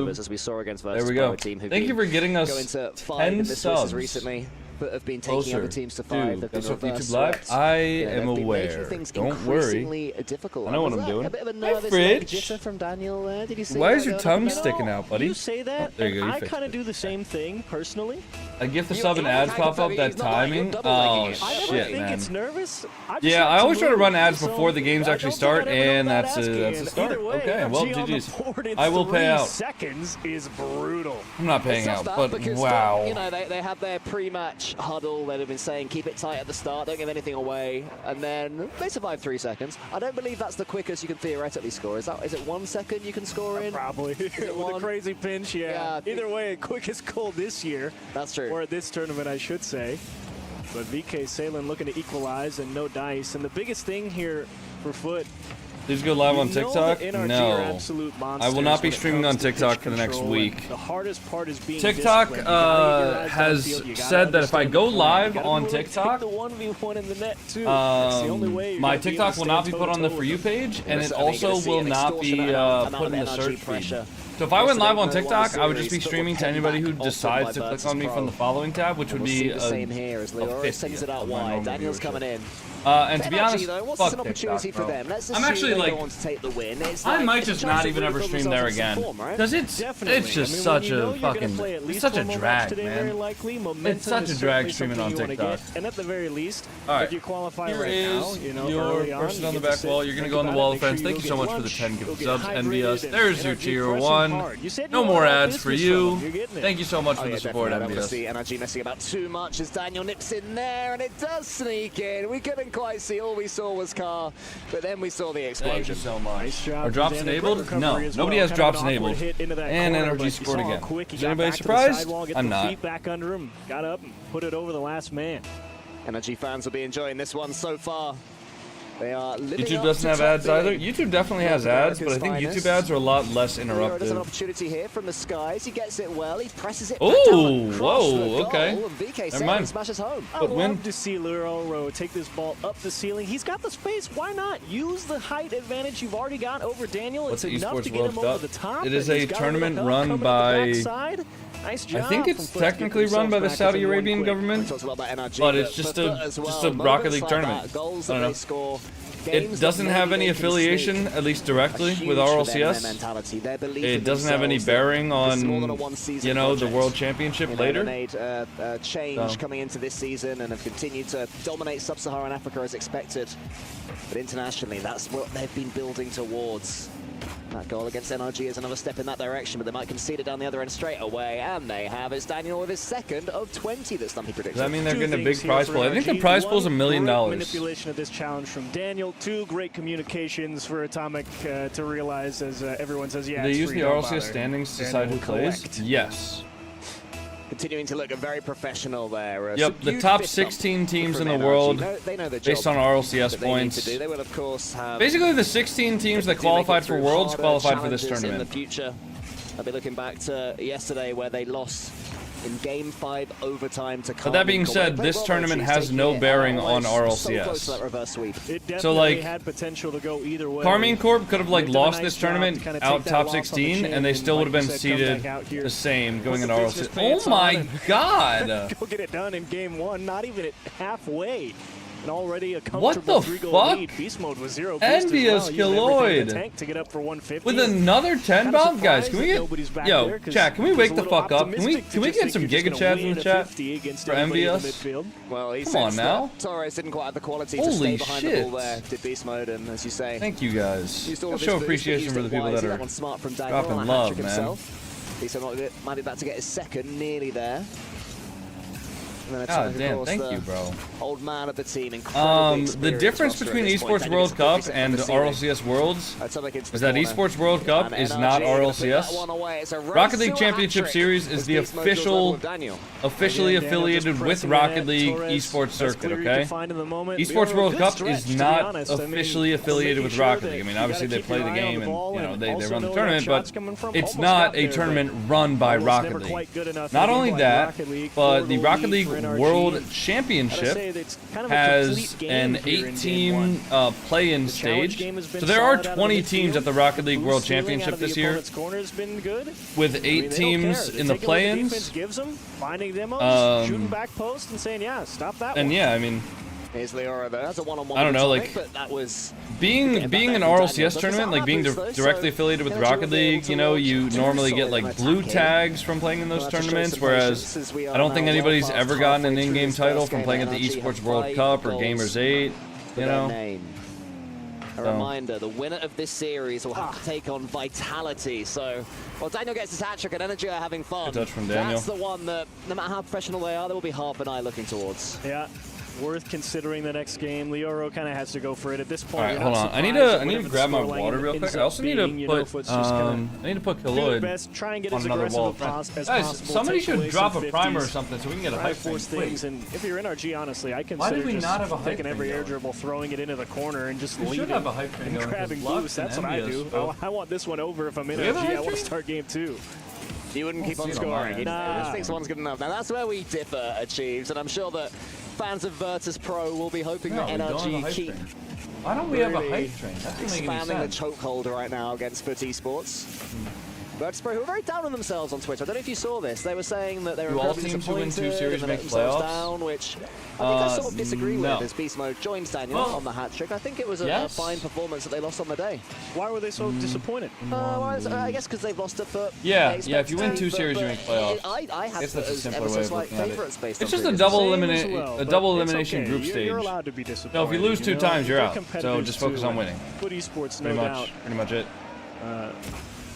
as we saw against There we go. Team Thank you for getting us going to 10 subs subs recently, but have been taking closer. other teams to 5. Dude, that's what YouTube Live. I am aware. Don't worry. Difficult. I know what I'm doing. A bit of a Hey, nervous Fridge. from Daniel. Did you see Why that is your going tongue up? sticking out, buddy? You say that, Oh, there you go. You I fixed kind it. of do the same thing, personally. I get the sub and ads pop up. That timing. Oh I never shit, think man. it's nervous. Yeah, I always try to run ads before the games I actually don't think start, I'd ever and know that that's a asking. start. Either way, Okay, well, MG on the GG's. board in I will pay 3 out. seconds is brutal. I'm not paying It's out, tough but because, wow. you know, they had their pre-match huddle. They'd have been saying keep it tight at the start, don't give anything away, and then they survived 3 seconds. I don't believe that's the quickest you can theoretically score. Is it 1 second you can score in? Probably. With a crazy pinch, yeah. Either way, quickest goal this year. That's true. Or this tournament, I should say. But VK Salen looking to equalize and no dice. And the biggest thing here for Foot. Did you go live on TikTok? No. I will not be when it streaming comes on to TikTok pitch for the next control, week. and the hardest part is being TikTok disciplined. You gotta get your eyes has downfield, you gotta said that if I understand go the plan. live You gotta on be able to TikTok, pick the 1v1 in the net too. That's the only way you're my gonna be able TikTok to will not be stand put on the toe-to-toe For You with them. page, and it certainly also gonna see will an not be extortionate amount put in the of search energy feed. pressure. So if I went live on Yesterday, TikTok, I would just be series, but streaming we'll to come anybody who back decides also to by click on me Virtus from the Pro. following tab, which would We'll be see the same here as Leora 50th sends it out of my wide. normal Daniel's viewership. coming in. And to be honest, what's fuck an opportunity TikTok, for them? bro. Let's I'm actually assume they like, want to take the win. It's I like, might it's a just chance not to even really ever build stream there themselves in again, form, right? because it's Definitely. just I mean, such when you know a you're gonna fucking, play at it's least such a one more match drag, today, very man. likely. It's Momentum such is a drag certainly streaming something on you wanna TikTok. get. And at the very least, All right. if you qualify Here right is now, you know, your early on, person you on the get to back sit, wall. You're gonna think go on the about wall it, of make friends. sure Thank you you so go much get for the lunch, 10 go gift get subs, hydrated, Envious. and There's your energy tier pressing 1. hard. You said No you more were all ads for business you. from. You're getting it. Thank you so much Oh, for yeah, the support, definitely. I don't want to Envious. see Gen.G messing about too much as Daniel nips in there, and it does sneak in. We couldn't quite see. All we saw was Car, but then we saw the Thank explosion. you so much. Nice job Are drops from Xander. enabled? Great recovery No, as nobody well. has Kind of drops an awkward enabled. hit into that And corner, NRG but you scored saw how again. quick he Is got anybody back to the surprised? sidewall, get I'm the not. feet back under him, got up and put it over the last man. Gen.G fans will be enjoying this one so far. They are living YouTube up doesn't to have top ads either. billing. YouTube definitely has ads, but I think America's YouTube ads are a lot less Leora does have an interruptive. opportunity here from the skies. He gets it well. He presses it back Ooh, down across whoa, the goal, okay. and VK Never mind. smashes home. I But would when- love to see Leora take this ball up the ceiling. He's got the space. Why not? Use the height advantage you've already got over Daniel. What's It's the enough Esports to get World him over Cup? the top. It is and a he's got tournament little help run coming to by- the backside. Nice job. I think from it's Foot to get technically run by the themselves Saudi back within Arabian one quick. government, Talks about that NRG, but it's just for Foot a as well. just a Moments Rocket League like tournament. that, goals I that don't they know. score, It games doesn't that have maybe any they can affiliation, sneak. at least directly, Huge with for them, RLCS. their mentality, their belief It in doesn't have any themselves, bearing that it's more than a on, one-season you know, the project. World Championship You know, later. they made change So. coming into this season and have continued to dominate sub-Saharan Africa as expected. But internationally, that's what they've been building towards. That goal against NRG is another step in that direction, but they might concede it down the other end straight away, and they have. It's Daniel with his second of 20 that Stumpy predicted. Does that mean they're Two getting a big things here prize for pool? I think the NRG. prize pool's $1 One, million. great manipulation of this challenge from Daniel. 2, great communications for Atomic to realize, as everyone says, yeah, They it's use free, the don't RLCS bother. standings to Daniel decide who will plays? collect. Yes. Continuing to look very professional there. Yep, the Subdued top fist bump 16 teams from in the NRG. world, They know the based job on RLCS that they need points. to do. They will, of course, have Basically, the 16 teams that to make it qualified for through Worlds harder qualified for this challenges in the tournament. future. I'll be looking back to yesterday where they lost in Game 5 overtime to But that being Carmine. said, They this played well, tournament though, has taking no it bearing out. on So close RLCS. to that reverse sweep. It definitely So, like, had potential to go either way. Carmine Corp could have like They've done a lost nice this job tournament to kinda out take that top loss on the 16, chin, and they still would have like been you said, come seated back out here, the same going put into the RLCS. business Oh pants on my and god! Go get it done in game 1, not even at halfway. And already a What comfortable the 3-goal fuck? lead. Beast mode was 0 boost Envious as well, using everything in the Killoid. tank to get up for 150. With another 10 Kinda bomb, guys. surprised Can we that get nobody's back yo there, 'cause chat? Can we it was wake a the little fuck up? Can we optimistic to get just some think you're giga just chats gonna in the win chat a 50 against for anybody in the Envious? midfield? Well, he Come on sensed now. that Torres didn't quite have the quality to Holy stay behind the shit. ball there. Did beast mode, and as you say, Thank you guys. used all Let's of show his boost, but appreciation used for the it people that wisely. are That one smart from Daniel dropping on a love, hat-trick man. himself. Beast might be about to get his second, nearly there. And then God of damn, course, thank the you, bro. Old man of the team, The incredibly difference experienced between roster at this point. Esports Daniel World just Cup picks it from and the ceiling. RLCS Worlds Atomic into the is that corner. Esports World Cup And is NRG not gonna put that RLCS. one away. It's a race Rocket League to a Championship hat-trick Series is as the Beast Mode goes level official, with Daniel. officially Again, Daniel affiliated just with pressing Rocket that. League Torres, Esports that's Circuit, clear you okay? can find in the moment. Esports We are a World good Cup stretch, is to be not honest. I mean, officially affiliated with making sure Rocket that League. I mean, you obviously gotta they keep play your the eye on game and ball you know they also run the know tournament, that but shots coming from. it's Almost not got a there, tournament but run by almost Rocket never League. quite good enough Not in a only game like that, Rocket League, but for the the Rocket lead League for NRG. World Championship has an 8-team play-in stage. So there are 20 teams at the Rocket League World Championship this year, with 8 teams in the play-ins. Finding demos, shooting back post, and saying, yeah, stop that one. And yeah, I mean, Here's Leora there. That's a one-on-one. I don't know, Atomic, like, but that was being an RLCS tournament, like being directly affiliated with Rocket League, you know, you normally get like blue tags from playing in those tournaments, whereas I don't think anybody's ever gotten an in-game title from playing at the ESPORTS World Cup or Gamers 8, you know. A reminder, the winner of this series will have to take on Vitality. So, well, Daniel gets his hat-trick and Energy are having fun. Good touch from Daniel. That's the one that, no matter how professional they are, there will be half an eye looking towards. Yeah. Worth considering the next game. Leoro kind of has to go for it at this point. All right, hold on. I need to grab my water real quick. I also need to put Kaloid try and get on as another wall. as Guys, possible. somebody should drop a primer or something so we can get a hype force things. And if you're NRG, honestly, I Why did consider we just not have a hype taking every air dribble, throwing it into the corner, and just leaving have a hype train and going, grabbing boost. That's what I do. I want this one over if I'm NRG. I want to start game 2. You wouldn't keep on scoring. I think one's good enough. Now that's where we differ, Achieves, and I'm sure that fans of Virtus Pro will be hoping that NRG keep. Why don't we have a hype train? That's expanding the chokehold right now against FUT Esports. Virtus Pro, who are very down on themselves on Twitter. I don't know if you saw this. They were saying that they were all teams who win 2 series make playoffs down, which I think I sort of disagree with as Beast Mode joins Daniel on the hat trick. I think it was a fine performance that they lost on the day. Why were they so disappointed? Well, I guess because they've lost to FUT. Yeah, if you win 2 series, you make playoffs. I have that's a simpler way of looking at it. Based it's just a double elimination group stage. You're allowed to be disappointed. No, if you lose 2 times, you're out. So just focus on winning. FUT Esports, Pretty much it.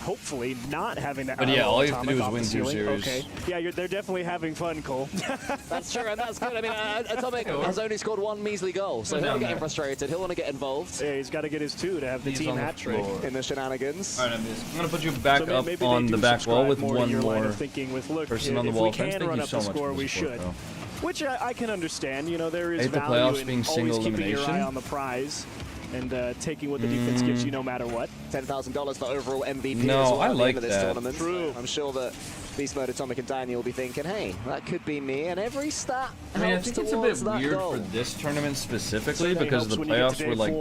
Hopefully not having that. But yeah, all you have to do is win 2 series. Okay. Yeah, they're definitely having fun, Cole. That's true, and that's good. I mean, Atomic has only scored 1 measly goal, so he'll get frustrated. He'll want to get involved. Yeah, he's got to get his 2 to have the team hat trick in the shenanigans. All right, I'm going to put you back up on the back wall with one more person on the wall. Thank you so much for the support, though. Which I can understand. You know, there is the value playoffs in being single always keeping elimination. your eye on the prize and taking what the defense gives you no matter what. $10,000 for overall MVP no, as well I at the like end of this that. tournament. True. I'm sure that Beast Mode, Atomic, and Daniel will be thinking, hey, that could be me, and every stat I think it's a bit weird for this tournament specifically because the playoffs were like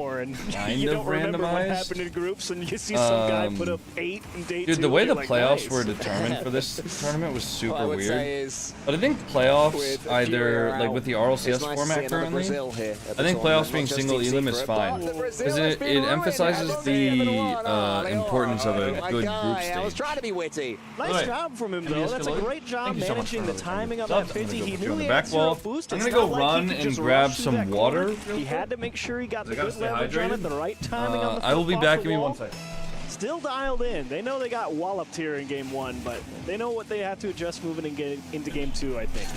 kind of randomized. What happened in groups and you see some guy put up 8 in day 2. Dude, the way the playoffs were determined for this tournament was super weird. But I think playoffs, either like with the RLCS format currently, I think playoffs being single elim is fine. Because it emphasizes the importance of a good group stage. I was trying to be witty. Nice job from him, though. That's a great job managing the timing on that 50. He knew he back had 0 wall. boost. I'm going to go run and grab some water. He had to make sure he got the good leverage on it, the right timing on the I will be back. Give me 1 second. Still dialed in. They know they got walloped here in game 1, but they know what they have to adjust moving into game 2, I think.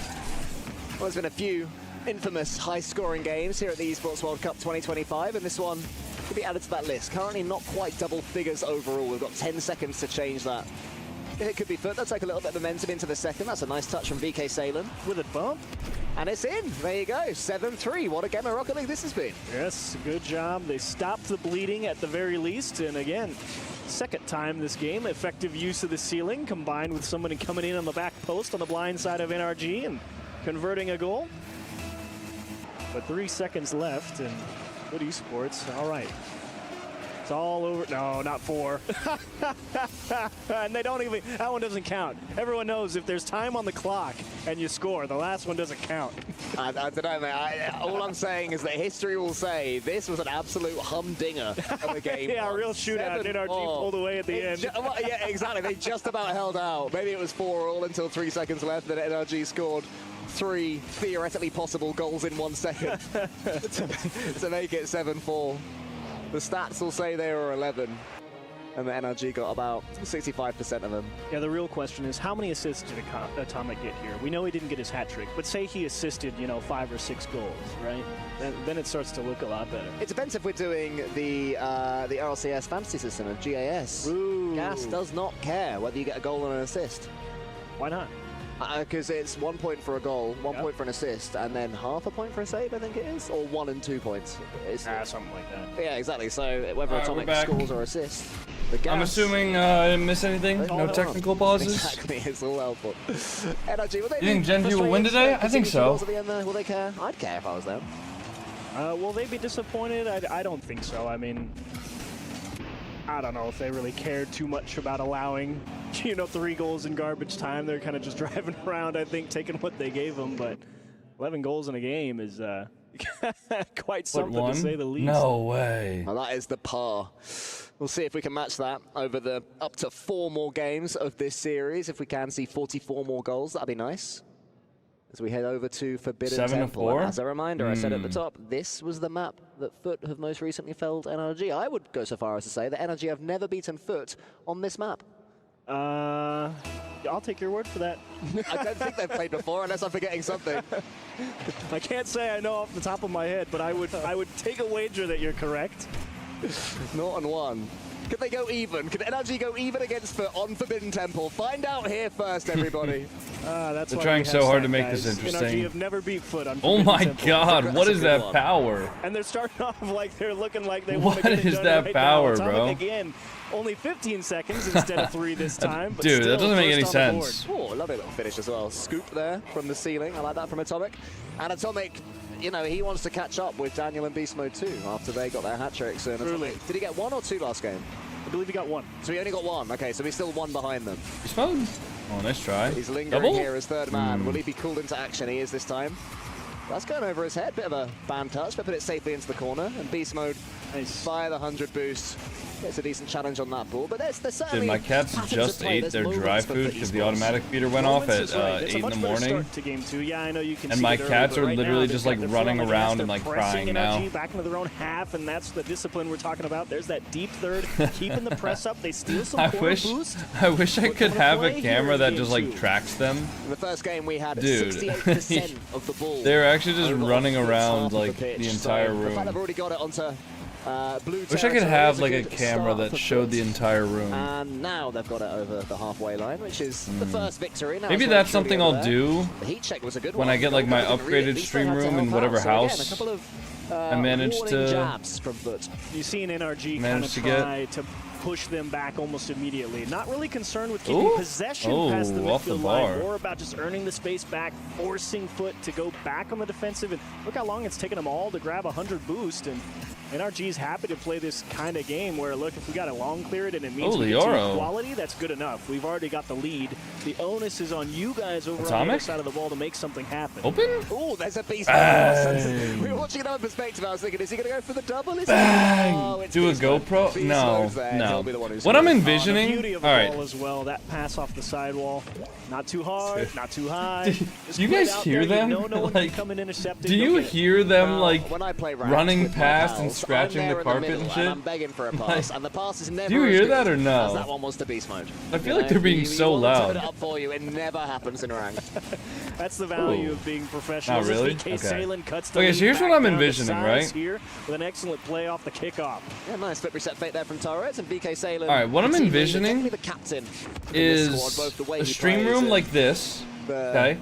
Well, there's been a few infamous high-scoring games here at the Esports World Cup 2025, and this one could be added to that list. Currently not quite double figures overall. We've got 10 seconds to change that. It could be FUT. They'll take a little bit of momentum into the second. That's a nice touch from VK Salen. With a bump. And it's in. There you go. 7-3. What a game of Rocket League this has been. Yes, good job. They stopped the bleeding at the very least. And again, second time this game, effective use of the ceiling combined with somebody coming in on the back post on the blind side of NRG and converting a goal. But 3 seconds left, and FUT Esports, all right. It's all over. No, not 4. And they don't even, that one doesn't count. Everyone knows if there's time on the clock and you score, the last one doesn't count. I don't know, man. All I'm saying is that history will say this was an absolute humdinger of a game. Yeah, a real shootout. NRG pulled away at the end. Yeah, exactly. They just about held out. Maybe it was 4-all until 3 seconds left, then NRG scored 3 theoretically possible goals in 1 second to make it 7-4. The stats will say they were 11, and the NRG got about 65% of them. Yeah, the real question is, how many assists did Atomic get here? We know he didn't get his hat trick, but say he assisted, 5 or 6 goals, right? Then it starts to look a lot better. It depends if we're doing the RLCS fantasy system of GAS. Ooh. GAS does not care whether you get a goal and an assist. Why not? Because it's 1 point for a goal, 1 point for an assist, and then half a point for a save, I think it is, or 1 and 2 points. Something like that. Yeah, exactly. So whether Atomic scores or assists, I'm assuming I didn't miss anything. No technical pauses. Exactly, it's all helpful. NRG, will they you think Gen.G will win today? I think so. Will they care? I'd care if I was them. Will they be disappointed? I don't think so. I mean, I don't know if they really cared too much about allowing, 3 goals in garbage time. They're kind of just driving around, I think, taking what they gave them. But 11 goals in a game is quite something to say the least. No way. Well, that is the par. We'll see if we can match that over the up to 4 more games of this series. If we can see 44 more goals, that'd be nice. As we head over to Forbidden Temple. As a reminder, I said at the top, this was the map that Foot have most recently felled NRG. I would go so far as to say that NRG have never beaten Foot on this map. I'll take your word for that. I don't think they've played before, unless I'm forgetting something. I can't say I know off the top of my head, but I would take a wager that you're correct. 0-1. Could they go even? Could NRG go even against Foot on Forbidden Temple? Find out here first, everybody. That's They're trying so hard to make this interesting. NRG have never beat Foot on Forbidden Temple. God, what is that power? And they're starting off like they're looking like they want to get it done. What is that power, bro? Again, only 15 seconds instead of 3 this time. But dude, that doesn't make any sense. Oh, lovely little finish as well. Scoop there from the ceiling. I like that from Atomic. And Atomic, he wants to catch up with Daniel and Beast Mode 2 after they got their hat tricks. And did he get 1 or 2 last game? I believe he got 1. So he only got 1. Okay, so he's still 1 behind them. Beast Mode? Oh, nice try. He's lingering here as 3rd man. Will he be called into action? He is this time. That's going over his head. Bit of a band touch, but put it safely into the corner. And Beast Mode, via the 100 boost, gets a decent challenge on that ball. But there's certainly... Dude, my cats just ate their dry food because the automatic feeder went off at 8 in the morning. To game 2. Yeah, I know you can and my cats are literally just like running around and like crying now. Back into their own half, and that's the discipline we're talking about. There's that deep third, keeping the press up. They steal some boost. I wish I could have a camera that just like tracks them. In the first game we had 68% of the ball. They're actually just running around like the entire room. The fact they've already got it onto blue. Wish I could have like a camera that showed the entire room. And now they've got it over the halfway line, which is the first victory. Now maybe that's something I'll do the heat check was a good when I get like my upgraded stream room in whatever house. I managed to jabs from Foot. You've seen NRG kind of try to push them back almost immediately. Not really concerned with keeping possession past the midfield line, more about just earning the space back, forcing Foot to go back on the defensive. And look how long it's taken them all to grab 100 boost. And NRG's happy to play this kind of game where, look, if we got a long clear it and it means we get to quality, that's good enough. We've already got the lead. The onus is on you guys over on the other side of the ball to make something happen. Open? Oh, there's a beast. We were watching another perspective. I was thinking, is he going to go for the double? Bang! Do a GoPro? No, no. What I'm envisioning, all right. As well, that pass off the sidewall, not too hard, not too high. Do you guys hear them? Like, do you hear them like running past and scratching the carpet and shit? I'm begging for a pass, and the pass is never. Do you hear that or no? That one was to beast mode. I feel like they're being so loud. Put it up for you. It never happens in ranked. That's the value of being professional. Not really. Okay, so here's what I'm envisioning, right? Here with an excellent play off the kickoff. Yeah, nice flip reset fake there from Torres and VK Salen. All right, what I'm envisioning is a stream room like this. Okay.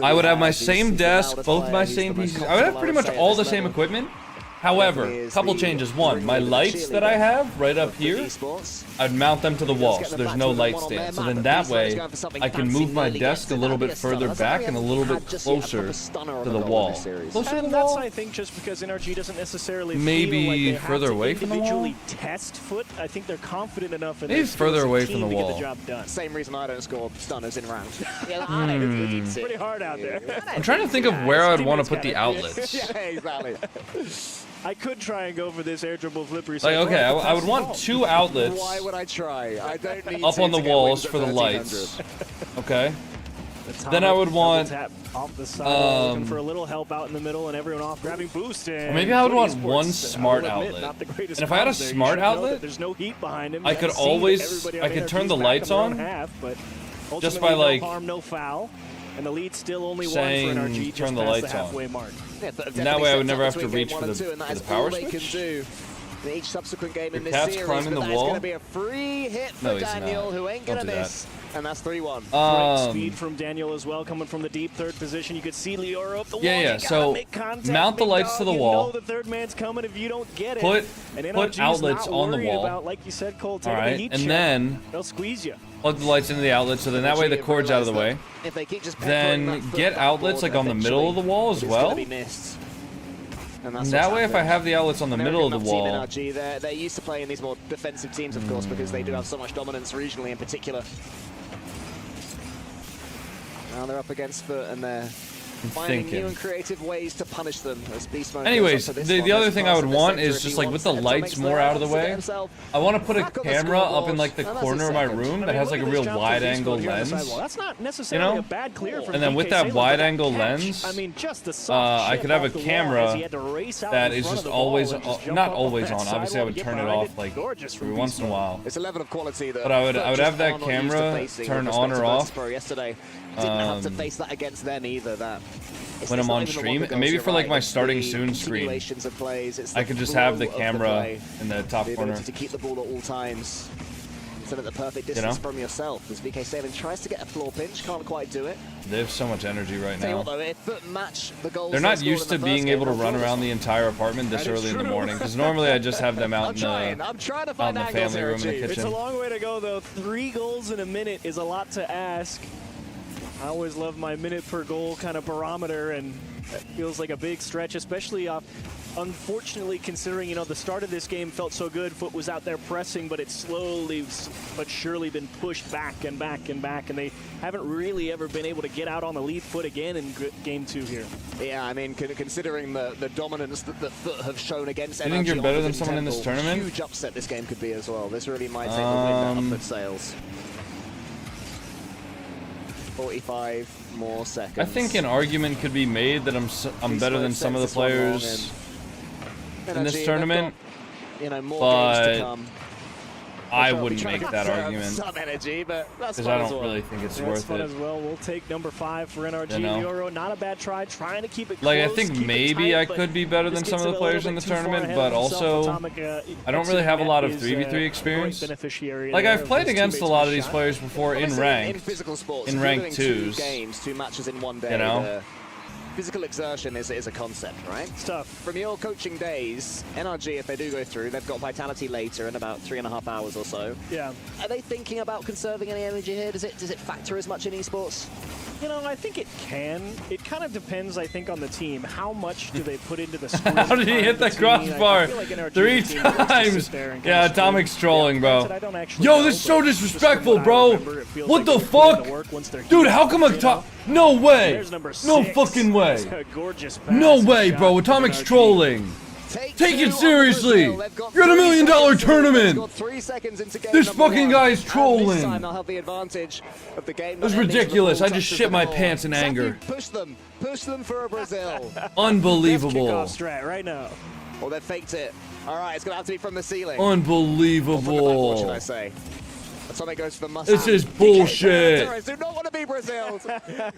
I would have my same desk, both my same PCs. I would have pretty much all the same equipment. However, a couple changes. One, my lights that I have right up here, I'd mount them to the wall so there's no light stand. So then that way, I can move my desk a little bit further back and a little bit closer to the wall. Closer to the wall? I think just because NRG doesn't necessarily maybe further away from the wall? Individually test Foot, I think they're confident enough in maybe further away from the wall. Same reason I don't score stunners in round. It's pretty hard out there. I'm trying to think of where I would want to put the outlets. Yeah, exactly. I could try and go for this air dribble flipper. Like, okay, I would want 2 outlets. Why would I try? I don't need up on the walls for the lights. Okay. Then I would want off the side, looking for a little help out in the middle, and everyone off grabbing boost. Or maybe I would want one smart outlet. And if I had a smart outlet, there's no heat behind him. I could always could turn the lights on just by like harm, no foul. And the lead's still only one for NRG, turn the lights on. Mark. Yeah, and that way I would never have to reach for the power switch. in each subsequent game in this Cat's series. climbing But the that is wall. going to be a free hit for Daniel, who ain't going to miss. And that's 3-1. Great speed from Daniel as well, coming from the deep third position. You could see Leoro up the wall. Yeah. So mount the lights to the wall. You know the third man's coming if you don't get it. Put outlets on the wall. About, like you said, Cole, all right, heat and check. then they'll squeeze you. Plug the lights into the outlet, so then that way the cord's out of the way. If they keep just then get outlets like on the middle of the wall as well. And that way, if I have the outlets on the middle of the wall. NRG, they're used to playing these more defensive teams, of course, because they do have so much dominance regionally in particular. Now they're up against Foot, and they're finding new and creative ways to punish them as Beast Mode. Anyways, the other thing I would want is just like with the lights more out of the way, I want to put a camera up in like the corner of my room that has like a real wide angle lens. That's not necessarily a bad clear from and then with that wide angle lens, I could have a camera that is just always, not always on. Obviously, I would turn it off like every once in a while. It's a level of quality that but I would have that camera turn on or off. Yesterday. Didn't have to face that against them either. When I'm on stream, and maybe for like my starting soon screen, I could just have the camera in the top corner to keep the ball at all times, instead of the perfect distance from yourself. As VK7 tries to get a floor pinch, can't quite do it. They have so much energy right now. They're not used to being able to run around the entire apartment this early in the morning, because normally I just have them out in the family room in the kitchen. It's a long way to go though. 3 goals in a minute is a lot to ask. I always love my minute per goal kind of barometer, and it feels like a big stretch, especially unfortunately considering, you know, the start of this game felt so good. Foot was out there pressing, but it's slowly but surely been pushed back and back and back, and they haven't really ever been able to get out on the lead foot again in game 2 here. Yeah, I mean, considering the dominance that Foot have shown against you think you're better than someone in this tournament? Huge upset this game could be as well. This really might take the wind out of Foot sails. 45 more seconds. I think an argument could be made that I'm better than some of the players in this tournament, but I wouldn't make that argument some energy, but because I don't really think it's worth it. As well. We'll take number 5 for NRG. Leoro, not a bad try, trying to keep it close, like I think maybe I could be better than some of the players in the tournament, but also I don't really have a lot of 3v3 experience. Like I've played against a lot of these players before in ranked, in ranked 2s. 2 matches in one day. You know. Physical exertion is a concept, right? It's tough. From your coaching days, NRG, if they do go through, they've got Vitality later in about 3.5 hours or so. Yeah. Are they thinking about conserving any energy here? Does it factor as much in esports? You know, I think it can. It kind of depends, I think, on the team. How much do they put into the sprint? How did he hit that crossbar? Like 3 times? Yeah, Atomic's trolling, bro. Yo, this is so disrespectful, bro. What the fuck? Dude, how come Atomic... No way. No fucking way. No way, bro. Atomic's trolling. Take it seriously! You're in $1 million tournament! This fucking guy is trolling! That's ridiculous. I just shit my pants in anger. Push them for a Brazil. Unbelievable. Right now. Well, they faked it. Alright, it's gonna have to be from the ceiling. Unbelievable. What should I say? Atomic goes for the must. This is bullshit. Do not want to be Brazil.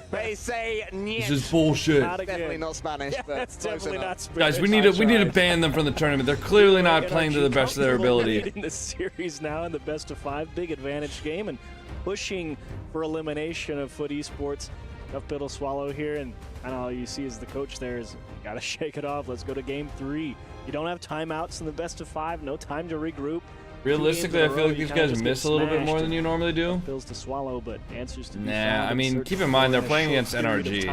They say this is bullshit. Definitely not Spanish. Yeah, that's definitely not Spanish. Guys, we need to ban them from the tournament. They're clearly not playing to the best of their ability. In the series now in the best of 5, big advantage game and pushing for elimination of Foot Esports. Tough pill to swallow here, and I know all you see is the coach there is got to shake it off. Let's go to game 3. You don't have timeouts in the best of 5. No time to regroup. Realistically, I feel like these guys miss a little bit more than you normally do. Pills to swallow, but answers to be nah, I mean, keep in mind they're playing against NRG.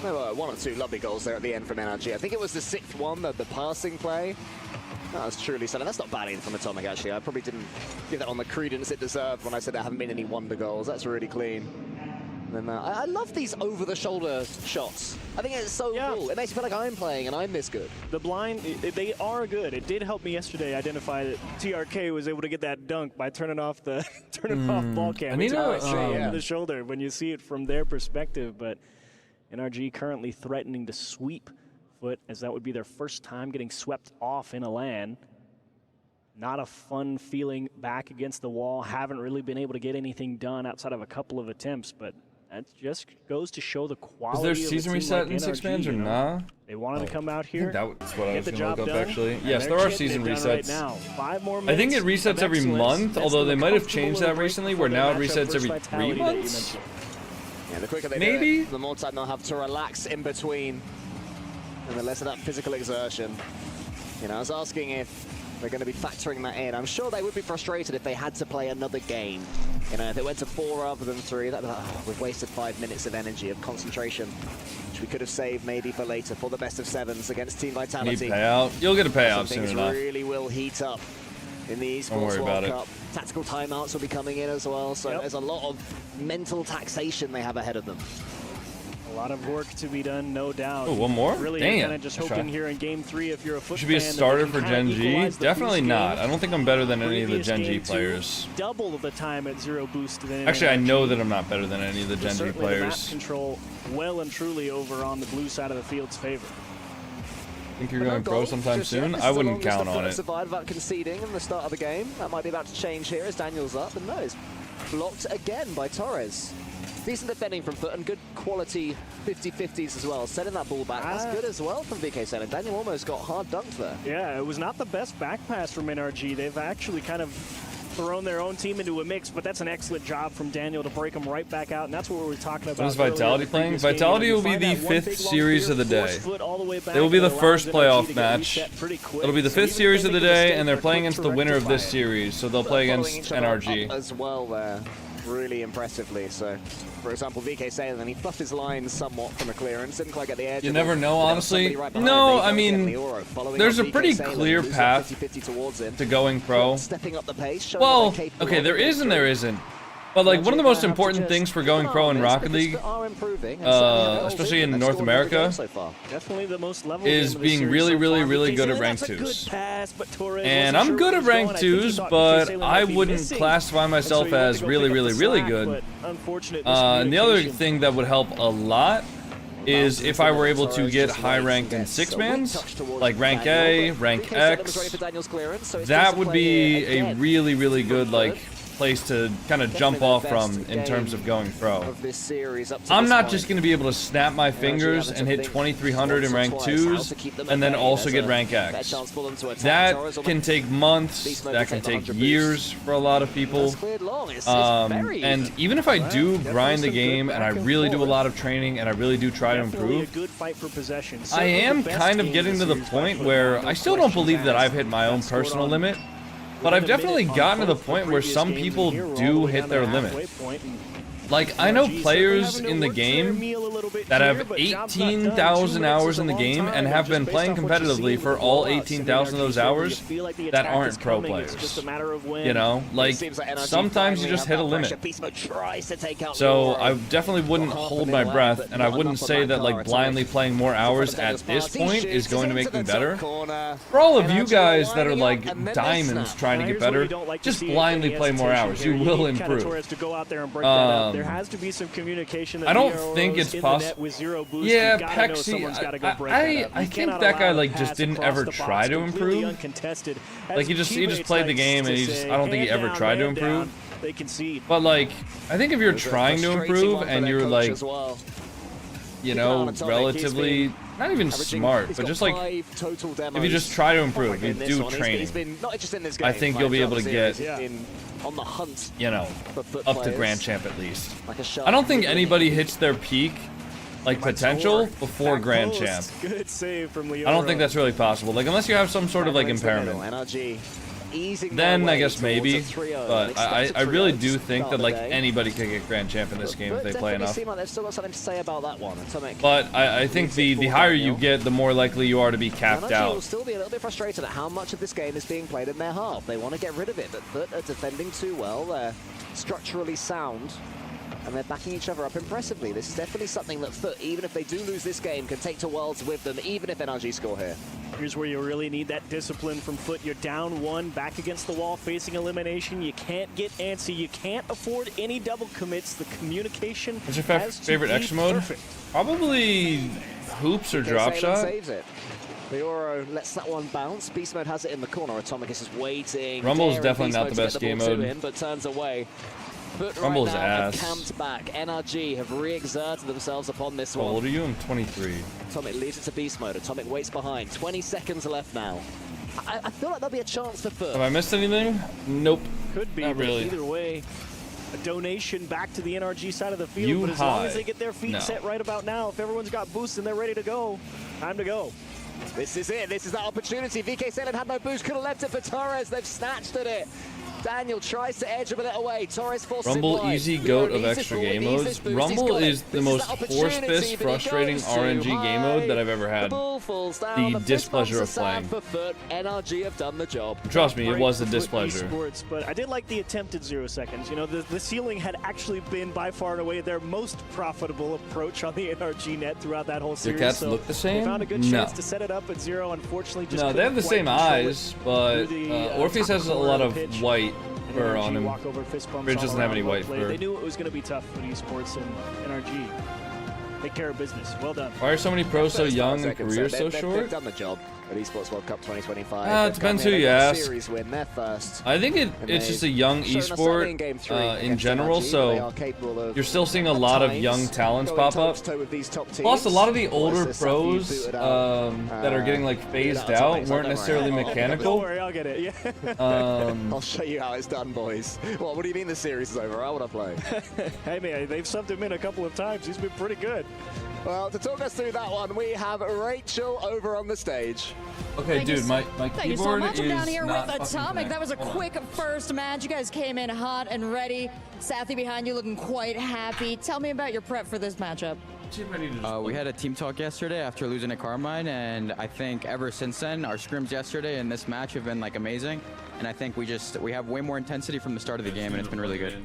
There were 1 or 2 lovely goals there at the end from NRG. I think it was the 6th one, the passing play. That was truly stunning. That's not bad from Atomic, actually. I probably didn't give that on the credence it deserved when I said there haven't been any wonder goals. That's really clean. And I love these over-the-shoulder shots. I think it's so cool. It makes me feel like I'm playing and I'm this good. The blind, they are good. It did help me yesterday identify that TRK was able to get that dunk by turning off the off ball cam. I need to the shoulder when you see it from their perspective. But NRG currently threatening to sweep Foot, as that would be their first time getting swept off in a LAN. Not a fun feeling back against the wall. Haven't really been able to get anything done outside of a couple of attempts, but That just goes to show the quality. Is there of season a team reset like in 6 NRG, mans or nah? They wanted to come out here. That's what I was get the going to job look up done, actually. and Yes, they're there are getting season it done resets. right now. 5 more I think it minutes resets of every excellence. month, That's although the they might have comfortable changed little that break recently, before where the now it matchup resets versus every Vitality 3 that you months. mentioned. Yeah, the quicker they do Maybe. it, the more time they'll have to relax in between, and the less of that physical exertion. You know, I was asking if they're going to be factoring that in. I'm sure they would be frustrated if they had to play another game. You know, if it went to 4 rather than 3, that'd be like, oh, we've wasted 5 minutes of energy, of concentration, which we could have saved maybe for later, for the best of 7s against Team Vitality. Need payout. You'll get a payout soon Things enough. really will heat up in the eSports World Cup. Tactical timeouts will be coming in as well, so there's a lot of mental taxation they have ahead of them. A lot of work to be done, no doubt. Oh, one more? Really, Dang kind of just hoping here in Game 3, if you're a foot should be a fan, starter for Gen.G? Definitely not. I don't think I'm better than any of the Gen.G players. Double the time at 0 boost than Actually, I know that I'm not better than any of the Gen.G players. The map control well and truly over on the blue side of the field's favor. Think you're going pro sometime soon? I wouldn't count on it. Survived without conceding in the start of the game. That might be about to change here as Daniel's up, and no, it's blocked again by Torres. Decent defending from foot and good quality 50-50s as well. Sending that ball back, that's good as well from VK7. Daniel almost got hard dunked there. Yeah, it was not the best back pass from NRG. They've actually kind of thrown their own team into a mix, but that's an excellent job from Daniel to break them right back out, and that's what we were talking about. What is Vitality playing? Vitality will be the 5th series of the day. It will be the first playoff match. It'll be the 5th series of the day, and they're playing against the winner of this series, so they'll play against NRG. As well there, really impressively. So, for example, VK saying that he fluffed his lines somewhat from a clearance, didn't quite get the edge. You never know, honestly. No, I mean, there's a pretty clear path to going pro. Well, okay, there is and there isn't. But like one of the most important things for going pro in Rocket League, especially in North America, is being really, really, really good at rank 2s. And I'm good at rank 2s, but I wouldn't classify myself as really, really, really good. And the other thing that would help a lot is if I were able to get high rank in 6-mans, like rank A, rank X, that would be a really, really good, like, place to kind of jump off from in terms of going pro. I'm not just going to be able to snap my fingers and hit 2300 in rank 2s and then also get rank X. That can take months, that can take years for a lot of people. And even if I do grind the game and I really do a lot of training and I really do try to improve, I am kind of getting to the point where I still don't believe that I've hit my own personal limit. But I've definitely gotten to the point where some people do hit their limit. Like, I know players in the game that have 18,000 hours in the game and have been playing competitively for all 18,000 of those hours that aren't pro players. You know, like, sometimes you just hit a limit. So I definitely wouldn't hold my breath, and I wouldn't say that, like, blindly playing more hours at this point is going to make me better. For all of you guys that are, like, diamonds trying to get better, just blindly play more hours. You will improve. There has to be some communication. I don't think it's possible. Yeah, Pexy, I think that guy like just didn't ever try to improve. Like he just played the game and I don't think he ever tried to improve. But like, I think if you're trying to improve and you're like, you know, relatively not even smart, but just like if you just try to improve, you do training, I think you'll be able to get, you know, up to Grand Champ at least. I don't think anybody hits their peak, like, potential before Grand Champ. I don't think that's really possible. Like, unless you have some sort of, like, impairment. Then I guess maybe, but I really do think that like anybody can get Grand Champ in this game if they play enough. But I think the higher you get, the more likely you are to be capped out. Will still be a little bit frustrated at how much of this game is being played in their half. They want to get rid of it, but Foot are defending too well. They're structurally sound, and they're backing each other up impressively. This is definitely something that Foot, even if they do lose this game, can take to Worlds with them, even if NRG score here. Here's where you really need that discipline from Foot. You're down 1, back against the wall, facing elimination. You can't get antsy. You can't afford any double commits. The communication. What's your favorite X mode? Probably hoops or drop shot. Saves it. Leoro lets that one bounce. Beast mode has it in the corner. Atomicus is waiting. Rumble's definitely not the best game mode. But turns away. But Rumble's right now ass. have camped back. NRG have re-exerted themselves upon this one. How old are you? I'm 23. Atomic leaves it to beast mode. Atomic waits behind. 20 seconds left now. I feel like there'll be a chance for Foot. Have I missed anything? Nope. Could be, Not really. Either way, a donation back to the NRG side of the field. But as long as they get their feet set right about now, if everyone's got boosts and they're ready to go, time to go. This is it. This is that opportunity. VK Salem had no boost. Could have left it for Torres. They've snatched at it. Daniel tries to edge a bit away. Torres forces Rumble easy goat of extra game modes. Rumble is the most force-fist, frustrating RNG game mode that I've ever had. The displeasure of playing. NRG have done the job. Trust me, it was a displeasure. ESPORTS, but I did like the attempted 0 seconds. You know, the ceiling had actually been by far and away their most profitable approach on the NRG net throughout that whole series. Your cats look the same? They found a good chance to set it up at 0. Unfortunately, just no, they have the same eyes, but Orpheus has a lot of white fur on him. Bridge doesn't have any white fur. They knew it was going to be tough with ESPORTS and NRG. Take care of business. Well done. Why are so many pros so young and careers so short? They've done the job at ESPORTS World Cup 2025. It depends who you ask. Series win, they're first. I think it's just a young esport in general, so you're still seeing a lot of young talents pop up. Plus, a lot of the older pros that are getting like phased out weren't necessarily mechanical. Don't worry, I'll get it. Yeah. I'll show you how it's done, boys. What do you mean the series is over? I want to play. Hey man, they've subbed him in a couple of times. He's been pretty good. Well, to talk us through that one, we have Rachel over on the stage. Okay, dude, my Thank you so keyboard much. I'm down is here not with fucking Atomic. That was a connected. quick first match. You guys came in hot and ready. Sathy behind you looking quite happy. Tell me about your prep for this matchup. We had a team talk yesterday after losing to Carmine, and I think ever since then, our scrims yesterday and this match have been like amazing. And I think we have way more intensity from the start of the game, and it's been really good.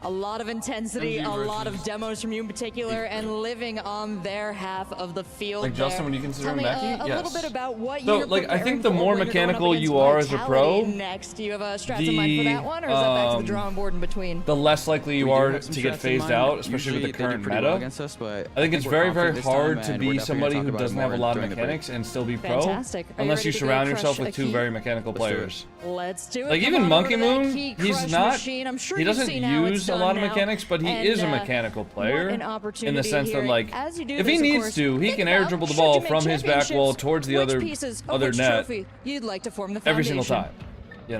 A lot of intensity, a lot of demos from you in particular, and living on their half of the field. Like Justin, would you consider him Tell me Mackie? a Yes. little bit about what So, you're like, I think preparing the for more when you're going up mechanical against you are as a Vitality pro, next. Do you have a strats in mind for that one, or is that back to the drawing board in between? the less likely you We do are have some to get strats in phased mind. out, especially with Usually the they do current pretty meta. well against us, but I think it's we're very, confident very this hard time, to and be we're definitely somebody gonna who talk about it doesn't have a more lot of during the break. mechanics and still be pro, Fantastic. Are you unless ready you to go surround crush yourself a with two key? very mechanical players. Let's do it. Like Come even on Monkey over to that Moon, key he's crush not. machine. I'm sure He you've doesn't seen how it's use a done lot of now. mechanics, but he And, is a mechanical player what an in the opportunity sense that, here. like, As you do if this, he of needs course, to, he think can air about, dribble the should ball you make from his back wall championships, towards the which other pieces of other which net trophy you'd like to form the every single foundation. time. You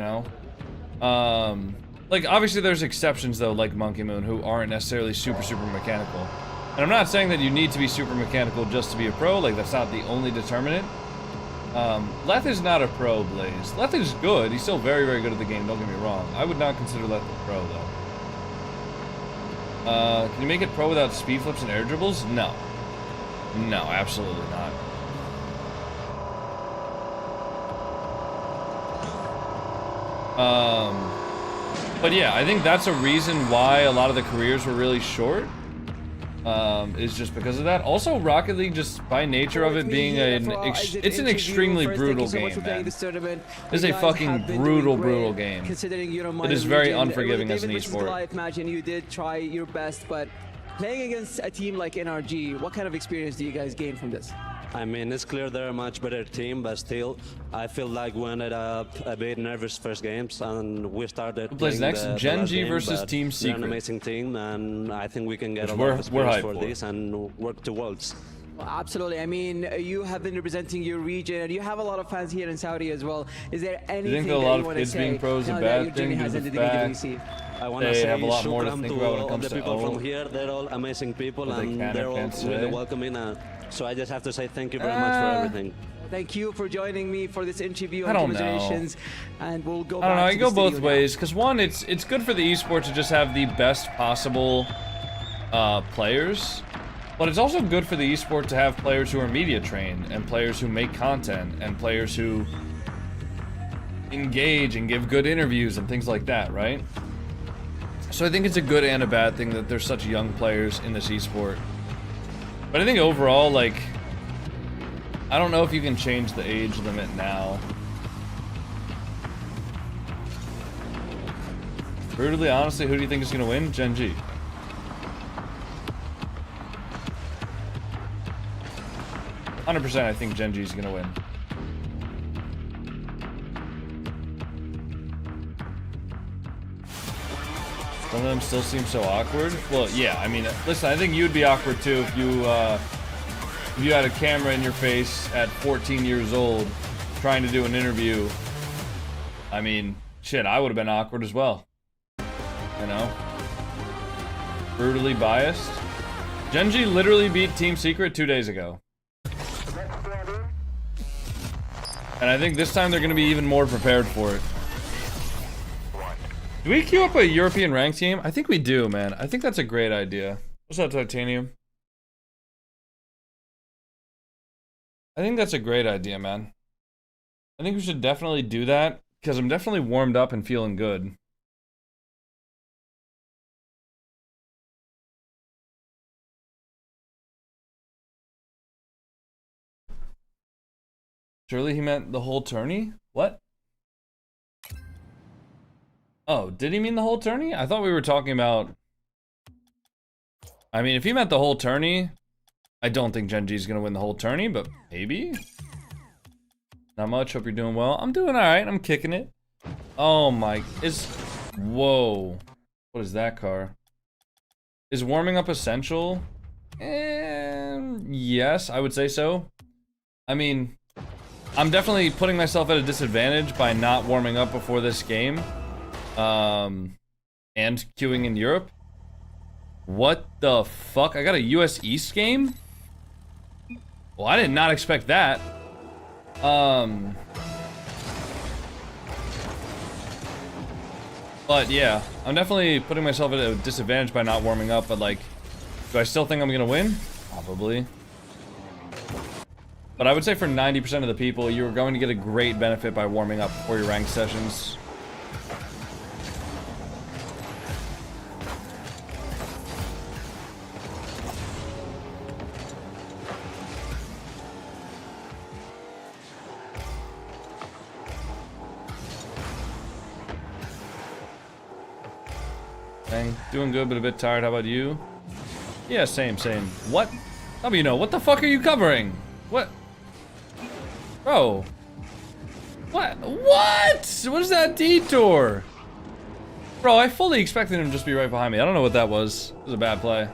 know. Like obviously there's exceptions though, like Monkey Moon, who aren't necessarily super mechanical. And I'm not saying that you need to be super mechanical just to be a pro. Like that's not the only determinant. Leth is not a pro, Blaze. Leth is good. He's still very, very good at the game, don't get me wrong. I would not consider Leth a pro, though. Can you make it pro without speed flips and air dribbles? No. No, absolutely not. But yeah, I think that's a reason why a lot of the careers were really short. Is just because of that. Also, Rocket League, just by nature of it being it's an extremely brutal game, man. It's a fucking brutal game. It is very unforgiving as an esport. Imagine you did try your best, but playing against a team like NRG, what kind of experience do you guys gain from this? I mean, it's clear they're a much better team, but still, I feel like we ended up a bit nervous first games, and we started. Who plays next? Gen.G versus Team Secret. They're an Secret. amazing team, and I think we can get a lot We're of experience hyped for for. this and work towards. Well, absolutely. I mean, you have been representing your region, and you have a lot of fans here in Saudi as well. Is there anything think that a that lot you of want to kids say being pros is a now bad that your thing journey due has to ended the the fact EWC? I want to They say have a lot more to shukran think to about when it all comes the to people O. from here. They're all amazing people, But they and can or they're all can't really say. welcoming. So I just have to say thank you very much for everything. Thank you for joining me for this interview. I don't know. Congratulations. And we'll go I don't know, back I to go the both studio now. ways, because one, it's good for the esport to just have the best possible players, but it's also good for the esport to have players who are media trained, and players who make content, and players who engage and give good interviews and things like that, right? So I think it's a good and a bad thing that there's such young players in this esport. But I think overall, like, I don't know if you can change the age limit now. Brutally, honestly, who do you think is going to win? Gen.G. %, I think Gen.G is going to win. Some of them still seem so awkward. Well, yeah, I mean, listen, I think you'd be awkward too if you had a camera in your face at 14 years old trying to do an interview. I mean, shit, I would have been awkward as well. You know? Brutally biased. Gen.G literally beat Team Secret 2 days ago. And I think this time they're going to be even more prepared for it. Do we queue up a European ranked team? I think we do, man. I think that's a great idea. What's up, Titanium? I think that's a great idea, man. I think we should definitely do that, because I'm definitely warmed up and feeling good. Surely he meant the whole tourney? What? Oh, did he mean the whole tourney? I thought we were talking about... I mean, if he meant the whole tourney, I don't think Gen.G is going to win the whole tourney, but maybe? Not much, hope you're doing well. I'm doing alright, I'm kicking it. Oh my... Whoa. What is that car? Is warming up essential? Yes, I would say so. I mean... I'm definitely putting myself at a disadvantage by not warming up before this game. And queuing in Europe. What the fuck? I got a US East game? Well, I did not expect that. But yeah, I'm definitely putting myself at a disadvantage by not warming up, but like, do I still think I'm gonna win? Probably. But I would say for 90% of the people, you're going to get a great benefit by warming up before your ranked sessions. Dang, doing good, but a bit tired. How about you? Yeah, same. What? What the fuck are you covering? What? Bro. What? What is that detour? Bro, I fully expected him to just be right behind me. I don't know what that was. It was a bad play.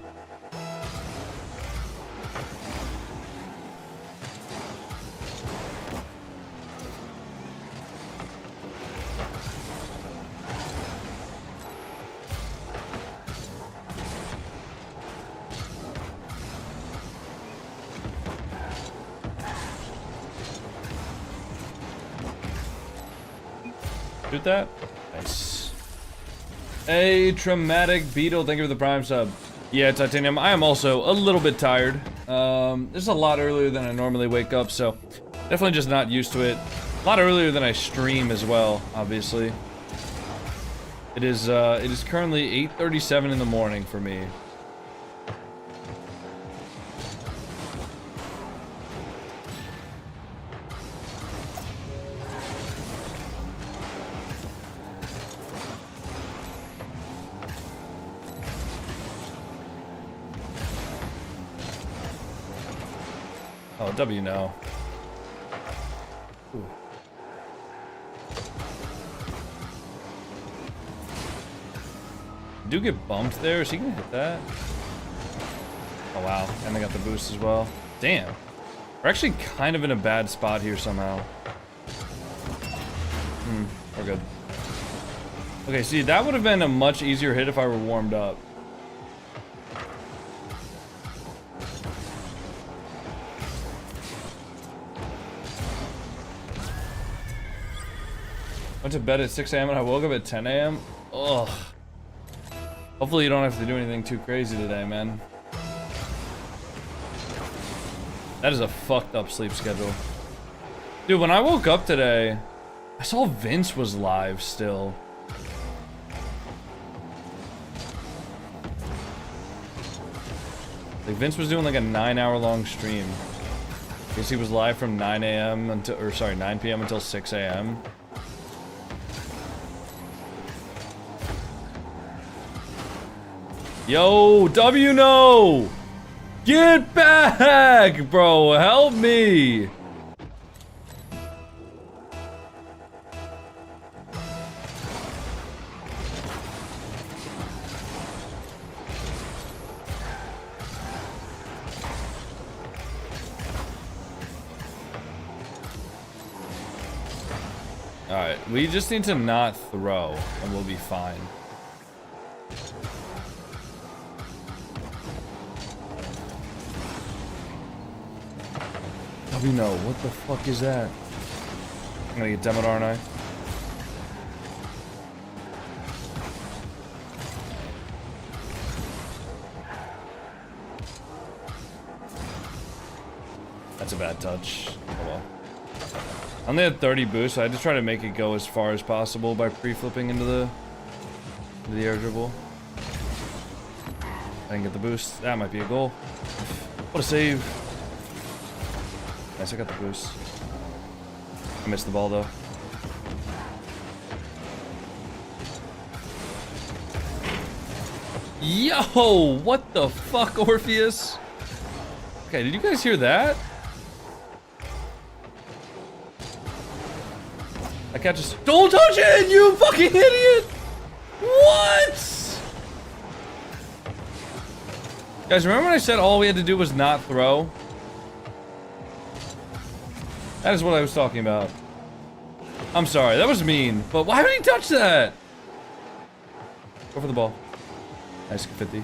Shoot that? Nice. A traumatic beetle, thank you for the prime sub. Yeah, Titanium, I am also a little bit tired. This is a lot earlier than I normally wake up, so definitely just not used to it. A lot earlier than I stream as well, obviously. It is currently 8:37 in the morning for me. Oh, W no. Ooh. Do get bumped there? Is he gonna hit that? Oh wow, and they got the boost as well. Damn. We're actually kind of in a bad spot here somehow. We're good. Okay, see, that would have been a much easier hit if I were warmed up. Went to bed at 6 a.m. and I woke up at 10 a.m. Ugh. Hopefully you don't have to do anything too crazy today, man. That is a fucked up sleep schedule. Dude, when I woke up today, I saw Vince was live still. Like Vince was doing like a 9-hour long stream. I guess he was live from 9 a.m. until, or sorry, 9 p.m. until 6 a.m. Yo, W no! Get back, bro, help me! Alright, we just need to not throw, and we'll be fine. Oh, no, what the fuck is that? I'm gonna get demoed, aren't I? That's a bad touch. Oh well. I only had 30 boost, so I just try to make it go as far as possible by pre-flipping into the air dribble. I can get the boost. That might be a goal. What a save. Nice, I got the boost. I missed the ball though. Yo, what the fuck, Orpheus? Okay, did you guys hear that? I can't just— don't touch it, you fucking idiot! What? Guys, remember when I said all we had to do was not throw? That is what I was talking about. I'm sorry, that was mean, but why would he touch that? Go for the ball. Nice, 50.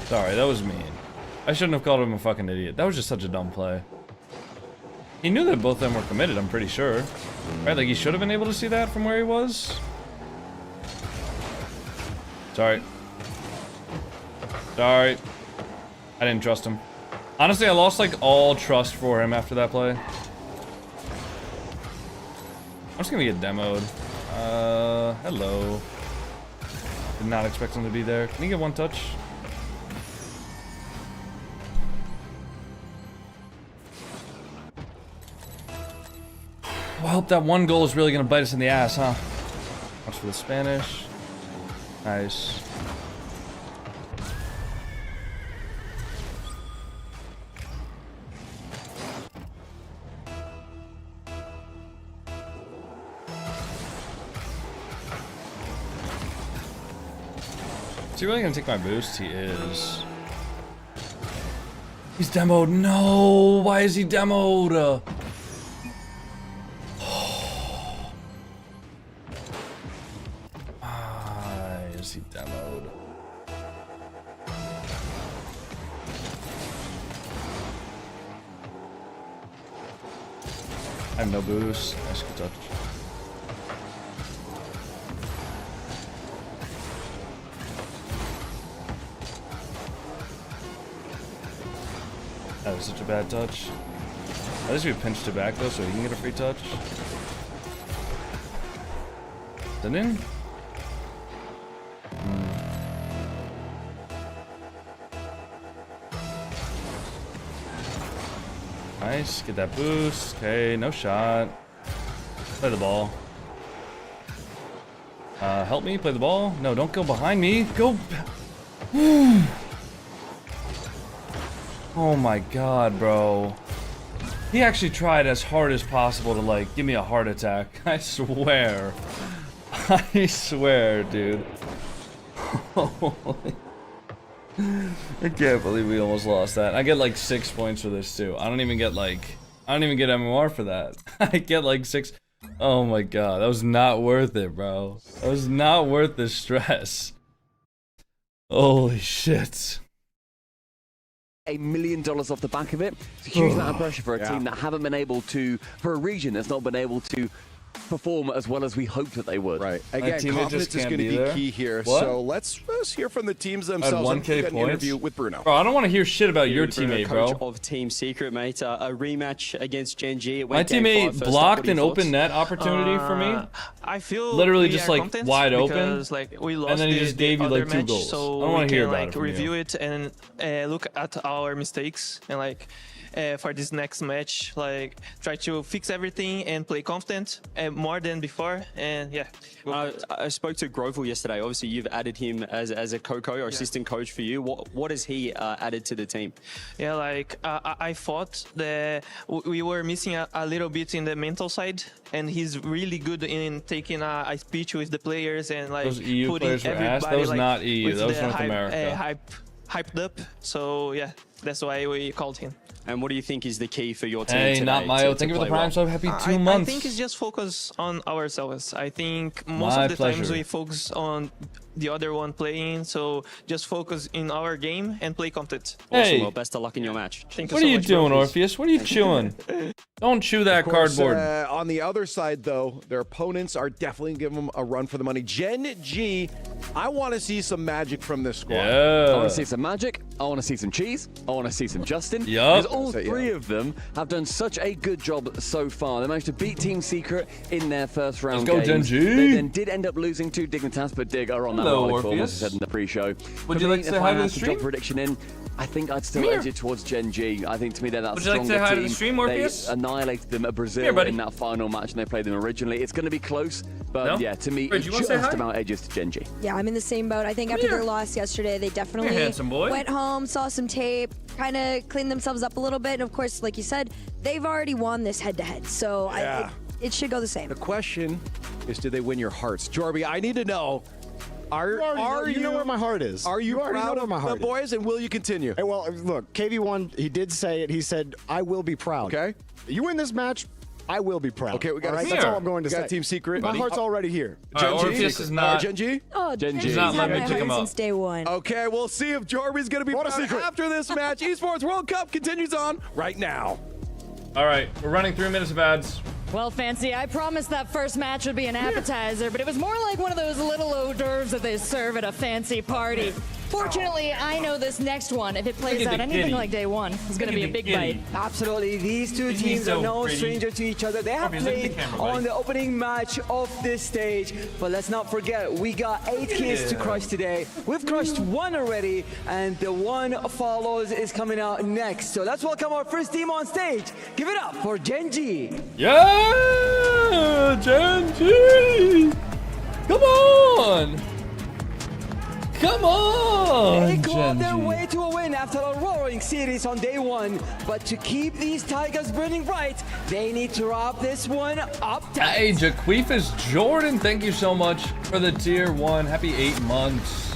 Sorry, that was mean. I shouldn't have called him a fucking idiot. That was just such a dumb play. He knew that both of them were committed, I'm pretty sure. Right, like he should have been able to see that from where he was. Sorry. Sorry. I didn't trust him. Honestly, I lost like all trust for him after that play. I'm just gonna get demoed. Hello. Did not expect him to be there. Can he get one touch? Well, I hope that one goal is really gonna bite us in the ass, huh? Watch for the Spanish. Nice. Is he really gonna take my boost? He is. He's demoed. No! Why is he demoed? Why is he demoed? I have no boost. Nice, good touch. That was such a bad touch. At least we pinched it back though, so he can get a free touch. Is it in? Nice, get that boost. Okay, no shot. Play the ball. Help me play the ball. No, don't go behind me. Go. Oh my god, bro. He actually tried as hard as possible to, like, give me a heart attack. I swear. I swear, dude. Holy. I can't believe we almost lost that. I get, like, 6 points for this, too. I don't even get, like... I don't even get MMR for that. I get, like, 6... Oh my god, that was not worth it, bro. That was not worth the stress. Holy shit. $1 million off the back of it. It's a huge amount of pressure for a team that haven't been able to, for a region that's not been able to perform as well as we hoped that they would. Right. Again, confidence is going to be key here. What? So let's hear from the teams themselves. 1K an interview with Bruno. Bro, I don't want to hear shit about your teammate, bro. Of Team Secret, mate. A rematch against Gen.G. My teammate blocked an open net opportunity for me. I feel literally just like wide open, because, like, we lost and then he just gave you like 2 goals. So I don't want to hear about it. Review it and look at our mistakes and like. For this next match, like try to fix everything and play confident more than before, and yeah. I spoke to Grovel yesterday. Obviously, you've added him as a Coco or assistant coach for you. What has he added to the team? Yeah, like I thought that we were missing a little bit in the mental side, and he's really good in taking a speech with the players and like those EU putting players were everybody ass. That was like, not EU. That was North America. hyped up. So yeah, that's why we called him. And what do you think is the key for your team Hey, today? not Mayo. Thank you for the prime sub. Happy 2 months. I think it's just focus on ourselves. I think most My of the pleasure. times we focus on the other one playing. So just focus in our game and play content. Awesome. Hey. Well, best of luck in your match. Thank you What so are you much, doing, bro. Orpheus? What are you chewing? Don't chew that cardboard. On the other side, though, their opponents are definitely giving them a run for the money. Gen.G, I want to see some magic from this squad. Yeah. I want to see some magic. I want to see some cheese. I want to see some Justin. Yup. Because all three of them have done such a good job so far. They managed to beat Team Secret in their first round Let's go, games. Gen.G. They then did end up losing to Dignitas, but Dig are on that Hello, rolling form, as I Orpheus. said in the pre-show. Would For you me, like to say if hi I to the had to drop stream? a prediction in, I think I'd still edge it towards Gen.G. I think to me they're that Would you like to stronger say hi to team. the stream, Orpheus? They annihilated them at Brazil Here, buddy. in that final match, and they played them originally. It's going to be close, but No? yeah, to me, Fridge, it you wanna say just hi? about edges to Gen.G. Yeah, I'm in the same boat. I think after their loss yesterday, they definitely handsome boy. went home, saw some tape, kind of cleaned themselves up a little bit. And of course, like you said, they've already won this head-to-head. So it should go the same. The question is, do they win your hearts? Jorby, I need to know. You know where my heart is. Are you already proud know where my of heart the boys, and will you continue? Hey, well, look, KV1, he did say it. He said, I will be proud. Okay. You win this match, I will be proud. Okay, we got all to That's all I'm going to got say. Team Secret. My heart's already here. All right, Orpheus is not. Gen.G? Oh, Gen.G. Gen.G's not had letting my me pick him heart up. since day one. Okay, we'll see if Jorby's going to be What a proud secret. after this match. Esports World Cup continues on right now. All right, we're running 3 minutes of ads. Well, Fancy, I promised that first match would be an appetizer, but it was more like one of those little hors d'oeuvres that they serve at a fancy party. Fortunately, I know this next one, if it plays Look at out the anything kitty. like day one, is going to be a big bite. Absolutely. These two Isn't he teams so are no pretty? stranger to each other. They have Orpheus, look at the played camera, buddy. on the opening match of this stage. But let's not forget, we got 8 kills to crush today. We've crushed 1 already, and the one follows is coming out next. So let's welcome our first team on stage. Give it up for Gen.G. Yeah, Gen.G. Come on. Come on, They clawed their Gen.G. way to a win after a roaring series on day 1. But to keep these Tigers burning bright, they need to wrap this one up tight. Hey, Jaquifas Jordan, thank you so much for the tier 1. Happy 8 months.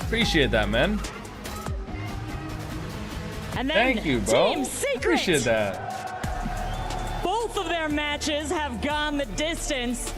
Appreciate that, man. And then Thank you, bro. Team Secret. Appreciate that. Both of their matches have gone the distance.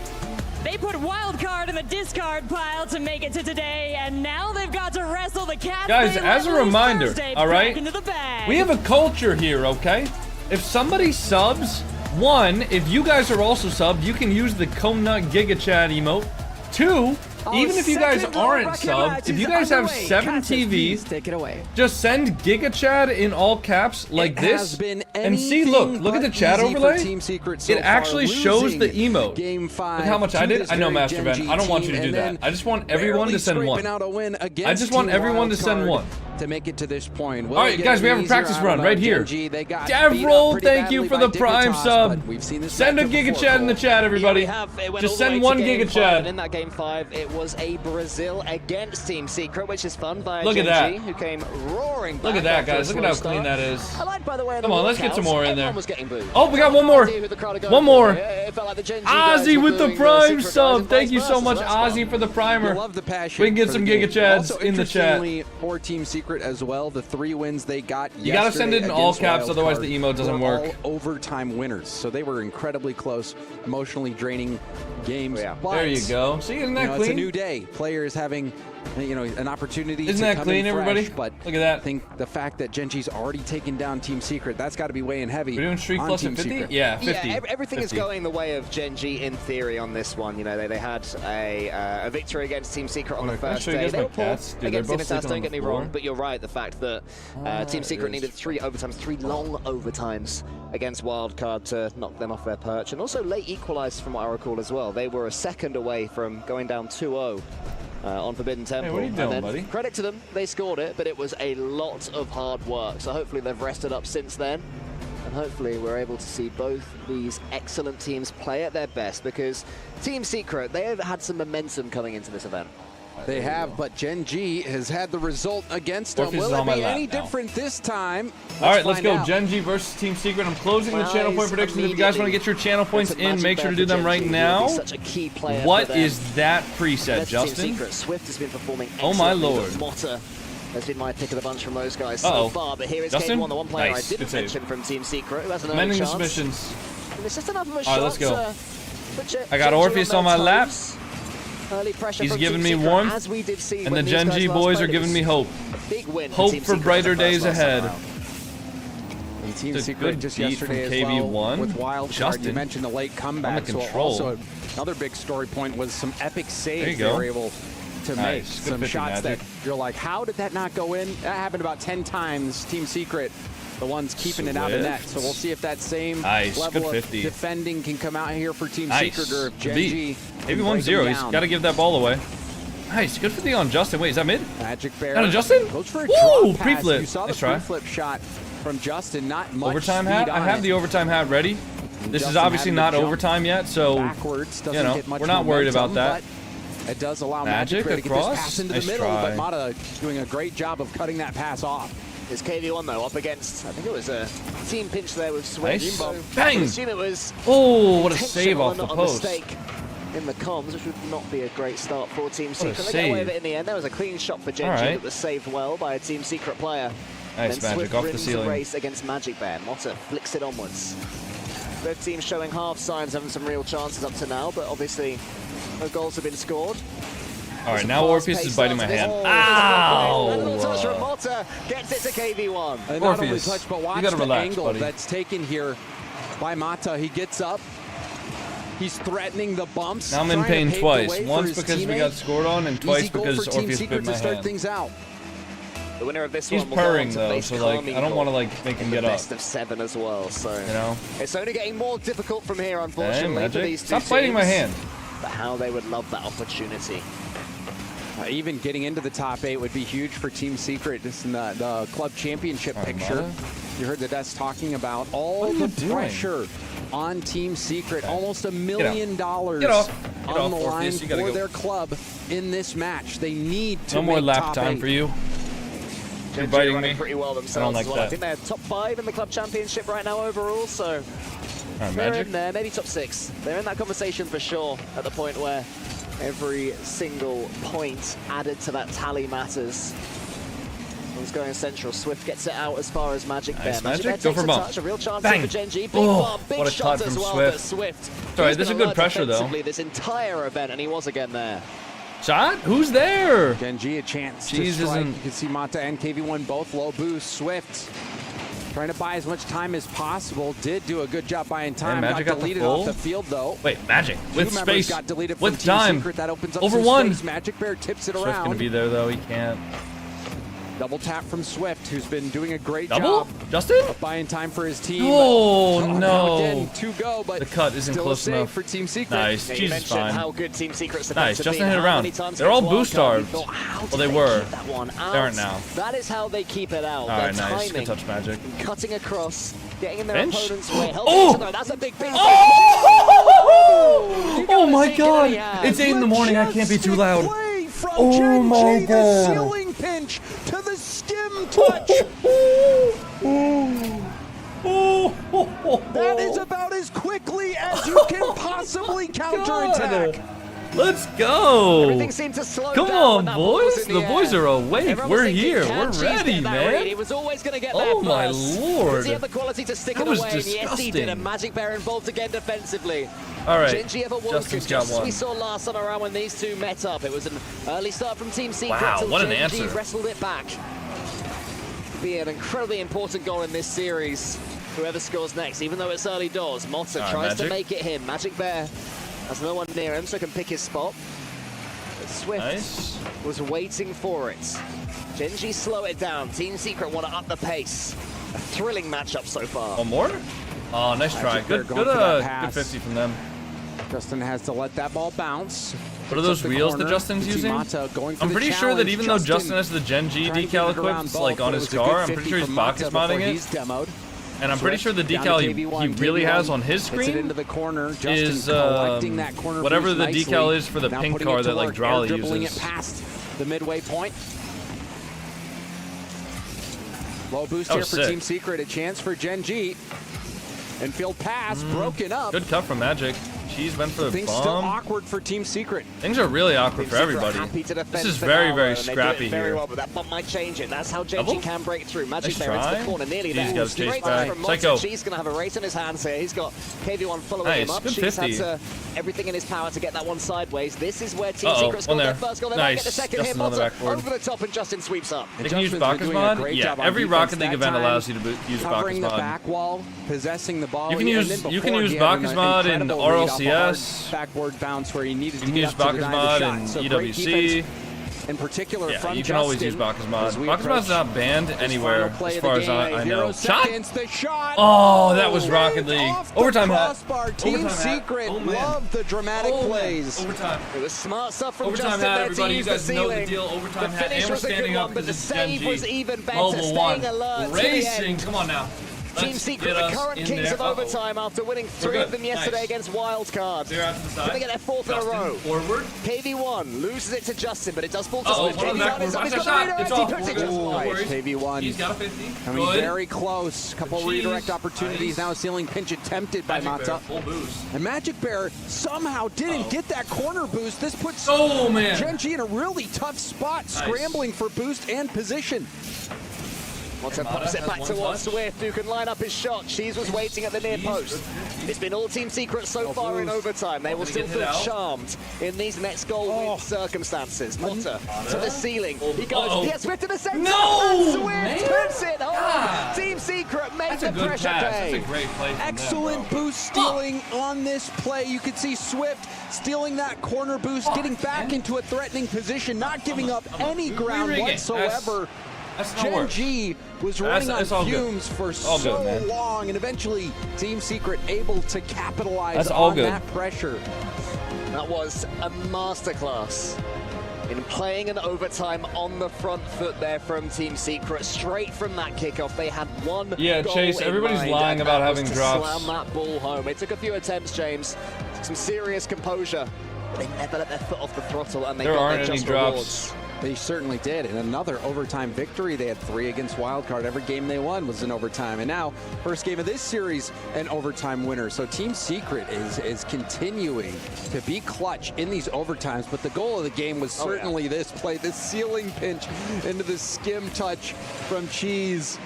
They put wildcard in the discard pile to make it to today, and now they've got to wrestle the cat. Guys, as a reminder, all right, into the bag. we have a culture here, okay? If somebody subs, 1, if you guys are also subbed, you can use the Conut Giga Chat emote. 2, even if you guys aren't subbed, if you guys have 7 TVs, take it away. just send Giga Chat in all caps like this, and see, look at the chat overlay. It actually shows the emote. Game 5. Look how much I did. I know, Master Ben. I don't want you to do that. I just want everyone to send 1. I just want everyone to send 1. To make it to this point. All right, guys, we have a practice run right here. Devril, thank you for the prime sub. Send a Giga Chat in the chat, everybody. Just send 1 Giga Chat. In that game 5, it was a Brazil against Team Secret, which is fun by Look at Gen.G, that. who came roaring back. Look at that, after a guys. Look at slow how clean start. that is. I like, by the way, Come on, let's get some more in there. Everyone was getting booed. Oh, we got one more. One more. It felt like the Gen.G guys Ozzy were with the booing prime Secret guys sub. and Thank vice you so versa, much, that's fun. Ozzy, for the primer. Love the passion. We can get for some the Giga game. Chads Also, in the chat. interestingly, for Team Secret as well, the 3 wins they got You gotta send it in all caps, otherwise the emote doesn't were work. all overtime winners, so they were incredibly close, emotionally draining games. But, There you go. See, isn't that you know, It's a clean? new day. Players having, you know, an opportunity Isn't to that come clean, in fresh, everybody? But Look at that. I think the fact that Gen.G's already taken down Team Secret, that's got to be weighing heavy. We're doing streak on plus Team at 50? Secret. Yeah, 50. Yeah, everything 50. is going the way of Gen.G in theory on this one. You know, they had a victory against Team Secret on the Can I first show you day. guys They my were poor cats? Dude, they're against both Dignitas, sleeping on don't the get me floor. wrong, but you're right. The fact that Team Secret needed 3 overtimes, 3 long overtimes against Wildcard to knock them off their perch, and also late equalized from what I recall as well. They were a second away from going down 2-0. On Forbidden Temple. what are you doing, and then, buddy? credit to them, they scored it, but it was a lot of hard work. So hopefully they've rested up since then. And hopefully we're able to see both these excellent teams play at their best, because Team Secret, they have had some momentum coming into this event. They have, but Gen.G has had the result against them. Orpheus is Will on it my be lap any now. different this time? All right, let's find go. out. Gen.G versus Team Secret. I'm closing the Well, channel point he's predictions. If you guys want to get your channel points That's a in, magic make sure to bear do for them right Gen.G. now. He'll be such a key player What for them. is that preset, That's Team Justin? Secret. Swift has been performing Oh my excellently, lord. but Motta That's been my pick of the bunch from those guys so far, but here is KV1, the one player I didn't mention from Team Secret, who has an early chance. Submissions. And it's just enough of a shot. All right, let's go. I got Gen.G Orpheus on my lap. Early pressure He's from giving Team me Secret, warmth, as we did see and when the these guys Gen.G last boys played. are giving me hope. Big win Hope Team for Secret brighter in the first days last ahead. round. And Team It's a Secret good just beat yesterday from as well KV1. with Wild Card. Justin You mentioned the late comeback. on the control. Also, another big story point was some epic saves There you they go. were able to make. Nice. Good Some 50 shots Magic. that you're like, how did that not go in? That happened about 10 times. Team Secret, the ones keeping it out of net. So we'll see if that same level Good of 50. defending can come out here for Team Nice. Secret, or if Good Gen.G. Maybe 1-0. He's got to give that ball away. Nice. Good 50 on Justin. Wait, is that mid? Magic Bear. Got a Justin? Goes for a Woo! drop pass. Pre-flip. You saw the Nice try. pre-flip shot from Justin. Not much Overtime speed hat? on I have it. the overtime hat ready. This is Justin obviously having to not jump overtime yet, so backwards, doesn't you know, get much we're not worried about momentum, that. but it does allow Magic Magic Bear to get this across. pass into Nice the middle, try. but Mata doing a great job of cutting that pass off. Is KV1 though up against, I think it was a team pinch there with Swift. Nice. So Bang! I assume it was Oh, what a save intentional off the and not a post. mistake in the comms, which would not be a great start for Team What a Secret. They get away with save. it in the end. There was a clean shot for Gen.G Alright. that was saved well by a Team Secret player. Nice then Magic Swift off the wins ceiling. race against Magic Bear. Motta flicks it onwards. Both teams showing half signs, having some real chances up to now, but obviously no goals have been scored. All right, now Orpheus is biting my hand. Oh, Ow! a little touch from Motta gets it to KV1. And not only Orpheus, touch, but you watch gotta the relax, angle buddy. that's taken here by Mata. He gets up. He's threatening the bumps. Now I'm in trying to pain pave the twice. way for Once his because we teammate. got scored on, and twice Easy goal because for Team Orpheus Secret bit my to start hand. things out. The winner of this He's one will go purring on to though, face so like Carmine I don't want to like make him the get up. best of 7 as well, so You know? it's only getting more difficult from here, unfortunately, for Magic. these two Stop biting my teams. hand. But how they would love that opportunity. Even getting into the top 8 would be huge for Team Secret. Just in the club championship picture. Mata. You heard the Des talking about all the pressure on Team Secret. Almost $1 million Get off, on the line Orpheus. You gotta for go. their club in this match. They need to No more make lap top time 8. for you. You're Gen.G biting running me. pretty well I don't themselves like as well. I that. think they're top 5 in the club championship right now overall, so All right, they're Magic. in there, maybe top 6. They're in that conversation for sure at the point where every single point added to that tally matters. One's going central. Swift gets it out as far as Magic Bear. Nice, Magic Bear Magic. Go takes for a bump. touch, a real chance Bang. for Gen.G. Big Oh, bomb, big what a shot cut as from well Swift. for Swift. Sorry, He's this is been good alert pressure, though. defensively this entire event, and he was again there. Shot? Who's there? Gen.G a chance Jeez, to strike. isn't- You can see Mata and KV1 both low boost. Swift trying to buy as much time as possible. Did do a good job buying time. Magic got got the deleted full? off the field though. Wait, Magic with Two members space, got deleted with from Team time, Secret. That opens up over some one. space. Magic Bear tips it Swift's around. gonna be there though. He can't. Double tap from Swift, who's been doing a great Double? job Justin? of buying time for his team. Oh, But- no. Again, 2 go, but The cut isn't still close a save enough. for Team Secret. Nice. Yeah, you Jesus, mentioned fine. how good Team Secret's Nice. supposed to Justin be. hit How around. many times They're all against boost Wildcard, we starved. thought, how Well, did they were. keep that one out? They aren't now. That is how they keep it out. All Their right, nice. timing, Good touch, Magic. cutting across, getting in their Bench? opponent's way. helping Oh! each other. That's a big, big. Oh my God! It's 8 in the morning. I can't be too loud. Oh my The God! ceiling pinch to the skim touch. That is about as quickly as you can possibly counterattack. Let's go! Everything seemed to slow Come down on, when that ball was boys! in The the boys air. are awake. Everyone We're was thinking, here. can We're Cheese ready, get that man. read? He was always going to get Oh there my first. Lord. Does he have the quality to stick That it was away? And yes, he did. disgusting. A Magic Bear involved again defensively. All right, Gen.G have awoken, Justin's got just as one. we saw last time around when these two met up. It was an early start from Team Secret Wow, until what an Gen.G answer. wrestled it back. Be an incredibly important goal in this series. Whoever scores next, even though it's early doors. Motta All right, tries to Magic. make it him. Magic Bear has no one near him, so can pick his spot. But Swift Nice. was waiting for it. Gen.G slow it down. Team Secret want to up the pace. A thrilling matchup so far. One more? Oh, nice try. Magic Bear Good, going good, for that good pass. 50 from them. Justin has to let that ball bounce. What are Picks those up the wheels that corner. Justin's You see using? Mata going for I'm the pretty sure that challenge. even though Justin has the Gen.G trying to get decal it around equipped, both, like on but his it was a good car, I'm 50 pretty sure he's from box Mata modding before it. he's demoed. And I'm pretty sure the Down to decal KV1, he really KV1 has on his hits it screen into the corner. Justin is collecting that corner whatever boost the nicely. decal is for the Now pink putting car it to that like work, Drala air dribbling uses. it past the midway point. Low boost That here was for sick. Team Secret. A chance for Gen.G. Infield pass broken up. Good cut from Magic. Cheese went for the Things bomb. still awkward for Team Secret. Things are really awkward for everybody. This is very, very scrappy very here. well, but that bomb might change it. That's how Gen.G can break through. Magic Nice Bear into try. the corner, nearly He's there. got his chase Great back. from Psycho. Monster. She's going to have a race in his hands here. He's got KV1 following him Nice. up. Good She's 50. had everything in his power to get that one sideways. This is where Team Uh-oh, Secret scored one their there. first goal. They might Nice. get the second Justin here. on the Monster backboard. over the top, and Justin sweeps up. They can use Bacchus mod? Yeah, every Rocket League event allows you to use Bacchus Covering the mod. back wall, possessing the ball. You can and use then you can before, use he had an Bacchus mod in incredible read off a hard RLCS. Backboard bounce where he needed You to can get use up to Bacchus deny the mod shot. in So great EWC. defense, in particular Yeah, from you can always use Justin, Bacchus mod. as we Bacchus mod's approach not banned this anywhere, final play as of the far as game. I know. 0 Shot! seconds, the shot! Oh, that was Rocket League. Off the Overtime hat. crossbar. Team Overtime hat. Secret Oh, man. love the dramatic Oh, man. plays. Overtime. It was smart stuff from Overtime Justin hat, there to everybody. You use guys the know the ceiling. deal. Overtime The hat, finish and we're was a good standing one, up but the because it's save Gen.G. was even better. Mobile Staying one. alert to the Racing. end. Come on now. Team Let's Secret, get the us current in kings there. of overtime after winning We're 3 of good. them yesterday Nice. against Wildcard. Clear out to the side. Can they get their fourth in a Justin, row? forward. KV1 loses it to Justin, but it does fall to Uh-oh, Swift. one on the KV1 is backboard. up, he's Watch got that the shot. It's redirect, he off. puts We're it good. just No wide. worries. KV1. He's got a 50. Coming Good. very close. Couple Cheese. redirect opportunities. Nice. Now a ceiling pinch attempted by Magic Mata. Bear, full boost. And Magic Bear somehow didn't get that corner boost. This puts Oh, man. Gen.G in a really tough spot, scrambling for boost and position. Monster pops it back towards Swift, who can line up his shot. Cheese was waiting at the near post. It's been all Team Secret so far in overtime. They will still feel charmed in these next goal win circumstances. Monster to the ceiling. He goes. He has Swift to the center. No, Swift man. puts it home. God. Team Secret made That's the a good pressure pass. pay. That's a great play from Excellent them, bro. boost stealing on this play. You could see Swift stealing that corner boost, getting back into a threatening position, not giving up any ground Re-ring it. whatsoever. That's no work. Gen.G was running That's all on good. fumes for All so good, man. long, and eventually Team Secret able to capitalize That's all on good. that pressure. That was a masterclass in playing an overtime on the front foot there from Team Secret. Straight from that kickoff, they had one Yeah, goal Chase, in everybody's mind, lying and about that was having to drops. slam that ball home. It took a few attempts, James. Some serious composure. But they never let their foot off the throttle, and they There got aren't their any just drops. rewards. They certainly did. And another overtime victory. They had 3 against Wildcard. Every game they won was an overtime. And now, first game of this series, an overtime winner. So Team Secret is continuing to be clutch in these overtimes. But the goal of the game was certainly this play, this ceiling pinch into the skim touch from Cheese.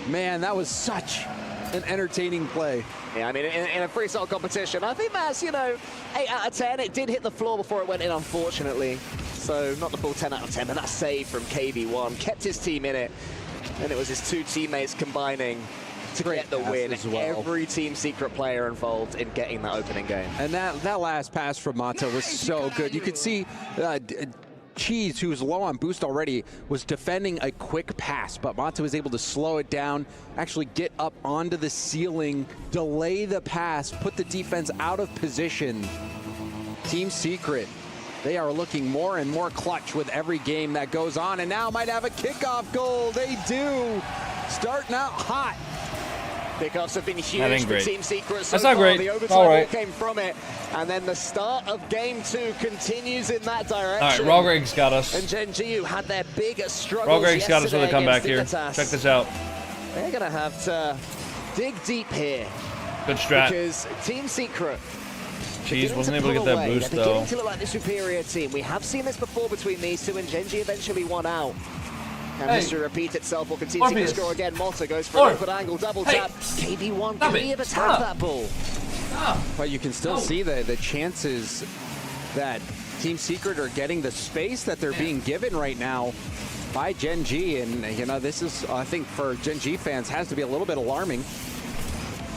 Man, that was such an entertaining play. Yeah, I mean, in a freestyle competition, I think that's, 8 out of 10. It did hit the floor before it went in, unfortunately. So not the full 10 out of 10, but that save from KV1 kept his team in it. And it was his 2 teammates combining to get the win. as well. Every Team Secret player involved in getting that opening game. And that last pass from Mata was so good. You could see Cheese, who was low on boost already, was defending a quick pass, but Mata was able to slow it down, actually get up onto the ceiling, delay the pass, put the defense out of position. Team Secret, they are looking more and more clutch with every game that goes on, and now might have a kickoff goal. They do. Starting out hot. Kickoffs have been That huge ain't for great. Team Secret so That's not far. great. The overtime All right. all came from it. And then the start of game 2 continues in that direction. All right, Raw Greg's got us. And Gen.G, who had their big struggles Raw Greg's got us with a yesterday comeback here. against Dignitas. Check this out. They're going to have to dig deep here. Good strat. Because Team Secret Cheese wasn't able to get that boost, They're though. beginning to look like the superior team. We have seen this before between these two, and Gen.G eventually won out. And history repeat itself or continue to score again. Motta goes for an open angle, double tap. KV1 could he have attacked that ball? But you can still see the chances that Team Secret are getting the space that they're being given right now by Gen.G. And, this is, I think, for Gen.G fans, has to be a little bit alarming.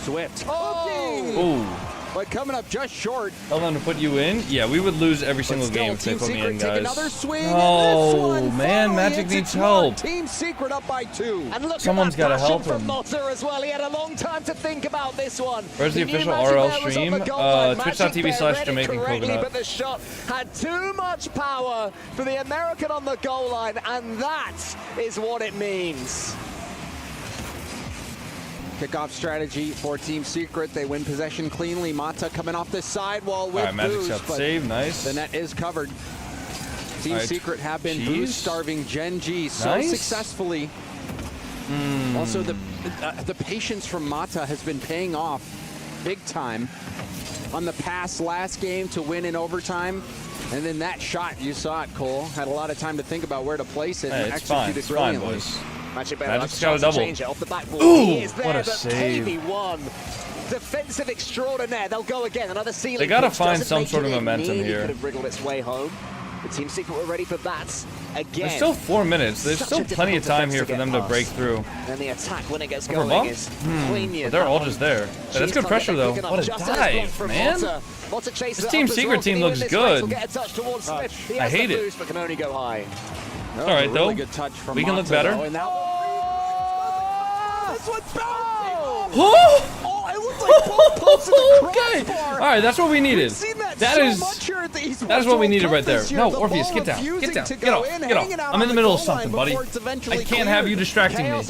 Swift. Oh. But coming up just short. Tell them to put you in. Yeah, we would lose every single game if they Team put me Secret in, take guys. another swing. Oh, and this one man, finally Magic hits needs its mark. help. Team Secret up by 2. And look Someone's at gotta that help from him. Motta as well. He had a long time to think about this one. Where's the He knew official Magic RL Bear was on stream? the goal line. Twitch.tv/JamaicanCoconut. Magic Bear read it correctly, but the shot had too much power for the American on the goal line, and that is what it means. Kickoff strategy for Team Secret. They win possession cleanly. Mata coming off the sidewall with All right, Magic's boost, got the but save. Nice. the net is covered. Team All right, Secret have been Cheese. boost starving Gen.G so Nice. successfully. Also, the patience from Mata has been paying off big time. on the pass last game to win in overtime. And then that shot, you saw it, Cole. Had a lot of time to think about where to place it and executed brilliantly. Boys. Magic's got a double. Off the backboard. Ooh, there, what a save. KV1, defensive extraordinaire. They'll go again. Another ceiling. They got to find some sort of momentum here. Could have wriggled its way home. The Team Secret were ready for that again. There's still 4 minutes. There's still plenty of time here for them to break through. And the attack when it gets going is poignant. But they're all just there. Yeah, that's good pressure though. What a dive, man. This Team Secret team looks good. I hate it. But can only go high. All right though. We can look better. Okay. All right, that's what we needed. That is what we needed right there. No, Orpheus, get down. Get down. Get off. Get off. I'm in the middle of something, buddy. I can't have you distracting me.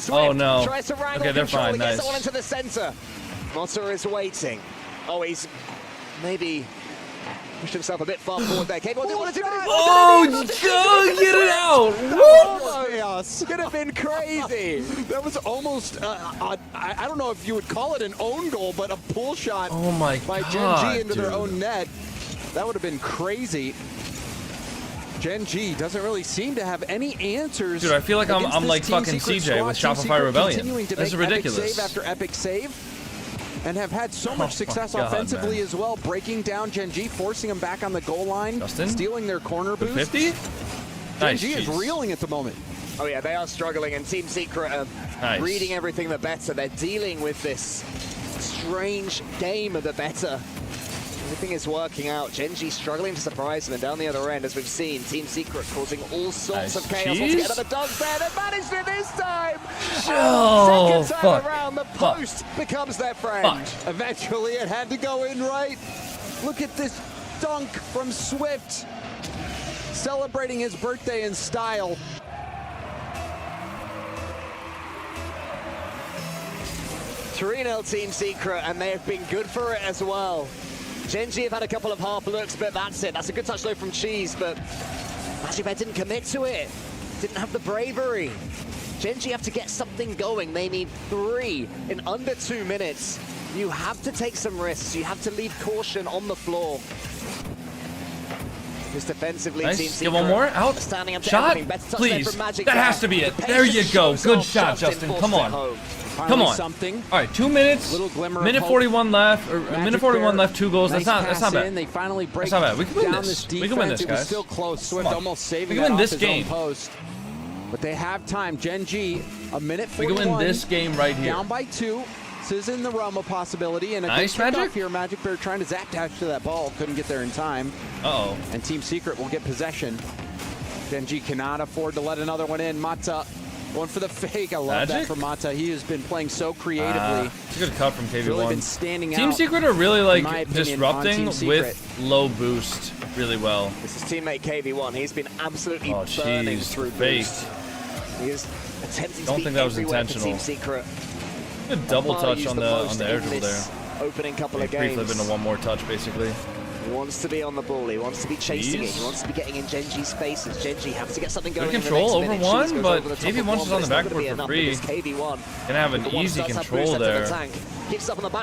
Oh no. Okay, they're fine. Nice. Motta is waiting. Oh, he's maybe pushed himself a bit far forward there. Oh, get it out! Chaos. Could have been crazy. That was almost, I don't know if you would call it an own goal, but a pull shot by Gen.G into their own net. That would have been crazy. Gen.G doesn't really seem to have any answers. Dude, I feel like I'm like fucking CJ with Shopify Rebellion. This is ridiculous. Save after epic save. And have had so much success offensively as well, breaking down Gen.G, forcing them back on the goal line, stealing their corner boost. 50? Gen.G is reeling at the moment. Oh yeah, they are struggling, and Team Secret are reading everything the better. They're dealing with this strange game of the better. Everything is working out. Gen.G struggling to surprise them, and down the other end, as we've seen, Team Secret causing all sorts of chaos. Once again, another dunk there. They managed it this time. Oh, second time around, the post becomes their friend. Eventually, it had to go in right. Look at this dunk from Swift, celebrating his birthday in style. (3-0) Team Secret, and they have been good for it as well. Gen.G have had a couple of half looks, but that's it. That's a good touch though from Cheese, but Magicbet didn't commit to it. Didn't have the bravery. Gen.G have to get something going. They need 3 in under 2 minutes. You have to take some risks. You have to leave caution on the floor. Just defensively, Team Secret. Get one more out. Standing up to shot, please. That has to be it. There you go. Good shot, Justin. Come on. Come on. Something. All right, 2 minutes. Minute 41 left. Or minute 41 left. 2 goals. That's not bad. They finally break that's not bad. We can win this. We can win this, guys. Still close. Swift almost saving we can win this game. Post. But they have time. Gen.G, a minute 41. We can win this game right here. Down by 2. This is in the realm of possibility. And a nice good Magic here. Magic Bear trying to zap dash to that ball. Couldn't get there in time. Uh-oh. And Team Secret will get possession. Gen.G cannot afford to let another one in. Motta going for the fake. I love that from Motta. He has been playing so creatively. It's a good cut from KV1. Really been standing Team out, Secret are really like opinion, disrupting with low boost really well. This is teammate KV1. He's been absolutely burning through boost. He is attempting to think that was intentional. Team Secret. Good double touch on the air dribble there. Opening couple of games. Pre-flip into one more touch basically. He wants to be on the ball. He wants to be chasing it. He wants to be getting in Gen.G's faces. Gen.G have to get something going. Good control over one, but KV1's just on the backboard for free. Gonna have an easy control there.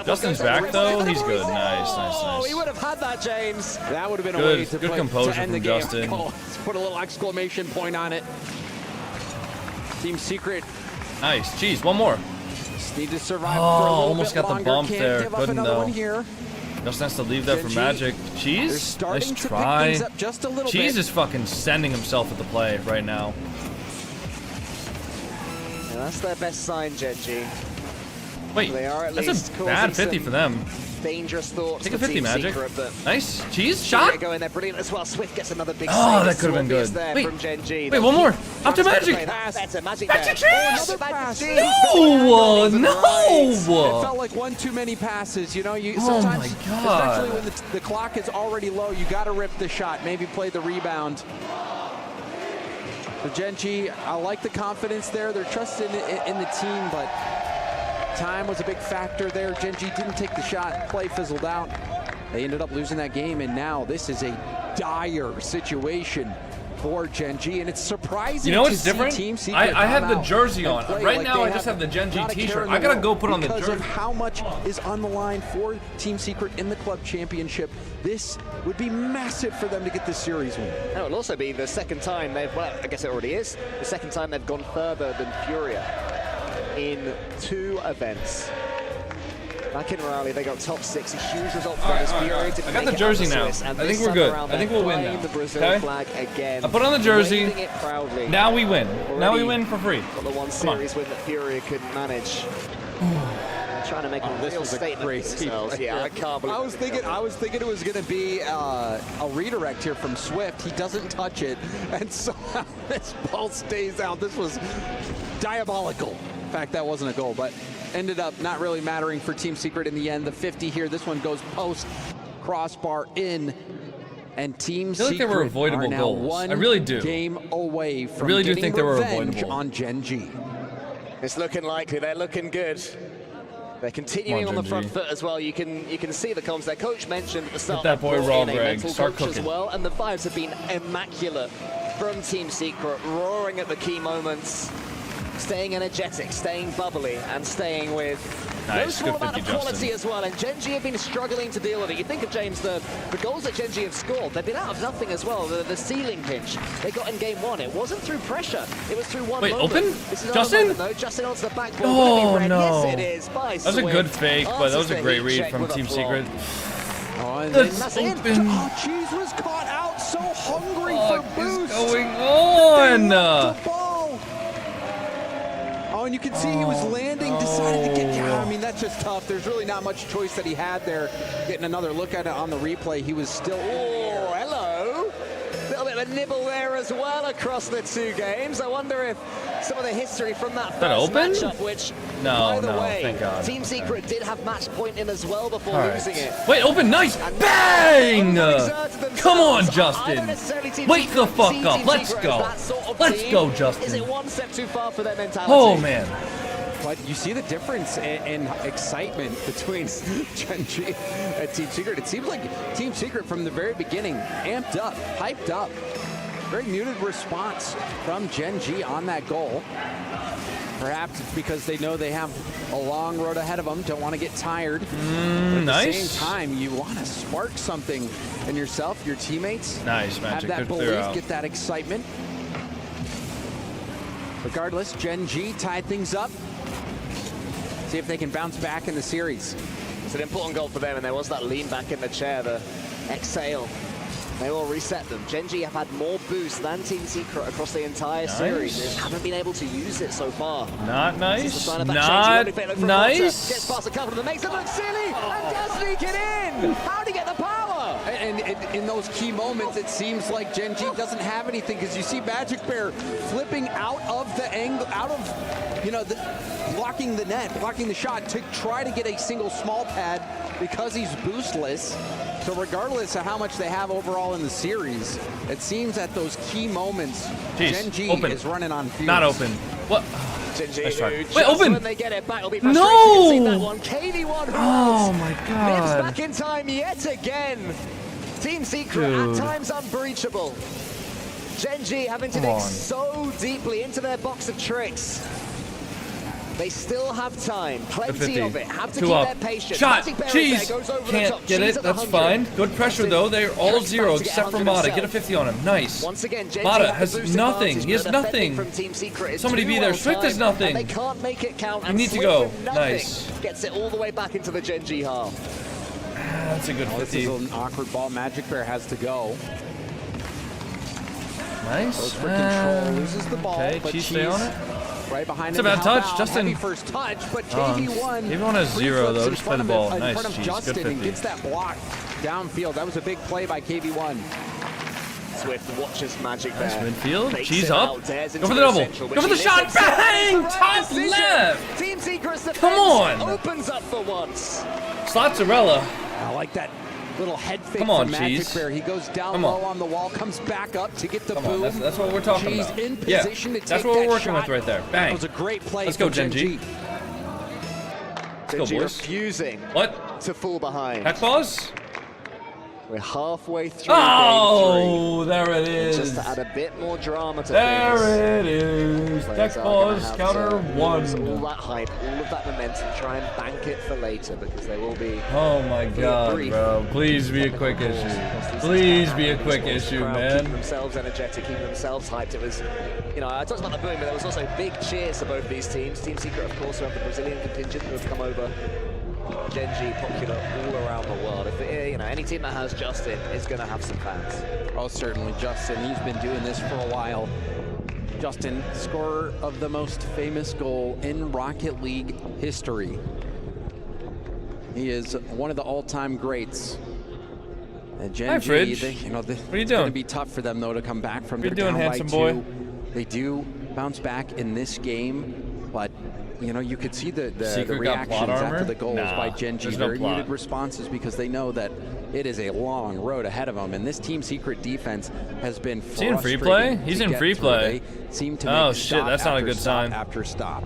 Justin's back though. He's good. Nice. He would have had that, James. That would have been a way to good composure from Justin. Put a little exclamation point on it. Team Secret. Nice. Jeez, one more. Just need to survive for a little almost bit got longer. the bump Can't there. give up Couldn't another though. one here. Justin has to leave that for Magic. Cheese? Nice try. Just a little Cheese bit. is fucking sending himself at the play right now. Yeah, that's their best sign, Gen.G. Wait, they are at that's least a bad 50 for them. Dangerous thoughts. Take a 50, Team Magic. Secret, but nice. Cheese shot. Going there, brilliant as well. Swift gets another big oh, save. That could have been good. Wait, from Gen.G. Wait, one more. Up to Magic. Magic Cheese. No, no. It felt like one too many passes. You know, sometimes, especially when the clock is already low, you got to rip the shot. Maybe play the rebound. For Gen.G, I like the confidence there. They're trusting in the team, but time was a big factor there. Gen.G didn't take the shot. Play fizzled out. They ended up losing that game, and now this is a dire situation for Gen.G, and it's surprising. You know to what's see different? Team Secret I have come the out jersey and on. play Right like now, they I just have the Gen.G not a care t-shirt. in I the gotta world go put on the because jersey. of how much is on the line for Team Secret in the club championship. This would be massive for them to get this series win. And it'll also be the second time they've, well, I guess it already is, the second time they've gone further than Furia in 2 events. Back in Raleigh, they got top 6, a huge result for them as Furia didn't I got make the it jersey out now. the Swiss, and I think this we're time good. around, I think they're we'll win flying now. the Brazil Okay? flag again. I put on the jersey. Waving it proudly. Now we win. Now we Already win for free. got the one series win that Furia couldn't manage. Trying to make a real statement for themselves. Yeah, I can't believe I was thinking it was going to be a redirect here from Swift. He doesn't touch it, and somehow this ball stays out. This was diabolical. In fact, that wasn't a goal, but ended up not really mattering for Team Secret in the end. The 50 here. This one goes post, crossbar in, and Team Secret like they were avoidable are now goals. one I really do. game away from I really do getting think they were revenge avoidable. on Gen.G. It's looking likely. They're looking good. They're continuing on the front foot as well. You can see the comms. Their coach mentioned at the start. Get that boy raw, Greg. Mental Start coach cooking. as well, and the vibes have been immaculate from Team Secret, roaring at the key moments, staying energetic, staying bubbly, and staying with no small amount of quality as well. And Gen.G have been struggling to deal with it. You think of, James, the goals that Gen.G have scored, they've been out of nothing as well. The ceiling pinch they got in game 1, it wasn't through pressure. It was through one moment. Open? This is Justin? moment, though. Justin onto the back ball. Oh, no. Yes, it is. By That was a good fake, but that was a great read from Team Secret. Oh, and That's then open. Oh, Cheese was caught out, so hungry What for boost. is going on? The ball. Oh, and you can see he was landing, decided to get down. I mean, that's just tough. There's really not much choice that he had there. Getting another look at it on the replay, he was still. Oh, hello. A little bit of a nibble there as well across the 2 games. I wonder if some of the history from that first open? matchup, which, No, by the no, way, thank God. Team Secret did have match point in as well before All right. losing it. Wait, open, nice, bang! Come on, Justin. Wake the fuck up. Let's go. Let's go, Is Justin. it one step too far for their mentality? Oh, man. But you see the difference in excitement between Gen.G and Team Secret. It seems like Team Secret from the very beginning amped up, hyped up. Very muted response from Gen.G on that goal. Perhaps it's because they know they have a long road ahead of them, don't want to get tired. But at the same time, you want to spark something in yourself, your teammates. Nice, Magic. Have that Good clear belief, out. get that excitement. Regardless, Gen.G tied things up. See if they can bounce back in the series. It's an important goal for them, and there was that lean back in the chair, the exhale. They will reset them. Gen.G have had more boost than Team Secret across the entire series. They haven't been able to use it so far. Not nice. Not nice. Gets nice. past a couple of them, makes it look silly, and does sneak it in. How'd he get the power? And in those key moments, it seems like Gen.G doesn't have anything, because you see Magic Bear flipping out of the angle, out of, you know, blocking the net, blocking the shot to try to get a single small pad because he's boostless. So regardless of how much they have overall in the series, it seems at those key moments, Gen.G is running on fumes. Not open. What? Gen.G, Wait, open! when they get it back, it'll be frustrating. No! You can see that one. KV1 Oh my Nips God. back in time yet again. Team Secret Dude. at times unbreachable. Gen.G having to Come dig on. so deeply into their box of tricks. They still have time, plenty of it. Have to keep their patience. Shot. Magic Bear Cheese. there, goes over the Can't top. get Cheese it. at the That's 100. fine. Good pressure though. They're all Tricks back zeros to get except for 100 Mata. himself. Get a 50 on him. Nice. Once again, Gen.G Mata have has the boost nothing. advantage, He has but the defending nothing. From Team Secret is Somebody too be there. well Swift has timed, nothing. and they can't make it count. You and need to Swift go. with nothing Nice. Gets it all the way back into the Gen.G half. That's a good This 50. is an awkward ball. Magic Bear has to go. Nice. Goes for control, loses the ball, Okay, but Cheese stay on it. Right behind It's him. a bad to touch, help out. Justin. Heavy first touch, but Oh, KV1. KV1 has free zero, flips though. in Just play front the of ball. him, Nice, in front of Cheese. Good Justin, 50. and gets that block downfield. That was a big play by KV1. Swift watches Magic Bear. Nice midfield. Fakes Cheese it up. out, dares Go into for the double. central, Go which for the he shot. misses. That's Bang! the right Top decision. left. Team Secret's defense Come on. opens up for once. Slotzarella. I like that little head fake Come on, from Magic Cheese. Bear. He goes down Come low on. on the wall, comes back up to get the Come boom. on, that's what we're talking Cheese about. in Yeah, position to take that's what we're that working shot. with right there. Bang. That was a great play. Let's go, from Gen.G. Let's go, Gen.G boys. refusing What? to fall behind. Heck balls? We're halfway through Oh, game 3. There it is. Just to add a bit more drama to there things. It is. Players Tech are gonna pause, have counter to one. use all that hype, all of that momentum, try and bank it for later because there will be. Oh my God, bro! Please be a quick issue. Please be a quick issue, man. Keeping themselves energetic, keeping themselves hyped. It was, you know, I talked about the booing, but there was also big cheers to both these teams. Team Secret, of course, who have the Brazilian contingent who have come over. Gen.G popular all around the world. If it, you know, any team that has Justin is going to have some fans. Oh, certainly Justin. He's been doing this for a while. Justin, scorer of the most famous goal in Rocket League history. He is one of the all-time greats. And Gen.G, you know, what are you it's doing? going to be tough for them though to come back from. What are you doing, handsome boy? They do bounce back in this game, but you know, you could see the reactions after the goals by Gen.G. Very muted responses because they know that it is a long road ahead of them. And this Team Secret defense has been Is he in free play? He's in free play. They seem to oh make shit, that's not a good sign. After stop.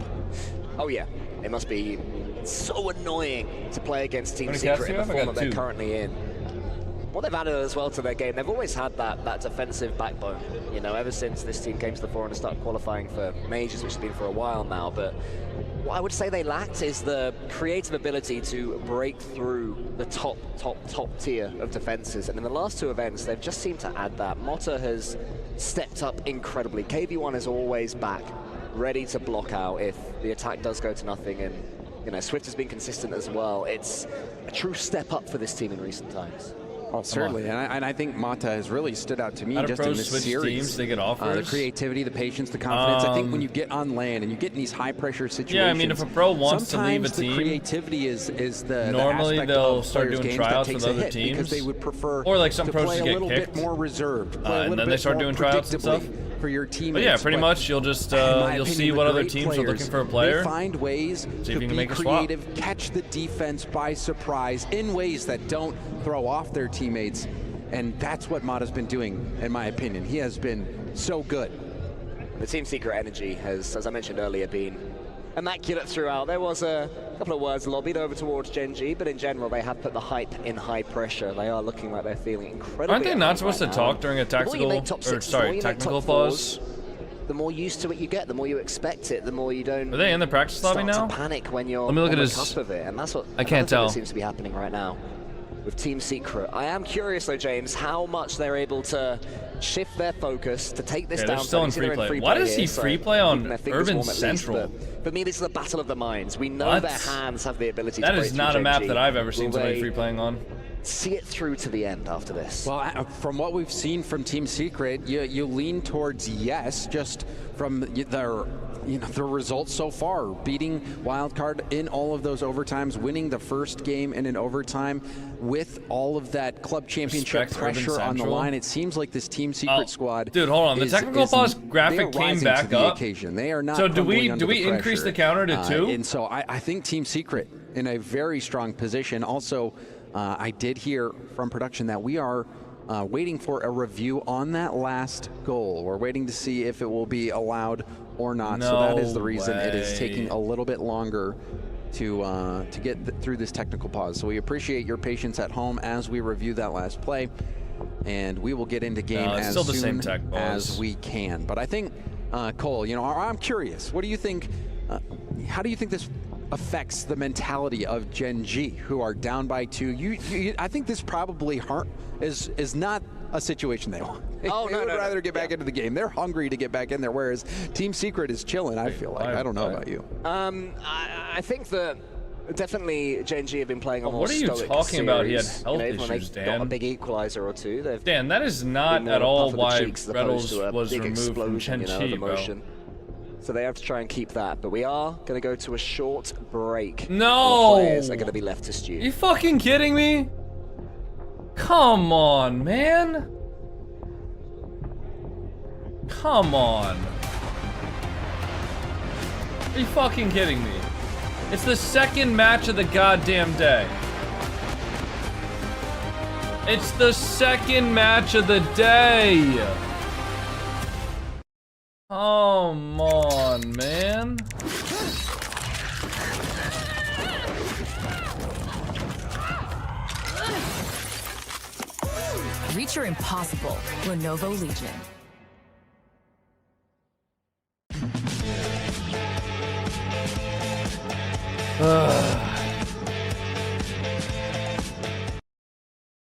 Oh yeah, it must be so annoying to play against Team Secret in the form that they're currently in. What they've added as well to their game, they've always had that defensive backbone, you know, ever since this team came to the fore and started qualifying for majors, which has been for a while now. But what I would say they lacked is the creative ability to break through the top tier of defenses. And in the last 2 events, they've just seemed to add that. Mota has stepped up incredibly. KV1 is always back, ready to block out if the attack does go to nothing. And, you know, Swift has been consistent as well. It's a true step up for this team in recent times. Oh, certainly, and I think Mata has really stood out to me just in this series. Teams, they get offers. The creativity, the patience, the confidence. I think when you get on land and you get in these high-pressure situations, yeah, I mean, if a pro wants to leave a team, the creativity is the normally aspect they'll of start doing tryouts with other teams because they would prefer or like some to pros play just a get little kicked, bit more reserved, and then they start doing tryouts and stuff for your teammates. But yeah, pretty much you'll just you'll see what other teams are looking for a player. They find ways to be creative, catch the defense by surprise in ways that don't throw off their teammates. And that's what Mata's been doing, in my opinion. He has been so good. The Team Secret energy has, as I mentioned earlier, been immaculate throughout. There was a couple of words lobbied over towards Gen.G, but in general, they have put the hype in high pressure. They are looking like they're feeling incredibly. Aren't they not supposed to talk during a technical pause? The more used to it you get, the more you expect it, the more you don't. Are they in the practice lobby now? To panic when you're Let me look on at the cusp of it, and that's what I can't tell. Seems to be happening right now with Team Secret. I am curious though, James, how much they're able to shift their focus to take this down. They're still in free play. Why does he free play on Urban Central? For me, this is the battle of the minds. We know their hands have the ability to break through That is not a map Gen.G. that I've ever seen somebody free playing on. See it through to the end after this. Well, from what we've seen from Team Secret, you lean towards yes, just from the results so far, beating Wildcard in all of those overtimes, winning the first game in an overtime with all of that club championship pressure on the line. It seems like this Team Secret squad. Dude, hold on. The technical pause graphic came back up. They are not. So do we increase the counter to 2? And so I think Team Secret in a very strong position. Also, I did hear from production that we are waiting for a review on that last goal. We're waiting to see if it will be allowed or not. So that is the reason it is taking a little bit longer to get through this technical pause. So we appreciate your patience at home as we review that last play, and we will get into game as soon as we can. But I think, Cole, you know, I'm curious. What do you think? How do you think this affects the mentality of Gen.G, who are down by 2? I think this probably is not a situation they want. They would rather get back into the game. They're hungry to get back in there, whereas Team Secret is chilling, I feel like. I don't know about you. I think that definitely Gen.G have been playing on more stoic What are you talking about? He had health issues, Dan. Got a big equalizer or two. Dan, that is not at all why Reynolds was removed from Gen.G, bro. So they have to try and keep that, but we are going to go to a short break. No! Players are going to be left to stew. You fucking kidding me? Come on, man. Come on. Are you fucking kidding me? It's the second match of the goddamn day. It's the second match of the day. Come on, man. Reach your impossible. Lenovo Legion.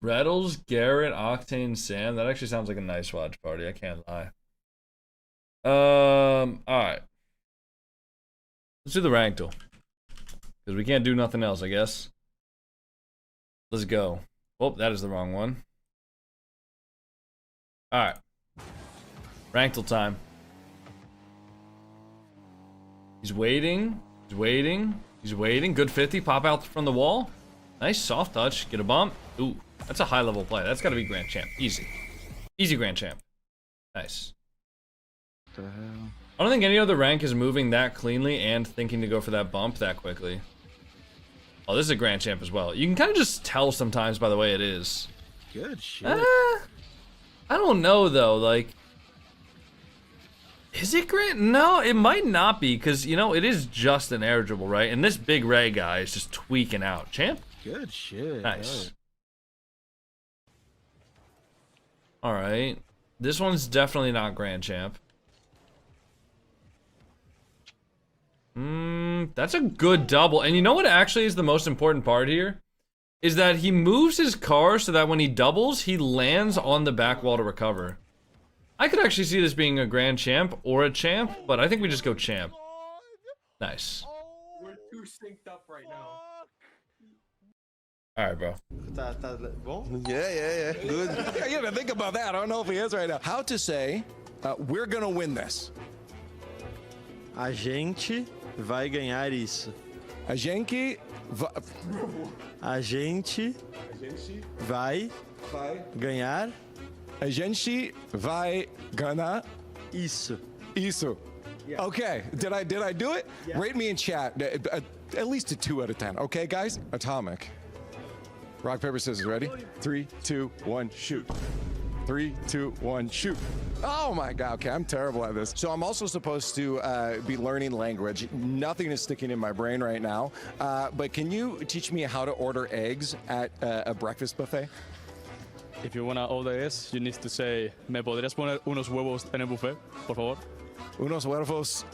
Reddles, Garrett, Octane, Sam. That actually sounds like a nice watch party. I can't lie. All right. Let's do the ranked duel. Because we can't do nothing else, I guess. Let's go. Oh, that is the wrong one. All right. Ranked duel time. He's waiting. He's waiting. He's waiting. Good 50. Pop out from the wall. Nice soft touch. Get a bump. Ooh, that's a high level play. That's got to be Grand Champ. Easy. Easy Grand Champ. Nice. What the hell? I don't think any other rank is moving that cleanly and thinking to go for that bump that quickly. Oh, this is a Grand Champ as well. You can kind of just tell sometimes by the way it is. Good shit. I don't know though. Like, is it Grand? No, it might not be because, you know, it is just an air dribble, right? And this big Ray guy is just tweaking out. Champ? Good shit. Nice. All right. This one's definitely not Grand Champ. That's a good double. And you know what actually is the most important part here? Is that he moves his car so that when he doubles, he lands on the back wall to recover. I could actually see this being a Grand Champ or a Champ, but I think we just go Champ. Nice. We're too synced up right now. All right, bro. Yeah. Good. You gotta think about that. I don't know if he is right now. How to say, we're gonna win this. A gente vai ganhar isso. A gente vai ganhar. A gente vai ganhar isso. Isso. Yeah. Okay. Did I do it? Yeah. Rate me in chat. At least a 2 out of 10. Okay, guys? Atomic. Rock, paper, scissors. Ready? 3, 2, 1, shoot. 3, 2, 1, shoot. Oh my God, okay, I'm terrible at this. So I'm also supposed to be learning language. Nothing is sticking in my brain right now. But can you teach me how to order eggs at a breakfast buffet? If you want to order eggs, you need to say, ¿Me podrías poner unos huevos en el buffet, por favor? Unos huevos,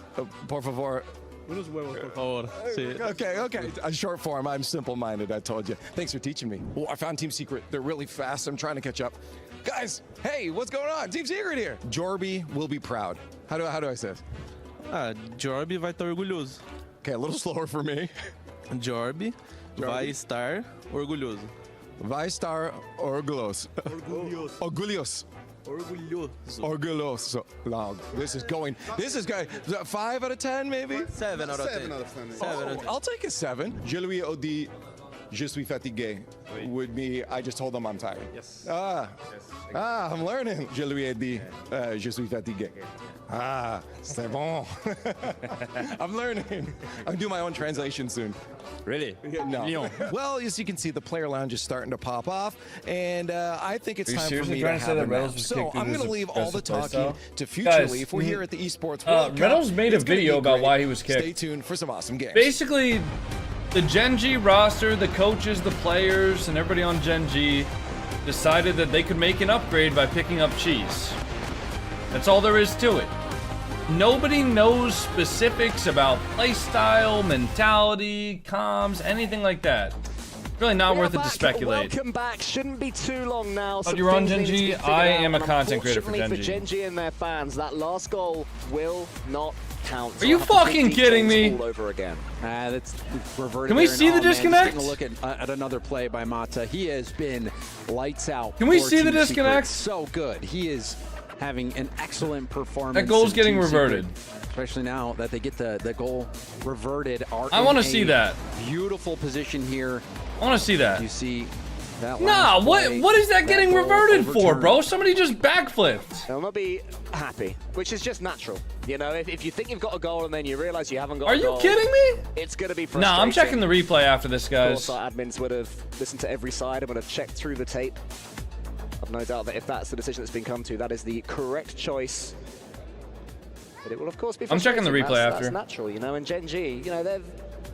por favor. Unos huevos, por favor. Sí. Okay. A short form. I'm simple-minded, I told you. Thanks for teaching me. Oh, I found Team Secret. They're really fast. I'm trying to catch up. Guys, hey, what's going on? Team Secret here. Jorby will be proud. How do I say this? Jorby vai estar orgulhoso. Okay, a little slower for me. Jorby vai estar orgulhoso. Vai estar orgulhoso. Orgulhoso. Orgulhoso. No, this is going. 5 out of 10, maybe? 7 out of 10. 7 out of 10. I'll take a 7. Je lui ai dit, je suis fatigué. Would be, I just told them I'm tired. Yes. I'm learning. Je lui ai dit, je suis fatigué. C'est bon. I'm learning. I'm doing my own translation soon. Really? No. Well, as you can see, the player lounge is starting to pop off, and I think it's time for me to have a nap. So I'm going to leave all the talking to Future Leaf. We're here at the Esports World Cup. Reynolds made a video about why he was kicked. Stay tuned for some awesome games. Basically, the Gen.G roster, the coaches, the players, and everybody on Gen.G decided that they could make an upgrade by picking up cheese. That's all there is to it. Nobody knows specifics about playstyle, mentality, comms, anything like that. Really not worth it to speculate. Welcome back. Shouldn't be too long now. But you're on Gen.G. I am a content creator for Gen.G. For Gen.G and their fans, that last goal will not count. Are you fucking kidding me? All over again. That's reverted. Can we see the disconnect? Taking a look at another play by Mata. He has been lights out. Can we see the disconnect? So good. He is having an excellent performance. That goal's getting reverted. Especially now that they get the goal reverted. I want to see that. Beautiful position here. I want to see that. You see that? Nah, what is that getting reverted for, bro? Somebody just backflipped. They'll not be happy, which is just natural. You know, if you think you've got a goal and then you realize you haven't got a goal. Are you kidding me? It's going to be frustrating. Nah, I'm checking the replay after this, guys. Of course, our admins would have listened to every side and would have checked through the tape. I've no doubt that if that's the decision that's been come to, that is the correct choice. But it will, of course, be I'm checking the replay after. That's natural, you know, and Gen.G, you know,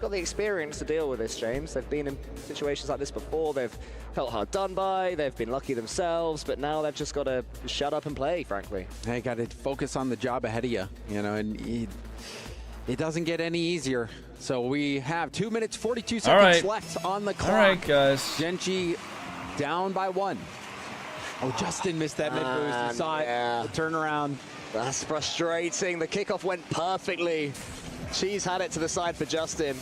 got the experience to deal with this, James. They've been in situations like this before. They've felt hard done by. They've been lucky themselves, but now they've just got to shut up and play, frankly. They got to focus on the job ahead of you, you know, and it doesn't get any easier. So we have 2 minutes, 42 seconds left on the clock. All right, guys. Gen.G down by 1. Oh, Justin missed that mid boost. You saw it. The turnaround. That's frustrating. The kickoff went perfectly. Cheese had it to the side for Justin.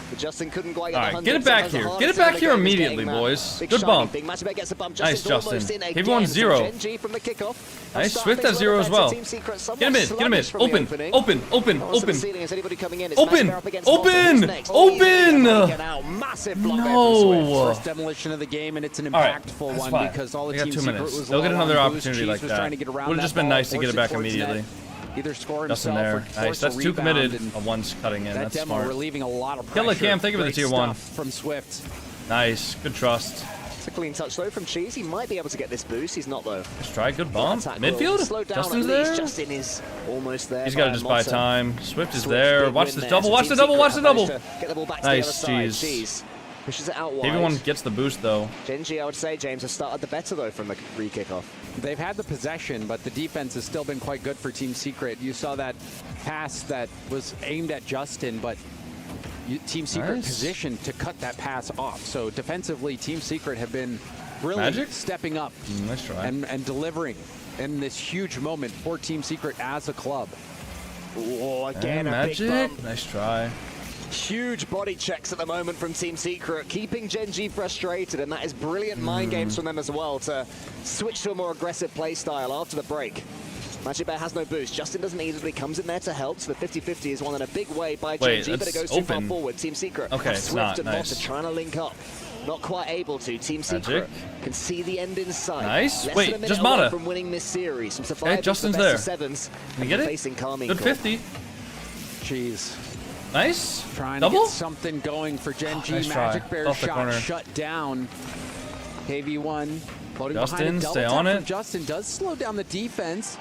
But Justin couldn't quite get the 100. Get it back here. Get it back here immediately, boys. Good bump. Gets a bump. Nice, Justin. Everyone's 0. Gen.G from the kickoff. Nice. Swift at 0 as well. Get him in. Get him in. Open. Open. Open. Open. Open. Open. Open. No. First demolition of the game, and it's an impactful one because all the Team 2 Secret minutes. was They'll get low another on boost. opportunity Cheese like was that. trying to get around Would have that just been ball, nice to get it back force towards immediately. net. Either score Justin himself there. or Nice. That's 2 rebound, committed. and One's cutting in. that That's demo smart. relieving a lot of Kill pressure. it, Cam. Thank you for the Great tier 1. stuff from Swift. Nice. Good trust. It's a clean touch though from Cheese. He might be able to get this boost. He's not though. Let's try. Good bump. Slow Midfield. down Justin's at least. there. Justin is almost there. He's got to just buy Motto. time. Swift is Swift, there. big Watch win this there. double. So Watch Team the double. Secret Watch the have double. managed to get the ball back to Nice. the other side. Jeez. Cheese pushes it out wide. Everyone gets the boost though. Gen.G, I would say, James, has started the better though from the re-kickoff. They've had the possession, but the defense has still been quite good for Team Secret. You saw that pass that was aimed at Justin, but Team Secret positioned to cut that pass off. So defensively, Team Secret have been really stepping up nice try. and delivering in this huge moment for Team Secret as a club. Oh, again, a big bump. Nice try. Huge body checks at the moment from Team Secret, keeping Gen.G frustrated, and that is brilliant mind games from them as well to switch to a more aggressive play style after the break. Magic Bear has no boost. Justin doesn't easily comes in there to help, so the 50-50 is won in a big way by Gen.G, but it goes too far forward. Team Secret have Swift and Motta trying to link up. Not quite able to. Team Secret can see the end in sight. Nice. Less Wait, than a minute just away Motta. from winning this series. Some survivors Justin's for best there. of sevens. Can you get it? Facing Carmine. Good 50. Jeez. Nice. Trying Double? to get something going for Gen.G. Nice Magic try. Bear Off the shot corner. shut down. KV1 floating Justin, behind a double stay tap on from it. Justin does slow down the defense.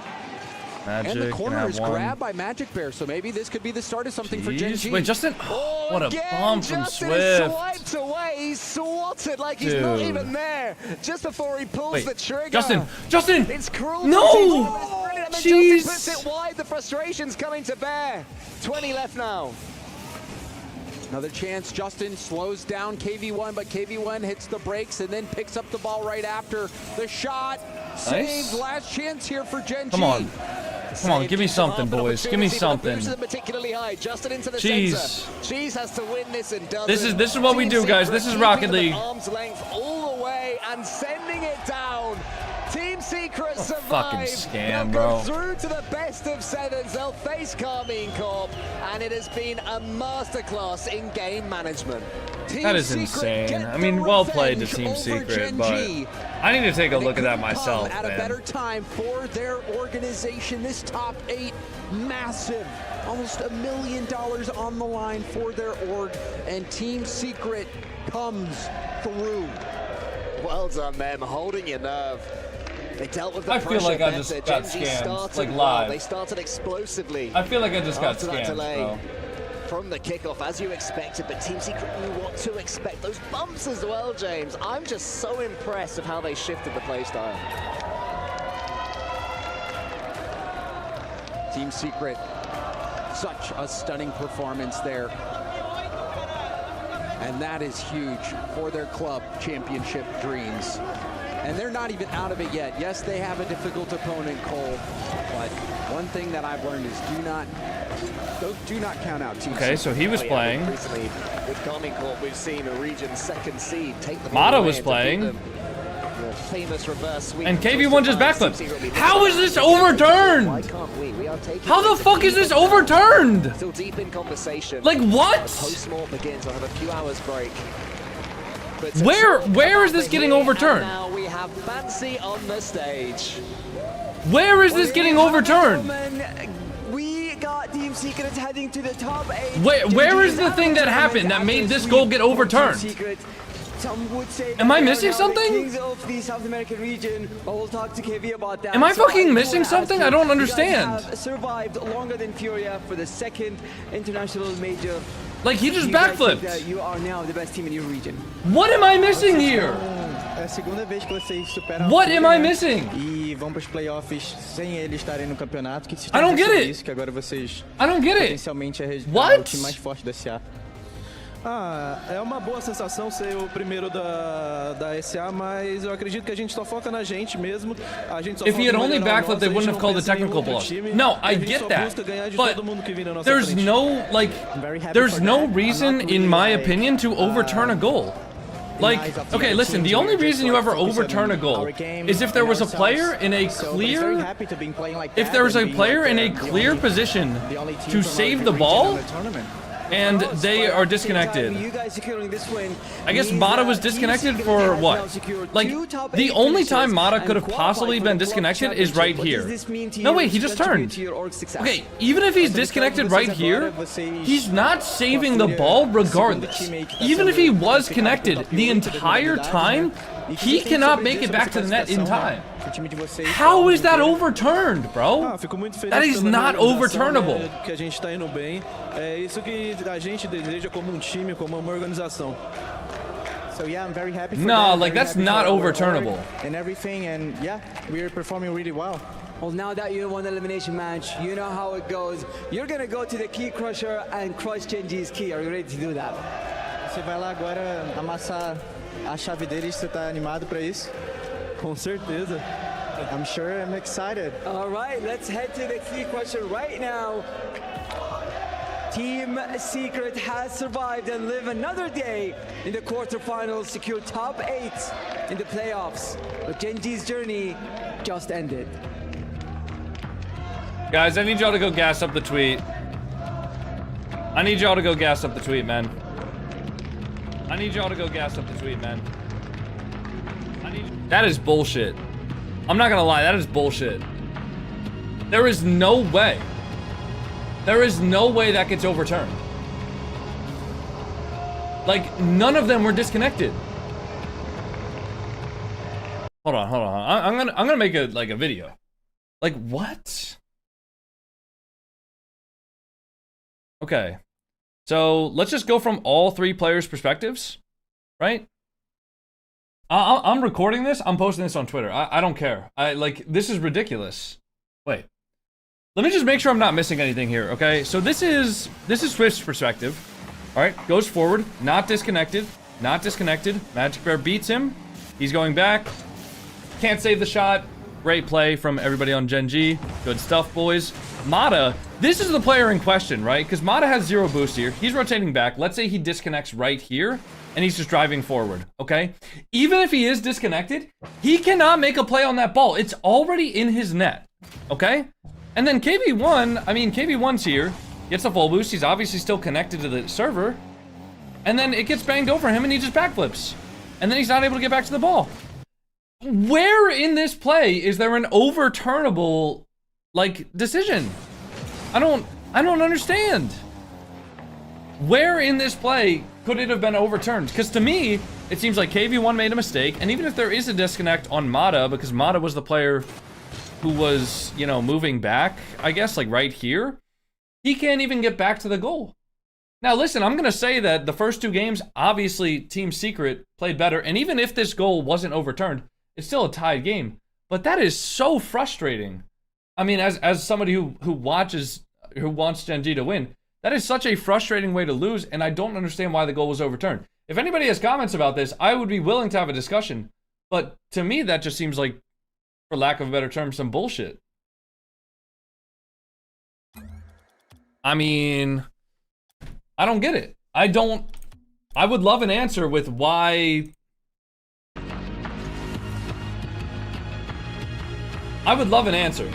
Magic And the can corner have is one. grabbed by Magic Bear, so maybe this could be the start of something for Jeez. Gen.G. Wait, Justin. Oh, what a again, bomb from Justin is Swift. swiped away. He's swatted like he's not Dude. even there. Just before he pulls Wait, the trigger. Justin. Justin. It's cruel. No. And then Jeez. Justin puts it wide. The frustration's coming to bear. 20 left now. Another chance. Justin slows down KV1, but KV1 hits the brakes and then picks up the ball right after the shot. Saved. Last chance here for Gen.G. Come on. Come on, give me something, boys. Give me something. Particularly high. Justin into the Jeez. center. Cheese has to win this and does This is what we do, guys. This is Rocket League. Arm's length all the way and sending it down. Team Secret survive. Fucking scam, They'll bro. go through to the best of sevens. They'll face Carmine Corp, and it has been a masterclass in game management. That is insane. I mean, well played to Team Secret, but I need to take a look at that myself, At a man. better time for their organization. This top 8, massive. Almost $1 million on the line for their org, and Team Secret comes through. Well done, them, holding your nerve. They dealt with the I feel like I pressure just better. got Gen.G scammed, started like well. live. They started explosively. I feel like I just got after that scammed, delay. bro. From the kickoff, as you expected, but Team Secret knew what to expect. Those bumps as well, James. I'm just so impressed of how they shifted the play style. Team Secret, such a stunning performance there. And that is huge for their club championship dreams. And they're not even out of it yet. Yes, they have a difficult opponent, Cole. But one thing that I've learned is do not count out Team Okay, so he was playing. Recently, with Carmine Corp, we've seen a region's second seed take the Mata was playing. The famous reverse sweep. And KV1 just backflipped. How is this overturned? Why can't we? We are taking How the fuck is this overturned? Still deep in conversation. Like what? Post-mortem begins. We'll have a few hours break. Where is this getting overturned? Now we have Fancy on the stage. Where is this getting overturned? We got Team Secret heading to the top 8. Where is the thing that happened that made this goal get overturned? Some would say Am I missing something? Kings of the South American region, but we'll talk to KV about that. Am I So fucking missing wanna something? ask I don't you guys understand. have survived longer than Furia for the second international major Like, he just You guys think backflipped. that you are now the best team in your region. What am I missing here? É a segunda vez que vocês superam. What am I missing? E vão para os playoffs sem eles estarem no campeonato. Que I don't get it. Isso, que agora vocês I don't get it. Potencialmente é What? o time mais forte da SA. Ah, é uma boa sensação ser o primeiro da SA, mas eu acredito que a gente só foca na gente mesmo. A gente só If he had only backflipped, they wouldn't have called the technical block. No, I get that. But there's no, like, there's no reason, in my opinion, to overturn a goal. Like, okay, listen, the only reason you ever overturn a goal is if there was a player in a clear, if there was a player in a clear position to save the ball, and they are disconnected. I guess Mata was disconnected for what? Like, the only time Mata could have possibly been disconnected is right here. No, wait, he just turned. Okay, even if he's disconnected right here, he's not saving the ball regardless. Even if he was connected the entire time, he cannot make it back to the net in time. How is that overturned, bro? That is not overturnable. Que a gente tá indo bem. É isso que a gente deseja como time, como uma organização. So yeah, I'm very happy for No, them, like, very that's happy not for our overturnable. work and everything, and yeah, we're performing really well. Well, now that you won the elimination match, you know how it goes. You're gonna go to the key crusher and crush Gen.G's key. Are you ready to do that? Você vai lá agora amassar a chave deles. Você tá animado para isso? Com certeza. I'm sure. I'm excited. All right, let's head to the key crusher right now. Team Secret has survived and live another day in the quarterfinals, secure top 8 in the playoffs. But Gen.G's journey just ended. Guys, I need y'all to go gas up the tweet. I need y'all to go gas up the tweet, man. I need y'all to go gas up the tweet, man. That is bullshit. I'm not gonna lie, that is bullshit. There is no way. There is no way that gets overturned. Like, none of them were disconnected. Hold on. I'm gonna make a video. Like, what? Okay. So let's just go from all 3 players' perspectives, right? I'm recording this. I'm posting this on Twitter. I don't care. This is ridiculous. Wait. Let me just make sure I'm not missing anything here, okay? So this is Swift's perspective. All right, goes forward, not disconnected. Magic Bear beats him. He's going back. Can't save the shot. Great play from everybody on Gen.G. Good stuff, boys. Mata, this is the player in question, right? Because Mata has 0 boost here. He's rotating back. Let's say he disconnects right here, and he's just driving forward, okay? Even if he is disconnected, he cannot make a play on that ball. It's already in his net, okay? And then KV1's here, gets the full boost. He's obviously still connected to the server. And then it gets banged over him, and he just backflips. And then he's not able to get back to the ball. Where in this play is there an overturnable, decision? I don't understand. Where in this play could it have been overturned? Because to me, it seems like KV1 made a mistake, and even if there is a disconnect on Mata, because Mata was the player who was, moving back, I guess, right here, he can't even get back to the goal. Now, listen, I'm going to say that the first 2 games, obviously, Team Secret played better, and even if this goal wasn't overturned, it's still a tied game. But that is so frustrating. I mean, as somebody who wants Gen.G to win, that is such a frustrating way to lose, and I don't understand why the goal was overturned. If anybody has comments about this, I would be willing to have a discussion. But to me, that just seems like, for lack of a better term, some bullshit. I mean, I don't get it. I would love an answer with why. I would love an answer.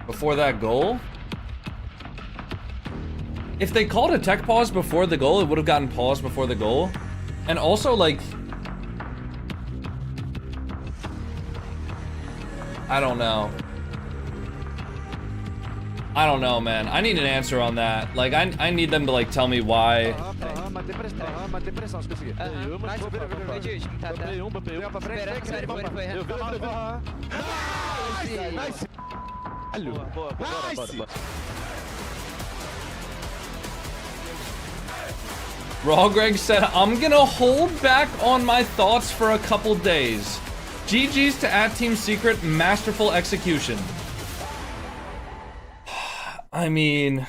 Before that goal? If they called a tech pause before the goal, it would have gotten paused before the goal. And also, I don't know. I don't know, man. I need an answer on that. I need them to, tell me why. Nice. Nice. Raw Greg said, I'm gonna hold back on my thoughts for a couple days. GG's to @Team Secret, masterful execution. I mean,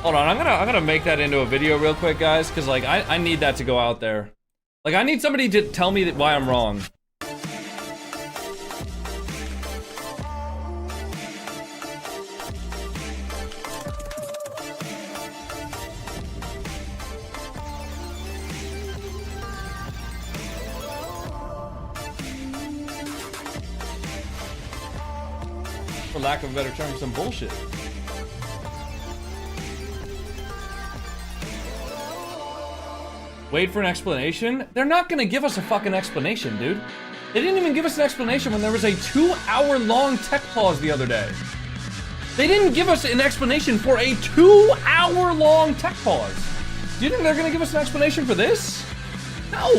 hold on, I'm gonna make that into a video real quick, guys, because like I need that to go out there. Like I need somebody to tell me why I'm wrong. For lack of a better term, some bullshit. Wait for an explanation? They're not gonna give us a fucking explanation, dude. They didn't even give us an explanation when there was a 2-hour-long tech pause the other day. They didn't give us an explanation for a 2-hour-long tech pause. Do you think they're gonna give us an explanation for this? No.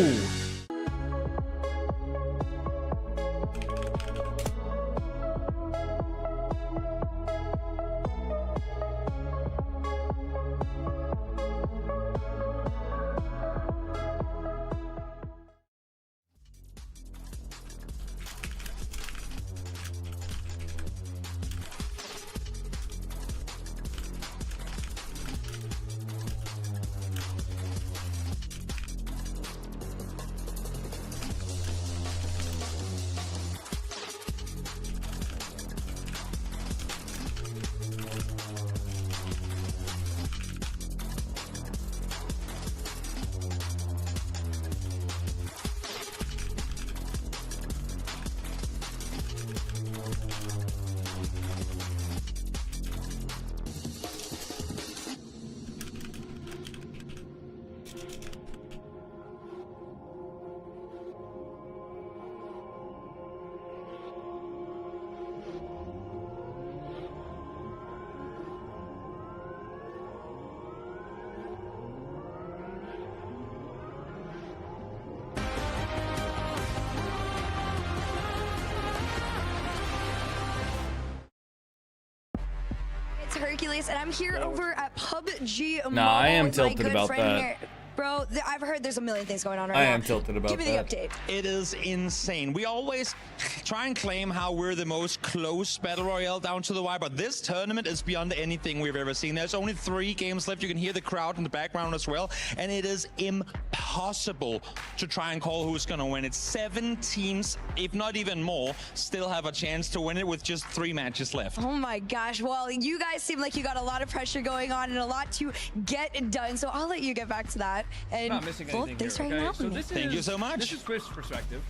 Hercules, and I'm here over at PUBG. Nah, I am tilted about that. Here. Bro, I've heard there's a million things going on right now. I am tilted about that. Give me the update. It is insane. We always try and claim how we're the most close battle royale down to the wire, but this tournament is beyond anything we've ever seen. There's only 3 games left. You can hear the crowd in the background as well, and it is impossible to try and call who's gonna win it. 7 teams, if not even more, still have a chance to win it with just 3 matches left. Oh my gosh. Well, you guys seem like you got a lot of pressure going on and a lot to get done, so I'll let you get back to that. And not missing anything thanks here, for hanging out with me. Thank you so much. This is Swift's perspective.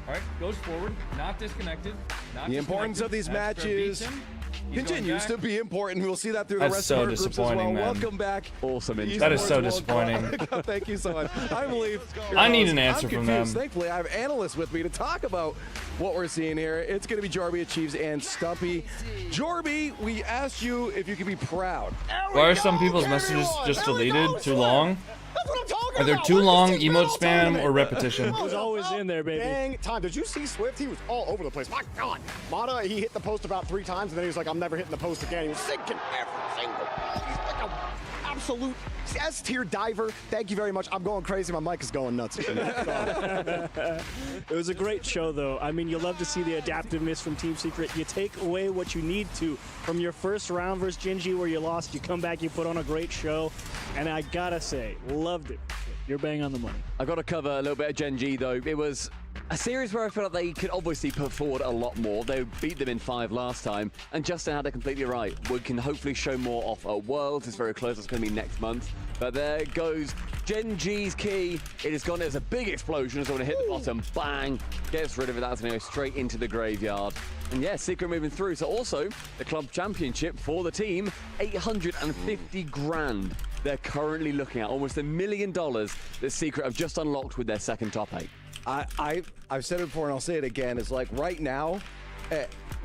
All right, goes forward, not disconnected. The importance of these matches continues to be important. We'll see that through the rest of our groups as well. Man. Welcome back. Awesome. That is so disappointing. Thank you so much. I'm Leaf. I need an answer from them. Thankfully, I have analysts with me to talk about what we're seeing here. It's going to be Jorby Achieves and Stumpy. Jorby, we asked you if you could be proud. Why are some people's messages just deleted? Too long? Are there too long emote spam or repetition? It was always in there, baby. Dang time. Did you see Swift? He was all over the place. My God. Mata, he hit the post about 3 times, and then he was like, I'm never hitting the post again. He was sinking every single ball. He's like an absolute S-tier diver. Thank you very much. I'm going crazy. My mic is going nuts. It was a great show, though. I mean, you love to see the adaptiveness from Team Secret. You take away what you need to from your first round versus Gen.G where you lost. You come back, you put on a great show, and I gotta say, loved it. You're bang on the money. I got to cover a little bit of Gen.G though. It was a series where I felt like they could obviously put forward a lot more. They beat them in 5 last time, and Justin had it completely right. We can hopefully show more off at Worlds. It's very close. It's going to be next month. But there goes Gen.G's key. It has gone as a big explosion. It's going to hit the bottom. Bang. Gets rid of it. That's going to go straight into the graveyard. And yeah, Secret moving through. So also the club championship for the team, 850 grand. They're currently looking at almost $1 million that Secret have just unlocked with their second top 8. I've said it before and I'll say it again. It's like right now,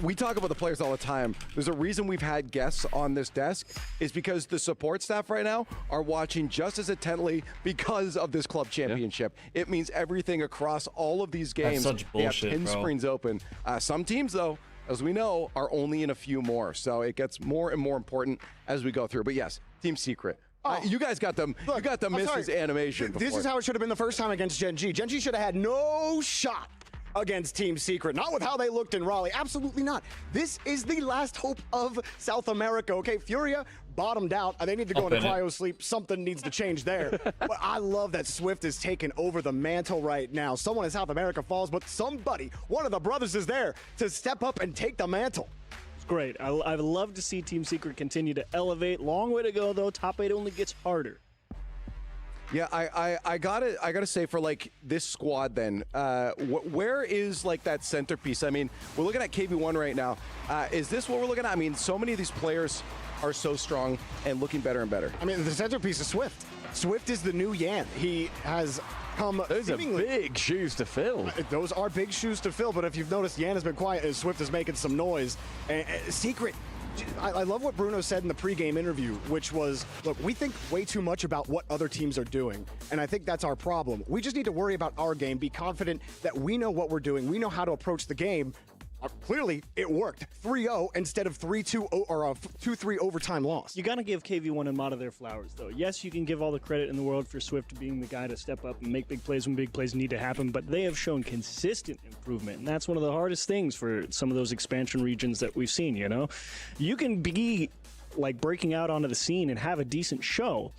we talk about the players all the time. There's a reason we've had guests on this desk is because the support staff right now are watching just as intently because of this club championship. Yeah. It means everything across all of these games. That's such bullshit, they have pin screens open. Some teams, though, as we know, are only in a few more. So it gets more and more important as we go through. But yes, Team Secret. You guys got them. Look, you got the Mrs. Animation. This is how it should have been the first time against Gen.G. Gen.G should have had no shot against Team Secret. Not with how they looked in Raleigh. Absolutely not. This is the last hope of South America. Okay, Furia bottomed out. They need to go into cryo sleep. Something needs to change there. But I love that Swift is taking over the mantle right now. Someone in South America falls, but somebody, one of the brothers is there to step up and take the mantle. It's great. I'd love to see Team Secret continue to elevate. Long way to go, though. Top 8 only gets harder. Yeah, I gotta say for like this squad then, where is like that centerpiece? I mean, we're looking at KV1 right now. Is this what we're looking at? I mean, so many of these players are so strong and looking better and better. I mean, the centerpiece is Swift. Swift is the new Yan. He has come. Those are big shoes to fill. Those are big shoes to fill. But if you've noticed, Yan has been quiet as Swift is making some noise. Secret. I love what Bruno said in the pregame interview, which was, look, we think way too much about what other teams are doing, and I think that's our problem. We just need to worry about our game, be confident that we know what we're doing, we know how to approach the game. Clearly, it worked. 3-0 instead of 3-2 or a 2-3 overtime loss. You got to give KV1 and Mata their flowers, though. Yes, you can give all the credit in the world for Swift being the guy to step up and make big plays when big plays need to happen, but they have shown consistent improvement, and that's one of the hardest things for some of those expansion regions that we've seen, you know? You can be, like, breaking out onto the scene and have a decent show,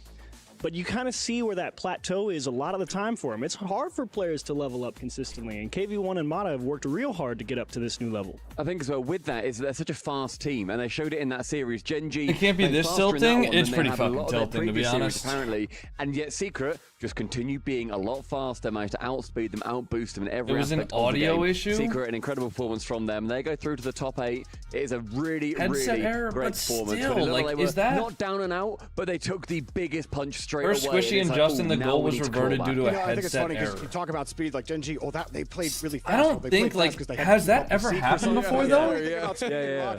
but you kind of see where that plateau is a lot of the time for them. It's hard for players to level up consistently, and KV1 and Mata have worked real hard to get up to this new level. I think as well with that is they're such a fast team, and they showed it in that series. Gen.G. It can't be this tilting. It's pretty fucking tilting, to be honest. Apparently, and yet Secret just continue being a lot faster, managed to outspeed them, outboost them in every aspect of the game. It was an audio issue? Secret, an incredible performance from them. They go through to the top 8. It is a really, really great performance. Still, like, they were is that not down and out, but they took the biggest punch straight First away. Squishy and Justin, the goal was reverted due to a I think it's funny error. because you talk about speed, like Gen.G. Oh, that they played really fast. I don't think has that ever happened before though? Yeah.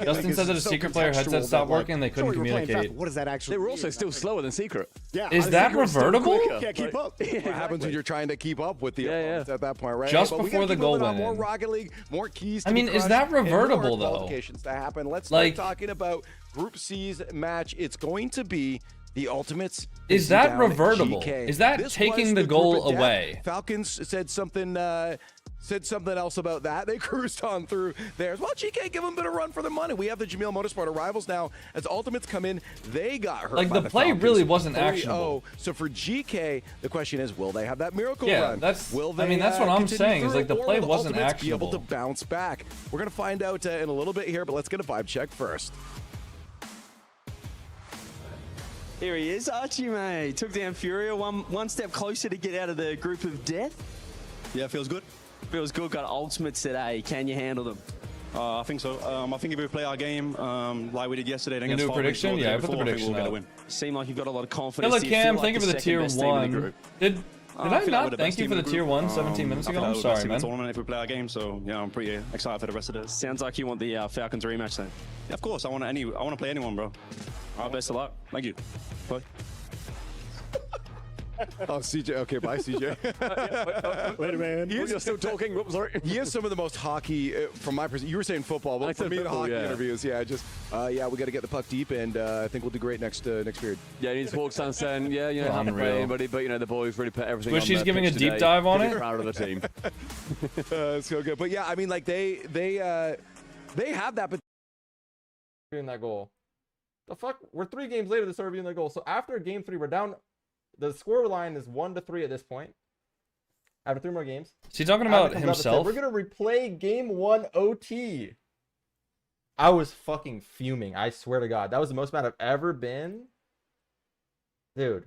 Justin said that a Secret player headset stopped working and they couldn't communicate. What does that actually? They were also still slower than Secret. Yeah. Is that revertible? Can't keep up. What happens when you're trying to keep up with the opponents at that point, right? Just before the goal went in. More Rocket League, more keys. I mean, is that revertible though? Qualifications to happen. Let's start talking about Group C's match. It's going to be the Ultimates. Is that revertible? Is that taking the goal away? Falcons said something else about that. They cruised on through theirs. Well, GK give them a bit of run for the money. We have the Jamil Motorsport arrivals now. As Ultimates come in, they got hurt. Like by the play Falcons. really wasn't actionable. So for GK, the question is, will they have that miracle run? Will they, I mean, that's what I'm saying. Is like the play wasn't actionable. Be able to bounce back. We're gonna find out in a little bit here, but let's get a vibe check first. Here he is, Archie, mate. Took down Furia, one step closer to get out of the group of death. Yeah, feels good. Feels good. Got ultimates today. Can you handle them? I think so. I think if we play our game like we did yesterday against Five prediction? Yeah, I put the prediction we'll out. Get a win. Seem like you've got a lot of confidence. Hello, Cam. Thank you for the tier 1. Did I not thank you for the tier 1 17 minutes ago? I'm sorry, man. Tournament if we play our game, so yeah, I'm pretty excited for the rest of this. Sounds like you want the Falcons rematch then. Yeah, of course. I want to play anyone, bro. All right, best of luck. Thank you. Bye. Oh, CJ. Okay, bye, CJ. Later, man. You're still talking. Whoops, sorry. He has some of the most hockey, from my perspective. You were saying football, but for me, the hockey interviews, we got to get the puck deep, and I think we'll do great next period. Yeah, he just walks down saying, yeah, you know, haven't played anybody, but you know, the boys really put everything on she's giving a deep dive on it. Proud of the team. It's so good, but yeah, I mean, like they have that. But in that goal, the fuck, we're 3 games later. They started being that goal. So after game 3, we're down. The score line is 1-3 at this point. After 3 more games. Is he talking about himself? We're gonna replay game 1 OT. I was fucking fuming. I swear to God, that was the most mad I've ever been. Dude,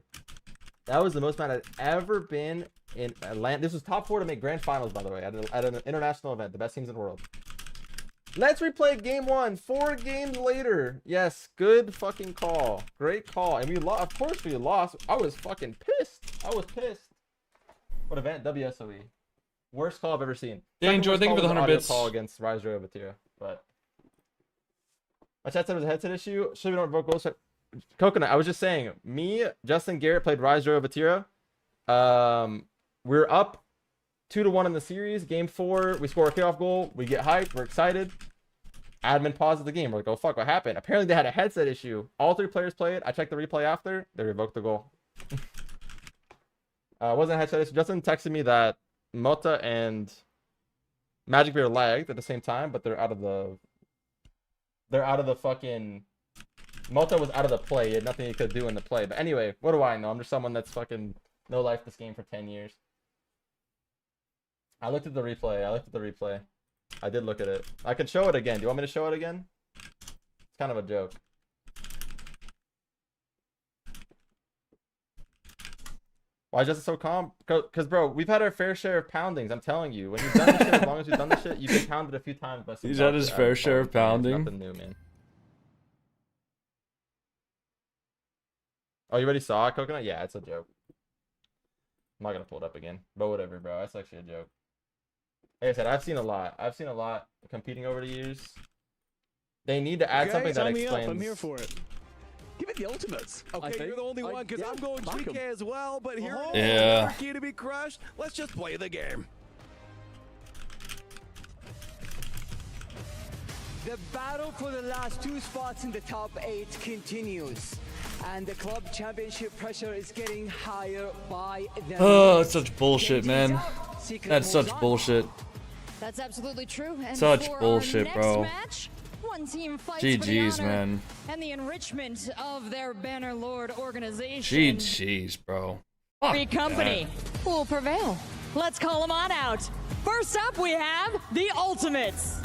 that was the most mad I've ever been in Atlanta. This was top 4 to make grand finals, by the way, at an international event. The best teams in the world. Let's replay game 1 4 games later. Yes, good fucking call. Great call. And we lost. Of course we lost. I was fucking pissed. I was pissed. What event? WSOE. Worst call I've ever seen. Danger, thank you for the 100 bits. Call against Rise Joy Batia. but my chat said it was a headset issue. Should we don't revoke goals? Coconut, I was just saying, me, Justin Garrett played Rise Joe Vatira. We're up 2-1 in the series. Game 4, we score a kickoff goal. We get hyped. We're excited. Admin pauses the game. We're like, oh, fuck, what happened? Apparently, they had a headset issue. All 3 players played. I checked the replay after. They revoked the goal. Wasn't a headset issue. Justin texted me that Mota and Magic Bear lagged at the same time, but they're out of the fucking... Mota was out of the play. He had nothing he could do in the play. But anyway, what do I know? I'm just someone that's fucking no life this game for 10 years. I looked at the replay. I did look at it. I could show it again. Do you want me to show it again? It's kind of a joke. Why is Justin so calm? Because, bro, we've had our fair share of poundings. I'm telling you. When you've done this shit, as long as you've done this shit, you've been pounded a few times by some... He's had his fair share of pounding. Nothing new, man. Oh, you already saw it, Coconut? Yeah, it's a joke. I'm not going to pull it up again. But whatever, bro. That's actually a joke. Like I said, I've seen a lot competing over the years. They need to add something that explains... I'm here for it. Give it the ultimates. Okay, you're the only one because I'm going GK as well, but here yeah. Key to be crushed. Let's just play the game. The battle for the last 2 spots in the top 8 continues. And the club championship pressure is getting higher by the Oh, that's such bullshit, man. That's such bullshit. That's absolutely true. And such for bullshit, our bro. next match, one team fights GG's, for the honor man. and the enrichment of their Banner Lord organization. GG's, bro. Free company who will prevail. Let's call them on out. First up, we have the Ultimates.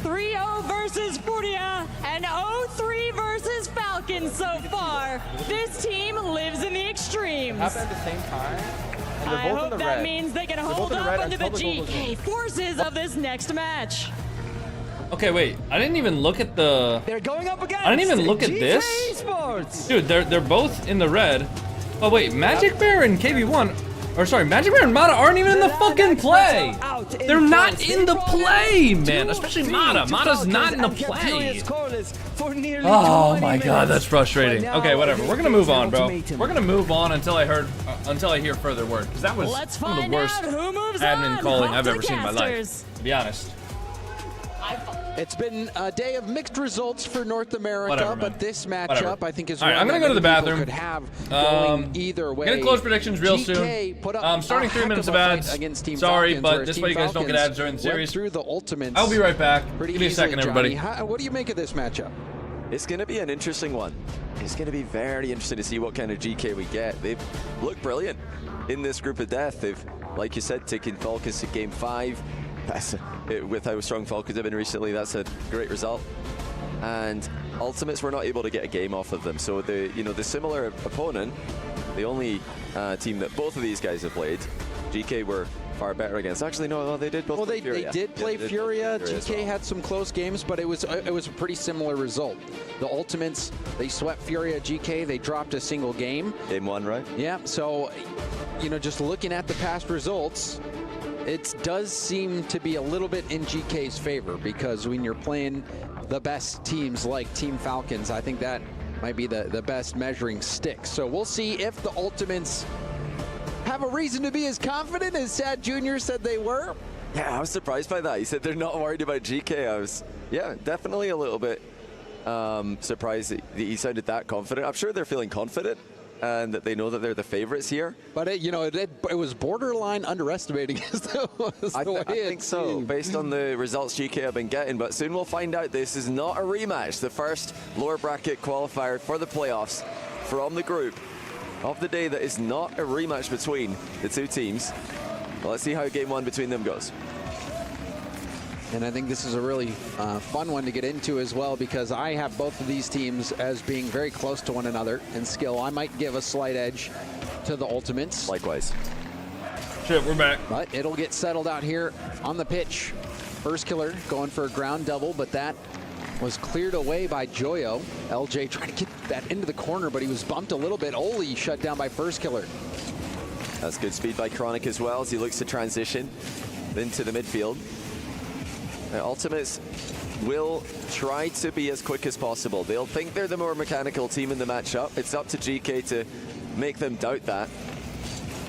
3-0 versus Furia and 0-3 versus Falcons so far. This team lives in the extremes. Happened at the same time. And they're I both hope in the that red. means they can They're hold both in the up red. under I the saw the goal GK forces of this next match. Okay, wait. I didn't even look at the... They're going up against I didn't even look at this. ESPORTS. Dude, they're both in the red. Oh, wait. Magic Bear and KB1... Or sorry, Magic Bear and Mata aren't even in the fucking play. They're not in the play, man. Especially Mata. Mata's not in the play. Oh my god, that's frustrating. Okay, whatever. We're gonna move on, bro. We're gonna move on until I hear further word, because that was one of the worst admin calling I've ever seen in my life. To be honest. It's been a day of mixed results for North America, Whatever, but this matchup I think is one I'm gonna go to the bathroom. Could have going either way. Gonna close predictions real soon. Starting 3 minutes of ads. Sorry, but this way you guys don't get ads during the series. Through the ultimates. I'll be right back. Give me a second, everybody. What do you make of this matchup? It's going to be an interesting one. It's going to be very interesting to see what kind of GK we get. They've looked brilliant in this group of death. They've, like you said, taken Falcons to game 5. With how strong Falcons have been recently, that's a great result. And Ultimates were not able to get a game off of them. So the similar opponent, the only team that both of these guys have played, GK were far better against. Actually, no, they did both. Well, they Furia. did play Furia. GK well. had some close games, but it was a pretty similar result. The Ultimates, they swept Furia. GK, they dropped a single game. Game 1, right? Yeah. So, just looking at the past results, it does seem to be a little bit in GK's favor, because when you're playing the best teams like Team Falcons, I think that might be the best measuring stick. So we'll see if the Ultimates have a reason to be as confident as Sad Jr. said they were. Yeah, I was surprised by that. He said they're not worried about GK. I was, definitely a little bit surprised that he sounded that confident. I'm sure they're feeling confident and that they know that they're the favorites here. But it was borderline underestimating. I think so, based on the results GK have been getting. But soon we'll find out. This is not a rematch. The first lower bracket qualifier for the playoffs from the group of the day that is not a rematch between the two teams. Well, let's see how game 1 between them goes. And I think this is a really fun one to get into as well, because I have both of these teams as being very close to one another in skill. I might give a slight edge to the Ultimates. Likewise. Shit, we're back. But it'll get settled out here on the pitch. First killer going for a ground double, but that was cleared away by Joyo. LJ trying to get that into the corner, but he was bumped a little bit. Oli shut down by First Killer. That's good speed by Chronic as well as he looks to transition into the midfield. Ultimates will try to be as quick as possible. They'll think they're the more mechanical team in the matchup. It's up to GK to make them doubt that.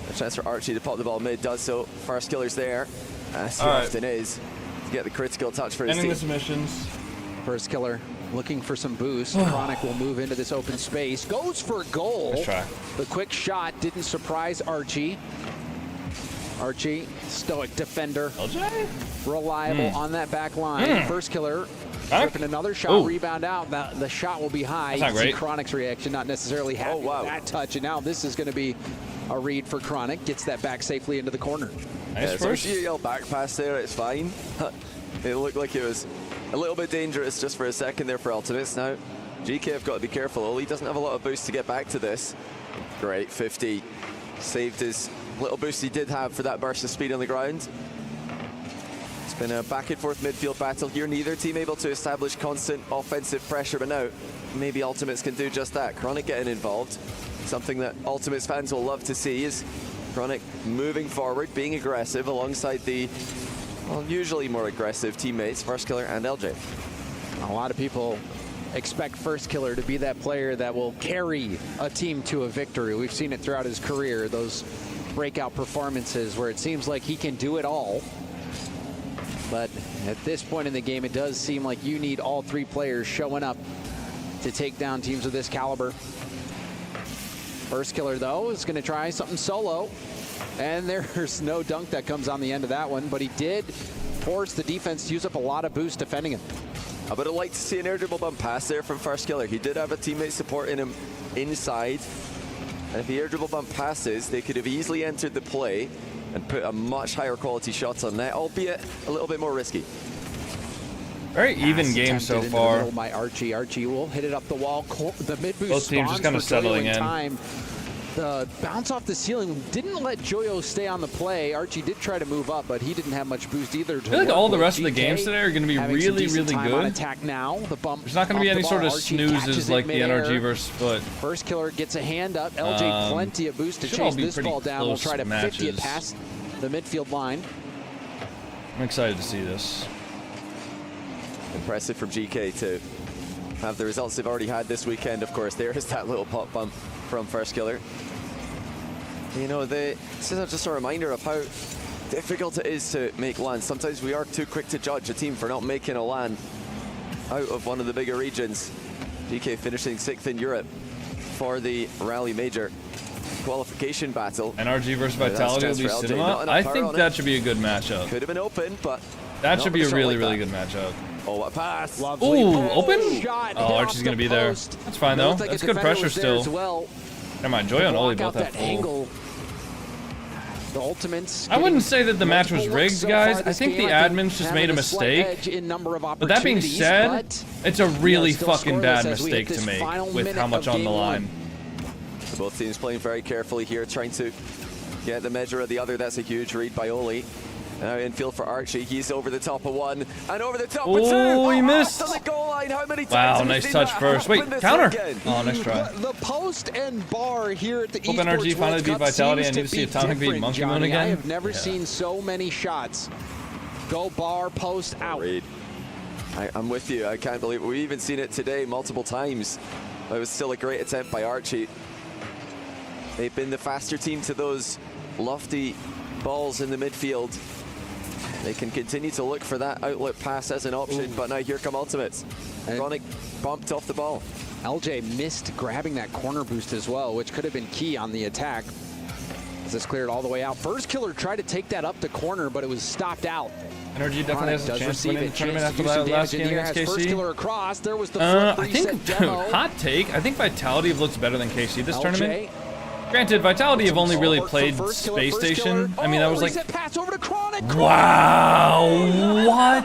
A chance for Archie to pop the ball mid, does so. First killer's there, as he often is, to get the critical touch for his team. Ending the submissions. First killer looking for some boost. Chronic will move into this open space. Goes for goal. Nice try. The quick shot didn't surprise Archie. Archie, stoic defender. LJ? Reliable on that back line. First killer flipping another shot, rebound out. The shot will be high. That's not great. See Chronic's reaction, not necessarily happy with that touch. And now this is going to be a read for Chronic. Gets that back safely into the corner. Nice first. You yell back pass there, it's fine. It looked like it was a little bit dangerous just for a second there for Ultimates. Now, GK have got to be careful. Oli doesn't have a lot of boost to get back to this. Great, 50. Saved his little boost he did have for that burst of speed on the ground. It's been a back and forth midfield battle here. Neither team able to establish constant offensive pressure, but now maybe Ultimates can do just that. Chronic getting involved. Something that Ultimates fans will love to see is Chronic moving forward, being aggressive alongside the, well, usually more aggressive teammates, First Killer and LJ. A lot of people expect First Killer to be that player that will carry a team to a victory. We've seen it throughout his career, those breakout performances where it seems like he can do it all. But at this point in the game, it does seem like you need all three players showing up to take down teams of this caliber. First Killer, though, is going to try something solo. And there's no dunk that comes on the end of that one. But he did force the defense to use up a lot of boost defending him. I would have liked to see an air dribble bump pass there from First Killer. He did have a teammate supporting him inside. And if the air dribble bump passes, they could have easily entered the play and put a much higher quality shot on net, albeit a little bit more risky. Very even game so far. By Archie. Archie will hit it up the wall. The mid boost. Both teams just kind of settling in. Time. The bounce off the ceiling didn't let Joyo stay on the play. Archie did try to move up, but he didn't have much boost either. I feel like all the rest of the games today are going to be really, really good. Attack now. The bump. There's not going to be any sort of snoozes like the NRG versus Foot. First Killer gets a hand up. LJ plenty of boost to chase this ball down. We'll try to 50 it past the midfield line. I'm excited to see this. Impressive from GK to have the results they've already had this weekend. Of course, there is that little pop bump from First Killer. You know, this is just a reminder of how difficult it is to make LAN. Sometimes we are too quick to judge a team for not making a LAN out of one of the bigger regions. GK finishing 6th in Europe for the Rally Major qualification battle. NRG versus Vitality will be cinema. I think that should be a good matchup. Could have been open, but that should be a really, really good matchup. Oh, what a pass. Ooh, open? Oh, Archie's going to be there. That's fine, though. That's good pressure still. Come on, Joy and Oli both have full. The Ultimates. I wouldn't say that the match was rigged, guys. I think the admins just made a mistake. But that being said, it's a really fucking bad mistake to make with how much on the line. So both teams playing very carefully here, trying to get the measure of the other. That's a huge read by Oli. Now infield for Archie. He's over the top of one and over the top of two. Oh, he missed. To the goal line. How many times wow, nice touch first. Wait, counter. Oh, nice try. The post and bar here at the Hope NRG finally beat Vitality. I need to see Atomic beat Monkey Moon again. I have never seen so many shots go bar, post, out. I'm with you. I can't believe it. We've even seen it today multiple times. It was still a great attempt by Archie. They've been the faster team to those lofty balls in the midfield. They can continue to look for that outlet pass as an option, but now here come Ultimates. Chronic bumped off the ball. LJ missed grabbing that corner boost as well, which could have been key on the attack. As this cleared all the way out. First Killer tried to take that up the corner, but it was stopped out. NRG definitely has a chance to win the tournament after that last game against KC. First Killer across. There was the flip I think, hot take, I think Vitality looks better than KC this tournament. Granted, Vitality have only really played Space Station. I mean, that was like... Wow! What?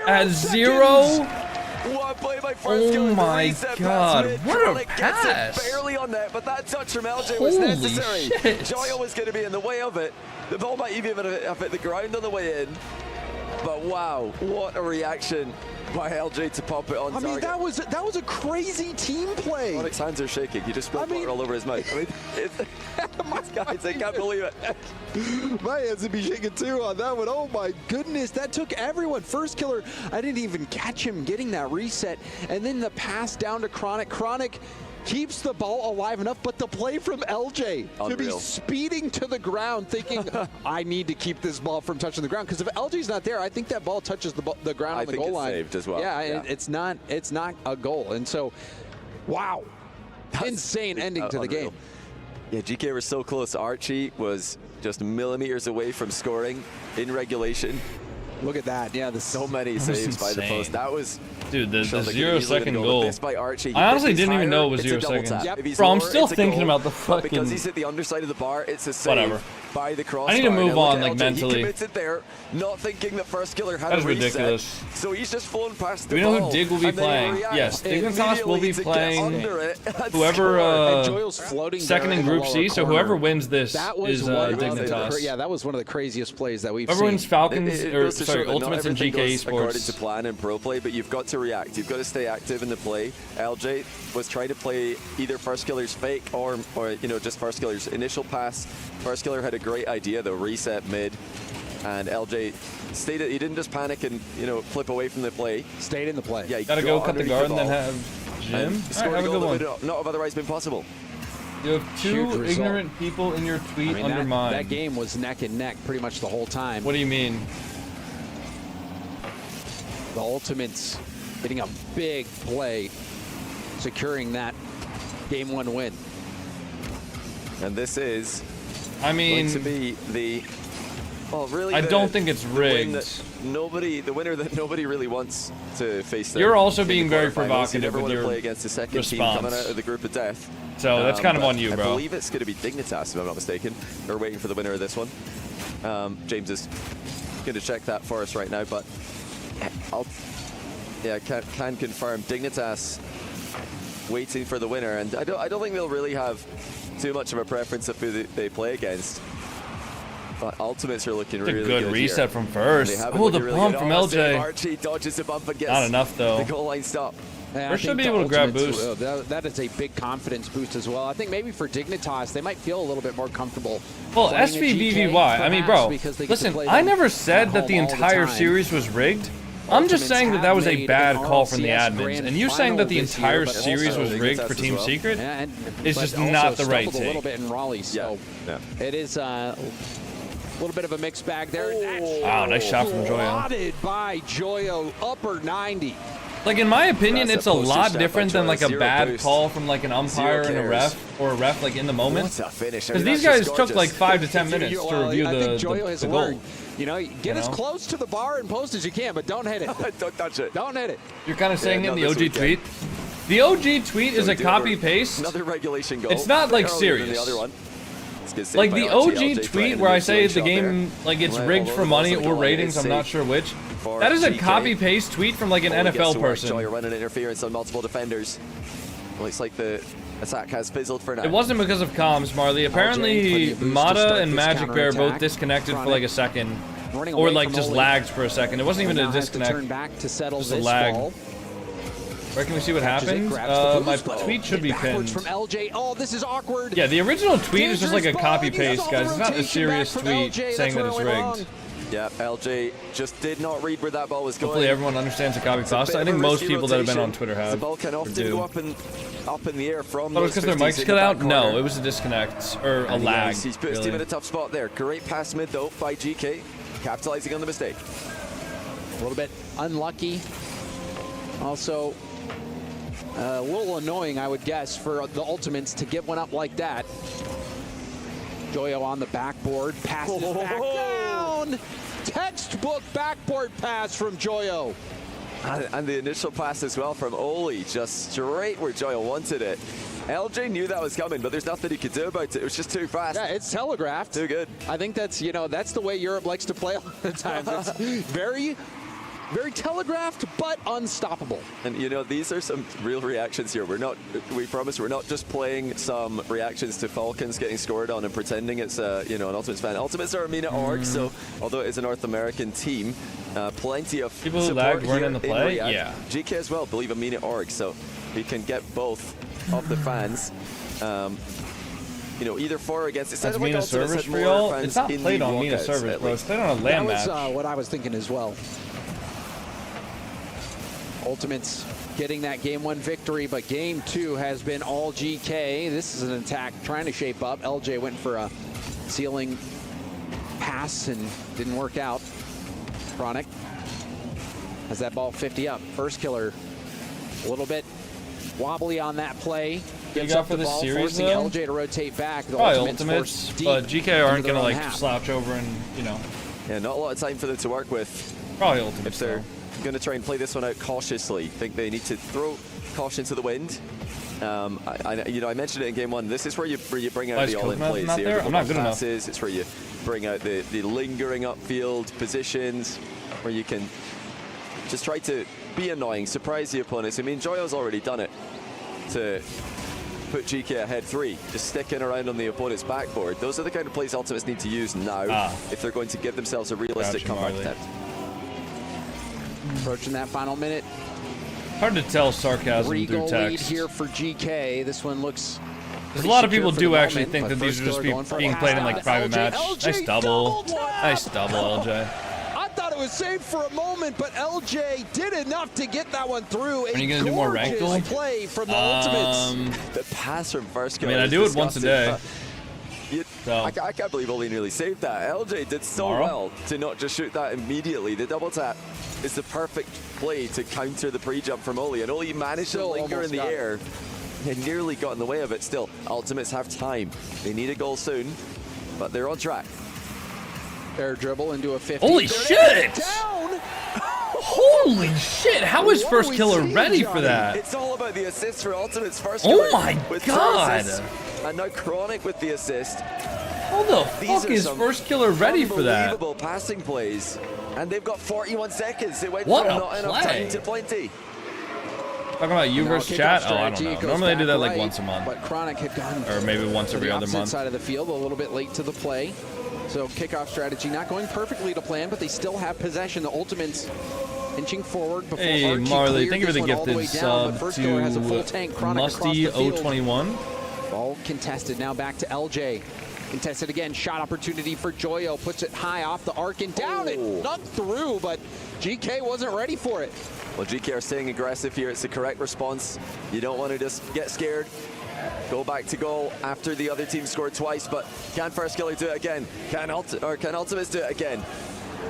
At 0? Oh my god, what a pass! Barely on net, but that touch from LJ was necessary. Joyo was going to be in the way of it. The ball might even have hit the ground on the way in. But wow, what a reaction by LJ to pop it on I mean, target. that was a crazy team play. Onyx's hands are shaking. He just spilled water all over his mouth. I mean, guys, I can't believe it. My hands would be shaking too on that one. Oh my goodness, that took everyone. First killer, I didn't even catch him getting that reset. And then the pass down to Chronic. Chronic keeps the ball alive enough, but the play from LJ to be speeding to the ground thinking, I need to keep this ball from touching the ground. Because if LJ's not there, I think that ball touches the ground on the goal line. Saved as well. Yeah, it's not a goal. And so, wow, insane ending to the game. Yeah, GK was so close. Archie was just millimeters away from scoring in regulation. Look at that. Yeah, so many saves by the post. That was... Dude, the 0-second goal. This by Archie. I honestly didn't even know it was 0 seconds. Bro, I'm still thinking about the fucking... Because he's at the underside of the bar, it's a save. Whatever. By the crossbar. I need to move on, like, LJ. mentally. He committed there, not thinking that first killer had That is a reset. ridiculous. So he's just flown past the Do we know ball. who Dig will be playing? Yes, Dignitas will be playing whoever second in Group C, so whoever wins this is Dignitas. Yeah, that was one of the craziest plays that we've Whoever seen. wins Falcons, or sorry, Ultimates and GK According Esports. to plan and pro play, but you've got to react. You've got to stay active in the play. LJ was trying to play either first killer's fake or you know, just first killer's initial pass. First killer had a great idea though, reset mid, and LJ stayed. He didn't just panic and, you know, flip away from the play. Stayed in the play. Yeah, he gotta go cut the guard and then have Jim. Scored Have a good one. that would not have otherwise been possible. You have two ignorant people in your tweet under mine. That game was neck and neck pretty much the whole time. What do you mean? The Ultimates getting a big play, securing that game 1 win. And this is, I mean, going to be the, well, really, I don't think it's rigged. The winner that nobody really wants to face. You're also being very quarterfinals. provocative You never with want to your play against the second team response. coming out of the group of death. So that's kind of but on you, bro. I believe it's going to be Dignitas, if I'm not mistaken. We're waiting for the winner of this one. James is going to check that for us right now, but can confirm Dignitas waiting for the winner, and I don't think they'll really have too much of a preference of who they play against. But Ultimates are looking really good. A good reset here. from first. Oh, the bump from LJ. Archie dodges the bump and gets not enough though. The goal line stop. Yeah, Or should be able to grab boost. That is a big confidence boost as well. I think maybe for Dignitas, they might feel a little bit more comfortable. Well, SVVVY, I mean, bro, listen, I never said that the entire series was rigged. I'm just saying that was a bad call from the admins, and you saying that the entire series was rigged for Team Secret is just not the right a little take. bit in Raleigh, so it is a little bit of a mixed bag there. Wow, nice shot from Joyo. Spotted by Joyo, upper 90. Like, in my opinion, it's a lot different than like a bad call from like an umpire and a ref, or a ref like in the moment. Because these guys took like 5 to 10 minutes to review the goal. You know, get as close to the bar and post as you can, but don't hit it. Don't touch it. Don't hit it. You're kind of saying in the OG tweet. The OG tweet is a copy paste. Another regulation goal. It's not like serious. The other one. Like the OG tweet where I say the game like it's rigged for money or ratings, I'm not sure which. That is a copy paste tweet from like an NFL person. You're running interference on multiple defenders. Looks like the attack has fizzled for now. It wasn't because of comms, Marley. Apparently, Mata and Magic Bear both disconnected for like a second, or like just lagged for a second. It wasn't even a disconnect. Just a lag. Where can we see what happened? My tweet should be pinned. From LJ. Oh, this is awkward. Yeah, the original tweet is just like a copy paste, guys. It's not a serious tweet saying that it's rigged. Yeah, LJ just did not read where that ball was going. Hopefully everyone understands the copy paste. I think most people that have been on Twitter have. The ball can often go up in the air from those. Because their mics cut out? No, it was a disconnect or a lag. He's put his team in a tough spot there. Great pass mid though by GK, capitalizing on the mistake. A little bit unlucky. Also, a little annoying, I would guess, for the Ultimates to give one up like that. Joyo on the backboard, passes back down. Textbook backboard pass from Joyo. And the initial pass as well from Oli, just straight where Joyo wanted it. LJ knew that was coming, but there's nothing he could do about it. It was just too fast. Yeah, it's telegraphed. Too good. I think that's, that's the way Europe likes to play all the time. It's very very telegraphed, but unstoppable. And you know, these are some real reactions here. We promise we're not just playing some reactions to Falcons getting scored on and pretending it's you know, an Ultimates fan. Ultimates are a MENA org, so although it's a North American team, plenty of people who support lagged weren't here in the play. Riyadh. Yeah, GK as well, believe a MENA org, so we can get both of the fans. You know, either for or against. It's that's like MENA servers for y'all. It's not played on MENA servers, bro. It's played on a LAN match. That was what I was thinking as well. Ultimates getting that game 1 victory, but game 2 has been all GK. This is an attack trying to shape up. LJ went for a ceiling pass and didn't work out. Chronic has that ball 50 up. First killer, a little bit wobbly on that play. Gives up for the this ball, series, forcing though? LJ to rotate back. The Probably Ultimates, but GK aren't going to like slouch over and, you know. Yeah, not a lot of time for them to work with. Probably Ultimates, if they're going to try and play this one out cautiously. I think they need to throw caution to the wind. You know, I mentioned it in game 1. This is where you bring out the all-in plays. The I'm not good enough. passes. It's where you bring out the lingering upfield positions, where you can just try to be annoying, surprise the opponents. I mean, Joyo's already done it to put GK ahead 3, just sticking around on the opponent's backboard. Those are the kind of plays Ultimates need to use now if they're going to give themselves a realistic comeback attempt. Approaching that final minute. Hard to tell sarcasm through text. Lead here for GK. This one looks. Because a lot of people do actually think that these are just being played in like private match. Nice double. Nice double, LJ. I thought it was safe for a moment, but LJ did enough to get that one through. Are you going to do more ranked duel? Play from the Ultimates. The pass from first killer. I mean, I do it once a day. I can't believe Oli nearly saved that. LJ did so well to not just shoot that immediately. The double tap is the perfect play to counter the pre-jump from Oli, and Oli managed to linger in the air. He nearly got in the way of it. Still, Ultimates have time. They need a goal soon, but they're on track. Air dribble into a 50. Holy shit! Holy shit! How is first killer ready for that? It's all about the assist for Ultimates. First oh killer my with god! And now Chronic with the assist. How the fuck is first killer ready for that? Unbelievable passing plays, and they've got 41 seconds. They went what from a not enough play. time to plenty. Talking about you versus chat? Oh, I don't know. Normally I do that like right, once a month. But Chronic had gone or maybe once every other month. Side of the field, a little bit late to the play. So kickoff strategy not going perfectly to plan, but they still have possession. The Ultimates inching forward before hey, Archie Marley, thank you for the gifted sub to Musty021. Ball contested now back to LJ. Contested again, shot opportunity for Joyo. Puts it high off the arc and down. It not through, but GK wasn't ready for it. Well, GK are staying aggressive here. It's the correct response. You don't want to just get scared. Go back to goal after the other team scored twice, but can first killer do it again? Can Ultimates do it again?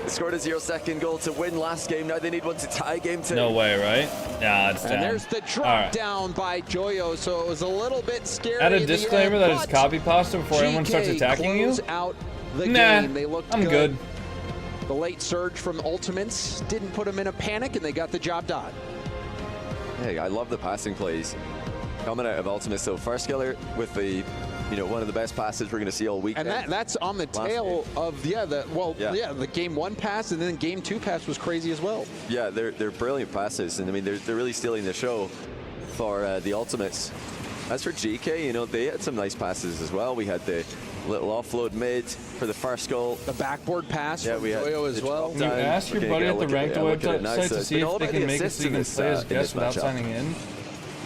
They scored a 0-second goal to win last game. Now they need one to tie game 2. No way, right? Yeah, it's down. And there's the drop down by Joyo, so it was a little bit scary. Add a disclaimer that it's copy pasta before everyone starts attacking you. Out the nah, game. They looked I'm good. The late surge from Ultimates didn't put them in a panic, and they got the job done. Hey, I love the passing plays coming out of Ultimates. So first killer with the, you know, one of the best passes we're going to see all week. And that's on the tail of the game 1 pass, and then game 2 pass was crazy as well. Yeah, they're brilliant passes, and I mean they're really stealing the show for the Ultimates. As for GK, you know, they had some nice passes as well. We had the little offload mid for the first goal. The backboard pass from we had Joyo as well. Can you ask your buddy at the ranked website to see if they can make it so you can play as guests without signing in?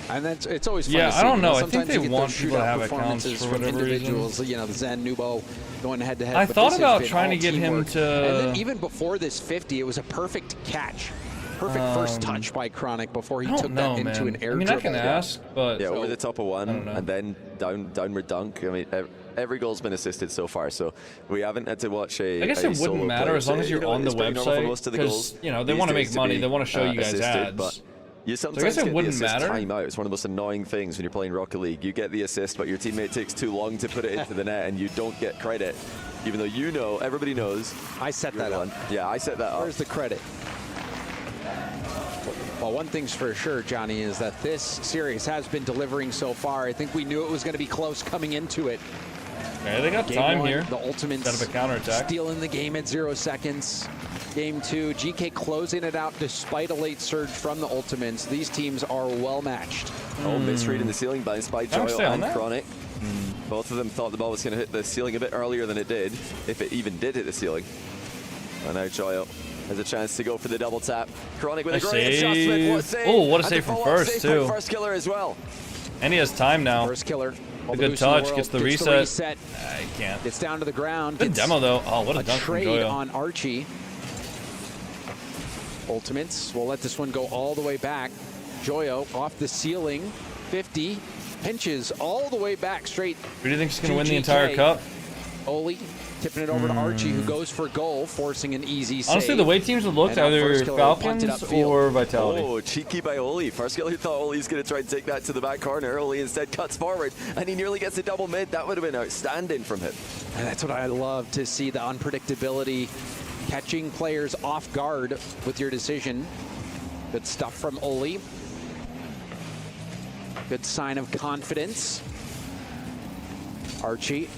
And that's it's always fun yeah, to see. I don't know. I Sometimes think they want those people to have performances accounts for from whatever individuals. reason. You know, the Zen Nubo going head to head. I thought about trying to get him to. And then even before this 50, it was a perfect catch. Perfect first touch by Chronic before he took that into an air dribble. I mean, I can ask, but yeah, over the top of one and then downward dunk. I mean, every goal's been assisted so far, so we haven't had to watch a. I guess it wouldn't matter as long as you're on the website, because you know they want to make money. They want to show you guys ads. But you sometimes so I guess it get wouldn't the assist matter. time out. It's one of the most annoying things when you're playing Rocket League. You get the assist, but your teammate takes too long to put it into the net, and you don't get credit, even though you know, everybody knows. I set that up. Yeah, I set that up. Where's the credit? Well, one thing's for sure, Johnny, is that this series has been delivering so far. I think we knew it was going to be close coming into it. Yeah, they got game time 1, here. The Ultimates set up a counterattack. stealing the game at 0 seconds. Game 2, GK closing it out despite a late surge from the Ultimates. These teams are well matched. Oh, misread in the ceiling bounce by Joyo and Chronic. Both of them thought the ball was going to hit the ceiling a bit earlier than it did, if it even did hit the ceiling. And now Joyo has a chance to go for the double tap. Chronic with a great adjustment. What a save. Oh, what a save from first, too. First killer as well. And he has time now. First killer. A good touch, gets the reset. He can't. Gets down to the ground. Good demo, though. Oh, what a dunk from trade Joyo. on Archie. Ultimates will let this one go all the way back. Joyo off the ceiling. 50. Pinches all the way back straight. Who do you think is going to win the entire cup? Oli tipping it over to Archie, who goes for goal, forcing an easy save. Honestly, the way teams have looked, either Falcons or Vitality. Oh, cheeky by Oli. First killer thought Oli's going to try and take that to the back corner. Oli instead cuts forward, and he nearly gets a double mid. That would have been outstanding from him. And that's what I love to see, the unpredictability, catching players off guard with your decision. Good stuff from Oli. Good sign of confidence. Archie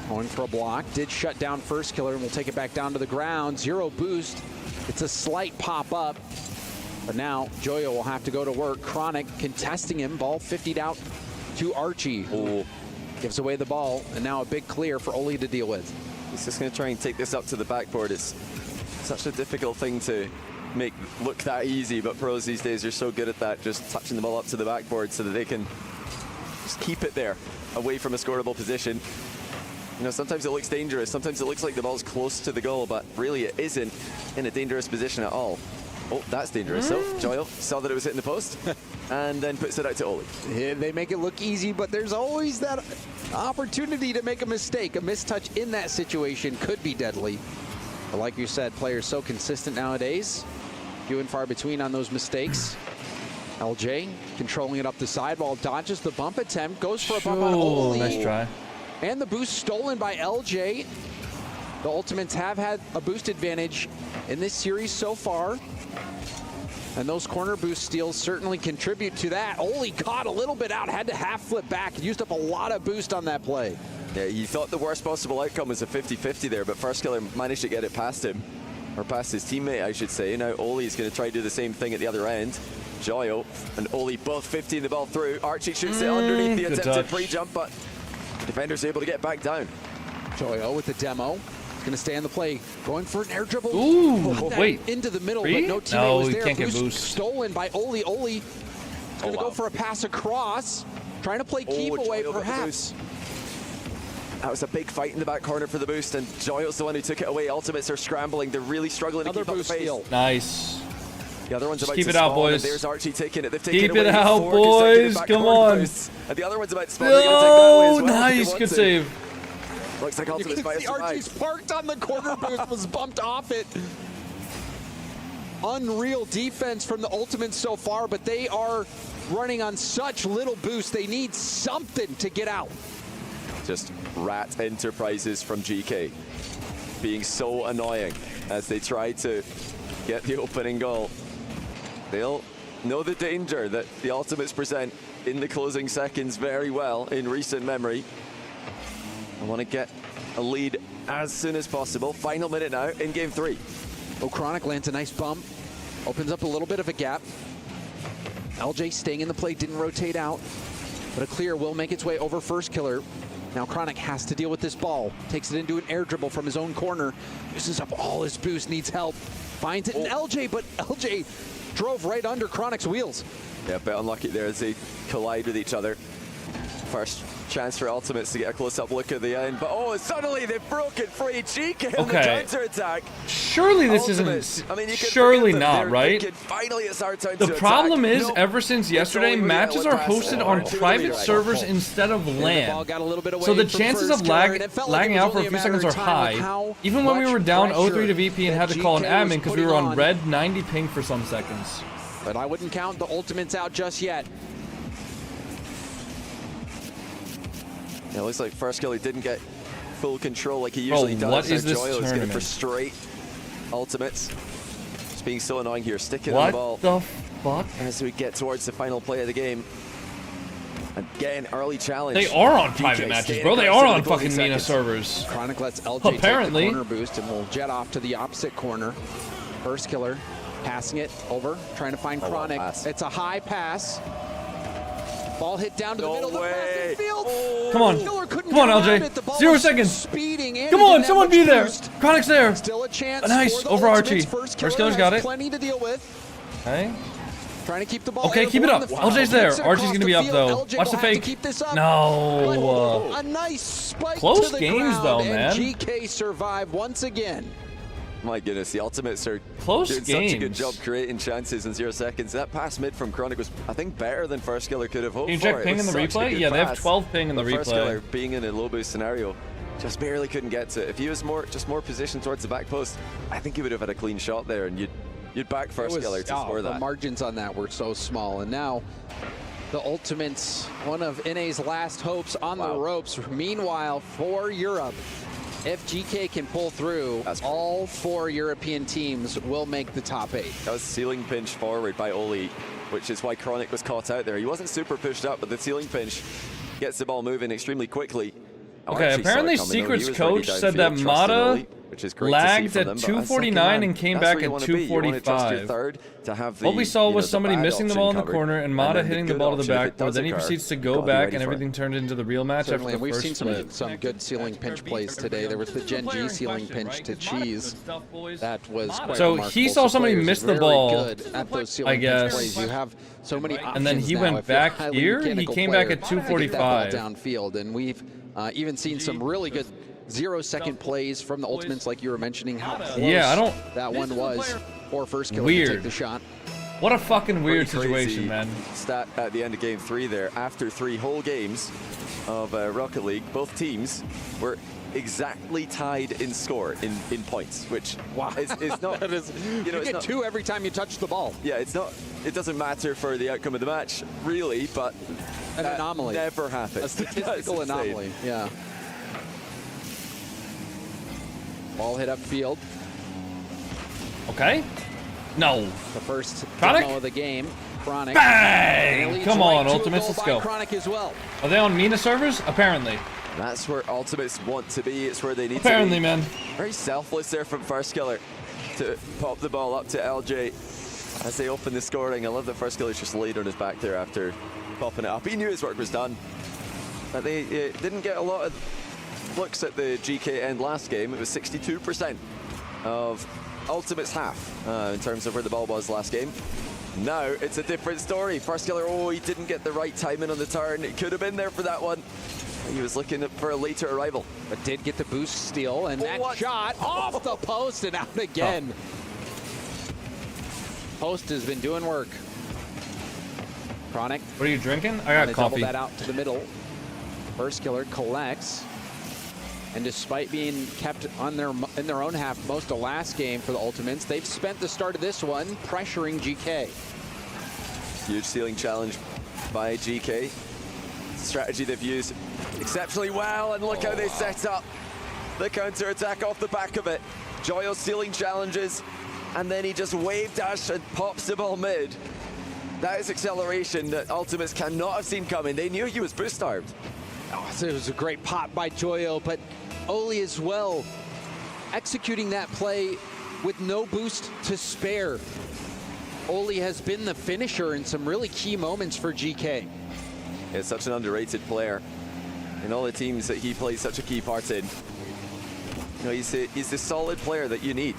going for a block. Did shut down first killer, and we'll take it back down to the ground. 0 boost. It's a slight pop up. But now Joyo will have to go to work. Chronic contesting him. Ball 50'd out to Archie. Who gives away the ball. And now a big clear for Oli to deal with. He's just going to try and take this up to the backboard. It's such a difficult thing to make look that easy, but pros these days are so good at that, just touching the ball up to the backboard so that they can just keep it there, away from a scoreable position. You know, sometimes it looks dangerous, sometimes it looks like the ball's close to the goal, but really it isn't in a dangerous position at all. Oh, that's dangerous. So Joyo saw that it was hitting the post and then puts it out to Oli. Yeah, they make it look easy, but there's always that opportunity to make a mistake. A mistouch in that situation could be deadly. But like you said, players so consistent nowadays. Few and far between on those mistakes. LJ controlling it up the sidewall, dodges the bump attempt, goes for a bump on Oli. Nice try. And the boost stolen by LJ. The Ultimates have had a boost advantage in this series so far. And those corner boost steals certainly contribute to that. Oli caught a little bit out, had to half flip back, used up a lot of boost on that play. Yeah, he thought the worst possible outcome was a 50-50 there, but First Killer managed to get it past him. Or past his teammate, I should say. Now Oli is going to try to do the same thing at the other end. Joyo and Oli both 15 the ball through. Archie shoots it underneath the attempted free jump, but the defender's able to get back down. Joyo with the demo. He's going to stay on the play. Going for an air dribble. Ooh, wait. Into the middle, Free? but no teammate No, was he there. can't get boost. Stolen by Oli. Oli is going to go for a pass across. Trying to play keep away, perhaps. That was a big fight in the back corner for the boost, and Joyo's the one who took it away. Ultimates are scrambling. They're really struggling to keep up the pace. Nice. The other one's Just about keep to it out, spawn, boys. and there's Archie taking it. They've taken Keep away it out, 4 consecutive boys. back Come corner on. boosts. And the other one's about to spawn. They're gonna take that away as No, well. nice. Good save. Looks like You Ultimates can might see have Archie's survived. parked on the corner boost, was bumped off it. Unreal defense from the Ultimates so far, but they are running on such little boost. They need something to get out. Just rat enterprises from GK. Being so annoying as they try to get the opening goal. They'll know the danger that the Ultimates present in the closing seconds very well in recent memory. I want to get a lead as soon as possible. Final minute now in game 3. Chronic lands a nice bump. Opens up a little bit of a gap. LJ staying in the play, didn't rotate out. But a clear will make its way over First Killer. Now Chronic has to deal with this ball. Takes it into an air dribble from his own corner. Uses up all his boost, needs help. Finds it in LJ, but LJ drove right under Chronic's wheels. Yeah, a bit unlucky there as they collide with each other. First chance for Ultimates to get a close-up look at the end, but suddenly they've broken free. GK on the counter-attack. Surely this Ultimates, isn't. Surely not, right? Finally, it's our turn The to problem attack. is, ever since yesterday, matches are hosted on private servers instead of LAN. So the chances of lagging out for a few seconds are high. Even when we were down 0-3 to VP and had to call an admin because we were on red 90 ping for some seconds. But I wouldn't count the Ultimates out just yet. Yeah, it looks like First Killer didn't get full control like he usually does. What is this Joyo is going to tournament? frustrate Ultimates. Just being so annoying here, sticking What on the ball. the fuck? As we get towards the final play of the game. Again, early challenge. They are on GK private matches, staying bro. They aggressive are in on the closing fucking MENA seconds. servers. Chronic lets LJ Apparently. take the corner boost and will jet off to the opposite corner. First killer, passing it over, trying to find Chronic. It's a high pass. Ball hit down to the middle of the passing field. Come on. Come on, LJ. 0 seconds. Come on, someone be there. Chronic's there. Still a chance. Nice. for the Over Archie. Ultimates. First killer's got it. Plenty to deal with. Okay. Trying to keep the ball. Okay, keep it up. airborne. LJ's there. Kicks it Archie's across gonna the be up field. though. LJ Watch the will have to fake. keep this up. No. A nice spike Close to the games ground, though, and man. GK survive once again. My goodness, the Ultimates are Close doing such a good games. job creating chances in 0 seconds. That pass mid from Chronic was, I think, better than First Killer could have hoped Can you for. check It ping was in the such a replay? good Yeah, they have pass. 12 ping in the But First replay. Killer being in a low boost scenario just barely couldn't get to it. If he was more positioned towards the back post, I think he would have had a clean shot there, and you'd back First Killer to score The that. margins on that were so small, and now the Ultimates, one of NA's last hopes on the ropes. Meanwhile, for Europe, if GK can pull through, all 4 European teams will make the top 8. That was ceiling pinch forward by Oli, which is why Chronic was caught out there. He wasn't super pushed up, but the ceiling pinch gets the ball moving extremely quickly. Okay, apparently Secret's coach said that Mata lagged at 249 and came back at 245. What we saw was somebody missing the ball in the corner and Mata hitting the ball to the backboard. Then he proceeds to go back and everything turned into the real match after the We've first seen split. some good ceiling pinch plays today. There was the Gen.G ceiling pinch to Cheese. That was quite So remarkable. he saw somebody players miss the very ball, good at those ceiling I guess. pinch plays. You have so many options And then he now. went If you're a back highly here, he mechanical came back player at to get that ball 245. downfield, and we've even seen some really good 0-second plays from the Ultimates, like you were mentioning how close that one was for First Killer to take Weird. the shot. What a fucking weird Pretty crazy situation, man. Stat at the end of game 3 there. After 3 whole games of Rocket League, both teams were exactly tied in score in points, which is not. That is, you it's get not, 2 every time you touch the ball. Yeah, it's not. It doesn't matter for the outcome of the match, really, but An anomaly. never happens. A statistical That's insane. anomaly. Yeah. Ball hit upfield. Okay. No. The first Chronic? demo of the game. Chronic. Bang! Come on, to a Ultimates, goal let's by go. Chronic as well. Are they on MENA servers? Apparently. That's where Ultimates want to be. It's where they need Apparently, to be. man. Very selfless there from First Killer to pop the ball up to LJ as they open the scoring. I love that First Killer's just laid on his back there after popping it up. He knew his work was done. But they didn't get a lot of looks at the GK end last game. It was 62% of Ultimate's half in terms of where the ball was last game. Now it's a different story. First Killer, he didn't get the right timing on the turn. It could have been there for that one. He was looking for a later arrival. But did get the boost steal, and that shot off the post and out again. Post has been doing work. Chronic. What are you drinking? I got They coffee. double that out to the middle. First Killer collects. And despite being kept on in their own half most of last game for the Ultimates, they've spent the start of this one pressuring GK. Huge ceiling challenge by GK. Strategy they've used exceptionally well, and look how they set up the counter-attack off the back of it. Joyo stealing challenges, and then he just wave dash and pops the ball mid. That is acceleration that Ultimates cannot have seen coming. They knew he was boost starved. Oh, so it was a great pop by Joyo, but Oli as well, executing that play with no boost to spare. Oli has been the finisher in some really key moments for GK. He's such an underrated player in all the teams that he plays such a key part in. You know, he's the solid player that you need.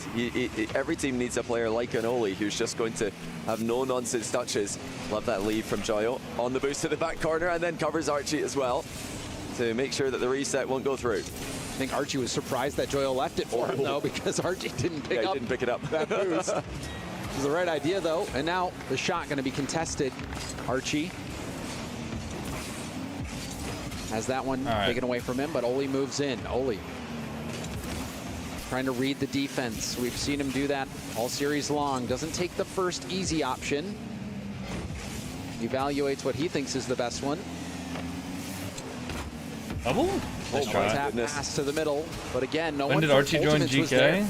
Every team needs a player like an Oli who's just going to have no nonsense touches. Love that lead from Joyo on the boost to the back corner, and then covers Archie as well to make sure that the reset won't go through. I think Archie was surprised that Joyo left it for him, though, because Archie didn't pick it up. That boost. It was the right idea, though, and now the shot going to be contested. Archie has that one taken away from him, but Oli moves in. Oli trying to read the defense. We've seen him do that all series long. Doesn't take the first easy option. Evaluates what he thinks is the best one. Double? Nice tap pass to the middle, but again, no when one did from Archie join Ultimates was GK? there.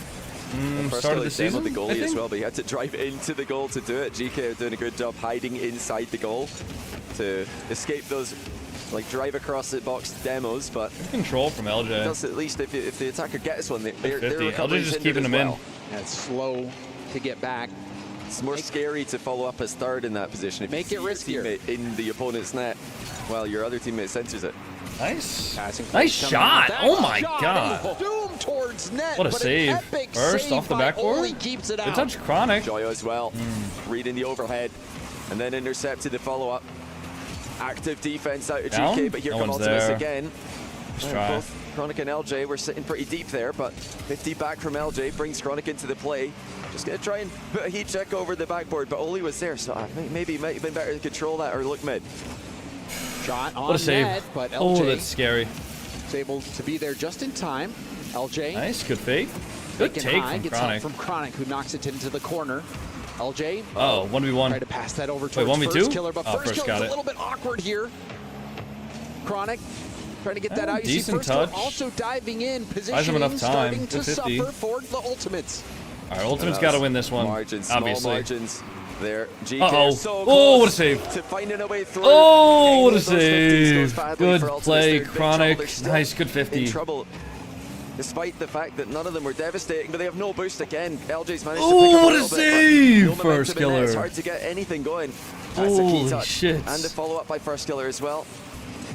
Start of the season, The I goalie as think? well, but he had to drive into the goal to do it. GK are doing a good job hiding inside the goal. to escape those like drive across the box demos, but control from LJ. Does at least if the attacker gets one, they're LJ's just keeping him in. Yeah, it's slow to get back. It's more scary to follow up as third in that position. If Make you it see your riskier. teammate in the opponent's net while your other teammate censors it. Nice. Nice shot. Oh my god. Doom towards net, What a but save. an epic First save off the by backboard. Oli keeps it Good out. touch Chronic. Joyo as well, reading the overhead, and then intercepted the follow-up. Active defense out of Down? GK, but here No come one's Ultimates there. again. Let's try. Both Chronic and LJ were sitting pretty deep there, but 50 back from LJ brings Chronic into the play. Just gonna try and put a heat check over the backboard, but Oli was there, so maybe it might have been better to control that or look mid. Shot on What a save. net, but LJ Oh, that's scary. is able to be there just in time. LJ. Nice, good fake. Good taking take high, from gets help Chronic. from Chronic, who knocks it into the corner. LJ. Oh, 1v1. Try to pass that over Wait, towards 1v2? First Killer, but Oh, First First Killer's got a it. little bit awkward here. Chronic trying to get that out. You see decent First Killer touch. also diving in, Buys him positioning, enough time. starting to 50. suffer for the Ultimates. All right, Ultimate's got to win this one, Margins, obviously. small margins there. GK Uh-oh. so Oh, what a close save. to finding a way through. Oh, what a Those 50s goes save. badly Good for Ultimates. play, They're in big Chronic. trouble. They're still Nice, good 50. in trouble, despite the fact that none of them were devastating, but they have no boost again. LJ's managed to Oh, pick up what a little bit, but save, no momentum First in there. It's Killer. hard to get anything going. That's a key Holy touch. shit. And a follow-up by First Killer as well.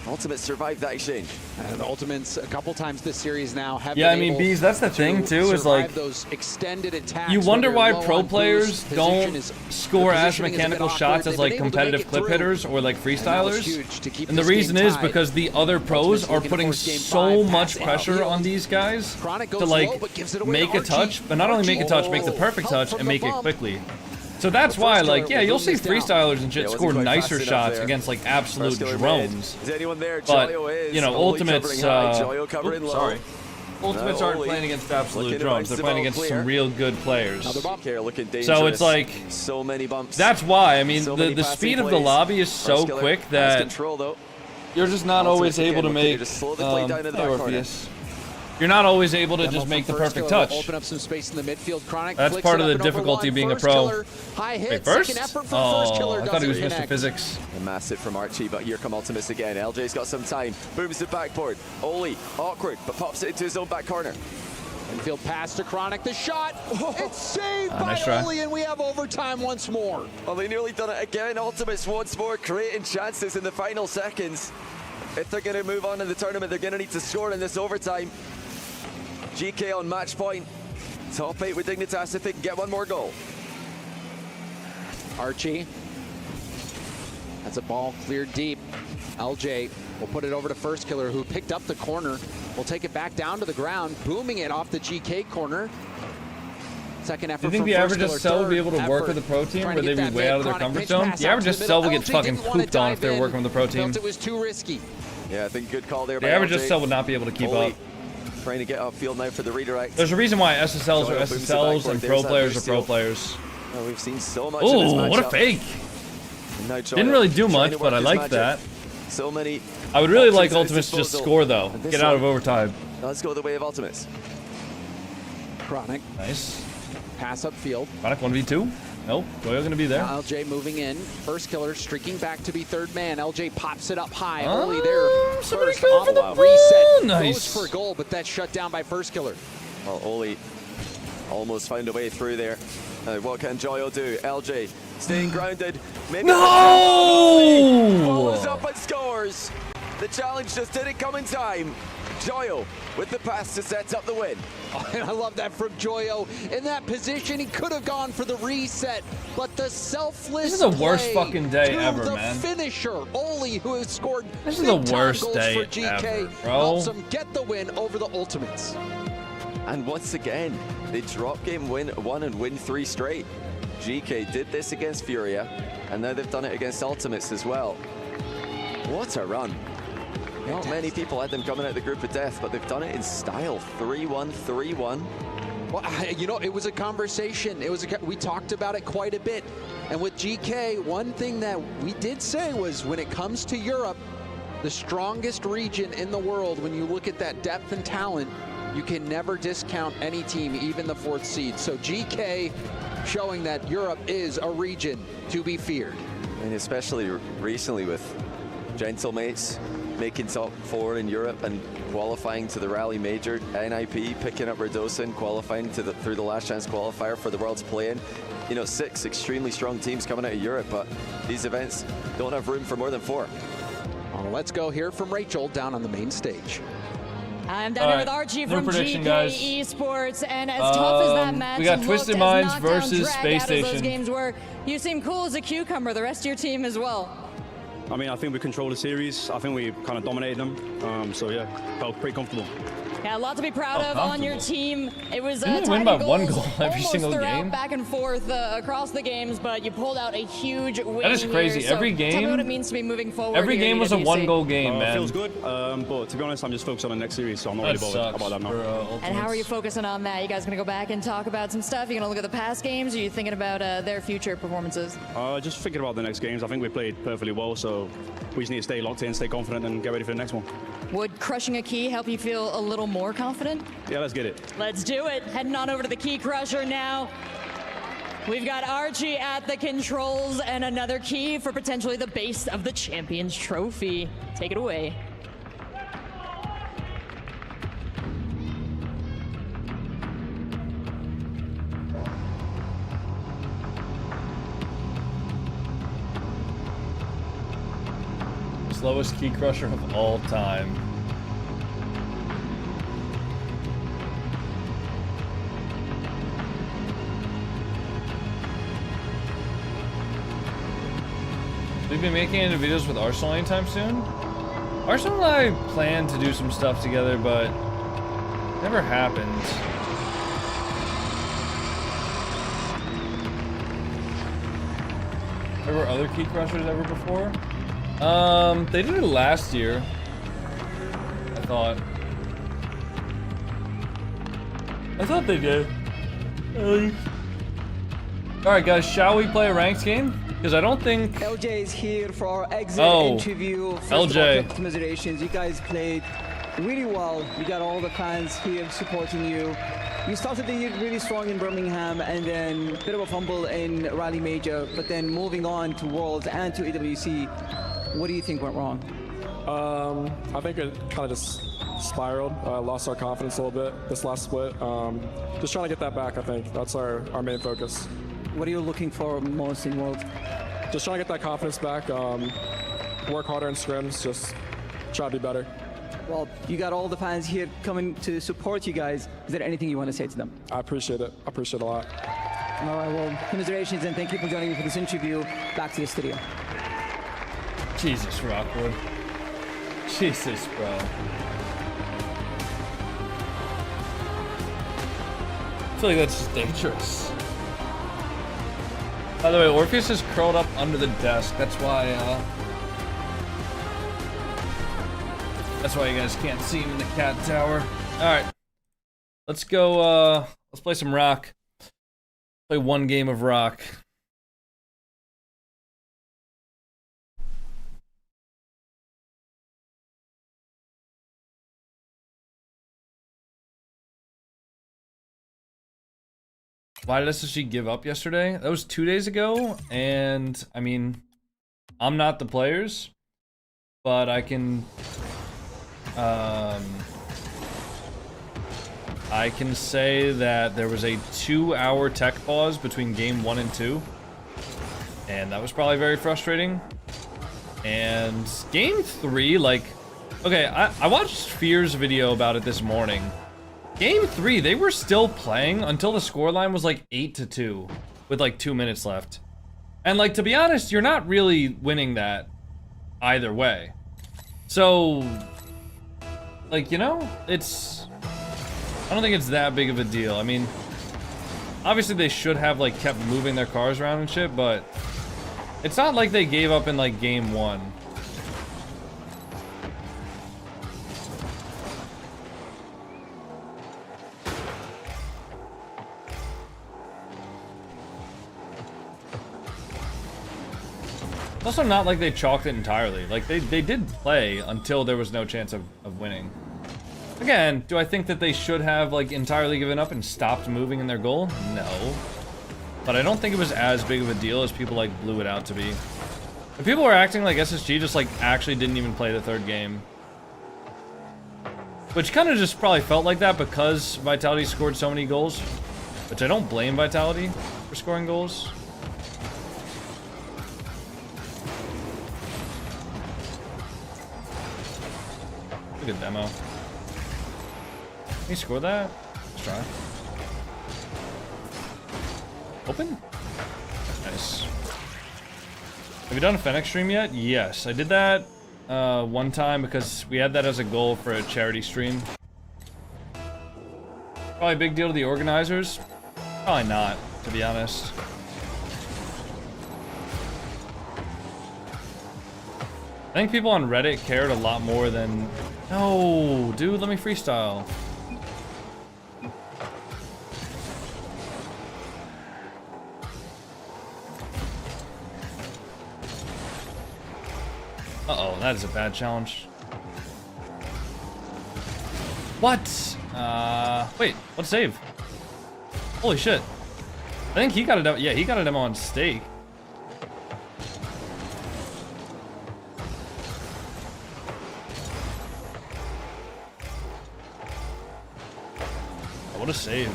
Ultimate survived that exchange. And the Ultimates a couple times this series now have Yeah, I been mean, able Bees, that's the to thing, too, is survive like, those extended attacks. you wonder when why they're low pro on players boost, don't position is- score the as positioning is a bit mechanical awkward. shots They've as been like able to make competitive it clip through. hitters or like And that was freestylers. huge to keep And the this reason game is tied. because the other pros Ultimates are looking to putting force game so 5, much pass pressure outfield. on these guys Chronic to goes like low, but gives it away make to a touch, Archie. but not only make a touch, make the Oh, perfect help touch from and the make it bump. quickly. So that's why, First Killer like, yeah, will you'll boom see this down. freestylers and shit Yeah, score wasn't quite nicer fast enough shots there. against like absolute First Killer drones. mid. Is anyone there? But, Joyo is. you know, Oli Ultimates, covering high. Joyo covering low. sorry. Ultimates No, aren't Oli playing against looking absolute to drones. bounce They're the playing ball against clear. some real good players. Another bump here looking dangerous. So it's like, so many bumps. that's why, I mean, So many the passing speed of the plays. lobby is so First Killer quick has that control, though. you're just not Ultimates always able again to looking to make, just slow the play down to the hey, back corner. Orpheus. You're not always able to Demo just from make the First perfect Killer will touch. Open up some space in the midfield. Chronic That's flicks part it of the up and over difficulty one. being a First pro. Killer, high hit. Wait, first? Second effort from Oh, First Killer I thought he was doesn't Mr. connect. Physics. A massive from Archie, but here come Ultimates again. LJ's got some time. Booms the backboard. Oli, awkward, but pops it into his own back corner. Infield pass to Chronic. The shot. It's saved by nice try. Oli, and we have overtime once more. Well, they nearly done it again. Ultimates once more creating chances in the final seconds. If they're going to move on in the tournament, they're going to need to score in this overtime. GK on match point. Top 8 with Dignitas if they can get one more goal. Archie. That's a ball cleared deep. LJ will put it over to First Killer, who picked up the corner. Will take it back down to the ground, booming it off the GK corner. Second effort. Do you think from the First average Killer, SL will be able to third work effort. with a pro team Trying where to they'd get be that way mid. out of their Chronic comfort pitch zone? pass The out average to the SL will middle. get LJ fucking didn't wanna pooped on if dive they're in. working with a pro team. Felt it was too risky. Yeah, I think good call there by The average LJ. SL would not be able to keep Oli up. trying to get upfield now for the redirect. There's a reason why SSLs are Joyo booms the SSLs backboard. and There's pro that players are boost pro steal. players. Oh, we've seen so much in this Oh, matchup. what a fake. And now Joyo Didn't really do trying much, to but work I his liked magic. that. So many. I would really like options at his Ultimates to just disposal. score, though. And this Get out of one overtime. does go the way of Ultimates. Chronic. Nice. Pass upfield. Chronic 1v2. Nope. Joyo going to be there. Now LJ moving in. First Killer streaking back to be third man. LJ pops it up high. Oh, Oli there. somebody First go off for the reset. ball. Nice. Goes for a goal, but that's shut down by First Killer. Well, Oli almost found a way through there. What can Joyo do? LJ staying grounded. Maybe No! follows up and scores. The challenge just didn't come in time. Joyo with the pass to set up the win. Oh, and I love that from Joyo. In that position, he could have gone for the reset, but the selfless This is the worst play fucking day to ever, the man. finisher, Oli, who has scored This is the big-time worst goals day for GK, ever, bro. helps them get the win over the Ultimates. And once again, they drop game win 1 and win 3 straight. GK did this against Furia, and now they've done it against Ultimates as well. What a run. Not many people had them coming out of the group of death, but they've done it in style. 3-1, 3-1. Well, you know, it was a conversation. We talked about it quite a bit. And with GK, one thing that we did say was when it comes to Europe, the strongest region in the world, when you look at that depth and talent, you can never discount any team, even the 4th seed. So GK showing that Europe is a region to be feared. I mean, especially recently with Gentlemates making top 4 in Europe and qualifying to the Rally Major, NIP picking up Redosin, qualifying to through the last chance qualifier for the World's Play-In. You know, 6 extremely strong teams coming out of Europe, but these events don't have room for more than 4. Well, let's go hear from Rachel down on the main stage. I'm down here with Archie from GK Esports, and as tough as that match we got Twisted Minds versus Space Station. Those games were, you seem cool as a cucumber, the rest of your team as well. I mean, I think we controlled the series. I think we kind of dominated them. So yeah, felt pretty comfortable. Yeah, a lot to be proud of on your team. It was Didn't win by 1 goal every single game. Back and forth across the games, but you pulled out a huge win. That is crazy. Here, so every game. Tell me what it means to be moving forward. Every game was a 1-goal game, man. It feels good, but to be honest, I'm just focused on the next series, so I'm not really bothered about that now. And how are you focusing on that? You guys gonna go back and talk about some stuff? You gonna look at the past games? Or are you thinking about their future performances? Just thinking about the next games. I think we played perfectly well, so we just need to stay locked in, stay confident, and get ready for the next one. Would crushing a key help you feel a little more confident? Yeah, let's get it. Let's do it. Heading on over to the Key Crusher now. We've got Archie at the controls and another key for potentially the base of the Champions Trophy. Take it away. Slowest key crusher of all time. We've been making any videos with Arsenal anytime soon? Arsenal and I plan to do some stuff together, but it never happened. There were other key crushers ever before? They did it last year, I thought. They did. Alright guys, shall we play a ranked game? Because I don't think... LJ is here for our exit interview. LJ. Commiserations. You guys played really well. You got all the fans here supporting you. You started the year really strong in Birmingham and then a bit of a fumble in Rally Major, but then moving on to Worlds and to EWC. What do you think went wrong? I think it kind of just spiraled. Lost our confidence a little bit this last split. Just trying to get that back, I think. That's our main focus. What are you looking for most in Worlds? Just trying to get that confidence back. Work harder in scrims, just try to be better. Well, you got all the fans here coming to support you guys. Is there anything you want to say to them? I appreciate it. I appreciate it a lot. All right, well, commiserations and thank you for joining me for this interview. Back to the studio. Jesus, Rockwood. Jesus, bro. I feel like that's just dangerous. By the way, Orpheus is curled up under the desk. That's why you guys can't see him in the cat tower. Alright. Let's go, let's play some rock. Play one game of rock. Why did SSG give up yesterday? That was 2 days ago, and I mean, I'm not the players, but I can say that there was a 2-hour tech pause between game 1 and 2, and that was probably very frustrating. And game 3, like, okay, I watched Fear's video about it this morning. Game 3, they were still playing until the scoreline was like 8-2 with like 2 minutes left. And like, to be honest, you're not really winning that either way. So, like, you know, I don't think it's that big of a deal. I mean, obviously they should have like kept moving their cars around and shit, but it's not like they gave up in like game 1. It's also not like they chalked it entirely. Like, they did play until there was no chance of winning. Again, do I think that they should have, like, entirely given up and stopped moving in their goal? No. But I don't think it was as big of a deal as people, like, blew it out to be. And people are acting like SSG just like actually didn't even play the third game. Which kind of just probably felt like that because Vitality scored so many goals. Which I don't blame Vitality for scoring goals. Good demo. Can you score that? Let's try. Open? Nice. Have you done a Fennec stream yet? Yes, I did that one time because we had that as a goal for a charity stream. Probably a big deal to the organizers. Probably not, to be honest. I think people on Reddit cared a lot more than... No, dude, let me freestyle. Uh-oh, that is a bad challenge. What? Wait, what save? Holy shit. I think he got a demo. Yeah, he got a demo on stake. What a save.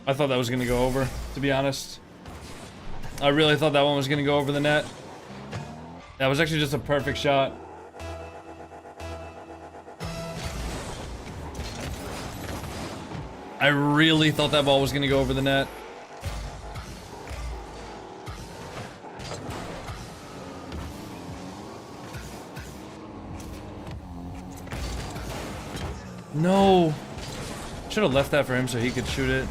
I thought that was gonna go over, to be honest. I really thought that one was gonna go over the net. That was actually just a perfect shot. I really thought that ball was gonna go over the net. No. Should have left that for him so he could shoot it.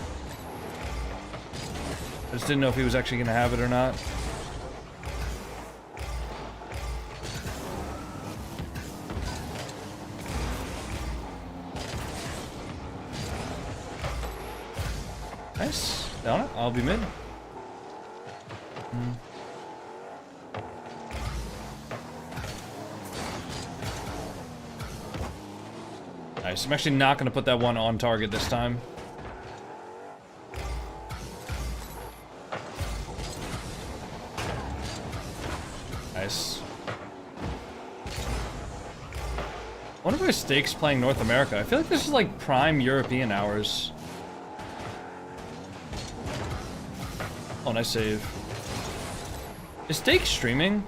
I just didn't know if he was actually gonna have it or not. Nice. Down it. I'll be mid. Nice. I'm actually not going to put that one on target this time. Nice. I wonder why Stake's playing North America. I feel like this is like prime European hours. Oh, nice save. Is Stake streaming?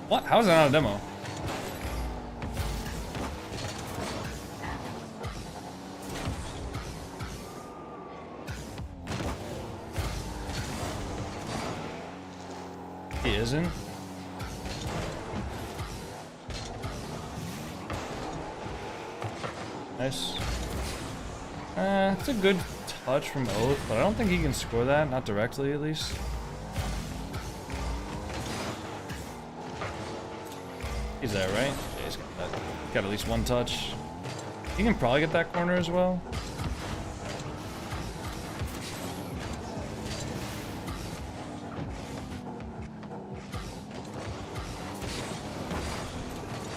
What? How is that not a demo? He isn't. Nice. It's a good touch from Oath, but I don't think he can score that, not directly at least. He's there, right? Yeah, he's got that. Got at least one touch. He can probably get that corner as well.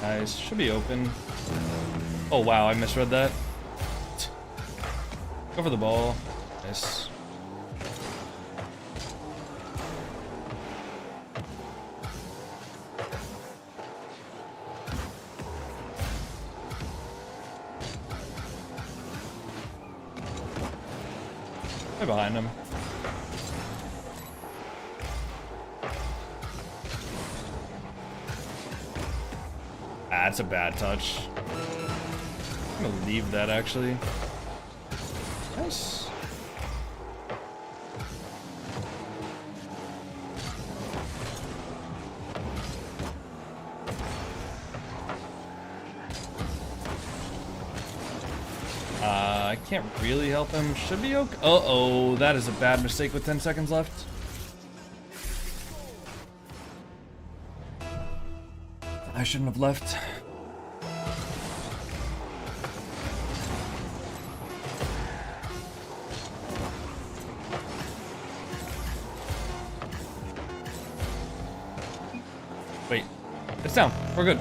Nice. Should be open. Oh wow, I misread that. Go for the ball. Nice. Way behind him. That's a bad touch. I'm gonna leave that actually. Nice. I can't really help him. Should be okay. Uh-oh, that is a bad mistake with 10 seconds left. I shouldn't have left. Wait, it's down. We're good.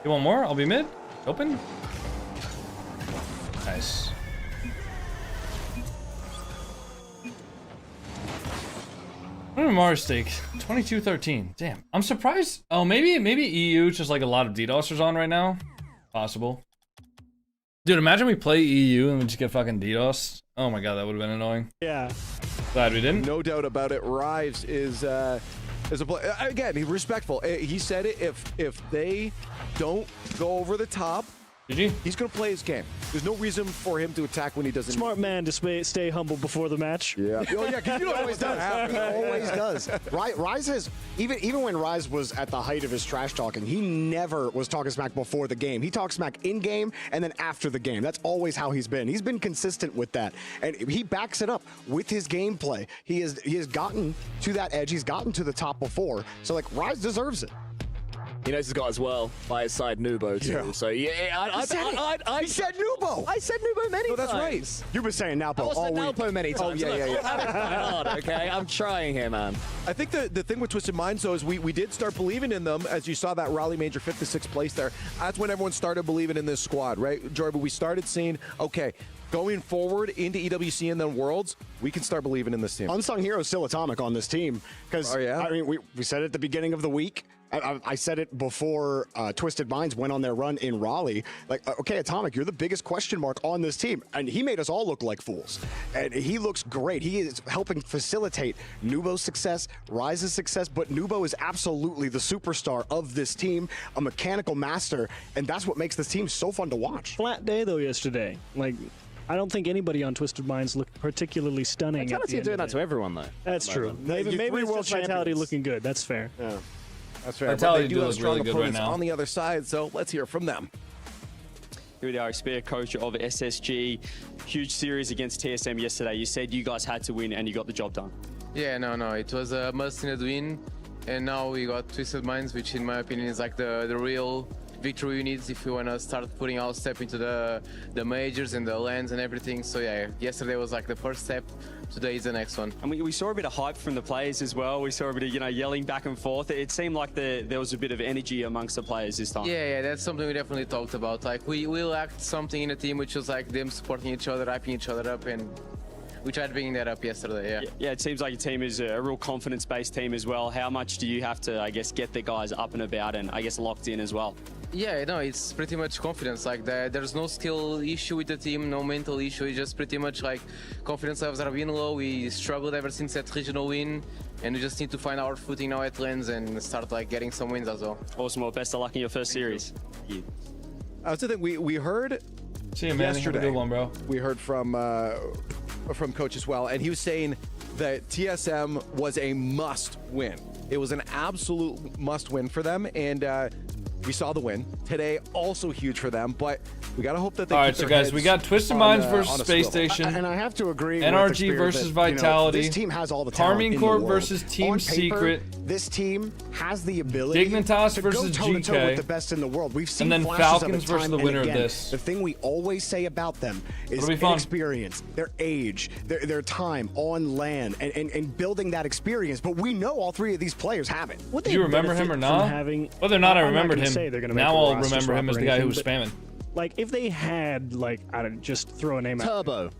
You want more? I'll be mid. Open. Nice. Mars stake 22-13. Damn, I'm surprised. Oh, maybe EU just like a lot of DDoSers on right now. Possible. Dude, imagine we play EU and we just get fucking DDoS. Oh my god, that would have been annoying. Yeah. Glad we didn't. No doubt about it. Rise is a play. Again, he's respectful. He said it. If they don't go over the top, he's gonna play his game. There's no reason for him to attack when he doesn't. Smart man to stay humble before the match. Yeah. Oh yeah, because you know always does. Always does. Rise has even when Rise was at the height of his trash talking, he never was talking smack before the game. He talks smack in game and then after the game. That's always how he's been. He's been consistent with that, and he backs it up with his gameplay. He has gotten to that edge. He's gotten to the top before. So like Rise deserves it. He knows he's got as well by his side Nubo too. Yeah. So yeah, I said Nubo. I said Nubo many times. That's right. You've been saying Napo all week. Napo many times. Oh yeah. Hard, okay, I'm trying here, man. I think the thing with Twisted Minds though is we did start believing in them as you saw that Raleigh Major 5th to 6th place there. That's when everyone started believing in this squad, right, Jordan? But we started seeing okay. Going forward into EWC and then Worlds, we can start believing in this team. Unsung hero still Atomic on this team because I mean we said it at the beginning of the week. I said it before Twisted Minds went on their run in Raleigh. Like, okay, Atomic, you're the biggest question mark on this team. And he made us all look like fools. And he looks great. He is helping facilitate Nubo's success, Rise's success, but Nubo is absolutely the superstar of this team, a mechanical master, and that's what makes this team so fun to watch. Flat day, though, yesterday. Like, I don't think anybody on Twisted Minds looked particularly stunning. Vitality are doing that to everyone, though. That's true. Maybe it's just Vitality looking good. That's fair. Yeah. That's fair. Vitality they do have strong really good opponents right now on the other side, so let's hear from them. Here we are, Spear coach of SSG. Huge series against TSM yesterday. You said you guys had to win and you got the job done. Yeah, no. It was a must-win win, and now we got Twisted Minds, which in my opinion is like the real victory we need if we want to start putting our step into the majors and the lands and everything. So yeah, yesterday was like the first step. Today is the next one. And we saw a bit of hype from the players as well. We saw a bit of yelling back and forth. It seemed like there was a bit of energy amongst the players this time. Yeah, that's something we definitely talked about. Like we lacked something in the team, which was like them supporting each other, hyping each other up, and we tried bringing that up yesterday. Yeah, it seems like your team is a real confidence-based team as well. How much do you have to, I guess, get the guys up and about and I guess locked in as well? Yeah, no, it's pretty much confidence. Like there's no skill issue with the team, no mental issue. It's just pretty much like confidence levels are being low. We struggled ever since that regional win, and we just need to find our footing now at lands and start like getting some wins as well. Awesome. Well, best of luck in your first series. That's the thing we heard. See you, man. Yesterday. Have a good one, bro. We heard from Coach as well, and he was saying that TSM was a must win. It was an absolute must win for them, and we saw the win today. Also huge for them, but we gotta hope that they. All right, so guys, we got Twisted Minds versus Space Station, and I have to agree. NRG versus Vitality. This team has all the Carmine Corp versus Team Secret. This team has the ability. Dignitas to versus go toe-to-toe GK with the best in the world. We've seen and then flashes Falcons of it versus time the winner and of again. this. The thing we always say about them is experience, their age, their time on land, and building that experience. But we know all three of these players have it. Do you remember him or not? Whether or not I remembered him, now I'll remember him as the guy who was spamming. Like, if they had, like, I don't know, just throw a name out. Turbo.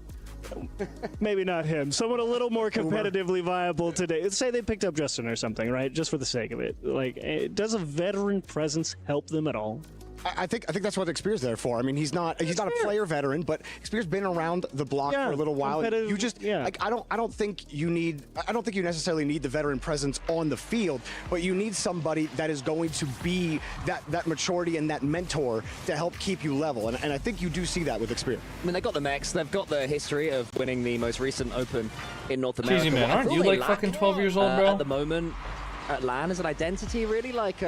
Maybe not him. Someone a little more competitively viable today. Say they picked up Justin or something, right? Just for the sake of it. Like, does a veteran presence help them at all? I think that's what Xpear's there for. I mean, he's not a player veteran, but Xpear's been around the block for a little while. You just like I don't think you necessarily need the veteran presence on the field, but you need somebody that is going to be that maturity and that mentor to help keep you level. And I think you do see that with Xpear. I mean, they got the next. They've got the history of winning the most recent Open in North America. Cheesy man, aren't you like fucking 12 years old, bro? At the moment. At LAN as an identity, really? Like,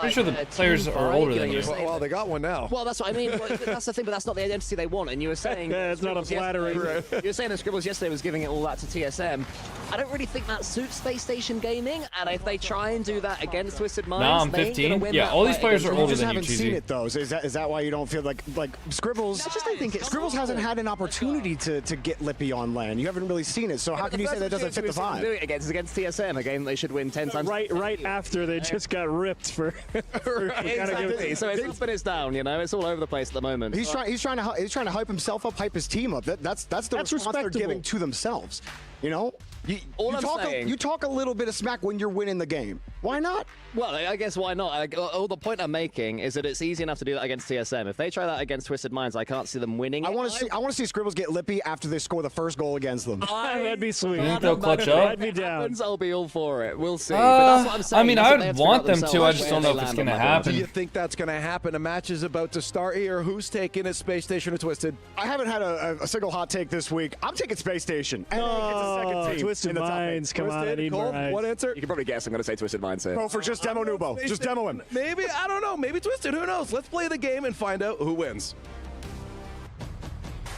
like sure the players are older than you. Well, they got one now. Well, that's what I mean. Well, that's the thing, but that's not the identity they want. And you were saying it's not a flattering. You were saying that Scribbles yesterday was giving it all that to TSM. I don't really think that suits Space Station Gaming. And if they try and do that against Twisted Minds, nah, I'm 15. Yeah, all these players are older than you, Cheesy. Seen it though. So is that why you don't feel like Scribbles? I just don't think Scribbles hasn't had an opportunity to get Lippy on land. You haven't really seen it. So how can you say that doesn't fit the vibe? Do it against TSM, a game they should win 10 times. Right after they just got ripped for. Exactly. So it's up and it's down. You know, it's all over the place at the moment. He's trying to hype himself up, hype his team up. That's the response they're giving to themselves. You know, you talk a little bit of smack when you're winning the game. Why not? Well, I guess why not? The point I'm making is that it's easy enough to do that against TSM. If they try that against Twisted Minds, I can't see them winning. I want to see Scribbles get Lippy after they score the first goal against them. That'd be sweet. You think they'll clutch up? I'd be down. I'll be all for it. We'll see. But that's what I'm saying. I mean, I would want them to. I just don't know if it's going to happen. Do you think that's going to happen? A match is about to start here. Who's taking it, Space Station or Twisted? I haven't had a single hot take this week. I'm taking Space Station. And it's a second team. Twisted Minds, come on. Cole, what answer? You can probably guess I'm going to say Twisted Minds here. Go for just demo Nubo. Just demo him. Maybe, I don't know. Maybe Twisted. Who knows? Let's play the game and find out who wins.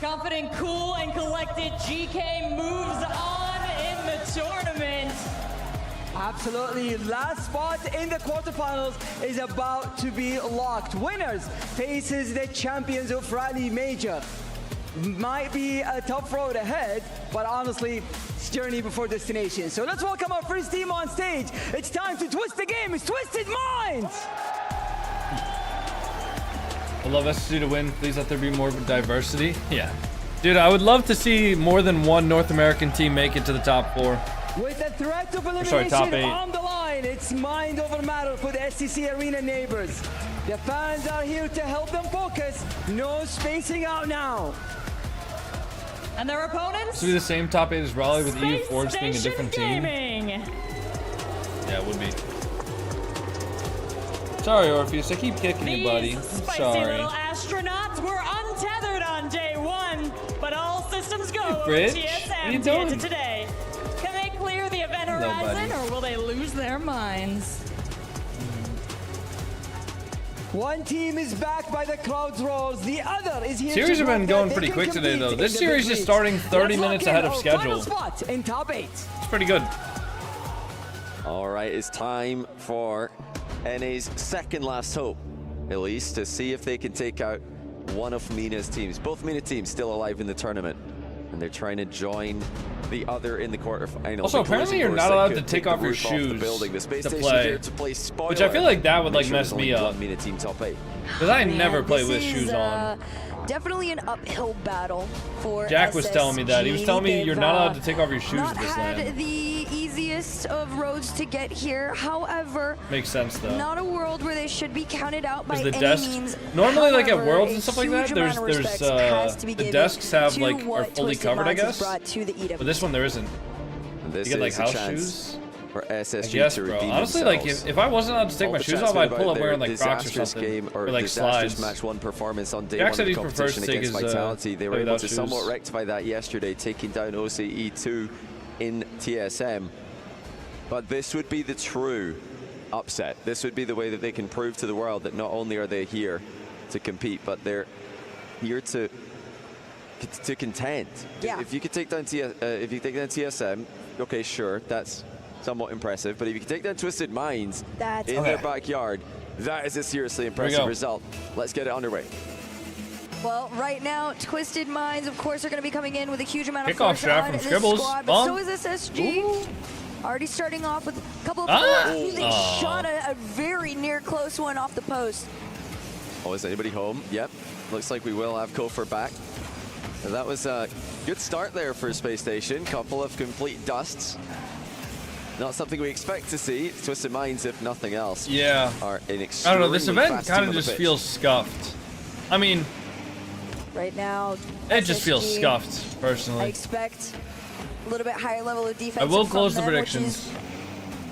Confident, cool, and collected, GK moves on in the tournament. Absolutely. Last spot in the quarterfinals is about to be locked. Winners faces the champions of Rally Major. Might be a tough road ahead, but honestly, it's journey before destination. So let's welcome our first team on stage. It's time to twist the game. It's Twisted Minds! I love SSG to win. Please let there be more diversity. Yeah. Dude, I would love to see more than one North American team make it to the top 4. With the threat of elimination on the line, it's mind over matter for the SCC Arena neighbors. The fans are here to help them focus. No spacing out now. And their opponents? This would be the same top 8 as Raleigh with ESPORTS being a different Gaming. team. Yeah, it would be. Sorry, Orpheus. I keep kicking you, buddy. Spicy Sorry. little astronauts were untethered on day 1, but all systems go for Fridge? TSM What are you to doing? get to today. Can they clear the event horizon, or will they lose their minds? One team is backed by the crowd's roars. The other is here. Series to have been prove going that pretty they quick can today, compete though. in This the series big is leagues. starting 30 Let's minutes lock in ahead of our schedule. final spot in top 8. It's pretty good. All right, it's time for NA's second last hope, at least, to see if they can take out one of Mina's teams. Both Mina teams still alive in the tournament, and they're trying to join the other in the quarterfinals. Also, apparently you're not allowed to take off your shoes to play, which I feel like that would like mess me up. Mina team top 8. Because I never play with shoes on. Definitely an uphill battle for Jack was telling me that. He was telling me you're not allowed to take off your shoes not this had land. the easiest of roads to get here. However, Makes sense though. not a world where they should be counted out by Is the any desk means. normally like at However, Worlds and stuff like that? a huge amount of respect has to be The given desks have to like are what fully Twisted covered, I Minds has guess. brought to the EWC. But this one there isn't. This You get like is a house chance shoes. for I SSG guess, to bro. redeem Honestly, themselves. like if I wasn't allowed to take All my the shoes chats off, I'd about pull up their wearing like Crocs or disastrous something, game or or like disastrous slides. match 1 performance on day Jack 1 said of he the prefers competition to take against his, Vitality. They were play able without to shoes. somewhat rectify that yesterday, taking down OCE2 in TSM. But this would be the true upset. This would be the way that they can prove to the world that not only are they here to compete, but they're here to contend. Yeah. If you could take down TSM, okay, sure, that's somewhat impressive. But if you can take down Twisted Minds That's in their backyard, that is a seriously impressive result. Let's get it underway. Well, right now, Twisted Minds, of course, are going to be coming in with a huge amount of Kickoff pressure trap on from this Scribbles. squad, but so is SSG. Already starting off with a couple of bullets. They shot a very near close one off the post. Oh, is anybody home? Yep. Looks like we will have Kofor back. And that was a good start there for Space Station. Couple of complete dusts. Not something we expect to see. Twisted Minds, if nothing else. Yeah. Are an I don't know. This extremely event fast kind team of on the just pitch. feels scuffed. I mean, Right now, it just feels SSG, scuffed, I personally. expect a little bit higher level of defense. I will from close the them, which predictions. is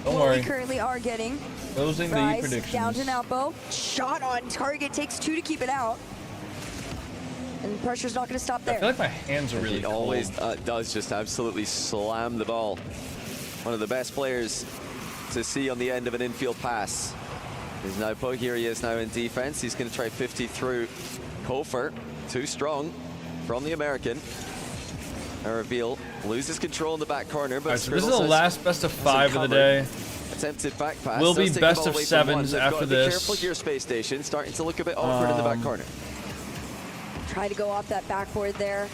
Don't what worry. we currently are getting. Closing the Rise predictions. down to Napo. Shot on target. Takes 2 to keep it out. And pressure's not going to stop there. I feel like my hands are really He cold. always does just absolutely slam the ball. One of the best players to see on the end of an infield pass. There's Naupo. Here he is now in defense. He's going to try 50 through Kofer. Too strong from the American. A reveal. Loses control in the back corner. But so this is the last best of 5 of the day. Attempted back pass. Will be best of 7s after this. Be careful here, Space Station. Starting to look a bit awkward in the back corner. Try to go off that backboard there.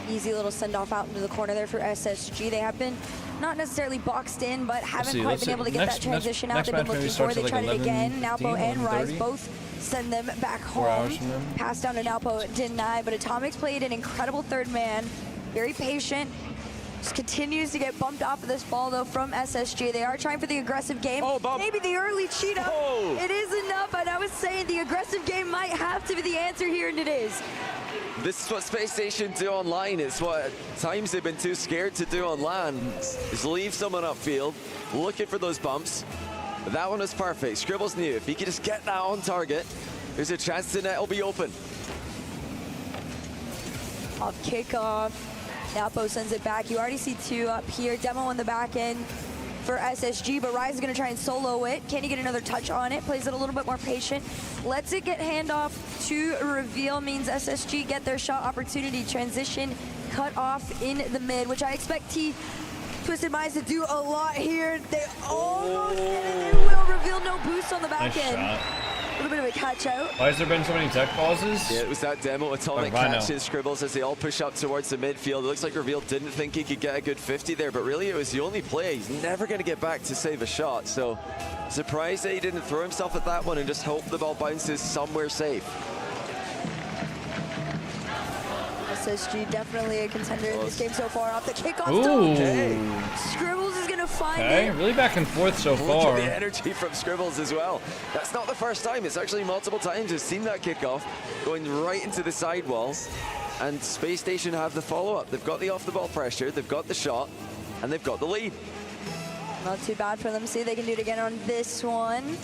Easy little send-off out into the corner there for SSG. They have been not necessarily boxed in, but haven't quite been able to get that transition out they've been looking for. They tried it again. Naupo and Rise both send them back home. Pass down to Naupo, deny, but Atomic's played an incredible third man. Very patient. Just continues to get bumped off of this ball, though, from SSG. They are trying for the aggressive game. Maybe the early cheat up. It is enough, and I was saying the aggressive game might have to be the answer here, and it is. This is what Space Station do online. It's what at times they've been too scared to do on land. Is leave someone upfield, looking for those bumps. But that one was perfect. Scribbles knew if he could just get that on target, there's a chance the net will be open. Off kickoff. Naupo sends it back. You already see 2 up here. Demo in the back end for SSG, but Rise is going to try and solo it. Can he get another touch on it? Plays it a little bit more patient. Lets it get handoff to reveal. Means SSG get their shot opportunity. Transition cut off in the mid, which I expect Twisted Minds to do a lot here. They almost did it. They will reveal. No boost on the back end. Shot. A little bit of a catch out. Why has there been so many tech pauses? Yeah, it was that Demo. Atomic catches Scribbles as they all push up towards the midfield. It looks like Reveal didn't think he could get a good 50 there, but really it was the only play. He's never going to get back to save a shot. So surprised that he didn't throw himself at that one and just hope the ball bounces somewhere safe. SSG definitely a contender in this game so far. Off the kickoff. Scribbles is going to find it. Really back and forth so far. Look at the energy from Scribbles as well. That's not the first time. It's actually multiple times we've seen that kickoff going right into the sidewall. And Space Station have the follow-up. They've got the off-the-ball pressure, they've got the shot, and they've got the lead. Not too bad for them. See, they can do it again on this one.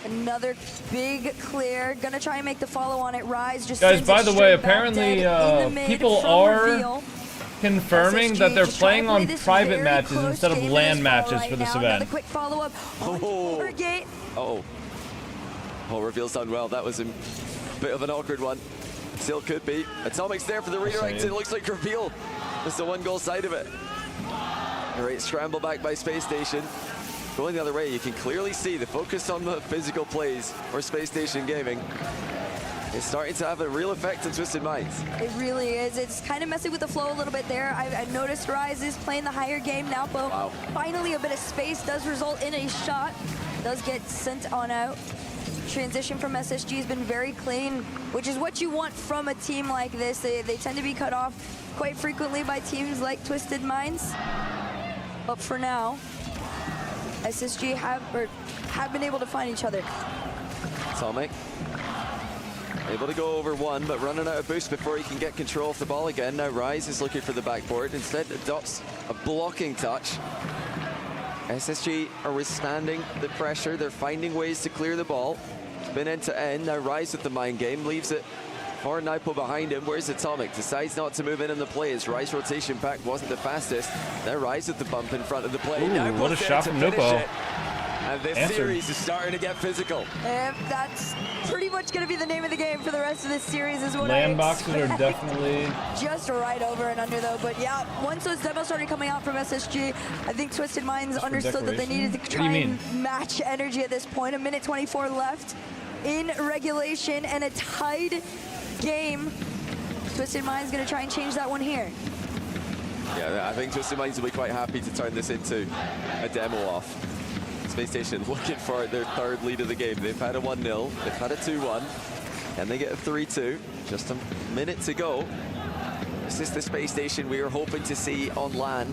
Another big clear. Gonna try and make the follow on it. Rise just guys, by the way, apparently people are confirming that they're playing on private matches instead of LAN matches for this event. Another quick follow-up. Oh, Reveal's done well. That was a bit of an awkward one. Still could be. Atomic's there for the redirect. It looks like Reveal was the 1-goal side of it. Great scramble back by Space Station. Going the other way, you can clearly see the focus on the physical plays for Space Station Gaming. It's starting to have a real effect on Twisted Minds. It really is. It's kind of messing with the flow a little bit there. I noticed Rise is playing the higher game now, but finally a bit of space does result in a shot. Does get sent on out. Transition from SSG has been very clean, which is what you want from a team like this. They tend to be cut off quite frequently by teams like Twisted Minds. But for now, SSG have been able to find each other. Atomic able to go over one, but running out of boost before he can get control of the ball again. Now Rise is looking for the backboard. Instead adopts a blocking touch. SSG are withstanding the pressure. They're finding ways to clear the ball. It's been end to end. Now Rise with the mind game, leaves it for Naupo behind him. Where's Atomic? Decides not to move in the play as Rise rotation back wasn't the fastest. Now Rise with the bump in front of the play. Ooh, what a shot from Naupo. And this series is starting to get physical. And that's pretty much going to be the name of the game for the rest of this series is what Land boxes are definitely just right over and under though. But yeah, once those demos started coming out from SSG, I think Twisted Minds understood that they needed to try and match energy at this point. 1:24 left in regulation and a tied game. Twisted Minds going to try and change that one here. Yeah, I think Twisted Minds will be quite happy to turn this into a demo off. Space Station looking for their third lead of the game. They've had a 1-0, they've had a 2-1, and they get a 3-2. Just a minute to go. This is the Space Station we are hoping to see on LAN.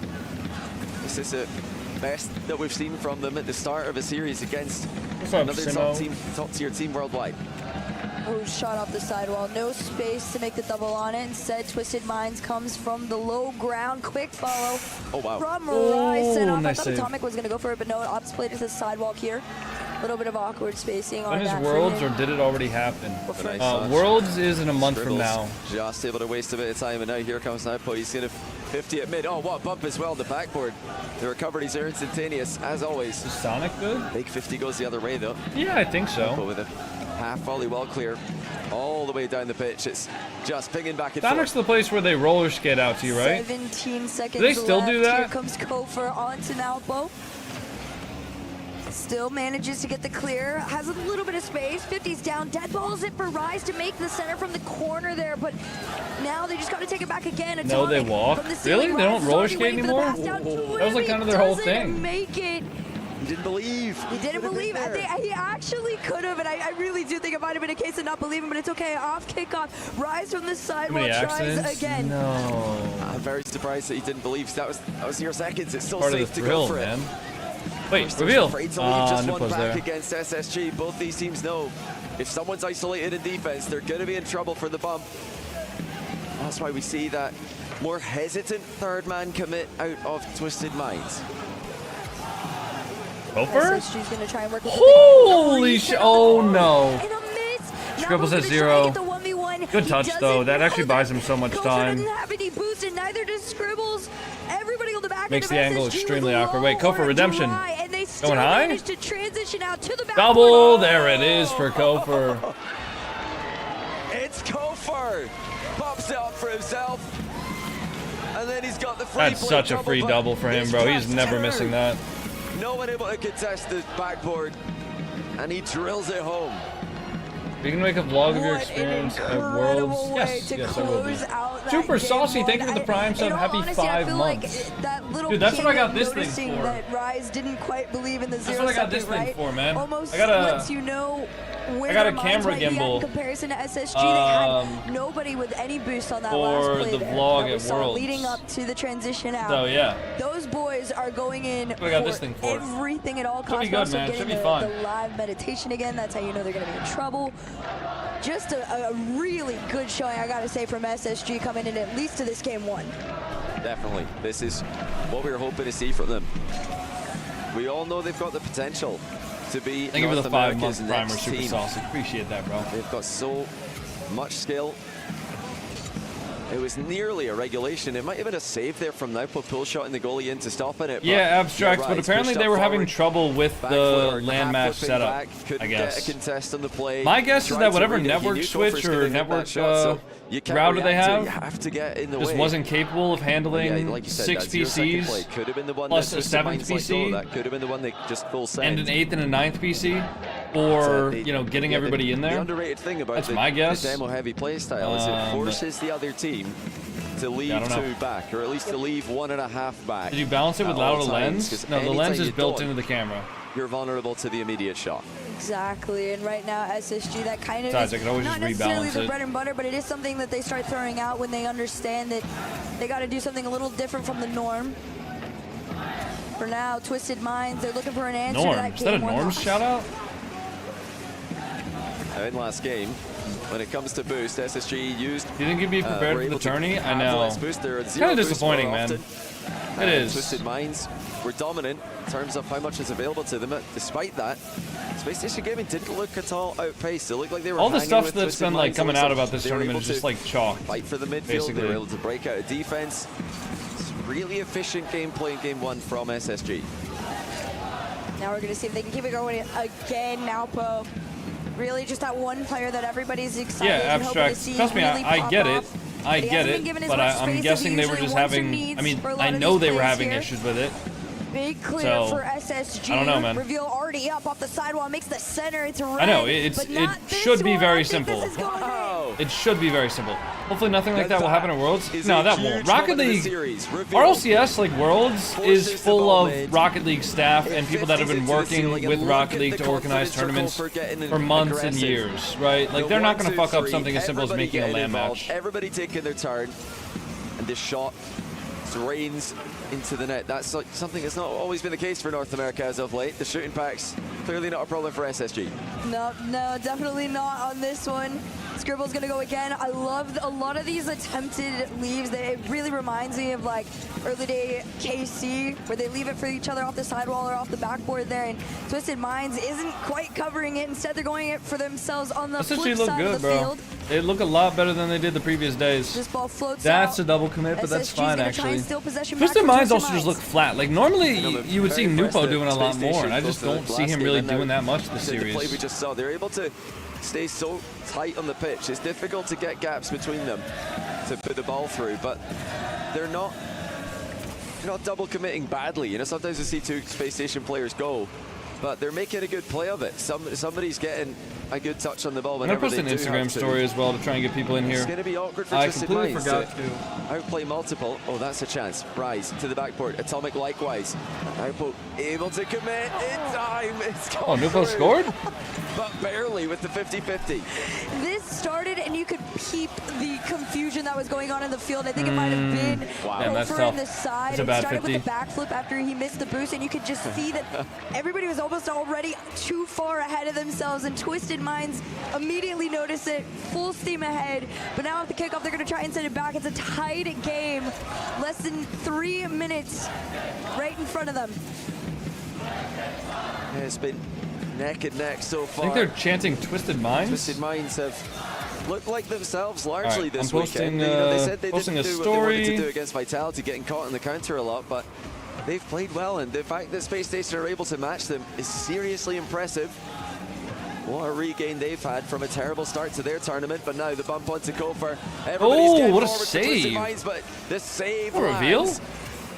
This is the best that we've seen from them at the start of a series against another top tier team worldwide. Oh, shot off the sidewall. No space to make the double on it. Instead, Twisted Minds comes from the low ground. Quick follow from Rise. And I thought Atomic was going to go for it, but no, Ops played to the sidewalk here. little bit of awkward spacing When on is that. Worlds, or did it already happen? Worlds is in a month from now. Just able to waste a bit of time, and now here comes Naupo. He's going to 50 at mid. Oh, what a bump as well, the backboard. The recoveries are instantaneous, as always. Is Sonic good? Big 50 goes the other way, though. Yeah, I think so. Naupo with a half volley, well clear, all the way down the pitch. It's just pinging back and Sonic's forth. the place where they roller skate out to you, right? 17 seconds Do they still left. do that? Here comes Kofor onto Naupo. Still manages to get the clear, has a little bit of space. 50's down, dead balls it for Rise to make the center from the corner there, but now they just got to take it back again. No, they walk. Really? They don't roller skate anymore? That was like kind of their whole thing. Make it. He didn't believe. He didn't believe. I think he actually could have, and I really do think it might have been a case of not believing, but it's okay. Off kickoff, Rise from the sidewalk, tries again. No. I'm very surprised that he didn't believe. That was your seconds. It's still Part safe of the to thrill, go for man. it. Wait, reveal. Just one back there. against SSG. Both these teams know if someone's isolated in defense, they're going to be in trouble for the bump. That's why we see that more hesitant third man commit out of Twisted Minds. Kofor? SSG's going to try and work with Holy shit. Oh, no. Scribble says 0. Good touch, though. That actually buys him so much time. Doesn't have any boost, and neither does Scribbles. Everybody on the back Makes end the of angle SSG extremely was awkward. Wait, low Kofor redemption. dry, and they still Going high? managed to transition out to the back. Double. There it is for Kofor. It's Kofor. Pops it up for himself. And then he's got the free That's such a free double for him, bro. He's never missing that. No one able to contest the backboard. And he drills it home. You can make a vlog of your experience at Worlds. Yes, yes, I will be. Super saucy, thank you for the Prime sub. Happy 5 months. Dude, that's what I got this thing for. That Rise didn't quite believe in the That's what I got this thing for, man. Almost I got lets you know where I got a their minds camera might be at gimbal. in comparison to SSG. They had nobody with any boost on that last for play the there vlog that we at saw Worlds. leading up to the transition out. So, yeah. Those boys are going in What I got this thing for. everything at all Should costs. be good, Also man. getting Should be the fun. live meditation again. That's how you know they're going to be in trouble. Just a really good showing, I gotta say, from SSG coming in at least to this game 1. Definitely. This is what we were hoping to see from them. We all know they've got the potential to be Thank you for North the 5 America's month primer, next super team. saucy. Appreciate that, bro. They've got so much skill. It was nearly a regulation. It might have been a save there from Naupo, pull shot in the goalie in to stop it. Yeah, abstracts, but apparently they were having trouble with the land match setup, I guess. Get a contest on the play. My guess is that whatever network switch or network router they have to get in the just way. wasn't capable of handling like you said, 6 that 0-second play PCs could have been the one plus that a 7th PC that could have been the one they just full send. and an 8th and a 9th PC, or you know, getting everybody in there. The underrated thing about That's the, my guess. the demo heavy play style is it forces the other team to leave I don't know. 2 back, or at least to leave 1.5 back. Did you balance it at without all a times, lens? 'cause No, the anytime lens is you built don't, into the camera. You're vulnerable to the immediate shot. Exactly, and right now SSG, that kind of Besides, is I could always not just necessarily rebalance the it. bread and butter, but it is something that they start throwing out when they understand that they got to do something a little different from the norm. For now, Twisted Minds, they're looking for an answer to that Norm. Is that a game 1 Norm's loss. shout out? In last game, when it comes to boost, SSG used. You didn't be prepared for the tourney? I know. Kind Kind of disappointing, man. It is. Twisted Minds were dominant in terms of how much is available to them. Despite that, Space Station Gaming didn't look at all outpaced. It looked like they were All the hanging stuff with that's Twisted been like Minds. coming It out looks about like this they were tournament able is just to like chalk. Fight for the midfield. Basically. They were able to break out of defense. It's really efficient gameplay in game 1 from SSG. Now we're going to see if they can keep it going again. Naupo, really just that one player that everybody's excited Yeah, and hoping to abstract. see Trust me, really I pop get it. off. I But he get hasn't it, been given as but much I'm space as guessing he they were usually just wants or having. needs I mean, for a lot I of know these they were plays having here. issues with it. Big clear So, for SSG. I don't know, man. Reveal already up off the sidewall, makes the center. It's red. I know it but not should this be one. very I think simple. this is going in. It should be very simple. Hopefully nothing like that will happen at Worlds. is No, a that huge won't. Rocket moment in the League, series. Reveal. RLCS like Worlds is Forces the full ball of mid. Rocket League staff and people that have 50s been into the working ceiling, with and Rocket look League at to the organize confidence tournaments circle for getting for months and aggressive. years, right? Like The they're not 1, going to 2, fuck up 3, something as simple as everybody making a getting land involved, match. Everybody taking their turn, and this shot drains into the net. That's like something that's not always been the case for North America as of late. The shooting packs, clearly not a problem for SSG. No, definitely not on this one. Scribble's gonna go again. I love a lot of these attempted leaves. It really reminds me of like early day KC, where they leave it for each other off the sidewall or off the backboard there, and Twisted Minds isn't quite covering it. Instead, they're going it for themselves on the flip side of the field. They look a lot better than they did the previous days. This ball floats That's out. a double commit, but that's SSG's fine gonna try and actually. steal possession Twisted back from Minds Twisted also just Minds. look flat. Like normally you would see Nupo doing a lot Space more, and I Station just close to don't the see him last really game, and doing now that much this the series. play we just saw, they're able to stay so tight on the pitch. It's difficult to get gaps between them to put the ball through, but they're not double committing badly. You know, sometimes we see two Space Station players go, but they're making a good play of it. Somebody's getting a good touch on the ball. I'm gonna post an Instagram story as well to try and get people in here. It's gonna be awkward for I Twisted completely Minds forgot to outplay multiple. Oh, that's a chance. Rise to the backboard. Atomic likewise. Nupo able to commit in time. It's Oh, Nupo scored? But barely with the 50-50. This started, and you could peep the confusion that was going on in the field. I think it might have been over on the side. It started with the backflip after he missed the boost, and you could just see that everybody was almost already too far ahead of themselves, and Twisted Minds immediately notice it, full steam ahead. But now at the kickoff, they're going to try and send it back. It's a tied game, less than 3 minutes right in front of them. Yeah, it's been neck and neck so far. I think they're chanting Twisted Minds. Twisted Minds have looked like themselves largely right, this I'm posting, weekend. You know, they said they posting didn't a do what they wanted story. to do against Vitality, getting caught in the counter a lot, but they've played well, and the fact that Space Station are able to match them is seriously impressive. What a regain they've had from a terrible start to their tournament, but now the bump onto Kofer. Everybody's getting what a forward to Twisted save. Minds, but the save A reveal? lands.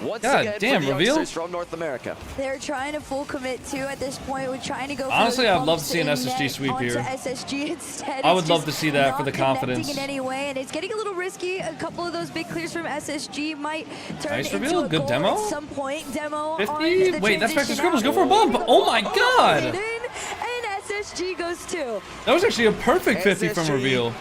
Once God again damn, for the reveal? youngsters from North America. They're trying to full commit too at this point. We're trying to go. Honestly, for I'd love to see an SSG sweep here. SSG instead. I would love to see that for the confidence. In any way, and it's getting a little risky. A couple of those big clears from SSG might turn Nice into reveal, a good goal demo. at some point. Demo 50? on the Wait, that's back to transition Scribbles. out. Go for a bump. Oh my god! And SSG goes too. That was actually a perfect 50 from SSG reveal.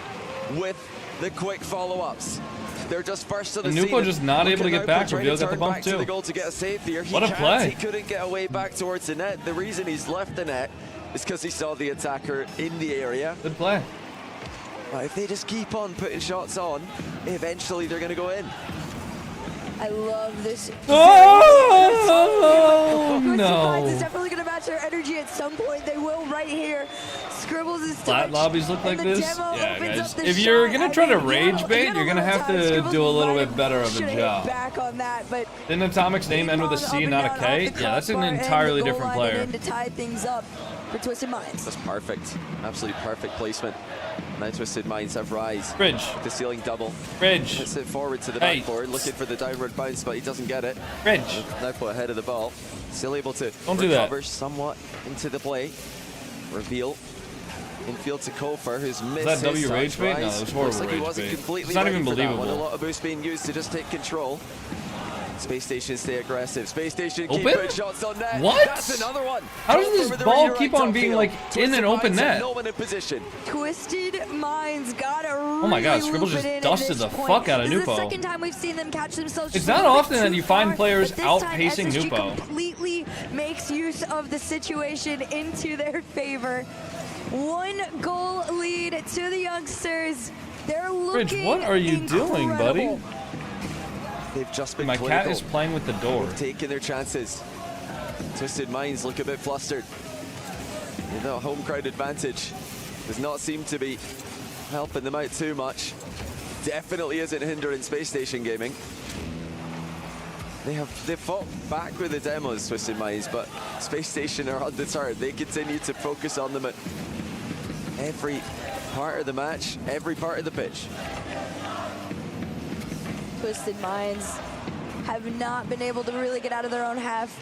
With the quick follow-ups. They're just first to the And scene. Nupo just not able to get back. Reveal Reveal got the bump to the too. goal to get a save here. What a play. He couldn't get away back towards the net. The reason he's left the net is because he saw the attacker in the area. Good play. But if they just keep on putting shots on, eventually they're going to go in. I love this. Oh, no. It's definitely going to match their energy at some point. They will right here. Scribbles is Flat lobbies look like this? demo Yeah, opens guys. up the If you're shot. going to try to rage bait, you're going to have to do a little bit better of a Should've hit job. back on that, but Didn't Atomic's name end with a C, not a K? Yeah, that's an entirely different player. to tie things up for Twisted Minds. That's perfect. Absolutely perfect placement. Now Twisted Minds have Rise. Bridge. The ceiling double. Bridge. Hits it forward to the Hey. backboard, looking for the downward bounce, but he doesn't get it. Bridge. Now put ahead of the ball. Still able to Don't do that. recover somewhat into the play. Reveal. Infield to Kofer, who's missed that W his rage touch. bait? No, Rise that was horrible looks like he rage wasn't bait. completely It's not ready even for that one. believable. A lot of boost being used to just take control. Space Station stay aggressive. Space Station keep Open? putting shots on net. What? That's another one. How does Kofer this with the ball redirect keep on being upfield. like in an open Twisted Minds have net? no one in position. Twisted Minds got a Oh my god, Scribble just dusted the fuck out of This is the Nupo. second time we've seen them catch themselves. It's just a not little bit often that too you find far, players but this time outpacing SSG Nupo. completely makes use of the situation into their favor. 1 goal lead to the youngsters. They're looking Bridge, what are you doing, buddy? incredible. They've just been My cat clinical. is playing with the door. Taking their chances. Twisted Minds look a bit flustered. The home crowd advantage does not seem to be helping them out too much. Definitely isn't hindering Space Station gaming. They've fought back with the demos, Twisted Minds, but Space Station are undeterred. They continue to focus on them at every part of the match, every part of the pitch. Twisted Minds have not been able to really get out of their own half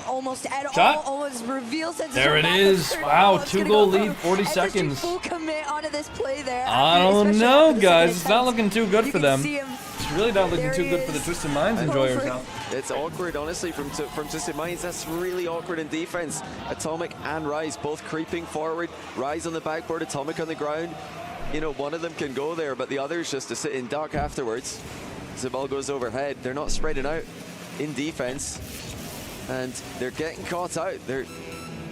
almost at Shot. all. Almost reveal sense. There it is. Wow, 2-goal lead, 40 SSG seconds. full commit onto this play there. I don't especially know, after the guys. second It's not attempt. looking too good You for can them. see him. It's really not looking There too he good for the is. Twisted Minds enjoyers now. It's awkward, honestly, from Twisted Minds. That's really awkward in defense. Atomic and Rise both creeping forward. Rise on the backboard, Atomic on the ground. You know, one of them can go there, but the other's just to sit in duck afterwards. As the ball goes overhead, they're not spreading out in defense, and they're getting caught out. They're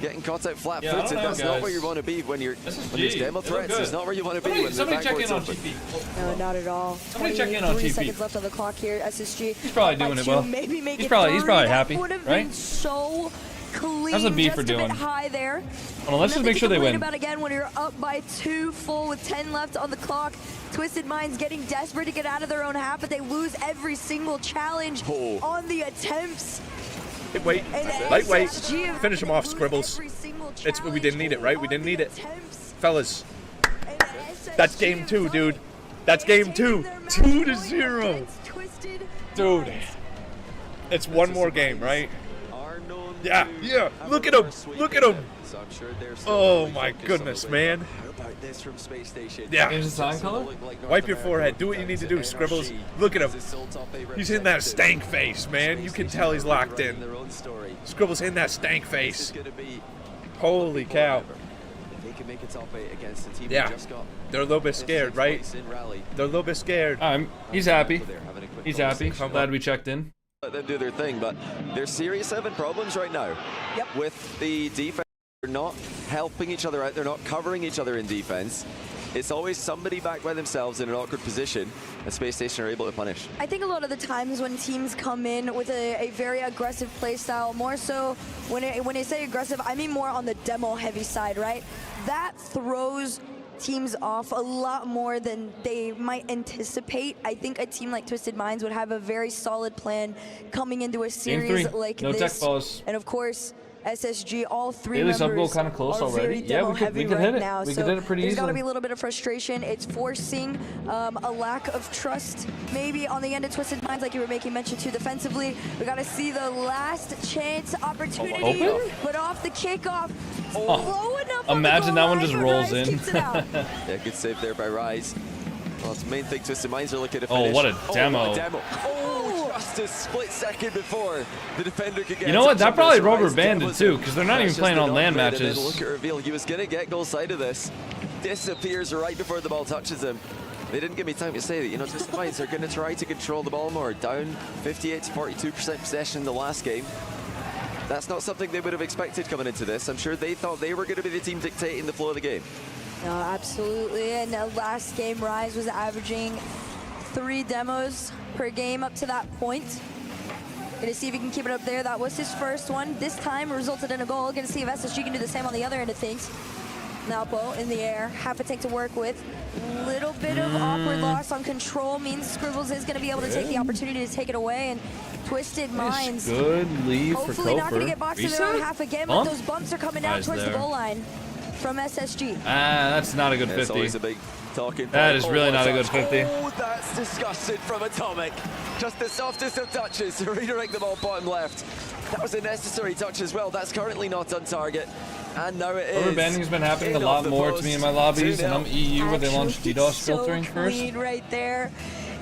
Getting caught out flat-footed, that's not where you want to be when there's demo threats. It's not where you want to be when the backboard's open. No, not at all. Somebody check in on 3 TP. seconds left on the clock here. SSG. He's probably doing it well. Maybe make He's probably happy, That would have right? been so clean. How's the B for just a doing? bit high there. Hold on, let's just make sure they win. About again when you're up by 2 full with 10 left on the clock. Twisted Minds getting desperate to get out of their own half, but they lose every single challenge on the attempts. Wait, finish him off, Scribbles. We didn't need it, right? We didn't need it. Fellas, that's game 2, dude. That's game 2. 2-0. Dude, it's one more game, right? Yeah. Look at him. Look at him. Oh my goodness, man. Yeah. Change the sign color? Wipe your forehead. Do what you need to do, Scribbles. Look at him. He's in that stank face, man. You can tell he's locked in. Scribbles in that stank face. Holy cow. Yeah. They're a little bit scared, right? They're a little bit scared. He's happy. He's happy. I'm glad we checked in. Let them do their thing, but they're serious having problems right now. With the defense. They're not helping each other out. They're not covering each other in defense. It's always somebody back by themselves in an awkward position, and Space Station are able to punish. I think a lot of the times when teams come in with a very aggressive play style, more so when I say aggressive, I mean more on the demo heavy side, right? That throws teams off a lot more than they might anticipate. I think a team like Twisted Minds would have a very solid plan coming into a series like no this. tech balls. And of course, SSG, all 3 Daily sub goal members kind of close are already. very Yeah, we could hit it. now. We so could hit it pretty there's easily. got to be a little bit of frustration. It's forcing a lack of trust maybe on the end of Twisted Minds, like you were making mention to defensively. We got to see the last chance opportunity, but off the kickoff. Low enough. Imagine that one just rolls in. Yeah, good save there by Rise. Well, it's the main thing Twisted Minds are looking to finish. Oh, what a demo. Just a split second before the defender could get. You know what? That probably rubber banded too, because they're not even playing on land matches. Look at reveal. He was going to get goal side of this. Disappears right before the ball touches him. They didn't give me time to say that. You know, Twisted Minds are going to try to control the ball more. Down 58 to 42% possession in the last game. That's not something they would have expected coming into this. I'm sure they thought they were going to be the team dictating the flow of the game. No, absolutely. And last game, Rise was averaging 3 demos per game up to that point. Gonna see if he can keep it up there. That was his first one. This time resulted in a goal. Gonna see if SSG can do the same on the other end of things. Nalpo in the air, half a tank to work with. Little bit of awkward loss on control means Scribbles is gonna be able to take the opportunity to take it away, and Twisted Minds. Good lead for hopefully Koper. not gonna get boxed in their own half again, but those bumps are coming out towards the goal line from SSG. That's not a good 50. It's always a big talking that is really not a good 50. Oh, that's disgusting from Atomic. Just the softest of touches to redirect the ball bottom left. That was a necessary touch as well. That's currently not on target. And now it is. Rubber banding's been happening a lot more to me in my lobbies, and I'm EU where they launched DDoS filtering first. Right there.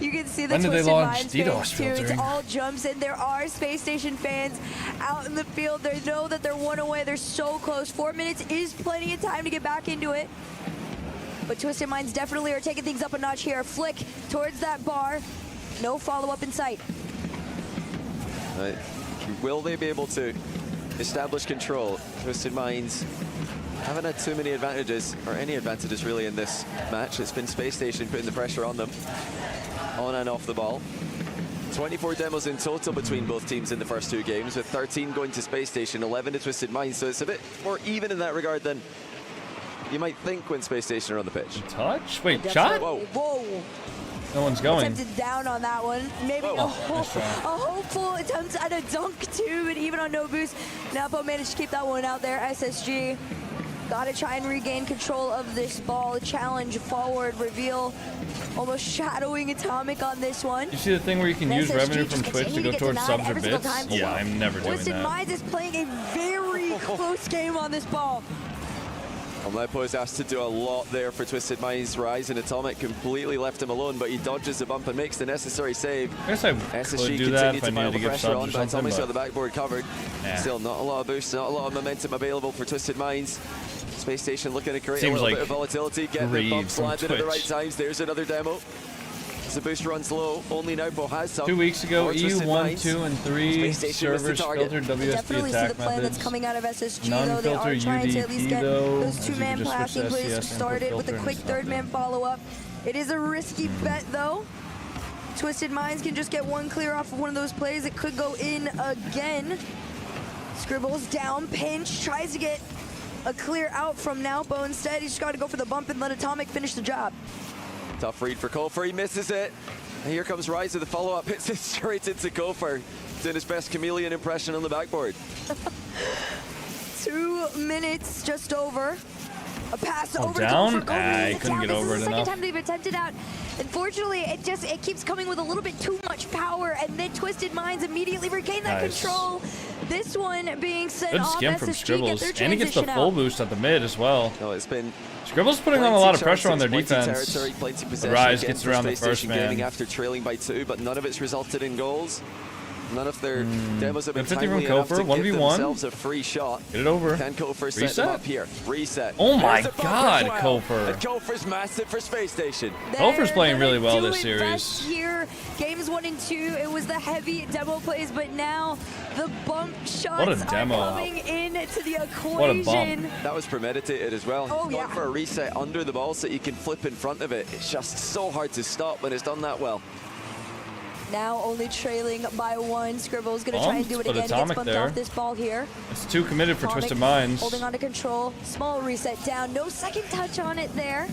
You can see the When did they launch DDoS filtering? It's all jumps, and there are Space Station fans out in the field. They know that they're 1 away. They're so close. 4 minutes is plenty of time to get back into it. But Twisted Minds definitely are taking things up a notch here. Flick towards that bar. No follow-up in sight. Right. Will they be able to establish control? Twisted Minds haven't had too many advantages, or any advantages really, in this match. It's been Space Station putting the pressure on them, on and off the ball. 24 demos in total between both teams in the first 2 games, with 13 going to Space Station, 11 to Twisted Minds, so it's a bit more even in that regard than you might think when Space Station are on the pitch. Touch? Wait, shot? Whoa. No one's going. Attempted down on that one. Maybe a hopeful attempt at a dunk too, but even on no boost, Napo managed to keep that one out there. SSG got to try and regain control of this ball. Challenge, forward, reveal, almost shadowing Atomic on this one. You see the thing where you can use revenue from Twitch to go towards subs or bits? Yeah, I'm never doing Twisted that. Minds is playing a very close game on this ball. Lepo is asked to do a lot there for Twisted Minds. Rise and Atomic completely left him alone, but he dodges the bump and makes the necessary save. I guess I SSG could do that if I continue needed to to pile the give pressure on, subs or but something. Atomic's got the backboard covered. Nah. Still not a lot of boost, not a lot of momentum available for Twisted Minds. Space Station looking to create a Seems little like bit of volatility, get the greed bumps from landed at the right Twitch. times. There's another demo. As the boost runs low, only Naupo has some. 2 weeks ago, More EU Twisted 1, Minds. 2, and 3 servers filtered WSP Definitely see the attack plan methods. that's coming out of SSG, though. They Non-filter are trying to at least UDP get though. those As you two-man can just switch to passing plays SCS and started with a filter quick and stuff. third-man follow-up. It is a risky bet, though. Twisted Minds can just get one clear off of one of those plays. It could go in again. Scribbles down, pinch, tries to get a clear out from Naupo. Instead, he's just got to go for the bump and let Atomic finish the job. Tough read for Kofer, he misses it. And here comes Rise with the follow-up, hits it straight into Kofer. Doing his best chameleon impression on the backboard. 2 minutes just over. A pass over down? to Kofer. I couldn't get over it This is the enough. second time they've attempted out. Unfortunately, it keeps coming with a little bit too much power, and then Twisted Minds immediately regain that control. This one being sent Good off. skim from SSG Scribbles. get their And he gets the transition full out. boost at the mid as well. No, it's been Scribbles putting on a lot of pressure on their defense. Plenty The Rise gets around the Space first Station Gaming man. after trailing by 2, but none of it's resulted in goals. None of their demos have been 50 from timely enough to Kofer, give 1v1. themselves a free shot. Get it over. Can Kofer set Reset? them up here? Reset. Oh my There's the bump God, as well. Kofer. And Kofer's massive for Space Station. Kofer's playing really well Do this it series. best here. Games 1 and 2, it was the heavy demo plays, but now the bump shots What a demo. are coming into the equation. What a bump. That was premeditated as well. Oh, He's yeah. gone for a reset under the ball so you can flip in front of it. It's just so hard to stop when it's done that well. Now only trailing by 1. Scribble's going to try and do it Bumped, but again. He gets Atomic bumped there. off this ball here. It's too committed for Atomic Twisted Minds. holding on to control. Small reset down. No second touch on it there.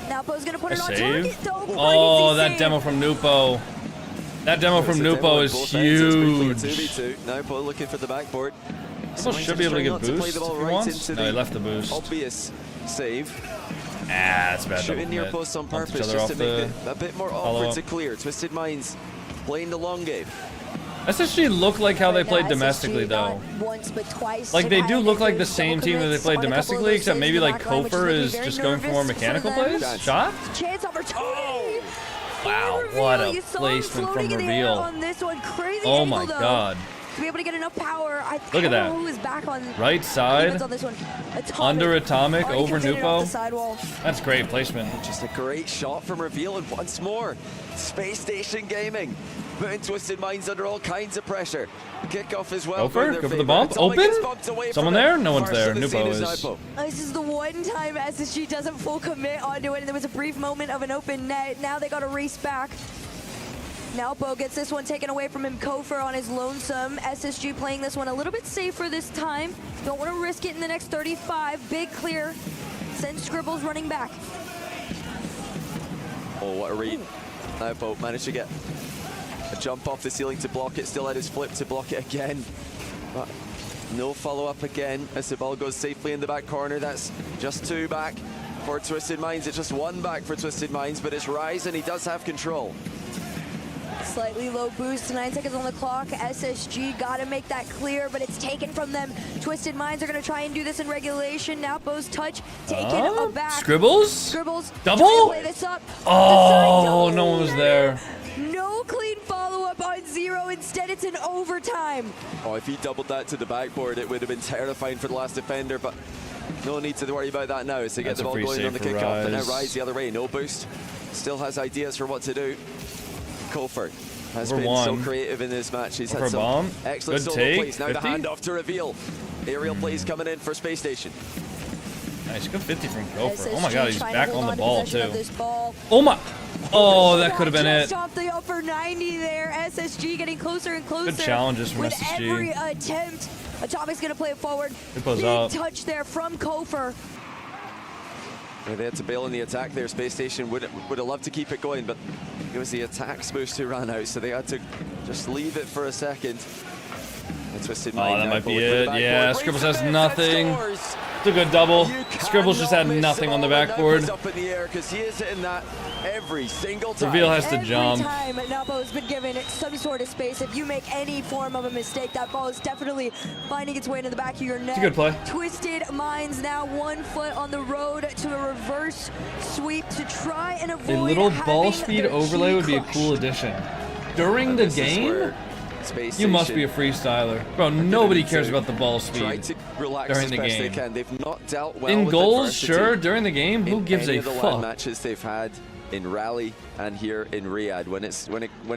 Naupo's going to put A it on save? target. though. Oh, Crazy that save. demo from Nupo. That demo from It's a demo Nupo on is both ends. It's briefly a huge. 2v2. Naupo looking for the backboard. Nupo should be able to get boost if he wants. No, he left the boost. Obvious save. That's bad. Shooting near post on purpose just to make it a bit more awkward to clear. Twisted Minds playing the long game. SSG look like how they Right played now, domestically SSG though. got once but twice Like to they kind do of look make like the those same double team that they commits played on a couple of domestically, those except saves maybe in the like back line, which Kofer making me is very just going for more nervous mechanical them. plays. Shot? Chance opportunity. Wow, Reveal. what a You saw him placement from floating in the air Reveal. on this one. Crazy Oh angle, my though, God. to be able to get enough power. I Look at don't know that. who is back on Right side, defense on this one. Atomic, under Atomic, already over committed off the Nupo. sidewall. That's great placement. Just a great shot from Reveal, and once more, Space Station Gaming putting Twisted Minds under all kinds of pressure. Kickoff as well. Gopher, go for the bump. Open? Someone there? No one's there. Nupo is. This is the one time SSG doesn't full commit onto it, and there was a brief moment of an open net. Now they got to race back. Naupo gets this one taken away from him. Kofer on his lonesome. SSG playing this one a little bit safer this time. Don't want to risk it in the next 35. Big clear. Send Scribbles running back. Oh, what a read. Naupo managed to get a jump off the ceiling to block it. Still had his flip to block it again. But no follow-up again as the ball goes safely in the back corner. That's just 2 back for Twisted Minds. It's just 1 back for Twisted Minds, but it's Rise, and he does have control. Slightly low boost, 9 seconds on the clock. SSG got to make that clear, but it's taken from them. Twisted Minds are going to try and do this in regulation. Naupo's touch taken aback. Scribbles? Scribbles. Double? trying to play this up. Oh, no one was there. No clean follow-up on 0. Instead, it's an overtime. Oh, if he doubled that to the backboard, it would have been terrifying for the last defender, but no need to worry about that now. So get That's the a ball free going on the save for kickoff, but now Rise. Rise the other way. No boost. Still has ideas for what to do. Kofer has Over been one. so creative in this match. He's Over had some bomb. excellent Good solo take. plays. Now 50? the handoff to Reveal. Aerial plays coming in for Space Station. Nice, good 50 from Gopher. Oh my SSG God, he's trying to back hold on the to ball possession too. of this ball. Oh my! Oh, that could have been Just it. off the upper 90 there. SSG getting closer and closer. Good challenges from with SSG. every attempt. Atomic's going to play it forward. Good pose Big up. touch there from Kofer. Yeah, they had to bail in the attack there. Space Station would have loved to keep it going, but it was the attack boost who ran out, so they had to just leave it for a second. A Twisted Oh, Mind that now might be forward for the it. backboard. Yeah, Brings Scribbles it has in, nothing. scores. It's a good double. You Scribbles just had cannot miss nothing the on the ball, and backboard. Naupo's up in the air because he is hitting that every single time. Reveal has to Every jump. time Naupo has been given some sort of space, if you make any form of a mistake, that ball is definitely finding its way into the back of your net. a good play. Twisted Minds now 1 foot on the road to a reverse sweep to try and avoid A little ball having speed their overlay key would be a crushed. cool addition. During And the this is game, where Space you must be a Station freestyler. Bro, nobody cares to about the ball try speed to relax during as the best game. they can. They've not dealt well In with goals, adversity sure. During the game, who in gives any a of the LAN fuck? matches they've had. in Raleigh and here in Riyadh. When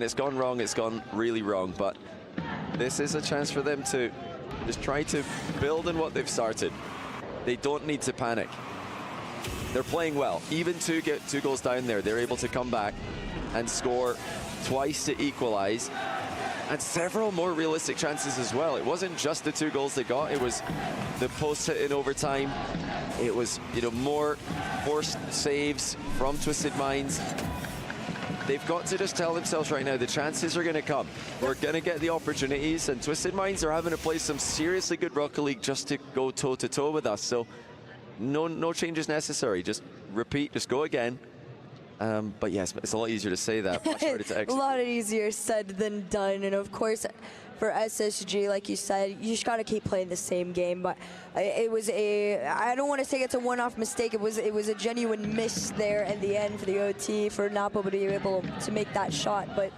it's gone wrong, it's gone really wrong. But this is a chance for them to just try to build on what they've started. They don't need to panic. They're playing well. Even two goals down there, they're able to come back and score twice to equalize, and several more realistic chances as well. It wasn't just the 2 goals they got, it was the post hit in overtime. It was, you know, more forced saves from Twisted Minds. They've got to just tell themselves right now, the chances are going to come. We're going to get the opportunities, and Twisted Minds are having to play some seriously good Rocket League just to go toe-to-toe with us. So no changes necessary. Just repeat, just go again. But yes, it's a lot easier to say that. Much harder to execute. A lot easier said than done. And of course, for SSG, like you said, you just got to keep playing the same game. But it was I don't want to say it's a one-off mistake. It was a genuine miss there at the end for the OT for Napo to be able to make that shot. But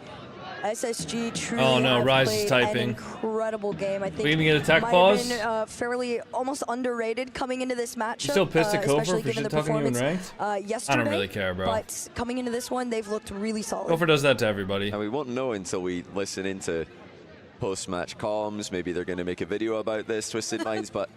SSG truly Rise is played typing. an incredible game. I think we gonna get attack might pause? have been fairly almost underrated coming into this matchup. You still pissed at Kofor especially for given the shit talking to you in performance ranked? yesterday. I don't really care, bro. But coming into this one, they've looked really solid. Kofor does that to everybody. And we won't know until we listen into post-match comms. Maybe they're going to make a video about this, Twisted Minds, but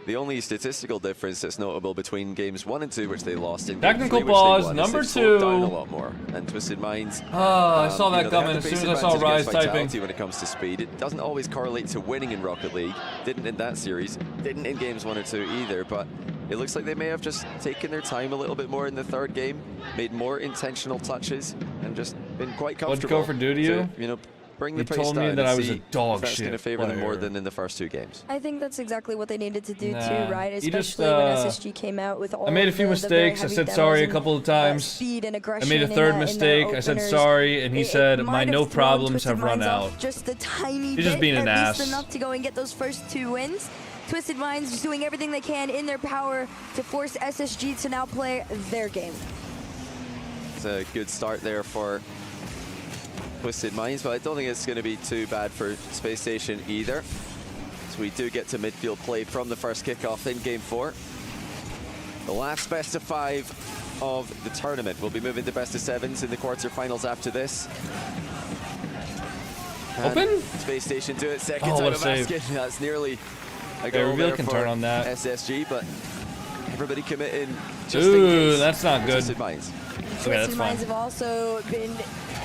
the only statistical difference that's notable between games 1 and 2, which they lost in Technical game 3, pause, which they won, number is they've slowed 2. down a lot more. And Twisted Minds, I saw that you know, coming as soon as I saw Rise typing. When it comes to speed, it doesn't always correlate to winning in Rocket League. Didn't in that series, didn't in games 1 or 2 either, but it looks like they may have just taken their time a little bit more in the 3rd game, made more intentional touches, and just been quite comfortable. What'd Kofor do to you? You know, bring the You pace told down me that and I was see a dog if that's shit going to favor them more player. than in the first 2 games. I think that's exactly what they needed to do Nah, too, right? you just, Especially when SSG came out with all I made a few the very mistakes. I heavy said demos sorry a and, couple of times. speed and I aggression made a in 3rd their mistake. I said openers. sorry, and he said, It my might no have thrown problems Twisted have run Minds off out. just a tiny He's bit, just being an at ass. least enough to go and get those first 2 wins. Twisted Minds just doing everything they can in their power to force SSG to now play their game. It's a good start there for Twisted Minds, but I don't think it's going to be too bad for Space Station either. So we do get to midfield play from the first kickoff in Game 4. The last best of 5 of the tournament. We'll be moving to best of 7s in the quarterfinals after this. And Open? Space Station do it, second Oh, time what a of save. basket. That's nearly a Okay, goal reveal there can for turn on that. SSG, but everybody committing just in Ooh, case. that's not good. Twisted Minds. Okay, that's Twisted fine. Minds have also been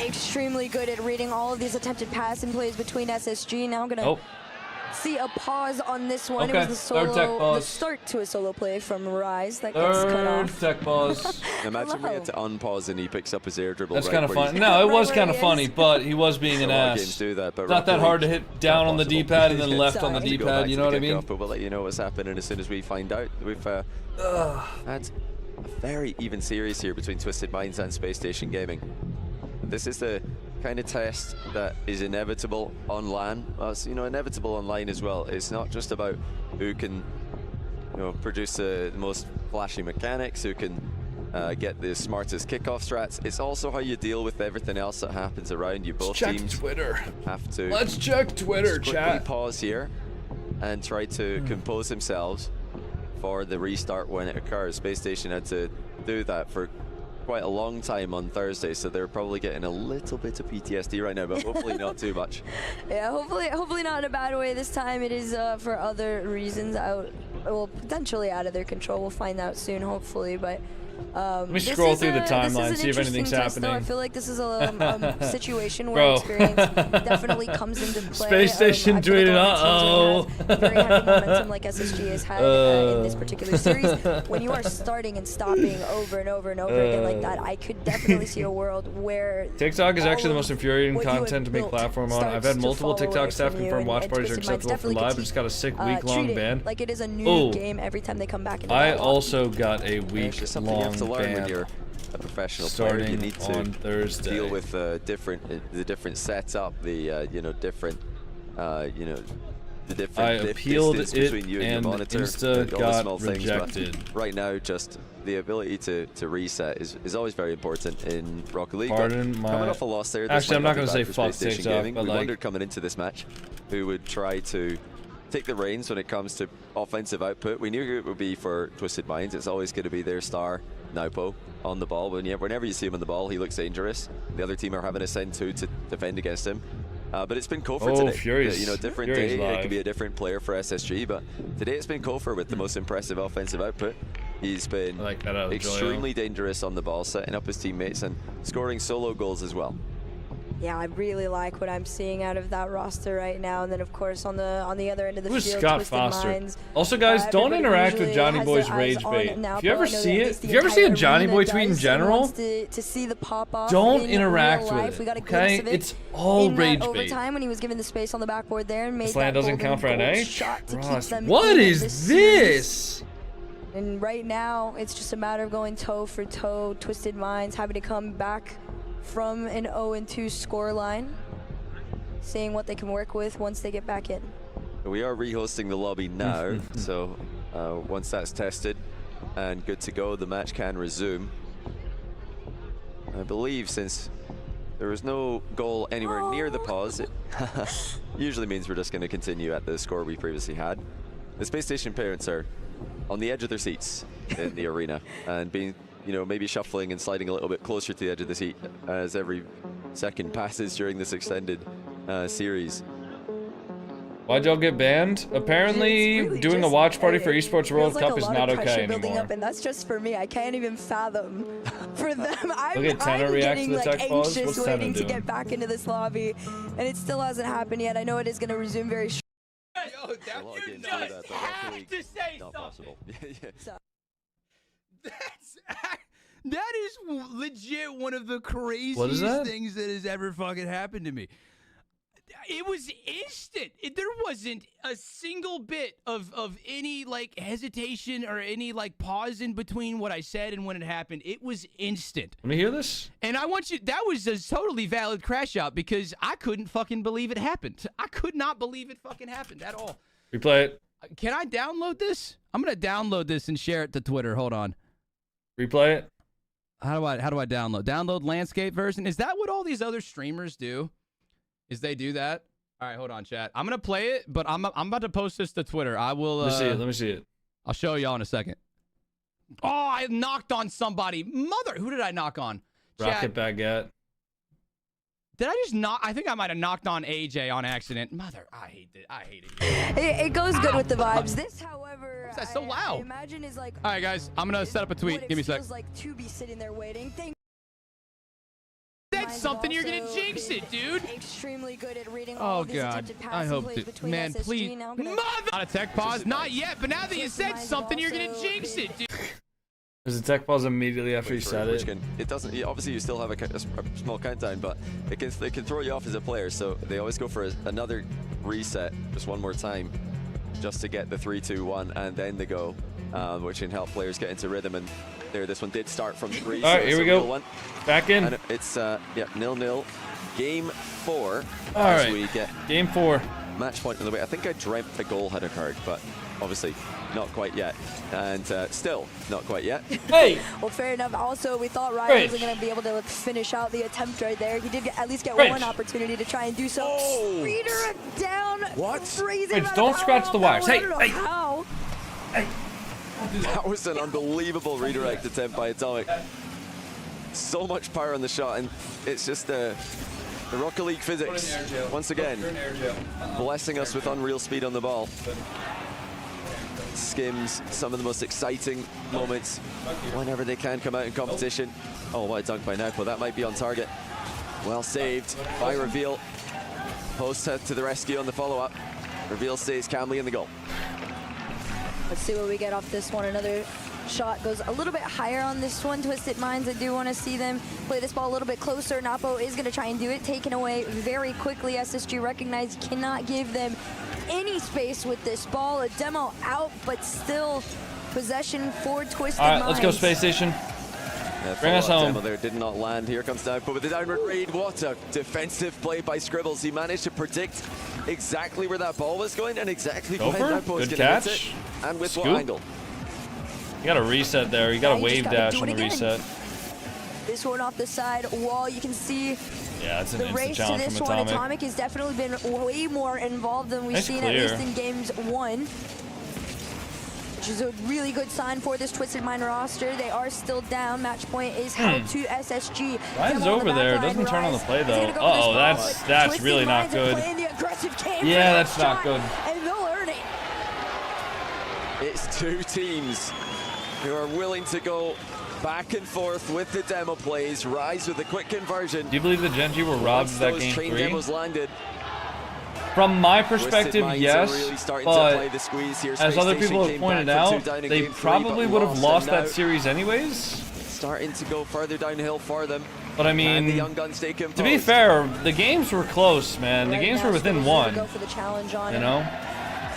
extremely good at reading all of these attempted passing plays between SSG. Now I'm gonna see a pause on this one. Okay, It was the third tech solo, the pause. start to a solo play from Rise that gets cut Third off. tech pause. Imagine we had to unpause and he picks up his air dribble. That's right kind of where funny. he's- No, it was Right kind where of he funny, is. but he was being an A lot of ass. games do that, but It's not that Rocket hard to League, hit down on the possible. D-pad and then left on the To go D-pad, back you to know the what I mean? kickoff, but we'll let you know what's happening as soon as we find out. We've had a very even series here between Twisted Minds and Space Station Gaming. This is the kind of test that is inevitable on LAN. Well, it's, you know, inevitable online as well. It's not just about who can, you know, produce the most flashy mechanics, who can get the smartest kickoff strats. It's also how you deal with everything else that happens around you. Both check teams Twitter. have to. Let's check Twitter, just quickly chat. pause here and try to compose themselves for the restart when it occurs. Space Station had to do that for quite a long time on Thursday, so they're probably getting a little bit of PTSD right now, but hopefully not too much. Yeah, hopefully not in a bad way this time. It is for other reasons potentially out of their control. We'll find out soon, hopefully, but Let me scroll through the timeline, see if anything's happening. I feel like this is a situation where experience definitely comes into play. Space Station tweeted, uh-oh. Very heavy momentum like SSG has had in this particular series. When you are starting and stopping over and over and over again like that, I could definitely see a world where TikTok is actually the most infuriating what you had content to make built platform on. I've starts had to multiple fall away TikTok staff from you, confirm watch and parties are Twisted Minds acceptable for definitely live, could but just got a sick week-long treat it ban. like it is a new Ooh. game every time they come back into I that one. also got a It's just something you week-long have to learn when ban. you're a professional player. Starting You need to on Thursday. deal with the different setup, the different the different I appealed distance it between you and and your monitor, Insta and all the got small things, rejected. but right now, just the ability to reset is always very important in Rocket League. Pardon but my- coming off a loss there, this Actually, I'm might not be gonna bad say for fuck Space Station TikTok, Gaming. but We like- wondered coming into this match who would try to take the reins when it comes to offensive output. We knew who it would be for Twisted Minds. It's always going to be their star Naupo on the ball. Whenever you see him on the ball, he looks dangerous. The other team are having to send 2 to defend against him. But it's been Kofor today. Furious. You know, different Furious day. live. It could be a different player for SSG, but today it's been Kofor with the most impressive offensive output. He's been extremely dangerous on the ball, setting up his teammates and scoring solo goals as well. Yeah, I really like what I'm seeing out of that roster right now. And then, of course, on the other end of the Who's field, Scott Twisted Foster? Minds. Also, guys, don't interact with Johnny Boy's rage bait. If you ever see it, if you ever see a Johnny Boy tweet in general, to see the pop-off don't in interact real life. with We got a it. glimpse Okay, of it it's all in rage that bait. overtime when he was given the space on the backboard there and made This that land doesn't count for golden NA. goal shot to keep them What in is this series. this? And right now, it's just a matter of going toe for toe. Twisted Minds having to come back from an 0-2 scoreline, seeing what they can work with once they get back in. We are rehosting the lobby now, so once that's tested and good to go, the match can resume. I believe since there was no goal anywhere near the pause, it usually means we're just going to continue at the score we previously had. The Space Station parents are on the edge of their seats in the arena and being, maybe shuffling and sliding a little bit closer to the edge of the seat as every second passes during this extended series. Why'd y'all get banned? Apparently, Really doing a just- watch party for Esports World feels like Cup a is lot not of pressure okay building anymore. up, and that's just for me. I can't even fathom for them. I'm Tenor react to getting the like tech pause. anxious What's Tenor waiting to doing? get back into this lobby, and it still hasn't happened yet. I know it is going to resume very shortly. You just have to say not possible. That is legit one of the What is that? craziest things that has ever fucking happened to me. It was instant. There wasn't a single bit of any like hesitation or any like pause in between what I said and when it happened. It was instant. Let me hear this. And I want you, that was a totally valid crash out because I couldn't fucking believe it happened. I could not believe it fucking happened at all. Replay it. Can I download this? I'm going to download this and share it to Twitter. Hold on. Replay it. How do I download? Download landscape version. Is that what all these other streamers do? Is they do that? All right, hold on, chat. I'm gonna play it, but I'm about to post this to Twitter. I will. Let me see it. Let me see it. I'll show y'all in a second. Oh, I knocked on somebody. Who did I knock on? Rocket Baguette. Did I just knock? I think I might have knocked on AJ on accident. I hate it. I hate it. It goes good with the vibes. This, however, What's that so loud? I imagine is like. All right, guys. I'm gonna set up a tweet. Give me a sec. Feels like to be sitting there waiting. That's something you're gonna jinx it, dude. Extremely good at reading all Oh of these God. attempted I passing hope plays that. between Man, SSG. please. Now gonna- Not a tech pause. Not yet. But now that you said something, you're gonna jinx it, dude. There's a tech pause immediately after you said it. It doesn't. Obviously, you still have a small countdown, but it can throw you off as a player. So they always go for another reset, just one more time, just to get the 3, 2, 1, and then the go, which can help players get into rhythm. And there, this one did start from 3. All right, here we go. Back in. And it's 0-0. Game 4. All as right. we get Game 4. Match point on the way. I think I dreamt a goal had occurred, but obviously not quite yet. And still not quite yet. Hey! Well, fair enough. Also, we thought Ryan wasn't going to be able to finish out the attempt right there. He did at least get one opportunity to try and do so. Oh. Redirect down. What? Crazy. Don't scratch the wires. Hey, hey. How? That was an unbelievable redirect attempt by Atomic. So much power on the shot, and it's just the Rocket League physics, once again, blessing us with unreal speed on the ball. Skims some of the most exciting moments whenever they can come out in competition. Oh, what a dunk by Naupo. That might be on target. Well saved by Reveal. Post to the rescue on the follow-up. Reveal stays calmly in the goal. Let's see what we get off this one. Another shot goes a little bit higher on this one. Twisted Minds, I do want to see them play this ball a little bit closer. Napo is going to try and do it. Taken away very quickly. SSG recognized cannot give them any space with this ball. A demo out, but still possession for Twisted Minds. All right, let's go Space Station. Bring us home. Demo there did not land. Here comes Naupo with the downward raid. What a defensive play by Scribbles. He managed to predict exactly where that ball was going and exactly when Naupo was going to hit it. And with what angle. You got a reset there. You got a wave dash on the reset. This one off the side wall, you can see yeah, it's an the race to this one. Atomic has definitely been way more involved than we've seen, at least in games 1. which is a really good sign for this Twisted Mind roster. They are still down. Match point is held to SSG. Rise is over there. Doesn't turn on the play though. Uh-oh, that's really not good. Yeah, that's not good. And they'll earn it. It's two teams who are willing to go back and forth with the demo plays. Rise with a quick conversion. Do you believe the Gen.G were robbed of that game 3? Demos landed. From my perspective, yes, really but as other people have pointed out, they probably would have lost that series anyways. Starting to go further downhill for them. But I mean, to be fair, the games were close, man. The games were within 1. You know?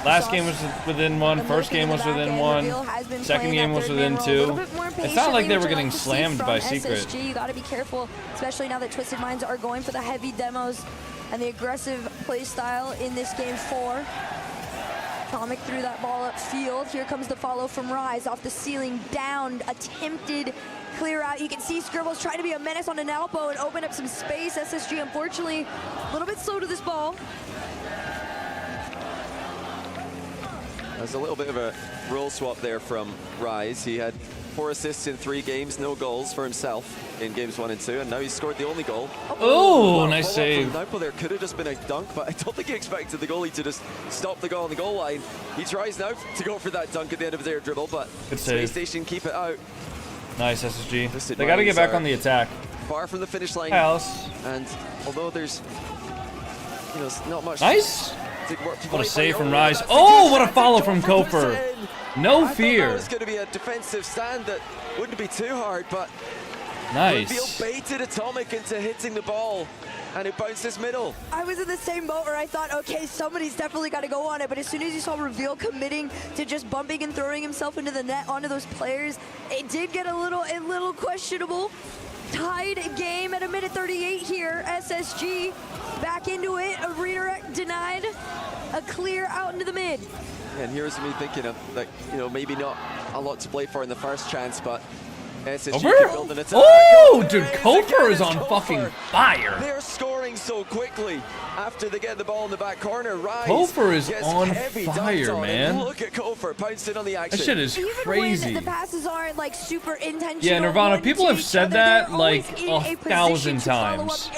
Last game was within 1, first game was within 1, second game was within 2. It's not like they were getting slammed by Secret. SSG, you gotta be careful, especially now that Twisted Minds are going for the heavy demos and the aggressive play style in this game 4. Atomic threw that ball upfield. Here comes the follow from Rise off the ceiling, down, attempted clear out. You can see Scribbles trying to be a menace on an elbow and open up some space. SSG, unfortunately, a little bit slow to this ball. There's a little bit of a role swap there from Rise. He had 4 assists in 3 games, no goals for himself in games 1 and 2, and now he scored the only goal. Oh, nice save. There could have just been a dunk, but I don't think he expected the goalie to just stop the goal on the goal line. He tries now to go for that dunk at the end of his air dribble, but Space Station keep it out. Nice, SSG. They got to get back on the attack. Far from the finish line. Alice. And although there's, you know, not much. Nice. What a save from Rise. Oh, what a follow from Kofer. No fear. It's going to be a defensive stand that wouldn't be too hard, but nice. Reveal baited Atomic into hitting the ball, and it bounces middle. I was in the same boat where I thought, okay, somebody's definitely got to go on it, but as soon as you saw Reveal committing to just bumping and throwing himself into the net onto those players, it did get a little questionable. Tied game at a minute 38 here. SSG back into it. A redirect denied. A clear out into the mid. And here's me thinking of, like, you know, maybe not a lot to play for in the first chance, but SSG can build an attack. Oh, dude, Kofer is on fucking fire. They're scoring so quickly after they get the ball in the back corner. Rise Kofer is on fire, man. Look at Kofer pouncing on the action. That shit is crazy. Even when the passes aren't like super intentional. Yeah, Nirvana, people have said that like 1,000 times.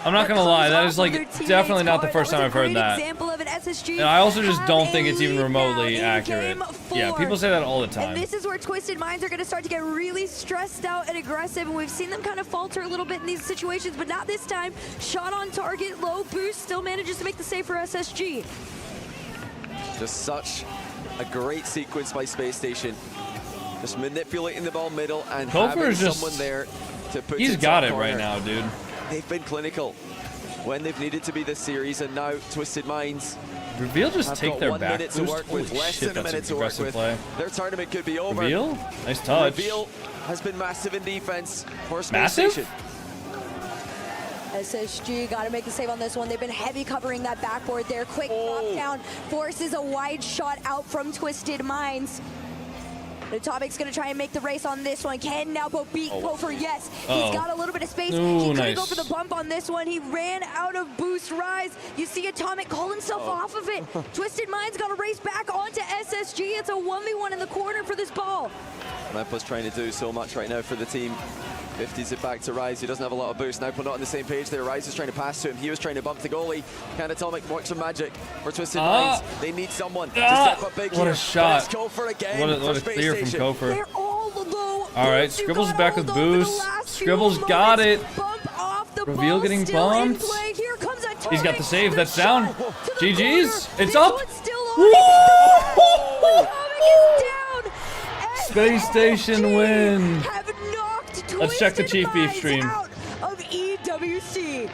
I'm not gonna lie, that is like definitely not the first time I've heard that. And I also just don't think it's even remotely accurate. Yeah, people say that all the time. And this is where Twisted Minds are gonna start to get really stressed out and aggressive, and we've seen them kind of falter a little bit in these situations, but not this time. Shot on target, low boost, still manages to make the save for SSG. Just such a great sequence by Space Station. Just manipulating the ball middle and having someone there to put He's got it right now, dude. They've been clinical when they've needed to be this series, and now Twisted Minds Reveal just take their back boost. Holy shit, that's an aggressive play. Their tournament could be over. Reveal? Nice touch. Reveal has been massive in defense for Space Massive? Station. SSG got to make the save on this one. They've been heavy covering that backboard there. Quick drop down forces a wide shot out from Twisted Minds. Atomic's going to try and make the race on this one. Can now beat Kofer? Yes. He's got a little bit of space. He couldn't go for the bump on this one. He ran out of boost. Rise. You see Atomic call himself off of it. Twisted Minds got to race back onto SSG. It's a 1v1 in the corner for this ball. Mampa's trying to do so much right now for the team. 50s it back to Rise, who doesn't have a lot of boost. Now, not on the same page there. Rise is trying to pass to him. He was trying to bump the goalie. Can Atomic work some magic for Twisted Minds? They need someone to step up big here. What a shot. Let's go for again. What a clear from Kofer. They're all low. All right, Scribbles is back with boost. Scribbles got it. Reveal getting bumped. He's got the save. That's down. GG's. It's up. Space Station win. Let's check the Chief Beef stream. Of EWC.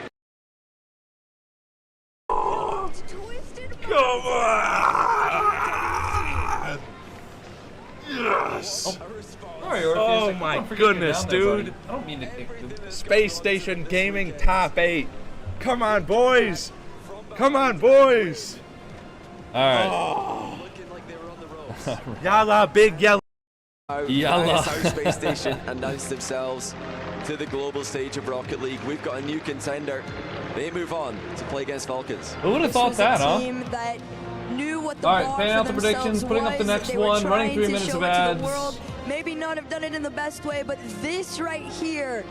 Come on! Yes! Oh my goodness, dude. I don't mean to kick you. Space Station Gaming top 8. Come on, boys. Come on, boys. All right. Yalla, big yellow. Yalla. Space Station announced themselves to the global stage of Rocket League. We've got a new contender. They move on to play against Falcons. Who would have thought that, huh? Team that knew what the All right, bar paying for out the predictions, themselves putting up the was. next They were one, running trying 3 to minutes show of it to ads. the world. Maybe not have done it in the best way, but this right here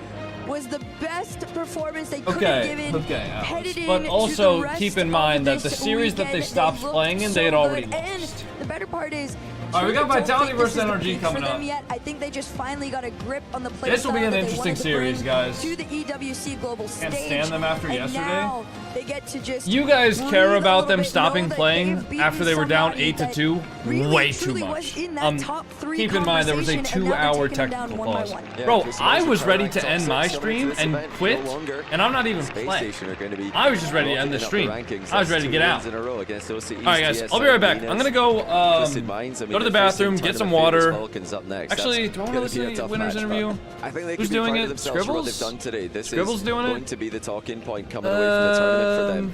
was the best performance they could have given. Headed in But also to the rest keep in mind of that the this series that they weekend, stopped looked playing in, so they had already good. lost. And the better part is, All right, we got I don't Vitality think this versus is the NRG peak coming for them up. yet. I think they just finally got a grip on the play This will be style an that they interesting wanted to series, bring guys. to the EWC global stage. Can't stand them after and yesterday. Now they get to just You guys care breathe a about little them bit, stopping know that playing they've beaten after they were down somebody 8-2? really, Way too truly much. was in that top three Keep in mind there was a conversation, and now 2-hour they're taking them down technical one by pause. one. Yeah, Bro, just I imagine was ready Carmine to top end six my coming stream into this and event. quit, No longer. and I'm not even Space playing. Station are going to be I was just ready to end the rocketing stream. up the rankings. I was That's ready to 2 get out. wins in a row against OC All right, guys, East, I'll be right back. Dignitas. I'm gonna go Twisted Minds, I mean, go to the they're facing bathroom, get some tournament water. favorites Falcons up next. Actually, That's do I want to gonna listen be a to the tough winner's match, but interview? I think they Who's could be doing proud it? of themselves for what they've Scribbles? done today. This Scribbles is doing going it? to be the talking point coming away from the tournament for them.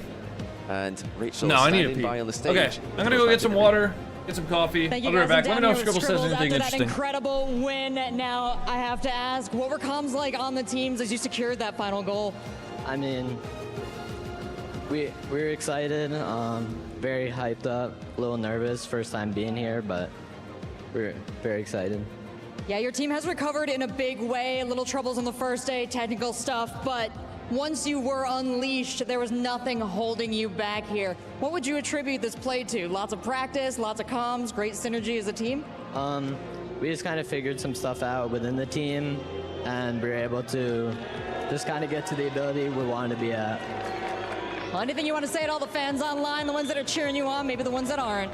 And Rachel No, I need a standing pee. by on the stage. Okay, I'm gonna go get some water, get some coffee. Thank I'll you be right guys. back. Let me know if Down here Scribbles with says Scribbles anything after that interesting. incredible win. Now I have to ask, what were comms like on the teams as you secured that final goal? I mean, we're excited, very hyped up, a little nervous, first time being here, but we're very excited. Yeah, your team has recovered in a big way. Little troubles on the first day, technical stuff, but once you were unleashed, there was nothing holding you back here. What would you attribute this play to? Lots of practice, lots of comms, great synergy as a team? We just kind of figured some stuff out within the team, and we were able to just kind of get to the ability we wanted to be at. Well, anything you want to say to all the fans online, the ones that are cheering you on, maybe the ones that aren't?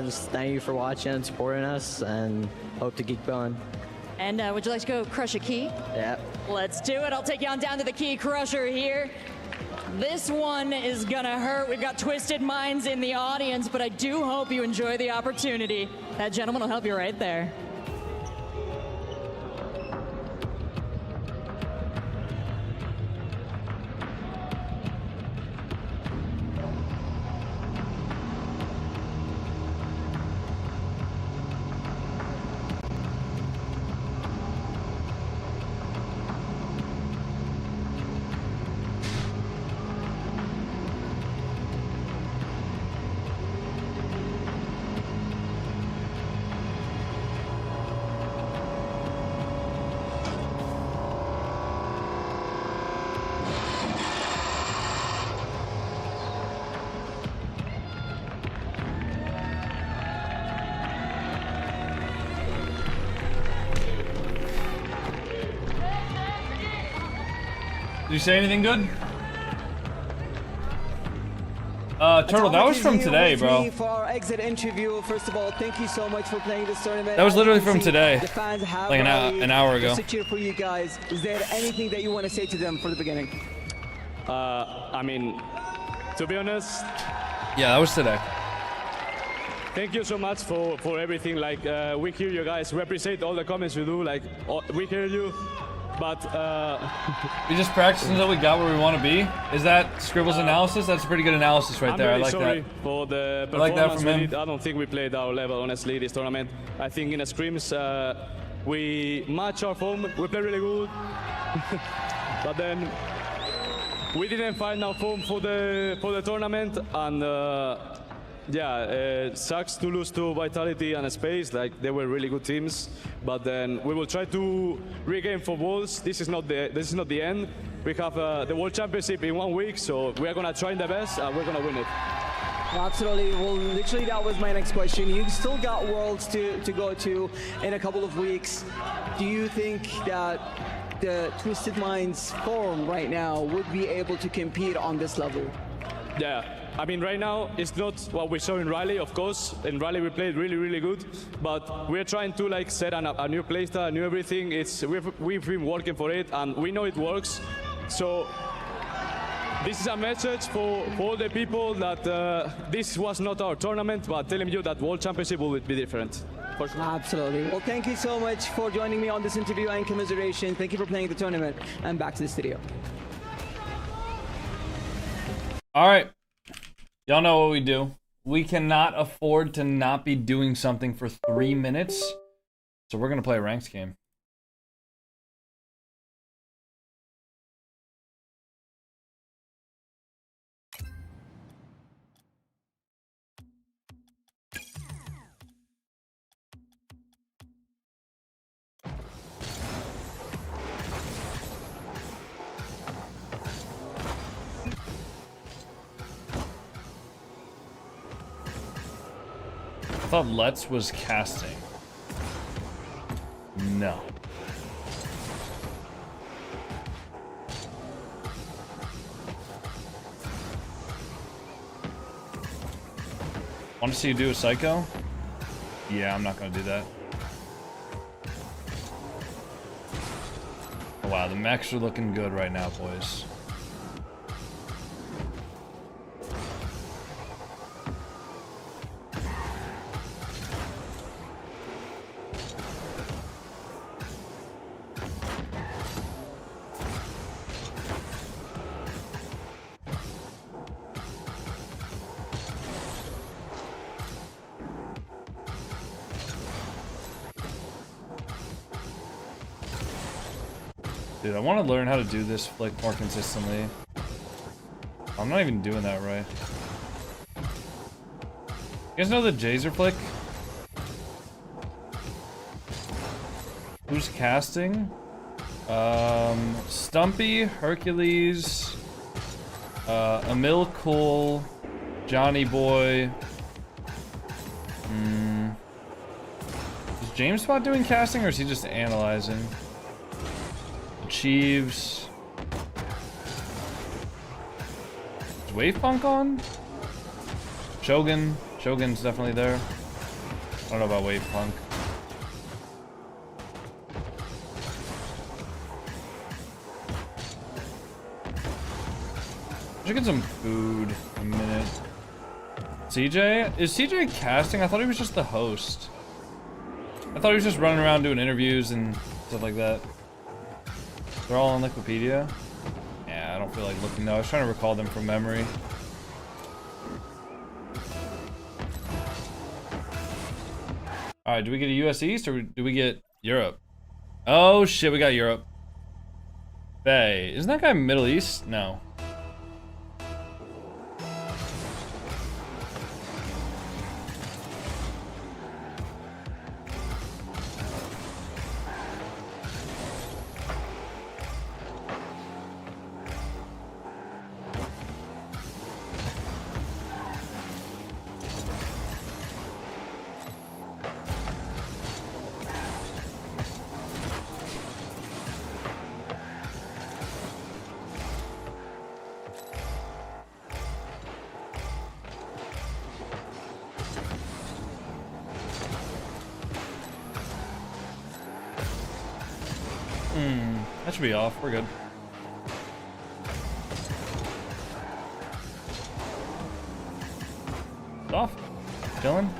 Just thank you for watching and supporting us, and hope to keep going. And would you like to go crush a key? Yeah. Let's do it. I'll take you on down to the key crusher here. This one is gonna hurt. We've got Twisted Minds in the audience, but I do hope you enjoy the opportunity. That gentleman will help you right there. Did you say anything good? Turtle, that was from today, bro. For our exit interview, first of all, thank you so much for playing this tournament. That was literally from See today, the fans have like an hour ago. Just to cheer for you guys. Is there anything that you want to say to them for the beginning? I mean, to be honest, Yeah, that was today. thank you so much for everything. Like, we hear you guys. We appreciate all the comments you do. Like, we hear you. But we just practiced until we got where we want to be. Is that Scribbles analysis? That's a pretty good analysis right I'm there. I really like sorry that. for the I like that performance from we him. did. I don't think we played our level, honestly, this tournament. I think in the scrims, we match our form. We play really good. But then we didn't find our form for the tournament. And yeah, sucks to lose to Vitality and Space. Like, they were really good teams. But then we will try to regain for Worlds. This is not the end. We have the World Championship in 1 week, so we are gonna try the best and we're gonna win it. Absolutely. Well, literally, that was my next question. You've still got Worlds to go to in a couple of weeks. Do you think that the Twisted Minds form right now would be able to compete on this level? Yeah. I mean, right now, it's not what we saw in Raleigh, of course. In Raleigh, we played really, really good. But we're trying to, like, set a new playstyle, a new everything. We've been working for it, and we know it works. So this is a message for all the people that this was not our tournament, but telling you that World Championship will be different. For sure. Absolutely. Well, thank you so much for joining me on this interview and commiseration. Thank you for playing the tournament. And back to the studio. All right. Y'all know what we do. We cannot afford to not be doing something for 3 minutes. So we're going to play a ranked game. thought Let's was casting. No. Want to see you do a Psycho? Yeah, I'm not gonna do that. Oh, wow, the mechs are looking good right now, boys. Dude, I want to learn how to do this flick more consistently. I'm not even doing that right. You guys know the Jazer flick? Who's casting? Stumpy, Hercules, Emil Cole, Johnny Boy. Is James Spot doing casting or is he just analyzing? Chieves. Is Wavepunk on? Shogun. Shogun's definitely there. I don't know about Wavepunk. Should get some food in a minute. CJ? Is CJ casting? I thought he was just the host. I thought he was just running around doing interviews and stuff like that. They're all on Wikipedia? Yeah, I don't feel like looking though. I was trying to recall them from memory. Alright, do we get a US East or do we get Europe? Oh shit, we got Europe. Bay. Isn't that guy Middle East? No. That should be off. We're good. It's off. Chilling.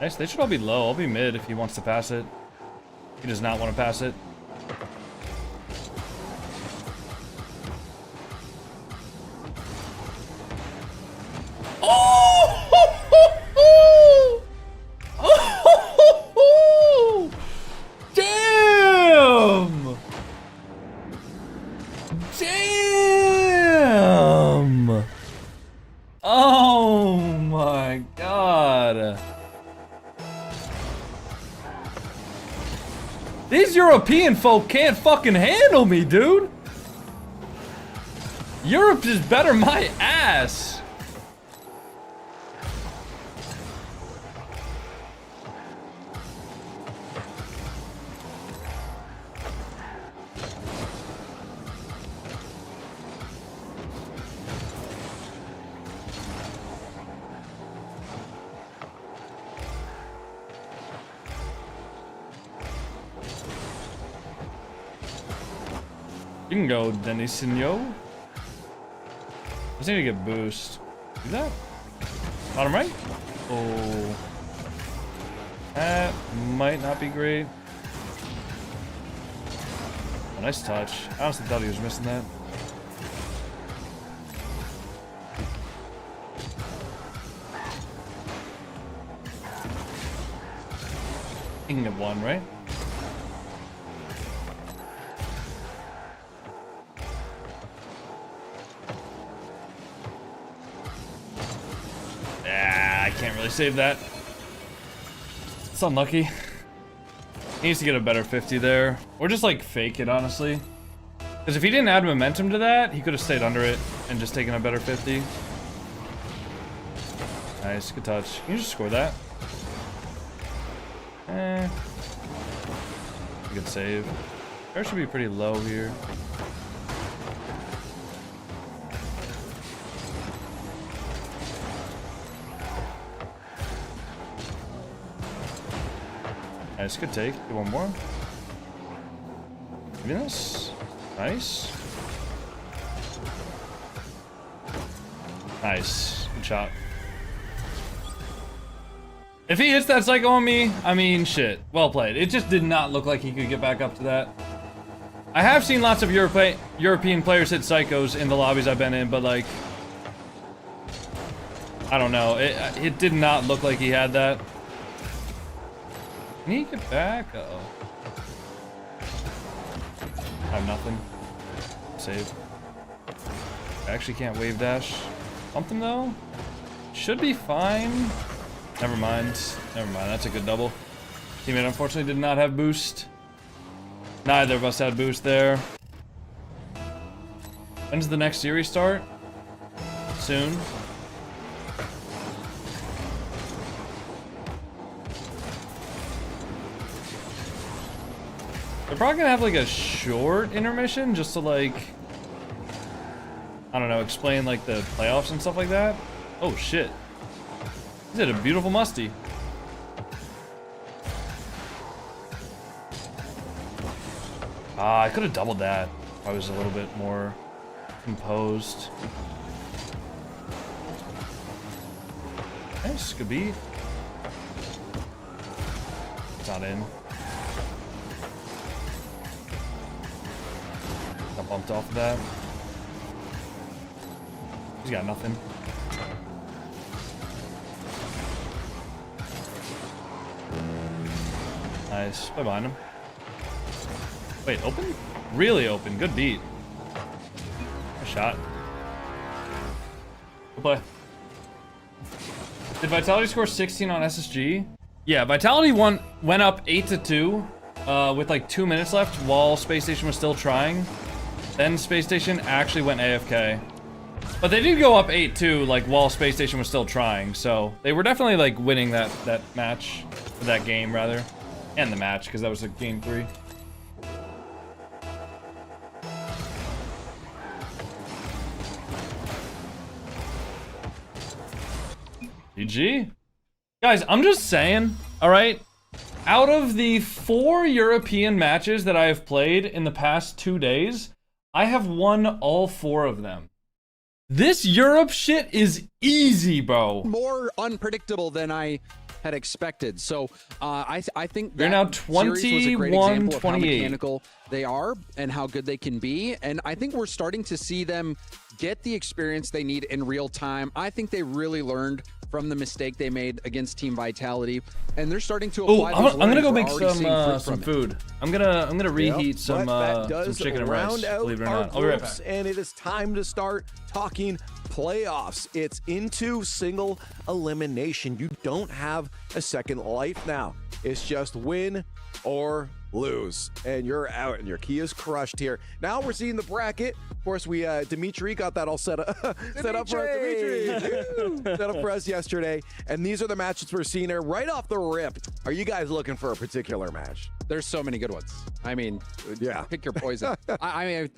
Nice. They should all be low. I'll be mid if he wants to pass it. He does not want to pass it. European folk can't fucking handle me, dude. Europe is better my ass. You can go, Denisinho. Just need to get boost. Do that. Bottom right. Oh. That might not be great. Oh, nice touch. I honestly thought he was missing that. He can get one, right? Can't really save that. It's unlucky. He needs to get a better 50 there. Or just like fake it, honestly. Because if he didn't add momentum to that, he could have stayed under it and just taken a better 50. Nice, good touch. Can you just score that? Good save. Air should be pretty low here. Nice, good take. Do one more. Give me this. Nice. Nice. Good shot. If he hits that psycho on me, I mean, shit. Well played. It just did not look like he could get back up to that. I have seen lots of European players hit psychos in the lobbies I've been in, but like, I don't know. It did not look like he had that. Can he get back? Uh-oh. I have nothing. Save. I actually can't wave dash. Something though? Should be fine. Never mind. Never mind. That's a good double. Teammate unfortunately did not have boost. Neither of us had boost there. When does the next series start? Soon. They're probably gonna have like a short intermission just to like, I don't know, explain like the playoffs and stuff like that. Oh shit. He did a beautiful musty. I could have doubled that if I was a little bit more composed. Nice, good beat. It's not in. Got bumped off of that. He's got nothing. Nice. Play behind him. Wait, open? Really open. Good beat. Good shot. Good play. Did Vitality score 16 on SSG? Yeah, Vitality went up 8-2 with like 2 minutes left while Space Station was still trying. Then Space Station actually went AFK. But they did go up 8-2 like while Space Station was still trying. So they were definitely like winning that match, or that game rather. And the match, because that was like game 3. GG. Guys, I'm just saying, alright? Out of the 4 European matches that I have played in the past 2 days, I have won all 4 of them. This Europe shit is easy, bro. More unpredictable than I had expected. So I think they're now 21-28. Mechanical they are and how good they can be. And I think we're starting to see them get the experience they need in real time. I think they really learned from the mistake they made against Team Vitality, and they're starting to apply. I'm gonna go make some food. I'm gonna reheat some chicken and rice. Believe it or not, I'll be right back. And it is time to start talking playoffs. It's into single elimination. You don't have a second life now. It's just win or lose, and you're out, and your key is crushed here. Now we're seeing the bracket. Of course, we Dimitri got that all set up for us. Set up for us yesterday, and these are the matches we're seeing here right off the rip. Are you guys looking for a particular match? There's so many good ones. I mean, yeah, pick your poison. I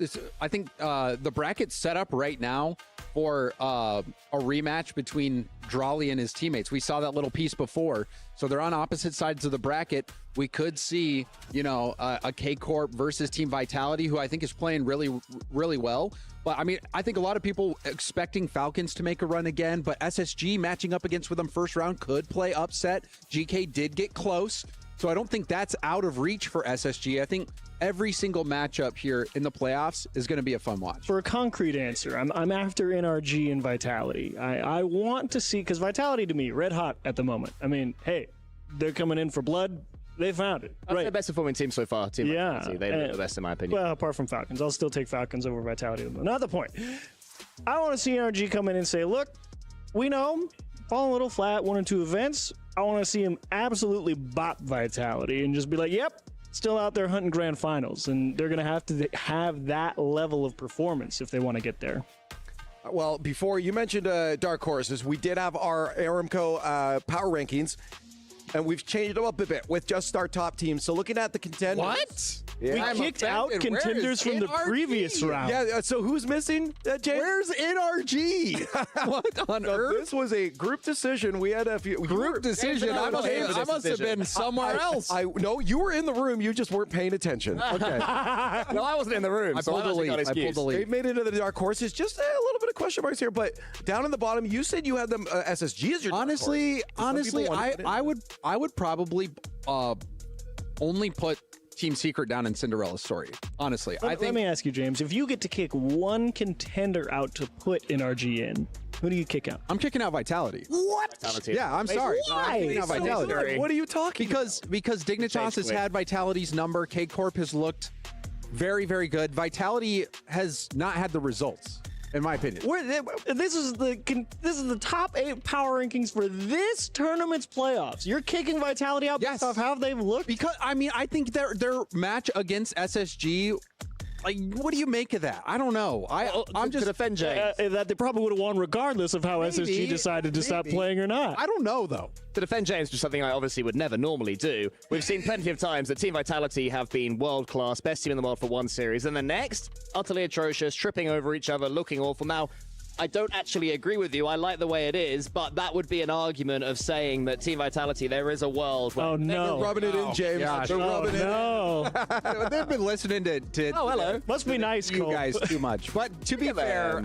think the bracket's set up right now for a rematch between Drawley and his teammates. We saw that little piece before, so they're on opposite sides of the bracket. We could see, you know, a K-Corp versus Team Vitality, who I think is playing really, really well. But I mean, I think a lot of people expecting Falcons to make a run again, but SSG matching up against with them first round could play upset. GK did get close, so I don't think that's out of reach for SSG. I think every single matchup here in the playoffs is going to be a fun watch. For a concrete answer, I'm after NRG and Vitality. I want to see, because Vitality to me, red hot at the moment. I mean, hey, they're coming in for blood. They found it. That's their best performing team so far. Team Vitality. They look the best in my opinion. Well, apart from Falcons. I'll still take Falcons over Vitality. Not the point. I want to see NRG come in and say, look, we know, falling a little flat, 1 and 2 events. I want to see him absolutely bop Vitality and just be like, yep, still out there hunting grand finals. And they're going to have that level of performance if they want to get there. Well, before you mentioned dark horses, we did have our Aramco power rankings, and we've changed them up a bit with just our top teams. So looking at the contenders. What? Yeah. We kicked out contenders from the previous round. Yeah, so who's missing, James? Where's NRG? What on earth? This was a group decision. We had a few... Group decision? I must have been somewhere else. No, you were in the room. You just weren't paying attention. Okay. No, I wasn't in the room. I pulled the lead. They've made it into the dark horses. Just a little bit of question marks here, but down in the bottom, you said you had them SSG as your dark horse. Honestly, I would probably only put Team Secret down in Cinderella's story. Honestly, let me ask you, James. If you get to kick one contender out to put NRG in, who do you kick out? I'm kicking out Vitality. What? Vitality. Yeah, I'm sorry. Why? I'm kicking out Vitality. What are you talking Because Dignitas has had Vitality's number. Corp has looked very, very good. Vitality has not had the results, in my opinion. This is the top 8 power rankings for this tournament's playoffs. You're kicking Vitality out based off how they've looked? Because, I mean, I think their match against SSG, like, what do you make of that? I don't know. I'm just to defend James. That they probably would have won regardless of how SSG decided to stop playing or not. I don't know, though. To defend James, which is something I obviously would never normally do, we've seen plenty of times that Team Vitality have been world-class, best team in the world for one series, and the next, utterly atrocious, tripping over each other, looking awful. Now, I don't actually agree with you. I like the way it is, but that would be an argument of saying that Team Vitality, there is a world where... Oh, no. They're rubbing it in, James. They're rubbing it in. They've been listening to oh, hello. Must be nice, you Cole. guys too much. But to be fair,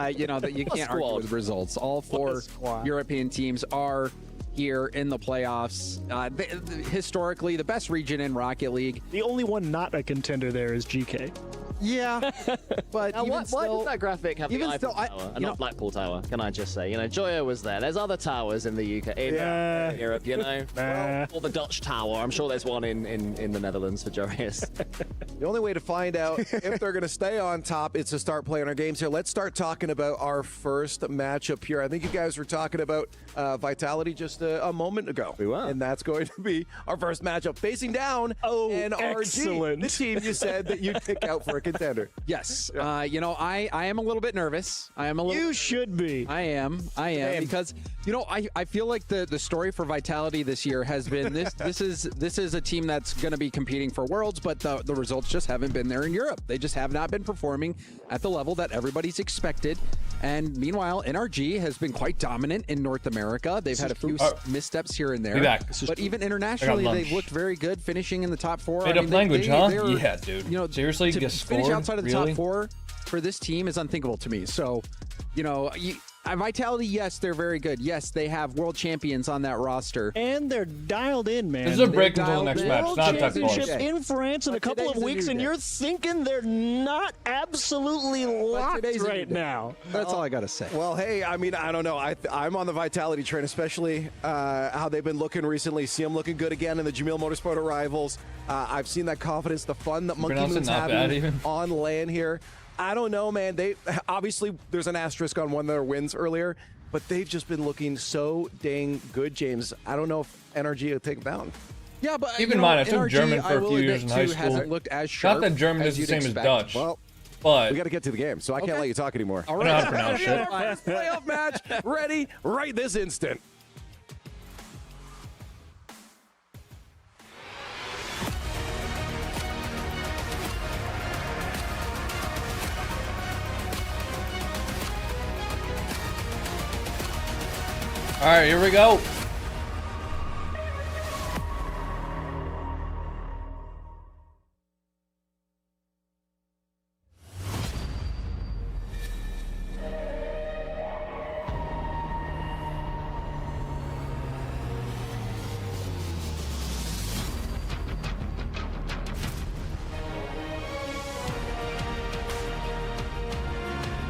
you know, that you can't argue with results. All 4 European teams are here in the playoffs. Historically, the best region in Rocket League. The only one not a contender there is GK. Yeah, but now, even why still, does that graphic have the Eiffel Tower and not Blackpool Tower? Can I just say, you know, Joya was there. There's other towers in the UK, in Europe, you know, or the Dutch Tower. I'm sure there's one in the Netherlands for Joyous. The only way to find out if they're going to stay on top is to start playing our games here. Let's start talking about our first matchup here. I think you guys were talking about Vitality just a moment ago. We were. And that's going to be our first matchup, facing down NRG. Excellent. The team you said that you'd pick out for a contender. Yes. You know, I am a little bit nervous. I am a little. You should be. I am because, you know, I feel like the story for Vitality this year has been this is a team that's going to be competing for Worlds, but the results just haven't been there in Europe. They just have not been performing at the level that everybody's expected. And meanwhile, NRG has been quite dominant in North America. They've had a few missteps here and there. Be back. But even internationally, they've looked very good, finishing in the top 4. Made up language, huh? Yeah, dude. You know, seriously, to finish outside of the really? top 4 for this team is unthinkable to me. So, you know, Vitality, yes, they're very good. Yes, they have world champions on that roster. And they're dialed in, man. This is a break until the next match. World Not Championship that in France in a couple of weeks, and you're thinking they're not absolutely locked right now. That's all I got to say. Well, hey, I mean, I don't know. I'm on the Vitality train, especially how they've been looking recently. See them looking good again in the Jamil Motorsport Arrivals. I've seen that confidence, the fun that Monkey Moon's having on land here. I don't know, man. They obviously there's an asterisk on one of their wins earlier, but they've just been looking so dang good, James. I don't know if NRG will take them down. Yeah, but keep in mind, I took German for a few years in high school. Hasn't looked as sharp. Not that German is the same as Dutch. Well, but we got to get to the game, so I can't let you talk anymore. All right, I know how to pronounce it. First playoff match ready right this instant. All right, here we go.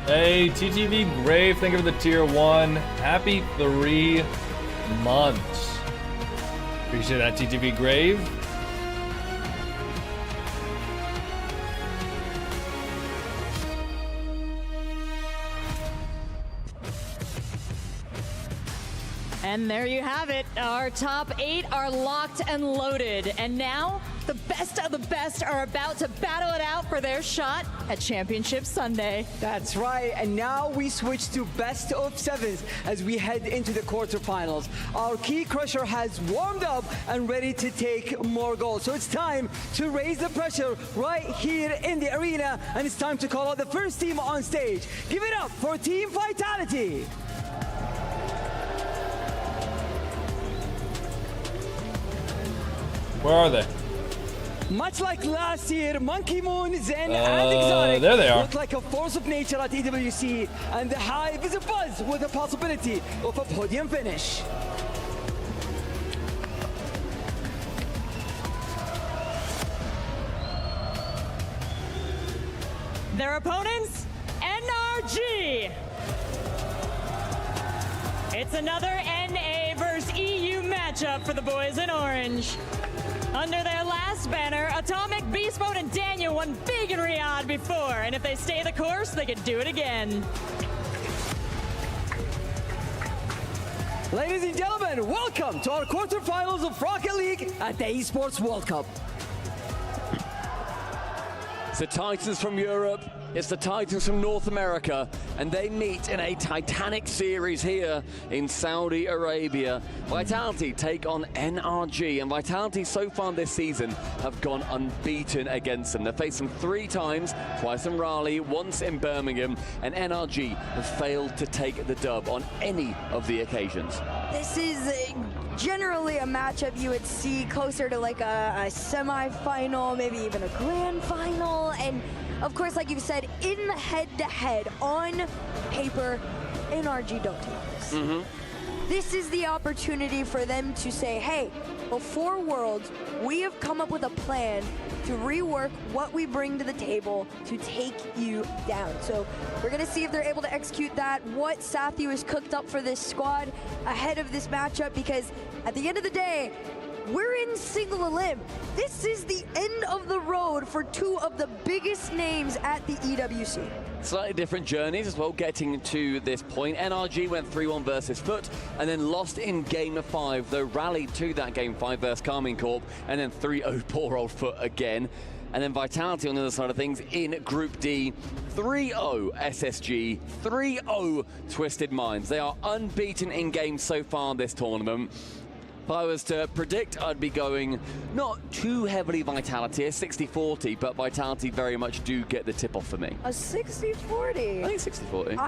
Hey, TTV Grave, thank you for the tier 1. Happy 3 months. Appreciate that, TTV Grave. And there you have it. Our top 8 are locked and loaded. And now, the best of the best are about to battle it out for their shot at Championship Sunday. That's right. And now we switch to best of 7s as we head into the quarterfinals. Our key crusher has warmed up and ready to take more goals. So it's time to raise the pressure right here in the arena. And it's time to call out the first team on stage. Give it up for Team Vitality. Where are they? Much like last year, Monkey Moon, Zen, and Exotic there they are. look like a force of nature at EWC, and the Hive is abuzz with the possibility of a podium finish. Their opponents, Gen.G. It's another NA versus EU matchup for the boys in orange. Under their last banner, Atomic, Beast Mode, and Daniel won big in Riyadh before, and if they stay the course, they could do it again. Ladies and gentlemen, welcome to our quarterfinals of Rocket League at the Esports World Cup. It's the Titans from Europe, it's the Titans from North America, and they meet in a titanic series here in Saudi Arabia. Vitality take on NRG, and Vitality so far this season have gone unbeaten against them. They've faced them 3 times, twice in Raleigh, once in Birmingham, and NRG have failed to take the dub on any of the occasions. This is generally a matchup you would see closer to like a semi-final, maybe even a grand final, and of course, like you've said, in the head-to-head, on paper, NRG don't take this. This is the opportunity for them to say, hey, before Worlds, we have come up with a plan to rework what we bring to the table to take you down. So we're gonna see if they're able to execute that, what Sathu has cooked up for this squad ahead of this matchup, because at the end of the day, we're in single elim. This is the end of the road for 2 of the biggest names at the EWC. Slightly different journeys as well getting to this point. NRG went 3-1 versus Foot and then lost in Game 5, though rallied to that Game 5 versus Carmine Corp, and then 3-0 poor old Foot again. And then Vitality on the other side of things in Group D, 3-0 SSG, 3-0 Twisted Minds. They are unbeaten in games so far this tournament. If I was to predict, I'd be going not too heavily Vitality, a 60-40, but Vitality very much do get the tip off for me. A 60-40? I think 60-40.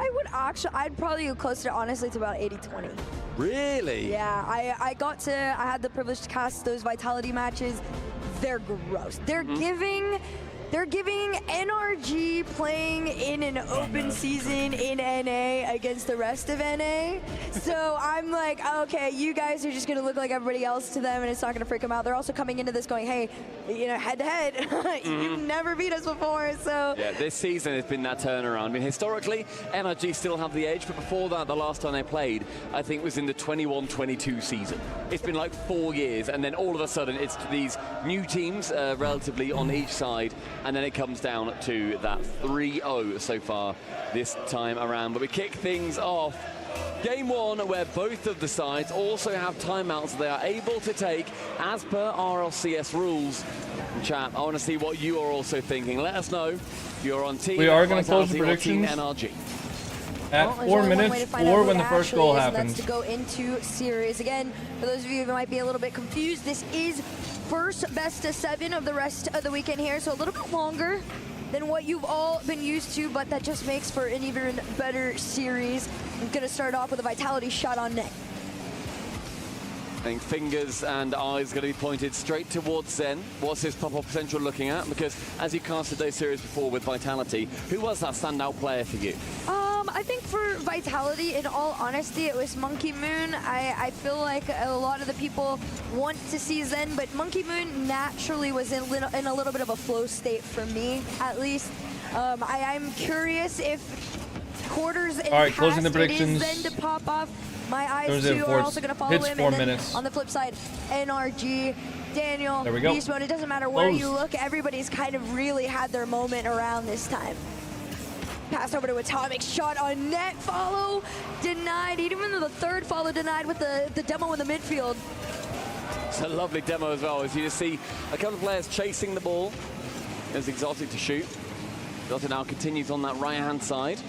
I'd probably go closer, honestly, to about 80-20. Really? Yeah, I had the privilege to cast those Vitality matches. They're gross. They're giving NRG playing in an open season in NA against the rest of NA. So I'm like, okay, you guys are just gonna look like everybody else to them, and it's not gonna freak them out. They're also coming into this going, hey, you know, head to head, you've never beat us before, so. Yeah, this season has been that turnaround. I mean, historically, NRG still have the edge, but before that, the last time they played, I think was in the 21-22 season. It's been like 4 years, and then all of a sudden, it's these new teams relatively on each side, and then it comes down to that 3-0 so far this time around. But we kick things off. Game 1, where both of the sides also have timeouts they are able to take as per RLCS rules. And chat, I want to see what you are also thinking. Let us know if you're on Team We are going to close Vitality the or Team predictions NRG. at 4 minutes or when the first goal happens. That's to go into series. Again, for those of you who might be a little bit confused, this is first best of 7 of the rest of the weekend here, so a little bit longer than what you've all been used to, but that just makes for an even better series. I'm gonna start off with a Vitality shot on net. I think fingers and eyes going to be pointed straight towards Zen. What's his pop-up potential looking at? Because as you casted those series before with Vitality, who was that standout player for you? I think for Vitality, in all honesty, it was Monkey Moon. I feel like a lot of the people want to see Zen, but Monkey Moon naturally was in a little bit of a flow state for me, at least. I'm curious if quarters in All right, past, closing the predictions. it is Zen to pop off. My eyes too are also going to follow him. 4 And then minutes. on the flip side, NRG, Daniel, There we go. Beast Mode. It doesn't matter where Close. you look, everybody's kind of really had their moment around this time. Pass over to Atomic, shot on net, follow denied. Even the third follow denied with the demo in the midfield. It's a lovely demo as well, as you just see a couple of players chasing the ball. There's Exotic to shoot. Exotic now continues on that right-hand side.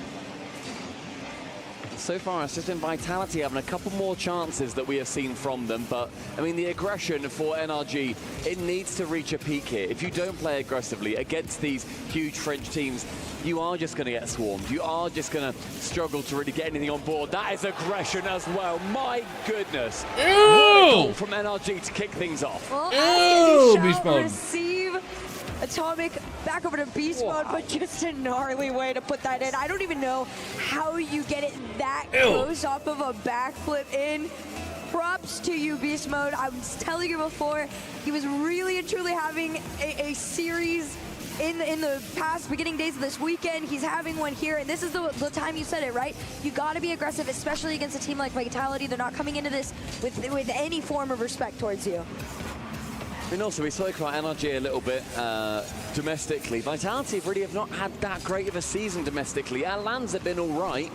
So far, it's just been Vitality having a couple more chances that we have seen from them. But, I mean, the aggression for NRG, it needs to reach a peak here. If you don't play aggressively against these huge French teams, you are just going to get swarmed. You are just going to struggle to really get anything on board. That is aggression as well. My goodness. Ew! Goal from NRG to kick things off. Well, Beast mode. Receive Atomic back over to beast mode, but just a gnarly way to put that in. I don't even know how you get it that close off of a backflip in. Props to you, beast mode. I was telling you before, he was really and truly having a series in the past beginning days of this weekend. He's having one here, and this is the time you said it, right? You got to be aggressive, especially against a team like Vitality. They're not coming into this with any form of respect towards you. And also, we spoke about NRG a little bit domestically. Vitality really have not had that great of a season domestically. Our lands have been all right,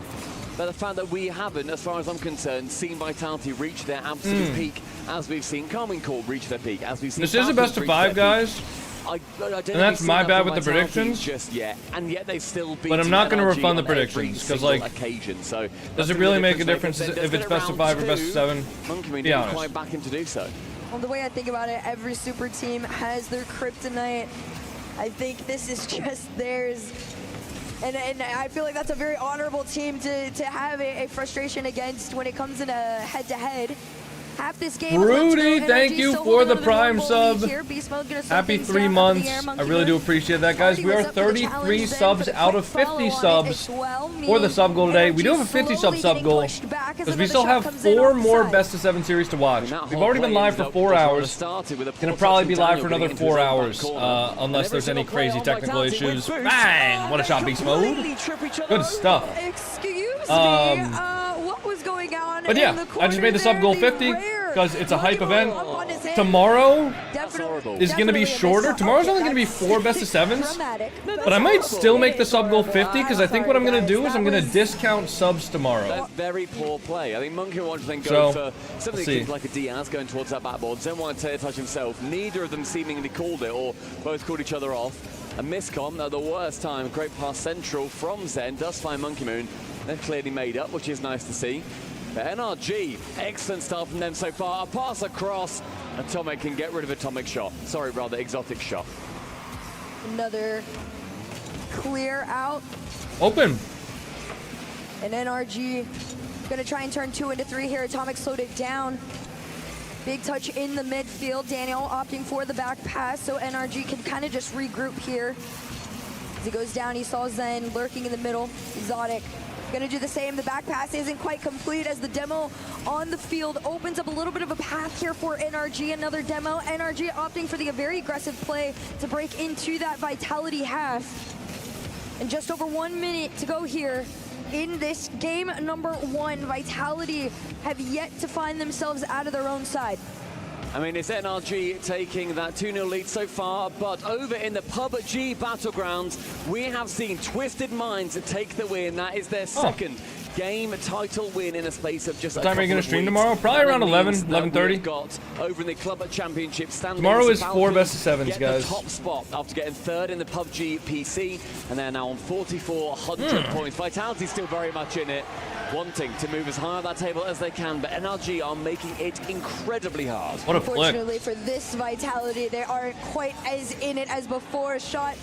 but the fact that we haven't, as far as I'm concerned, seen Vitality reach their absolute peak, as we've seen Carmine Corp reach their peak, as we've seen. This is a best of 5, guys. I don't and that's my bad with the predictions. Just yet, and yet they still beat. But I'm not going to refund the predictions because, like, occasion. So does it really make a difference if it's best of 5 or best of 7? Be honest. Quite back him to do so. Well, the way I think about it, every super team has their kryptonite. I think this is just theirs. And I feel like that's a very honorable team to have a frustration against when it comes in a head-to-head. Half this game. Rudy, thank you for the Prime sub. Happy 3 months. I really do appreciate that, guys. We are 33 subs out of 50 subs for the sub goal today. We do have a 50 sub goal because we still have 4 more best of 7 series to watch. We've already been live for 4 hours. Gonna probably be live for another 4 hours unless there's any crazy technical issues. Bang! What a shot, beast mode. Good stuff. Excuse me. What was going on? But yeah, I just made the sub goal 50 because it's a hype event. Tomorrow is going to be shorter. Tomorrow's only going to be 4 best of 7s. But I might still make the sub goal 50 because I think what I'm going to do is I'm going to discount subs tomorrow. That's very poor play. I think Monkey wanted to then go for something like a Diaz going towards that backboard. Then wanted to touch himself. Neither of them seemingly called it, or both called each other off. A miscom at the worst time. Great pass central from Zen. Does find Monkey Moon. They're clearly made up, which is nice to see. But NRG, excellent start from them so far. A pass across. Atomic can get rid of Atomic shot. Sorry, rather, Exotic shot. Another clear out. Open. And NRG going to try and turn 2 into 3 here. Atomic slowed it down. Big touch in the midfield. Daniel opting for the back pass, so NRG can kind of just regroup here. As he goes down, he saw Zen lurking in the middle. Exotic gonna do the same. The back pass isn't quite complete as the demo on the field opens up a little bit of a path here for NRG. Another demo. NRG opting for the very aggressive play to break into that Vitality half. And just over 1 minute to go here in this game number 1. Vitality have yet to find themselves out of their own side. I mean, it's NRG taking that 2-0 lead so far, but over in the PUBG Battlegrounds, we have seen Twisted Minds take the win. That is their second game title win in a space of just what time are you going to stream tomorrow? Probably around 11, 11:30. Got over in the Club Championship standings. Tomorrow is 4 best of 7s, guys. The top spot after getting 3rd in the PUBG PC, and they're now on 4,400 points. Vitality's still very much in it, wanting to move as high on that table as they can, but NRG are making it incredibly hard. What a flip. Unfortunately for this Vitality, they aren't quite as in it as before. A shot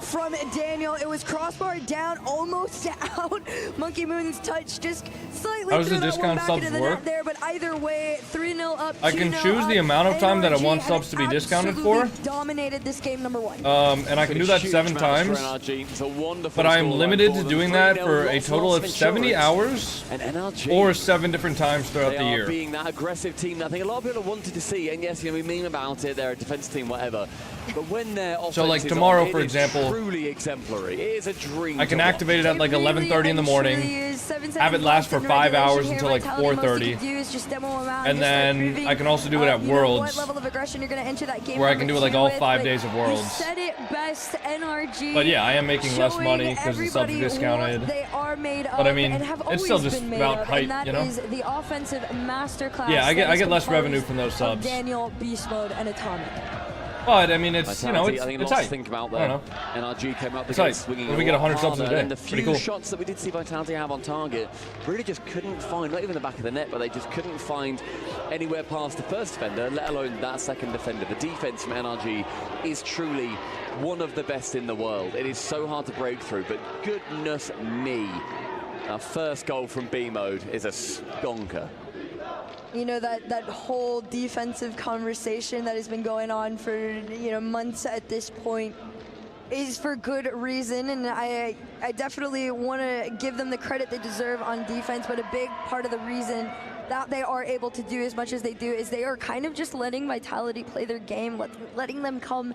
from Daniel. It was crossbar down, almost out. Monkey Moon's touch just slightly. How does the discount subs work? There, but either way, 3-0 up. I can choose the amount of time that I want subs to be discounted for. Dominated this game number 1. And I can do that 7 times. But I am limited to doing that for a total of 70 hours or 7 different times throughout the year. Being that aggressive team, I think a lot of people wanted to see, and yes, we meme about it. They're a defense team, whatever. But when they're So like tomorrow, for it example, is truly exemplary. It is a dream. I can to watch. activate it at like 11:30 in the morning, have it last for 5 hours until like 4:30, and then I can also do it at Worlds, where I can do it like all 5 days of Worlds. Said it best, NRG. But yeah, I am making less money because the subs are discounted. They are made But I of mean, and have it's still always just been made about of, height, and that you know? is the offensive masterclass. Yeah, I that get is less revenue composed from those of subs. Daniel, Beast Mode, and Atomic. But I mean, it's you know, Vitality, I think it's lots tight. to think about I there. don't know. NRG came up It's against tight. swinging What if we get 100 subs in a day? And the Pretty few cool. shots that we did see Vitality have on target really just couldn't find, not even the back of the net, but they just couldn't find anywhere past the first defender, let alone that second defender. The defense from NRG is truly one of the best in the world. It is so hard to break through, but goodness me, our first goal from B mode is a skonker. You know, that whole defensive conversation that has been going on for, you know, months at this point is for good reason, and I definitely want to give them the credit they deserve on defense, but a big part of the reason that they are able to do as much as they do is they are kind of just letting Vitality play their game, letting them come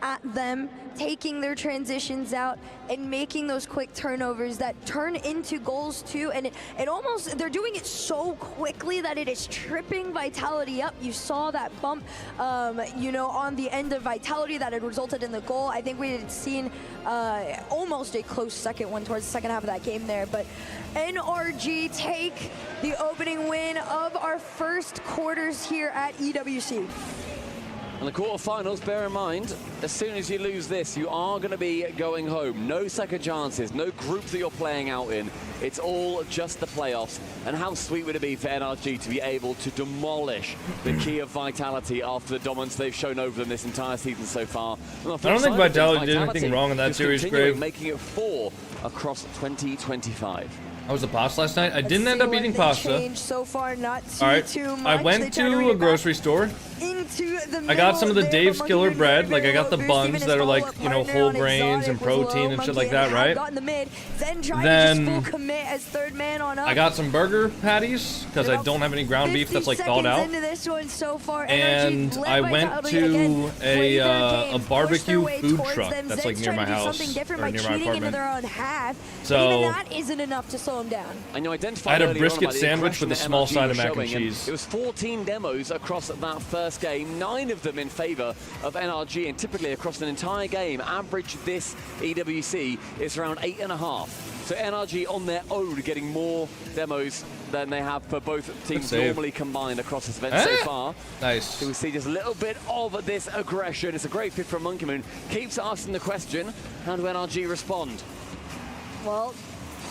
at them, taking their transitions out, and making those quick turnovers that turn into goals too. And it almost, they're doing it so quickly that it is tripping Vitality up. You saw that bump, you know, on the end of Vitality that had resulted in the goal. I think we had seen almost a close second one towards the second half of that game there, but NRG take the opening win of our first quarters here at EWC. And the quarterfinals, bear in mind, as soon as you lose this, you are going to be going home. No second chances, no groups that you're playing out in. It's all just the playoffs. And how sweet would it be for NRG to be able to demolish the key of Vitality after the dominance they've shown over them this entire season so far? I don't think Vitality did anything wrong in that series, Grave. Making it 4 across 2025. I was a pasta last night. I didn't end up eating pasta. So far, not too, All right. too much. I went to a grocery store. I got some of the Dave's Killer bread. Like, I got the buns that are like, you know, whole grains and protein and shit like that, right? Then I got some burger patties because I don't have any ground beef that's like thawed out. And I went to a barbecue food truck that's like near my house or near my apartment. So that isn't enough to slow them down. And you I identified had a brisket sandwich with a small side of mac and cheese. It was 14 demos across that first game, 9 of them in favor of NRG, and typically across an entire game, average this EWC is around 8.5. So NRG on their own getting more demos than they have for both teams normally combined across this event so far. Nice. So we see just a little bit of this aggression. It's a great fit from Monkey Moon. Keeps asking the question, how do NRG respond? Well,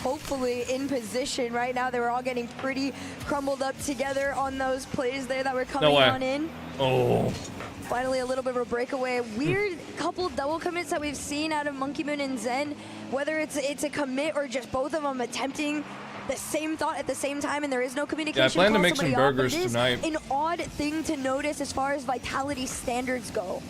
hopefully in position. Right now, they were all getting pretty crumbled up together on those plays there that were coming on in. Oh. Finally, a little bit of a breakaway. Weird couple double commits that we've seen out of Monkey Moon and Zen. Whether it's a commit or just both of them attempting the same thought at the same time, and there is no communication. Yeah, I plan to make some burgers tonight. An odd thing to notice as far as Vitality standards go.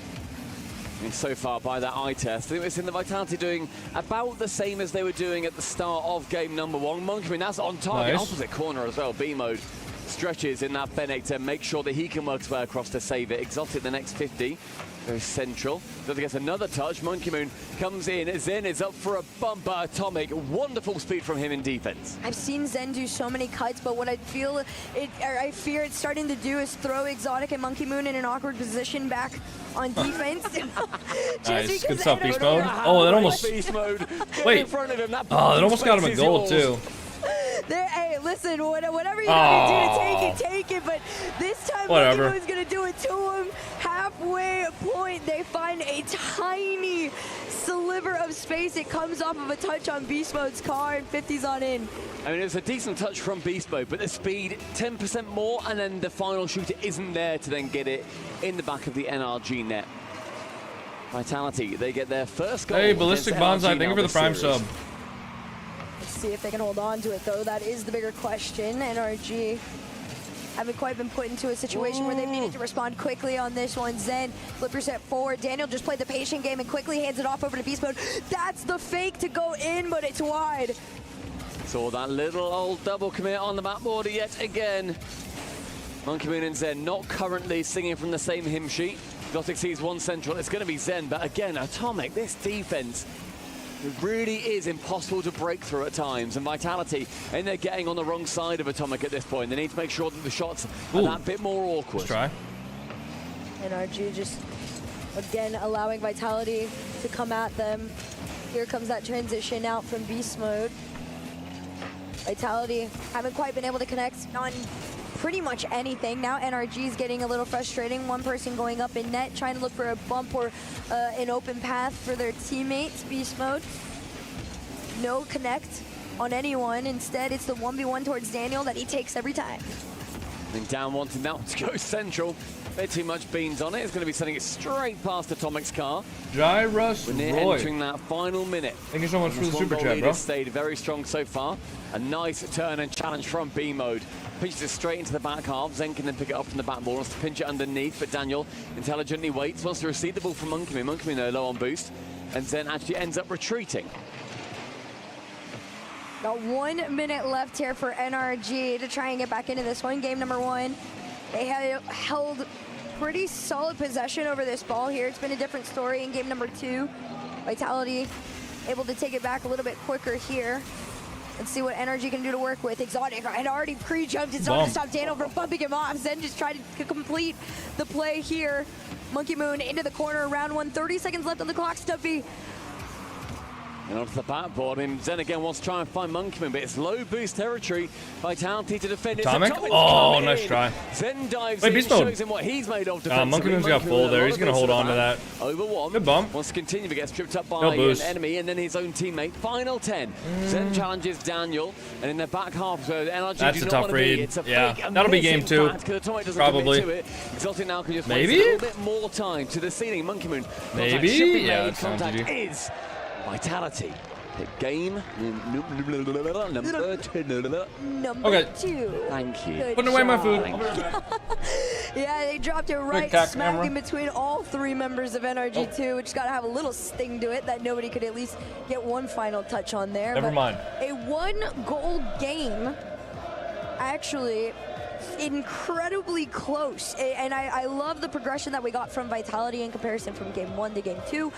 And so far by that eye test, I think we've seen the Vitality doing about the same as they were doing at the start of game number 1. Monkey Moon, that's on target, opposite corner as well. B mode stretches in that Fennec to make sure that he can work his way across to save it. Exotic the next 50. Very central. Does he get another touch? Monkey Moon comes in. Zen is up for a bumper. Atomic. Wonderful speed from him in defense. I've seen Zen do so many cuts, but what I fear it's starting to do is throw Exotic and Monkey Moon in an awkward position back on defense. Nice. Good stuff, Beast Mode. Oh, that almost... Wait. Oh, that almost got him a goal, too. Hey, listen, whatever you gotta do to take it, but this time Monkey Moon's gonna do it to him. Halfway point, they find a tiny sliver of space. It comes off of a touch on Beast Mode's car, and 50's on in. I mean, it was a decent touch from Beast Mode, but the speed 10% more, and then the final shooter isn't there to then get it in the back of the NRG net. Vitality, they get their first goal. Hey, Ballistic Bonsai, thank you for the Prime sub. See if they can hold on to it, though. That is the bigger question. NRG haven't quite been put into a situation where they've needed to respond quickly on this one. Zen, flipper set forward. Daniel just played the patient game and quickly hands it off over to Beast Mode. That's the fake to go in, but it's wide. Saw that little old double commit on the map border yet again. Monkey Moon and Zen not currently singing from the same hymn sheet. Exotic sees one central. It's going to be Zen, but again, Atomic, this defense, it really is impossible to break through at times. And Vitality, and they're getting on the wrong side of Atomic at this point. They need to make sure that the shots are that bit more awkward. Let's try. NRG just, again, allowing Vitality to come at them. Here comes that transition out from beast mode. Vitality haven't quite been able to connect on pretty much anything. Now NRG is getting a little frustrating. One person going up in net, trying to look for a bump or an open path for their teammates. Beast mode. No connect on anyone. Instead, it's the 1v1 towards Daniel that he takes every time. And down wanting that one to go central. Bit too much beans on it. It's going to be sending it straight past Atomic's car. Gyrus We're near Roy. entering that final minute. Thank you so much for the super chat, bro. Stayed very strong so far. A nice turn and challenge from B mode. Pinches it straight into the back half. Zen can then pick it up from the back ball. Wants to pinch it underneath, but Daniel intelligently waits. Wants to receive the ball from Monkey. Monkey though low on boost. And Zen actually ends up retreating. Got 1 minute left here for NRG to try and get back into this one. Game number 1. They have held pretty solid possession over this ball here. It's been a different story in game number 2. Vitality able to take it back a little bit quicker here. Let's see what NRG can do to work with. Exotic had already pre-jumped. It's not to stop Daniel from bumping him off. Zen just tried to complete the play here. Monkey Moon into the corner. Round 1, 30 seconds left on the clock. Stumpy. And onto the backboard, and Zen again wants to try and find Monkey Moon, but it's low boost territory. Vitality to defend. Atomic? Oh, nice try. Zen dives Wait, in, beast mode. shows him what he's made of defensively. Monkey Moon's got full there. He's going to hold on to that. Over one. Good bump. Wants to continue, but gets tripped up by No an boost. enemy, and then his own teammate. Final 10. Zen challenges Daniel, and in the back half, so NRG That's do a not tough want to read. be. It's a Yeah, big, that'll be game amazing 2. bat, 'cause Atomic doesn't Probably. commit to it. Exotic now can just Maybe? waste a little bit more time to the ceiling. Monkey Moon. Maybe? Yeah, that sounds Contact easy. is Vitality. Game number 2. Thank you. Good Putting away my food. Yeah, they dropped it right cock smack camera. in between all 3 members of NRG2, which got to have a little sting to it that nobody could at least get one final touch on there. Never But mind. A 1-goal game, actually, incredibly close. And I love the progression that we got from Vitality in comparison from game 1 to game 2.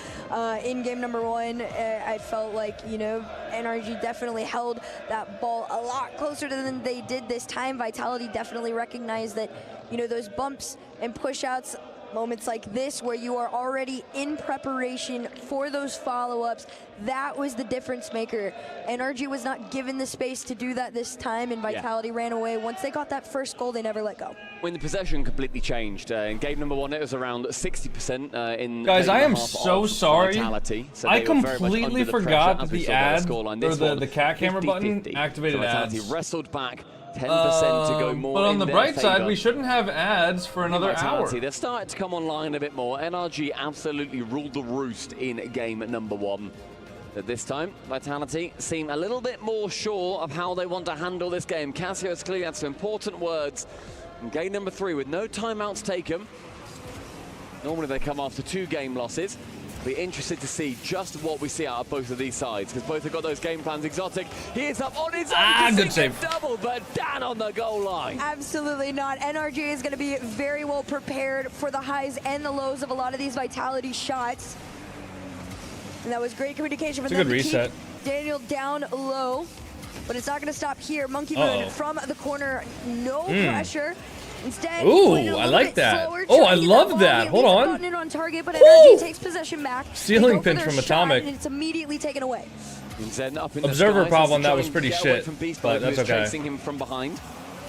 In game number 1, I felt like, you know, NRG definitely held that ball a lot closer than they did this time. Vitality definitely recognized that, you know, those bumps and push-outs, moments like this where you are already in preparation for those follow-ups, that was the difference maker. NRG was not given the space to do that this time, and Vitality ran away. Once they got that first goal, they never let go. When the possession completely changed. In game number 1, it was around 60% in Guys, game I and a am half so of sorry. Vitality. So I they were very much completely under the forgot pressure that as we the saw by ad, scoreline. or This the one, cat camera button 50-50. activated So Vitality ads. wrestled back 10% to go more But on in the their bright side, favor. we shouldn't have ads for another Vitality, hour. they're starting to come online a bit more. NRG absolutely ruled the roost in game number 1. But this time, Vitality seem a little bit more sure of how they want to handle this game. Casio has clearly had some important words in game number 3 with no timeouts taken. Normally they come after 2 game losses. Be interested to see just what we see out of both of these sides, because both have got those game plans. Exotic, he is up on his own. Good save. Double, but down on the goal line. Absolutely not. NRG is going to be very well prepared for the highs and the lows of a lot of these Vitality shots. And that was great communication from them to keep Daniel down low. But it's not going to stop here. Monkey Moon from the corner, no pressure. Instead, Ooh, I like that. Oh, I love that. Hold on. It on target, but NRG takes possession back. Ceiling pinch from Atomic. And it's immediately taken away. Observer problem, that was pretty shit, but that's okay. Chasing him from behind.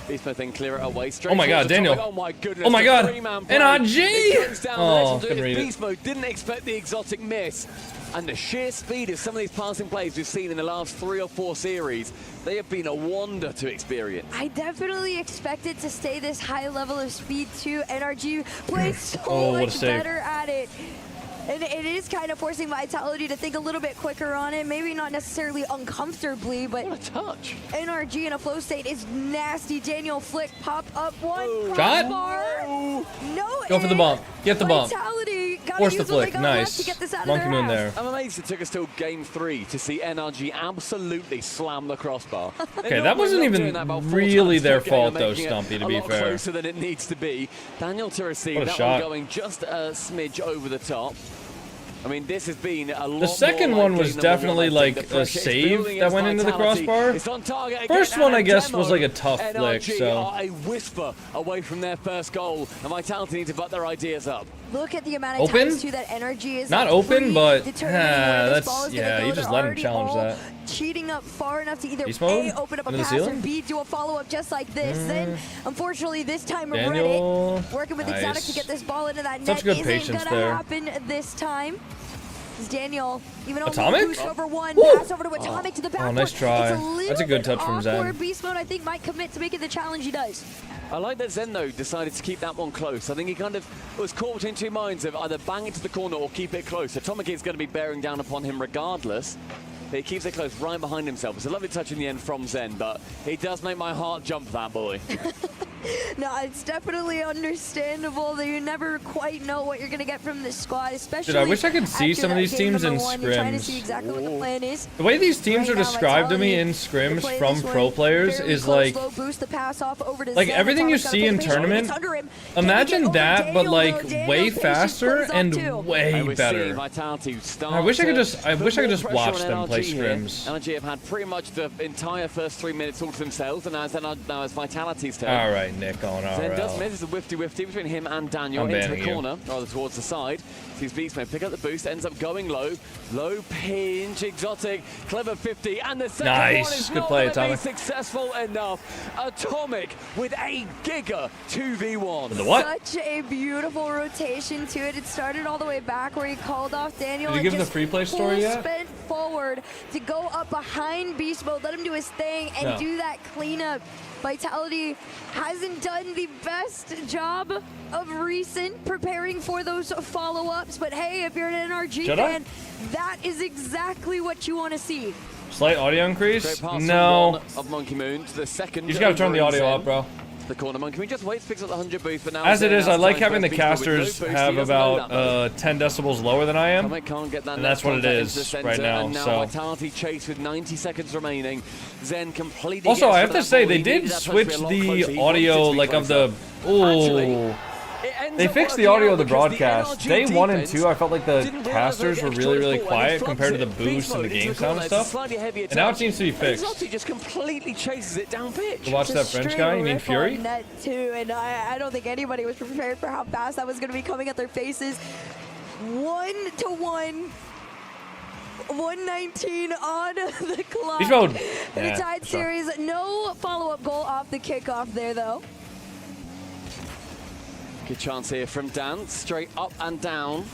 Beast Mode then clear it away. Oh my god, Daniel. Oh my goodness. Oh my god. NRG! Oh, couldn't read it. Beast Mode didn't expect the Exotic miss. And the sheer speed of some of these passing plays we've seen in the last 3 or 4 series, they have been a wonder to experience. I definitely expected to stay this high level of speed too. NRG plays so much better at it. And it is kind of forcing Vitality to think a little bit quicker on it. Maybe not necessarily uncomfortably, but what a touch. NRG in a flow state is nasty. Daniel Flick pop up one. Shot? No. Go for the bump. Get the bump. Vitality Force the flick, nice. Monkey Moon there. I'm amazed it took us till game 3 to see NRG absolutely slam the crossbar. Okay, that wasn't even really their fault though, Stumpy, to be fair. Closer than it needs to be. Daniel to receive that one going just a smidge over the top. I mean, this has been a lot. The second one was definitely like a save that went into the crossbar. First one, I guess, was like a tough flick. So are a whisper away from their first goal, and Vitality need to butt their ideas up. Look at the amount of times too that energy is not open, but that's you just let him challenge that. Cheating up far enough to either A, open up a pass or B, do a follow-up just like this. Then, unfortunately, this time Reddit working with Exotic to get this ball into that net. Such good patience there. Happen this time. Daniel, even Atomic? Boost over one, pass over to Atomic to the back. Oh, nice try. That's a good touch from Zen. Beast Mode, I think, might commit to making the challenge he does. I like that Zen, though, decided to keep that one close. I think he kind of was caught between two minds of either bang it to the corner or keep it close. Atomic is going to be bearing down upon him regardless. But he keeps it close right behind himself. It's a lovely touch in the end from Zen, but he does make my heart jump, that boy. No, it's definitely understandable that you never quite know what you're going to get from this squad, especially. Dude, I wish I could see some of these teams in scrims. The way these teams are described to me in scrims from pro players is like everything you see in tournament. Imagine that, but like way faster and way better. I wish I could just watch them play scrims. NRG have had pretty much the entire first 3 minutes all to themselves, and now it's Vitality's turn. All right, Nick on RL. Zen does miss. It's a whifty between him and Daniel into the corner, rather towards the side. Sees Beastman pick up the boost, ends up going low. Low pinch, Exotic, clever 50, and the second one is good play, Atomic. Successful enough. Atomic with a giga 2v1. The what? Such a beautiful rotation to it. It started all the way back where he called off Daniel. Did you give him the free play story yet? Spent forward to go up behind Beast Mode, let him do his thing, and do that cleanup. Vitality hasn't done the best job of recent preparing for those follow-ups, but hey, if you're an NRG fan, that is exactly what you want to see. Slight audio increase? No. Of Monkey Moon to the second. You just gotta turn the audio up, bro. The corner Monkey Moon just waits, picks up the 100 boost, but now as it is, I like having the casters have about 10 decibels lower than I am, and that's what it is right now. So Vitality chase with 90 seconds remaining. Zen completely. Also, I have to say they did switch the audio like of the. Ooh. They fixed the audio of the broadcast. Day 1 and 2, I felt like the casters were really quiet compared to the boost and the game sound and stuff. And now it seems to be fixed. Exotic just completely chases it down pitch. You watch that French guy? You mean Fury? Net too, and I don't think anybody was prepared for how fast that was going to be coming at their faces. 1-1. 119 on the clock. Beast mode. The tied series. No follow-up goal off the kickoff there, though. Good chance here from Dan, straight up and down.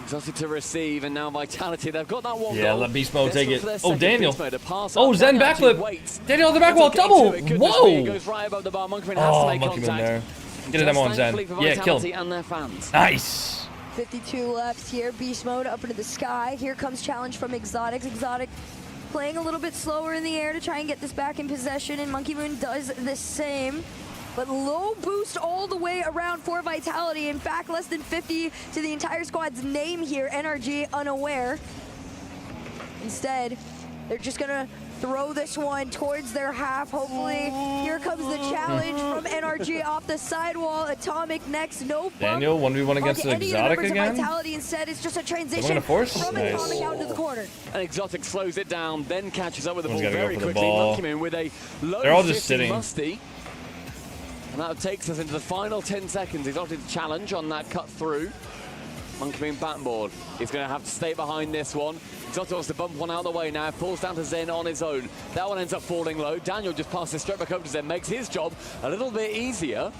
Exotic to receive, and now Vitality. They've got that one goal. Yeah, let Beast Mode take it. Oh, Daniel. Oh, Zen backflip. Daniel on the back wall, double. Whoa. Goes right above the bar. Monkey Moon oh, has to make Monkey Moon there. Get a demo on Zen. Yeah, kill him. And their fans. Nice. 52 left here. Beast Mode up into the sky. Here comes challenge from Exotic. Exotic playing a little bit slower in the air to try and get this back in possession, and Monkey Moon does the same. But low boost all the way around for Vitality. In fact, less than 50 to the entire squad's name here. NRG unaware. Instead, they're just gonna throw this one towards their half. Hopefully, here comes the challenge from NRG off the sidewall. Atomic next, no bump. Daniel, 1v1 against the Exotic again? Vitality instead, it's just a transition from Atomic out to the corner. And Exotic slows it down, then catches up with the ball very quickly. Ball. With a low they're all just sitting. Musty. And that takes us into the final 10 seconds. Exotic challenge on that cut through. Monkey Moon backboard. He's going to have to stay behind this one. Exotic wants to bump one out of the way now. Falls down to Zen on his own. That one ends up falling low. Daniel just passes straight back over to Zen. Makes his job a little bit easier.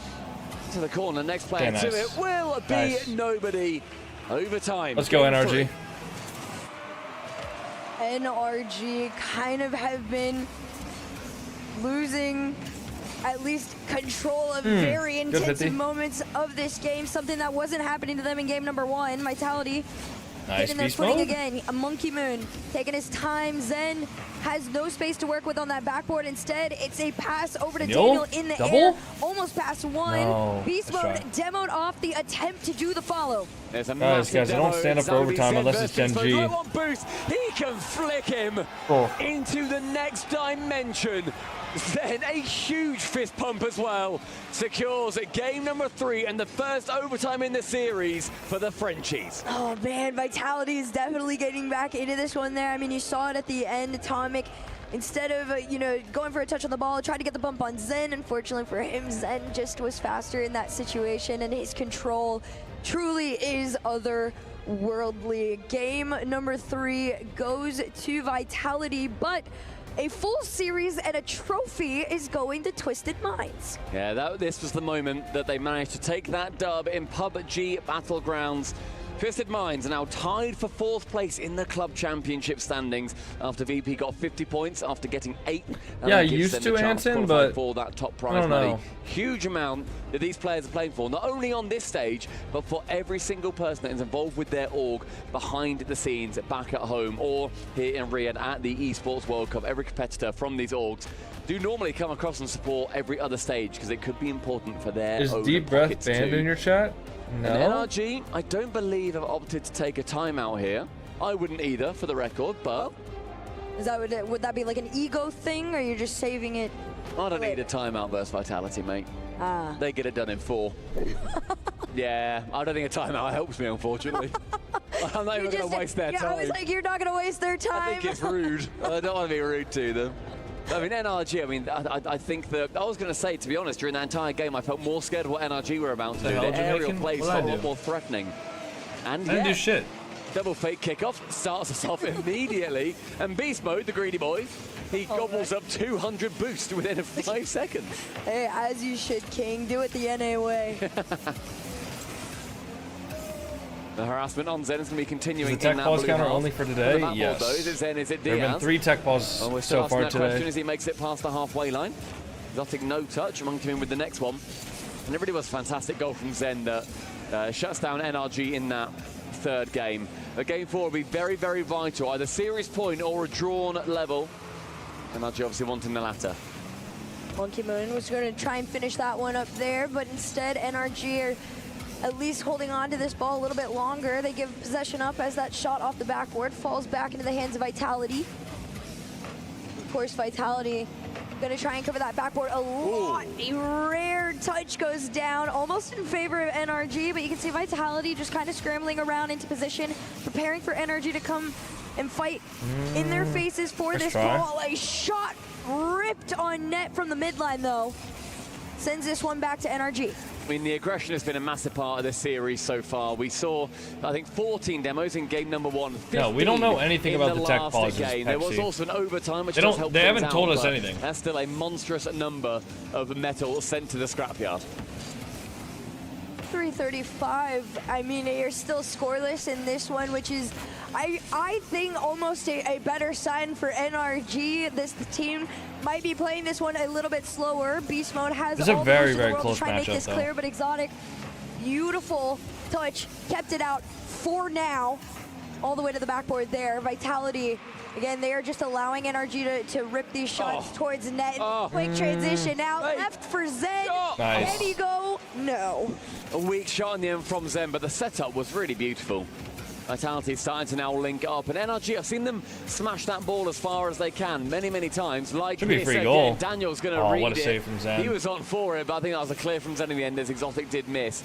To the corner. Next player to it will be nobody. Overtime. Let's go, NRG. NRG kind of have been losing at least control of very intensive moments of this game, something that wasn't happening to them in game number 1. Vitality getting their footing again. A Monkey Moon taking his time. Zen has no space to work with on that backboard. Instead, it's a pass over to Daniel in the air. Almost past one. No. Beast Mode demoed off the attempt to do the follow. There's a guys, I don't stand up for overtime unless it's Gen.G. Boost. He can flick him into the next dimension. Then a huge fist pump as well secures game number 3 and the first overtime in the series for the Frenchies. Oh man, Vitality is definitely getting back into this one there. I mean, you saw it at the end. Atomic, instead of going for a touch on the ball, tried to get the bump on Zen. Unfortunately for him, Zen just was faster in that situation, and his control truly is otherworldly. Game number 3 goes to Vitality, but a full series and a trophy is going to Twisted Minds. Yeah, this was the moment that they managed to take that dub in PUBG Battlegrounds. Twisted Minds are now tied for 4th place in the club championship standings after VP got 50 points after getting 8. Yeah, used to Anton, but for that top I prize don't money. know. Huge amount that these players are playing for, not only on this stage, but for every single person that is involved with their org behind the scenes, back at home or here in Riyadh at the ESPORTS World Cup. Every competitor from these orgs do normally come across and support every other stage because it could be important for their Is own Deep Breath pockets banned too. in your chat? No. And NRG, I don't believe have opted to take a timeout here. I wouldn't either, for the record, but... Is that would that be like an ego thing, or you're just saving it? I don't need a timeout versus Vitality, mate. They get it done in 4. Yeah, I don't think a timeout helps me, unfortunately. I'm not even going to waste their time. I was like, you're not going to waste their time. I think it's rude. I don't want to be rude to them. I mean, NRG, I think that, I was going to say, to be honest, during that entire game, I felt more scared of what NRG were about to do. Their aerial plays felt a lot more threatening. And I didn't do shit. Double fake kickoff starts us off immediately. And Beast Mode, the greedy boy, he gobbles up 200 boost within 5 seconds. Hey, as you should, King. Do it the NA way. The harassment on Zen is going to be continuing. Is the tech pause counter only for today? Yes. Zen, is it there have been 3 tech pauses so far today. Question as he makes it past the halfway line. Exotic no touch. Monkey in with the next one. And it really was a fantastic goal from Zen that shuts down NRG in that 3rd game. But game 4 will be very, very vital. Either series point or a drawn level. NRG obviously wanting the latter. Monkey Moon was going to try and finish that one up there, but instead NRG are at least holding on to this ball a little bit longer. They give possession up as that shot off the backboard falls back into the hands of Vitality. Of course, Vitality going to try and cover that backboard a lot. A rare touch goes down, almost in favor of NRG, but you can see Vitality just kind of scrambling around into position, preparing for NRG to come and fight in their faces for this ball. A shot ripped on net from the midline, though. Sends this one back to NRG. I mean, the aggression has been a massive part of this series so far. We saw, I think, 14 demos in game number 1. No, we don't know anything about the tech pauses. There was also an overtime, which they haven't told us anything. That's still a monstrous number of metal sent to the scrapyard. 335. I mean, you're still scoreless in this one, which is, I think, almost a better sign for NRG. This team might be playing this one a little bit slower. Beast Mode has all the very, moves in the very world close to try and make matchup, this clear, but Exotic, beautiful touch, kept it out for now, all the way to the backboard there. Vitality, again, they are just allowing NRG to rip these shots towards net. Quick transition now, left for Zen. Nice. Can he go? No. A weak shot in the end from Zen, but the setup was really beautiful. Vitality starting to now link up, and NRG, I've seen them smash that ball as far as they can many, many times. Like should be this free again, goal. Daniel's going to read what a it. save from Zen. He was on for it, but I think that was a clear from Zen in the end as Exotic did miss.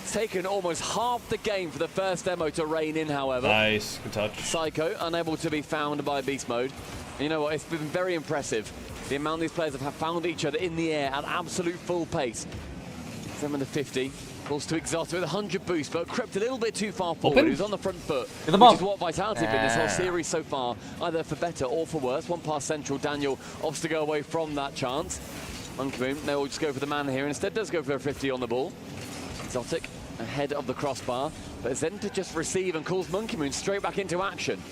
It's taken almost half the game for the first demo to rein in, however. Nice, good touch. Psycho, unable to be found by Beast Mode. And you know what, it's been very impressive. The amount these players have found each other in the air at absolute full pace. 750. Balls to Exotic with 100 boost, but crept a little bit too far forward. He was on the front foot, which is what Vitality have been this whole series so far, either for better or for worse. One pass central, Daniel opts to go away from that chance. Monkey Moon, they will just go for the man here. Instead does go for a 50 on the ball. Exotic ahead of the crossbar, but Zen to just receive and calls Monkey Moon straight back into action.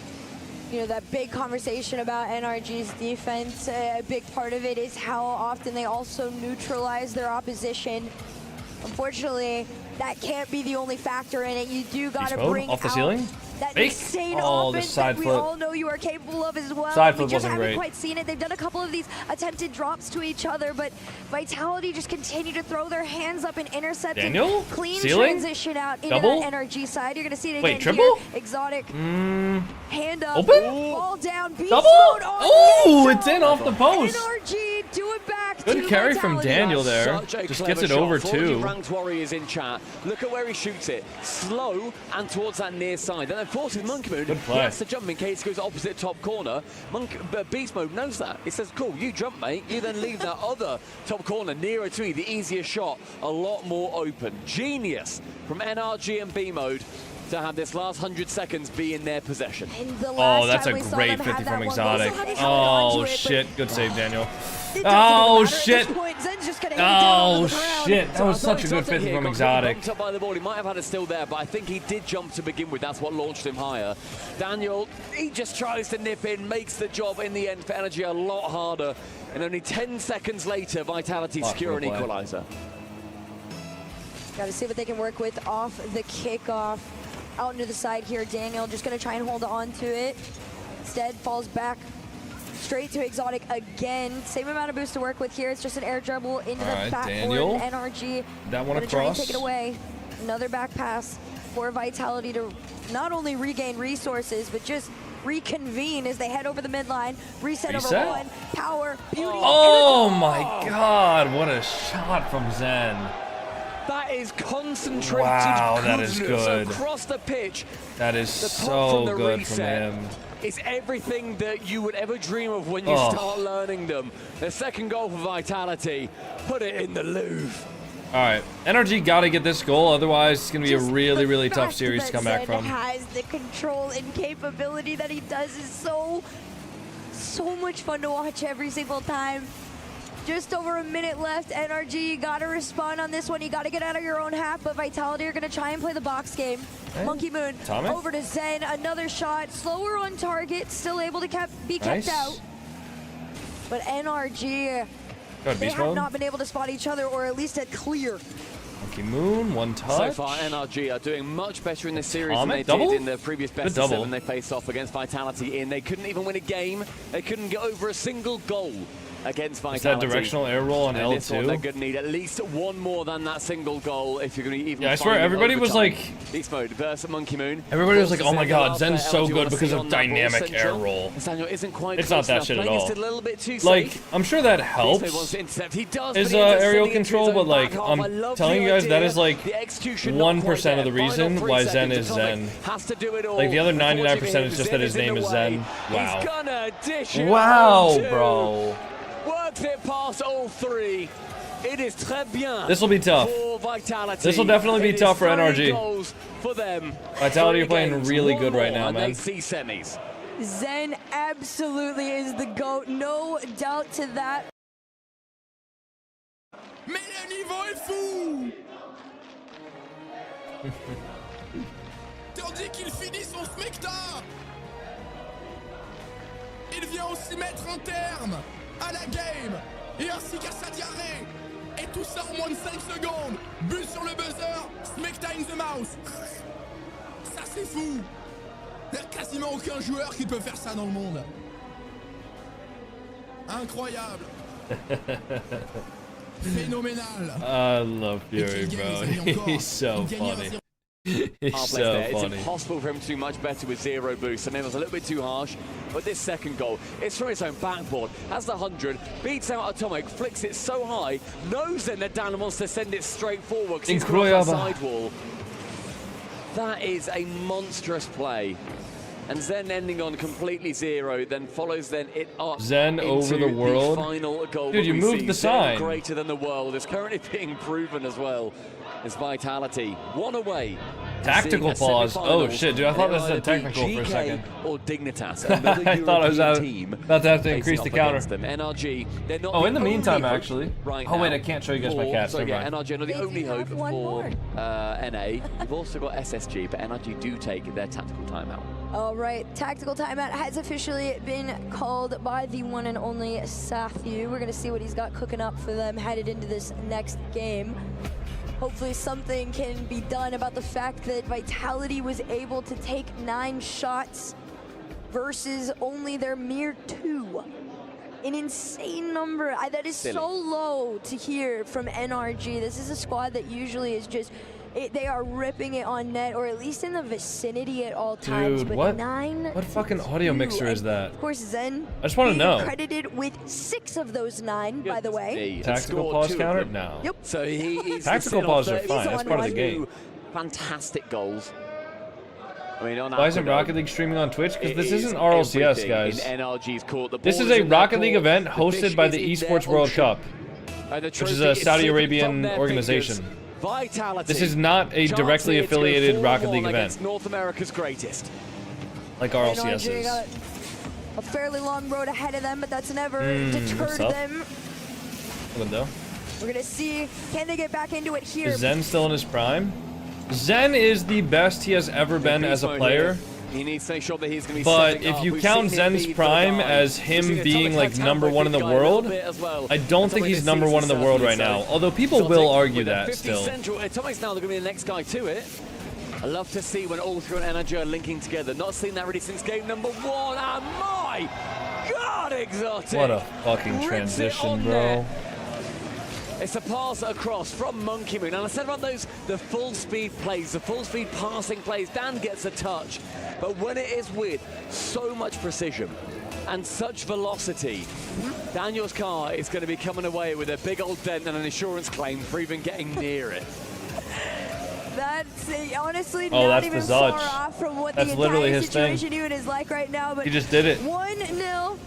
You know, that big conversation about NRG's defense, a big part of it is how often they also neutralize their opposition. Unfortunately, that can't be the only factor in it. You do got to bring off the out ceiling? that insane offense that we all know you are capable of as well. Side flip we just wasn't haven't great. quite seen it. They've done a couple of these attempted drops to each other, but Vitality just continue to throw their hands up and intercept. Daniel? And clean Ceiling? transition out into Double? that NRG side. You're going to see it Wait, again triple? here. Exotic. Hand up. Open? Ball down. Beast Double? mode on Oh, Daniel. it's in off the post. NRG do it back Good to carry from Vitality. Daniel there. Such a Just clever gets it shot. over For all you two. ranked warriors in chat, look at where he shoots it. Slow and towards that near side. And then forces Monkey Moon. Good play. He has to jump in case he goes opposite top corner. Beast Mode knows that. He says, cool, you jump, mate. You then leave that other top corner nearer to you, the easier shot, a lot more open. Genius from NRG and B Mode to have this last 100 seconds be in their possession. Oh, that's a great 50 from Exotic. Oh, shit. Good save, Daniel. Oh, shit. Oh, shit. That was such a good 50 from Exotic. Bumped up by the ball. He might have had it still there, but I think he did jump to begin with. That's what launched him higher. Daniel, he just tries to nip in, makes the job in the end for Energy a lot harder. And only 10 seconds later, Vitality secure an equalizer. Got to see what they can work with off the kickoff. Out into the side here, Daniel just going to try and hold on to it. Instead, falls back straight to Exotic again. Same amount of boost to work with here. It's just an air dribble into the backboard. Daniel. NRG. That one gonna try and across. take it away. Another back pass for Vitality to not only regain resources, but just reconvene as they head over the midline. Reset over one. Power, beauty. Oh my god, what a shot from Zen. That is concentrated that is goodness good. across the pitch. That is The pop so from the good reset from him. It's everything that you would ever dream of when you start learning them. The second goal for Vitality, put it in the Louvre. All right, NRG got to get this goal, otherwise it's going to be a really, really tough series to come back from. Has the control and capability that he does is so much fun to watch every single time. Just over a minute left. NRG, you got to respond on this one. You got to get out of your own half, but Vitality are going to try and play the box game. Okay. Monkey Moon Atomic. over to Zen. Another shot. Slower on target. Still able to be kept out. But NRG, they have not been able to spot each other, or at least a clear. Monkey Moon, one touch. So far, NRG are doing much better in this series Atomic, than they double? did in the previous best of 7 they faced off against Vitality in. They couldn't even win a game. They couldn't get over a single goal against Vitality. Is that directional air roll on and L2? This one, they're going to need at least one more than that single goal if you're going to even. Yeah, I swear everybody was like. Beast Mode versus Monkey Moon. Everybody was like, "Oh my God, Zen's so good because of dynamic air roll." Daniel isn't quite. It's not that shit at all. A little bit too like, safe. I'm sure that helps. He does, Is aerial control, but like, I'm telling you guys, that is like 1% of the reason why Zen is Zen. Like the other 99% is just that his name is Zen. Wow. Wow, bro. Works it past all three. It is très bien. This will be tough. This will definitely be tough for NRG. For them. Vitality are playing really good right now, man. Zen absolutely is the GOAT. No doubt to that. Mais le niveau est fou! Tandis qu'il finit son spectacle, il vient aussi mettre un terme à la game et ainsi qu'à sa diarrhée. Et tout ça en moins de 5 secondes. But sur le buzzer, Smecta in the mouse. Ça c'est fou. Il n'y a quasiment aucun joueur qui peut faire ça dans le monde. Incroyable. Phénoménal. I love Fury, bro. He's so funny. He's so It's funny. impossible for him to do much better with zero boost. I mean, it was a little bit too harsh. But this second goal, it's from his own backboard. Has the 100, beats out Atomic, flicks it so high, knows then that Dan wants to send it straight forward because he's got the sidewall. That is a monstrous play. And Zen ending on completely zero, then follows then it up Zen over the into world. final goal. Dude, you we moved see. the Zen sign. greater than the world is currently being proven as well as Vitality. One away. Tactical pause. Oh shit, dude! I thought this said technical for a second. Or Dignitas. I thought I was about to have to increase the counter. NRG. They're not Oh, in the only meantime, hope actually. Right Oh wait, now I can't show you guys my cats. So Never yeah, mind. NRG are not the only hope for NA. You've also got SSG, but NRG do take their tactical timeout. All right, tactical timeout has officially been called by the one and only Sathu. We're going to see what he's got cooking up for them headed into this next game. hopefully something can be done about the fact that Vitality was able to take 9 shots versus only their mere 2. An insane number. That is so low to hear from NRG. This is a squad that usually is just, they are ripping it on net, or at least in the vicinity at all times. Dude, but what fucking audio mixer is that? Of course, Zen. I just want to know. Credited with 6 of those 9, by the way. Tactical pause counter? No. Yep. So he's tactical pause are fine. That's part of the game. Fantastic goals. I mean, why isn't Rocket League streaming on Twitch? Because this isn't RLCS, guys. In NRG's court. This is a Rocket League event hosted by the Esports World Cup, which is a Saudi Arabian organization. Vitality. This is not a directly affiliated Rocket League event. North America's greatest. Like RLCS is. Got a fairly long road ahead of them, but that's never deterred them. Window. We're gonna see, can they get back into it here? Is Zen still in his prime? Zen is the best he has ever been as a player. He needs to make sure that he's going to be. But if you count Zen's prime as him being like #1 in the world, I don't think he's #1 in the world right now. Although people will argue that still. Atomic's now going to be the next guy to it. I love to see when all three and Energy are linking together. Not seen that really since game number 1. And my God, Exotic! What a fucking transition, bro. It's a pass across from Monkey Moon. And I said about those, the full speed plays, the full speed passing plays. Dan gets a touch. But when it is with so much precision and such velocity, Daniel's car is going to be coming away with a big old dent and an insurance claim for even getting near it. That's honestly not even far off from what the entire situation even is like right now. But he just did it. 1-0.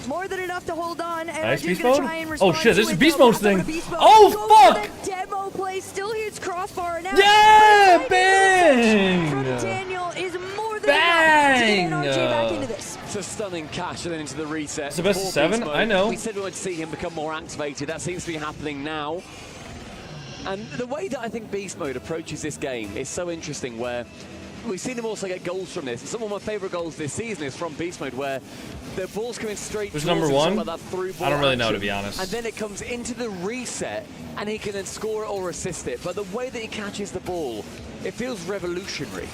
More than enough to hold on. Nice beast mode? Oh shit, this is beast mode's thing. Oh fuck! Demo play still hits crossbar now. Yeah, bang! From Daniel is more than bang! enough to get NRG back into this. It's a stunning catch and then into the reset. It's the best of 7, I know. We said we would see him become more activated. That seems to be happening now. And the way that I think Beast Mode approaches this game is so interesting, where we've seen him also get goals from this. And some of my favorite goals this season is from Beast Mode, where the ball's coming straight Who's towards #1? him, that through ball I don't really know, action. to be honest. And then it comes into the reset, and he can then score it or assist it. But the way that he catches the ball, it feels revolutionary.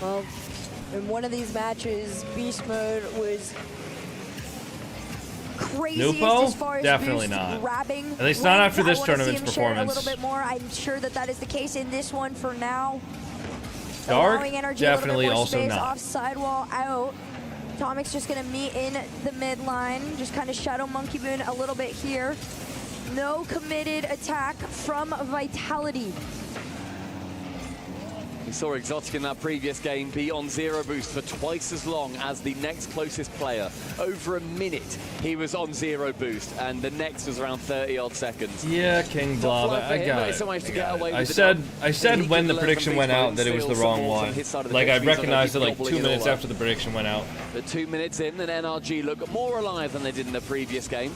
Well, in one of these matches, Beast Mode was craziest as far as definitely boost not. grabbing. At least not after this I wanna tournament's see him share it performance. A little bit more. I'm sure that that is the case in this one for now. Dark, Allowing NRG definitely a little bit more also space not. off sidewall out. Atomic's just gonna meet in the mid line, just kind of shadow Monkey Moon a little bit here. No committed attack from Vitality. We saw Exotic in that previous game be on 0 boost for twice as long as the next closest player. Over a minute he was on 0 boost, and the next was around 30-odd seconds. Yeah, King Blob, I got it. I said when the prediction went out that it was the wrong one. Like, I recognized it like 2 minutes after the prediction went out. But 2 minutes in, and NRG look more alive than they did in the previous game.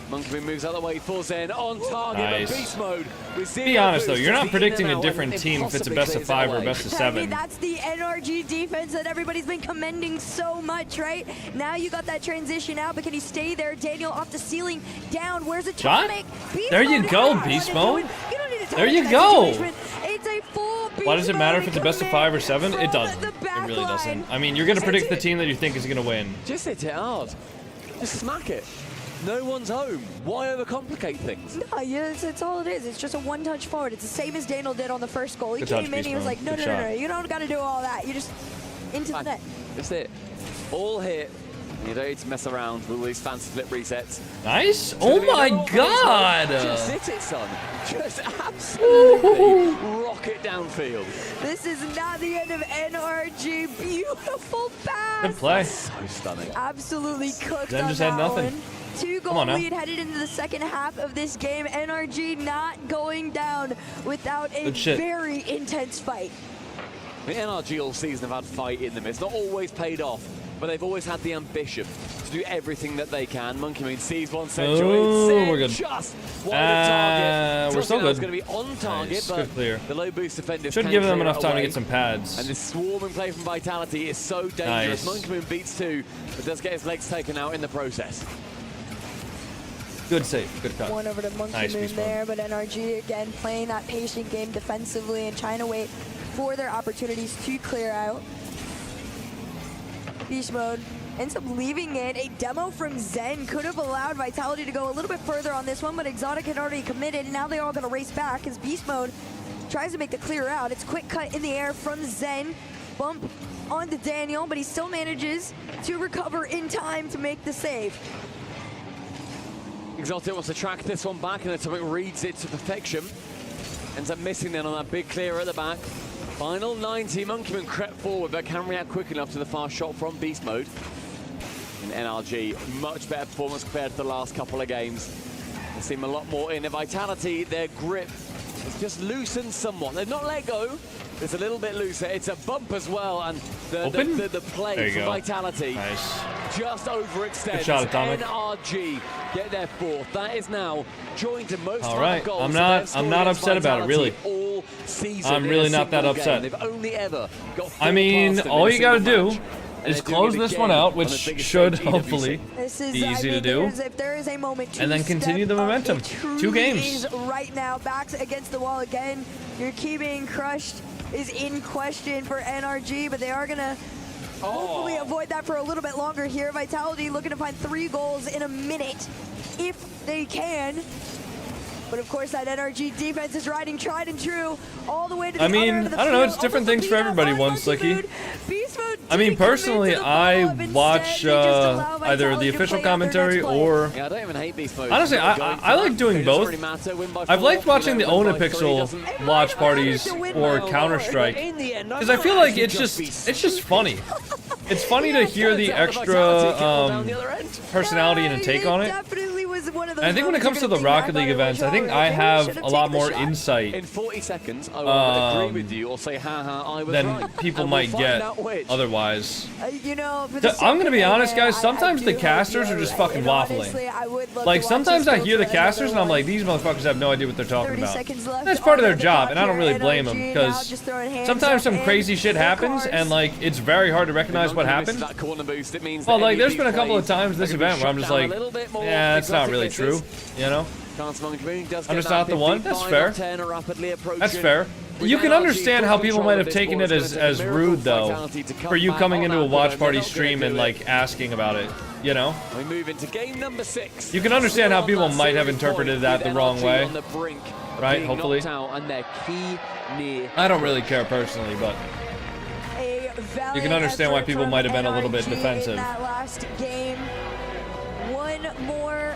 Monkey Moon moves out of the way for Zen on target. Nice. Beast Mode with Be honest though, you're not predicting a different team if it's a best of 5 or best of 7. That's the NRG defense that everybody's been commending so much, right? Now you got that transition out, but can he stay there? Daniel off the ceiling, down. Where's Atomic? There you go, Beast Mode. There you go. It's a full Why does it matter if it's a best of 5 or 7? It doesn't. It really doesn't. I mean, you're gonna predict the team that you think is gonna win. Just hit it hard. Just smack it. No one's home. Why overcomplicate things? No, yeah, it's all it is. It's just a one-touch forward. It's the same as Daniel did on the first goal. He came in, he was like, no, you don't got to do all that. You just into the net. That's it. All hit. You don't need to mess around with all these fancy flip resets. Nice. Oh my God. Just hit it, son. Just absolutely rocket downfield. This is not the end of NRG. Beautiful pass. Good play. So stunning. Absolutely cooked Zen on just that had nothing. one. 2-goal lead headed into the second half of this game. NRG not going down without a very intense fight. I mean, NRG all season have had fight in them. It's not always paid off, but they've always had the ambition to do everything that they can. Monkey Moon sees one central. Oh, we're good. Just wide of target. We're still good. It's going to be on target, nice. but Good clear. the low boost defenders should give them enough time to get some pads. And this swarming play from Vitality is so dangerous. Nice. Monkey Moon beats 2, but does get his legs taken out in the process. Good save. Good cut. One over to Monkey Nice, Moon Beast Mode. there, but NRG again playing that patient game defensively and trying to wait for their opportunities to clear out. Beast Mode ends up leaving it. A demo from Zen could have allowed Vitality to go a little bit further on this one, but Exotic had already committed, and now they're all going to race back as Beast Mode tries to make the clear out. It's quick cut in the air from Zen. Bump onto Daniel, but he still manages to recover in time to make the save. Exotic wants to track this one back, and Atomic reads it to perfection. Ends up missing then on that big clear at the back. Final 90, Monkeyman crept forward, but can react quick enough to the fast shot from Beast Mode. And NRG, much better performance compared to the last couple of games. They seem a lot more in. Vitality, their grip has just loosened somewhat. They've not let go. It's a little bit looser. It's a bump as well, and the play for Vitality just overextends. Good shot, Atomic. NRG get their fourth. That is now joined in most goals. I'm not upset about it, really. All season I'm really not that upset. They've only ever got I mean, all you gotta do is close this one out, which should hopefully be easy to do, if there is a moment to and then continue the momentum. 2 games. Right now, backs against the wall again. Your key being crushed is in question for NRG, but they are gonna hopefully avoid that for a little bit longer here. Vitality looking to find 3 goals in a minute if they can. But of course, that NRG defense is riding tried and true all the way to the other end of the I don't know, field. it's different things for everybody, one Slicky. I mean, personally, I watch either the official commentary or... Yeah, I don't even hate Beast Mode. Honestly, I like doing both. I've liked watching the Onapixel watch parties or Counter-Strike, because I feel like it's just funny. It's funny to hear the extra personality and a take on it. And I think when it comes to the Rocket League events, I think I have a lot more insight in 40 seconds, I will agree with you or say, I was than right. people might get otherwise. You know, I'm gonna be honest, guys, sometimes the casters are just fucking waffling. Like, sometimes I hear the casters and I'm like, these motherfuckers have no idea what they're talking about. That's part of their job, and I don't really blame them, because sometimes some crazy shit happens, and like, it's very hard to recognize what happened. Well, like, there's been a couple of times this event where I'm just like, yeah, it's not really true, you know? I'm just not the one. That's fair. That's fair. You can understand how people might have taken it as rude, though, for you coming into a watch party stream and like asking about it, you know? We move into game number 6. You can understand how people might have interpreted that the wrong way, right? Hopefully. I don't really care personally, but you can understand why people might have been a little bit defensive. That last game, one more.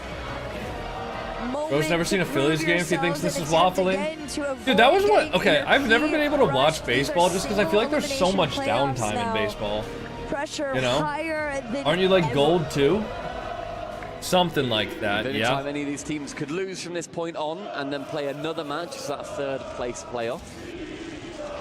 Bro's never seen a Phillies game if he thinks this is waffling. Dude, that was what... Okay, I've never been able to watch baseball just because I feel like there's so much downtime in baseball. You know? Aren't you like gold too? Something like that, yeah. Anytime any of these teams could lose from this point on and then play another match, is that 3rd place playoff.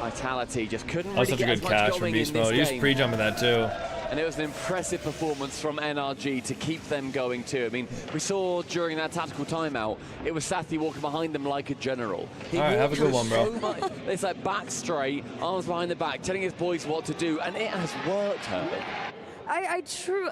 Vitality just couldn't really get as much going in this game. That was such a good catch from Beast Mode. He was pre-jumping that too. And it was an impressive performance from NRG to keep them going too. I mean, we saw during that tactical timeout, it was Sathi walking behind them like a general. All right, have a good one, bro. It's like back straight, arms behind the back, telling his boys what to do, and it has worked, Herbert.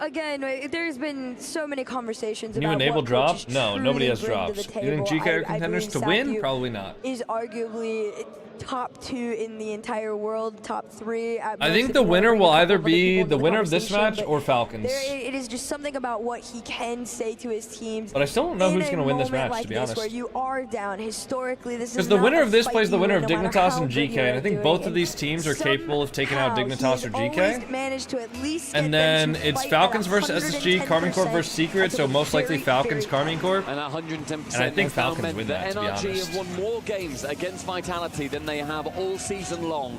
Again, there's been so many conversations about what enable drop? coaches No, nobody has truly bring drops. to the You think table. GK are contenders to win? Probably not. Is arguably top 2 in the entire world, top 3 at I most, think if the you winner bring a will couple either of other be people the into winner of this conversation, match but or Falcons. It is just something about what he can say to his teams. But I still don't know who's in a going to win this moment match, like to be this, honest. Where you are down historically, this is Because the not winner a of this fight plays the you winner win, of no matter Dignitas how and good GK, and I think you're both doing. of these teams are capable of taking out Dignitas or GK. Managed to at least And then it's Falcons versus SSG, Carmine Corp versus Secret, so most likely Falcons, Carmine Corp. And 110%. And I think Falcons win that, to be NRG honest. have won more games against Vitality than they have all season long.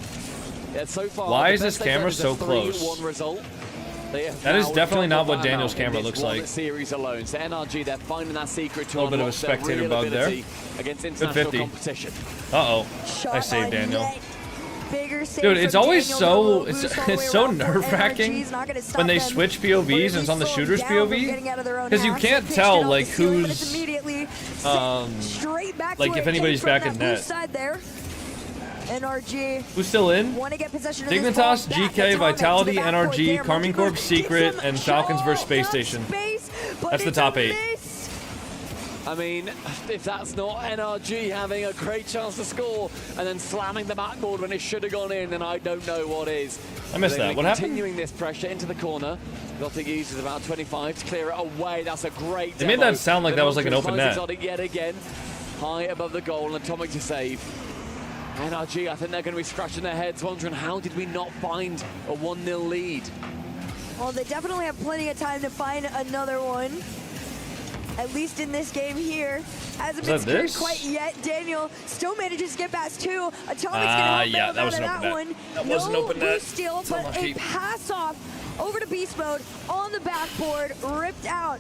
So far, why is this camera so close? That is definitely not what Daniel's camera looks like. Series alone. So NRG, they're finding that secret to A little bit of a spectator bug there. Against Good international 50. Competition. Uh-oh. I saved Daniel. Dude, it's always so it's so nerve-wracking when they switch POVs and it's on the shooter's POV, because you can't tell like who's like if anybody's back in net. NRG. Who's still in? Dignitas, GK, Vitality, NRG, Carmine Corp, Secret, and Falcons versus Space Station. That's the top 8. I mean, if that's not NRG having a great chance to score and then slamming the backboard when it should have gone in, then I don't know what is. I missed that. What happened? Continuing this pressure into the corner. Gothic uses about 25 to clear it away. That's a great They made that sound like that was like an open net. Yet again, high above the goal, and Atomic to save. NRG, I think they're going to be scratching their heads, wondering how did we not find a 1-0 lead? Well, they definitely have plenty of time to find another one. At least in this game here. Hasn't been secured quite yet. Daniel still manages to get past 2. Atomic's going to help yeah, that was an open net. one. That was an open net. Steal, but a pass off over to beast mode on the backboard, ripped out.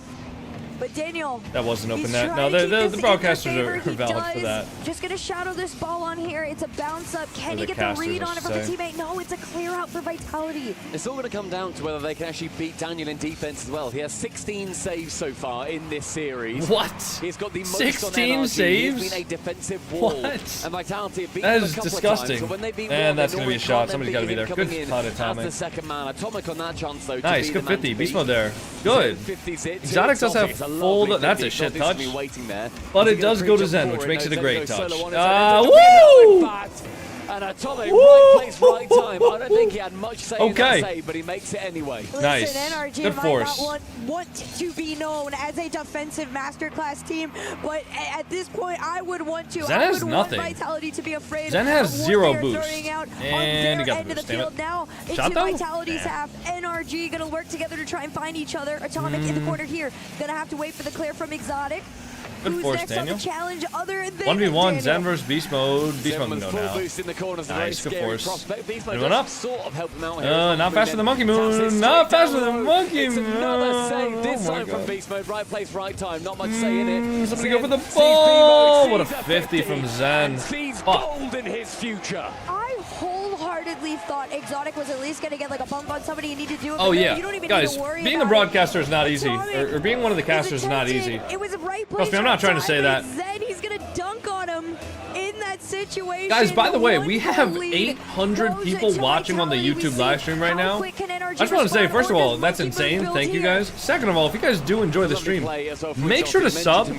But Daniel, that wasn't open net. No, the broadcasters are valid for that. Just gonna shadow this ball on here. It's a bounce up. Can he get the read on it from a teammate? No, it's a clear out for Vitality. It's all going to come down to whether they can actually beat Daniel in defense as well. He has 16 saves so far in this series. What? He's got the most 16 on saves? He's been a defensive wall. What? And Vitality have beaten that him is a couple disgusting. of times. So when they beat And one, that's going to be a shot. Somebody's got to be there. Good shot, Atomic. The second man. Atomic on that chance though. Nice, good 50. Beast mode there. Good. Exotic does have full. That's a shit touch. But it does go to Zen, which makes it a great touch. Woo! And Atomic, right place, right time. I don't think he had much say in that save, but he makes it anyway. Nice. NRG Good force. might not want to be known as a defensive masterclass team, but at this point, I would want to. Zen has nothing. Vitality to be afraid Zen has of zero what boost. throwing out And he got end the of boost. the field. Now Shot into though? Vitality's half. NRG gonna work together to try and find each other. Atomic in the corner here. Gonna have to wait for the clear from Exotic. Good Who's force, next Daniel. on the challenge other than 1v1, Zen versus Beast Mode. Beast Mode can go now. Boost in the corners, nice, good force. Anyone up? Sort of help him out here. Not faster than Monkey Moon. Not faster than Monkey Moon. Another save this time from Beast Mode. Right place, right time. Not much say in it. Somebody go for the ball. What a 50 from Zen. Sees gold in his future. I wholeheartedly thought Exotic was at least going to get like a bump on somebody. You need to do it. Oh yeah, you don't even guys, need to worry being a about broadcaster is not easy, or being one of the casters is not easy. It was a right place. Trust me, I'm not trying to say that. Then he's going to dunk on him in that situation. Guys, by the way, we have 800 people watching on the YouTube live stream right now. I just want to say, first of all, that's insane. Thank you guys. Second of all, if you guys do enjoy the stream, make sure to sub.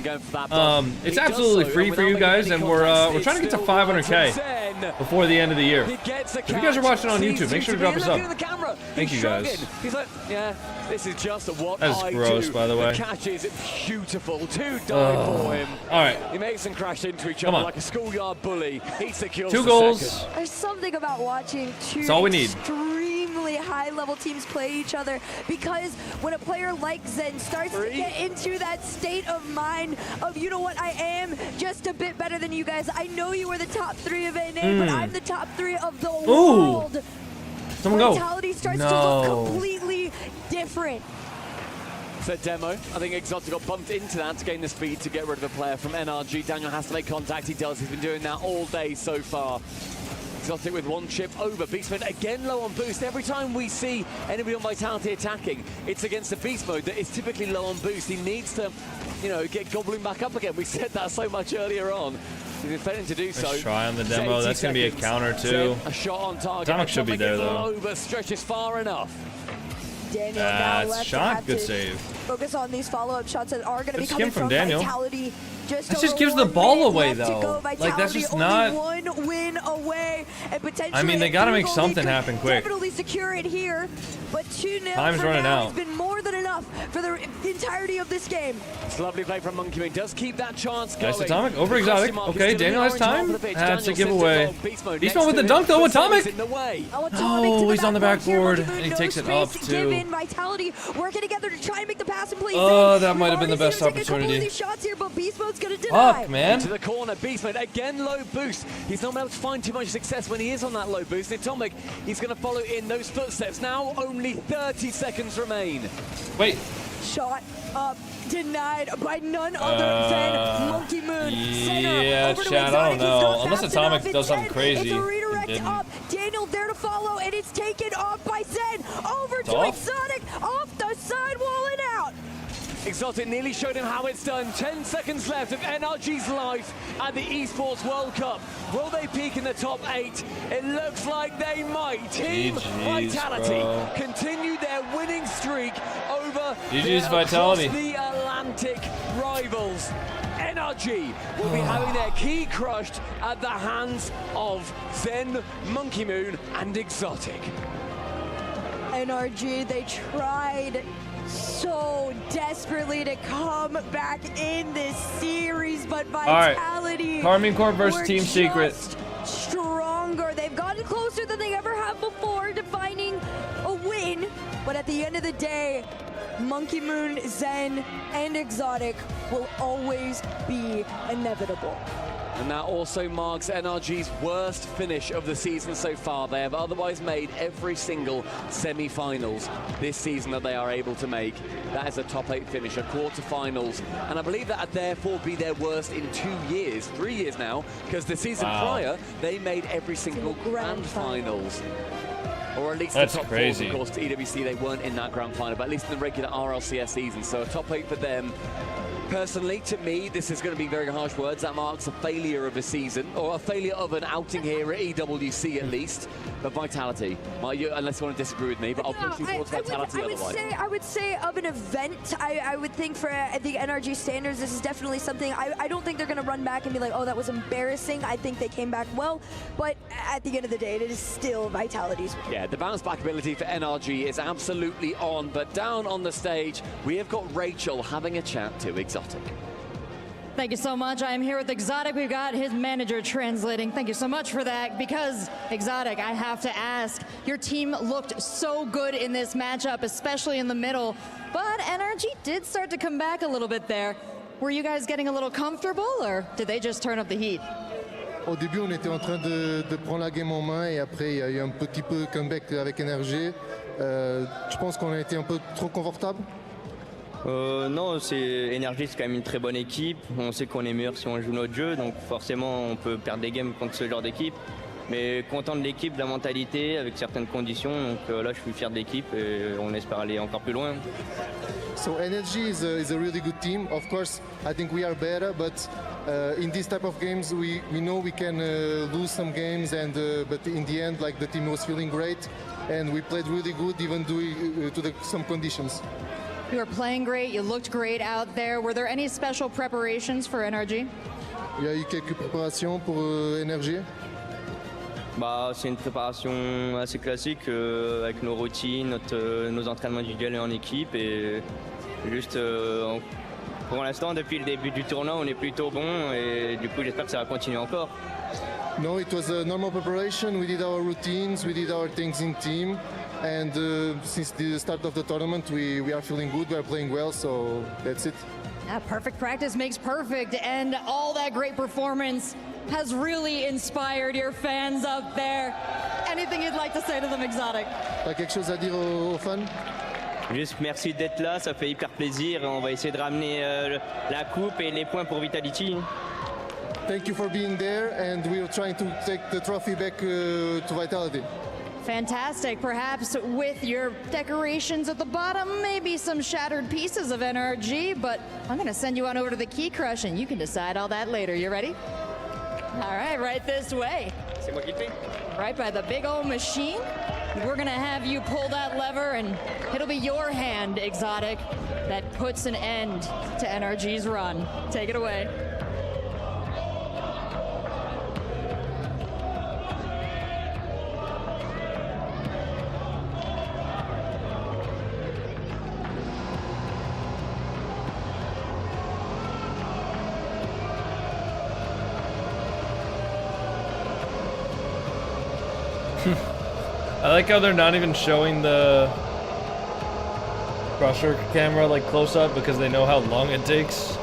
It's absolutely free for you guys, and we're trying to get to 500K before the end of the year. If you guys are watching on YouTube, make sure to drop a sub. Thank you guys. He's like, yeah, this is just what That is gross, by the way. The catch is beautiful. Two dive for him. All right. He makes them crash into each Come other on. like a schoolyard bully. He secures 2 the goals. second. There's something about watching two That's all we need. extremely high-level teams play each other, because when a player like Zen starts to get into that state of mind of, you know what, I am just a bit better than you guys. I know you are the top 3 of NA, but I'm the top 3 of the world. Someone go. Vitality starts to look completely different. It's a demo. I think Exotic got bumped into that to gain the speed to get rid of a player from NRG. Daniel has to make contact. He does. He's been doing that all day so far. Exotic with one chip over. Beast Mode again low on boost. Every time we see anybody on Vitality attacking, it's against the Beast Mode that is typically low on boost. He needs to, you know, get gobbling back up again. We said that so much earlier on. He's failing to do so. Nice try on the demo. That's going to be a counter too. A shot on target. Atomic should be there though. Over stretches far enough. Daniel now left shot. Good save. Focus on these follow-up shots that are going to be Good coming skim from Daniel. Vitality. That just gives the ball away though. Like that's just not. One win away, and potentially. I mean, they got to make something happen quick. Definitely secure it here, but 2-0 Time's running out. has been more than enough for the entirety of this game. It's a lovely play from Monkey Moon. Does keep that chance going. Nice Atomic over Exotic. Okay, Daniel has time. That's a giveaway. Beast Mode with the dunk though. Atomic. Oh, he's on the backboard and he takes it up too. Vitality working together to try and make the pass and play. Oh, that might have been the best opportunity. Shots here, but Beast Mode's gonna deny. Up, man. To the corner, Beast Mode again low boost. He's not able to find too much success when he is on that low boost. Atomic, he's going to follow in those footsteps. Now only 30 seconds remain. Wait. Shot up, denied by none other than Monkey Moon. Yeah, Chad, I don't know. Unless Atomic does something crazy. It's a redirect up. Daniel there to follow, and it's taken off by Zen. Over to Exotic, off the sidewall and out. Exotic nearly showed him how it's done. 10 seconds left of NRG's life at the ESPORTS World Cup. Will they peak in the top 8? It looks like they might. Team Vitality continue their winning streak over GG's Vitality. the Atlantic rivals. NRG will be having their key crushed at the hands of Zen, Monkey Moon, and Exotic. NRG, they tried so desperately to come back in this series, but Vitality. All right. Carmine Corp versus Team Secret. Stronger. They've gotten closer than they ever have before to finding a win, but at the end of the day, Monkey Moon, Zen, and Exotic will always be inevitable. And that also marks NRG's worst finish of the season so far. They have otherwise made every single semi-finals this season that they are able to make. That is a top 8 finish, a quarterfinals, and I believe that would therefore be their worst in 3 years now, because the season prior, they made every single grand finals. Or at least the top 4, of course, to EWC, they weren't in that grand final, but at least in the regular RLCS season. So a top 8 for them. Personally, to me, this is going to be very harsh words. That marks a failure of a season, or a failure of an outing here at EWC at least. But Vitality, unless you want to disagree with me, but I'll push you towards Vitality otherwise. I would say of an event, I would think for the NRG standards, this is definitely something. I don't think they're going to run back and be like, oh, that was embarrassing. I think they came back well, but at the end of the day, it is still Vitality's. Yeah, the bounce back ability for NRG is absolutely on, but down on the stage, we have got Rachel having a chat to Exotic. Thank you so much. I am here with Exotic. We've got his manager translating. Thank you so much for that, because Exotic, I have to ask, your team looked so good in this matchup, especially in the middle, but NRG did start to come back a little bit there. Were you guys getting a little comfortable, or did they just turn up the heat? Au début, on était en train de prendre la game en main, et après, il y a eu un petit peu comeback avec NRG. Je pense qu'on a été un peu trop confortable. Non, NRG, c'est quand même une très bonne équipe. On sait qu'on est meilleur si on joue notre jeu, donc forcément on peut perdre des games contre ce genre d'équipe. Mais content de l'équipe, de la mentalité, avec certaines conditions. Donc là, je suis fier de l'équipe et on espère aller encore plus loin. So NRG is a really good team. Of course, I think we are better, but in this type of games, we know we can lose some games, and but in the end, like, the team was feeling great, and we played really good, even due to some conditions. You were playing great, you looked great out there. Were there any special preparations for NRG? Il y a eu quelques préparations pour NRG. Bah, c'est une préparation assez classique avec nos routines, nos entraînements individuels et en équipe. Et juste pour l'instant, depuis le début du tournoi, on est plutôt bon et du coup, j'espère que ça va continuer encore. No, it was a normal preparation. We did our routines, we did our things in team. And since the start of the tournament, we are feeling good, we are playing well, so that's it. Yeah, perfect practice makes perfect, and all that great performance has really inspired your fans up there. Anything you'd like to say to them, Exotic? T'as quelque chose à dire aux fans? Juste merci d'être là, ça fait hyper plaisir. On va essayer de ramener la coupe et les points pour Vitality. Thank you for being there, and we are trying to take the trophy back to Vitality. Fantastic. Perhaps with your decorations at the bottom, maybe some shattered pieces of NRG, but I'm going to send you on over to the Key Crush, and you can decide all that later. You ready? All right, right this way. C'est moi qui le fais. Right by the big old machine. We're going to have you pull that lever, and it'll be your hand, Exotic, that puts an end to NRG's run. Take it away. I like how they're not even showing the crusher camera like close up because they know how long it takes.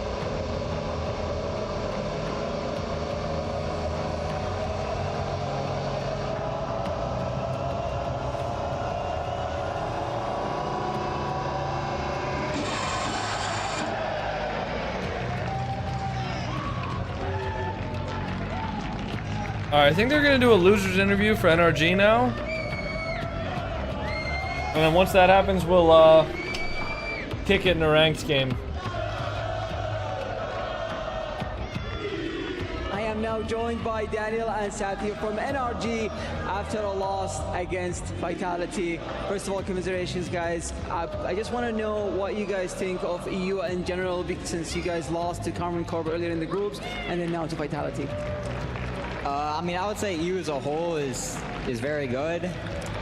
Alright, I think they're gonna do a loser's interview for NRG now. And then once that happens, we'll kick it in a ranked game. I am I'm now joined by Daniel and Satya from NRG after a loss against Vitality. First of all, commiserations, guys. I just want to know what you guys think of EU in general, since you guys lost to Carmine Corp earlier in the groups and then now to Vitality. I mean, I would say EU as a whole is very good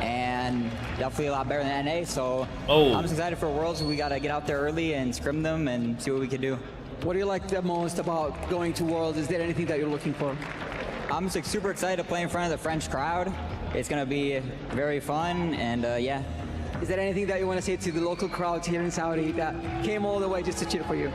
and definitely a lot better than NA. So I'm just excited for Worlds. We got to get out there early and scrim them and see what we can do. What do you like the most about going to Worlds? Is there anything that you're looking for? I'm just like, super excited to play in front of the French crowd. It's going to be very fun, and yeah. Is there anything that you want to say to the local crowds here in Saudi that came all the way just to cheer for you?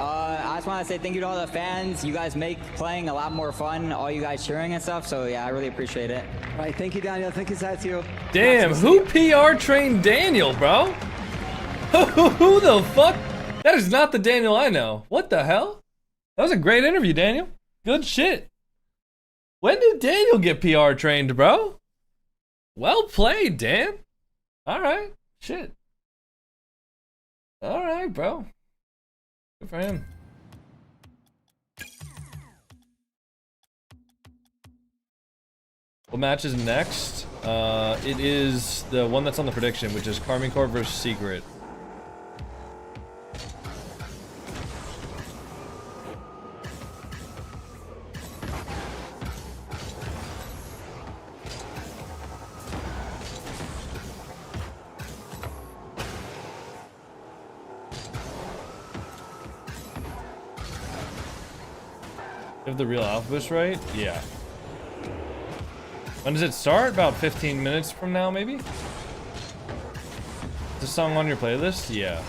I just want to say thank you to all the fans. You guys make playing a lot more fun, all you guys cheering and stuff, so yeah, I really appreciate it. All right, thank you, Daniel. Thank you, Satya. Damn, who PR trained Daniel, bro? Who the fuck? That is not the Daniel I know. What the hell? That was a great interview, Daniel. Good shit. When did Daniel get PR trained, bro? Well played, Dan. All right. Shit. All right, bro. Good for him. What match is next? It is the one that's on the prediction, which is Carmine Corp versus Secret. You have the real alphabet right? Yeah. When does it start? About 15 minutes from now, maybe? Is this song on your playlist? Yeah.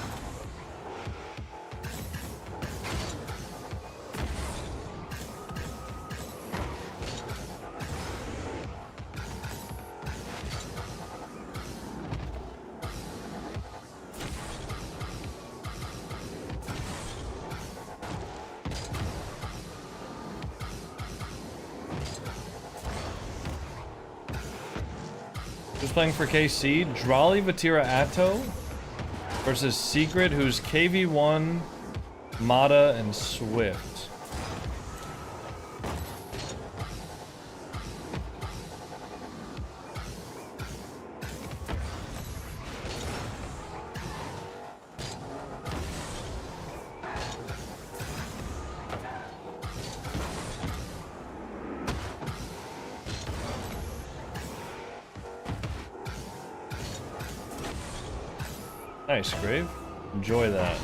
Just playing for KC, Drali Vatira Atto versus Secret, who's KV1, Mata, and Swift. Nice, Grave. Enjoy that.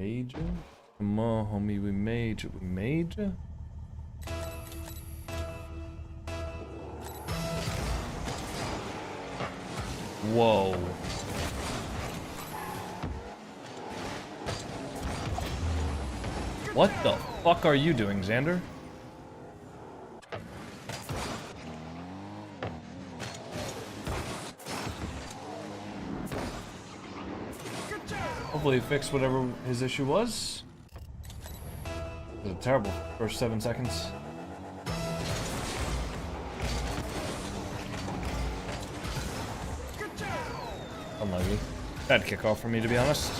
Major? Come on, homie, we major. We major? Whoa. What the fuck are you doing, Xander? Hopefully fix whatever his issue was. It was a terrible first 7 seconds. Unlucky. Bad kickoff for me, to be honest.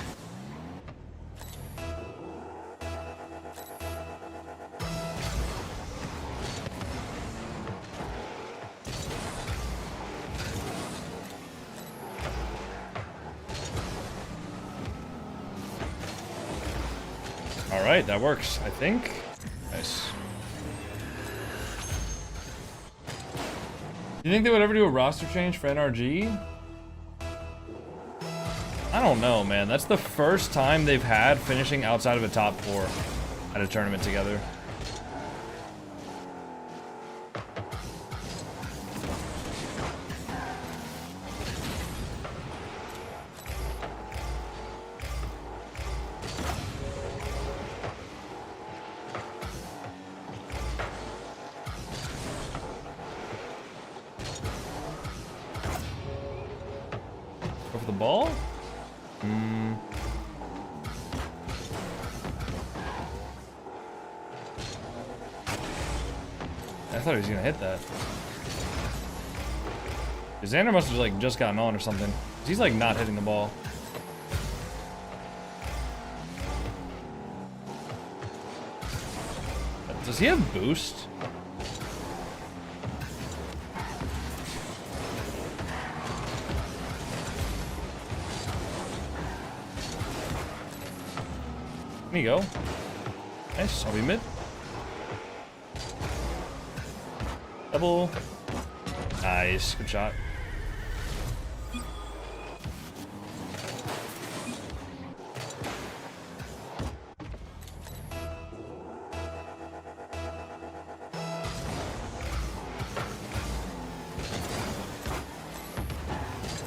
Alright, that works, I think. Nice. Do you think they would ever do a roster change for NRG? I don't know, man. That's the first time they've had finishing outside of a top 4 at a tournament together. Go for the ball? I thought he was gonna hit that. Xander must have like just gotten on or something. He's like not hitting the ball. Does he have boost? There you go. Nice. I'll be mid. Double. Nice. Good shot.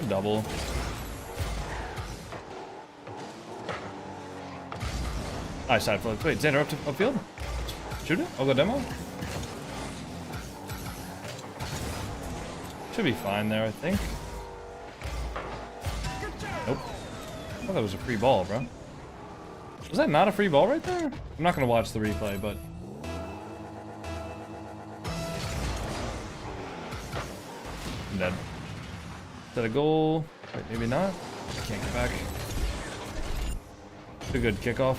Double. Nice side flip. Wait, Xander up to upfield? Shoot it? I'll go demo. Should be fine there, I think. Nope. I thought that was a free ball, bro. Was that not a free ball right there? I'm not gonna watch the replay, but... I'm dead. Is that a goal? Wait, maybe not. I can't get back. A good kickoff.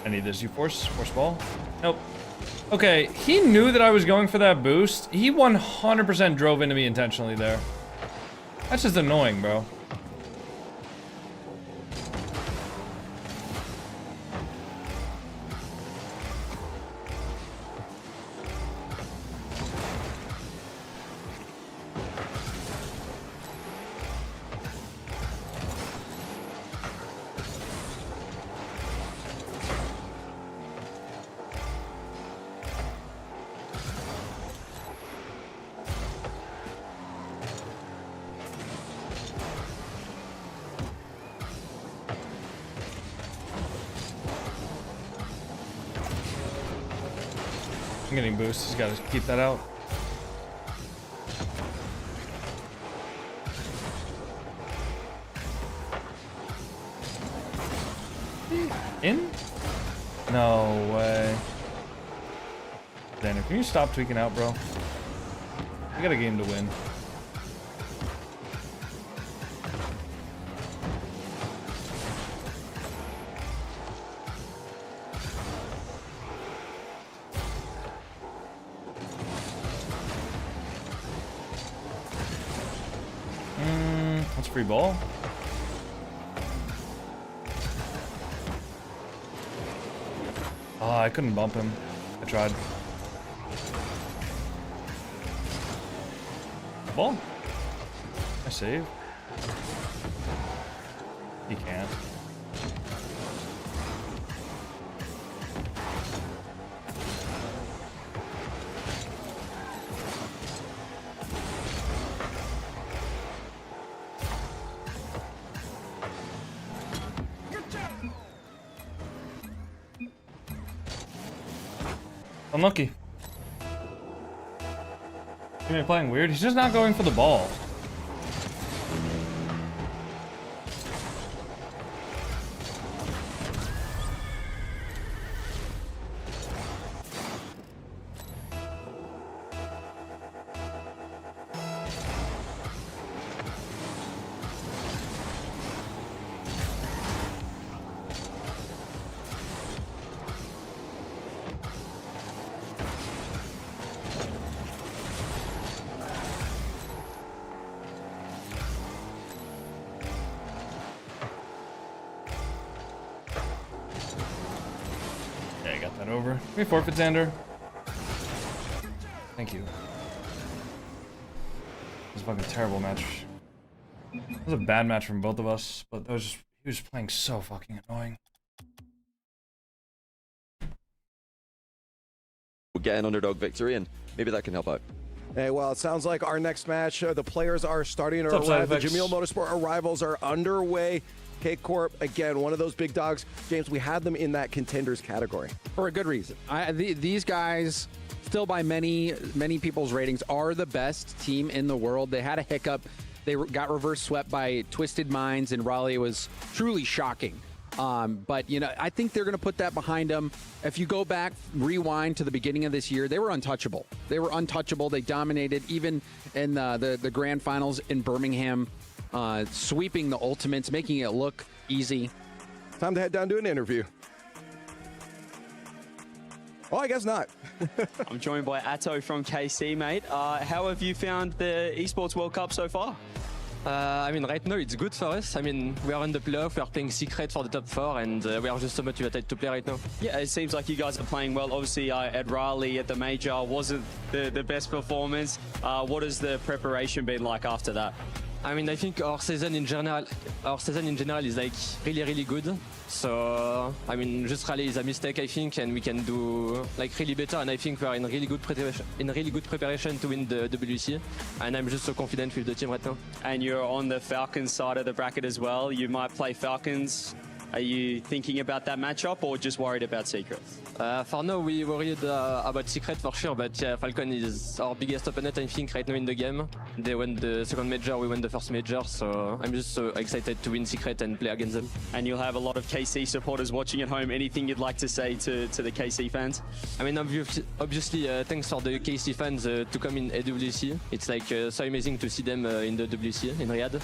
I need this. You force ball? Nope. Okay, he knew that I was going for that boost. He 100% drove into me intentionally there. That's just annoying, bro. I'm getting boost. Just gotta keep that out. In? No way. Xander, can you stop tweaking out, bro? We got a game to win. That's free ball. Oh, I couldn't bump him. I tried. Ball. I save. He can't. Unlucky. Am I playing weird? He's just not going for the ball. Over. Can we forfeit, Xander? Thank you. It was a fucking terrible match. It was a bad match from both of us, but that was just, he was playing so fucking annoying. We'll get an underdog victory, and maybe that can help out. Hey, well, it sounds like our next match, the players are starting to arrive. The Jamil Motorsport arrivals are underway. Corp, again, one of those big dogs. James, we had them in that contenders category. For a good reason. These guys, still by many people's ratings, are the best team in the world. They had a hiccup. They got reverse swept by Twisted Minds, and Raleigh was truly shocking. But, you know, I think they're going to put that behind them. If you go back, rewind to the beginning of this year, they were untouchable. They were untouchable. They dominated even in the grand finals in Birmingham, sweeping the Ultimates, making it look easy. Time to head down to an interview. Oh, I guess not. I'm joined by Atto from KC, mate. How have you found the Esports World Cup so far? I mean, right now it's good for us. I mean, we are in the playoff, we are playing Secret for the top 4, and we are just so motivated to play right now. Yeah, it seems like you guys are playing well. Obviously, at Raleigh, at the Major, wasn't the best performance. What has the preparation been like after that? I mean, I think our season in general is like really good. So, I mean, just Raleigh is a mistake, I think, and we can do like really better. And I think we are in really good preparation to win the WC. And I'm just so confident with the team right now. And you're on the Falcons side of the bracket as well. You might play Falcons. Are you thinking about that matchup or just worried about Secret? For now, we worried about Secret for sure, but Falcon is our biggest opponent, I think, right now in the game. They won the second major, we won the first major, so I'm just so excited to win Secret and play against them. And you'll have a lot of KC supporters watching at home. Anything you'd like to say to the KC fans? I mean, obviously, thanks for the KC fans to come in EWC. It's like so amazing to see them in the WC in Riyadh.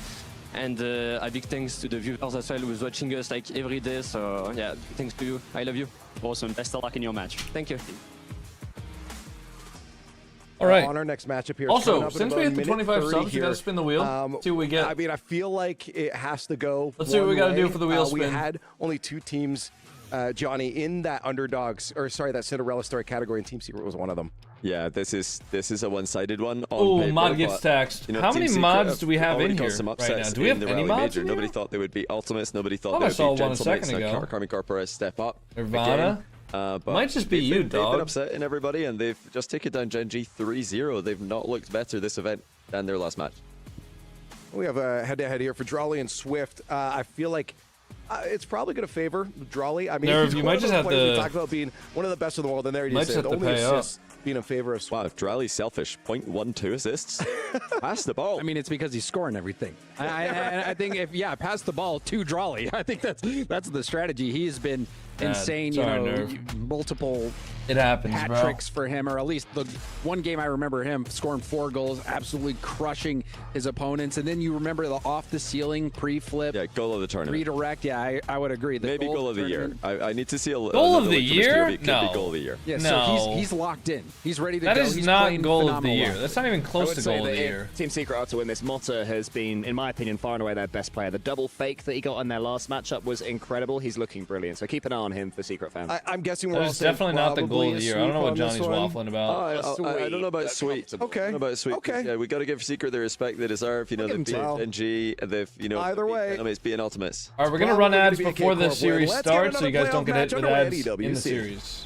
And a big thanks to the viewers as well who's watching us like every day. So yeah, thanks to you. I love you. Awesome. Best of luck in your match. Thank you. All right. On our next matchup here. Also, since we hit the 25 subs, you got to spin the wheel. See what we get. I mean, I feel like it has to go. Let's see what we got to do for the wheel spin. We had only 2 teams, Johnny, in that underdogs, or sorry, that Cinderella story category, and Team Secret was one of them. Yeah, this is a one-sided one. Oh, mod gets taxed. You know, how many mods do we have in here right now? Do we have any mods in here? Nobody thought they would be Ultimates. Nobody thought they would be Gentlemen. Carmine Corp step up. Nirvana. But might just be you, dog. They've been upsetting everybody, and they've just taken down Gen.G 3-0. They've not looked better this event than their last match. We have a head-to-head here for Drawley and Swift. I feel like it's probably going to favor Drawley. I mean, Nerv, you might just have to. We talk about being one of the best in the world, and there you just said have to only pay up. assists being in favor of Swift. Wow, Drawley's selfish. 0.12 assists. Pass the ball. I mean, it's because he's scoring everything. I think pass the ball to Drawley. I think that's the strategy. He's been insane. Multiple hat tricks for him, or at least the one game I remember him scoring 4 goals, absolutely crushing his opponents. And then you remember the off the ceiling pre-flip. Yeah, goal of the tournament. Redirect. Yeah, I would agree. Maybe goal of the year. I need to see a goal of the year. No, goal of the year. Yeah, so he's locked in. He's ready to go. That is not goal of the year. That's not even close to goal of the year. Team Secret are to win this. Mota has been, in my opinion, far and away their best player. The double fake that he got in their last matchup was incredible. He's looking brilliant. So keep an eye on him for Secret fans. I'm guessing we're all definitely not the goal of the year. I don't know what Johnny's waffling about. I don't know about Sweet. Okay. I don't know about Sweet. Okay. Yeah, we got to give Secret the respect they deserve. You know, they've beat Gen.G. They've either way, it's being Ultimates. All right, we're gonna run ads before the series starts, so you guys don't get hit with ads in the series.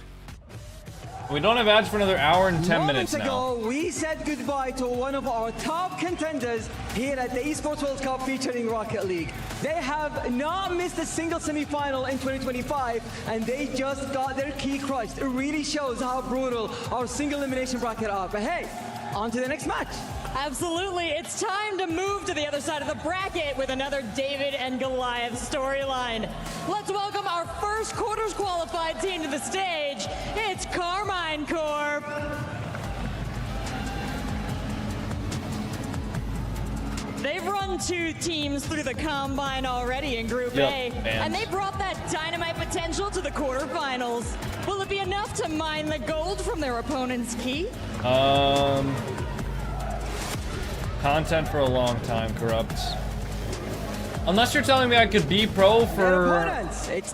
We don't have ads for another hour and 10 minutes now. Moments ago, we said goodbye to one of our top contenders here at the Esports World Cup featuring Rocket League. They have not missed a single semifinal in 2025, and they just got their key crushed. It really shows how brutal our single elimination bracket are. But hey, on to the next match. Absolutely. It's time to move to the other side of the bracket with another David and Goliath storyline. Let's welcome our first quarters qualified team to the stage. It's Carmine Corp. They've run 2 teams through the Combine already in Group A, and they brought that dynamite potential to the quarterfinals. Will it be enough to mine the gold from their opponent's key? Content for a long time, Corrupt. Unless you're telling me I could be pro for...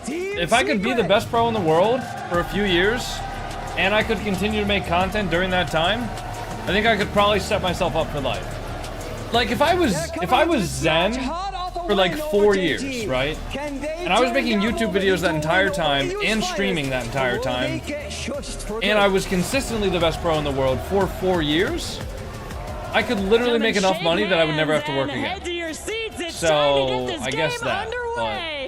If I could be the best pro in the world for a few years, and I could continue to make content during that time, I think I could probably set myself up for life. Like, if I was Zen for like 4 years, right? And I was making YouTube videos that entire time and streaming that entire time, and I was consistently the best pro in the world for 4 years, I could literally make enough money that I would never have to work again. So, I guess that, but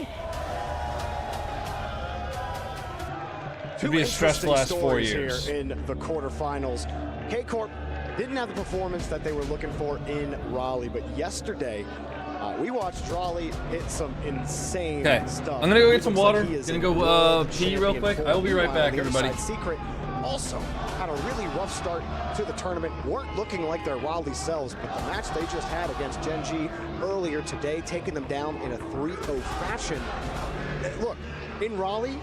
could be a stressful last 4 years. Here in the quarterfinals. K-Corp didn't have the performance that they were looking for in Raleigh, but yesterday We watched Drawley hit some insane stuff. I'm gonna go get some water. Gonna go pee real quick. I will be right back, everybody. Secret also had a really rough start to the tournament. Weren't looking like their wildly selves, but the match they just had against Gen.G earlier today, taking them down in a 3-0 fashion. Look, in Raleigh,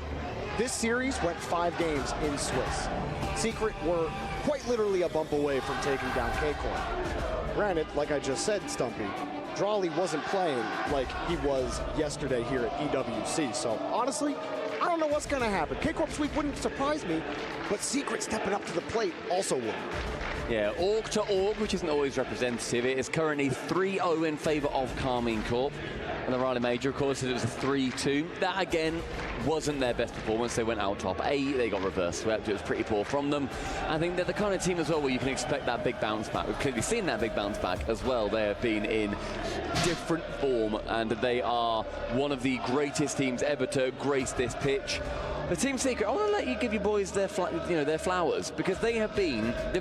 this series went 5 games in Swiss. Secret were quite literally a bump away from taking down K-Corp. Granted, like I just said, Stumpy, Drawley wasn't playing like he was yesterday here at EWC. So honestly, I don't know what's going to happen. K-Corp sweep wouldn't surprise me, but Secret stepping up to the plate also would. Yeah, org to org, which isn't always representative. It is currently 3-0 in favor of Carmine Corp. And the Raleigh Major, of course, it was a 3-2. That, again, wasn't their best performance. They went out top 8. They got reverse swept. It was pretty poor from them. I think they're the kind of team as well where you can expect that big bounce back. We've clearly seen that big bounce back as well. They have been in different form, and they are one of the greatest teams ever to grace this pitch. The Team Secret, I want to let you give your boys their flowers, because they've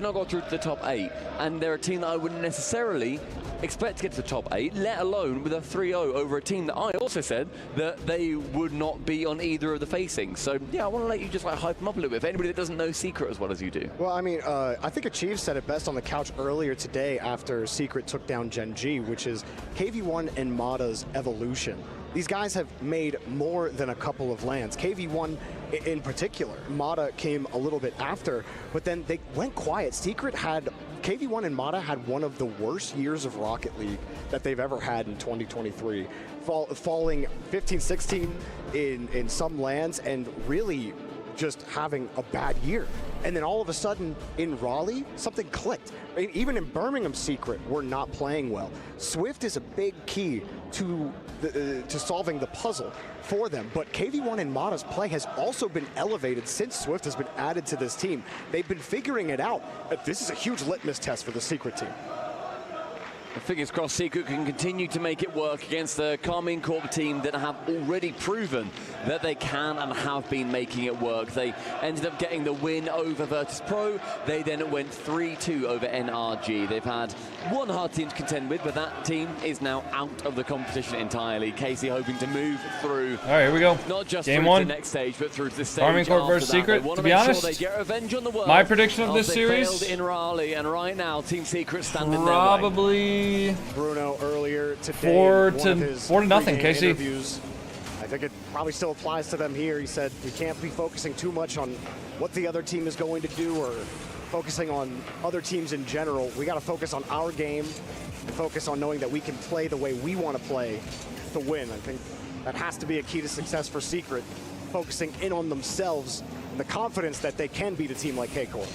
not got through to the top 8, and they're a team that I wouldn't necessarily expect to get to the top 8, let alone with a 3-0 over a team that I also said that they would not be on either of the facings. So yeah, I want to let you just hype them up a little bit for anybody that doesn't know Secret as well as you do. Well, I mean, I think Achieve said it best on the couch earlier today after Secret took down Gen.G, which is KV1 and Mata's evolution. These guys have made more than a couple of lands. KV1 in particular, Mata came a little bit after, but then they went quiet. KV1 and Mata had one of the worst years of Rocket League that they've ever had in 2023. Falling 15-16 in some lands and really just having a bad year. And then all of a sudden in Raleigh, something clicked. I mean, even in Birmingham Secret, we're not playing well. Swift is a big key to solving the puzzle for them. But KV1 and Mata's play has also been elevated since Swift has been added to this team. They've been figuring it out. This is a huge litmus test for the Secret team. Fingers crossed Secret can continue to make it work against the Carmine Corp team that have already proven that they can and have been making it work. They ended up getting the win over Virtus Pro. They then went 3-2 over NRG. They've had one hard team to contend with, but that team is now out of the competition entirely. Casey hoping to move through. All right, here we go. Not just Game through 1. to the next stage, but through to the stage Carmine Corp versus Secret. To be honest, sure they get revenge on the world. My prediction of this series failed in Raleigh, and right now Team Secret standing probably Bruno earlier today, 4-0, Casey. Interviews, I think it probably still applies to them here. He said we can't be focusing too much on what the other team is going to do or focusing on other teams in general. We got to focus on our game and focus on knowing that we can play the way we want to play to win. I think that has to be a key to success for Secret, focusing in on themselves and the confidence that they can beat a team like K-Corp.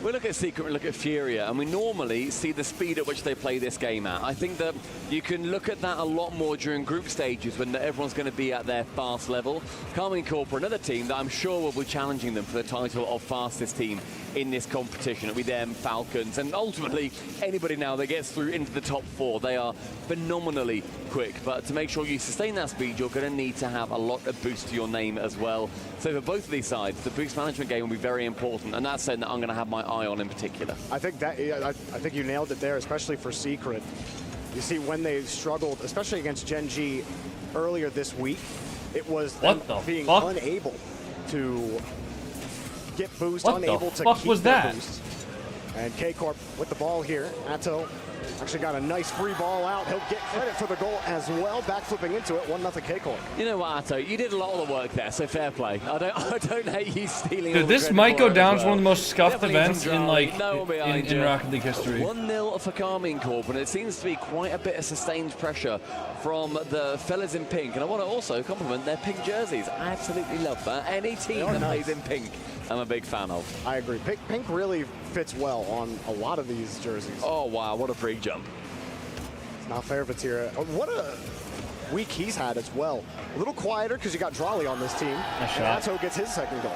We look at Secret, we look at Furia, and we normally see the speed at which they play this game at. I think that you can look at that a lot more during group stages when everyone's going to be at their fast level. Carmine Corp are another team that I'm sure will be challenging them for the title of fastest team in this competition. It'll be them, Falcons, and ultimately anybody now that gets through into the top 4. They are phenomenally quick, but to make sure you sustain that speed, you're going to need to have a lot of boost to your name as well. So for both of these sides, the boost management game will be very important, and that's something that I'm going to have my eye on in particular. I think you nailed it there, especially for Secret. You see, when they struggled, especially against Gen.G earlier this week, it was them being unable to get boost, unable to keep their boost. And K-Corp with the ball here. Atto actually got a nice free ball out. He'll get credit for the goal as well. Backflipping into it, 1-0 K-Corp. You know what, Atto? You did a lot of the work there, so fair play. I don't hate you stealing. Dude, this might go down as one of the most scuffed events in in Rocket League history. 1-0 for Carmine Corp, and it seems to be quite a bit of sustained pressure from the fellas in pink. And I want to also compliment their pink jerseys. I absolutely love that. Any team that plays in pink, I'm a big fan of. I agree. Pink really fits well on a lot of these jerseys. Oh, wow. What a free jump. It's not fair, Vatira. What a week he's had as well. A little quieter because you got Drawley on this team. And Atto gets his second goal.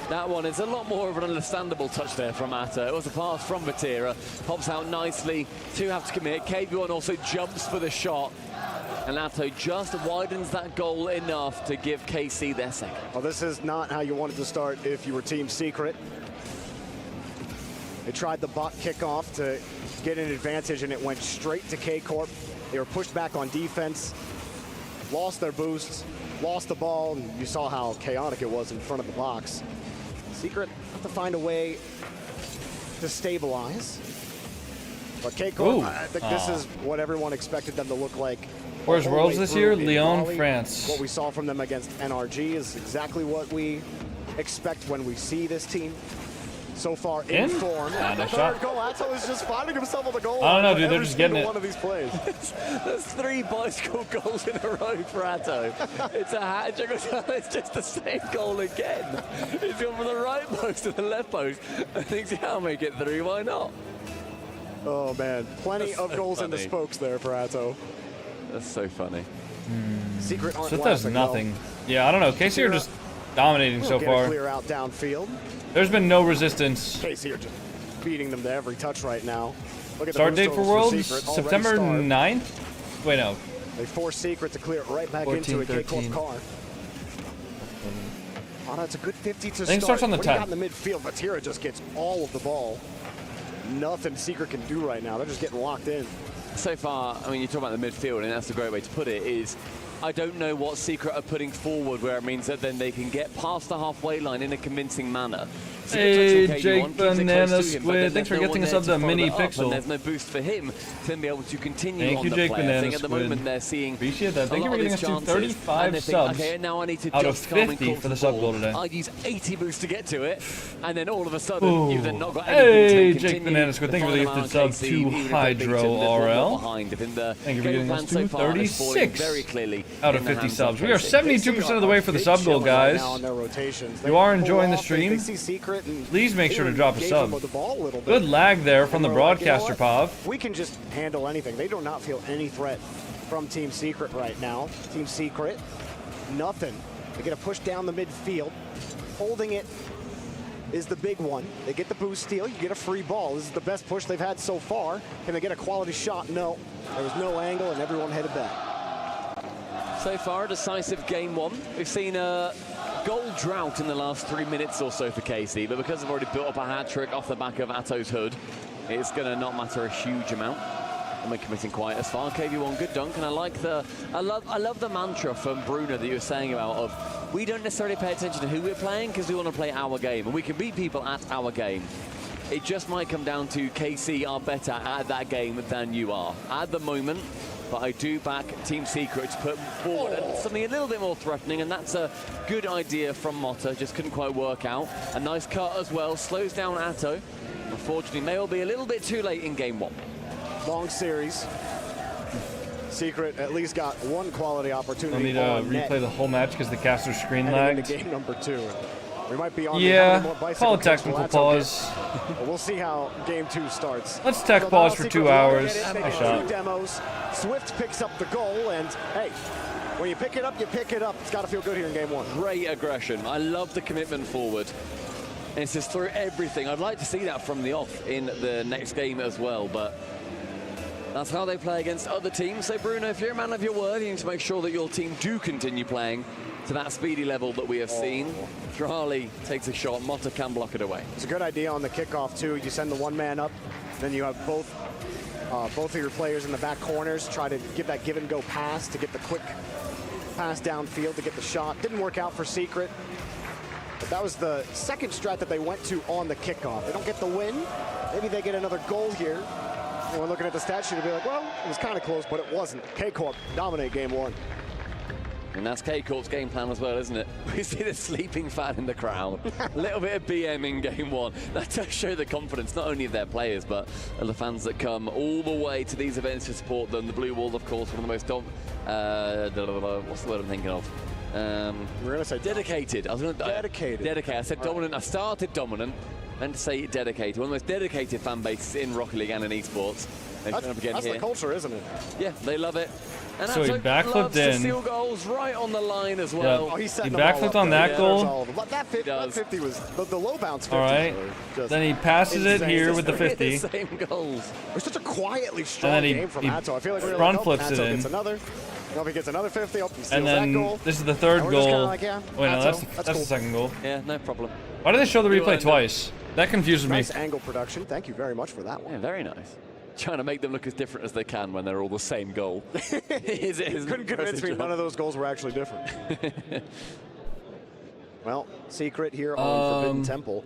That one is a lot more of an understandable touch there from Atto. It was a pass from Vatira. Pops out nicely. 2 have to commit. KV1 also jumps for the shot. And Atto just widens that goal enough to give KC their second. Well, this is not how you wanted to start if you were Team Secret. They tried the bot kickoff to get an advantage, and it went straight to K-Corp. They were pushed back on defense, lost their boosts, lost the ball, and you saw how chaotic it was in front of the box. Secret have to find a way to stabilize. But K-Corp, I think this is what everyone expected them to look like. Where's Worlds this year? Lyon, France. What we saw from them against NRG is exactly what we expect when we see this team. So far in form. Third goal, Atto is just finding himself on the goal line. I don't know, dude. They're just getting it. One of these plays. There's 3 bicycle goals in a row for Atto. It's a hat trick. It's just the same goal again. He's gone from the right post to the left post. I think, yeah, I'll make it 3. Why not? Oh man, plenty That's of so goals in funny. the spokes there for Atto. That's so funny. Secret aren't So does laughing, nothing. Yeah, I don't know. KC are just dominating so Get a far. clear out downfield. There's been no resistance. KC are just beating them to every touch right now. Look at Start the date for Worlds, September 9th? Wait, no. They force Secret to clear it right back 14, into a K-Corp 13. car. Oh, that's a good 50 to start. I think it starts on the What do you 10th. got in the midfield? Vatira just gets all of the ball. Nothing Secret can do right now. They're just getting locked in. So far, I mean, you talk about the midfield, and that's a great way to put it, is I don't know what Secret are putting forward where it means that then they can get past the halfway line in a convincing manner. Hey, Jake Banana Squid. Thanks for getting us up the mini pixel. There's no boost for him to then be able to continue Thank on you, the Jake play. I Banana think at the Squid. moment they're seeing Appreciate that. Thank a you lot for of getting these us to chances, 35 and they think, subs okay, now I need to out of just calm and 50 cool for the the sub ball. goal today. I'd use 80 boosts to get to it, and then all of a sudden Ooh. you've then not got Hey, anything to Jake continue. Banana Squid. Thank you for the gifted sub to Hydro RL. Thank you for getting us to 36 out of 50 subs. We are 72% of the way for the sub goal, guys. If you are enjoying the stream, please make sure to drop a sub. Good lag there from the broadcaster, Pav. We can just handle anything. They do not feel any threat from Team Secret right now. Team Secret, nothing. They get a push down the midfield. Holding it is the big one. They get the boost steal. You get a free ball. This is the best push they've had so far. Can they get a quality shot? No. There was no angle, and everyone headed back. So far, a decisive game 1. We've seen a goal drought in the last 3 minutes or so for KC, but because they've already built up a hat-trick off the back of Atto's hood, it's going to not matter a huge amount. And we're committing quite as far. KV1, good dunk, and I love the mantra from Bruno that you were saying about of we don't necessarily pay attention to who we're playing because we want to play our game, and we can beat people at our game. It just might come down to KC are better at that game than you are at the moment. But I do back Team Secret to put forward something a little bit more threatening, and that's a good idea from Motta. Just couldn't quite work out. A nice cut as well, slows down Atto. Unfortunately, may all be a little bit too late in game 1. Long series. Secret at least got one quality opportunity. I need to replay the whole match because the caster screen lagged. Into game number 2. We might be on yeah, more call a technical pause. We'll see how game 2 starts. Let's tech pause for 2 hours. Nice shot. 2 demos. Swift picks up the goal, and hey, when you pick it up, you pick it up. It's got to feel good here in game 1. Great aggression. I love the commitment forward. And it's just through everything. I'd like to see that from the off in the next game as well, but that's how they play against other teams. So Bruno, if you're a man of your word, you need to make sure that your team do continue playing to that speedy level that we have seen. Drali takes a shot. Motta can block it away. It's a good idea on the kickoff too. You send the one man up, then you have both of your players in the back corners try to get that give and go pass to get the quick pass downfield to get the shot. Didn't work out for Secret, but that was the second strat that they went to on the kickoff. They don't get the win. Maybe they get another goal here. And we're looking at the stat sheet and be like, well, it was kind of close, but it wasn't. K-Corp dominate game 1. And that's K-Corp's game plan as well, isn't it? We see the sleeping fan in the crowd. A little bit of BM in game 1. That does show the confidence, not only of their players, but of the fans that come all the way to these events to support them. The Blue Wall, of course, one of the most what's the word I'm thinking of? We're going to say dedicated. I was going to dedicated. Dedicated. I said dominant. I started dominant. Meant to say dedicated. One of the most dedicated fan bases in Rocket League and in esports. That's the culture, isn't it? Yeah, they love it. And So he backflipped to in. steal goals right on the line as well. Yep. Oh, he's setting He them all backflipped up, on though. that Yeah, goal. there's all of them. That 50 was the low bounce 50. All right. Then he passes it insane. here with the It's 50. The same goals. It was such a quietly strong And then game from he Atto. I feel like we're front like, flips it Atto in. gets another. If he gets another 50, he steals And then that goal. this is the third And we're just kinda goal. like, yeah, Wait, no, Atto, that's that's the cool. second goal. Yeah, no problem. Why did they show the You replay end up- twice? That confuses me. Nice angle production. Thank you very much for that one. Yeah, very nice. trying to make them look as different as they can when they're all the same goal. Couldn't convince me none of those goals were actually different. Well, Secret here on Forbidden Temple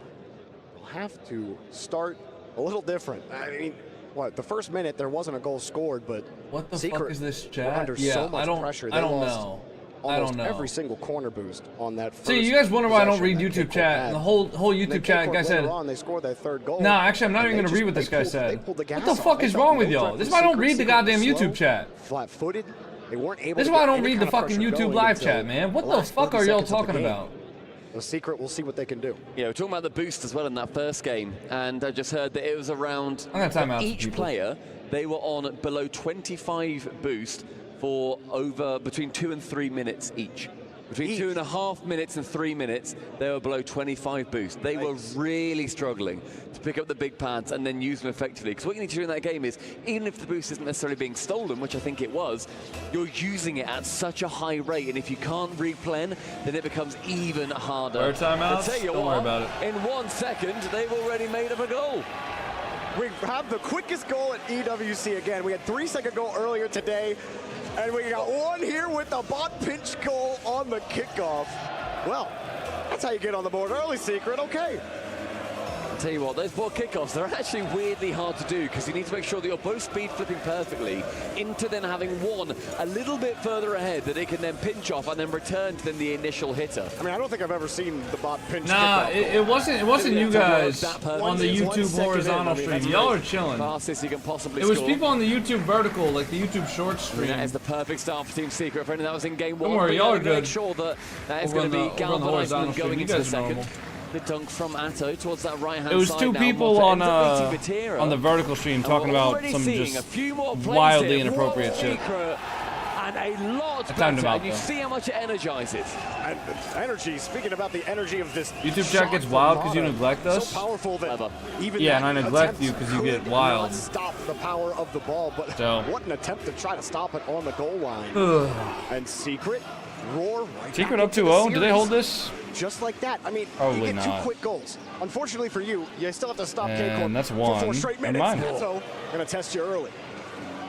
will have to start a little different. I mean, what, the first minute there wasn't a goal scored, but what the Secret fuck is this chat? were under so much pressure. They I don't lost know. almost every single corner boost on that first. See, you guys wonder why I don't read possession YouTube chat. And the whole YouTube chat guy said. They scored their third goal. No, actually, I'm not even gonna read what this guy said. What the fuck is wrong with y'all? This is why I don't read the goddamn YouTube chat. Flat-footed. They weren't able. This is why I don't read the fucking YouTube live chat, man. What the fuck are y'all talking about? The Secret, we'll see what they can do. Yeah, we're talking about the boost as well in that first game, and I just heard that it was around each player. They were on below 25 boost for between 2 and 3 minutes each. Between 2.5 minutes and 3 minutes, they were below 25 boost. They were really struggling to pick up the big pads and then use them effectively. Because what you need to do in that game is, even if the boost isn't necessarily being stolen, which I think it was, you're using it at such a high rate. And if you can't replen, then it becomes even harder. Third timeouts? Don't worry about it. In 1 second, they've already made up a goal. We have the quickest goal at EWC again. We had 3-second goal earlier today. And we got one here with the bot pinch goal on the kickoff. Well, that's how you get on the board early, Secret. Okay. I'll tell you what, those ball kickoffs, they're actually weirdly hard to do because you need to make sure that you're both speed flipping perfectly into then having one a little bit further ahead that it can then pinch off and then return to then the initial hitter. I mean, I don't think I've ever seen the bot pinch Nah, kickoff. it wasn't you guys on the YouTube horizontal stream. Y'all are chilling. Fastest you can possibly It was score. people on the YouTube vertical, like the YouTube shorts stream. That is the perfect start for Team Secret. If anything, that was in game 1. Don't worry, y'all are good. Make sure that is going to be galvanizing them going into the second. Normal. The dunk from Atto towards that right-hand side. It was two people on the vertical stream talking about some just wildly inappropriate shit. And a lot better, and you see how much it energizes. And energy, speaking about the energy of this YouTube chat gets wild because you neglect us? So powerful that even yeah, and I neglect you because you get wild. Not stop the power of the ball, but what an attempt to try to stop it on the goal line. And Secret roar right Secret up 2-0. Do they hold this? Just like that. I mean, probably you get not. 2 quick goals. Unfortunately for you, you still have to stop K-Corp that's for one. 4 straight minutes. Mine. So, going to test you early.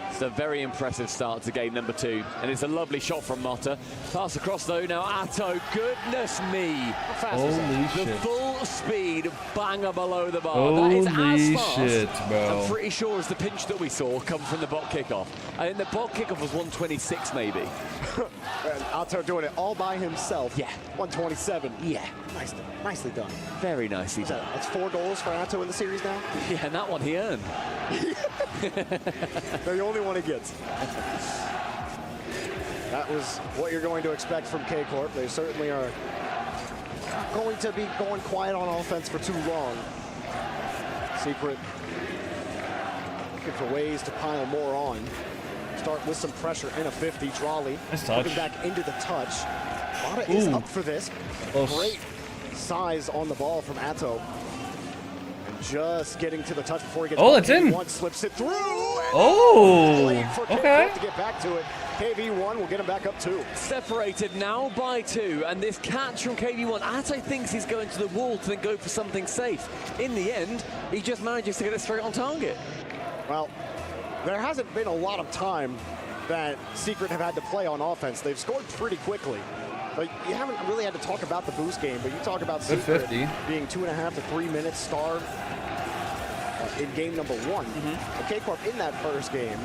It's a very impressive start to game number 2, and it's a lovely shot from Motta. Pass across though now, Atto, goodness me. Holy shit. The full speed banger below the bar. Holy that is as fast, shit, bro. I'm pretty sure as the pinch that we saw come from the bot kickoff. I think the bot kickoff was 126 maybe. And Atto doing it all by himself. Yeah. 127. Yeah. Nicely done. Very nicely done. That's 4 goals for Atto in the series now? Yeah, and that one he earned. They're the only one he gets. That was what you're going to expect from K-Corp. They certainly are not going to be going quiet on offense for too long. Secret looking for ways to pile more on. Start with some pressure and a 50. Drawley looking back into the touch. Mata is up for this. Great size on the ball from Atto. And just getting to the touch before he gets it's in. One slips it through. Okay. To get back to it. KV1 will get him back up 2. Separated now by 2, and this catch from KV1, Atto thinks he's going to the wall to then go for something safe. In the end, he just manages to get it straight on target. Well, there hasn't been a lot of time that Secret have had to play on offense. They've scored pretty quickly. But you haven't really had to talk about the boost game, but you talk about Secret being 2.5 to 3 minutes starved in game number 1. K-Corp in that first game,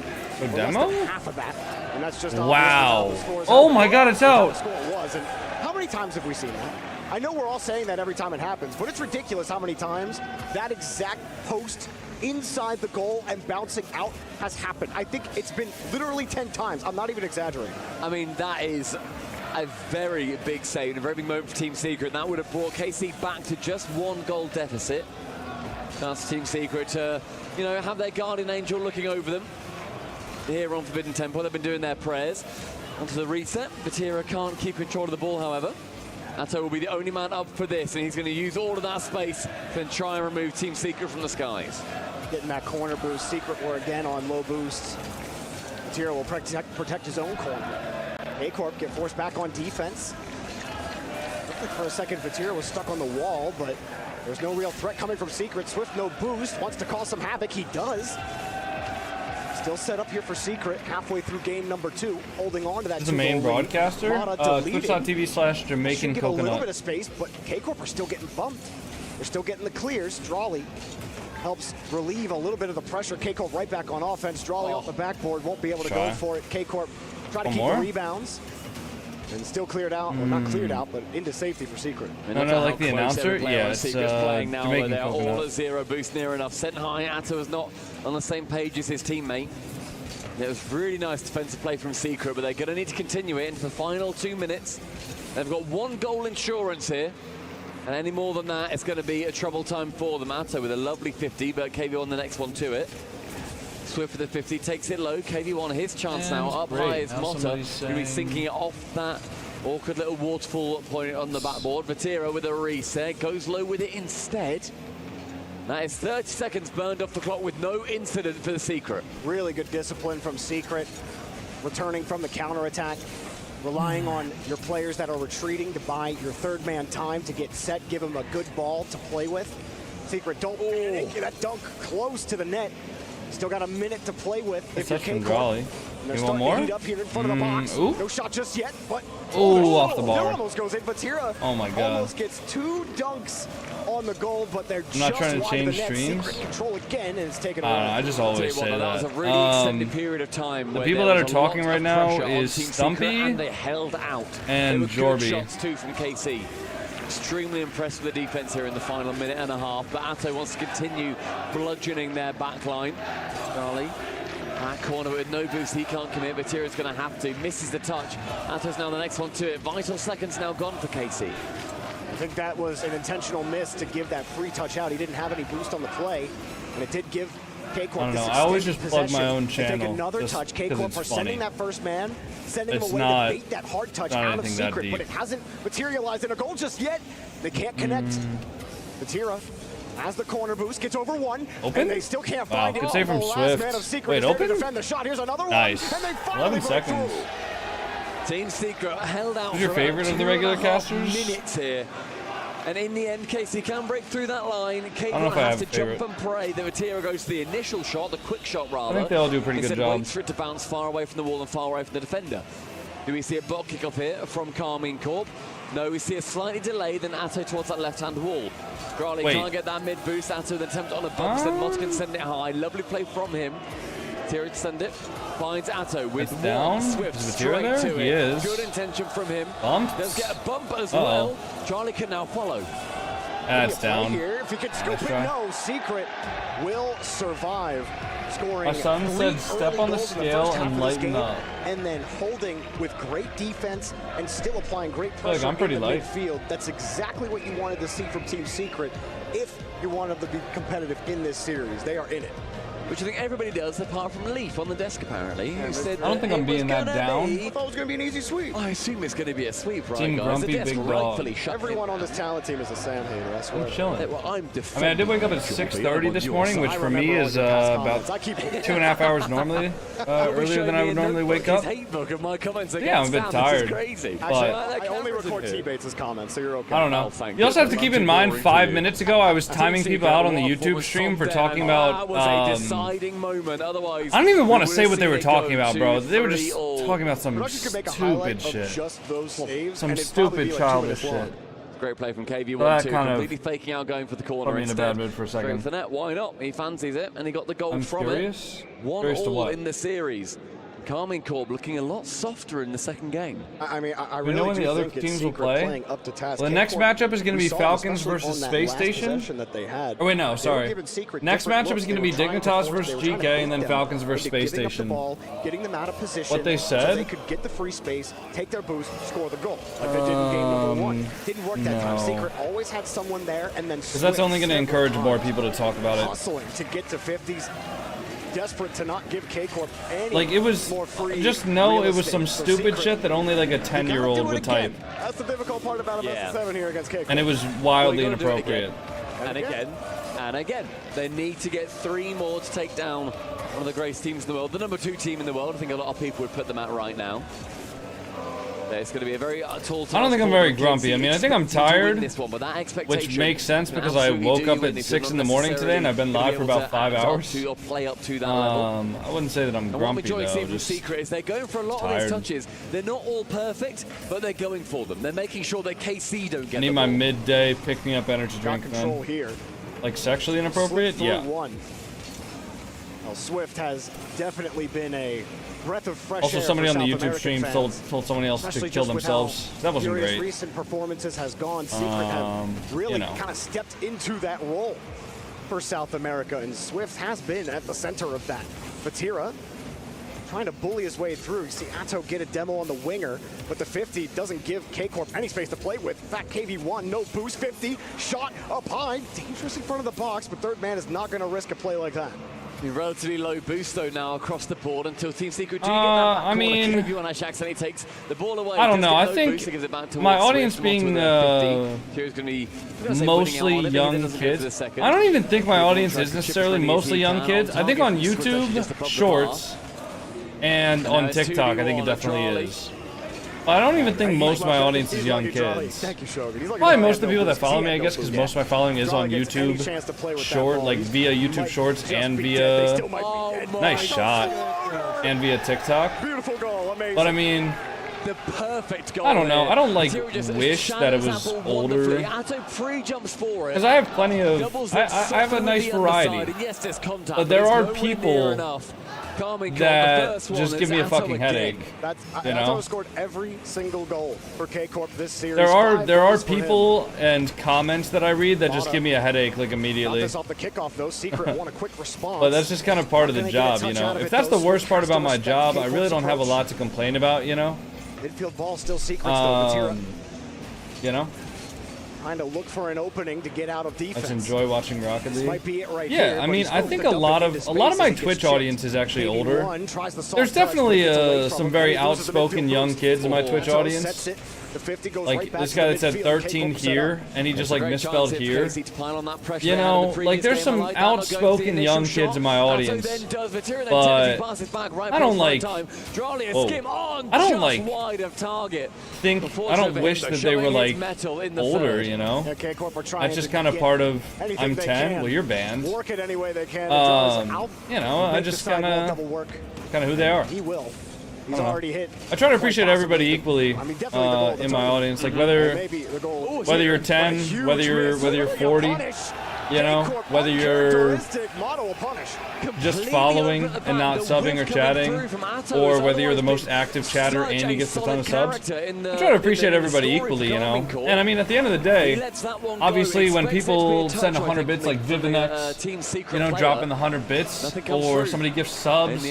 demo? half of that, and that's just wow. Oh my God, it's out. The score was, and how many times have we seen that? I know we're all saying that every time it happens, but it's ridiculous how many times that exact post inside the goal and bouncing out has happened. I think it's been literally 10 times. I'm not even exaggerating. I mean, that is a very big save, a very big moment for Team Secret. That would have brought KC back to just 1 goal deficit. That's Team Secret to, have their guardian angel looking over them. Here on Forbidden Temple, they've been doing their prayers. Onto the reset. Vatira can't keep control of the ball, however. Atto will be the only man up for this, and he's going to use all of that space to then try and remove Team Secret from the skies. Getting that corner boost. Secret were again on low boost. Vatira will protect his own corner. K-Corp get forced back on defense. Looked like for a second Vatira was stuck on the wall, but there's no real threat coming from Secret. Swift no boost, wants to cause some havoc. He does. Still set up here for Secret, halfway through game number 2, holding on to that. This is the main broadcaster. Twitch.tv/JamaicanCoconut. Should get a little bit of space, but K-Corp are still getting bumped. They're still getting the clears. Drawley helps relieve a little bit of the pressure. K-Corp right back on offense. Drawley off the backboard, won't be able to go for it. K-Corp try to keep the rebounds. And still cleared out, or not cleared out, but into safety for Secret. No, like the announcer? Yeah, it's playing now, Jamaican they're Coconut. all at 0 boost near enough. Sent high, Atto is not on the same page as his teammate. It was really nice defensive play from Secret, but they're going to need to continue it into the final 2 minutes. They've got 1 goal insurance here, and any more than that, it's going to be a trouble time for them. Atto with a lovely 50, but KV1 the next one to it. Swift for the 50, takes it low. KV1 his chance now. Up high is Motta, going to be sinking it off that awkward little waterfall point on the backboard. Vatira with a reset, goes low with it instead. That is 30 seconds burned off the clock with no incident for the Secret. Really good discipline from Secret, returning from the counterattack, relying on your players that are retreating to buy your third man time to get set, give them a good ball to play with. Secret, don't panic, that dunk close to the net. Still got a minute to play with. If you're K-Corp. They're starting to heat up here in front of the box. No shot just yet, but off the bar. Almost goes in. Vatira almost gets 2 dunks on the goal, but they're I'm not trying to change streams. Secret control again, and it's taken away. I just always say that. That was a really extended period of time. The people that are talking right now is Stumpy and they held out. and Jorby. Shots too from KC. Extremely impressed with the defense here in the final minute and a half, but Atto wants to continue bludgeoning their back line. Charlie, back corner with no boost, he can't commit, but Tira's going to have to. Misses the touch. Atto's now the next one to it. Vital seconds now gone for KC. I think that was an intentional miss to give that free touch out. He didn't have any boost on the play, and it did give K-Corp I don't know. I always just plug my own channel. Take another touch. K-Corp are sending that first man, sending him away to bait that hard touch out of Secret, but it hasn't materialized in a goal just yet. They can't connect. Vatira has the corner boost, gets over 1, and they still can't find it. Good save from Swift. Wait, open? Defend the shot. Here's another one. Nice. And they 11 seconds. Team Secret held out. Who's your favorite of the regular casters? Minutes here. And in the end, KC can break through that line. K1 has to jump and pray that Vatira goes to the initial shot, the quick shot rather. I think they all do a pretty good job. Waits for it to bounce far away from the wall and far away from the defender. Do we see a bot kickoff here from Carmine Corp? No, we see a slightly delay, then Atto towards that left-hand wall. Growley can't get that mid-boost. Atto then attempt on a bump, then Mott can send it high. Lovely play from him. Vatira to send it. Finds Atto with one Swift straight to it. He is. Good intention from him. Bumped. Does get a bump as well. Charlie can now follow. That's down. Here. If he can scoop it, no. Secret will survive. Scoring. My son said step on the scale and lighten up. And then holding with great defense and still applying great pressure I'm pretty in the light. midfield. That's exactly what you wanted to see from Team Secret if you wanted to be competitive in this series. They are in it. Which I think everybody does, apart from Leaf on the desk, apparently. Who said I don't think I'm being that down. I thought it was going to be an easy sweep. I assume it's going to be a sweep, right, Team guys? Grumpy The desk Big rightfully Dog. shut Everyone on this talent team is a Sam hater, I swear. I'm chilling. Well, I'm I mean, I did wake up at 6:30 this morning, which for me is about 2.5 hours normally earlier than I would normally wake up. Yeah, I'm a bit tired. Actually, But I only record T-Bates' comments, so you're okay. I don't know. You also have to keep in mind, 5 minutes ago, I was timing people out on the YouTube stream for talking about. I don't even want to say what they were talking about, bro. They were just talking about some stupid shit. Some stupid childish shit. Great play from KV1 too, completely faking out, going for the corner. Put me in a bad mood for a second. Straight for the net, why not? He fancies it, and he got the goal from curious. it. 1-1 in the series. Carmine Corp looking a lot softer in the second game. I mean, I really know when the do other think teams it's will play. playing up to task. Well, the next matchup is going to be Falcons versus Space Station. That they had. Oh wait, no, sorry. Next matchup is going to be Dignitas versus GK, and then Falcons versus Space Station. Getting them out of position. What they said? So they could get the free space, take their boost, score the goal, like they did in game number 1. Didn't work that time. Secret always had someone there, and then because that's only going to encourage more people to talk about it. Hustling to get to 50s. Desperate to not give K-Corp any like it was more free just know it was some so stupid Secret, shit that only like a 10-year-old would type. That's the difficult part about a best of 7 here against K-Corp. And it was wildly inappropriate. And again, and again. They need to get 3 more to take down one of the greatest teams in the world. The number 2 team in the world. I think a lot of people would put them at right now. It's going to be a very tall task. I don't think I'm very grumpy. I mean, I think I'm tired, this one, but that which makes sense because I woke up at 6 in the morning today and I've been live for about 5 hours. Play up to that level. I wouldn't say that I'm grumpy, though. What we're seeing from Secret is they're going for a lot of these touches. They're not all perfect, but they're going for them. They're making sure that KC don't get I need my midday pick-me-up energy drink, man. Here. Like sexually inappropriate? Yeah. Well, Swift has definitely been a breath of fresh also, air somebody for on the South YouTube American stream fans, told somebody else to kill themselves. That wasn't great. Recent performances has gone. Secret have really kind of stepped into that role for South America, and Swift has been at the center of that. Vatira trying to bully his way through. You see Atto get a demo on the winger, but the 50 doesn't give K-Corp any space to play with. In fact, KV1, no boost, 50, shot up high, dangerous in front of the box, but third man is not going to risk a play like that. Relatively low boost though now across the board until Team Secret do get that back. I mean, KV1 actually accidentally takes the ball away. I don't know. I think my audience being mostly young kids. I don't even think my audience is necessarily mostly young kids. I think on YouTube Shorts and on TikTok, I think it definitely is. I don't even think most of my audience is young kids. Probably most of the people that follow me, I guess, because most of my following is on YouTube Short, like via YouTube Shorts and via nice shot and via TikTok. But I mean, I don't know. I don't like wish that it was older, because I have plenty of. I have a nice variety, but there are people that just give me a fucking headache. You know, scored every single goal for K-Corp this series. There are people and comments that I read that just give me a headache like immediately. Off the kickoff though, Secret won a quick response. But that's just kind of part of the job, you know. If that's the worst part about my job, I really don't have a lot to complain about, you know. Midfield ball still Secret's though. You know. Trying to look for an opening to get out of defense. I just enjoy watching Rocket League. Might be it right yeah, here, I mean, I think a lot of my Twitch audience is actually older. There's definitely some very outspoken young kids in my Twitch audience. Like this guy that said 13 here, and he just like misspelled here. You know, like there's some outspoken young kids in my audience, but I don't like. Whoa, I don't like think. I don't wish that they were like older. You know, that's just kind of part of. I'm 10. Well, you're banned. You know, I just kind of who they are. He will. He's already hit. I try to appreciate everybody equally in my audience, like whether you're 10, whether you're 40, you know, whether you're just following and not subbing or chatting, or whether you're the most active chatter and you get a ton of subs. I try to appreciate everybody equally, you know. And I mean, at the end of the day, obviously when people send 100 bits like Vivinex, you know, dropping the 100 bits, or somebody gives subs,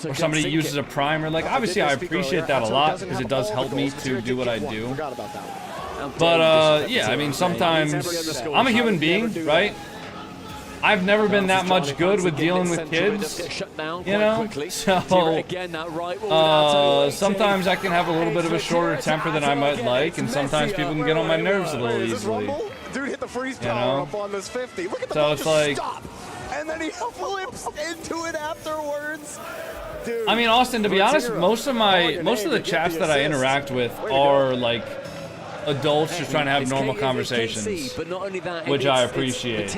or somebody uses a primer, like obviously I appreciate that a lot because it does help me to do what I do. But yeah, I mean, sometimes I'm a human being, right? I've never been that much good with dealing with kids, you know, so sometimes I can have a little bit of a shorter temper than I might like, and sometimes people can get on my nerves a little easily, Dude hit the freeze you know, up on this 50. Look at the so it's like, and then he flips into it afterwards. Dude, I mean, Austin, to be honest, most of the chats that I interact with are like adults just trying to have normal conversations, which I appreciate.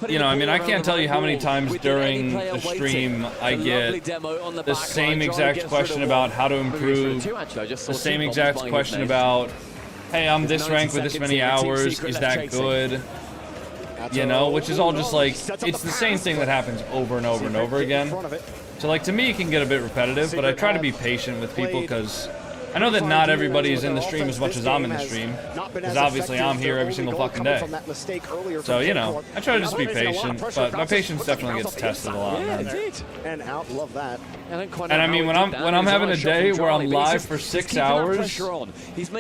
You know, I mean, I can't tell you how many times during a stream I get the same exact question about how to improve, the same exact question about, hey, I'm this ranked with this many hours, is that good? You know, which is all just like, it's the same thing that happens over and over and over again. So like, to me, it can get a bit repetitive, but I try to be patient with people because I know that not everybody is in the stream as much as I'm in the stream, because obviously I'm here every single fucking day. So, you know, I try to just be patient, but my patience definitely gets tested a lot, man. And out, love that. And I mean, when I'm having a day where I'm live for 6 hours,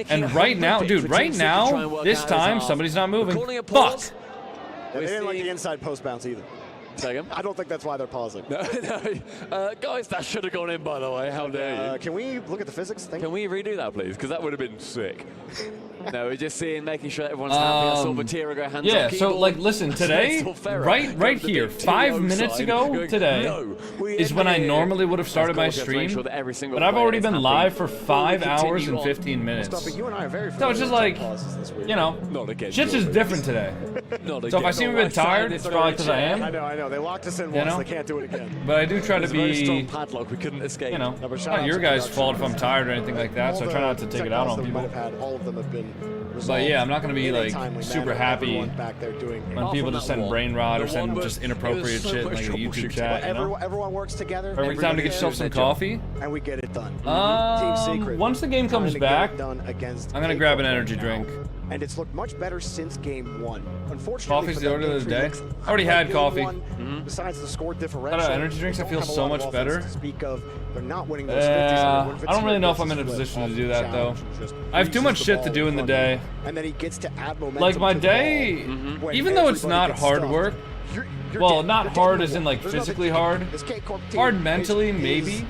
and right now, dude, right now, this time, somebody's not moving. Fuck! They didn't like the inside post bounce either. I don't think that's why they're pausing. No. Guys, that should have gone in, by the way. How dare you? Can we look at the physics thing? Can we redo that, please? Because that would have been sick. No, we're just making sure everyone's happy. I saw Batira go hands yeah, up so like, listen, today, right here, 5 minutes ago today is when I normally would have started my stream, but I've already been live for 5 hours and 15 minutes. So it's just like, you know, shit's just different today. So if I seem a bit tired, it's probably because I am. I know. They locked us in once. They can't do it again. But I do try to be, strong padlock. We couldn't escape. You know, not your guys' fault if I'm tired or anything like that, so I try not to take it out on people. All of them have been But yeah, I'm not going to be like super happy when people just send brain rot or send just inappropriate shit in like a YouTube chat, you know? Everyone works together. Perfect time to get yourself some coffee. And we get it done. Team Secret. Once the game comes back, I'm going to grab an energy drink. And it's looked much better since game 1. Unfortunately, coffee's the order of the day. I already had coffee. Besides the score differential, energy drinks, I feel so much better. Speak of, they're not winning those 50s. I don't really know if I'm in a position to do that though. I have too much shit to do in the day. And then he gets to add momentum. Like my day, even though it's not hard work. Well, not hard as in like physically hard. Hard mentally, maybe.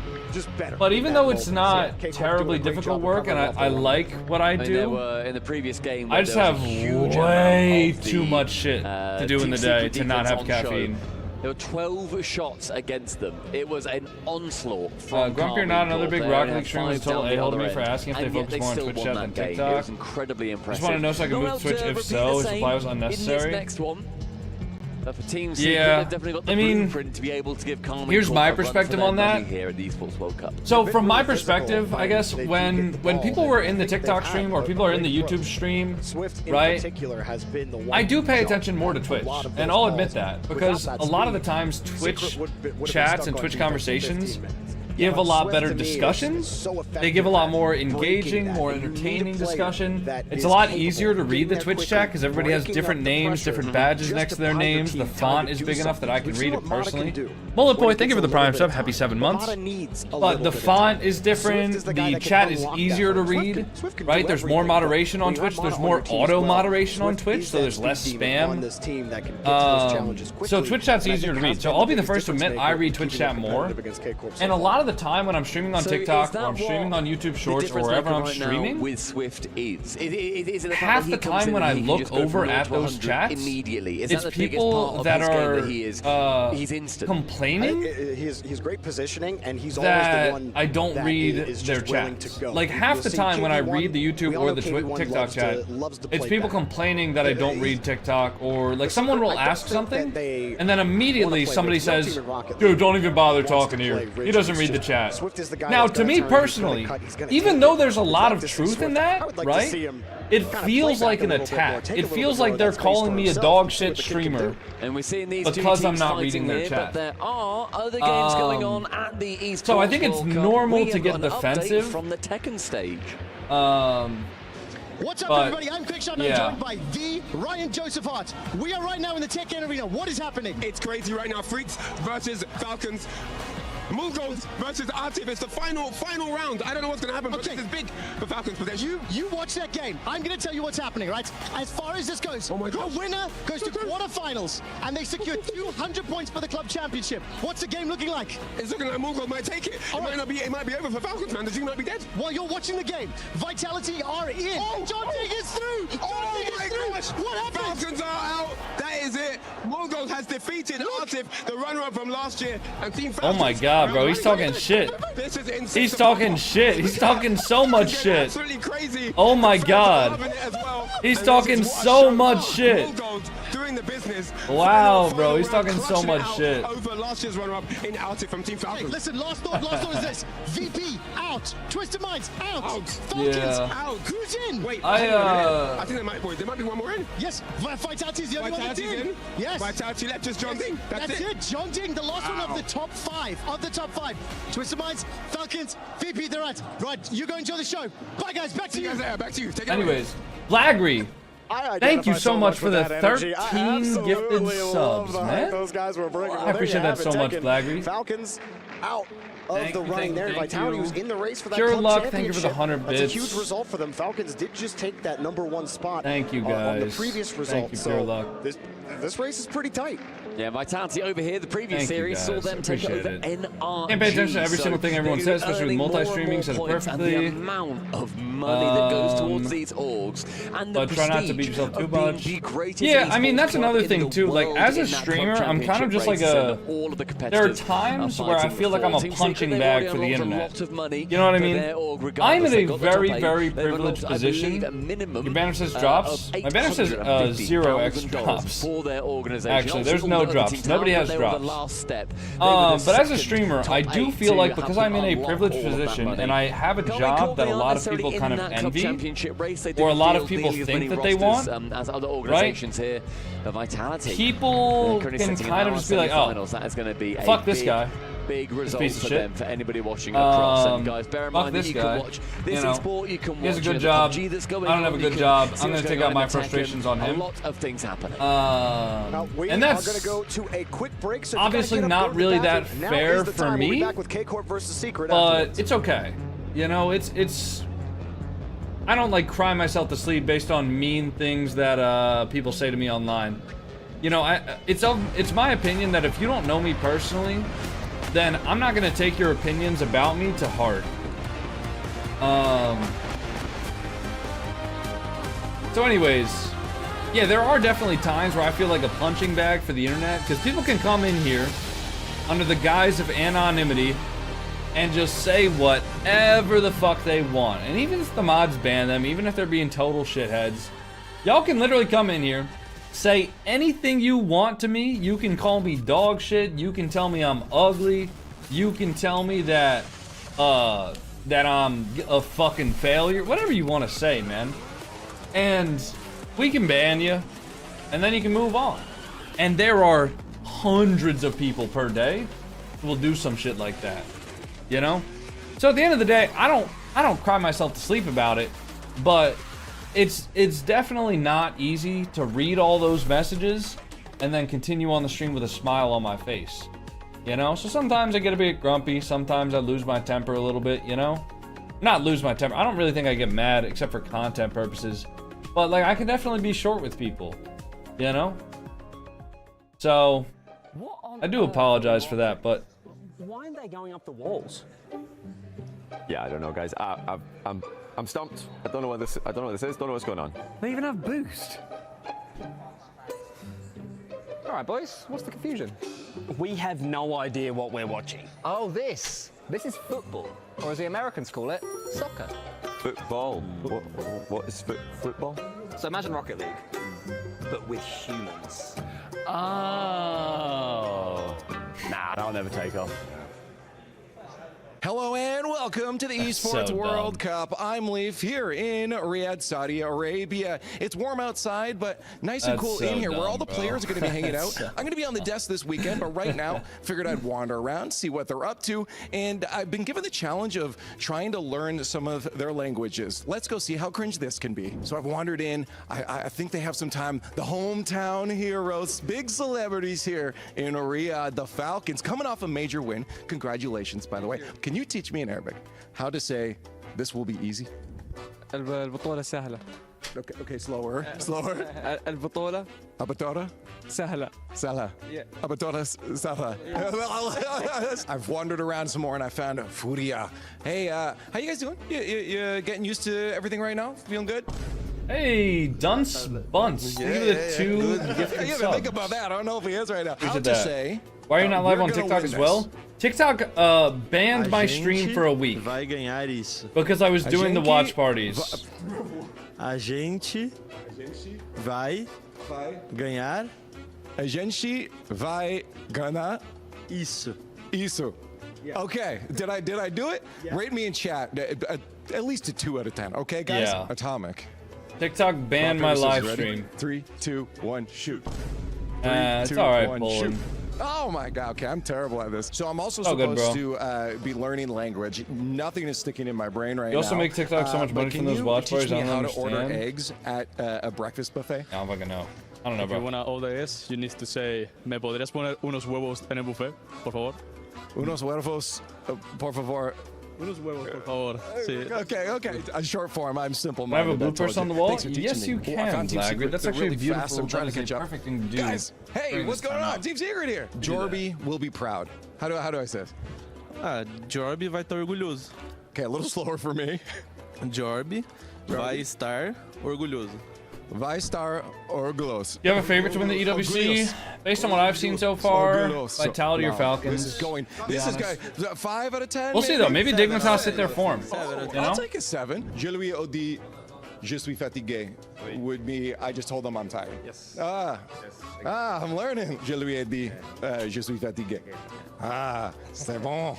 But even though it's not terribly difficult work, and I like what I do, in the previous game, I just have way too much shit to do in the day to not have caffeine. There were 12 shots against them. It was an onslaught from Grumpy or not, another big Rocket League streamer was a total a-hole to me for asking if they focus more on Twitch chat than TikTok. It was incredibly impressive. Just want to know so I can move Twitch. If so, his reply was unnecessary. Next one. But for teams, yeah, they've definitely got the blueprint to be able to give Carmine. Here's my perspective on that. Here at the Esports World Cup. So from my perspective, I guess when people were in the TikTok stream or people are in the YouTube stream, right? I do pay attention more to Twitch, and I'll admit that because a lot of the times Twitch chats and Twitch conversations give a lot better discussions. They give a lot more engaging, more entertaining discussion. It's a lot easier to read the Twitch chat because everybody has different names, different badges next to their names. The font is big enough that I can read it personally. Mullet Boy, thank you for the Prime sub. Happy 7 months. But the font is different. The chat is easier to read, right? There's more moderation on Twitch. There's more auto moderation on Twitch, so there's less spam. So Twitch chat's easier to read. So I'll be the first to admit I read Twitch chat more. And a lot of the time when I'm streaming on TikTok or I'm streaming on YouTube Shorts or wherever I'm streaming, with Swift is half the time when I look over at those chats, it's people that are complaining. He's great positioning, and he's always the one I don't read their chats. Like half the time when I read the YouTube or the TikTok chat, it's people complaining that I don't read TikTok, or like someone will ask something and then immediately somebody says, dude, don't even bother talking here. He doesn't read the chat. Now, to me personally, even though there's a lot of truth in that, right? It feels like an attack. It feels like they're calling me a dog shit streamer because I'm not reading their chat. There are other games going on at the Esports so I think it's normal to get defensive from the Tekken stage. What's up, everybody? I'm Quickshot, and I'm joined by the Ryan Josephat. We are right now in the Tekken arena. What is happening? It's crazy right now. Freaks versus Falcons. Mungos versus Artiv. It's the final round. I don't know what's going to happen, but this is big for Falcons potentially. You watch that game. I'm going to tell you what's happening, right? As far as this goes, the winner goes to quarterfinals, and they secure 200 points for the club championship. What's the game looking like? It's looking like Mungos might take it. It might be over for Falcons, man. The team might be dead. While you're watching the game, Vitality are in. Gen.G is through. Gosh. What happened? Falcons are out. That is it. Mungos has defeated Artiv, the runner-up from last year, and Team Falcons. Oh my God, bro, he's talking shit. He's talking shit. He's talking so much shit. Absolutely crazy. Oh my God. He's talking so much shit. Doing the business. Wow, bro, he's talking so much shit. Over last year's runner-up in Artiv from Team Falcons. Hey, listen, last thought is this. VP out. Twisted Minds out. Falcons out. Who's in? Wait, I think there might be one more in. Yes, Vitality's the only one that's in. Yes. Vitality left, just Gen.G. That's it. Gen.G, the last one of the top 5. Top 5. Twisted Minds, Falcons, VP, they're out. Right, you go enjoy the show. Bye, guys. Back to you. Back to you. Anyways, Blagry, thank you so much for the 13 gifted subs, man. Those guys were bringing. I appreciate that so much, Blagry. Falcons out of the running there. Vitality was in the race for that Pure club luck, championship. thank you for the 100 bits. That's a huge result for them. Falcons did just take that #1 spot. Thank you, guys. On the previous result. Thank you, Pure luck. This race is pretty tight. Yeah, Vitality over here, the previous series saw them take over NRG. Can't pay attention to every single thing everyone says, especially with multi-streaming, said it perfectly. And the amount of money that goes towards these orgs, and the but try not to beat yourself too much. Yeah, I mean, that's another thing too. Like, as a streamer, I'm kind of just like a... There are times where I feel like I'm a punching bag for the internet. You know what I mean? I'm in a very, very privileged position. Your banner says drops. My banner says 0x drops. Actually, there's no drops. Nobody has drops. But as a streamer, I do feel like because I'm in a privileged position and I have a job that a lot of people kind of envy, or a lot of people think that they want, right? People can kind of just be like, oh, fuck this guy. Big result for them, for anybody watching across. And guys, bear in mind that you can watch this esport, you can watch he has a good job. I don't have a good job. I'm going to take out my frustrations on him. A lot of things happening. And that's going to go to a quick break, so obviously not really that fair for me, but it's okay. You know, it's I don't like cry myself to sleep based on mean things that people say to me online. You know, it's my opinion that if you don't know me personally, then I'm not gonna take your opinions about me to heart. So anyways, yeah, there are definitely times where I feel like a punching bag for the internet, because people can come in here under the guise of anonymity and just say whatever the fuck they want. And even if the mods ban them, even if they're being total shitheads, y'all can literally come in here, say anything you want to me. You can call me dog shit. You can tell me I'm ugly. You can tell me that that I'm a fucking failure. Whatever you want to say, man. And we can ban you, and then you can move on. And there are hundreds of people per day who will do some shit like that. You know? So at the end of the day, I don't cry myself to sleep about it, but it's definitely not easy to read all those messages and then continue on the stream with a smile on my face. You know? So sometimes I get a bit grumpy, sometimes I lose my temper a little bit, you know? Not lose my temper. I don't really think I get mad except for content purposes. But like I can definitely be short with people, you know? So I do apologize for that, but why aren't they going up the walls? Yeah, I don't know, guys. I'm stumped. I don't know what this is. Don't know what's going on. They even have boost. All right, boys. What's the confusion? We have no idea what we're watching. Oh, this is football, or as the Americans call it, soccer. Football. What is football? So imagine Rocket League, but with humans. Oh. Nah, that'll never take off. Hello and welcome to the Esports World Cup. I'm Leaf here in Riyadh, Saudi Arabia. It's warm outside, but nice and cool in here where all the players are going to be hanging out. I'm going to be on the desk this weekend, but right now, figured I'd wander around, see what they're up to, and I've been given the challenge of trying to learn some of their languages. Let's go see how cringe this can be. So I've wandered in. I think they have some time. The hometown heroes, big celebrities here in Riyadh, the Falcons, coming off a major win. Congratulations, by the way. Can you teach me in Arabic how to say this will be easy? البطولة سهلة. Okay, slower. البطولة سهلة. Yeah. I've wandered around some more and I found Furia. Hey, how you guys doing? You getting used to everything right now? Feeling good? Hey, Dunce Bunce. Look at the two gifted subs. Think about that. I don't know if he is right now. How to say? Why are you not live on TikTok as well? TikTok banned my stream for a week vai ganhar isso. Because I was doing the watch parties. A gente vai ganhar. A gente vai ganhar isso. Isso. Yeah. Okay, did I do it? Yeah. Rate me in chat at least a 2 out of 10. Okay, guys. Yeah. Atomic. TikTok banned my live stream. 3, 2, 1, shoot. 3, it's all right, Poland. Oh my God, okay, I'm terrible at this. So I'm also supposed to be learning language. Nothing is sticking in my brain right now. You also make TikTok so much money from those watch parties. Can you teach me how to order eggs at a breakfast buffet? I don't fucking know. I don't know, bro. If you want to order eggs, you need to say, ¿Me podrías poner unos huevos en el buffet, por favor? Unos huevos, por favor. Unos huevos, por favor. Sí. Okay. A short form. I'm simple Can I have a minded. blue person on the wall? Thanks for teaching Yes, me. you Well, I can, found Team Blagrid. Secret. That's They're actually really beautiful. fast. I'm trying to That is catch a up. perfect thing to do. Guys, hey, during what's this going on? timeout. Team Secret here. Jorby will be proud. How do I say it? Jorby vai estar orgulhoso. Okay, a little slower for me. Jorby vai estar orgulhoso. Vai estar orgulhoso. You have a favorite to win the EWC? Based on what I've seen so far, Orgulhoso. Vitality or No, Falcons? This is going. This is going. 5 out of 10. We'll see though. Maybe Dignitas hit their form. You know? I'll take a 7. Je lui ai dit, je suis fatigué. Would be, I just told them I'm tired. Yes. I'm learning. Je lui ai dit, je suis fatigué. C'est bon.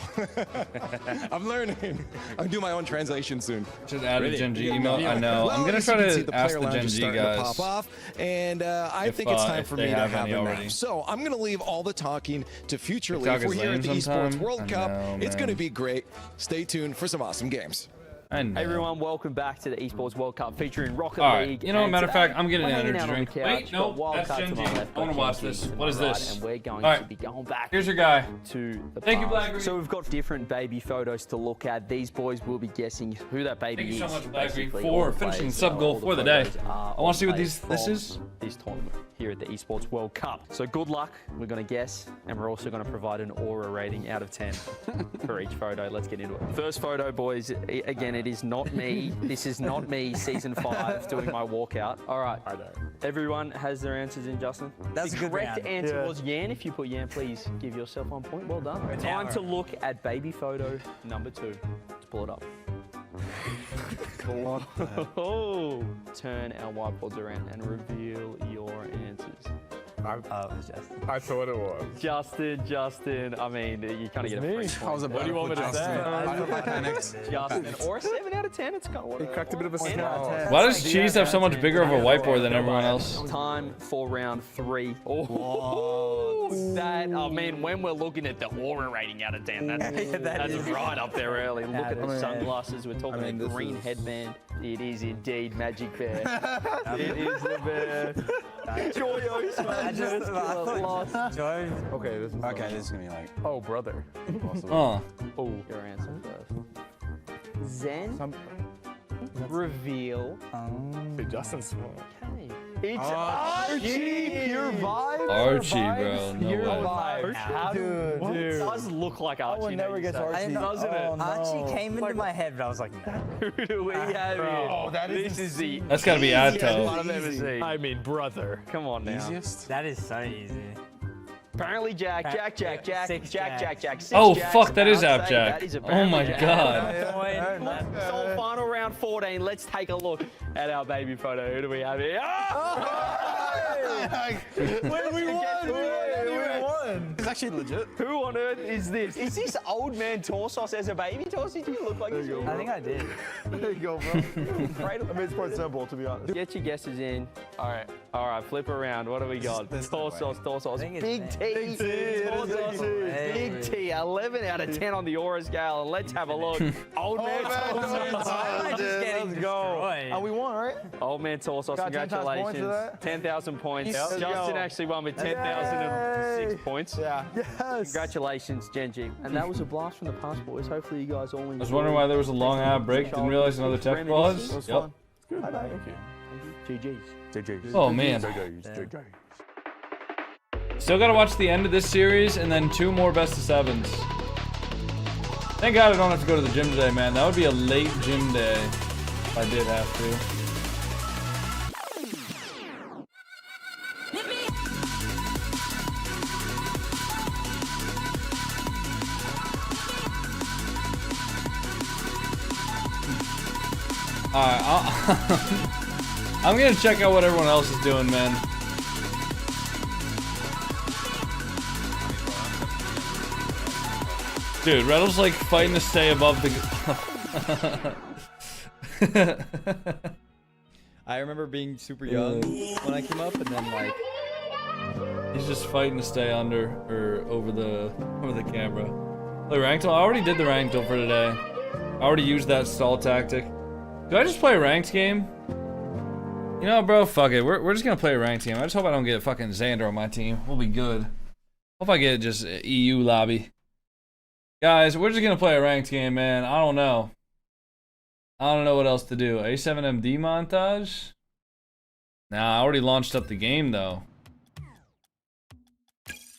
I'm learning. I'm doing my own translation soon. Should add a Gen.G email. I know. I'm gonna try to ask the Gen.G guys. Pop off, and I think it's time for me to have a nap. So I'm gonna leave all the talking to Future League. We're here at the ESPORTS World Cup. It's gonna be great. Stay tuned for some awesome games. Hey everyone, welcome back to the ESPORTS World Cup featuring Rocket League. You know, matter of fact, I'm getting an energy energy drink. Wait, no, that's Gen.G. I want to watch this. What is this? And we're going to be going back. Here's your guy. To the Thank you, past. Blagrid. So we've got different baby photos to look at. These boys will be guessing who that baby is. Thank you so much, Blagrid, for finishing sub goal for the day. I want to see what this is. This tournament here at the ESPORTS World Cup. So good luck. We're going to guess, and we're also going to provide an aura rating out of 10 for each photo. Let's get into it. First photo, boys. Again, it is not me. This is not me, season 5, doing my walkout. All right. Everyone has their answers in, Justin. That's the a good correct round. answer was Yan. If you put Yan, please give yourself 1 point. Well done. Time to look at baby photo number 2. Let's pull it up. Oh. Turn our whiteboards around and reveal your answers. I thought it was. Justin. I mean, you kind of get a free point. I was about to put Justin, or a 7 out of 10. It's kind of what He cracked a bit of a smile. Why does Cheese have so much bigger of a whiteboard than everyone else? Time for round 3. Oh, that, I mean, when we're looking at the aura rating out of 10, that's right up there early. Look at the sunglasses. We're talking a green headband. It is indeed Magic Bear. It is the bear. Joyo's Okay, this is gonna be like, oh, brother. Oh, your answer first. Zen. Reveal. Justin's small. Okay. It's Archie, pure vibe. Archie, bro. No Pure way. vibe. Dude. It does look like Archie. I would never guess Archie. Doesn't it? Archie came into my head, but I was like, no. Who do we have here? Oh, This is the That's gotta be Adto. one I've ever seen. I mean, brother. Come on now. Easiest? That is so easy. Apparently Jack. Oh, Jacks. fuck, that is I'll App say Jack. that is Oh apparently my Jack. god. So final round 14. Let's take a look at our baby photo. Who do we have here? We won! It's actually legit. Who on earth is this? Is this old man Torsos as a baby? Torsos, do you look like this? I think I did. There you go, bro. I mean, it's quite simple, to be honest. Get your guesses in. All right, flip around. What do we got? Torsos. Big T. Big T. 11 out of 10 on the aura scale. Let's have a look. Old man Torsos. Let's go. And we won, right? Old man Torsos, Got 10,000 points for congratulations. that? 10,000 points. Let's Justin go. actually won with 10,006 Yay. points. Yeah. Yes. Congratulations, Gen.G. And that was a blast from the past, boys. Hopefully you guys all enjoyed. I was wondering why there was a long ad break. Didn't realize another tech pause. Yep. Thank you. GG's. Oh man. Still gotta watch the end of this series and then 2 more best of 7s. Thank God I don't have to go to the gym today, man. That would be a late gym day if I did have to. Alright, I'm gonna check out what everyone else is doing, man. Dude, Reddle's like fighting to stay above the... I remember being super young when I came up, and then like... He's just fighting to stay under, or over the camera. Like ranked, I already did the ranked for today. I already used that stall tactic. Do I just play a ranked game? You know, bro, fuck it. We're just gonna play a ranked game. I just hope I don't get fucking Xander on my team. We'll be good. Hope I get just EU lobby. Guys, we're just gonna play a ranked game, man. I don't know. I don't know what else to do. A7MD montage? Nah, I already launched up the game, though.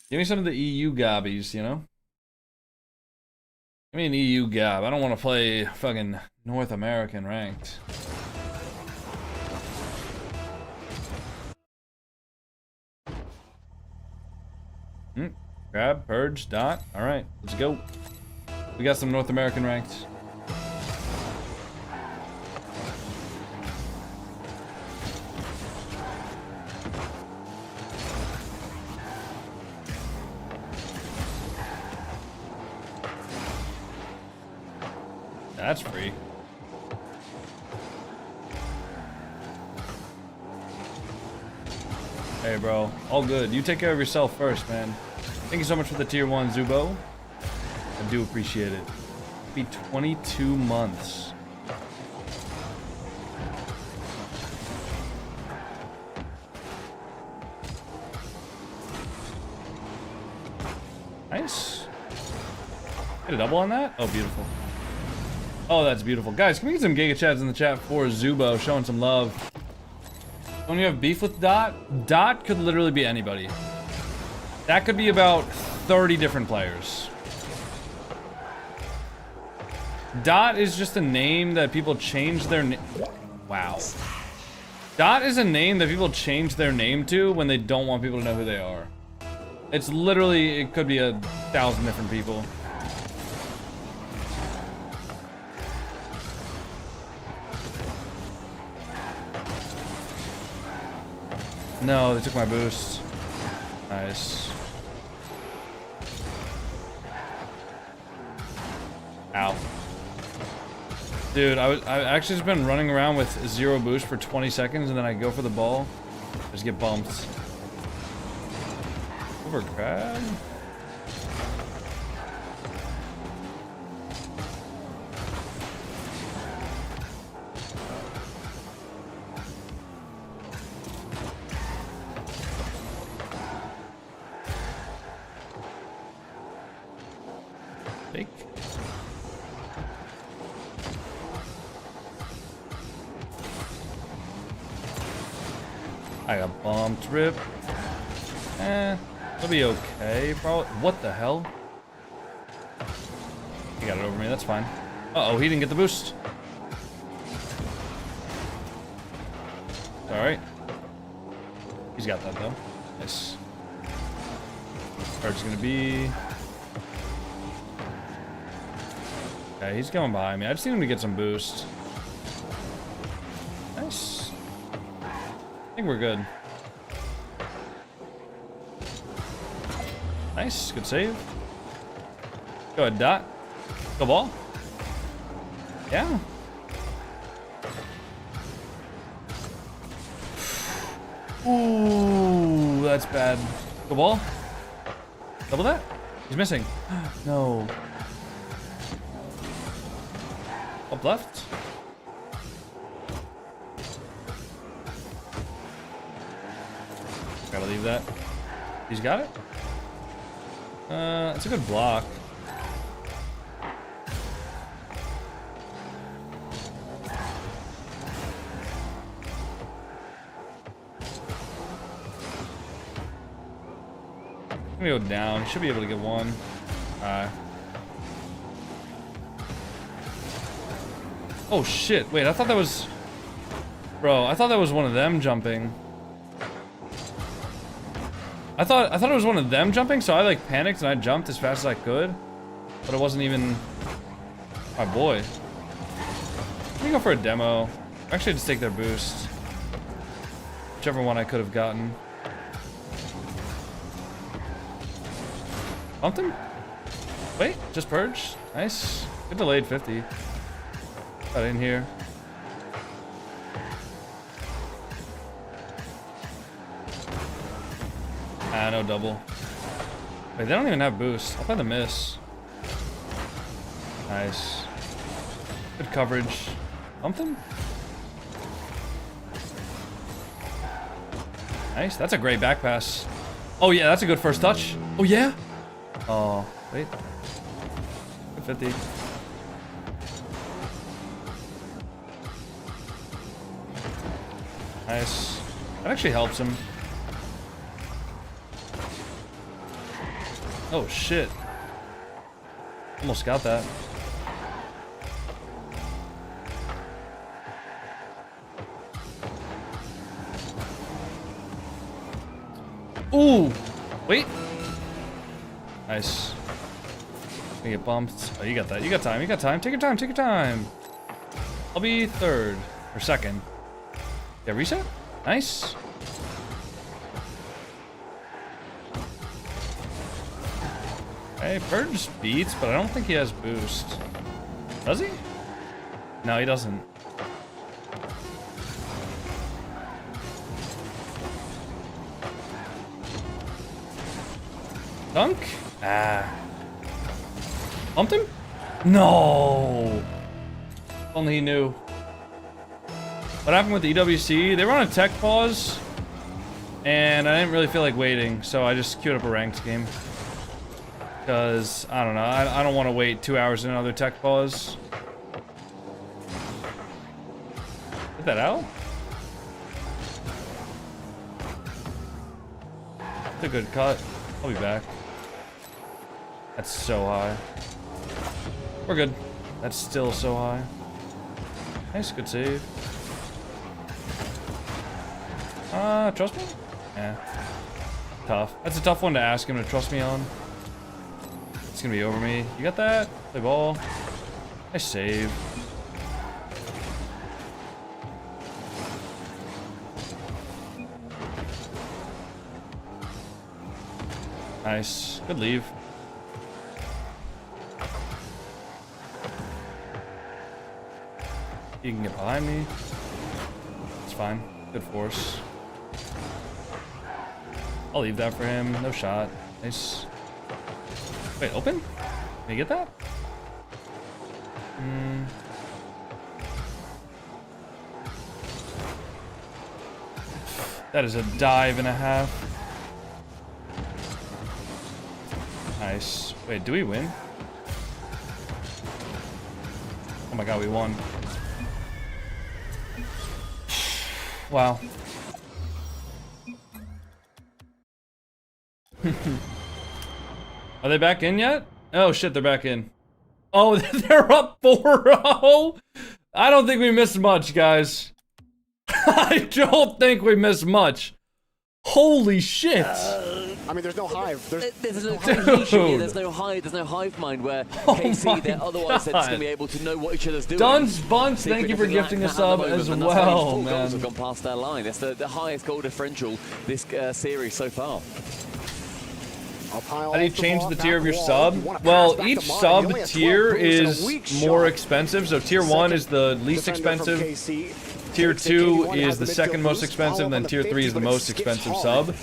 Give me some of the EU gobbies, you know? Give me an EU gob. I don't want to play fucking North American ranked. Grab, purge, dot. Alright, let's go. We got some North American ranked. That's free. Hey, bro. All good. You take care of yourself first, man. Thank you so much for the tier 1, Zubo. I do appreciate it. Be 22 months. Nice. Get a double on that? Oh, beautiful. Oh, that's beautiful. Guys, can we get some Giga Chads in the chat for Zubo, showing some love? When you have beef with Dot, Dot could literally be anybody. That could be about 30 different players. Dot is just a name that people change their name. Wow. Dot is a name that people change their name to when they don't want people to know who they are. It's literally, it could be 1,000 different people. No, they took my boost. Nice. Ow. Dude, I actually just been running around with 0 boost for 20 seconds and then I go for the ball. I just get bumped. Over crab. Fake. I got bumped, rip. It'll be okay, probably. What the hell? He got it over me, that's fine. Uh-oh, he didn't get the boost. Alright. He's got that, though. Nice. Card's gonna be... Okay, he's going behind me. I just need him to get some boost. Nice. I think we're good. Nice, good save. Go ahead, Dot. Go ball. Yeah. Ooh, that's bad. Go ball. Double that. He's missing. No. Up left. Gotta leave that. He's got it. It's a good block. I'm gonna go down. Should be able to get one. Oh shit! Wait, I thought that was. Bro, I thought that was one of them jumping. I thought it was one of them jumping, so I like panicked and I jumped as fast as I could, but it wasn't even my boy. Let me go for a demo. Actually, just take their boost, whichever one I could have gotten. Bumped him. Wait, just purge. Nice. Good delayed 50. Got in here. Ah, no double. Wait, they don't even have boost. I'll play the miss. Nice. Good coverage. Bumped him? Nice. That's a great back pass. Oh, yeah, that's a good first touch. Oh, yeah? Oh, wait. 50. Nice. That actually helps him. Oh shit. Almost got that. Ooh! Wait! Nice. We get bumped. Oh, you got that. You got time. You got time. Take your time. Take your time. I'll be third. Or second. Yeah, reset? Nice. Hey, Purge beats, but I don't think he has boost. Does he? No, he doesn't. Dunk? Ah. Bumped him? No. Only he knew. What happened with the EWC? They were on a tech pause, and I didn't really feel like waiting, so I just queued up a ranked game. Because, I don't know, I don't want to wait 2 hours in another tech pause. Get that out? It's a good cut. I'll be back. That's so high. We're good. That's still so high. Nice, good save. Trust me? Yeah. Tough. That's a tough one to ask him to trust me on. It's gonna be over me. You got that? Play ball. Nice save. Nice. Good leave. You can get behind me. It's fine. Good force. I'll leave that for him. No shot. Nice. Wait, open? Can you get that? That is a dive and a half. Nice. Wait, do we win? Oh my god, we won. Wow. Are they back in yet? Oh shit, they're back in. Oh, they're up 4-0. I don't think we missed much, guys. I don't think we missed much. Holy shit. I mean, there's no hive. There's no cohesion here. There's no hive mind where KC, they're otherwise they're just going to be able to know what each other's doing. Duns Bunch, thank you for gifting a sub as well, man. Goals have gone past their line. It's the highest goal differential this series so far. How do you change the tier of your sub? Well, each sub tier is more expensive. So tier 1 is the least expensive. Tier 2 is the second most expensive. Then tier 3 is the most expensive sub.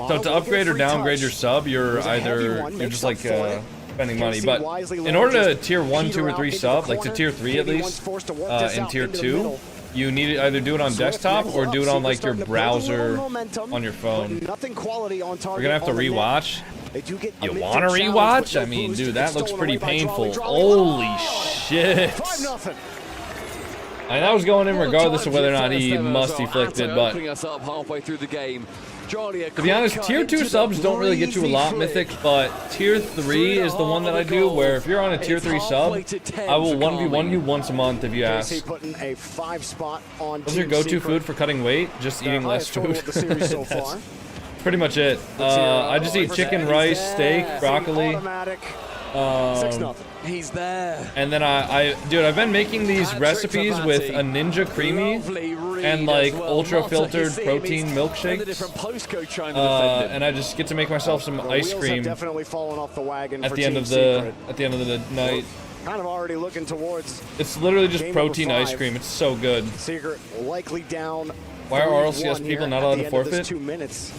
So to upgrade or downgrade your sub, you're just like spending money. But in order to tier 1, 2, or 3 sub, like to tier 3 at least, and tier 2, you need to either do it on desktop or do it on like your browser on your phone. We're gonna have to rewatch. You wanna rewatch? I mean, dude, that looks pretty painful. Holy shit. I mean, that was going in regardless of whether or not he must-deflected, but to be honest, tier 2 subs don't really get you a lot, Mythic, but tier 3 is the one that I do, where if you're on a tier 3 sub, I will 1v1 you once a month if you ask. What's your go-to food for cutting weight? Just eating less food. That's pretty much it. I just eat chicken, rice, steak, broccoli. He's there. And then dude, I've been making these recipes with a Ninja Creamy and like ultra filtered protein milkshakes. And I just get to make myself some ice cream at the end of the night. Kind of already looking towards. It's literally just protein ice cream. It's so good. Secret likely down. Why are RLCS people not allowed to forfeit? 2 minutes.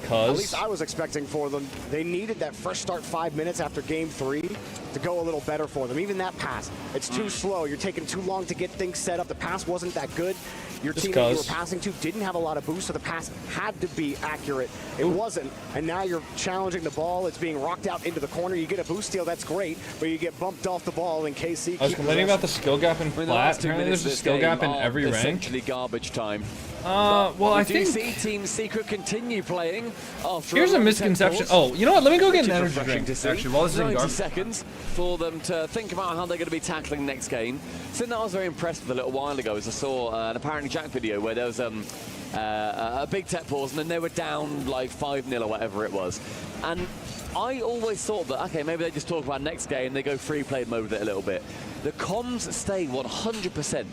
At least I was expecting for them. They needed that fresh start 5 minutes after game 3 to go a little better for them. Even that pass, it's too slow. You're taking too long to get things set up. The pass wasn't that good. Your teammate you were passing to didn't have a lot of boost, so the pass had to be accurate. It wasn't, and now you're challenging the ball. It's being rocked out into the corner. You get a boost steal, that's great, but you get bumped off the ball in KC. I was complaining about the skill gap in flat. Apparently there's a skill gap in every rank. Essentially garbage time. Well, I think... see Team Secret continue playing after Here's a misconception. Oh, you know what? Let me go get an energy drink, actually, while this is in 90 garbage. seconds for them to think about how they're going to be tackling next game. Something that I was very impressed with a little while ago is I saw an apparently Jack video where there was a big tech pause and then they were down like 5-0 or whatever it was. And I always thought that, okay, maybe they just talk about next game, they go free play mode with it a little bit. The comms stay 100%.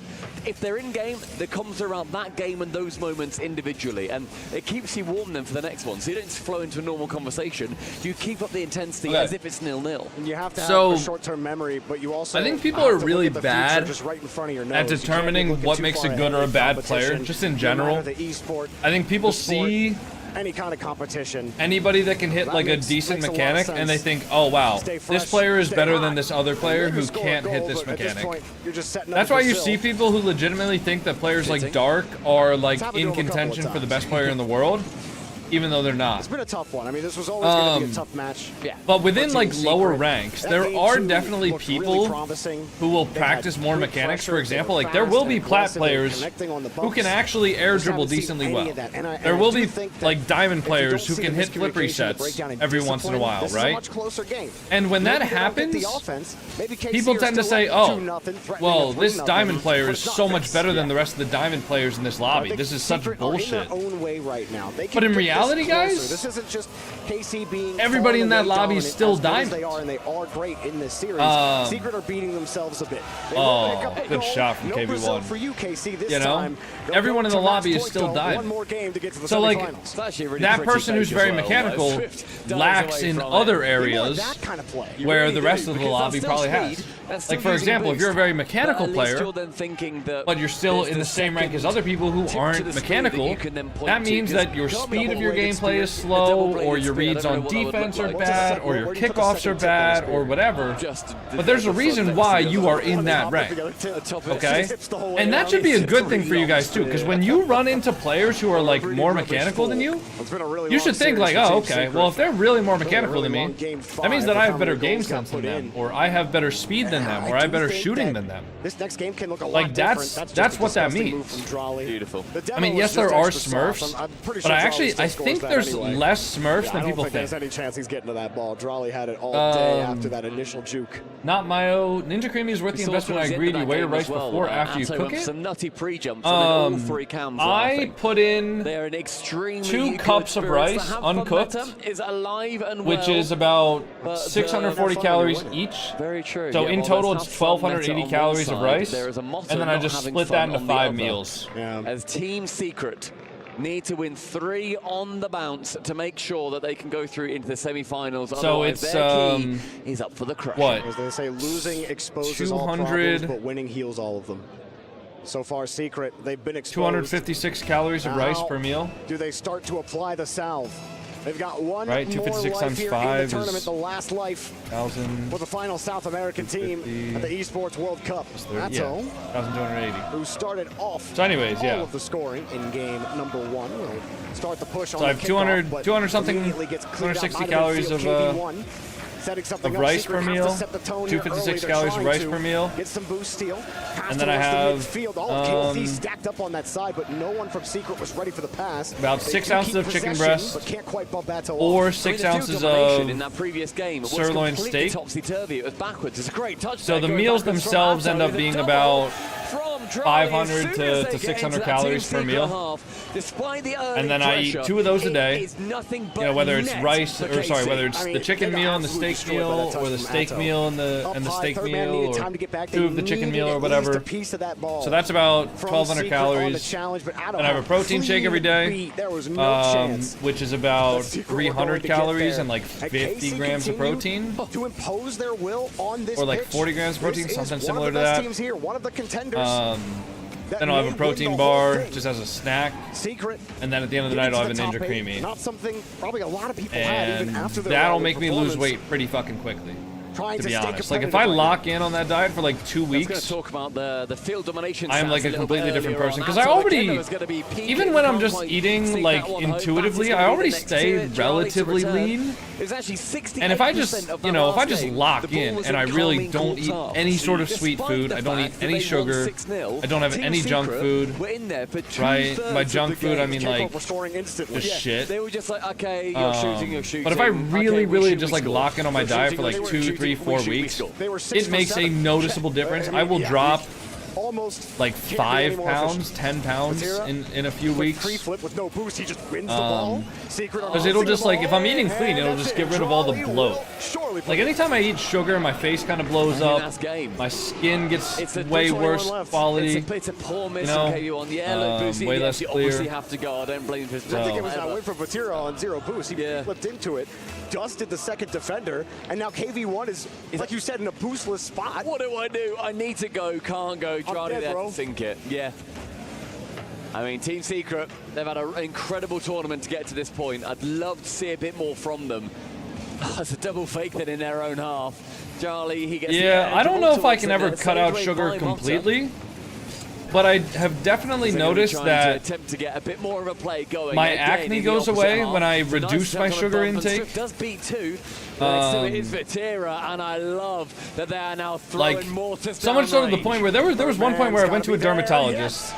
If they're in game, the comms are around that game and those moments individually, and it keeps you warm then for the next one. So you don't just flow into a normal conversation. You keep up the intensity as if it's 0-0. And you have to have a short-term memory, but you also I think people are really bad right in front of your nose. at determining what makes a good or a bad player, just in general. I think people see any kind of competition. Anybody that can hit like a decent mechanic and they think, oh wow, this player is better than this other player who can't hit this mechanic. That's why you see people who legitimately think that players like Dark are like in contention for the best player in the world, even though they're not. It's been a tough one. I mean, this was always going to be a tough match. Yeah. But within like lower ranks, there are definitely people who will practice more mechanics. For example, like there will be plat players who can actually air dribble decently well. There will be like diamond players who can hit flip resets every once in a while, right? And when that happens, people tend to say, oh, well, this diamond player is so much better than the rest of the diamond players in this lobby. This is such bullshit. But in reality, guys, this isn't just KC being everybody in that lobby is still diamond. They are, and they are great in this series. Secret are beating themselves a bit. Good shot from KV1. For you, KC, this you know, time, everyone in the lobby is still diamond. One more game to get to the so like really that person who's very mechanical lacks in other areas where the rest of the lobby probably has. Like for example, if you're a very mechanical player, but you're still in the same rank as other people who aren't mechanical, that means that your speed of your gameplay is slow, or your reads on defense are bad, or your kickoffs are bad, or whatever. But there's a reason why you are in that rank, okay? And that should be a good thing for you guys too, because when you run into players who are like more mechanical than you, you should think like, oh, okay, well if they're really more mechanical than me, that means that I have better game sense than them, or I have better speed than them, or I have better shooting than them. This next game can look a lot like that's what that means. Beautiful. I mean, yes, there are Smurfs, but I think there's less Smurfs than people think. There's any chance he's getting to that ball. Drawley had it all day after that initial juke. Not Mayo. Ninja Creamy is worth the investment. I agree. Do you weigh your rice before or after you cook it? Some nutty pre-jumps and then all three cams I put in they're an extremely 2 cups of rice uncooked, is alive and which is about 640 calories each. Very true. So in total, it's 1,280 calories of rice, and then I just split that into 5 meals. As Team Secret need to win 3 on the bounce to make sure that they can go through into the semi-finals. So otherwise it's their key is up for the crush. What? As they say, losing exposes all problems, but winning heals all of them. So far, Secret, they've been exposed. 256 calories of rice per meal. Do they start to apply the salve? They've got one right, more 256 life times here 5 in the tournament, the last life 1,000 for the final South American team at the Esports World Cup. That's 1,280. Who started off so anyways, all of the scoring in game number 1. We'll start the push on I have 200 something, 260 calories of rice per meal, 256 calories of rice per meal, get some boost steal, and then I have stacked up on that side, but no one from Secret was ready for the pass. About 6 ounces of chicken breast, but can't quite bump that or 6 ounces of in that previous game. sirloin steak. Topsy-turvy. It was backwards. It's a great touch. So the meals themselves end up being about 500 to 600 calories per meal, and then I eat 2 of those a day. You know, whether it's rice or whether it's the chicken meal and the steak meal, or the steak meal and the steak meal, or 2 of the chicken meal or whatever. So that's about 1,200 calories. And I have a protein shake every day, which is about 300 calories and like 50 grams of protein, to impose their will on this or like 40 grams of protein, something similar to that. One of the contenders. Then I'll have a protein bar just as a snack. Secret. And then at the end of the night, I'll have a Ninja Creamy. Not something probably a lot of people had even after their that'll make me lose weight pretty fucking quickly. to be honest. Like, if I lock in on that diet for like 2 weeks, talk about the field domination I'm like a completely different person. Because I already, even when I'm just eating like intuitively, I already stay relatively lean. And if I just, you know, if I just lock in and I really don't eat any sort of sweet food, I don't eat any sugar, I don't have any junk food, right? By junk food, I mean like just shit. They were just like, okay, you're shooting. But if I really just like lock in on my diet for like 2, 3, 4 weeks, it makes a noticeable difference. I will drop like 5 pounds, 10 pounds in a few weeks. Because it'll just like, if I'm eating clean, it'll just get rid of all the bloat. Like anytime I eat sugar, my face kind of blows up, my skin gets way worse quality, you know, way less clear. I think it was that win for Vatira on 0 boost. He flipped into it, dusted the second defender, and now KV1 is, like you said, in a boostless spot. What do I do? I need to go, can't go. Charlie there to sink it. Yeah. I mean, Team Secret, they've had an incredible tournament to get to this point. I'd love to see a bit more from them. It's a double fake then in their own half. Charlie, he gets I don't know if I can ever cut out sugar completely. But I have definitely noticed that attempt to get a bit more of a play going. My acne goes away when I reduce my sugar intake. Does beat 2. Next to it is Vatira, and I love that they are now throwing mortars so much so to the point where there was one point where I went to a dermatologist.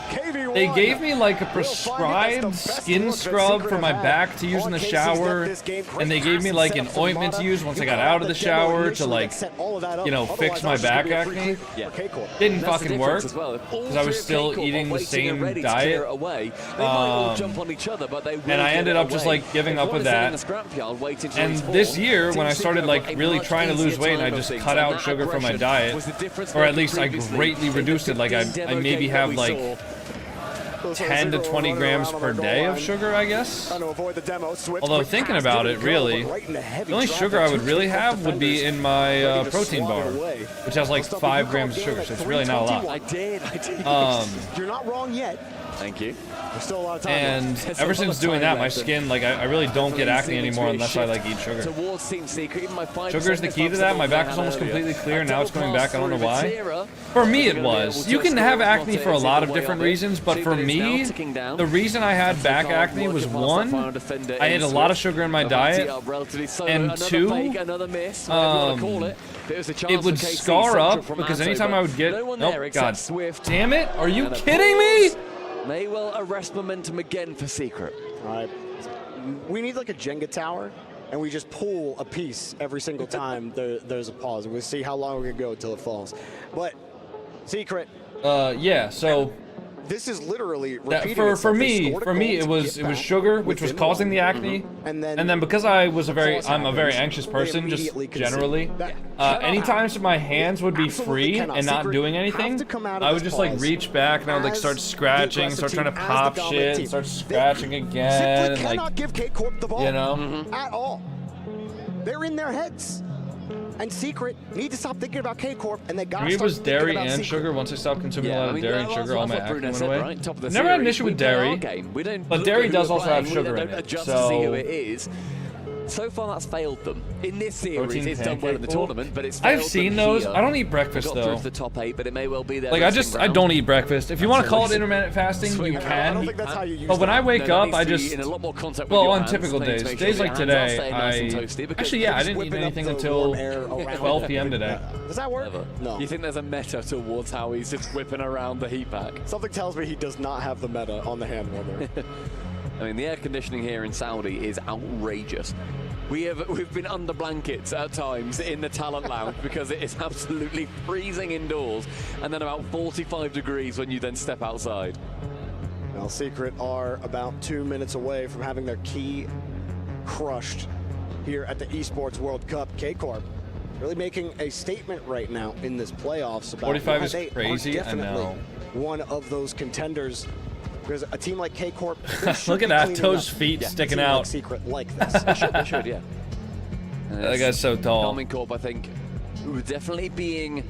They gave me like a prescribed skin scrub for my back to use in the shower, and they gave me like an ointment to use once I got out of the shower to like, you know, fix my back acne. Didn't fucking work because I was still eating the same diet. And I ended up just like giving up with that. And this year, when I started like really trying to lose weight, and I just cut out sugar from my diet, or at least I greatly reduced it. Like I maybe have like 10 to 20 grams per day of sugar, I guess. Although thinking about it, really, the only sugar I would really have would be in my protein bar, which has like 5 grams of sugar, so it's really not a lot. I did. You're not wrong yet. Thank you. There's still a lot of time. And ever since doing that, my skin, like, I really don't get acne anymore unless I, like, eat sugar. Sugar is the key to that. My back is almost completely clear, and now it's coming back. I don't know why. For me, it was. You can have acne for a lot of different reasons, but for me, the reason I had back acne was, 1, I ate a lot of sugar in my diet, and 2, it would scar up, because anytime I would get... Oh, God. Damn it. Are you kidding me? They will arrest momentum again for Secret. All right. We need like a Jenga tower, and we just pull a piece every single time there's a pause, and we'll see how long we can go until it falls. But Secret. Yeah. So. This is literally for me it was sugar which was causing the acne, and then because I'm a very anxious person just generally, anytime my hands would be free and not doing anything, I would just like reach back and I would like start scratching, start trying to pop shit, and start scratching again, and like, give K-Corp the ball, you know, at all. They're in their heads. And Secret need to stop thinking about K-Corp, and they got to start was thinking dairy about and Secret. Sugar. Once I stopped consuming a lot of dairy and sugar, all my acne went away. Right? Never had an issue with dairy, but dairy does also have sugar in it. So so far, that's failed them. In this series, it's done well in the tournament, but it's I've seen those. I don't eat breakfast though. The top 8, but it may well be there. Like I don't eat breakfast. If you want to call it intermittent fasting, you can. But when I wake up, I just on typical days like today, I didn't eat anything until 12 p.m. today. Does that work? No. You think there's a meta towards how he's just whipping around the heat pack? Something tells me he does not have the meta on the hand warmer. I mean, the air conditioning here in Saudi is outrageous. We've been under blankets at times in the talent lounge because it is absolutely freezing indoors, and then about 45 degrees when you then step outside. Now, Secret are about 2 minutes away from having their key crushed here at the Esports World Cup. K-Corp really making a statement right now in this playoffs about 45 is crazy. I know. One of those contenders. Because a team like K-Corp, look at Ato's feet sticking out. Like Secret like this. They should, yeah. That guy's so tall. Carmine Corp, I think, were definitely being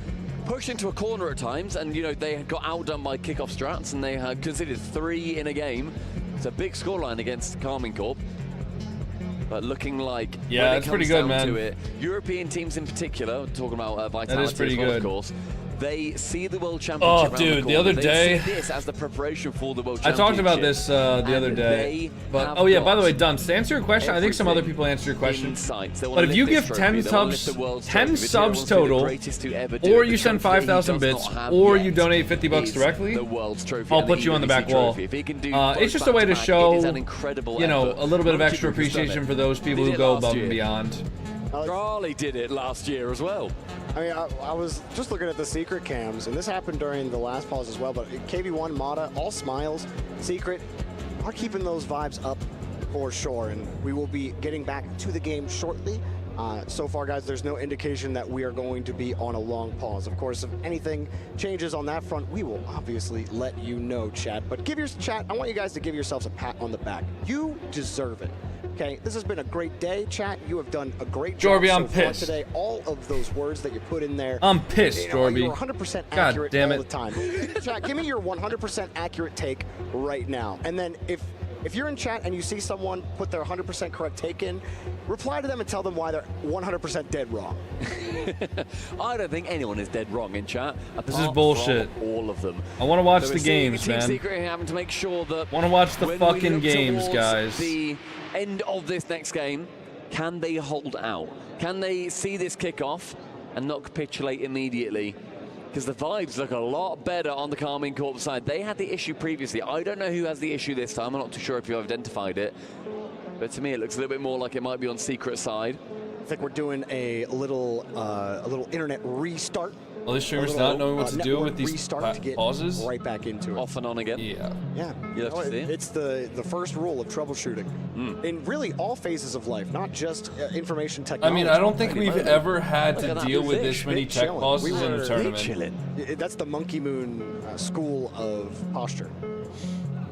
pushed into a corner at times, and you know they got outdone by kickoff strats, and they had conceded 3 in a game. It's a big scoreline against Carmine Corp. But looking like yeah, when it's it pretty comes good, down man. to it, European teams in particular, talking about Vitality That is pretty as well, good. of course, they see the World Championship. Oh, dude, the other day, they see this as the preparation for the World I Championship. talked about this the other day. But oh yeah, by the way, Dunce, to answer your question, I think some other people answer your question. But if you give 10 subs total, or you send 5,000 bits, or you donate $50 directly, I'll put you on the back wall. It's just a way to show, you know, a little bit of extra appreciation for those people who go above and beyond. Charlie did it last year as well. I mean, I was just looking at the Secret cams, and this happened during the last pause as well, but KV1, Mata, all smiles. Secret are keeping those vibes up for sure, and we will be getting back to the game shortly. So far, guys, there's no indication that we are going to be on a long pause. Of course, if anything changes on that front, we will obviously let you know, chat. But I want you guys to give yourselves a pat on the back. You deserve it. Okay, this has been a great day, chat. You have done a great job Jorby, so I'm far pissed. today. All of those words that you put in there. I'm pissed, Jorby. You're 100% God accurate damn all it. the time. Chat, give me your 100% accurate take right now. And then if you're in chat and you see someone put their 100% correct take in, reply to them and tell them why they're 100% dead wrong. I don't think anyone is dead wrong in chat. This is bullshit. All of them. I want to watch So the we're seeing games, Team man. Secret having to make sure that Want to watch the when we fucking look games, towards guys. The end of this next game, can they hold out? Can they see this kickoff and not capitulate immediately? Because the vibes look a lot better on the Carmine Corp side. They had the issue previously. I don't know who has the issue this time. I'm not too sure if you've identified it. But to me, it looks a little bit more like it might be on Secret side. I think we're doing a little internet restart. All these streamers not knowing what to do with these pauses? Right back into it. Off and on again. Yeah. Yeah. You have to see. It's the first rule of troubleshooting in really all phases of life, not just information I technology. mean, I don't think we've ever had to deal with this many check Chilling. pauses in a tournament. That's the Monkey Moon school of posture.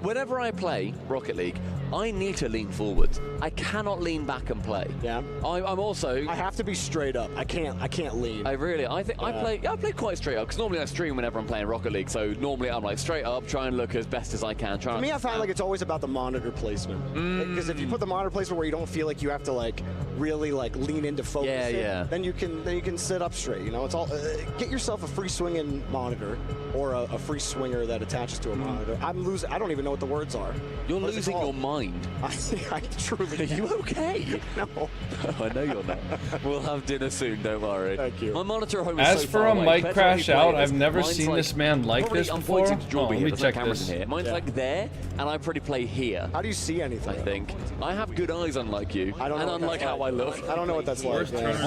Whenever I play Rocket League, I need to lean forward. I cannot lean back and play. Yeah. I'm also. I have to be straight up. I can't lean. I think I play quite straight up because normally I stream whenever I'm playing Rocket League. So normally I'm like straight up, try and look as best as I can. For me, I find like it's always about the monitor placement. Because if you put the monitor placement where you don't feel like you have to like really like lean into focus, then you can sit up straight. You know, it's all get yourself a free swinging monitor or a free swinger that attaches to a monitor. I don't even know what the words are. You're losing your mind. I truly. Are you okay? No. I know you're not. We'll have dinner soon. Don't worry. Thank you. My monitor at home is As so for far a away. mic Compared to when we crash play out, this, I've never mine's seen like, this man like probably, this I'm before. pointing to Oh, Jorby let here, me there's no check cameras this. in here. Mine's like there, and I probably play here. How do you see anything? I think. I have good eyes, unlike you. I don't know. And unlike how I look. I don't know what that's like. I ain't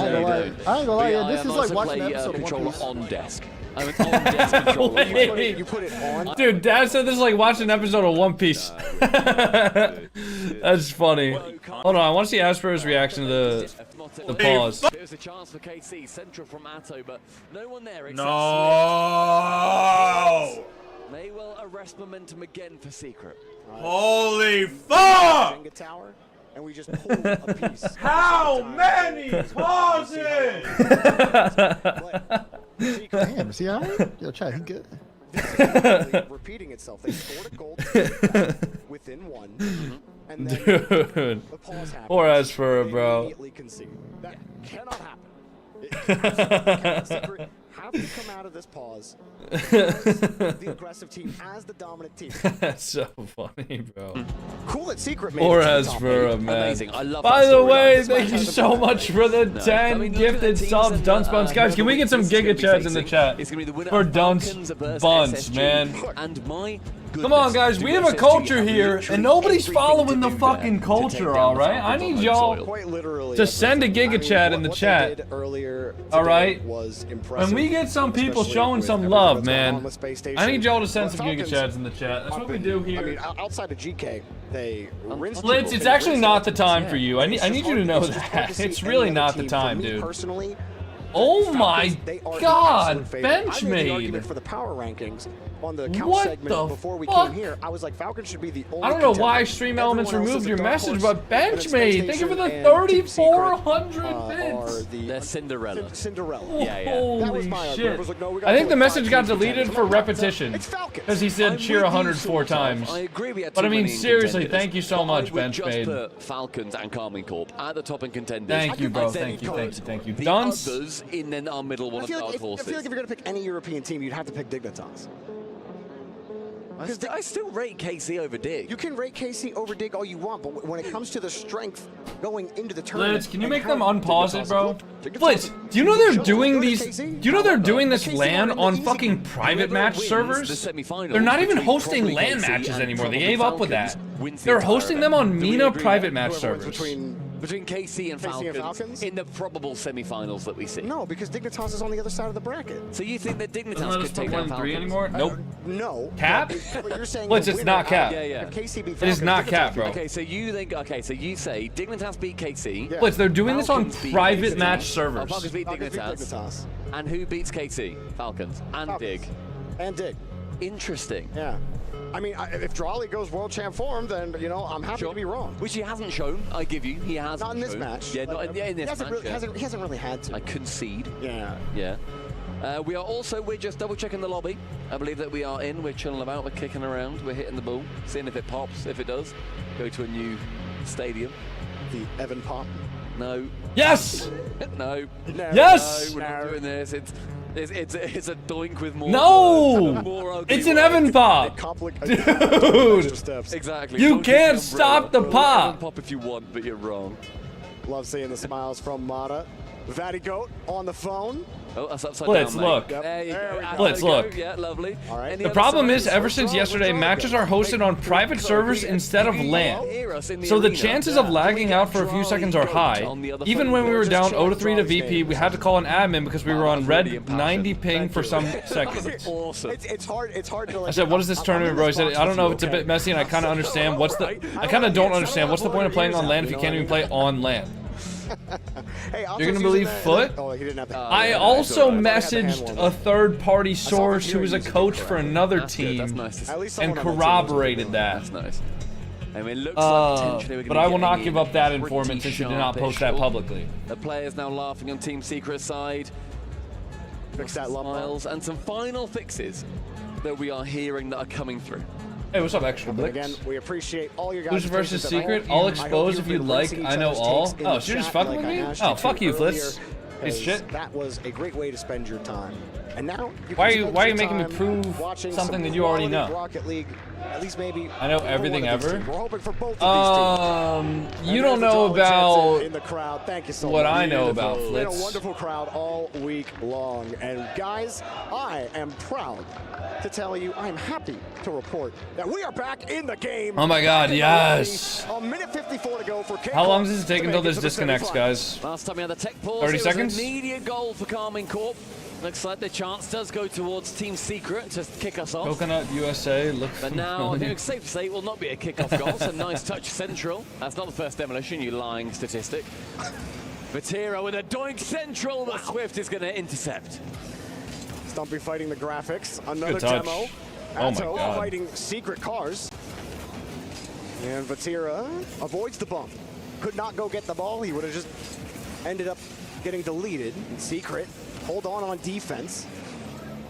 gonna lie, yeah, this is like watching an episode of One controller Piece. on desk. I'm an on-desk controller. Wait. You put it on. Dude, Dad said this is like watching an episode of One Piece. That's funny. Hold on, I want to see Asper's reaction to the pause. There's a chance for KC, central from Atto, but no one there. No! They will arrest momentum again for Secret. Holy fuck! Jenga tower, and we just pull a piece. How many pauses? Damn, see how? Yo, Chad, he good. Repeating itself. They scored a goal within one, and then Dude. the pause happened. Poor Asper, They bro. immediately concede. That cannot happen. It cannot. Secret have to come out of this pause as the aggressive team, as the dominant team. That's so funny, bro. Cool that Secret made Poor it to the top Asper, eight. man. Amazing. I love By that the storyline. way, This thank match you has so been much for the 10 look at gifted the teams subs, in Dunce the, Buns. Guys, can we get some this is gonna Giga be Chads in the facing. chat? It's gonna be the winner For of Dunce Falcons versus Buns, SSG. man. And my Come on, guys, we have a SSG culture have here, literally and nobody's everything following to the do fucking there to culture, take down alright? the I Falcons need on y'all soil. Quite literally. to send a Giga Chat in the what chat. They did earlier Alright? was impressive. When we get some people especially showing with some everything love, that's going on man. with Space Station. I need y'all to send But some Giga Falcons Chads in the chat. That's what we do here. I mean, outside of GK, they rinsed Blitz, people. it's They actually rinsed not the them. time for you. I need you to know It's just hard to that. see It's any really other not the team. time, For me dude. Personally, Oh my they are the God, absolute favorite. bench I made the made. argument for the power rankings on the couch segment before we came here. I was like, Falcons should be the only. I don't know why Stream Elements removed your message, but Benchmade, thank you for the 3,400 bits. They're Cinderella. Cinderella. Yeah. Holy shit. I think the message got deleted for repetition because he said cheer 104 times. I agree. We had but I mean, seriously, contenders. thank you so much, Benchmade. Just put Falcons and Carmine Corp at the top in contenders. Thank you, bro. Thank you. The Dunce. others in then our middle one of dark horses. I feel like if you're going to pick any European team, you'd have to pick Dignitas. I still rate KC over Dig. You can rate KC over Dig all you want, but when it comes to the strength going into the tournament, Blitz, can you make them unpause it, bro? Blitz, do you know they're doing these? Do you know they're doing this LAN on fucking private match servers? They're not even hosting LAN matches anymore. They gave up with that. They're hosting them on MENA private match servers. Between KC and Falcons in the probable semi-finals that we see. No, because Dignitas is on the other side of the bracket. So you think that Dignitas could take down Falcons? Anymore? Nope. No. Cap? But you're saying Blitz, it's not cap. Yeah. It is not cap, bro. Okay, so you think? Okay, so you say Dignitas beat KC. Blitz, they're doing this on private match servers. Falcons beat Dignitas. And who beats KC? Falcons and Dig. And Dig. Interesting. Yeah. I mean, if Drawley goes world champ form, then, you know, I'm happy to be wrong. Which he hasn't shown, I give you. He hasn't. Not in this match. Yeah, not in this match. He hasn't really had to. I concede. Yeah. We're just double checking the lobby. I believe that we are in. We're chilling about. We're kicking around. We're hitting the ball. Seeing if it pops. If it does, go to a new stadium. The Evan Pop. No. Yes! No. Yes! No, we're not doing this. It's a doink with more. No! It's an Evan Pop! Dude! Exactly. You can't stop the pop! Evan Pop if you want, but you're wrong. Love seeing the smiles from Mata. Vatty Goat on the phone. Oh, that's upside Blitz, down, look. There you go. Blitz, look. Yeah, lovely. All right. The problem is, ever since yesterday, matches are hosted on private servers instead of LAN. So the chances of lagging out for a few seconds are high. Even when we were down 0-3 to VP, we had to call an admin because we were on red 90 ping for some seconds. Awesome. It's hard to like, I said, what is this tournament, bro? He said, I don't know if it's a bit messy and I kind of understand I kind of don't understand. What's the point of playing on LAN if you can't even play on LAN? Hey, you're gonna believe Foot? Oh, he didn't have that. I also messaged a third-party source who was a coach for another team and corroborated that. That's nice. I mean, it looks like potentially we're but I will not give up that informant since you did not post that publicly. The players now laughing on Team Secret's side. Fix that smiles and some final fixes that we are hearing that are coming through. Hey, what's up, Extra Blitz? Again, we appreciate all your guys. Who's versus Secret? I'll expose if you'd like. I know all. Oh, so you're just fucking with me? Oh, fuck you, Flitz. Piece of shit. That was a great way to spend your time. And now why are you making me prove something that you already know? Rocket League, at least maybe. I know everything ever. We're hoping for both of these teams. You don't know about in the crowd. Thank you so what much. I know about Flitz. Been a wonderful crowd all week long, and guys, I am proud to tell you, I'm happy to report that we are back in the game. Oh my God, yes. A minute 54 to go for How long does it take until this disconnects, guys? Last time we had the tech pause, 30 seconds? An immediate goal for Carmine Corp. Looks like the chance does go towards Team Secret to kick us off. Coconut USA looks. But now, I think it's safe to say it will not be a kickoff goal. It's a nice touch central. That's not the first demolition, you lying statistic. Vatira with a doink central, but Swift is going to intercept. Stumpy fighting the graphics. Another Good touch. demo. Oh my Atto God. fighting Secret cars. And Vatira avoids the bump. Could not go get the ball. He would have just ended up getting deleted. And Secret hold on defense.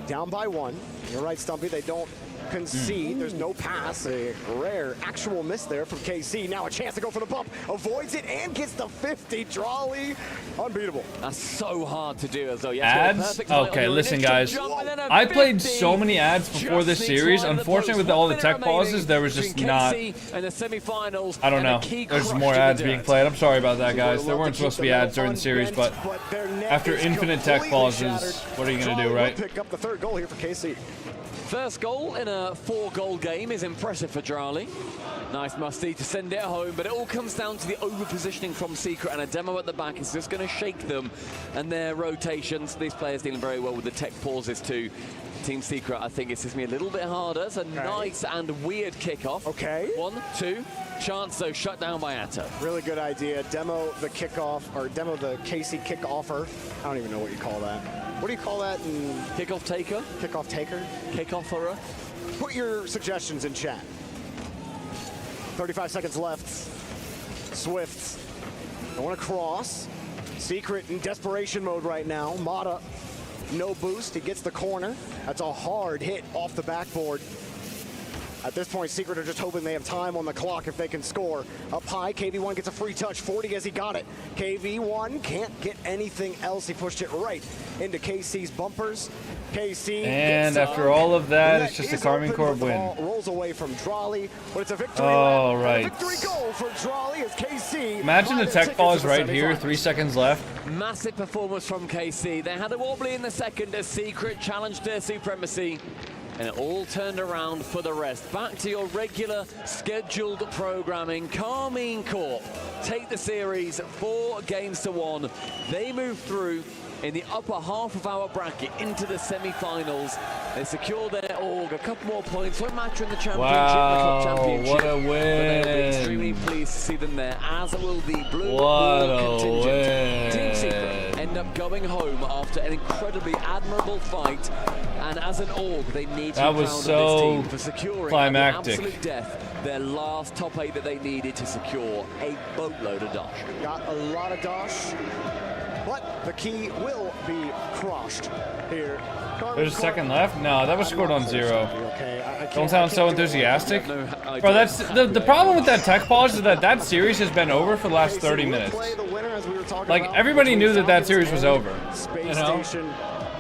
Down by one. You're right, Stumpy. They don't concede. There's no pass. A rare actual miss there from KC. Now a chance to go for the bump. Avoids it and gets the 50. Drawley. Unbeatable. That's so hard to do as though. Ads? Okay, listen, guys. I played so many ads before this series. Unfortunately, with all the tech pauses, there was just not. I don't know. There's more ads being played. I'm sorry about that, guys. There weren't supposed to be ads during the series, but after infinite tech pauses, what are you going to do, right? Pick up the third goal here for KC. First goal in a 4-goal game is impressive for Drawley. Nice musty to send it home, but it all comes down to the over-positioning from Secret, and a demo at the back is just going to shake them and their rotations. These players dealing very well with the tech pauses too. Team Secret, I think it's just me a little bit harder. It's a nice and weird kickoff. Okay. 1, 2. Chance, though, shut down by Atto. Really good idea. Demo the kickoff, or demo the KC kick-offer. I don't even know what you call that. what do you call that? Kickoff taker? Kickoff taker? Kickofferer? Put your suggestions in chat. 35 seconds left. Swift. I want to cross. Secret in desperation mode right now. Mata, no boost. He gets the corner. That's a hard hit off the backboard. At this point, Secret are just hoping they have time on the clock if they can score. Up high, KV1 gets a free touch. 40 as he got it. KV1 can't get anything else. He pushed it right into KC's bumpers. KC and after all of that, it's just a Carmine Corp win. Rolls away from Drawley, but it's a victory. Oh, right. A victory goal for Drawley as KC. Imagine the tech pause right here, 3 seconds left. Massive performance from KC. They had a wobbly in the second as Secret challenged their supremacy. And it all turned around for the rest. Back to your regular scheduled programming. Carmine Corp take the series 4 games to 1. They move through in the upper half of our bracket into the semi-finals. They secure their org, a couple more points, won't matter in the championship, the club championship. What a win! But they'll be extremely pleased to see them there, as will the Blue What Ball a contingent. Team win! Secret end up going home after an incredibly admirable fight, and as an org, they need to be proud of this team for securing climactic. Absolute death their last top 8 that they needed to secure a boatload of dosh. Got a lot of dosh. But the key will be crushed here. There's a second left? No, that was scored on 0. Don't sound so enthusiastic. Bro, that's the problem with that tech pause is that series has been over for the last 30 minutes. Like, everybody knew that series was over. You know?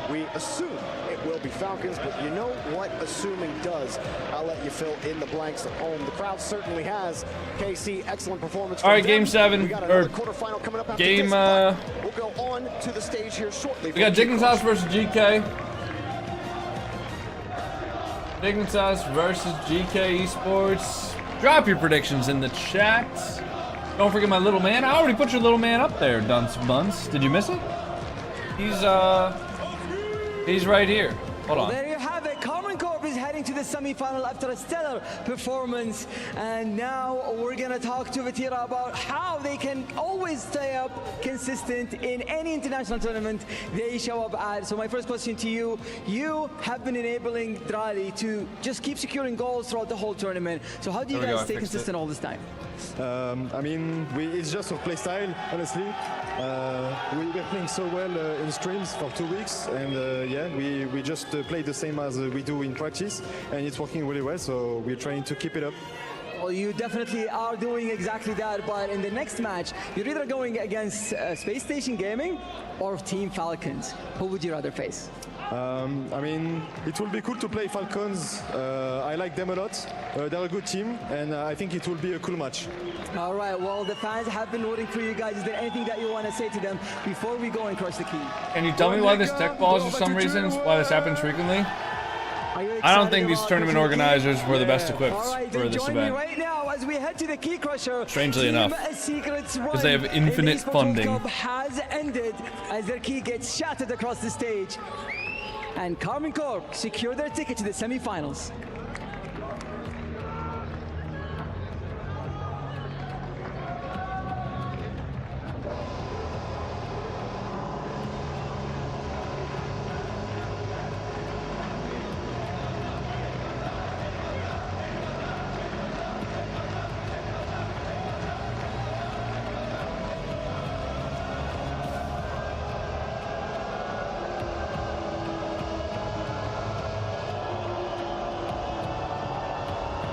We assume it will be Falcons, but you know what assuming does. I'll let you fill in the blanks at home. The crowd certainly has. KC, excellent performance. All right, game 7 or game. We'll go on to the stage here shortly. We got Dignitas versus GK. Dignitas versus GK Esports. Drop your predictions in the chat. Don't forget my little man. I already put your little man up there, Dunce Bunce. Did you miss it? He's right here. Hold on. Well, there you have it. Carmine Corp is heading to the semi-final after a stellar performance. And now we're going to talk to Vatira about how they can always stay up consistent in any international tournament they show up at. So my first question to you, you have been enabling Drali to just keep securing goals throughout the whole tournament. So how do you guys stay consistent all this time? I mean, it's just our play style, honestly. We were playing so well in streams for 2 weeks, and yeah, we just play the same as we do in practice, and it's working really well, so we're trying to keep it up. Well, you definitely are doing exactly that, but in the next match, you're either going against Space Station Gaming or Team Falcons. Who would you rather face? I mean, it will be cool to play Falcons. I like them a lot. They're a good team, and I think it will be a cool match. All right, well, the fans have been rooting for you guys. Is there anything that you want to say to them before we go and crush the key? Can you tell me why this tech pause for some reason, why this happens frequently? I don't think these tournament organizers were the best equipped for this event. Right now as we head to the key crusher. Strangely enough, because they have infinite funding. Has ended as their key gets shattered across the stage. And Carmine Corp secure their ticket to the semifinals.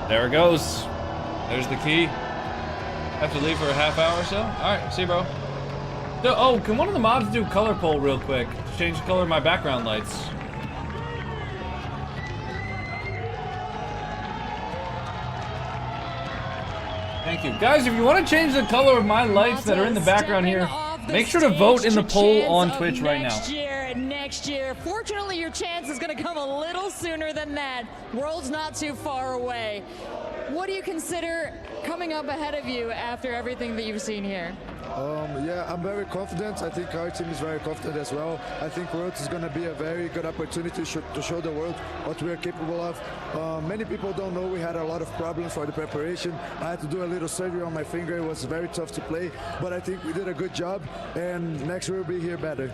There it goes. There's the key. Have to leave for a half hour or so. All right, see you, bro. Oh, can one of the mods do color poll real quick? Change the color of my background lights. Thank you. Guys, if you want to change the color of my lights that are in the background here, make sure to vote in the poll on Twitch right now. Next year. Fortunately, your chance is going to come a little sooner than that. World's not too far away. What do you consider coming up ahead of you after everything that you've seen here? Yeah, I'm very confident. I think our team is very confident as well. I think Worlds is going to be a very good opportunity to show the world what we are capable of. Many people don't know we had a lot of problems for the preparation. I had to do a little surgery on my finger. It was very tough to play, but I think we did a good job, and next year we'll be here better.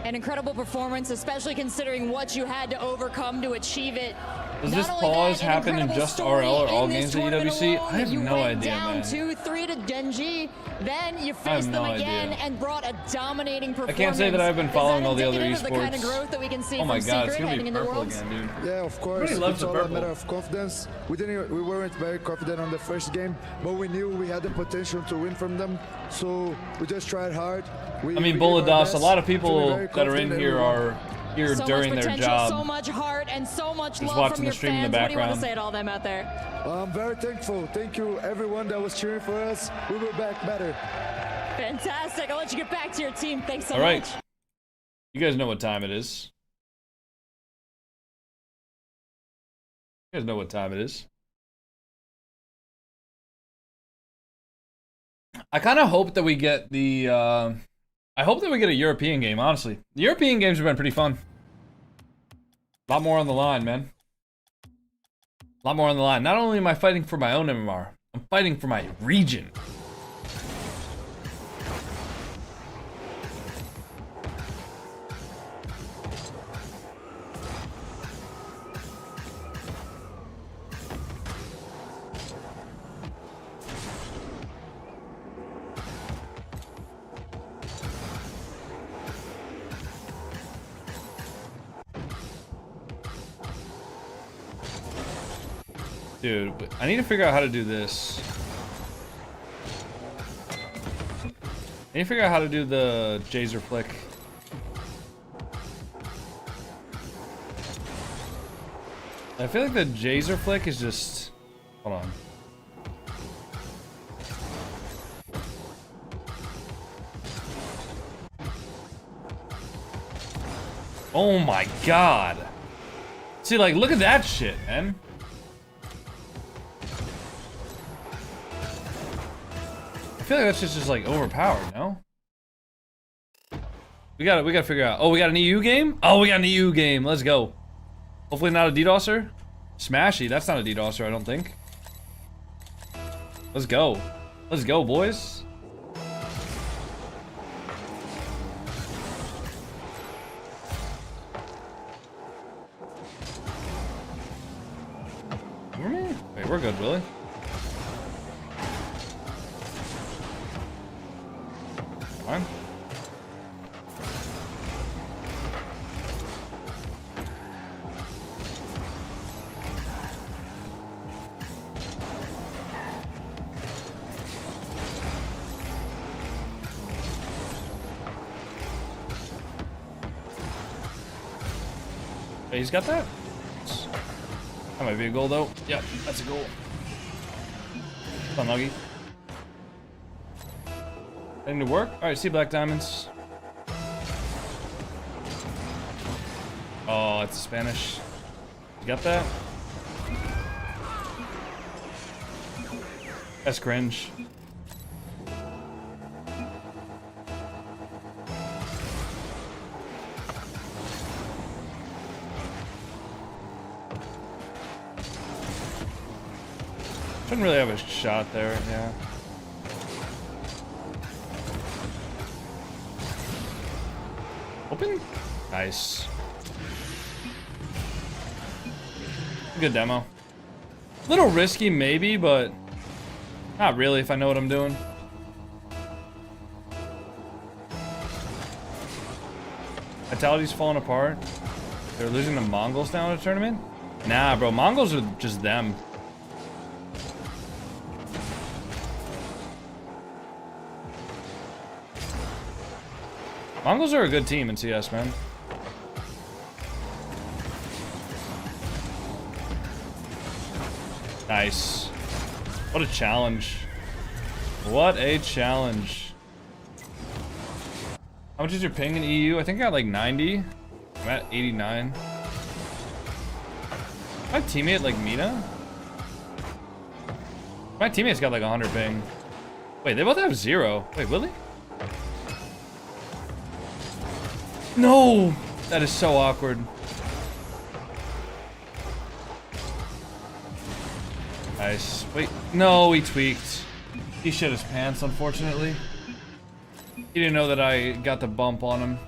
an incredible performance, especially considering what you had to overcome to achieve it. Does this pause happen in just RL or all games at EWC? I have no idea, man. You went down 2-3 to Gen.G, then you faced them again and brought a dominating performance. I can't say that I've been following all the other esports. The kind of growth that we can see oh my from god, it's Secret gonna be purple again, dude. Yeah, of course. Everybody loves it's the all purple. a matter of confidence. We weren't very confident on the first game, but we knew we had the potential to win from them. So we just tried hard. I mean, Bolados, a lot of people that are in here are here so during much their potential, job. so much heart and so much Just love watching from the your stream in fans. the What do you want to background. say to all them out there? I'm very thankful. Thank you, everyone that was cheering for us. We were back better. Fantastic. I'll let you get back to your team. Thanks so All right. much. You guys know what time it is. You guys know what time it is. I kind of hope that we get the I hope that we get a European game, honestly. The European games have been pretty fun. A lot more on the line, man. A lot more on the line. Not only am I fighting for my own MMR, I'm fighting for my region. Dude, I need to figure out how to do this. I need to figure out how to do the Jazer flick. I feel like the Jazer flick is just... Hold on. Oh my god. See, like, look at that shit, man. I feel like that's just like overpowered, no? We gotta figure out. Oh, we got an EU game? Oh, we got an EU game. Let's go. Hopefully not a DDoSer. Smashy, that's not a DDoSer, I don't think. Let's go. Let's go, boys. Wait, we're good, Willie. Fine. Hey, he's got that? That might be a goal, though. Yep, that's a goal. Unlucky. Heading to work? Alright, see black diamonds. Oh, it's Spanish. You got that? That's cringe. Shouldn't really have a shot there, yeah. Open? Nice. Good demo. A little risky maybe, but not really if I know what I'm doing. Vitality's falling apart. They're losing the Mongols now in a tournament? Nah, bro, Mongols are just them. Mongols are a good team in CS, man. Nice. What a challenge. What a challenge. How much is your ping in EU? I think I got like 90. I'm at 89. My teammate like Mina? My teammate's got like 100 ping. Wait, they both have 0. Wait, Willie? No! That is so awkward. Nice. Wait, no, he tweaked. He shit his pants, unfortunately. He didn't know that I got the bump on him.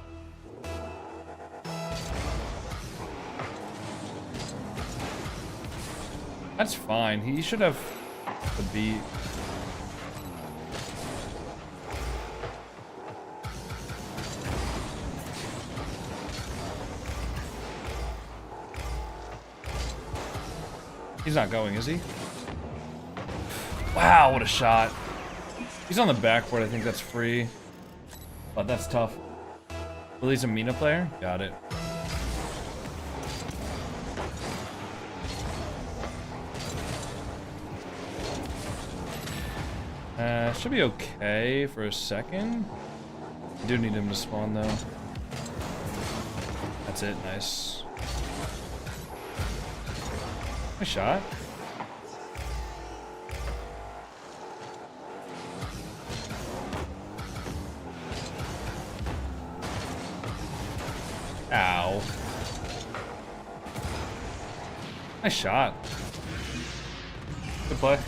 That's fine. He should have the beat. He's not going, is he? Wow, what a shot. He's on the backboard. I think that's free. But that's tough. Willie's a Mina player? Got it. Should be okay for a second. I do need him to spawn though. That's it, nice. Nice shot. Ow. Nice shot. Good play.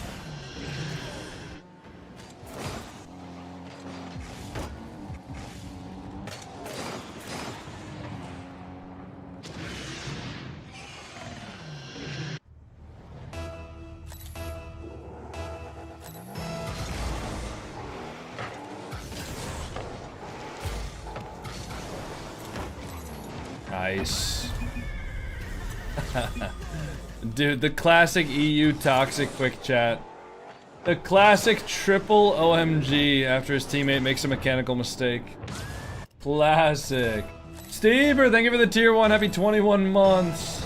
Nice. Dude, the classic EU toxic quick chat. The classic triple OMG after his teammate makes a mechanical mistake. Classic. Stever, thank you for the tier 1. Happy 21 months.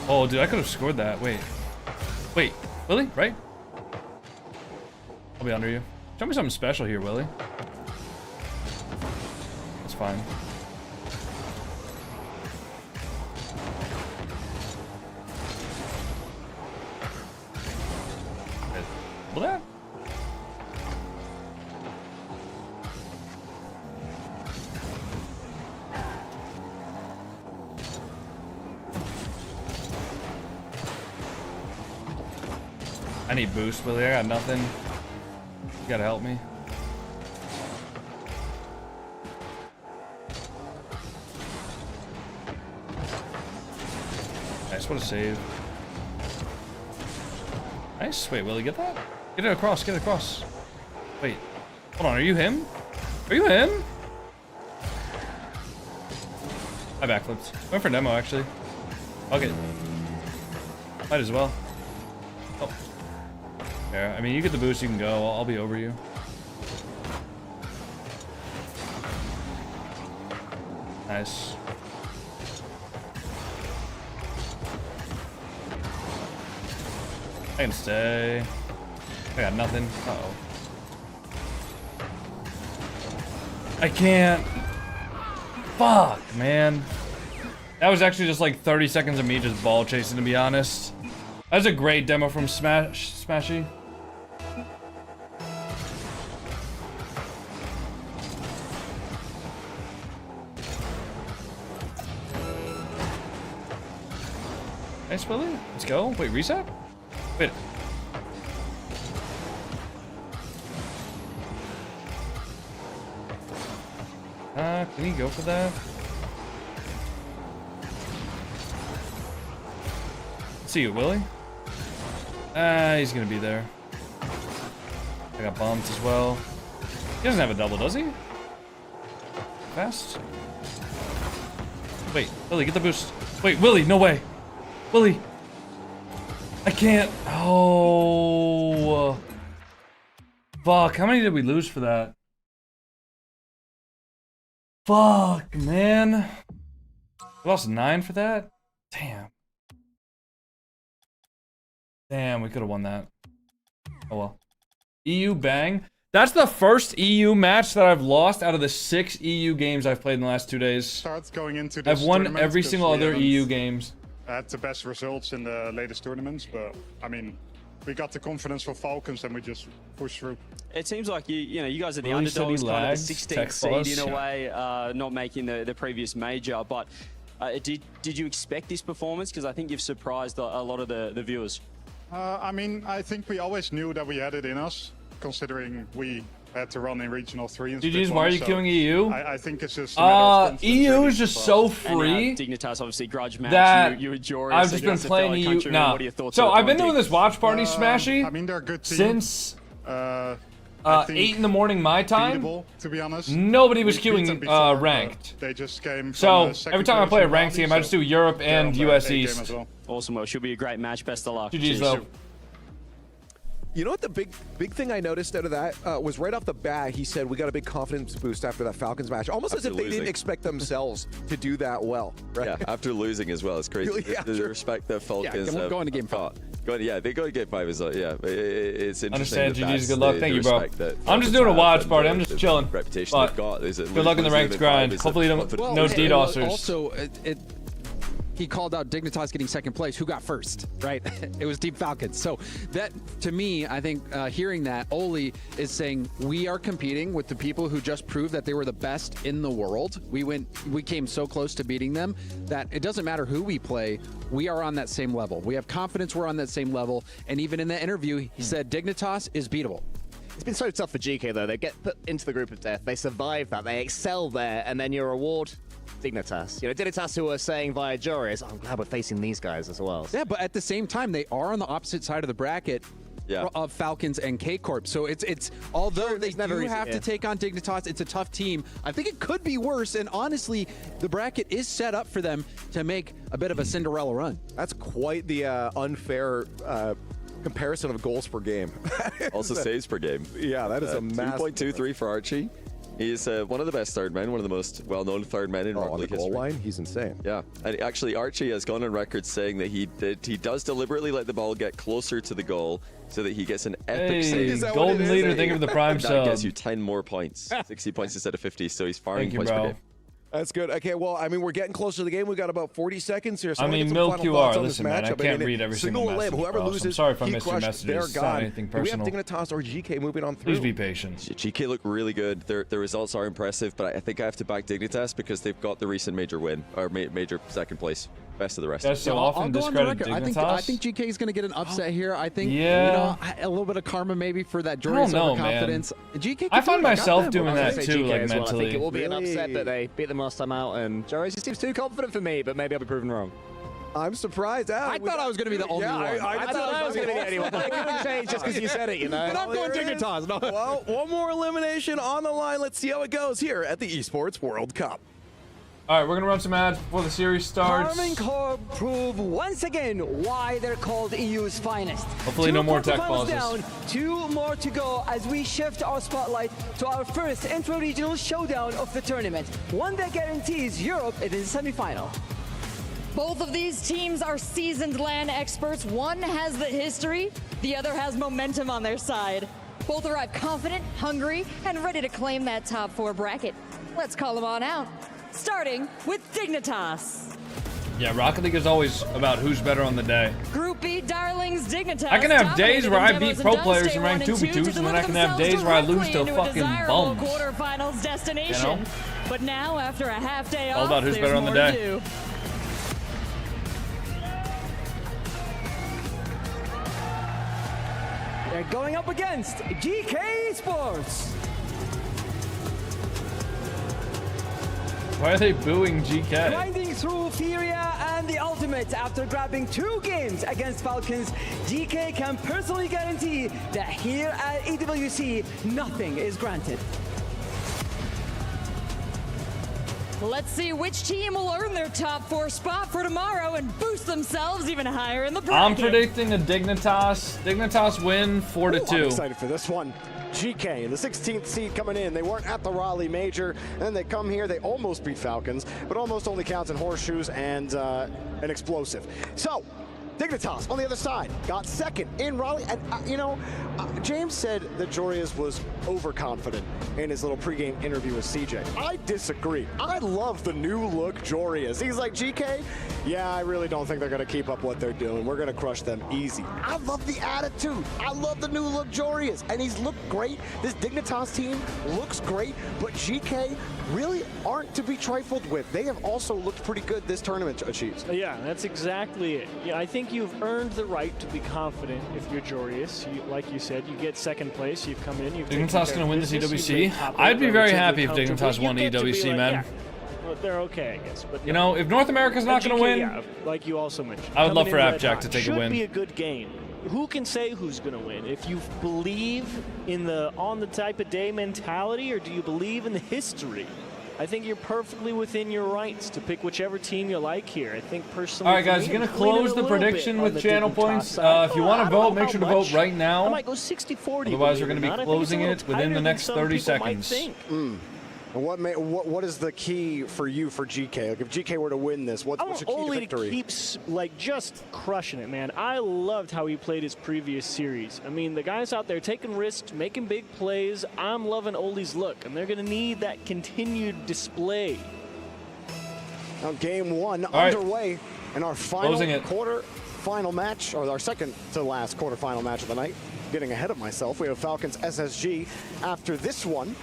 Oh, dude, I could have scored that. Wait. Wait. Willie? Right? I'll be under you. Show me something special here, Willie. That's fine. Well, that? I need boost, Willie. I got nothing. You gotta help me. Nice, what a save. Nice. Wait, Willie, get that? Get it across, get it across. Wait. Hold on, are you him? Are you him? I backflipped. Went for demo, actually. Okay. Might as well. Oh. There. I mean, you get the boost, you can go. I'll be over you. Nice. I can stay. I got nothing. Uh-oh. I can't. Fuck, man. That was actually just like 30 seconds of me just ball chasing, to be honest. That was a great demo from Smashy. Nice, Willie. Let's go. Wait, reset? Wait. Can he go for that? Let's see you, Willie. He's gonna be there. I got bumped as well. He doesn't have a double, does he? Fast. Wait, Willie, get the boost. Wait, Willie, no way. Willie. I can't. Oh. Fuck, how many did we lose for that? Fuck, man. We lost 9 for that? Damn. Damn, we could have won that. Oh well. EU bang. That's the first EU match that I've lost out of the 6 EU games I've played in the last 2 days. Starts going into this I've won every single other EU games. Had the best results in the latest tournaments, but I mean, we got the confidence for Falcons and we just pushed through. It seems like you guys are the Really said he underdogs, kind of the lags? 16th Text seed us. in a way, not making the previous major. But did you expect this performance? Because I think you've surprised a lot of the viewers. I mean, I think we always knew that we had it in us, considering we had to run in Regional 3. And GG's, why are you queuing EU? I think it's just a matter of confidence EU really is just for so us. free. And, Dignitas obviously grudge match. That you enjoy. I've just been playing EU. Nah. So I've been doing this watch party Smashy I mean, they're a good team. since 8 in the morning my time. Beatable, to be honest. Nobody was We beat them queuing before, ranked. They just came So from every time I play a ranked Raleigh, game, I just do Europe and they're on their US A game East. as well. Awesome. Well, should be a great match. Best of luck. GG's though. You know what the big thing I noticed out of that was right off the bat, he said we got a big confidence boost after that Falcons match. Almost After as if they losing. didn't expect themselves to do that well, right? Yeah, after losing as well. It's crazy. Yeah, the sure. respect that Falcons we're going to game 5. Yeah, they go to game 5 as well. Yeah, it's interesting. Understand, that GG's, that's good luck. the- Thank the you, bro. respect that I'm just Falcons doing a have watch and party. the- I'm just the chilling. reputation But they've got. Is that good luck in the losing ranked them in grind. 5 is Hopefully you confident. don't no DDoSers. Also, he called out Dignitas getting second place. Who got first, right? It was Team Falcons. So that, to me, I think hearing that, Oli is saying we are competing with the people who just proved that they were the best in the world. We came so close to beating them that it doesn't matter who we play. We are on that same level. We have confidence we're on that same level. And even in that interview, he said Dignitas is beatable. It's been so tough for GK, though. They get put into the group of death. They survive that. They excel there. And then your reward, Dignitas. You know, Dignitas, who were saying via juries, I'm glad we're facing these guys as well. Yeah, but at the same time, they are on the opposite side of the bracket of Falcons and K-Corp. So it's although they do have to take on Dignitas, it's a tough team. I think it could be worse. And honestly, the bracket is set up for them to make a bit of a Cinderella run. That's quite the unfair comparison of goals per game. Also saves per game. Yeah, that is a massive 2.23 for Archie. He's one of the best third men, one of the most well-known third men in Rocket League history. On the goal line, he's insane. Yeah, and actually Archie has gone on record saying that he does deliberately let the ball get closer to the goal so that he gets an epic save. Golden leader, think of the prime that sub. gets you 10 more points, 60 points instead of 50. So he's firing Thank you, points per bro. game. That's good. Okay, well, I mean, we're getting closer to the game. We've got about 40 seconds here. So I wanna mean, get some Mil final QR, thoughts on this listen, man, I matchup. can't read every single limb. message, Whoever bro, so loses, I'm sorry if I he missed your crushed, messages. they're It's not gone. anything Do we have personal. Dignitas or GK moving on through? Please be patient. GK look really good. Their results are impressive, but I think I have to back Dignitas because they've got the recent major win, or major second place. Best of the rest. That's so often I'll go on the discredit record. Dignitas. I think GK is going to get an upset here. I think Yeah. a little bit of karma maybe for that I Jory's don't know, man. overconfidence. GK I can find do it. I got myself them. doing I was that gonna say too, GK like as well. I think mentally. it will be an upset that they beat them last time out, and Joris just seems too confident for me, but maybe I'll be proven wrong. I'm surprised. I thought I was going to be the only one. I thought I was going to be the only one, but it couldn't change just because you said it, you know? But I'm going Dignitas. No. Well, one more elimination on the line. Let's see how it goes here at the Esports World Cup. All right, we're gonna run some ads before the series starts. Carmine Corp prove once again why they're called EU's finest. Hopefully no more tech quarterfinals pauses. down, 2 more to go as we shift our spotlight to our first intra-regional showdown of the tournament. One that guarantees Europe in the semifinal. Both of these teams are seasoned LAN experts. One has the history, the other has momentum on their side. Both arrive confident, hungry, and ready to claim that top 4 bracket. Let's call them on out. Starting with Dignitas. Yeah, Rocket League is always about who's better on the day. Group B darlings Dignitas. I can have days where I beat dominated pro in demos players day in 1 ranked and 2 2v2s, to and then I can deliver have days where I lose to directly into a fucking desirable bums. quarterfinals destination. You know? But now, after a half day All off, about who's there's better on the more to day. do. They're going up against GK Sports. Why are they booing GK? Grinding through Furia and the Ultimate after grabbing 2 games against Falcons, GK can personally guarantee that here at EWC, nothing is granted. Let's see which team will earn their top 4 spot for tomorrow and boost themselves even higher in the bracket. I'm predicting a Dignitas win 4-2. I'm excited for this one. GK, the 16th seed coming in. They weren't at the Raleigh Major, and then they come here. They almost beat Falcons, but almost only counts in horseshoes and an explosive. So, Dignitas on the other side got second in Raleigh, and James said that Jorias was overconfident in his little pregame interview with CJ. I disagree. I love the new look Jorias. He's like, GK, Yeah, I really don't think they're going to keep up what they're doing. We're going to crush them easy. I love the attitude. I love the new Luxurious, and he's looked great. This Dignitas team looks great, but GK really aren't to be trifled with. They have also looked pretty good this tournament, Achieves. Yeah, that's exactly it. Yeah, I think you've earned the right to be confident if you're Jorius. Like you said, you get second place, you've come in, you've Dignitas going to win this EWC? I'd be very happy if Dignitas won EWC, man. Yeah, well, they're okay, I guess. But you know, if North America's not going to win, yeah, like you also mentioned, I would love for Appjack to take a win. Should be a good game. Who can say who's going to win? If you believe in the on the type of day mentality, or do you believe in the history? I think you're perfectly within your rights to pick whichever team you like here. I think personally. All right, guys, you're going to close the prediction with channel points. If you want to vote, make sure to vote right now. I might go 60-40. Otherwise, we're going to be closing it within the next 30 seconds. What is the key for you for GK? Like if GK were to win this, what's your key to victory? Keeps like just crushing it, man. I loved how he played his previous series. I mean, the guys out there taking risks, making big plays. I'm loving Ollie's look, and they're going to need that continued display. Now, game one underway in our final match, or our second to last quarterfinal match of the night. Getting ahead of myself, we have Falcons SSG. After this one,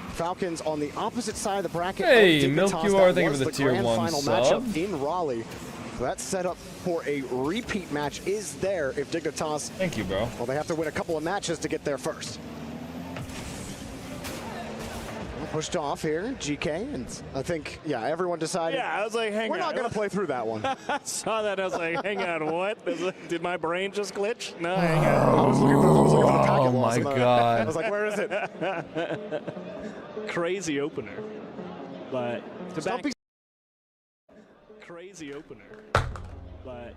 Falcons on the opposite side of the bracket. Hey, Milk QR, thank you for the tier 1 final sub. matchup in Raleigh. So that set up for a repeat match is there if Dignitas. Thank you, bro. Well, they have to win a couple of matches to get there first. Pushed off here, GK, and I think, yeah, everyone decided. Yeah, I was like, hang on. We're not going to play through that one. I saw that. I was like, hang on, what? Did my brain just glitch? No, hang on. I was looking for the packet loss. Oh, my God. I was like, where is it? Crazy opener. But crazy opener. But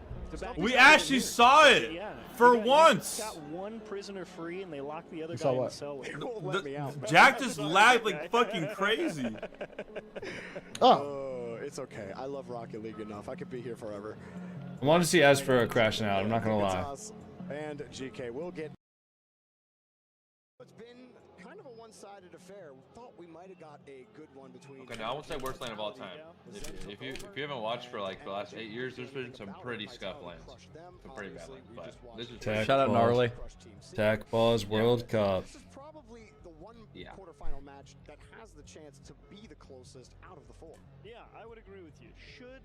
we actually saw it for once. Got one prisoner free, and they locked the other guy in the cell. Jack just lagged like fucking crazy. Oh, it's okay. I love Rocket League enough. I could be here forever. I wanted to see Asper crashing out. I'm not gonna lie. And GK will get. It's been kind of a one-sided affair. We thought we might have got a good one between. Okay, now I won't say worst lane of all time. If you haven't watched for like the last 8 years, there's been some pretty scuff lanes, some pretty bad lanes. But this is shout out Gnarly. Tech Balls World Cup. This is probably the one quarterfinal match that has the chance to be the closest out of the four. Yeah, I would agree with you. Should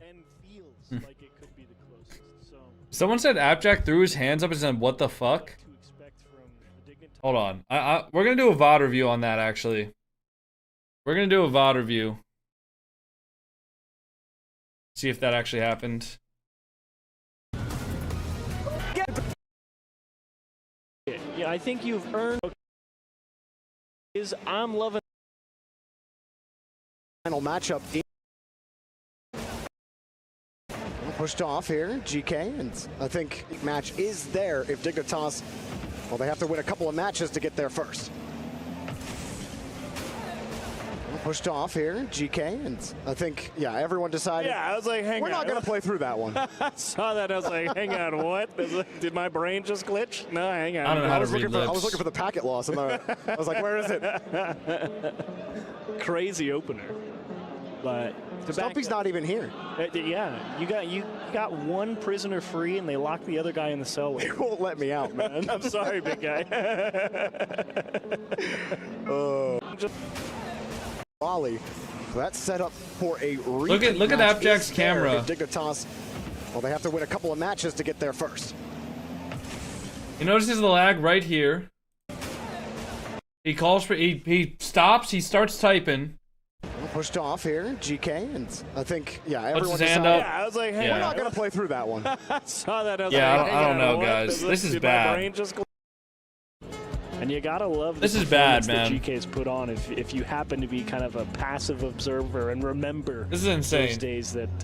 and feels like it could be the closest. So. Someone said Appjack threw his hands up and said, "What the fuck?" Hold on. We're gonna do a VOD review on that. Actually, we're gonna do a VOD review. See if that actually happened. Yeah, I think you've earned. I'm loving. Final matchup. Pushed off here, GK, and I think match is there if Dignitas. Well, they have to win a couple of matches to get there first. Pushed off here, GK, and I think, yeah, everyone decided. Yeah, I was like, hang on. We're not going to play through that one. I saw that. I was like, hang on, what? Did my brain just glitch? No, hang on. I don't know how to read lips. I was looking for the packet loss, and I was like, where is it? Crazy opener. But Stumpy's not even here. Yeah, you got one prisoner free, and they locked the other guy in the cell. They won't let me out, man. I'm sorry, big guy. Raleigh. That's set up for a look at Appjack's camera. Dignitas. Well, they have to win a couple of matches to get there first. You notice the lag right here. He calls for he stops. He starts typing. Pushed off here, GK, and I think, yeah, everyone his hand decided. up. Yeah, I was like, hey, we're not going to play through that one. I saw that. I was yeah, like, I don't know, guys. This is bad. And you gotta love this is bad, man. That GK's put on if you happen to be kind of a passive observer and remember this is insane. Those days that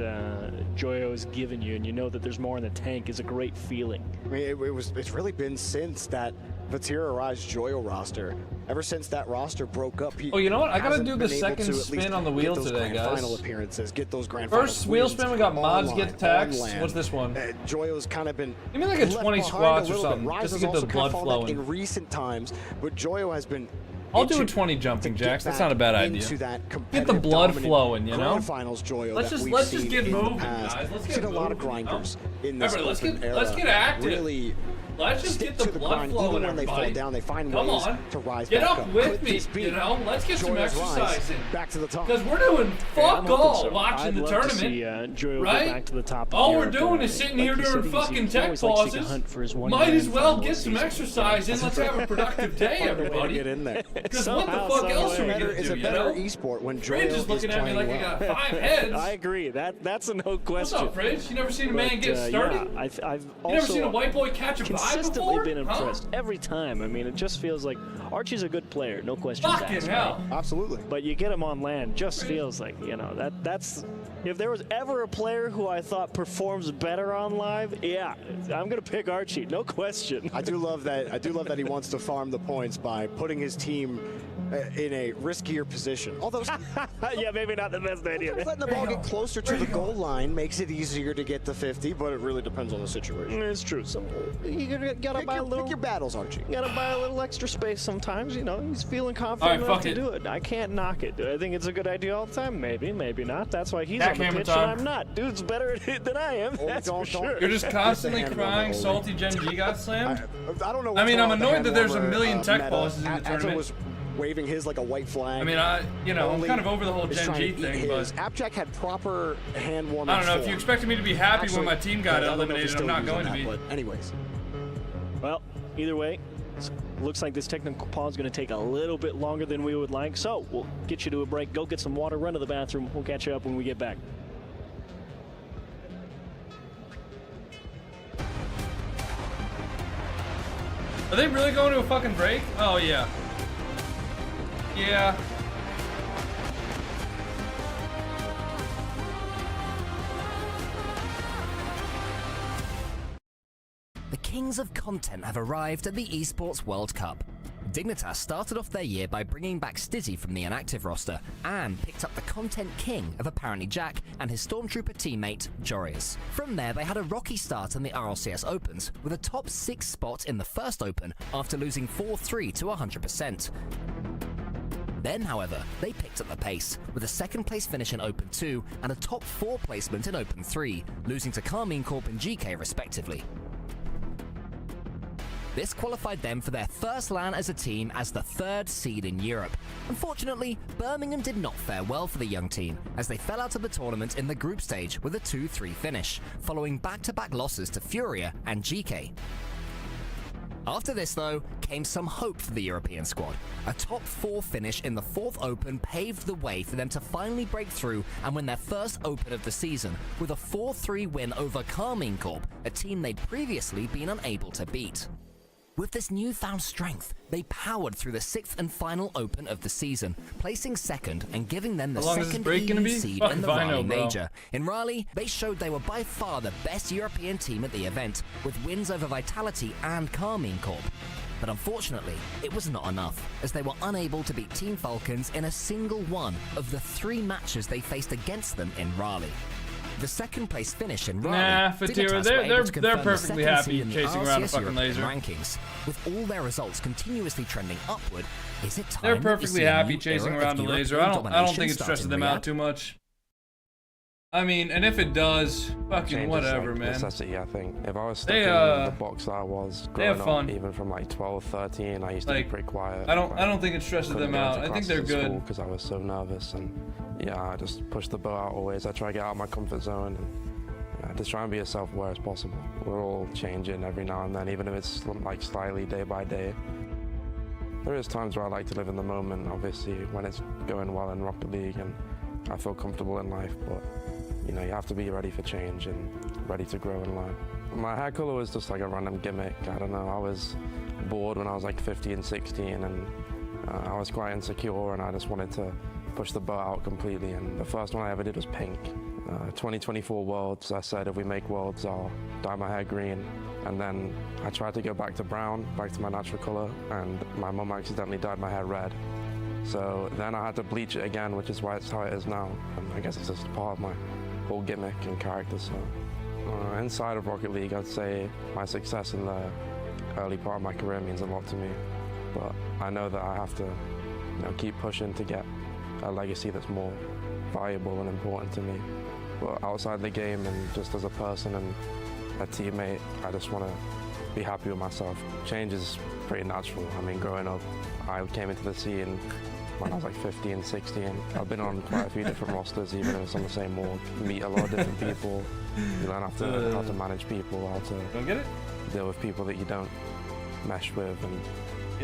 Joyo has given you, and you know that there's more in the tank is a great feeling. I mean, it's really been since that Vatira Rise Joyo roster. Ever since that roster broke up, oh, you know what? I gotta do the second spin on the wheel today, guys. Final appearances, get those grand first wheel spin. We got mods get text. What's this one? Joyo's kind of been. Give me like a 20 squats or something, just to get the blood flowing. In recent times, but Joyo has been I'll do a 20 jumping jacks. That's not a bad idea. Get the blood flowing, you know. Let's just get moving, guys. Let's get a lot of grinders in this let's get active. Really, let's just get the blood flowing. Even when they fall down, they find ways to rise get back up with me, you know. Let's get some exercise in. Back to the top. Because we're doing fuck all watching the tournament, right? Back to the top all we're doing is sitting here doing fucking tech pauses. Might as well get some exercise in. Let's have a productive day, everybody. Get in there. Because what the fuck else are we gonna do? It's a better esport when Joel is looking at me like I got 5 heads. I agree. That's a no question. What's up, Fridge? You never seen a man get started? Yeah, I've you never seen a white boy catch a vibe consistently before? been impressed every time. I mean, it just feels like Archie's a good player, no question. Fucking hell. Right? Absolutely. But you get him on land, just feels like, you know, that's if there was ever a player who I thought performs better on live, yeah, I'm gonna pick Archie, no question. I do love that he wants to farm the points by putting his team in a riskier position. Although, yeah, maybe not the best idea. Letting the ball get closer to the goal line makes it easier to get to 50, but it really depends on the situation. It's true. So you gotta buy a little. Pick your battles, Archie. You gotta buy a little extra space sometimes. You know, he's feeling confident enough to do it. I can't knock it. Do I think it's a good idea all the time? Maybe, maybe not. That's why he's on the pitch and I'm not. Dude's better at it than I am. That's for sure. You're just constantly crying salty Gen.G got slammed? I don't know. I mean, I'm annoyed that there's a million tech pauses in the tournament. Was waving his like a white flag. I mean, I'm kind of over the whole Gen.G thing, but Appjack had proper hand warming. I don't know. If you expected me to be happy when my team got eliminated, I'm not going to be. But anyways. Well, either way, looks like this technical pause is going to take a little bit longer than we would like. So we'll get you to a break. Go get some water, run to the bathroom. We'll catch you up when we get back. Are they really going to a fucking break? Oh, yeah. Yeah. The kings of content have arrived at the Esports World Cup. Dignitas started off their year by bringing back Stizzy from the inactive roster and picked up the content king of apparently Jack and his Stormtrooper teammate, Jorius. From there, they had a rocky start in the RLCS Opens with a top 6 spot in the first Open after losing 4-3 to 100%. Then, however, they picked up the pace with a 2nd place finish in Open 2 and a top 4 placement in Open 3, losing to Carmine, Corp and GK respectively. This qualified them for their first LAN as a team as the 3rd seed in Europe. Unfortunately, Birmingham did not fare well for the young team, as they fell out of the tournament in the group stage with a 2-3 finish, following back-to-back losses to Furia and GK. After this, though, came some hope for the European squad. A top 4 finish in the 4th Open paved the way for them to finally break through and win their first Open of the season, with a 4-3 win over Carmine Corp, a team they'd previously been unable to beat. With this newfound strength, they powered through the 6th and final Open of the season, placing 2nd and giving them the 2nd EU seed in the Raleigh Major. In Raleigh, they showed they were by far the best European team at the event, with wins over Vitality and Carmine Corp. But unfortunately, it was not enough, as they were unable to beat Team Falcons in a single one of the 3 matches they faced against them in Raleigh. The 2nd place finish in Raleigh, nah, Fatira, they're perfectly happy chasing around a fucking laser. Rankings. With all their results continuously trending upward, is it time they're perfectly happy chasing around a laser. I don't think it stresses them out too much. I mean, and if it does, fucking whatever, like man. Necessity, I think. If I was stuck in the box that I was growing up, even from like 12, 13, I used to be pretty quiet. I don't think it stresses them out. I think they're good. Because I was so nervous, and yeah, I just push the boat out always. I try to get out of my comfort zone, and just try and be as self-aware as possible. We're all changing every now and then, even if it's like slightly day by day. There is times where I like to live in the moment, obviously, when it's going well in Rocket League, and I feel comfortable in life, but you know, you have to be ready for change and ready to grow and learn. My hair color was just like a random gimmick. I don't know, I was bored when I was like 15, 16, and I was quite insecure, and I just wanted to push the boat out completely, and the first one I ever did was pink. 2024 Worlds, I said if we make Worlds, I'll dye my hair green, and then I tried to go back to brown, back to my natural color, and my mum accidentally dyed my hair red. So then I had to bleach it again, which is why it's how it is now, and I guess it's just part of my whole gimmick and character. So inside of Rocket League, I'd say my success in the early part of my career means a lot to me, but I know that I have to keep pushing to get a legacy that's more valuable and important to me. But outside the game and just as a person and a teammate, I just want to be happy with myself. Change is pretty natural. I mean, growing up, I came into the scene when I was like 15, 16. I've been on quite a few different rosters, even if it's on the same org. You meet a lot of different people. You learn how to manage people, how to deal with people that you don't mesh with, and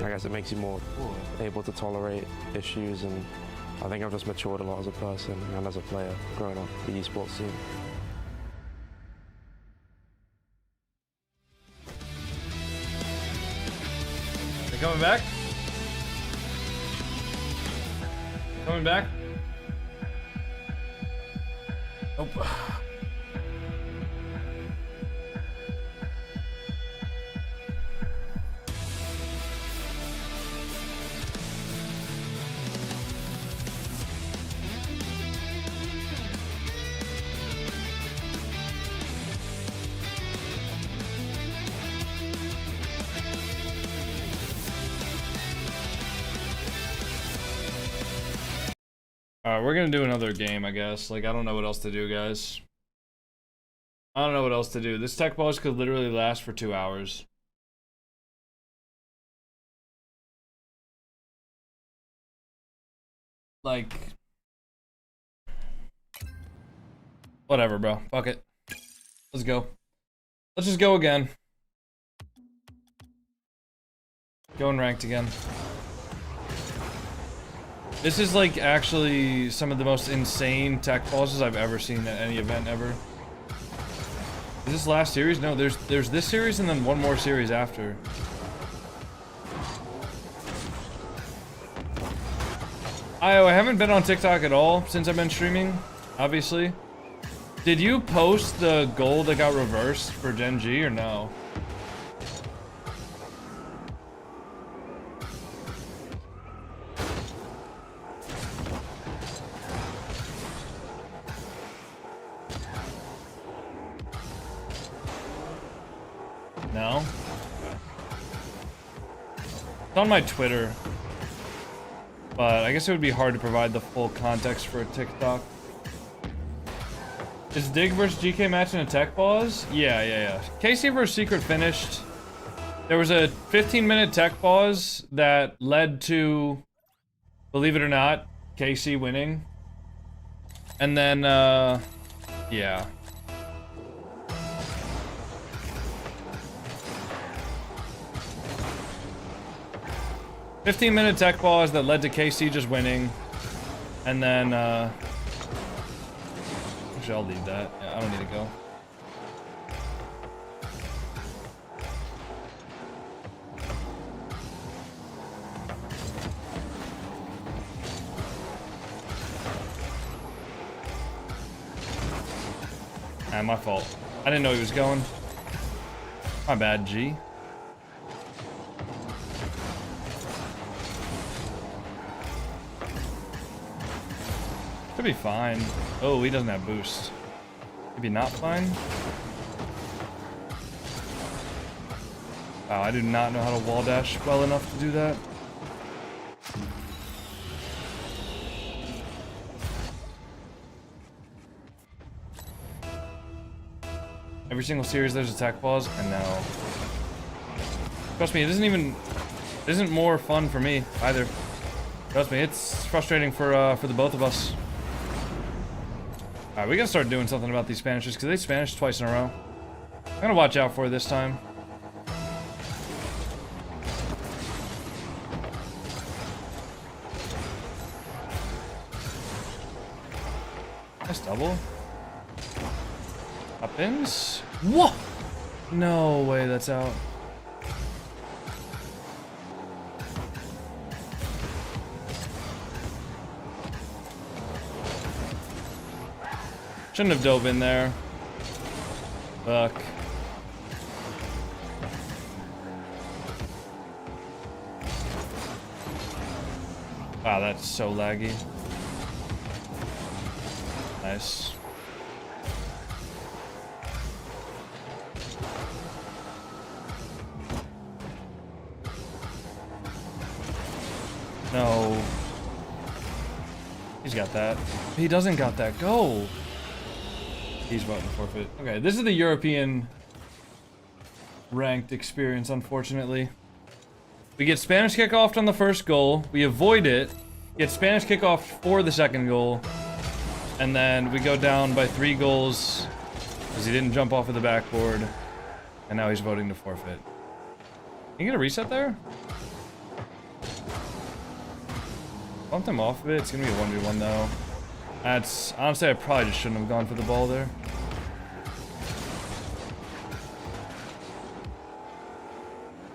I guess it makes you more able to tolerate issues, and I think I've just matured a lot as a person and as a player growing up the esports scene. They coming back? Coming back? Nope. Alright, we're gonna do another game, I guess. Like, I don't know what else to do, guys. I don't know what else to do. This tech pause could literally last for 2 hours. Like... whatever, bro. Fuck it. Let's go. Let's just go again. Going ranked again. This is like actually some of the most insane tech pauses I've ever seen at any event ever. Is this last series? No, there's this series and then one more series after. I haven't been on TikTok at all since I've been streaming, obviously. Did you post the goal that got reversed for Gen.G or no? No? It's on my Twitter. But I guess it would be hard to provide the full context for a TikTok. Is Dig versus GK match in a tech pause? Yeah. KC versus Secret finished. There was a 15-minute tech pause that led to, believe it or not, KC winning. And then, yeah. "15-minute tech pause that led to KC just winning, and then actually I'll leave that. Yeah, I don't need to go. Ah, my fault. I didn't know he was going. My bad, G. Could be fine. Oh, he doesn't have boost. Maybe not fine? Wow, I do not know how to wall dash well enough to do that. Every single series there's a tech pause, and now. Trust me, it isn't more fun for me either. Trust me, it's frustrating for the both of us. Alright, we gotta start doing something about these Spanishes, because they Spanish twice in a row. I'm gonna watch out for it this time. Nice double. Up ins? What? No way that's out. Shouldn't have dove in there. Fuck. Wow, that's so laggy. Nice. No. He's got that. He doesn't got that. Go. He's voting forfeit. Okay, this is the European ranked experience, unfortunately. We get Spanish kickoff on the first goal. We avoid it. Get Spanish kickoff for the second goal. And then we go down by 3 goals because he didn't jump off of the backboard. And now he's voting to forfeit. Can you get a reset there? Bumped him off of it. It's going to be a 1v1 though. That's... Honestly, I probably just shouldn't have gone for the ball there.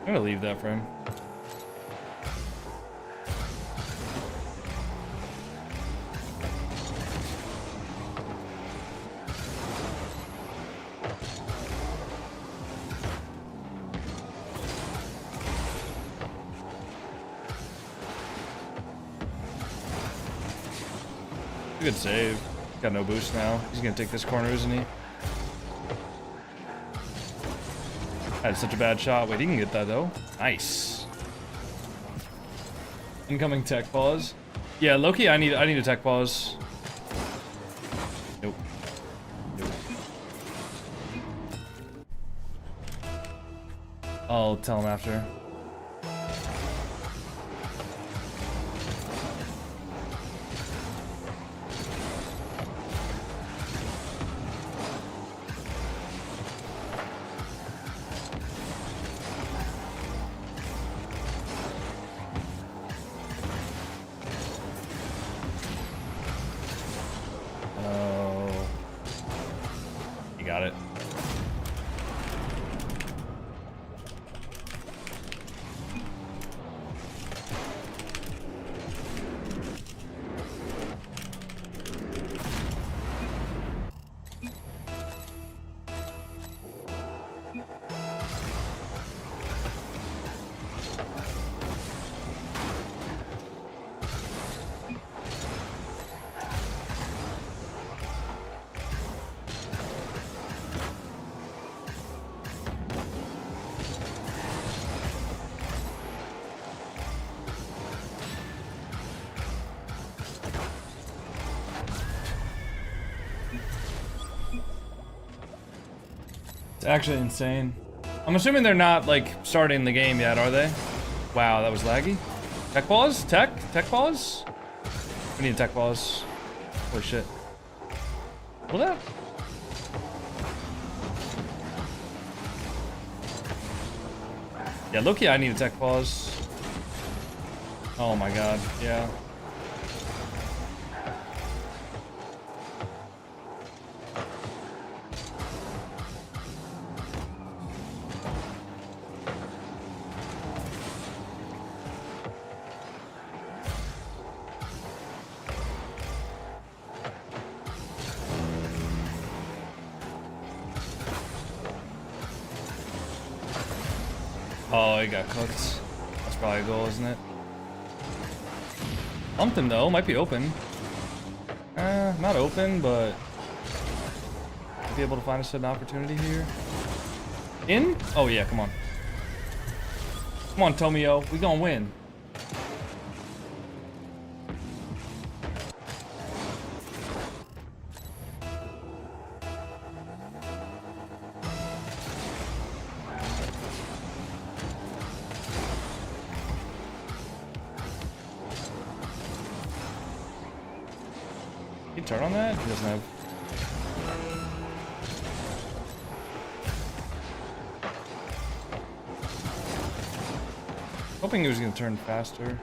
I'm going to leave that for him. Good save. Got no boost now. He's gonna take this corner, isn't he? Had such a bad shot. Wait, he can get that though. Nice. Incoming tech pause. Yeah, Loki, I need a tech pause. Nope. Nope. I'll tell him after. Got it. It's actually insane. I'm assuming they're not, like, starting the game yet, are they? Wow, that was laggy. Tech pause? Tech pause? We need a tech pause. Holy shit. What that? Yeah, low-key, I need a tech pause. Oh my god, yeah. Oh, he got cooked. That's probably a goal, isn't it? Something though, might be open. Not open, but might be able to find us an opportunity here. In? Oh yeah, come on. Come on, Tomio, we gonna win. Can you turn on that? He doesn't have. Hoping he was gonna turn faster.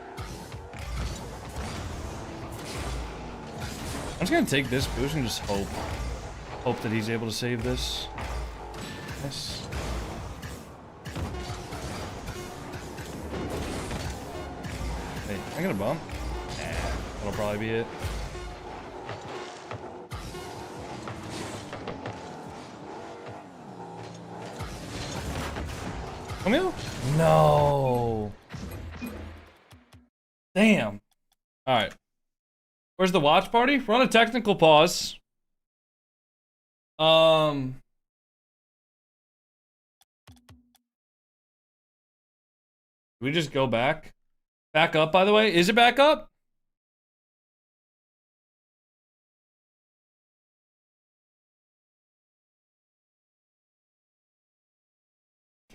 I'm just gonna take this boost and just hope that he's able to save this. Yes. Hey, I got a bump. Nah, that'll probably be it. Come here? No. Damn. All right. Where's the watch party? We're on a technical pause. We just go back. Back up, by the way. Is it back up?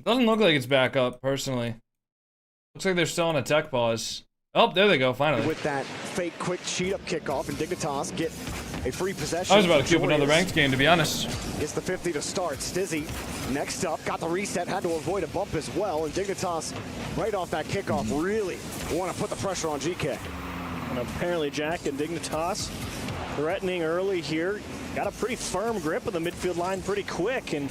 Doesn't look like it's back up, personally. Looks like they're still on a tech pause. Oh, there they go, finally. With that fake quick cheat up kickoff, and Dignitas get a free possession. I was about to queue up another ranked game, to be honest. Gets the 50 to start. Stizzy next up, got the reset, had to avoid a bump as well, and Dignitas right off that kickoff really want to put the pressure on GK. And apparently Jack and Dignitas threatening early here. Got a pretty firm grip of the midfield line pretty quick, and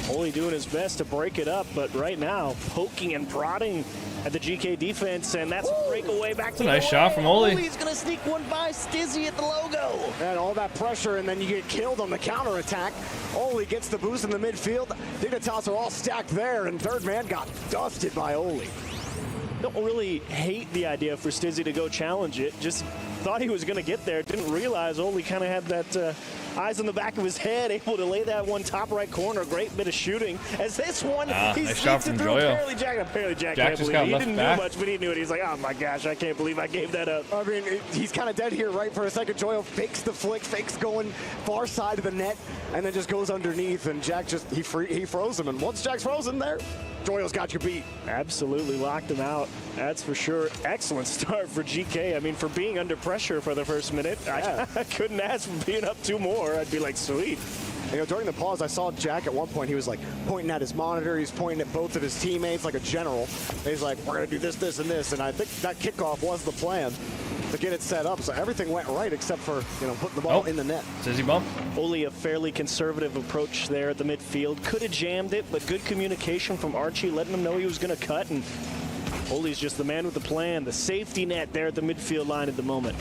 only doing his best to break it up, but right now poking and prodding at the GK defense, and that's a breakaway back to a nice shot from Oli. He's gonna sneak one by Stizzy at the logo. And all that pressure, and then you get killed on the counterattack. Oli gets the boost in the midfield. Dignitas are all stacked there, and third man got dusted by Oli. Don't really hate the idea for Stizzy to go challenge it. Just thought he was going to get there. Didn't realize Oli kind of had that eyes on the back of his head, able to lay that one top right corner. Great bit of shooting. As this one, he nice shot from Joyo. Apparently Jack can't believe it. He didn't do much, but he knew it. He's like, oh my gosh, I can't believe I gave that up. I mean, he's kind of dead here right for a second. Joyo fakes the flick, fakes going far side of the net, and then just goes underneath, and Jack just, he froze him. And once Jack's frozen there, Joyo's got your beat. Absolutely locked him out. That's for sure. Excellent start for GK. I mean, for being under pressure for the first minute, I couldn't ask for being up 2 more. I'd be like, sweet. You know, during the pause, I saw Jack at one point. He was like pointing at his monitor. He's pointing at both of his teammates like a general. And he's like, we're going to do this, this, and this. And I think that kickoff was the plan to get it set up. So everything went right except for, you know, putting the ball in the net. Stizzy bump. Only a fairly conservative approach there at the midfield. Could have jammed it, but good communication from Archie, letting him know he was going to cut. And Oli's just the man with the plan. The safety net there at the midfield line at the moment.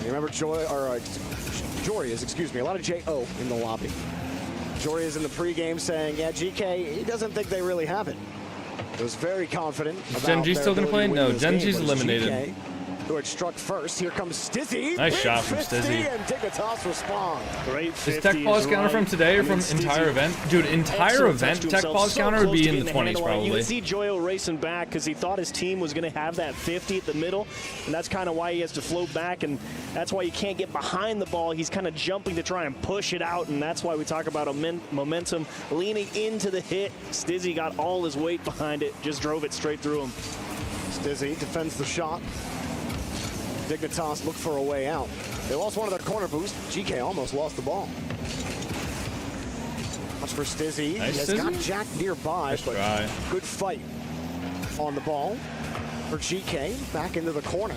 You remember Jory is, excuse me, a lot of J-O in the lobby. Jory is in the pregame saying, yeah, GK, he doesn't think they really have it. He was very confident. Gen.G still going to play? No, Gen.G's eliminated. GK, who had struck first. Here comes Stizzy. Nice shot from Stizzy. And Dignitas respond. Great. Is tech pause counter from today or from entire event? Dude, entire event tech pause counter would be in the 20s probably. You can see Joyo racing back because he thought his team was going to have that 50 at the middle, and that's kind of why he has to float back, and that's why you can't get behind the ball. He's kind of jumping to try and push it out, and that's why we talk about momentum leaning into the hit. Stizzy got all his weight behind it, just drove it straight through him. Stizzy defends the shot. Dignitas look for a way out. They lost one of their corner boosts. GK almost lost the ball. Watch for Stizzy. Nice, he has Stizzy. got Jack nearby, Nice but try. good fight on the ball for GK. Back into the corner.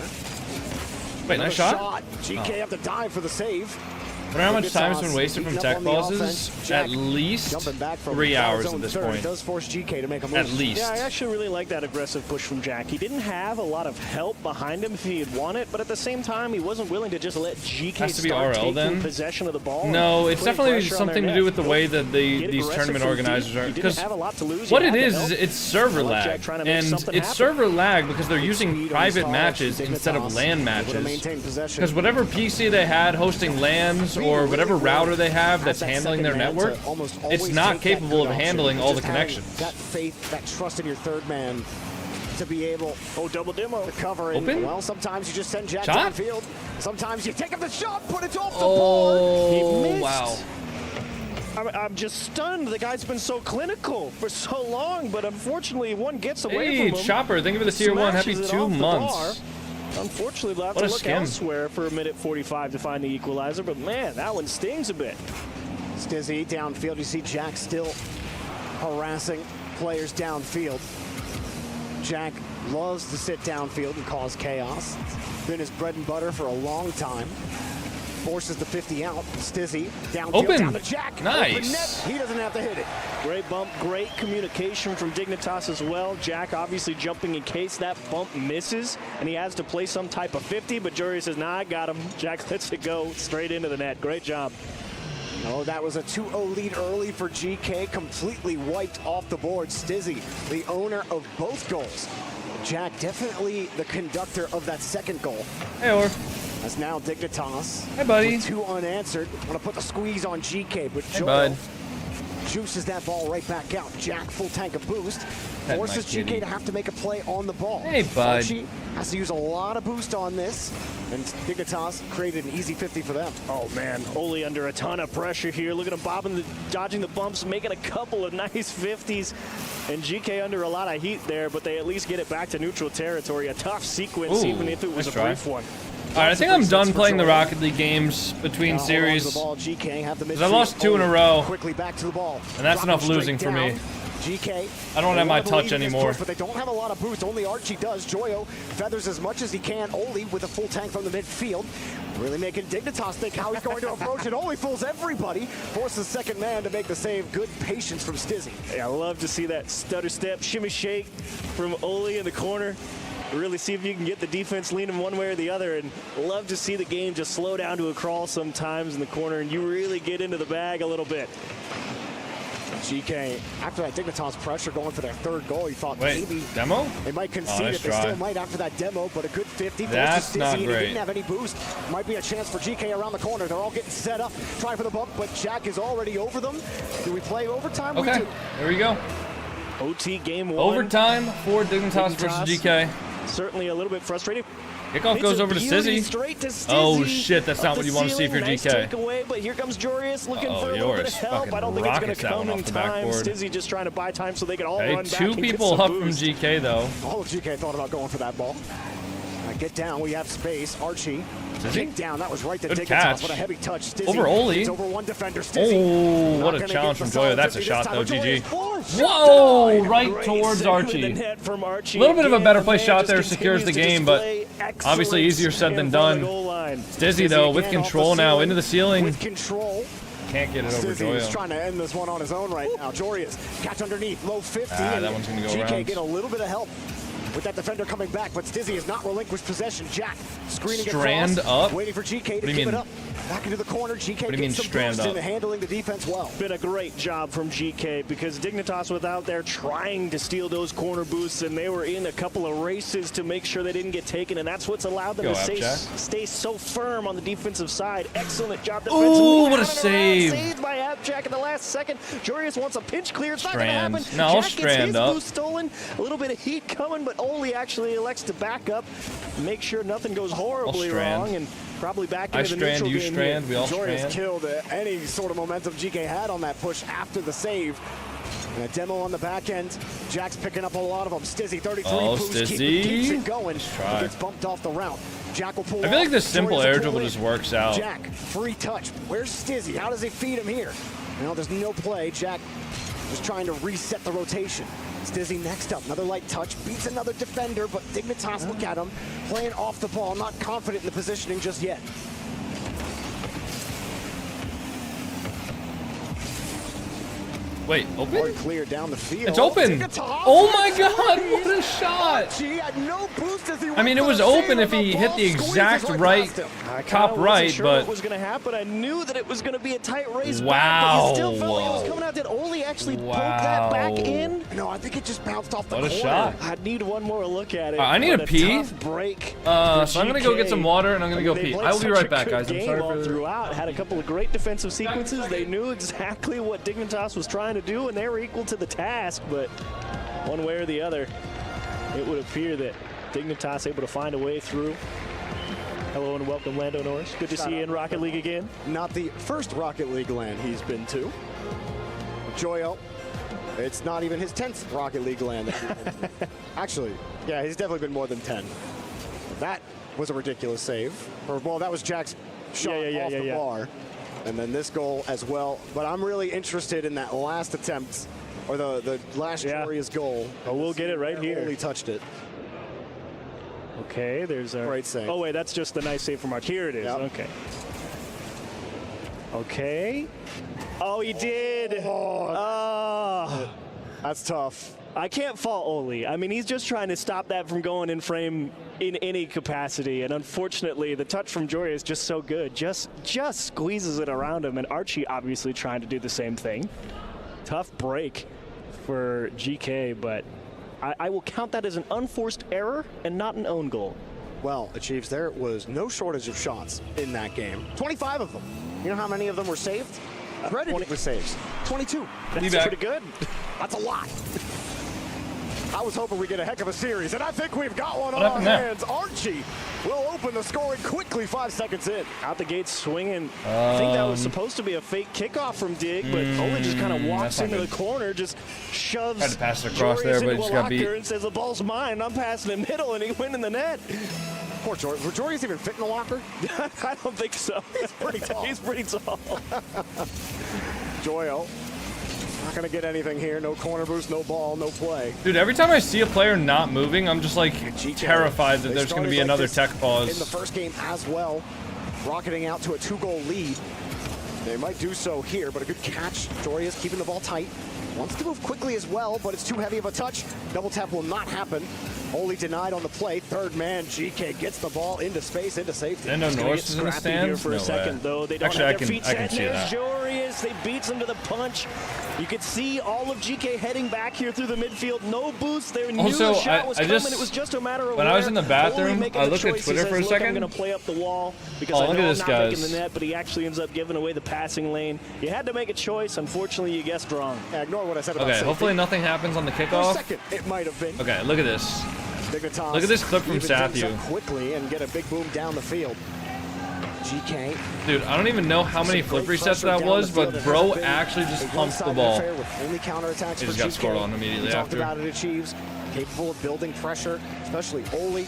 Wait, nice shot? GK have to dive for the save. I wonder how much time has been wasted from tech pauses? At least 3 hours at this point. Does force GK to make a move. At least. Yeah, I actually really like that aggressive push from Jack. He didn't have a lot of help behind him if he had won it, but at the same time, he wasn't willing to just let GK Has to be start RL taking then? possession of the ball. No, it's definitely pressure on something their to do net. with the way that these tournament organizers are. Because what it is it's server lag, and it's server lag because they're using private matches instead of LAN matches. Because whatever PC they had hosting LANs or whatever router they have that's handling their network, it's not capable of handling all the connections. That faith, that trust in your third man to be able double demo to cover it. Open? Well, sometimes you just send Jack Shot? downfield. Sometimes you take up the shot, put it off the Oh, board. He missed. wow. I'm just stunned. The guy's been so clinical for so long, but unfortunately, one gets away Hey, from him. Chopper, thank you for the tier 1. Happy Smashes it 2 off the months. bar. Unfortunately, they'll have What to a look skim. elsewhere for a minute 45 to find the equalizer, but man, that one stings a bit. Stizzy downfield. You see Jack still harassing players downfield. Jack loves to sit downfield and cause chaos. Been his bread and butter for a long time. Forces the 50 out. Stizzy downfield. Open. Down to Jack. Nice. Open net. He doesn't have to hit it. Great bump, great communication from Dignitas as well. Jack obviously jumping in case that bump misses, and he has to play some type of 50, but Jury says, nah, I got him. Jack lets it go straight into the net. Great job. Oh, that was a 2-0 lead early for GK, completely wiped off the board. Stizzy, the owner of both goals. Jack, definitely the conductor of that second goal. Hey, Or. As now Dignitas. Hey, buddy. With 2 unanswered. Want to put the squeeze on GK, but Hey, bud. juices that ball right back out. Jack, full tank of boost. Forces GK to have to make a play on the ball. Hey, bud. Archie has to use a lot of boost on this, and Dignitas created an easy 50 for them. Oh, man. Oli under a ton of pressure here. Look at him dodging the bumps, making a couple of nice 50s. And GK under a lot of heat there, but they at least get it back to neutral territory. A tough sequence, even if it was a brief one. All right, I think I'm done playing the Rocket League games between series. Because I lost 2 in a row. Quickly back to the ball. And that's enough losing for me. GK. I don't have my touch anymore. But they don't have a lot of boost. Only Archie does. Joyo feathers as much as he can. Oli with a full tank from the midfield. Really making Dignitas think how he's going to approach it. Oli fools everybody. Forces second man to make the save. Good patience from Stizzy. Yeah, I love to see that stutter step, shimmy shake from Oli in the corner. Really see if you can get the defense leaning one way or the other, and love to see the game just slow down to a crawl sometimes in the corner, and you really get into the bag a little bit. GK, after that Dignitas pressure going for their third goal, you thought maybe demo? They might concede it. They still might after that demo, but a good 50. That's not great. He didn't have any boost. Might be a chance for GK around the corner. They're all getting set up. Try for the bump, but Jack is already over them. Do we play overtime? Okay, we do. There we go. OT game 1. Overtime for Dignitas versus GK. Certainly a little bit frustrating. Kickoff goes over to Stizzy. Oh shit, that's not what you want to see if you're nice GK. Takeaway, but here comes Jorius looking for a little bit of help. I don't think it's going to come in time. Stizzy just trying to buy time so they can all run back. 2 people up from GK though. All of GK thought about going for that ball. Get down, we have space. Archie, kick down. That was right to Dignitas. What a heavy touch. Stizzy over Oli. It's over one defender. Stizzy. Oh, what a challenge from Joyo. That's a shot though, GG. Whoa, right towards Archie. A little bit of a better play shot there, secures the game, but obviously easier said than done. Stizzy though, with control now, into the ceiling. With control. Can't get it over Joyo. He's trying to end this one on his own right now. Jorius, catch underneath, low 50. That one's going to go GK around. Get a little bit of help with that defender coming back, but Stizzy has not relinquished possession. Jack screening Strand across, up. waiting for GK to give it up. Back into the corner. GK gets some boost into handling the defense well. Been a great job from GK because Dignitas was out there trying to steal those corner boosts, and they were in a couple of races to make sure they didn't get taken, and that's what's allowed them to stay so firm on the defensive side. Excellent job defensively. Ooh, what a save. Saved by Jack in the last second. Jorius wants a pinch clear. It's not going to happen. No, Jack gets his boost stolen. A little bit of heat coming, but Oli actually elects to back up, make sure nothing goes horribly wrong, and probably back into the neutral game. You strand, we all Jorius strand. Killed any sort of momentum GK had on that push after the save. And a demo on the back end. Jack's picking up a lot of them. Stizzy, 33 boost, keeps it going. Gets bumped off the route. Jack will pull I feel like this simple Jorius air dribble just works out. Jack, free touch. Where's Stizzy? How does he feed him here? Now there's no play. Jack just trying to reset the rotation. Stizzy next up, another light touch, beats another defender, but Dignitas, look at him, playing off the ball, not confident in the positioning just yet. Wait, open? Hard clear down the field. It's open. Dignitas. Oh my god, what a shot. Archie had no boost as he I mean, it was open if he hit the exact right, top right, sure but... what was going to happen. I knew that it was going to be a tight race Wow. back, but you still felt like it was coming out. Did Oli actually poke that back in? No, I think it just bounced off the What a corner. shot. I need one more look at it. I need a pee. Tough break So I'm going to go get some water and I'm going to go pee. I will be right back, guys. I'm sorry for throughout. Had a couple of great defensive sequences. They knew exactly what Dignitas was trying to do, and they were equal to the task, but one way or the other, it would appear that Dignitas able to find a way through. Hello and welcome, Lando Norris. Good to see you in Rocket League again. Not the first Rocket League LAN he's been to. Joyo, it's not even his 10th Rocket League LAN that he's been to. Actually, yeah, he's definitely been more than 10. That was a ridiculous save. Well, that was Jack's shot off the bar. And then this goal as well. But I'm really interested in that last attempt, or the last Jorius goal. Oh, we'll get it right here. Only touched it. Okay, there's a great save. Oh wait, that's just the nice save from Mark. Here it is. Okay. Okay. Oh, he did. Oh. That's tough. I can't fault Oli. I mean, he's just trying to stop that from going in frame in any capacity. And unfortunately, the touch from Jory is just so good. Just squeezes it around him. And Archie obviously trying to do the same thing. Tough break for GK, but I will count that as an unforced error and not an own goal. Well, Chiefs, there was no shortage of shots in that game. 25 of them. You know how many of them were saved? Credited with saves. 22. That's pretty good. That's a lot. I was hoping we get a heck of a series, and I think we've got one on our hands. Archie will open the scoring quickly 5 seconds in. Out the gate swinging. I think that was supposed to be a fake kickoff from Dig, but Oli just kind of walks into the corner, just shoves Tried to pass it across there, but he just got beat. And says, the ball's mine, I'm passing it middle, and he went in the net. Poor Jordy. Would Jordy's even fit in the locker? I don't think so. He's pretty tall. He's pretty tall. Joyo. Not going to get anything here. No corner boost, no ball, no play. Dude, every time I see a player not moving, I'm just like terrified that there's going to be another tech pause. In the first game as well, rocketing out to a 2-goal lead. They might do so here, but a good catch. Jory is keeping the ball tight. Wants to move quickly as well, but it's too heavy of a touch. Double tap will not happen. Only denied on the play. Third man, GK gets the ball into space, into safety. And no Norse is in the stands? For a second, though. They don't Actually, have their feet I can see that. Joreus, they beats him to the punch. You could see all of GK heading back here through the midfield. No boost. They knew the shot was coming. It was just a matter of when I was in the bathroom, I looked at Twitter for a second. I'm going to play up the wall because I know I'm not making the net, but he actually ends up giving away the passing lane. You had to make a choice. Unfortunately, you guessed wrong. Ignore what I said about Okay, safety. Hopefully nothing happens on the kickoff. For a second, it might have been. Okay, look at this. Dignitas Look at this clip from Sathu. Quickly and get a big boom down the field. GK. Dude, I don't even know how many flip resets that was, but bro actually just pumped the ball. Only counterattacks He just got scored on immediately after. after. Talked about it, achieves. Capable of building pressure, especially Oli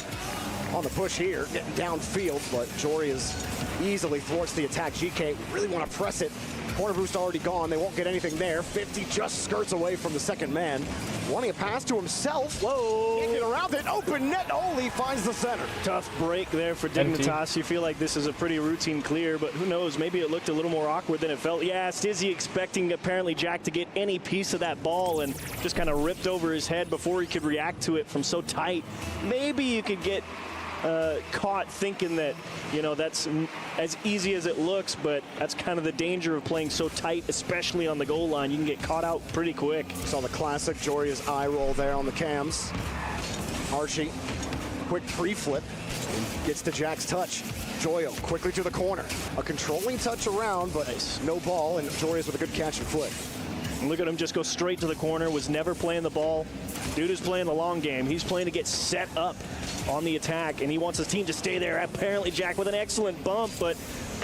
on the push here, getting downfield, but Jory is easily thwarts the attack. GK really want to press it. Corner boost already gone. They won't get anything there. 50 just skirts away from the second man. Wanting a pass to himself. Whoa. Get around it. Open net. Oli finds the center. Tough break there for Dignitas. You feel like this is a pretty routine clear, but who knows? Maybe it looked a little more awkward than it felt. Yeah, Stizzy expecting apparently Jack to get any piece of that ball and just kind of ripped over his head before he could react to it from so tight. Maybe you could get caught thinking that, you know, that's as easy as it looks, but that's kind of the danger of playing so tight, especially on the goal line. You can get caught out pretty quick. Saw the classic Jory's eye roll there on the cams. Archie, quick pre-flip, gets to Jack's touch. Joyo quickly to the corner. A controlling touch around, but no ball, and Jory's with a good catch and flick. And look at him just go straight to the corner, was never playing the ball. Dude is playing the long game. He's playing to get set up on the attack, and he wants his team to stay there. Apparently, Jack with an excellent bump, but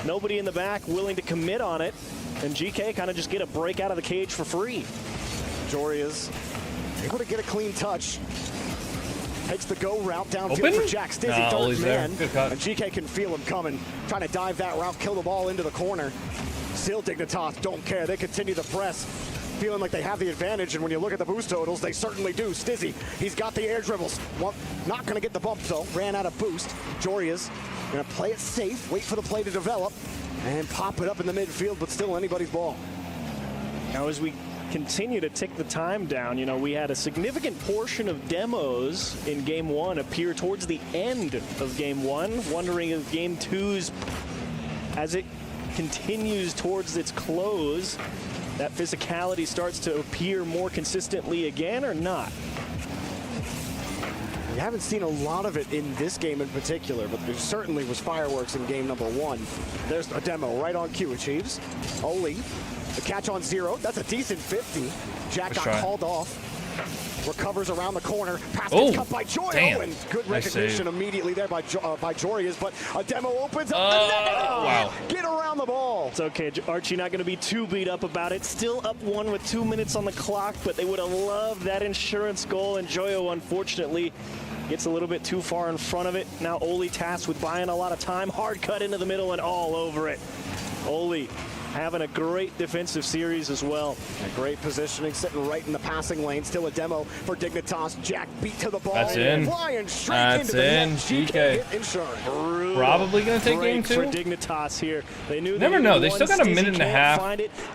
nobody in the back willing to commit on it. And GK kind of just get a break out of the cage for free. Jory is able to get a clean touch. Takes the go route downfield for Jack. Stizzy, third man. And GK can feel him coming. Trying to dive that route, kill the ball into the corner. Still Dignitas don't care. They continue the press. Feeling like they have the advantage, and when you look at the boost totals, they certainly do. Stizzy, he's got the air dribbles. Well, not going to get the bump, though. Ran out of boost. Jory is going to play it safe, wait for the play to develop, and pop it up in the midfield, but still anybody's ball. Now, as we continue to tick the time down, you know, we had a significant portion of demos in Game 1 appear towards the end of Game 1. Wondering if Game 2's, as it continues towards its close, that physicality starts to appear more consistently again or not? We haven't seen a lot of it in this game in particular, but there certainly was fireworks in game number 1. There's a demo right on cue, achieves. Oli, the catch on 0. That's a decent 50. Jack got called off. Recovers around the corner. Pass gets cut by Joyo, and good recognition immediately there by Jorius, but a demo opens up the net. Wow. Get around the ball. It's okay, Archie not going to be too beat up about it. Still up 1 with 2 minutes on the clock, but they would have loved that insurance goal, and Joyo, unfortunately, gets a little bit too far in front of it. Now Oli tasked with buying a lot of time. Hard cut into the middle and all over it. Oli having a great defensive series as well. A great positioning, sitting right in the passing lane. Still a demo for Dignitas. Jack beat to the ball. That's in. Flying straight That's into the in. net. GK. Probably going to take game 2. For Dignitas here. They knew Never know. They still got a minute and a half.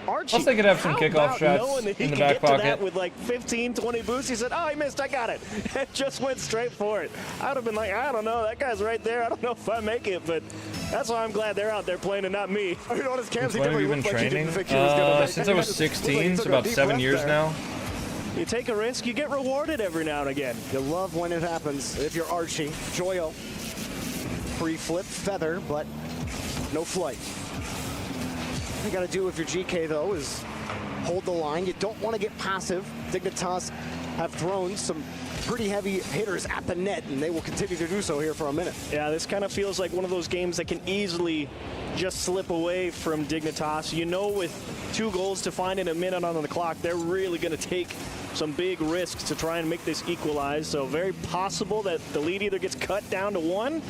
Archie, plus they could have some kickoff shots in the back pocket. With like 15, 20 boosts, he said, oh, he missed, I got it. And just went straight for it. I would have been like, I don't know, that guy's right there. I don't know if I make it, but that's why I'm glad they're out there playing and not me. You know what his cams, When have you been training? Since I was 16, so about 7 years now. You take a risk, you get rewarded every now and again. You love when it happens. If you're Archie, Joyo, free flip, feather, but no flight. you got to do if you're GK, though, is hold the line. You don't want to get passive. Dignitas have thrown some pretty heavy hitters at the net, and they will continue to do so here for a minute. Yeah, this kind of feels like one of those games that can easily just slip away from Dignitas. You know, with 2 goals to find in a minute on the clock, they're really going to take some big risks to try and make this equalize. So very possible that the lead either gets cut down to 1,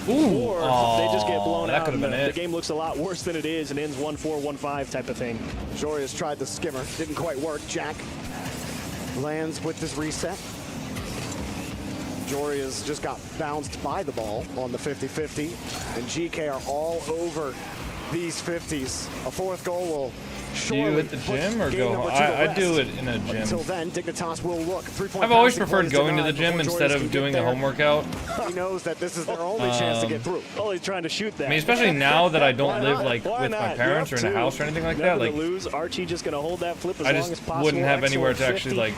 or they just get blown out. And the game looks a lot worse than it is and ends 1-4, 1-5 type of thing. Joria's tried the skimmer, didn't quite work. Jack lands with this reset. Joria's just got bounced by the ball on the 50-50, and GK are all over these 50s. A 4th goal will surely do you hit the gym or go home? I do it in a gym. Until then, Dignitas will look. I've always preferred going to the gym instead of doing a home workout. He knows that this is their only chance to get through. Oh, he's trying to shoot that. I mean, especially now that I don't live like with my parents or in a house or anything like that. Like, lose. Archie just gonna hold that flip as I long as just possible. wouldn't have anywhere to actually like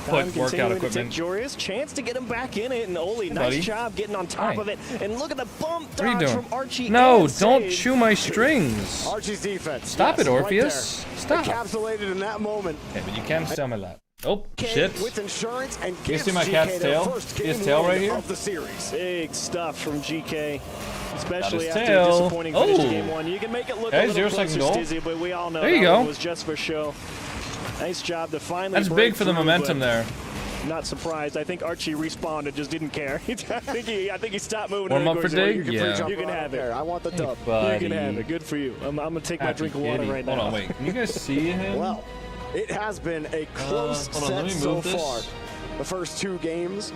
put workout equipment. Joria's chance to get him back in it, and Oli, nice job getting on top of it. And look at the bump dodge from Archie. No, don't chew my strings. Archie's defense. Stop it, Orpheus. Stop. Encapsulated in that moment. Okay, but you can sell my lap. Oh, shit. With insurance and you see my cat's tail? His tail right here? Of the series. Big stuff from GK. Especially after tail. a disappointing finish to game 1. You can make it look a little closer, Stizzy, but we all know that was just for show. Nice job to finally That's big for the momentum there. Not surprised. I think Archie respawned and just didn't care. I think he stopped moving. Warm up for Dig? Yeah. You can have it. I want the dub. You can have it. Good for you. I'm going to take my drink of water right now. Hold on, wait. Can you guys see him? Well, it has been a close set so far. The first 2 games,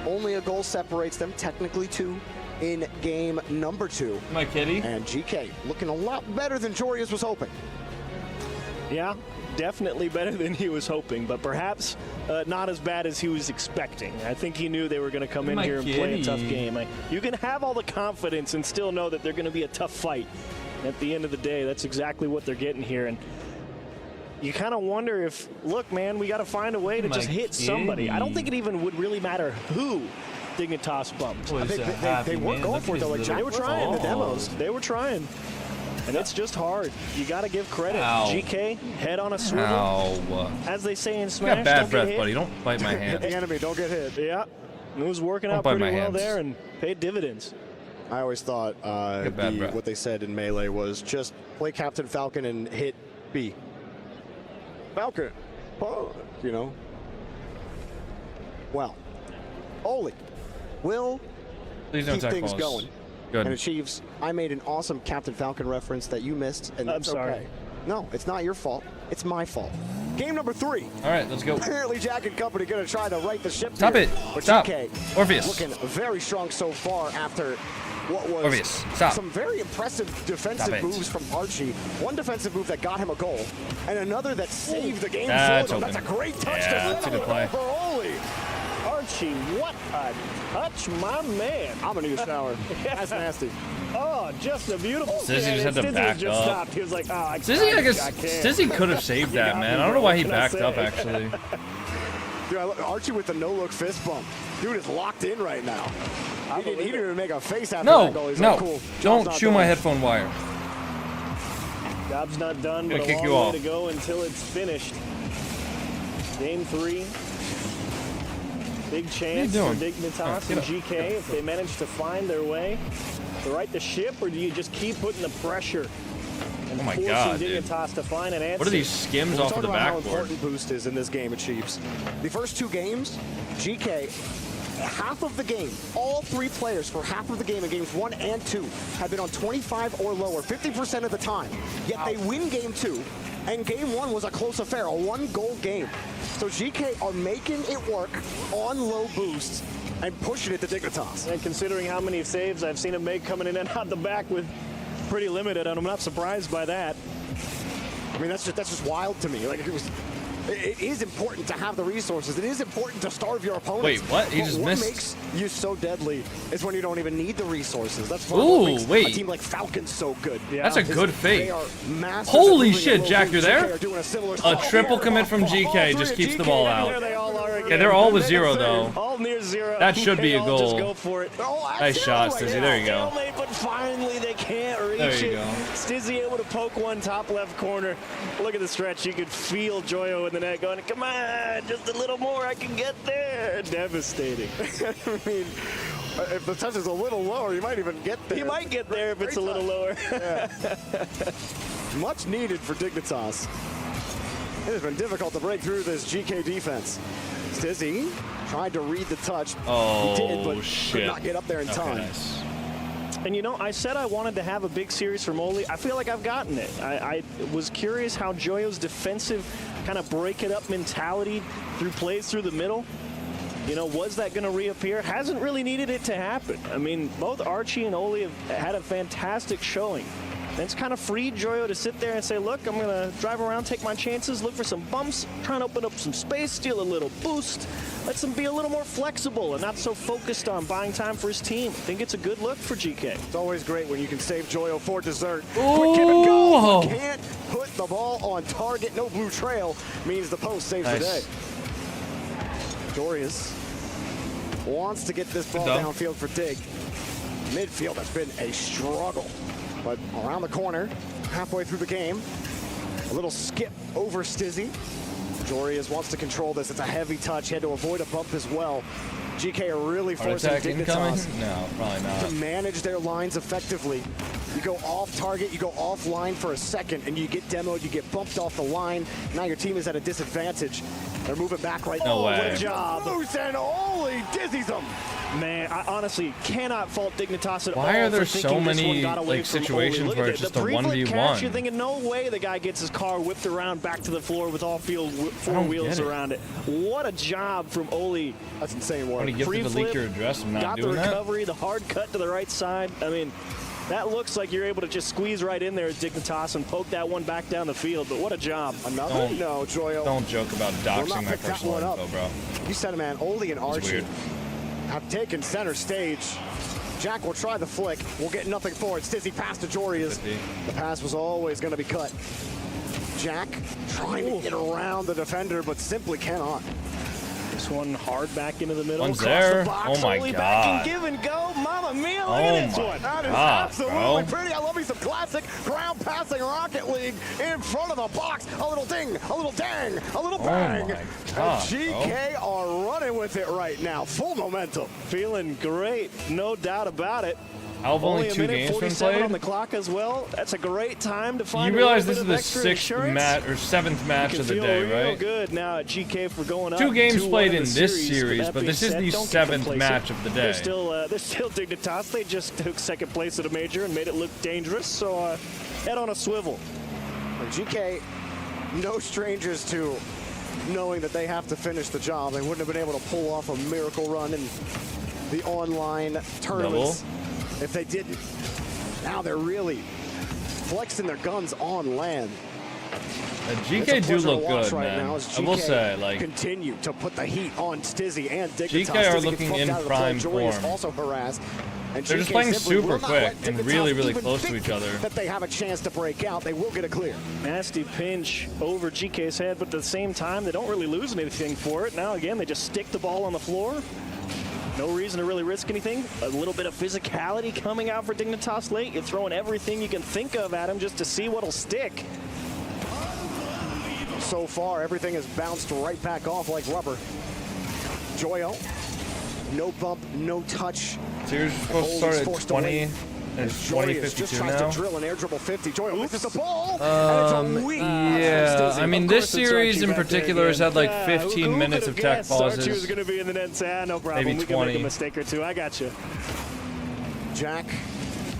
only a goal separates them, technically 2 in game number 2. My kitty. And GK looking a lot better than Joria's was hoping. Yeah, definitely better than he was hoping, but perhaps not as bad as he was expecting. I think he knew they were going to come in here and play a tough game. You can have all the confidence and still know that they're going to be a tough fight. At the end of the day, that's exactly what they're getting here. And you kind of wonder if, look, man, we got to find a way to just hit somebody. I don't think it even would really matter who Dignitas bumped. I think they weren't going for it, though. Like Jack, they were trying the demos. They were trying. And it's just hard. You got to give credit. GK, head on a swivel. As they say in Smash, you got bad breath, buddy. Don't bite my hand. The enemy, don't get hit. Yeah. It was working out pretty well there and paid dividends. I always thought what they said in Melee was just play Captain Falcon and hit B. Falcon, you know. Well, Oli will keep things going. Good. And achieves. I made an awesome Captain Falcon reference that you missed, and that's okay. No, it's not your fault. It's my fault. Game number 3. All right, let's go. Apparently, Jack and company going to try to right the ship. Stop here. it. But Stop. GK Orpheus. looking very strong so far after what was Orpheus. Stop. some very impressive defensive moves from Archie. One defensive move that got him a goal, and another that saved the game for him. That's a great touch. That's a good play. For Oli. Archie, what a touch, my man. I'm going to need a shower. That's nasty. Oh, just a beautiful Stizzy just had to back up. Stopped. He was like, oh, Stizzy, I guess Stizzy could have saved that, man. I don't know why he backed up, actually. Dude, Archie with the no-look fist bump. Dude is locked in right now. He didn't even make a face after that goal. He's like, cool. Don't chew my headphone wire. Job's not done, but kick a you long off. way to go until it's finished. Game 3. Big chance for Dignitas and GK if they manage to find their way to right the ship, or do you just keep putting the pressure and forcing Dignitas to find an answer? What are these skims off of the backboard? How important Boost is in this game, Chiefs. The first 2 games, GK, half of the game, all 3 players for half of the game in games 1 and 2 have been on 25 or lower 50% of the time. Yet they win game 2, and game 1 was a close affair, a 1-goal game. So GK are making it work on low boosts and pushing it to Dignitas. And considering how many saves I've seen him make coming in and out the back with pretty limited, and I'm not surprised by that. I mean, that's just wild to me. Like, it is important to have the resources. It is important to starve your opponents. Wait, what? He just missed. What makes you so deadly is when you don't even need the resources. That's what makes a team like Falcons so good. Yeah. That's a good fake. Holy Holy shit, Jack, you're there? A triple commit from GK just keeps the ball out. Okay, they're all with 0, though. All near 0. That should be a goal. Just go for it. Nice shot, Stizzy. There you go. finally they can't reach There you it. go. Stizzy able to poke one top left corner. Look at the stretch. You could feel Joyo in the net going, come on, just a little more, I can get there. Devastating. I mean, if the touch is a little lower, you might even get there. You might get there if it's a little lower. Much needed for Dignitas. It has been difficult to break through this GK defense. Stizzy tried to read the touch. Oh, he did, but shit. could not get up there in time. Nice. And you know, I said I wanted to have a big series from Oli. I feel like I've gotten it. I was curious how Joyo's defensive kind of break it up mentality through plays through the middle, you know, was that going to reappear? Hasn't really needed it to happen. I mean, both Archie and Oli have had a fantastic showing. And it's kind of freed Joyo to sit there and say, look, I'm going to drive around, take my chances, look for some bumps, try and open up some space, steal a little boost. Lets him be a little more flexible and not so focused on buying time for his team. I think it's a good look for GK. It's always great when you can save Joyo for dessert. Quick give and go. Can't put the ball on target. No blue trail means the post saves the day. Jorius wants to get this ball downfield for Dig. Midfield has been a struggle. But around the corner, halfway through the game, a little skip over Stizzy. Jorius wants to control this. It's a heavy touch. He had to avoid a bump as well. GK are really forcing Dignitas no, probably not. to manage their lines effectively. You go off target, you go offline for a second, and you get demoed, you get bumped off the line. Now your team is at a disadvantage. They're moving back right now. No way. What a job. Bruce and Oli dizzies them. Man, I honestly cannot fault Dignitas at all. Why are there for so thinking this many one got away like from situations Oli. where Look it's at just the a pre-flip 1v1? catch, you're thinking, no way the guy gets his car whipped around back to the floor with all four wheels around it. What a job from Oli. That's insane work. When you give the leak your address, I'm not got doing the that. recovery, the hard cut to the right side. I mean, that looks like you're able to just squeeze right in there as Dignitas and poke that one back down the field, but what a job. Another? No, Joyo. Don't joke about doxing my personal info, bro. You said it, man. Oli and Archie weird. have taken center stage. Jack will try the flick. We'll get nothing for it. Stizzy pass to Jorius. The pass was always going to be cut. Jack trying to get around the defender, but simply cannot. This one hard back into the middle. One's across there. The box. Oh my Oli God. back and give and go. Mamma mia, look at this one. That is God, absolutely bro. pretty. I love me some classic ground passing Rocket League in front of the box. A little ding, a little dang, a little bang. my God, and GK are running with it right now. Full momentum. Feeling great, no doubt about it. I've only a 2 minute games been 47 played. on the clock as well. That's a great time to find. You realize a this little is bit the of extra 6th insurance. match or 7th match You of can the feel day, real right? good now at GK for going up. 2 games 2-1 played in in the this series, that but this being is the said, don't get 7th complacent. match of the day. They're still Dignitas. They just took second place at a major and made it look dangerous. So head on a swivel. GK, no strangers to knowing that they have to finish the job. They wouldn't have been able to pull off a miracle run in the online tournaments if they didn't. Now they're really flexing their guns on land. GK do look good, right man. now as I will GK say, like, continue to put the heat on Stizzy and Dignitas. GK are Stizzy looking gets in bumped out of the play. prime Jorius form. also harassed. And they're just GK playing simply super will not quick let and Dignitas really, really even close to think each other. that they have a chance to break out. They will get it clear. Nasty pinch over GK's head, but at the same time, they don't really lose anything for it. Now, again, they just stick the ball on the floor. No reason to really risk anything. A little bit of physicality coming out for Dignitas late. You're throwing everything you can think of at him just to see what'll stick. So far, everything has bounced right back off like rubber. Joyo, no bump, no touch. Series is supposed to start at 20, and it's 20:52 just tries now. to drill an air dribble 50. Joyo misses the ball, and it's a weak Yeah, I mean, this series in particular has had like 15 minutes of tech pauses. Archie was going to be in the net. No problem. Maybe we 20. can make a mistake or two. I got you. Jack,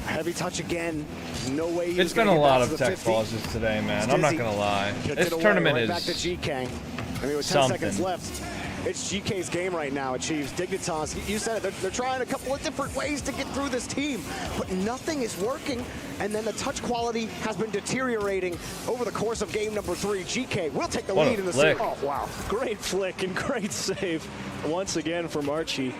heavy touch again. No way. It's been a lot of tech pauses today, man. I'm not gonna lie. This tournament right is back to GK. I mean, with 10 something. seconds left, it's GK's game right now. Achieves Dignitas. You said it. They're trying a couple of different ways to get through this team, but nothing is working. And then the touch quality has been deteriorating over the course of game number 3. GK will take the What a lead in the flick. series. Oh wow! Great flick and great save once again from Archie.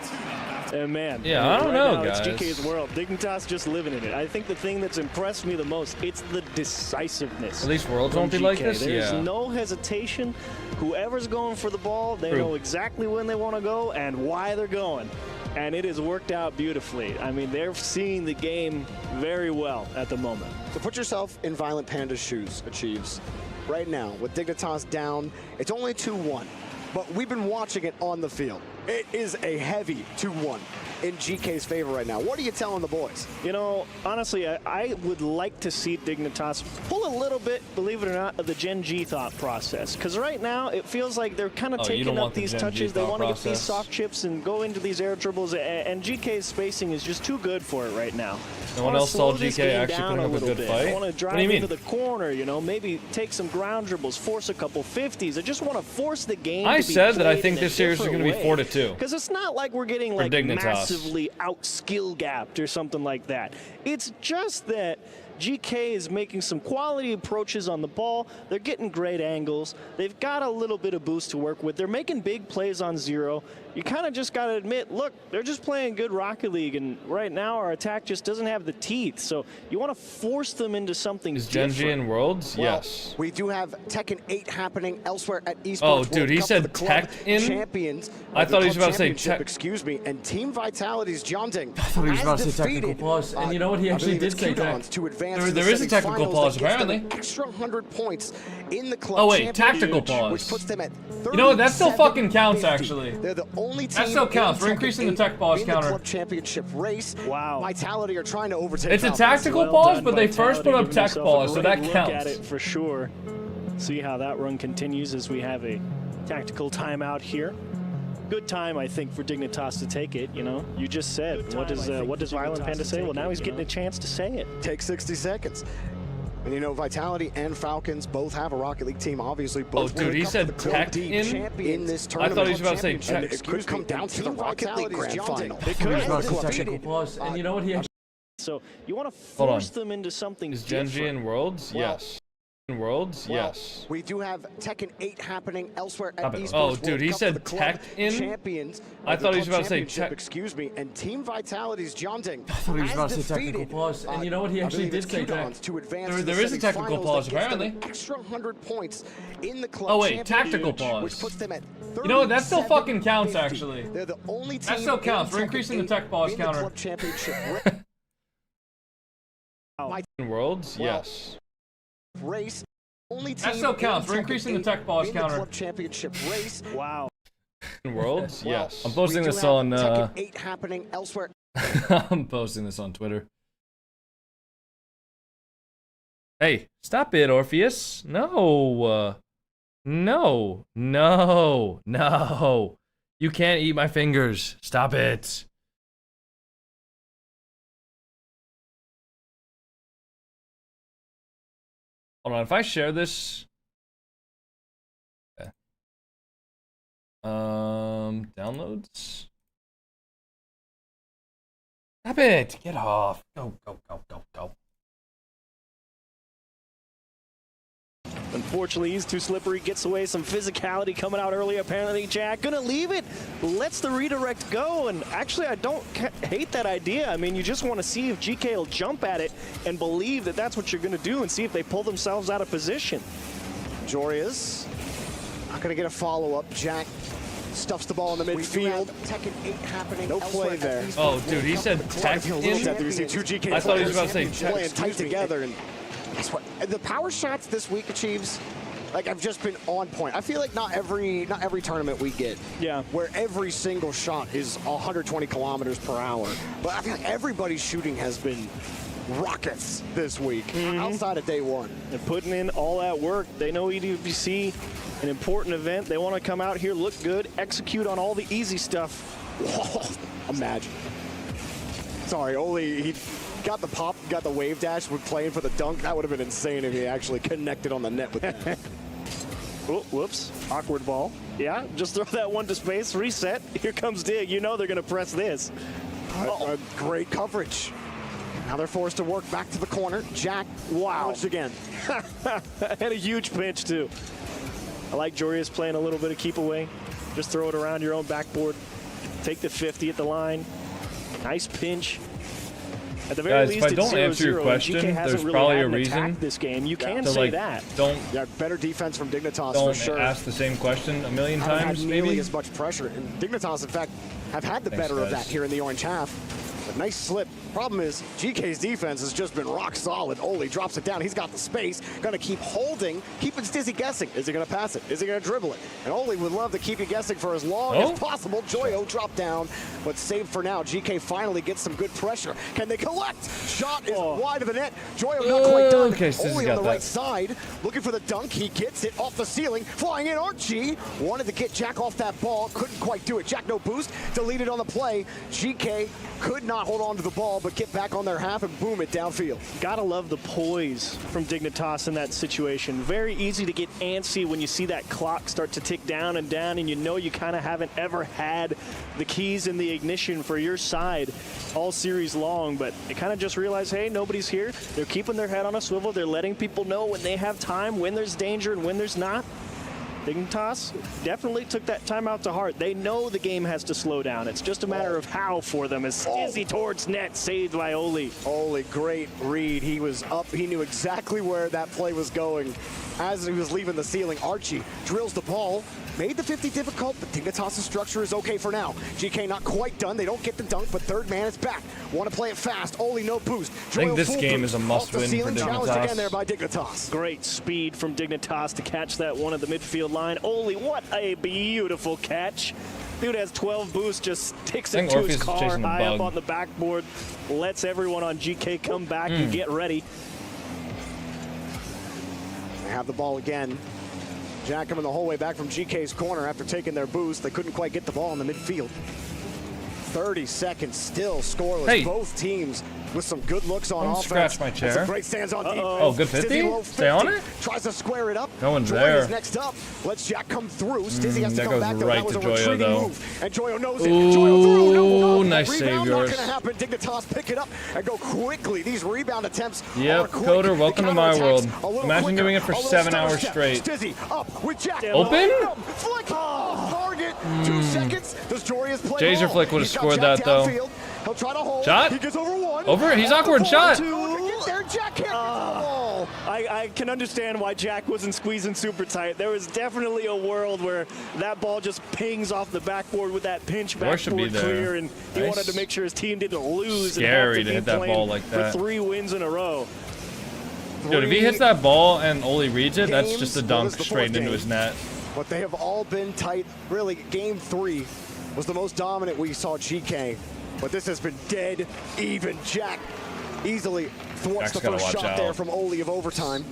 And man, Yeah, I don't know, now guys. It's GK's world. Dignitas just living in it. I think the thing that's impressed me the most, it's the decisiveness. At least Worlds from won't be like GK. this? There's Yeah. no hesitation. Whoever's going for the ball, they True. know exactly when they want to go and why they're going. and it has worked out beautifully. I mean, they're seeing the game very well at the moment. So put yourself in Violent Panda's shoes, Achieves. Right now, with Dignitas down, it's only 2-1, but we've been watching it on the field. It is a heavy 2-1 in GK's favor right now. What are you telling the boys? You know, honestly, I would like to see Dignitas pull a little bit, believe it or not, of the Gen.G thought process. Because right now, it feels like they're kind of taking up these touches. They want to get these soft chips and go into these air dribbles, and GK's spacing is just too good for it right now. No one else saw GK actually putting up a good fight? I want to drive into the corner, you know, maybe take some ground dribbles, force a couple 50s. I just want to force the game to be said that I think this series is going to be 4-2. Because it's not like we're getting like massively out skill gapped or something like that. It's just that GK is making some quality approaches on the ball. They're getting great angles. They've got a little bit of boost to work with. They're making big plays on zero. You kind of just got to admit, look, they're just playing good Rocket League, and right now our attack just doesn't have the teeth. So you want to force them into something different. Gen.G in Worlds? Well, yes. We do have Tekken 8 happening elsewhere at ESPORTS. Oh, dude, World he Cup said for the Tekken? Champions. I thought he was about to say Tech. Excuse me. And Team Vitality's John.G. I thought he was about to say technical pause. And you know what? He actually did say that. There is a technical pause, apparently. Extra 100 points in the club. Oh, wait, tactical pause. Which puts them at you know what? That still fucking counts, actually. They're the only team that still counts. We're increasing the tech pause counter. Club championship race. Wow. Vitality are trying to overtake. It's a tactical pause, but they first put up tech pause, so that counts. Look at it for sure. See how that run continues as we have a tactical timeout here. Good time, I think, for Dignitas to take it. You know, you just said what does Violent Panda say? Well, now he's getting a chance to say it. Take 60 seconds. And you know, Vitality and Falcons both have a Rocket League team. Obviously, both. Oh, dude, he said tech in this tournament. I thought he was about to say tech. It could come down to the Rocket League grand final. It could. Technical pause, and you know what? He actually. So you want to force them into something different. Is Gen.G in Worlds? Well, yes. In Worlds? Well, yes. We do have Tekken 8 happening elsewhere at ESPORTS. Oh, dude, he said tech in? Champions. I thought he was about to say tech. Excuse me. And Team Vitality's John.G. I thought he was about to say technical pause, and you know what? He actually did say tech. There is a technical pause, apparently. Extra 100 points in the club. Oh, wait, tactical pause. Which puts them at you know what? That still fucking counts, actually. They're the only team that still counts. We're increasing the tech pause counter. Club championship. In Worlds? Yes. Race. Only team that still counts. We're increasing the tech pause counter. Club championship race. Wow. In Worlds? Yes. I'm posting this on Tekken 8 happening elsewhere. I'm posting this on Twitter. Hey, stop it, Orpheus. No. No. No. No. You can't eat my fingers. Stop it. Hold on, if I share this... Okay. Downloads? Stop it! Get off. Go, go, go, go, go. Unfortunately, he's too slippery, gets away, some physicality coming out early, apparently. Jack gonna leave it, lets the redirect go, and actually I don't hate that idea. I mean, you just want to see if GK will jump at it and believe that that's what you're gonna do and see if they pull themselves out of position. Joria's not gonna get a follow-up. Jack stuffs the ball in the midfield. Tekken 8 happening. No play there. Oh, dude, he said Tekken? We see two GK I thought he was about to say playing tight together. And guess what? The power shots this week, Achieves, like, I've just been on point. I feel like not every tournament we get, where every single shot is 120 kilometers per hour. But I feel like everybody's shooting has been rockets this week, outside of day one. They're putting in all that work. They know EWC, an important event. They want to come out here, look good, execute on all the easy stuff. Whoa, imagine. Sorry, Oli, he got the pop, got the wave dash, with playing for the dunk. That would have been insane if he actually connected on the net with that. Oh, whoops, awkward ball. Yeah, just throw that one to space, reset. Here comes Dig. You know they're going to press this. Great coverage. Now they're forced to work back to the corner. Jack, once again. And a huge pinch, too. I like Joria's playing a little bit of keep away. Just throw it around your own backboard. Take the 50 at the line. Nice pinch. At the very Guys, least, if I don't answer your question, GK hasn't there's really probably had a an reason. attack this game. You can So, say like, that. Don't better defense from Dignitas don't for sure. ask the same question a million Haven't times, had nearly maybe. as much pressure. And Dignitas, in fact, have had the Thanks, better of guys. that here in the orange half. A nice slip. Problem is, GK's defense has just been rock solid. Oli drops it down. He's got the space. Going to keep holding, keeping Stizzy guessing. Is he going to pass it? Is he going to dribble it? And Oli would love to keep you guessing for as long as possible. Joyo dropped down, but saved for now. GK finally gets some good pressure. Can they collect? Shot is wide of the net. Joyo not quite done. Okay, Oli got on the that. right side, looking for the dunk. He gets it off the ceiling. Flying in, Archie wanted to get Jack off that ball. Couldn't quite do it. Jack no boost. Deleted on the play. GK could not hold on to the ball, but get back on their half and boom it downfield. Gotta love the poise from Dignitas in that situation. Very easy to get antsy when you see that clock start to tick down, and you know you kind of haven't ever had the keys in the ignition for your side all series long, but they kind of just realize, hey, nobody's here. They're keeping their head on a swivel. They're letting people know when they have time, when there's danger, and when there's not. Dignitas definitely took that timeout to heart. They know the game has to slow down. It's just a matter of how for them. As Stizzy towards net, saved by Oli. Oli, great read. He was up. He knew exactly where that play was going as he was leaving the ceiling. Archie drills the ball. Made the 50 difficult, but Dignitas' structure is okay for now. GK not quite done. They don't get the dunk, but third man is back. Want to play it fast. Oli no boost. I think this game is a must-win for Challenged again Dignitas. there by Dignitas. Great speed from Dignitas to catch that one at the midfield line. Oli, what a beautiful catch. Dude has 12 boosts, just sticks it to Orpheus his is car chasing the high up bug. on the backboard. Lets everyone on GK come back and get ready. They have the ball again. Jack coming the whole way back from GK's corner after taking their boost. They couldn't quite get the ball in the midfield. 30 seconds, still scoreless. Hey. Both teams with some good looks on Don't offense. scratch my And chair. some great stands on defense. Oh, good 50? Stizzy low Stay on 50. it? Tries to square it up. No one's Joy there. is next up. Lets Jack come through. Stizzy has to that come goes back. Though. right That was to a Joyo, retreating though. move. And Joyo knows it. Joyo through. No. Nice save, Rebound yours. not going to happen. Dignitas pick it up and go quickly. These rebound attempts are Yep, quick. Coder, welcome to my world. Counterattacks a little Imagine quicker. doing it for A little 7 stutter hours step. straight. Stizzy up with Jack. Open? Flick. Target. 2 seconds. Does Jorius play Jaser ball? Flick would have He's got scored Jack that, though. downfield. He'll try to hold. Shot? He gets over one. Over? He's awkward. Shot. Get there. Jack can't get the ball. I can understand why Jack wasn't squeezing super tight. There was definitely a world where that ball just pings off the backboard with that pinch Yours should be backboard there. clear, and he Nice. wanted to make sure his team didn't lose. Scary and to have hit that be ball playing like that. for 3 wins in a row. Dude, if he hits that ball and Oli reads it, that's just a Games. dunk Well, this is the straight fourth into game. his net. But they have all been tight. Really, game 3 was the most dominant we saw GK. But this has been dead even. Jack easily thwarts Jack's the gotta first watch shot out. there from Oli of overtime.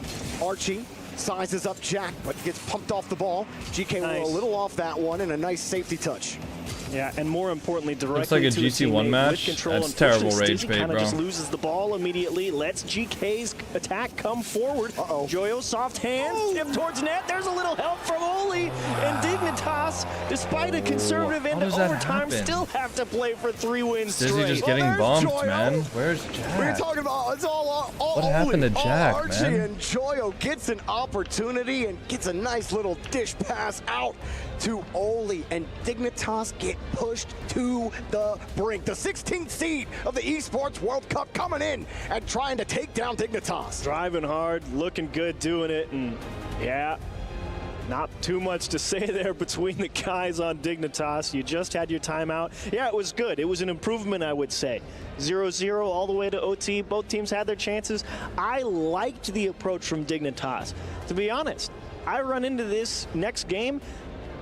Archie sizes up Jack, but gets pumped off the ball. GK Nice. a little off that one, and a nice safety touch. Yeah, and more importantly, directly Looks like a to his GC1 teammate match. with control. That's Unfortunately, terrible rage Stizzy bait, kinda bro. just loses the ball immediately, lets GK's attack come forward. Joyo soft hands, tip towards net. There's a little help from Oli, and Dignitas, despite a conservative end of does that overtime, happen? still have to play for 3 wins Stizzy straight. just getting there's bumped, Joyo. man. Where's We're Jack? talking about it's all What happened to Oli, all Jack, Archie, man? and Joyo gets an opportunity and gets a nice little dish pass out to Oli, and Dignitas get pushed to the brink. The 16th seed of the Esports World Cup coming in and trying to take down Dignitas. Driving hard, looking good, doing it, and yeah, not too much to say there between the guys on Dignitas. You just had your timeout. Yeah, it was good. It was an improvement, I would say. 0-0 all the way to OT. Both teams had their chances. I liked the approach from Dignitas. To be honest, I run into this next game,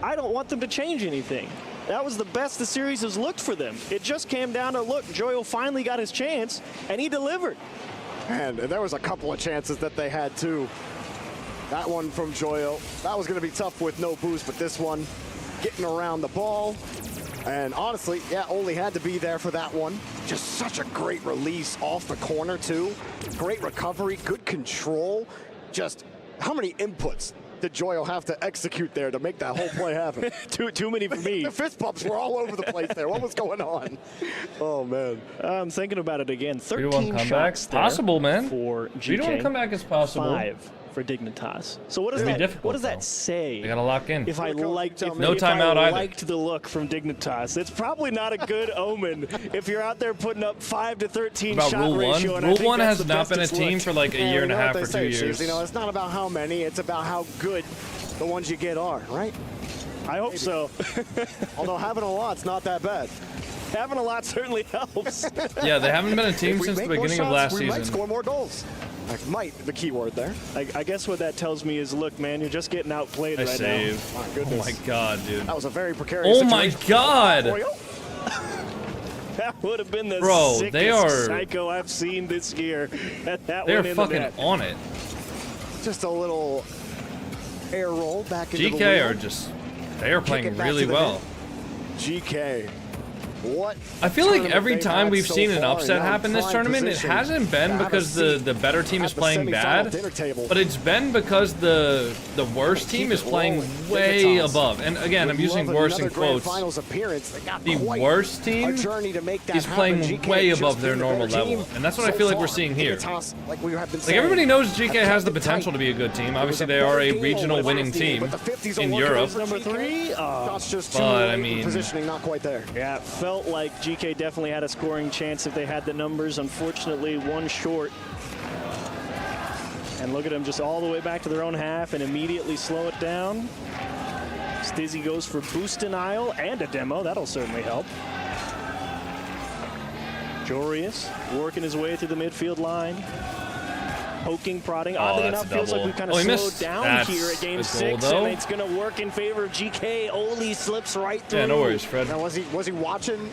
I don't want them to change anything. That was the best the series has looked for them. It just came down to, look, Joyo finally got his chance, and he delivered. And there was a couple of chances that they had too. That one from Joyo, that was going to be tough with no boost, but this one, getting around the ball. And honestly, yeah, Oli had to be there for that one. Just such a great release off the corner too. Great recovery, good control. Just how many inputs did Joyo have to execute there to make that whole play happen? too many for me. The fist bumps were all over the place there. What was going on? Oh, man. I'm thinking about it again. 13 3-1 comeback. shots there Possible, man. for GK. 3-1 comeback is possible. 5 for Dignitas. So what does that say? They gotta lock in. If I liked it, no timeout either. Liked the look from Dignitas, it's probably not a good omen if you're out there putting up 5 to 13 shot Rule ratio. One? Rule One has not been a team for like a year and a half or 2 years. You know, it's not about how many; it's about how good the ones you get are, right? I hope so. Although having a lot's not that bad. Having a lot certainly helps. Yeah, they haven't been a team since the beginning of last season. We might score more goals. Like, might, the key word there. I guess what that tells me is, look, man, you're just getting outplayed right save. now. My goodness. Oh, my God, dude. That was a very precarious situation. My God. That would have been the Bro, they are psycho I've seen this year. They're fucking on it. Just a little air roll back into the GK are just, they are playing really well. GK. What? I feel like every time we've seen an upset happen this tournament, it hasn't been because the better team is playing bad, but it's been because the worst team is playing way above. And again, I'm using worst in quotes. The worst team is playing way above their normal level, and that's what I feel like we're seeing here. Like everybody knows GK has the potential to be a good team. Obviously, they are a regional winning team in Europe. Number 3, but I mean, positioning not quite there. Yeah, felt like GK definitely had a scoring chance if they had the numbers. Unfortunately, one short. And look at them just all the way back to their own half and immediately slow it down. Stizzy goes for boost denial and a demo. That'll certainly help. Jorius working his way through the midfield line. Poking, prodding. Oddly enough, feels like we've kind of slowed down here at game 6, and it's going to work in favor of GK. Oli slips right through. Yeah, no worries, Fred. Now, was he watching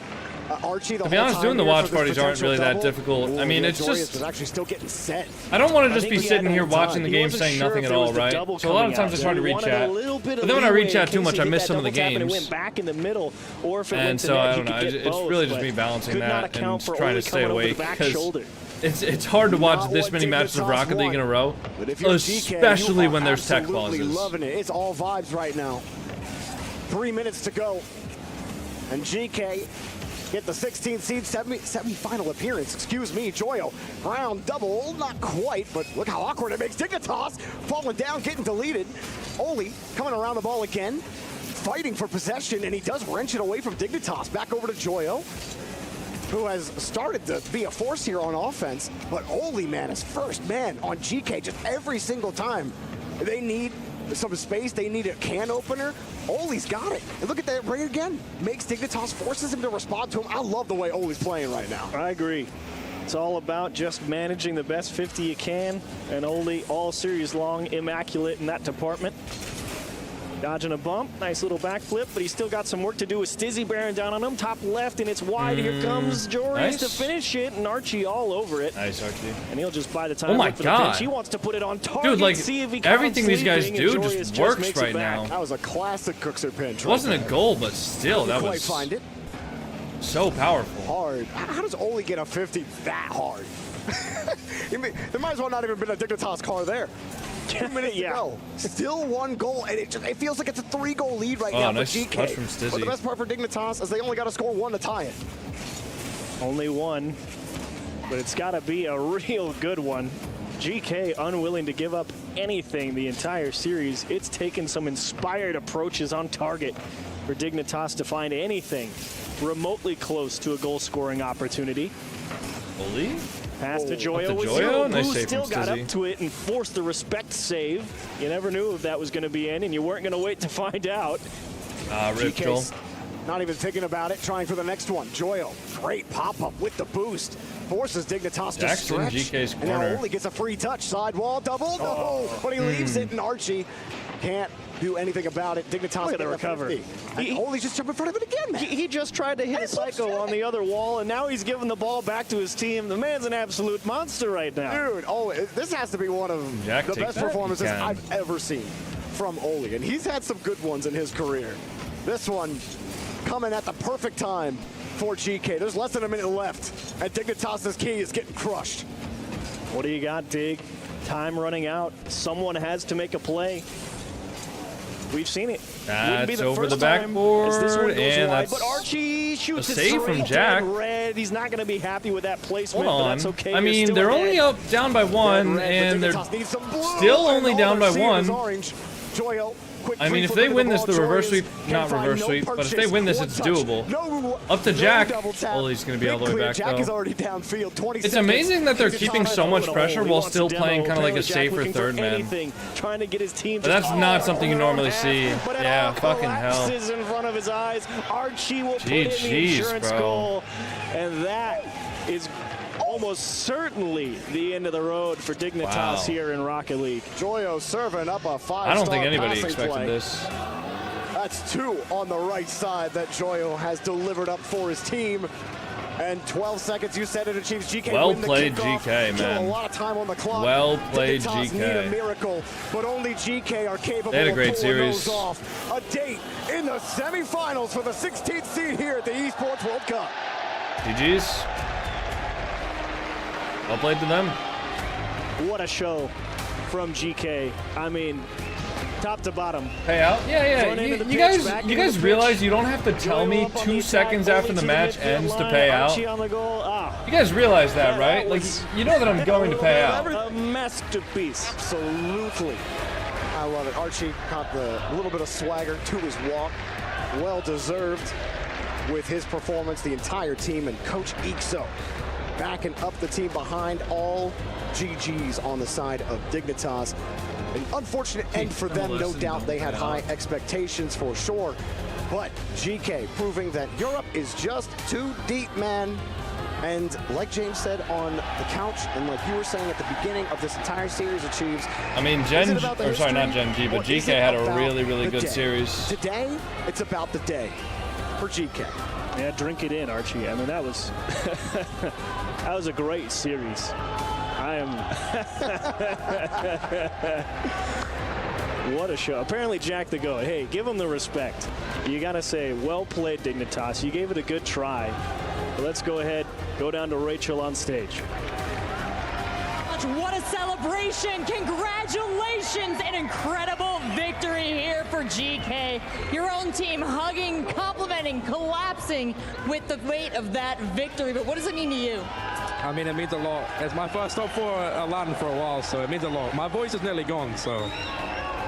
Archie the whole time? To be honest, doing the watch parties aren't really that difficult. I mean, it's just, was actually still getting set. I don't want to just be sitting here watching the game saying nothing at all, right? So a lot of times I try to read chat, but then when I read chat too much, I miss some of the games. And so I don't know. It's really just me balancing that and trying to stay awake because it's hard to watch this many matches of Rocket League in a row, especially when there's tech pauses. Loving it. It's all vibes right now. 3 minutes to go, and GK get the 16th seed semi-final appearance. Excuse me, Joyo. Round double, not quite, but look how awkward it makes. Dignitas falling down, getting deleted. Oli coming around the ball again, fighting for possession, and he does wrench it away from Dignitas. Back over to Joyo, who has started to be a force here on offense, but Oli, man, is first man on GK just every single time. They need some space, they need a can opener. Oli's got it. And look at that right again. Makes Dignitas, forces him to respond to him. I love the way Oli's playing right now. I agree. It's all about just managing the best 50 you can, and Oli all series long immaculate in that department. Dodging a bump, nice little backflip, but he's still got some work to do with Stizzy bearing down on him. Top left, and it's wide. Here comes Jorius to finish it, and Archie all over it. Nice, Archie. And he'll just buy the time. Oh my God. He wants to put it on target. Dude, like, see if he everything these guys do just works right now. That was a classic Cookser pinch. It wasn't a goal, but still, that was find it. So powerful. Hard. How does Oli get a 50 that hard? There might as well not even been a Dignitas car there. 2 minutes to go. Still one goal, and it feels like it's a 3-goal lead right now nice for GK. touch from Stizzy. But the best part for Dignitas is they only got to score 1 to tie it. Only 1, but it's got to be a real good one. GK unwilling to give up anything the entire series. It's taken some inspired approaches on target for Dignitas to find anything remotely close to a goal-scoring opportunity. Oli? Pass to Joyo with 0. Nice save still got up to it and forced the respect save. You never knew if that was going to be in, and you weren't going to wait to find out. Rip Joel. Not even thinking about it, trying for the next one. Joyo, great pop-up with the boost. Forces Dignitas to stretch. GK's and now corner. Oli gets a free touch. Sidewall, double, no! But he leaves it, and Archie can't do anything about it. Dignitas Look at the recover. Oli's just jumping in front of it again, man. He just tried to hit a psycho on the other wall, and now he's giving the ball back to his team. The man's an absolute monster right now. Dude, this has to be one of the best performances I've ever seen from Oli, and he's had some good ones in his career. This one coming at the perfect time for GK. There's less than a minute left, and Dignitas' key is getting crushed. What do you got, Dig? Time running out. Someone has to make a play. We've seen it. That's over the backboard, and that's but Archie shoots a save from Jack. Red. He's not going to be happy with that placement. Hold on. But that's okay. I mean, they're only down by 1, and they're still only down by 1. I mean, if they win this, the reverse sweep, not reverse sweep, but if they win this, it's doable. Up to Jack. Oh, he's going to be all the way back, though. It's amazing that they're keeping so much pressure while still playing kind of like a safer third man. But that's not something you normally see. Yeah, fucking hell. In front of his eyes. Archie will put in the insurance goal, and that is almost certainly the end of the road for Dignitas here in Rocket League. Joyo serving up a 5-star I don't think anybody expected play. this. That's 2 on the right side that Joyo has delivered up for his team. And 12 seconds, you said it achieves GK. Well played, GK, man. A lot of time on the clock. Well played, Dignitas GK. need a miracle, but only GK are capable they had a great of pulling series. those off. A date in the semifinals for the 16th seed here at the ESPORTS World Cup. GG's. Well played to them. What a show from GK. I mean, top to bottom. Payout? Yeah. You guys realize you don't have to tell me 2 seconds after the match ends to pay out? You guys realize that, right? Like, you know that I'm going to pay out. A masterpiece. Absolutely. I love it. Archie caught a little bit of swagger to his walk. Well deserved with his performance. The entire team and Coach Ixo backing up the team behind, all GGs on the side of Dignitas. An unfortunate end for them, no doubt. They had high expectations for sure, but GK proving that Europe is just too deep, man. And like James said on the couch, and like you were saying at the beginning of this entire series, achieves. I mean, not Gen.G, but GK had a really, really good series. Today, it's about the day for GK. Yeah, drink it in, Archie. I mean, that was that was a great series. I am. What a show. Apparently, Jack the Goat. Hey, give him the respect. You got to say, well played, Dignitas. You gave it a good try. But let's go ahead, go down to Rachel on stage. What a celebration! Congratulations! An incredible victory here for GK. Your own team hugging, complimenting, collapsing with the weight of that victory. But what does it mean to you? I mean, it means a lot. It's my first top 4 Aladdin for a while, so it means a lot. My voice is nearly gone, so.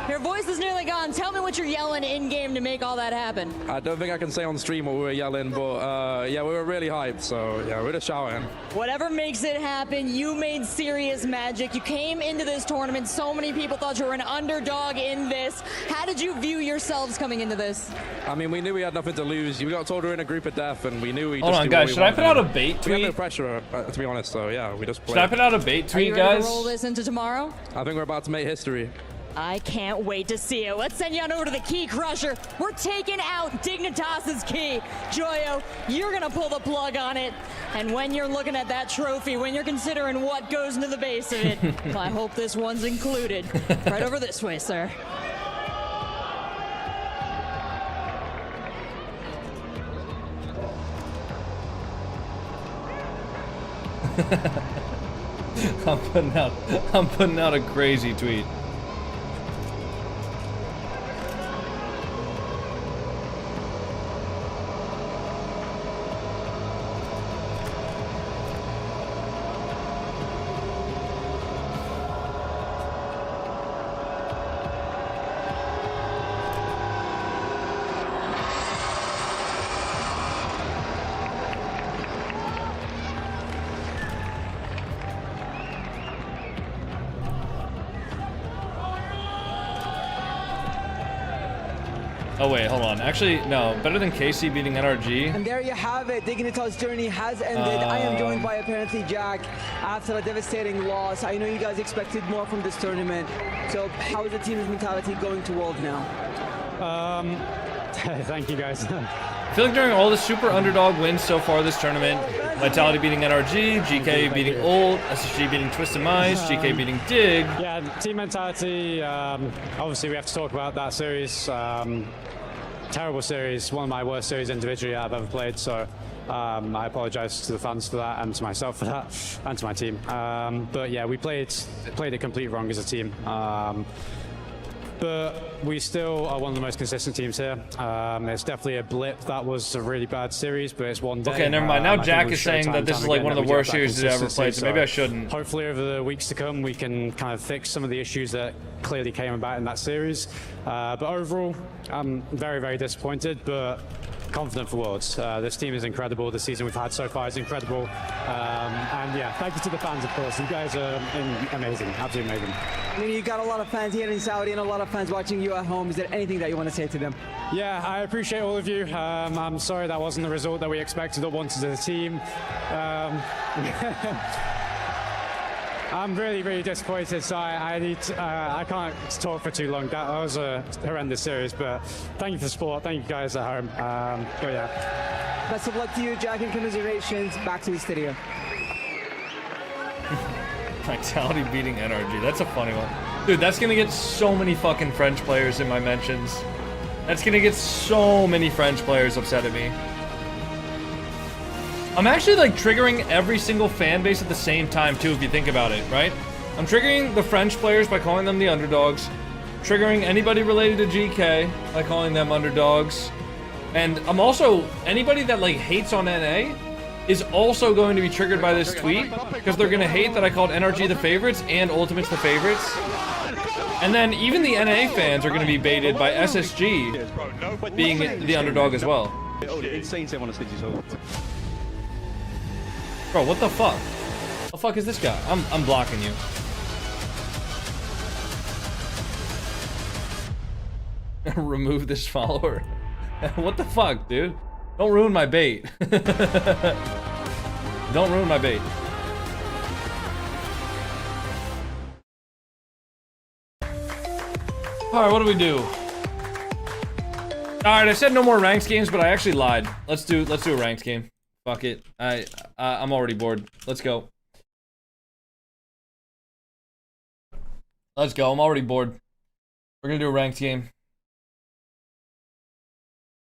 Your voice is nearly gone. Tell me what you're yelling in-game to make all that happen. I don't think I can say on stream what we were yelling, but yeah, we were really hyped, so yeah, we were just shouting. Whatever makes it happen, you made serious magic. You came into this tournament. So many people thought you were an underdog in this. How did you view yourselves coming into this? I mean, we knew we had nothing to lose. We got told we were in a group of death, and we knew we Hold on, guys. Should I put out a bait tweet? We had no pressure, to be honest, so yeah, we just played. Should I put out a bait tweet, Are you ready guys? to roll this into tomorrow? I think we're about to make history. I can't wait to see it. Let's send you on over to the Key Crusher. We're taking out Dignitas' key. Joyo, you're going to pull the plug on it. And when you're looking at that trophy, when you're considering what goes into the base of it, well, I hope this one's included. Right over this way, sir. I'm putting out a crazy tweet. Oh wait, hold on. Actually, no. Better than KC beating NRG. And there you have it. Dignitas' journey has ended. I am joined by apparently Jack after a devastating loss. I know you guys expected more from this tournament. So how is the team's mentality going to Worlds now? Thank you guys. I feel like during all the super underdog wins so far this tournament, Vitality beating NRG, GK beating Ult, SSG beating Twisted Mice, GK beating Dig. Yeah, team mentality, obviously we have to talk about that series. Terrible series, one of my worst series individually I've ever played, so I apologize to the fans for that and to myself for that and to my team. But yeah, we played it complete wrong as a team. But but we still are one of the most consistent teams here. It's definitely a blip. That was a really bad series, but it's one day. Okay, never mind. Now Jack is saying that this is like one of the worst series he's ever played, so maybe I shouldn't. Hopefully over the weeks to come, we can kind of fix some of the issues that clearly came about in that series. But overall, I'm very, very disappointed, but confident for Worlds. This team is incredible. The season we've had so far is incredible. And yeah, thank you to the fans, of course. You guys are amazing, absolutely amazing. I mean, you've got a lot of fans here in Saudi and a lot of fans watching you at home. Is there anything that you want to say to them? Yeah, I appreciate all of you. I'm sorry that wasn't the result that we expected or wanted as a team. I'm really, really disappointed, so I can't talk for too long. That was a horrendous series, but thank you for the support. Thank you guys at home. But yeah. Best of luck to you, Jack, and commiserations. Back to the studio. Vitality beating NRG. That's a funny one. Dude, that's gonna get so many fucking French players in my mentions. That's gonna get so many French players upset at me. I'm actually like triggering every single fan base at the same time too, if you think about it, right? I'm triggering the French players by calling them the underdogs, triggering anybody related to GK by calling them underdogs, and I'm also, anybody that like hates on NA is also going to be triggered by this tweet, because they're gonna hate that I called NRG the favorites and Ultimates the favorites. And then even the NA fans are gonna be baited by SSG being the underdog as well. Bro, what the fuck? What the fuck is this guy? I'm blocking you. Remove this follower. What the fuck, dude? Don't ruin my bait. Don't ruin my bait. Alright, what do we do? Alright, I said no more ranked games, but I actually lied. Let's do a ranked game. Fuck it. I'm already bored. Let's go. Let's go. I'm already bored. We're gonna do a ranked game.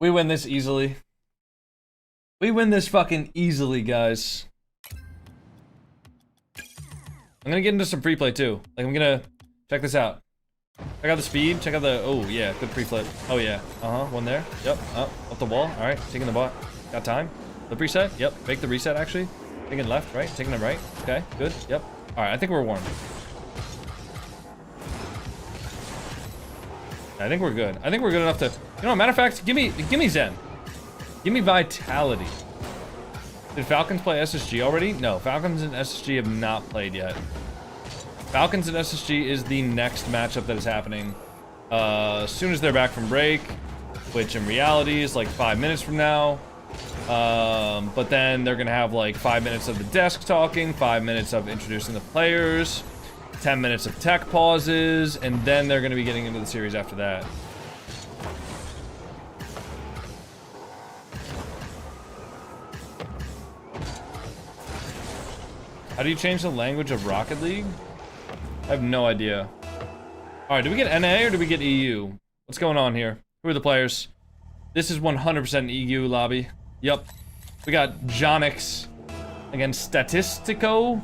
We win this easily. We win this fucking easily, guys. I'm gonna get into some free play too. Like, I'm gonna check this out. Check out the speed. Check out the. Oh yeah, good free flip. Oh yeah. One there. Yep. Up the wall. All right. Taking the bot. Got time. The reset. Yep. Make the reset actually. Taking left, right. Taking the right. Okay. Good. Yep. All right. I think we're warm. I think we're good. I think we're good enough to. You know, matter of fact, give me Zen. Give me Vitality. Did Falcons play SSG already? No, Falcons and SSG have not played yet. Falcons and SSG is the next matchup that is happening as soon as they're back from break, which in reality is like 5 minutes from now. But then they're gonna have like 5 minutes of the desk talking, 5 minutes of introducing the players, 10 minutes of tech pauses, and then they're gonna be getting into the series after that. How do you change the language of Rocket League? I have no idea. Alright, do we get NA or do we get EU? What's going on here? Who are the players? This is 100% EU lobby. Yup. We got Jonix against Statistico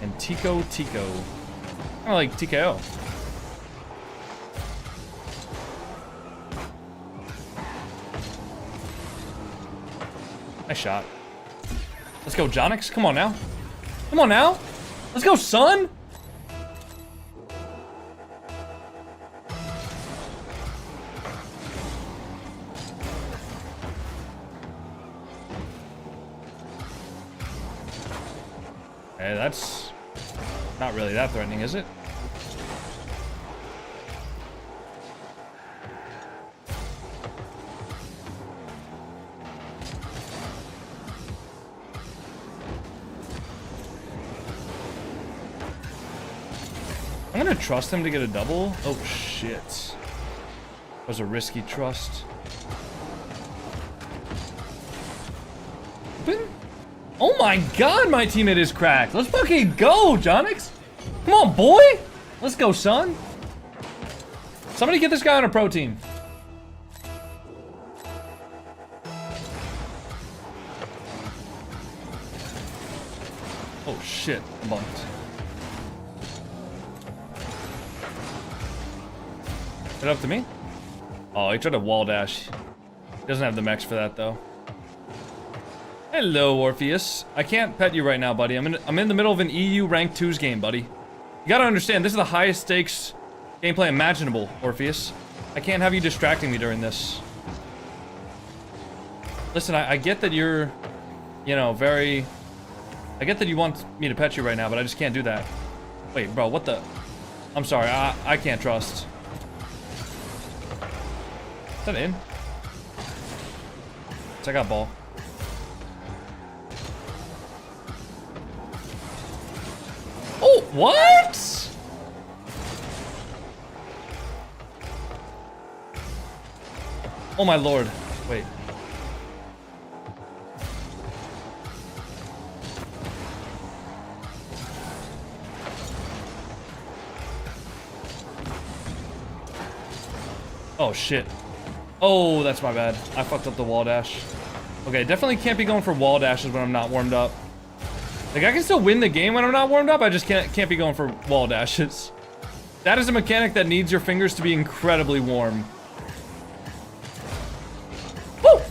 and Tico. I like TKO. Nice shot. Let's go, Jonix. Come on now. Come on now. Let's go, son. Hey, that's not really that threatening, is it? I'm gonna trust him to get a double. Oh shit. That was a risky trust. Oh my god, my teammate is cracked. Let's fucking go, Jonix. Come on, boy. Let's go, son. Somebody get this guy on a pro team. Oh shit, bumped. It up to me? Oh, he tried to wall dash. He doesn't have the mechs for that, though. Hello, Orpheus. I can't pet you right now, buddy. I'm in the middle of an EU Rank 2's game, buddy. You gotta understand, this is the highest stakes gameplay imaginable, Orpheus. I can't have you distracting me during this. Listen, I get that you're, you know, very... I get that you want me to pet you right now, but I just can't do that. Wait, bro, what the... I'm sorry, I can't trust. Is that in? Check out ball. Oh, what? Oh my lord. Wait. Oh shit. Oh, that's my bad. I fucked up the wall dash. Okay, definitely can't be going for wall dashes when I'm not warmed up. Like, I can still win the game when I'm not warmed up, I just can't be going for wall dashes. That is a mechanic that needs your fingers to be incredibly warm. Woo!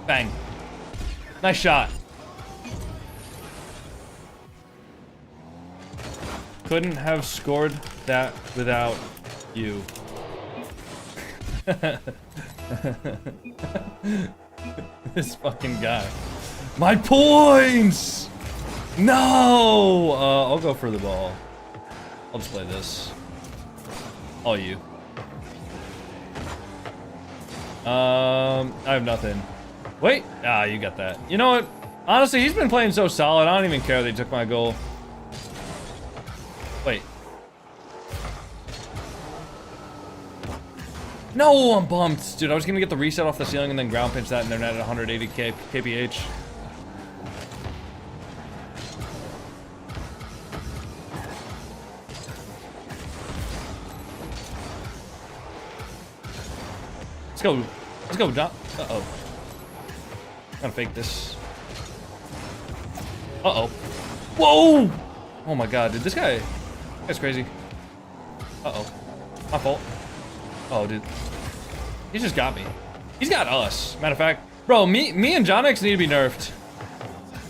Bang. Nice shot. Couldn't have scored that without you. This fucking guy. My points! No! I'll go for the ball. I'll just play this. All you. I have nothing. Wait. Ah, you got that. You know what? Honestly, he's been playing so solid, I don't even care they took my goal. Wait. No, I'm bumped. Dude, I was gonna get the reset off the ceiling and then ground pinch that and they're net at 180 kph. Let's go. Let's go, John. Uh-oh. Gotta fake this. Uh-oh. Whoa! Oh my god, dude. This guy's crazy. Uh-oh. My fault. Oh, dude. He just got me. He's got us. Matter of fact, bro, me and Jonix need to be nerfed.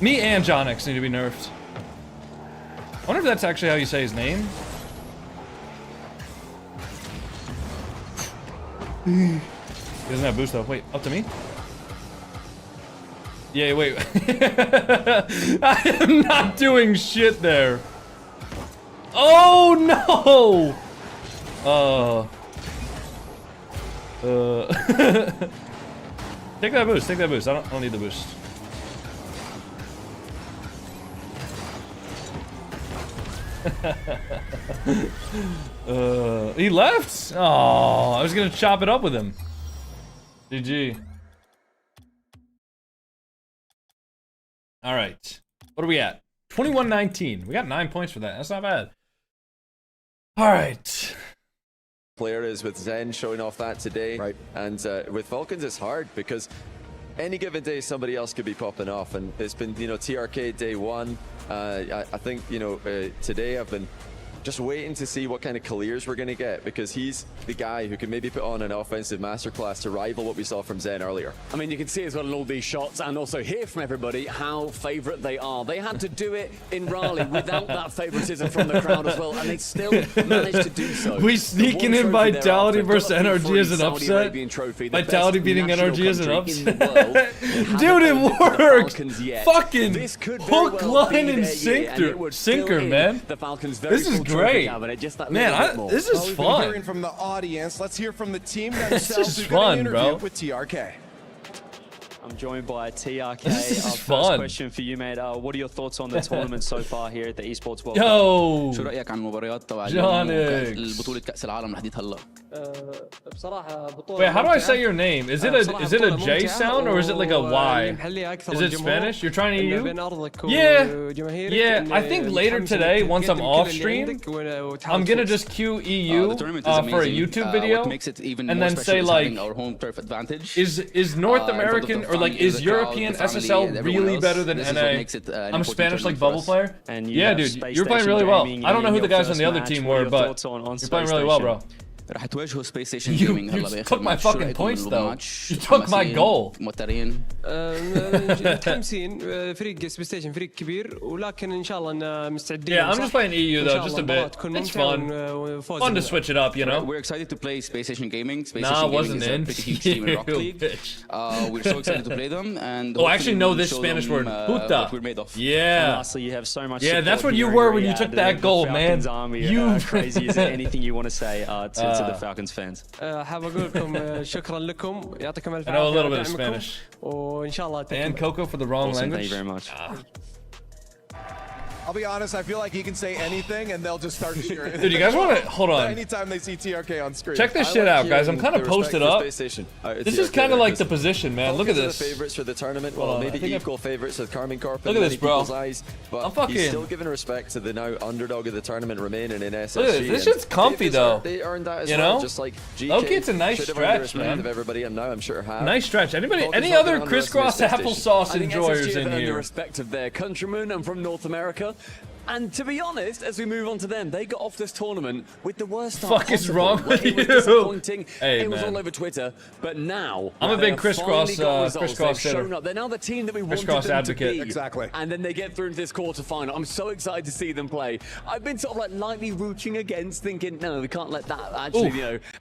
Me and Jonix need to be nerfed. I wonder if that's actually how you say his name. He doesn't have boost though. Wait, up to me? Yeah, wait. I am not doing shit there. Oh no! Take that boost, take that boost. I don't need the boost. He left? Oh, I was gonna chop it up with him. GG. All right, what are we at? 21-19. We got 9 points for that. That's not bad. All right. Player is with Zen showing off that today. Right. And with Falcons, it's hard because any given day somebody else could be popping off. And it's been, you know, TRK day one. I think, you know, today I've been just waiting to see what kind of clears we're going to get because he's the guy who can maybe put on an offensive masterclass to rival what we saw from Zen earlier. I mean, you can see as well in all these shots and also hear from everybody how favourite they are. They had to do it in Raleigh without that favouritism from the crowd as well, and they still managed to do so. We sneaking in Vitality versus NRG as an upset. Vitality beating NRG as an upset. Dude, it worked! Fucking hook, line, and sinker, man. This is great. Man, this is fun. Hearing from the audience, let's hear from the team themselves. This is fun, bro. With TRK. I'm joined by TRK. This is Our fun. first question for you, mate. What are your thoughts on the tournament so far here at the Esports World Yo. Cup? شو رأيك عن المباريات تبع البطولة كأس العالم لحديث هلا؟ Wait, how do I say your name? Is it a J sound or is it like a Y? Is it Spanish? You're trying to EU? Yeah, I think later today, once I'm off stream, I'm gonna just queue EU for a YouTube video and then say like, is North American or like, is European SSL really better than NA? I'm a Spanish like bubble player. Yeah, dude, you're playing really well. I don't know who the guys on the other team were, but you're playing really well, bro. You took my fucking points though. You took my goal. تايم سين فريق سبيس ستيشن فريق كبير ولكن ان شاء الله ان مستعدين. Yeah, I'm just playing EU though, just a bit. It's fun. Fun to switch it up, you know. We're excited to play Space Station Gaming. Space Nah, Station wasn't Gaming in. is a pretty huge team in Rocket League. We're so excited to play them. And oh, I actually know this Spanish word. Puta. Yeah. Honestly, you have so much. Yeah, that's what you were when you took that goal, man. You crazy. Is there anything you want to say to the Falcons fans? حاب اقول لكم شكرا لكم يعطيكم الف عافيه. I know a little bit of Spanish. وان شاء الله. And Coco for the wrong language. Thank you very much. I'll be honest, I feel like he can say anything and they'll just start cheering. Dude, you guys want to hold on? Anytime they see TRK on screen. Check this shit out, guys. I'm kind of posted up. This is kind of like the position, man. Look at this. The favorites for the tournament. Well, maybe equal favorites with Carmine Corp. Look at this, bro. Eyes, but I'm fucking. He's still giving respect to the now underdog of the tournament remaining in SSG. Look at this. This shit's comfy though. They earned that as you well, know? just like GK. Okay, it's a nice stretch, man. Of everybody, and now I'm sure have. Nice stretch. Anybody? Any other crisscross applesauce enjoyers in here? Respect of their countrymen and from North America. And to be honest, as we move on to them, they got off this tournament with the worst start Fuck is wrong with you? It was disappointing. Hey, it was man. all over Twitter, but now I'm a big crisscross crisscross hitter. They're now the team that we wanted them advocate. to be. Exactly. And then they get through into this quarterfinal. I'm so excited to see them play. I've been sort of like lightly rooting against, thinking, no, we can't let that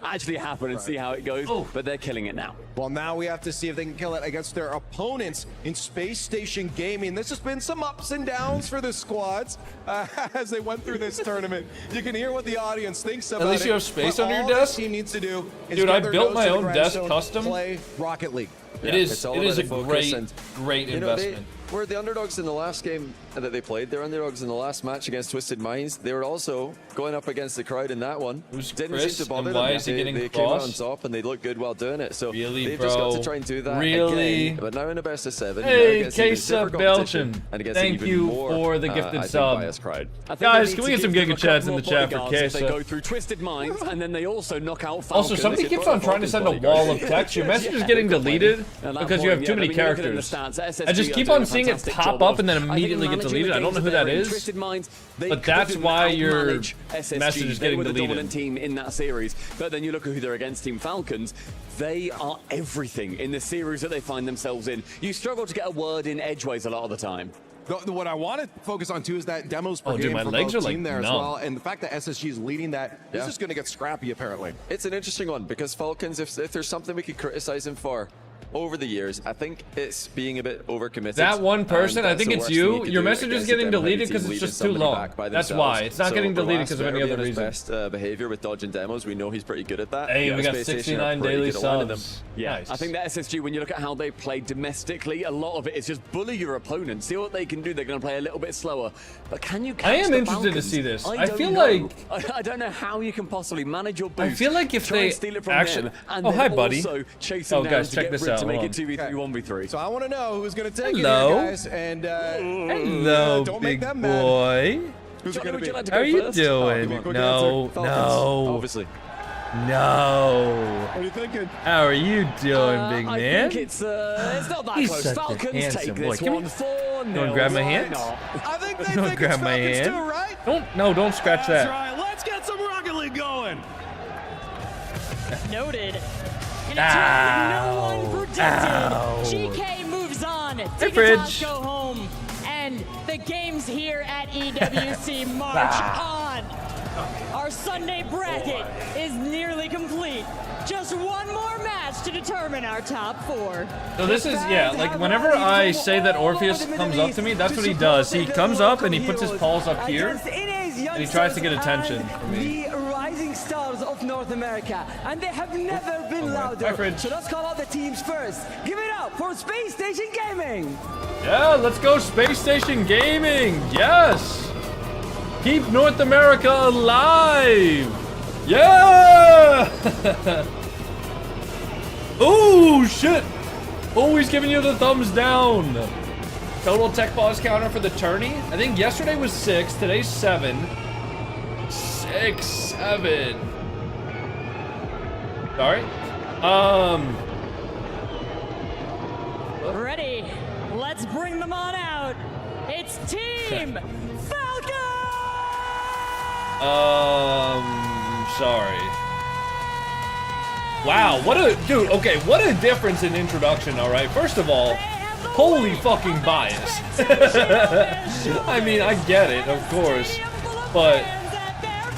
actually happen and see how it goes. But they're killing it now. Well, now we have to see if they can kill it against their opponents in Space Station Gaming. This has been some ups and downs for the squads as they went through this tournament. You can hear what the audience thinks about it. At least you have space under your desk. All he needs to do is dude, I get built their my nose to own the desk grindstone, custom. Play Rocket League. It is a great investment. Were the underdogs in the last game that they played. They're underdogs in the last match against Twisted Minds. They were also going up against the crowd in that one. Didn't seem to bother them. They came out on top and they looked good while doing it. So they've just got to try and do that again. But now in a best of 7. Hey, Kesa Belgian. Thank you for the gifted sub. Guys, can we get some Giga Chads in the chat for Kesa? They go through Twisted Minds and then they also knock out Falcons. Also, somebody keeps on trying to send a wall of text. Your message is getting deleted because you have too many characters. I just keep on seeing it pop up and then immediately get deleted. I don't know who that is, but that's why your message is getting deleted. They were the dominant team in that series, but then you look at who they're against, Team Falcons. They are everything in the series that they find themselves in. You struggle to get a word in edgeways a lot of the time. What I want to focus on too is that demos per dude, game my from legs both are like team there numb. as well, and the fact that SSG is leading that is just going to get scrappy apparently. It's an interesting one because Falcons, if there's something we could criticize them for over the years, I think it's being a bit overcommitted. That one person, I think it's you. Your message is getting deleted because it's just too long. That's why. It's not getting deleted because of any other reason. Best behavior with dodging demos, we know he's pretty good at that. Hey, we got 69 daily subs. Yeah, Nice. I think that SSG, when you look at how they play domestically, a lot of it is just bully your opponent. See what they can do. They're going to play a little bit slower. But can you catch I am the interested to Falcons? see this. I feel don't know. like I don't know how you can possibly manage your boost. I feel like if try they and steal it from actually. them, and Oh, then hi, buddy. also chase them down guys, to check get this rid out. to make Hold it 2v3, 1v3. So I want to know who's going to take Hello. it here, guys, and Hello, don't make big them mad. boy. Who's it going to be? How are you doing? No, Obviously. No. What are you thinking? How are you doing, big I man? think it's not that He's close. such a Falcons handsome take boy. this Give me- one 4-0. You wanna grab my hand? I think they Don't think grab it's my Falcons hand. too, right? Don't scratch That's that. right. Let's get some Rocket League going. Noted. And Ow. no one predicted. Ow. GK moves on. Hey, Fridge. Dignitas go home. And the games here at EWC march on. Our Sunday bracket is nearly complete. Just one more match to determine our top 4. So this is, yeah, like whenever I say that Orpheus comes up to me, that's what he does. He comes up and he puts his paws up here and he tries to get attention from me. The rising stars of North America, and they have never been louder. Hi, Fridge. So let's call out the teams first. Give it up for Space Station Gaming. Yeah, let's go Space Station Gaming. Yes. Keep North America alive. Yeah. Oh, shit. Oh, he's giving you the thumbs down. Total tech pause counter for the tourney. I think yesterday was 6. Today's 7. 6, 7. Sorry. Ready? Let's bring them on out. It's Team Falcon! Sorry. Wow, what a dude. Okay, what a difference in introduction. All right, first of all, holy fucking bias. I mean, I get it, of course, but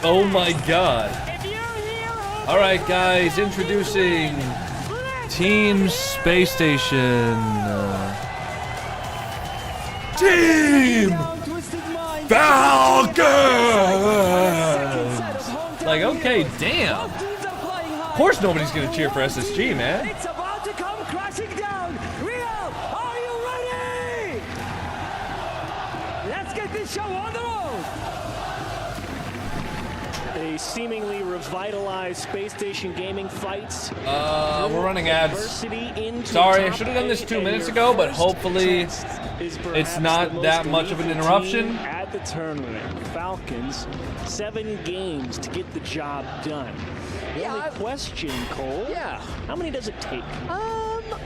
oh my god. All right, guys, introducing Team Space Station. Team Falcons. Like, okay, damn. Of course nobody's gonna cheer for SSG, man. It's about to come crashing down. Real, are you ready? Let's get this show on the road. A seemingly revitalized Space Station Gaming fights. We're running ads. Sorry, I should have done this 2 minutes ago, but hopefully it's not that much of an interruption. At the tournament, Falcons, 7 games to get the job done. The only question, Cole. Yeah. How many does it take?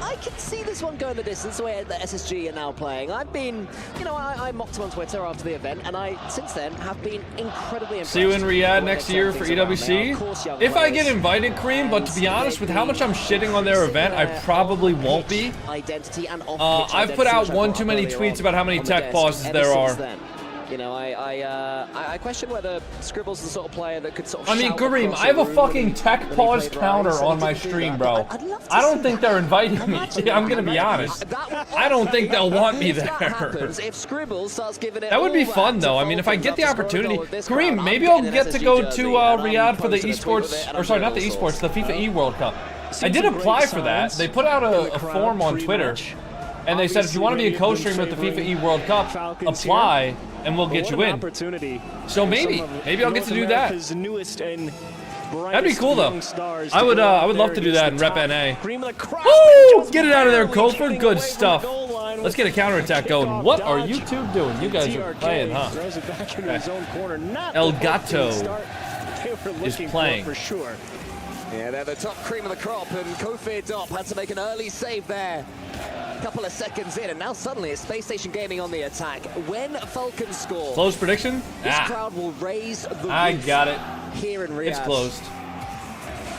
I can see this one going the distance the way that SSG are now playing. I've been, you know, I mocked them on Twitter after the event, and I, since then, have been incredibly impressed. See you in Riyadh next year for EWC. If I get invited, Kareem, but to be honest, with how much I'm shitting on their event, I probably won't be. I've put out one too many tweets about how many tech pauses there are. You know, I question whether Scribble's the sort of player that could sort of. I mean, Kareem, I have a fucking tech pause counter on my stream, bro. I don't think they're inviting me. I'm gonna be honest. I don't think they'll want me there. That would be fun, though. I mean, if I get the opportunity, Kareem, maybe I'll get to go to Riyadh for the esports, or sorry, not the esports, the FIFA E World Cup. I did apply for that. They put out a form on Twitter. And they said, if you want to be a co-streamer at the FIFA E World Cup, apply, and we'll get you in. So maybe I'll get to do that. That'd be cool, though. I would love to do that and rep NA. Woo! Get it out of there, Kofer. Good stuff. Let's get a counterattack going. What are you two doing? You guys are playing, huh? Okay. El Gato is playing. Yeah, they're the top cream of the crop, and Kofir Dop had to make an early save there. A couple of seconds in, and now suddenly it's Space Station Gaming on the attack. When Falcons score, close prediction? This crowd will raise the I got it. Here in Riyadh. It's closed.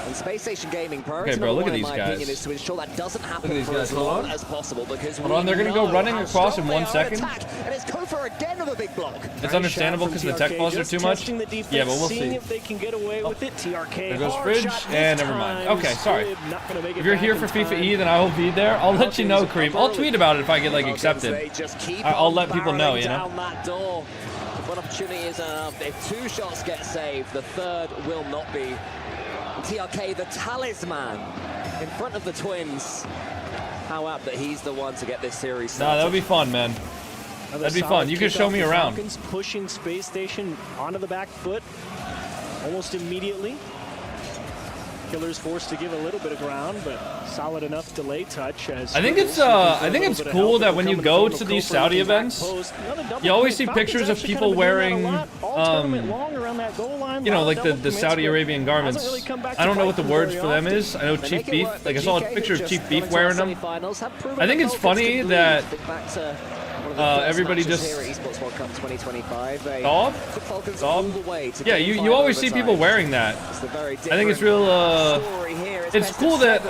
And Space Station Gaming, priority okay, bro, look at these my guys. opinion, is to ensure that doesn't happen for as long as possible, because hold on, they're gonna go running across in 1 second. And it's Kofir again with a big block. It's understandable because the tech pauses are too much. Yeah, but we'll see. If they can get away with it. TRK. There goes Fridge, and never mind. Okay, sorry. If you're here for FIFA E, then I will be there. I'll let you know, Kareem. I'll tweet about it if I get like accepted. I'll let people know, you know. One opportunity is enough. If 2 shots get saved, the third will not be. TRK, the talisman, in front of the Twins. How apt that he's the one to get this series started. Nah, that would be fun, man. That'd be fun. You can show me around. Falcons pushing Space Station onto the back foot almost immediately. Killer's forced to give a little bit of ground, but solid enough delay touch. As I think it's cool that when you go to these Saudi events, you always see pictures of people wearing, you know, like the Saudi Arabian garments. I don't know what the words for them is. I know Chief Beef. Like I saw a picture of Chief Beef wearing them. I think it's funny that everybody just Bob? Yeah, you always see people wearing that. I think it's real. It's cool that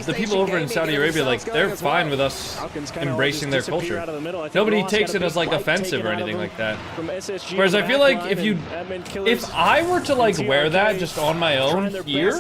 the people over in Saudi Arabia, like, they're fine with us embracing their culture. Nobody takes it as like offensive or anything like that. Whereas I feel like if I were to like wear that just on my own here,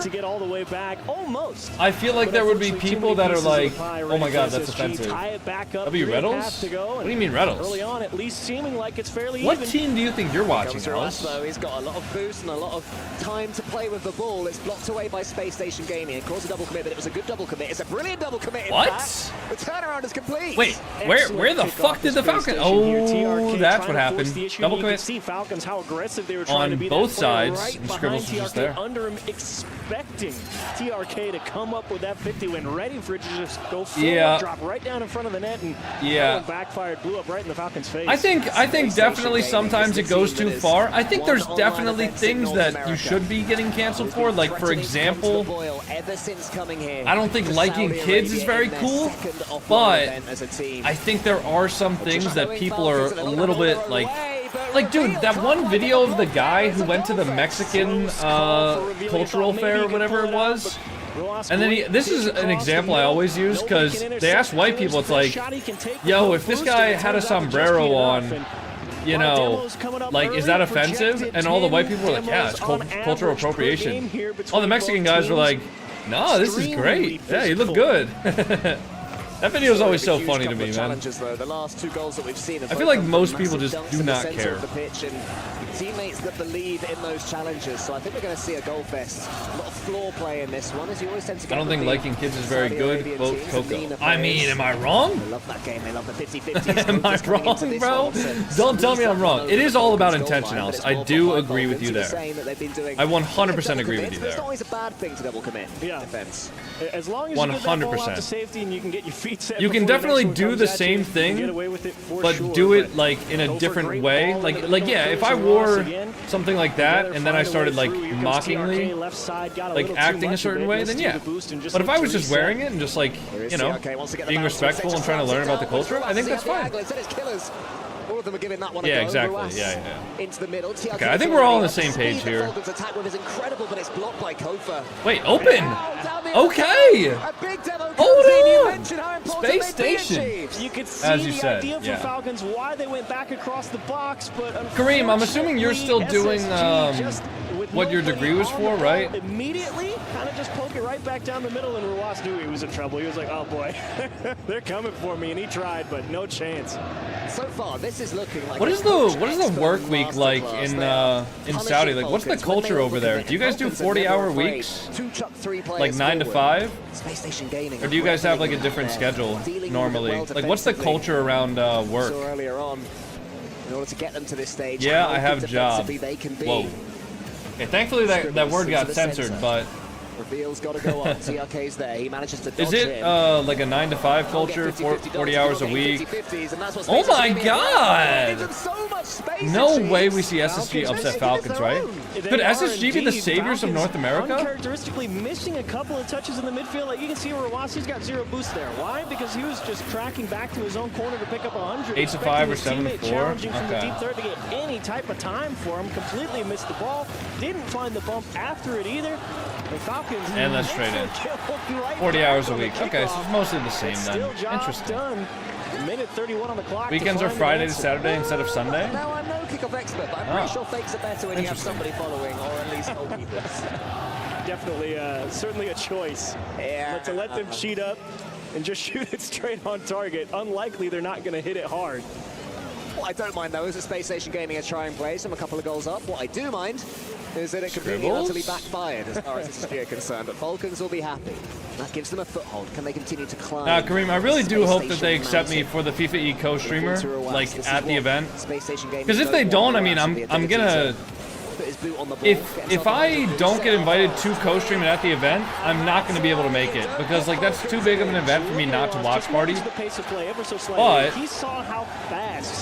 I feel like there would be people that are like, oh my god, that's offensive. W Reddles? What do you mean Reddles? Early on, at least seeming like it's fairly what even. team do you think you're watching, Alice? Though he's got a lot of boost and a lot of time to play with the ball. It's blocked away by Space Station Gaming. It caused a double commit, but it was a good double commit. It's a brilliant double commit. What? The turnaround is complete. Wait, where the fuck did the Falcon? Oh, that's what happened. Double commit Falcons, how aggressive they were on both sides. And Scribbles was just there. Under him, expecting TRK to come up with that 50 win, ready for it to just go forward, drop right down in front of the net, and that one backfired, blew up right in the Falcons' face. I think definitely sometimes it goes too far. I think there's definitely things that you should be getting canceled for. Like, for example, ever since coming here. I don't think liking kids is very cool, but I think there are some things that people are a little bit like, dude, that one video of the guy who went to the Mexican cultural fair or whatever it was, and then this is an example I always use because they ask white people, it's like, yo, if this guy had a sombrero on, you know, like, is that offensive? And all the white people were like, yeah, it's cultural appropriation. All the Mexican guys were like, no, this is great. Yeah, you look good. That video is always so funny to me, man. The last 2 goals that we've seen. I feel like most people just do not care. Teammates that believe in those challenges, so I think we're going to see a goal fest. A lot of floor play in this one, as you always tend to get. I don't think liking kids is very good. Vote Coco. I mean, am I wrong? I love that game. They love the 50-50. Am I wrong, bro? Don't tell me I'm wrong. It is all about intentionality. I do agree with you there. I 100% agree with you there. It's not always a bad thing to double commit. Yeah. Defense. As long as you get that ball out to safety and you can get your feet set. You can definitely do the same thing, but do it like in a different way. Like yeah, if I wore something like that and then I started like mockingly like acting a certain way, then yeah. But if I was just wearing it and just like, you know, being respectful and trying to learn about the culture, I think that's fine. All of them are giving that one yeah, a go. exactly. Yeah. Into the middle. Okay, I think we're all on the same page here. Attack is incredible, but it's blocked by Kofa. Wait, open. Okay. Hold on. Space Station. You could see as you the said, idea for Falcons why they went back across the box, but Kareem, I'm assuming you're still doing what your degree was for, right? Immediately, kind of just poke it right back down the middle, and Ruas knew he was in trouble. He was like, "Oh boy, they're coming for me," and he tried, but no chance. So far, this is looking like. What is the work week like in Saudi? Like, what's the culture over there? Do you guys do 40-hour weeks, like 9 to 5, or do you guys have like a different schedule normally? Like, what's the culture around work? Earlier on, in order to get them to this stage. Yeah, I have job. Whoa. Okay, thankfully that word got censored, but. Reveal's got to go on. TRK's there. He manages to dodge Is it like a 9 to 5 culture, 40 hours a week? Oh my God! No way we see SSG upset Falcons, right? Could SSG be the saviors of North America? Uncharacteristically missing a couple of touches in the midfield. Like you can see Rawasi's got 0 boost there. Why? Because he was just tracking back to his own corner to pick up 100. 8 to 5 or 7 to 4. Challenging from the deep third to get any type of time for him. Completely missed the ball. Didn't find the bump after it either. The Falcons. And that's straight in. 40 hours a week. Okay, so it's mostly the same then. Interesting. Minute 31 on the clock. Weekends are Friday to Saturday instead of Sunday? Now, I'm no kickoff expert, but I'm pretty sure fakes are better when you have somebody following, or at least goalkeepers. Definitely, certainly a choice. Yeah. But to let them cheat up and just shoot it straight on target, unlikely they're not going to hit it hard. What I don't mind, though, is that Space Station Gaming are trying plays from a couple of goals up. What I do mind is that it completely and utterly backfired as far as SSG are concerned, but Falcons will be happy. That gives them a foothold. Can they continue to climb? Kareem, I really do hope that they accept me for the FIFA E co-streamer, like, at the event. Because if they don't, I mean, I'm gonna... If I don't get invited to co-stream at the event, I'm not going to be able to make it because like that's too big of an event for me not to watch party. But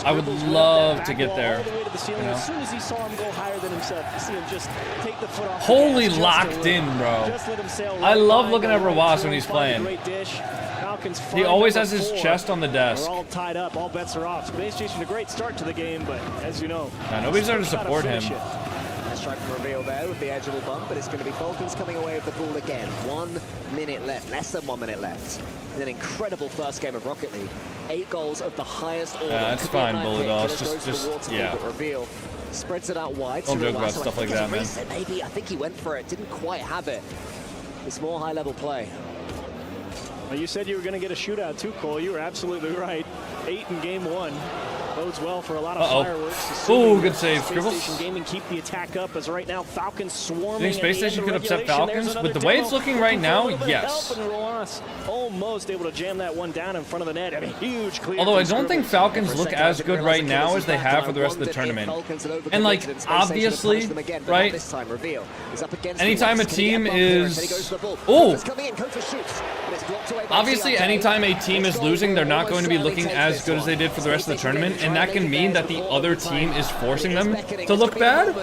I would love to get there. You know? Wholly locked in, bro. I love looking at Ruas when he's playing. He always has his chest on the desk. We're all tied up. All bets are off. Space Station, a great start to the game, but as you know, nobody's there to support him. Let's try to reveal there with the edgeable bump, but it's going to be Falcons coming away with the ball again. 1 minute left, less than 1 minute left. In an incredible first game of Rocket League. 8 goals of the highest order. Yeah, that's fine, Bullet Dogs. Just yeah. Reveal spreads it out wide. Don't joke about stuff like that, man. Maybe I think he went for it. Didn't quite have it. It's more high-level play. Well, you said you were going to get a shootout too, Cole. You were absolutely right. 8 in game 1. Bodes well for a lot of fireworks. Ooh, good save, Scribbles. Space Station Gaming keep the attack up as right now Falcons swarming. You think Space Station could upset Falcons? With the way it's looking right now, yes. Almost able to jam that one down in front of the net. I mean, huge clear. Although I don't think Falcons look as good right now as they have for the rest of the tournament. And like, obviously, right? Anytime a team is... Ooh! Obviously, anytime a team is losing, they're not going to be looking as good as they did for the rest of the tournament, and that can mean that the other team is forcing them to look bad.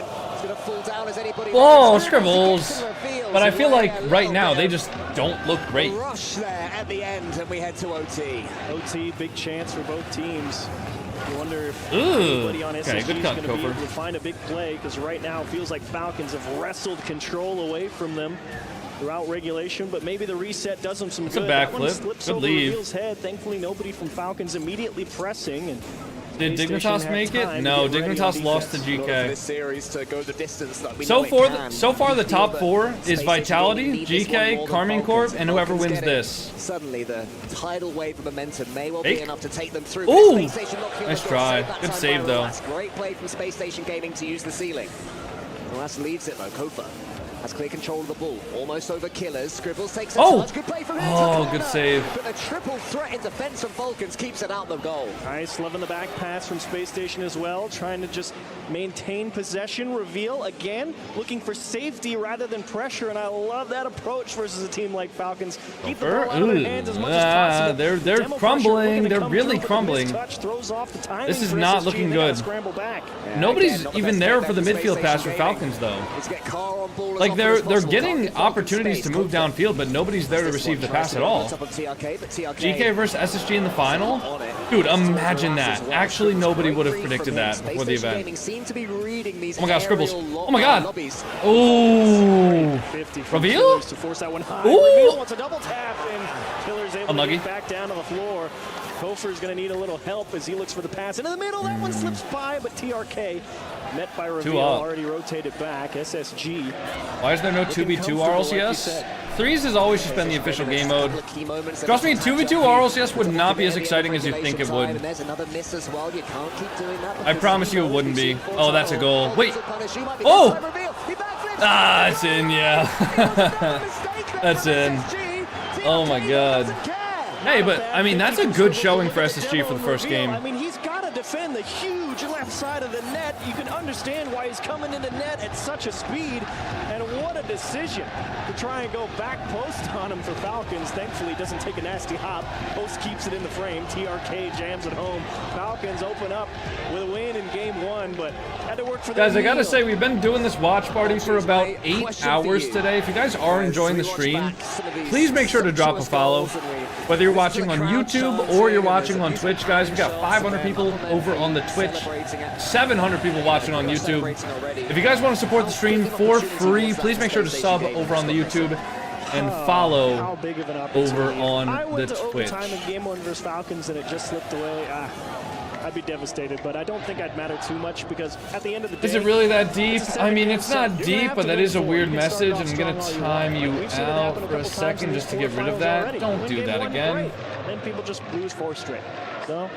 Oh, Scribbles! But I feel like right now they just don't look great. Rush there at the end, and we head to OT. OT, big chance for both teams. You wonder if Ooh. anybody on SSG Okay, is good going cut, to be able Kofer. to find a big play, because right now it feels like Falcons have wrestled control away from them throughout regulation, but maybe the reset does them some It's good. a That one backflip. slips Good over leave. Reveal's head. Thankfully, nobody from Falcons immediately pressing. And Did Dignitas make it? No, Dignitas lost to GK. This series to go the distance that we So know it far, can. so far the We feel top that four is Space Vitality, Station need this one GK, more than Carmine Falcons. Corp, and whoever Falcons wins get it. this. Suddenly, the tidal wave of momentum may well be Fake. enough to take them through. Ooh! Space Station not feeling Nice good. try. Saved that Good time save, by though. Ruas. Great play from Space Station Gaming to use the ceiling. Ruas leaves it though. Kofa has clear control of the ball. Almost over Killers. Scribbles takes a charge. Good play from him. Oh, good save. But the triple threat in defense from Falcons keeps it out the goal. Nice, loving the back pass from Space Station as well, trying to just maintain possession. Reveal again, looking for safety rather than pressure, and I love that approach versus a team like Falcons. Keep the ball out of their hands as much as possible. They're Demo crumbling. pressure They're looking to really come through, crumbling. but the missed touch throws off the timing This is for not SSG, looking and they gotta good. Scramble back. Nobody's even there for the midfield pass for Falcons, though. Like they're getting opportunities to move downfield, but nobody's there to receive the pass at all. GK versus SSG in the final? Dude, imagine that. Actually, nobody would have predicted that before the event. Oh my gosh, Scribbles. Oh my god. Ooh. Reveal? Ooh. Unlucky. Back down to the floor. Kofer's going to need a little help as he looks for the pass. Into the middle, that one slips by, but TRK met by Reveal, up. already rotated back. SSG. Why is there no 2v2 RLCS? Threes has always just been the official game mode. Trust me, 2v2 RLCS would not be as exciting as you think it would. I promise you it wouldn't be. Oh, that's a goal. Wait. Oh! Ah, it's in, yeah. That's in. Oh my god. Hey, but, I mean, that's a good showing for SSG for the first game. I mean, he's got to defend the huge left side of the net. You can understand why he's coming into net at such a speed. And what a decision to try and go back post on him for Falcons. Thankfully, he doesn't take a nasty hop. Post keeps it in the frame. TRK jams it home. Falcons open up with a win in game one, but had to work for Guys, I gotta say, we've been doing this watch party for about 8 hours today. If you guys are enjoying the stream, please make sure to drop a follow. Whether you're watching on YouTube or you're watching on Twitch, guys, we got 500 people over on the Twitch, 700 people watching on YouTube. If you guys want to support the stream for free, please make sure to sub over on the YouTube and follow over on the Twitch. Time in game one versus Falcons, and it just slipped away. I'd be devastated, but I don't think I'd matter too much because at the end of the day... Is it really that deep? I mean, it's not deep, but that is a weird message. I'm going to time you out for a second just to get rid of that. Don't do that again. Then people just lose 4 straight. So...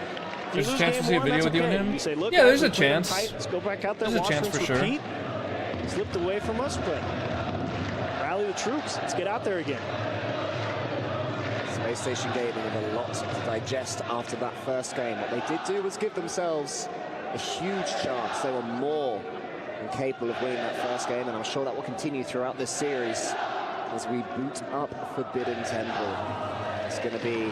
There's a chance to see a video with you and him? Yeah, there's a chance. Let's go back out there. There's a chance for sure. Slipped away from us, but rally the troops. Let's get out there again. Space Station Gaming with a lot to digest after that first game. What they did do was give themselves a huge chance. They were more than capable of winning that first game, and I'm sure that will continue throughout this series as we boot up Forbidden Temple. It's going to be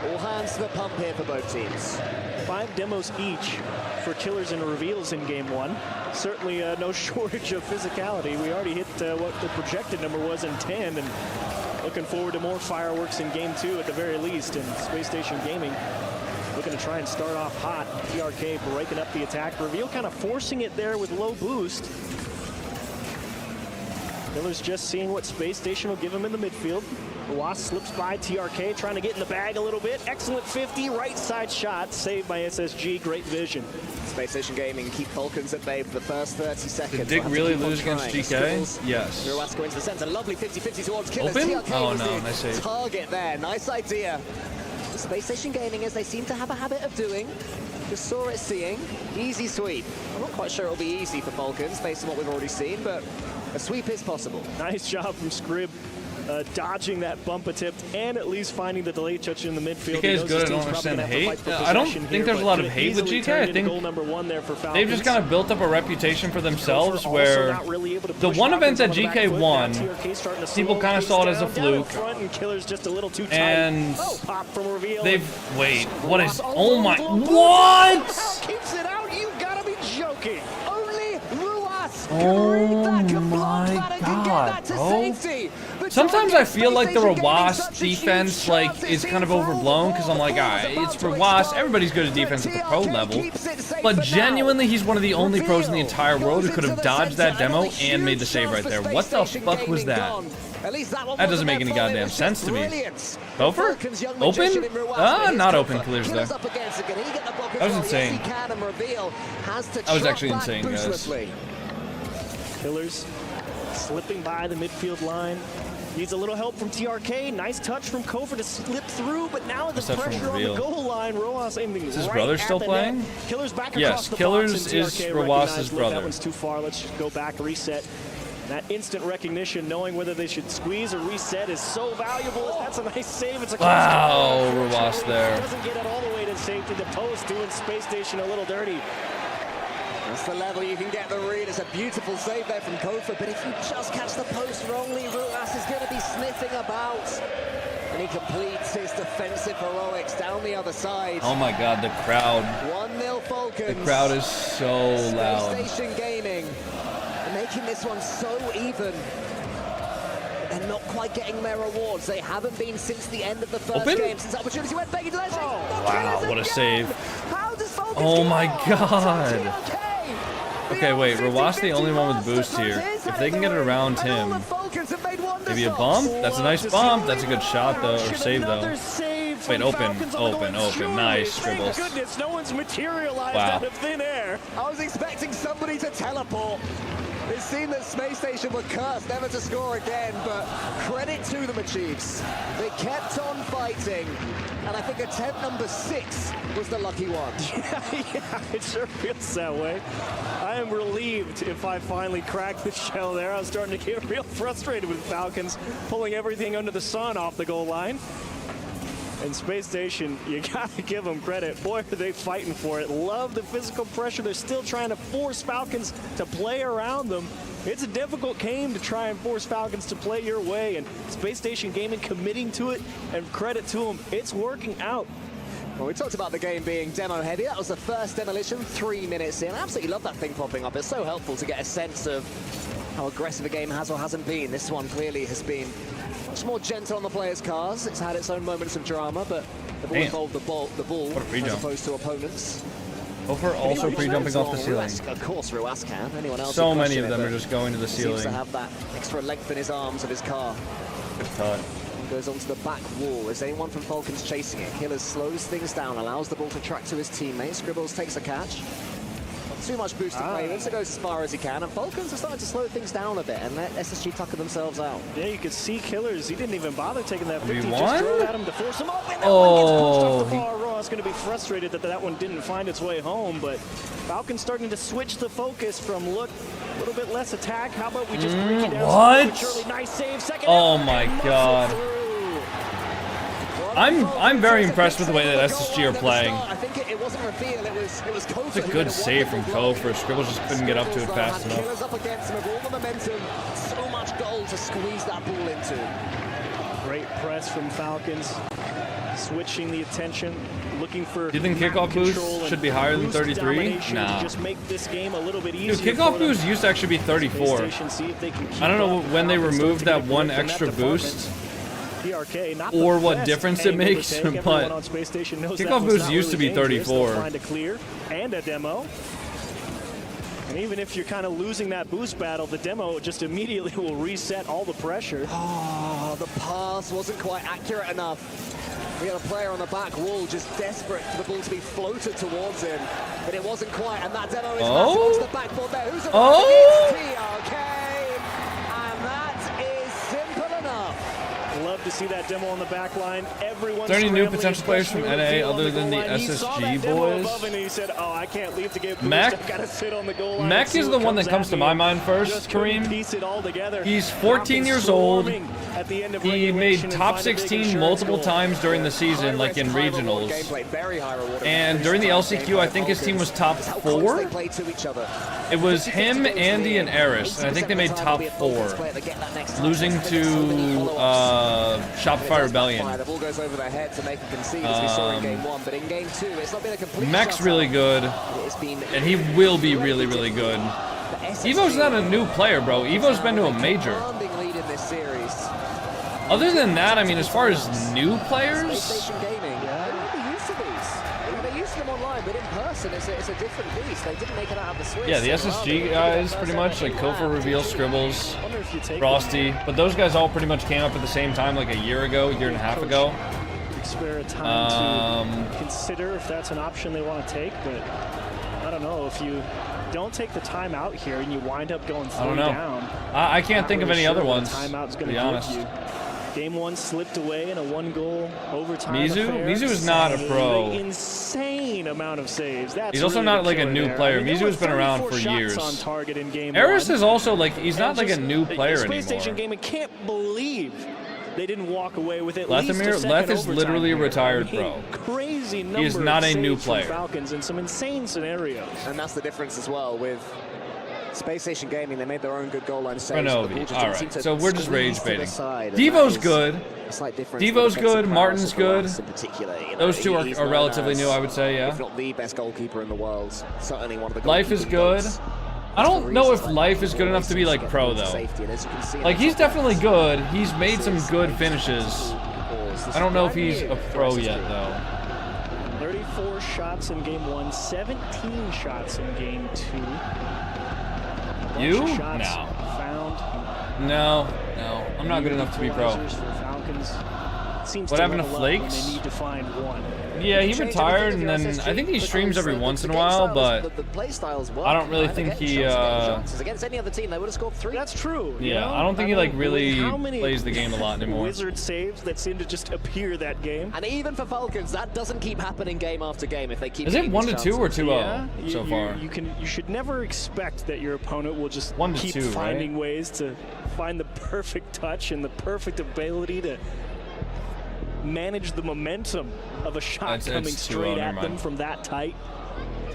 all hands to the pump here for both teams. 5 demos each for Killers and Reveals in game one. Certainly no shortage of physicality. We already hit what the projected number was in 10, and looking forward to more fireworks in game 2 at the very least. And Space Station Gaming looking to try and start off hot. TRK breaking up the attack. Reveal kind of forcing it there with low boost. Killers just seeing what Space Station will give him in the midfield. Wasp slips by TRK, trying to get in the bag a little bit. Excellent 50, right side shot, saved by SSG. Great vision. Space Station Gaming keep Falcons at bay for the first 30 seconds. Did Dig really lose against GK? Yes. Ruas into the center. Lovely 50-50 towards Killers. Open? TRK oh was no, the nice save. Target there. Nice idea. Space Station Gaming, as they seem to have a habit of doing. Just saw it seeing. Easy sweep. I'm not quite sure it'll be easy for Falcons based on what we've already seen, but a sweep is possible. Nice job from Scrib. Dodging that bump attempt and at least finding the delayed touch in the midfield. GK is good. I don't understand the hate. I don't think there's a lot of hate with GK. I think they've just kind of built up a reputation for themselves where the one event that GK won, people kind of saw it as a fluke. And they've... Wait, what is... Oh my... What? Keeps it out. You gotta be joking. Only Ruas. Oh my god. God, bro. Sometimes I feel like the Rawas defense is kind of overblown because I'm like, alright, it's Rawas. Everybody's good at defense at the pro level. But genuinely, he's one of the only pros in the entire world who could have dodged that demo and made the save right there. What the fuck was that? That doesn't make any goddamn sense to me. Over? Open? Not open clears there. That was insane. That was actually insane, guys. Killers slipping by the midfield line. Needs a little help from TRK. Nice touch from Kofa to slip through, but now the pressure on the goal line. Roas aiming is his brother still playing? Killers back yes, across the Killers box, is Rawas's brother. That one's too far. Let's just go back, reset. That instant recognition, knowing whether they should squeeze or reset, is so valuable. That's a nice save. It's a wow, Rawas there. Doesn't get it all the way to safety. The post doing Space Station a little dirty. That's the level you can get the read. It's a beautiful save there from Kofa, but if you just catch the post wrongly, Ruas is going to be sniffing about. And he completes his defensive heroics down the other side. Oh my god, the crowd. 1-0 Falcons. The crowd is so loud. Space Station Gaming making this one so even. They're not quite getting their rewards. They haven't been since the end of the first game. Since opportunity went back into legend. Wow, what a save. Oh my god. Okay, wait, Rawas the only one with boost here. If they can get it around him, maybe a bump? That's a nice bump. That's a good shot though, or save though. Wait, open. Nice, Scribbles. Goodness, no one's materialized out of thin air. I was expecting somebody to teleport. It seemed that Space Station were cursed never to score again, but credit to them, Chiefs. They kept on fighting, and I think attempt number 6 was the lucky one. Yeah, it sure feels that way. I am relieved if I finally cracked the shell there. I was starting to get real frustrated with Falcons pulling everything under the sun off the goal line. And Space Station, you gotta give them credit. Boy, are they fighting for it. Love the physical pressure. They're still trying to force Falcons to play around them. It's a difficult game to try and force Falcons to play your way, and Space Station Gaming committing to it, and credit to them. It's working out. Well, we talked about the game being demo heavy. That was the first demolition, 3 minutes in. I absolutely love that thing popping up. It's so helpful to get a sense of how aggressive a game has or hasn't been. This one clearly has been much more gentle on the players' cars. It's had its own moments of drama, but they've all involved the ball as opposed to opponents. Over also pre-jumping off the ceiling. Of course, Ruas can. Anyone else? So many of them are just going to the ceiling. Seems to have that extra length in his arms of his car. Good cut. Goes onto the back wall. Is anyone from Falcons chasing it? Killers slows things down, allows the ball to track to his teammate. Scribbles takes a catch. Not too much boost to play. He wants to go as far as he can, and Falcons are starting to slow things down a bit and let SSG tucker themselves out. Yeah, you could see Killers. He didn't even bother taking that 50. Just throw at him to force him up, and that one gets pushed off the bar. Ross going to be frustrated that that one didn't find its way home, but Falcons starting to switch the focus from look a little bit less attack. How about we just break it down? What? Nice save. Second oh my god. I'm very impressed with the way that SSG are playing. I think it wasn't revealed. It was Kofa. It's a good save from Kofa. Scribbles just couldn't get up to it fast enough. Killers up against him with all the momentum. So much goal to squeeze that ball into. Great press from Falcons. Switching the attention, looking for. Do you think kickoff boost should be higher than 33? Nah. Just make this game a little bit Dude, easier. kickoff boost used to actually be 34. I don't know when they removed that one extra boost. Or what difference it makes, but kickoff boost used to be 34. Find a clear and a demo. And even if you're kind of losing that boost battle, the demo just immediately will reset all the pressure. Oh, the pass wasn't quite accurate enough. We had a player on the back wall just desperate for the ball to be floated towards him, but it wasn't quite, and that demo is massive onto the backboard there. Who's It's TRK, and that is simple enough. Love to see that demo on the back line. Everyone's Is there any new potential players from NA other than the SSG boys? And he said, "Oh, I can't leave to get Mech? I gotta sit on the goal line." Mech is the one that comes to my mind first, Kareem. He's 14 years old. He made top 16 multiple times during the season, like in regionals. And during the LCQ, I think his team was top 4. It was him, Andy, and Eris, and I think they made top 4, losing to Shopify Rebellion. Mech's really good, and he will be really, really good. Evo's not a new player, bro. Evo's been to a major. Other than that, I mean, as far as new players, Station Gaming, they might be used to these. You know, they're used to them online, but in person, it's a different beast. They didn't make it out of the Swiss. yeah, the SSG guys pretty much, like Kofa, Reveal, Scribbles, Frosty, but those guys all pretty much came up at the same time, like a year and a half ago. Spare time to consider if that's an option they want to take, but I don't know if you don't take the timeout here and you wind up going 3 down. I can't think of any other ones, Timeout's to be honest. you. Game 1 slipped away in a 1-goal overtime affair. Mizu is not a pro. Insane amount of saves. That's He's also really not like a new player. Mizu has been around for years. Eris is also like, he's not like a new player anymore. Space Station Gaming can't believe they didn't walk away with at least a second Leth is overtime literally a here. retired I mean, pro. Crazy number He is not a new of saves from player. Falcons in some insane scenarios. And that's the difference as well with Space Station Gaming. They made their own good goal line saves. Renovi. All right, so we're just rage baiting. Side, Devo's good. Slight difference. Devo's good. Martin's good. In particular, you know, Those two he's are known relatively as, new, I would say, yeah. If not the best goalkeeper in the world, certainly one of the. Life is good. I don't know if Life is good enough to be like pro though. Like he's definitely good. He's made some good finishes. I don't know if he's a pro yet though. 34 shots in game 1, 17 shots in game 2. You? Shots No. found. No. I'm not good enough to be pro. What happened to Flakes? They need to find one. Yeah, he retired, and then I think he streams every once in a while, but I don't really think he. Against any other team, they would have scored 3. That's true. Yeah, I don't think he like really plays the game a lot anymore. Wizard saves that seem to just appear that game. And even for Falcons, that doesn't keep happening game after game if they keep. Is it 1-2 or 2-0 so far? You should never expect that your opponent will just 1-2, keep finding ways to find the perfect touch and the perfect ability to manage the momentum of a shot coming straight at them from that tight.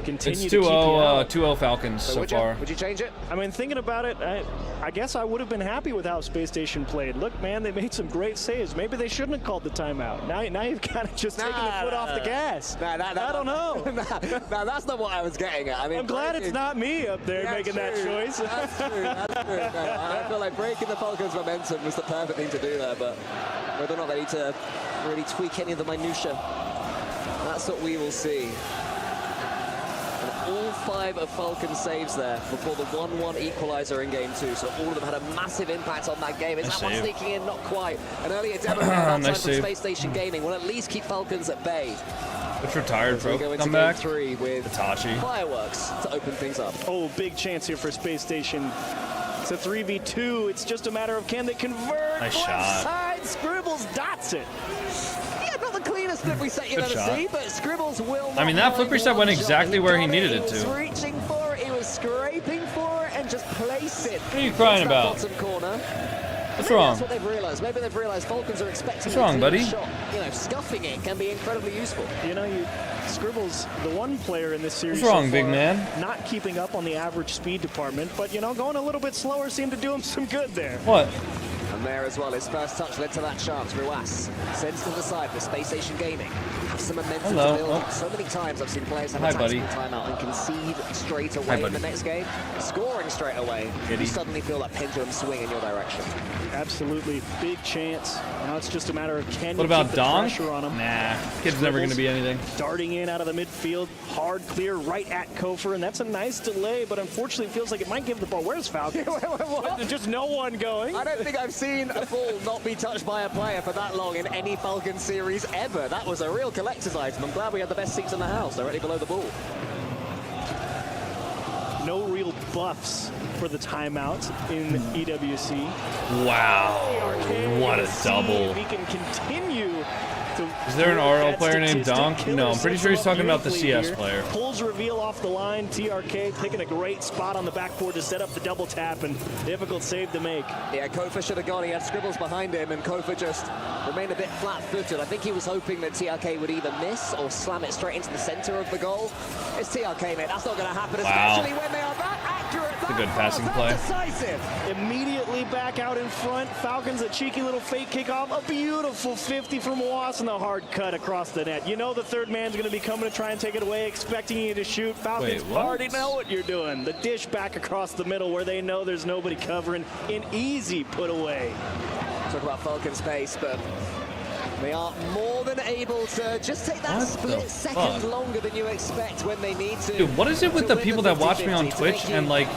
Continue it's 2-0 Falcons so far. Would you change it? I mean, thinking about it, I guess I would have been happy with how Space Station played. Look, man, they made some great saves. Maybe they shouldn't have called the timeout. Now you've kind of just taken the foot off the gas. I don't know. That's not what I was getting at. I mean, I'm glad it's not me up there making that choice. That's true. I feel like breaking the Falcons' momentum was the perfect thing to do there, but whether or not they need to really tweak any of the minutiae, that's what we will see. And all 5 of Falcons' saves there before the 1-1 equalizer in game 2, so all of them had a massive impact on that game. Is that one sneaking in? Not quite. An earlier demo outside from Space Station Gaming will at least keep Falcons at bay. It's retired, bro. Go into Come game back. 3 with Itachi. fireworks to open things up. Oh, big chance here for Space Station. It's a 3v2. It's just a matter of can they convert. Nice shot. Side, Scribbles dots it. Yeah, not the cleanest flip reset you've ever seen, but Scribbles will. I mean, that flip reset went exactly where he needed it to. He was reaching for it, he was scraping for it, and just placed it. What are you crying about? Bottom corner. What's wrong? That's what they've realized. Maybe they've realized Falcons are expecting. What's wrong, buddy? Shot. You know, scuffing it can be incredibly useful. You know, Scribbles, the one player in this series. What's wrong, so big far, man? Not keeping up on the average speed department, but you know, going a little bit slower seemed to do him some good there. What? And there as well, his first touch led to that chance. Ruas sends to the side for Space Station Gaming. Have some momentum to build on. So many times I've seen players have a tactical timeout and concede straight away in the next game. Scoring straight away, you suddenly feel that pendulum swing in your direction. Absolutely, big chance. Now it's just a matter of can you about keep the Dong? pressure on him. Nah, kid's never going to be anything. Darting in out of the midfield, hard clear right at Kofer, and that's a nice delay, but unfortunately it feels like it might give the ball. Where's Falcons? There's just no one going. I don't think I've seen a ball not be touched by a player for that long in any Falcons series ever. That was a real collector's item. I'm glad we had the best seats in the house, directly below the ball. No real buffs for the timeout in EWC. Wow, what a double. He can continue to. Is there an RL player named Donk? No, I'm pretty sure he's talking about the CS player. Pulls reveal off the line. TRK taking a great spot on the backboard to set up the double tap, and difficult save to make. Yeah, Kofa should have gone. He had Scribbles behind him, and Kofa just remained a bit flat-footed. I think he was hoping that TRK would either miss or slam it straight into the center of the goal. It's TRK, mate. That's not going to happen, especially when they are that accurate. It's a good passing play. Decisive. Immediately back out in front. Falcons a cheeky little fake kickoff. A beautiful 50 from Was and the hard cut across the net. You know the third man's going to be coming to try and take it away, expecting you to shoot. Falcons already know what you're doing. The dish back across the middle where they know there's nobody covering. An easy put away. talk about Falcon's pace, but they are more than able to just take that split second longer than you expect when they need to. Dude, what is it with the people that watch me on Twitch and like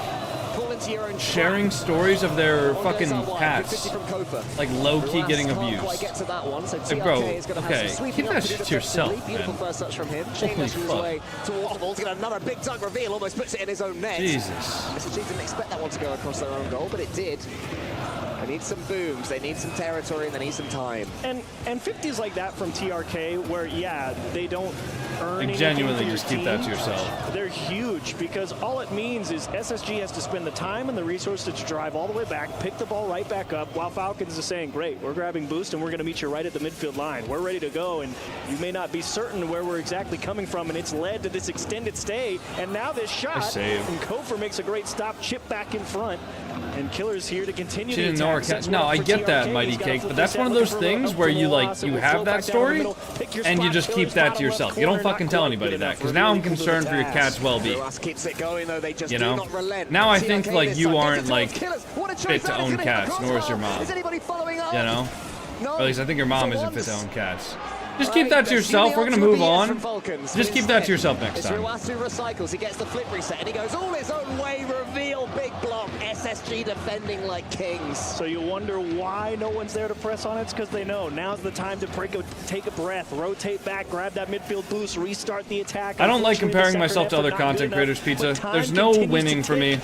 sharing stories of their fucking cats, like low-key getting abused? Like, bro, okay, keep that shit to yourself, man. Holy fuck. Another big dunk reveal, almost puts it in his own net. Jesus. SSG didn't expect that one to go across their own goal, but it did. They need some booms, they need some territory, and they need some time. And 50s like that from TRK, where, yeah, they don't earn anything genuinely for your just keep that to yourself. They're huge, because all it means is SSG has to spend the time and the resources to drive all the way back, pick the ball right back up, while Falcons is saying, great, we're grabbing boost, and we're going to meet you right at the midfield line. We're ready to go, and you may not be certain where we're exactly coming from, and it's led to this extended stay, and now this shot, and Kofor makes a great stop, chip back in front, and Killer's here to continue the attack. No, I get that, Mighty Cake, but that's one of those things where you have that story and you just keep that to yourself. You don't fucking tell anybody that, because now I'm concerned for your cat's well-being. You know? Now I think like you aren't like fit to own cats, nor is your mom. You know? Or at least I think your mom isn't fit to own cats. Just keep that to yourself. We're gonna move on. Just keep that to yourself next time. Ruasu recycles. He gets the flip reset and he goes all his own way. Reveal, big block. SSG defending like kings. So you wonder why no one's there to press on it. It's because they know now's the time to take a breath, rotate back, grab that midfield boost, restart the attack. I don't like comparing myself to other content creators, Pizza. There's no winning for me.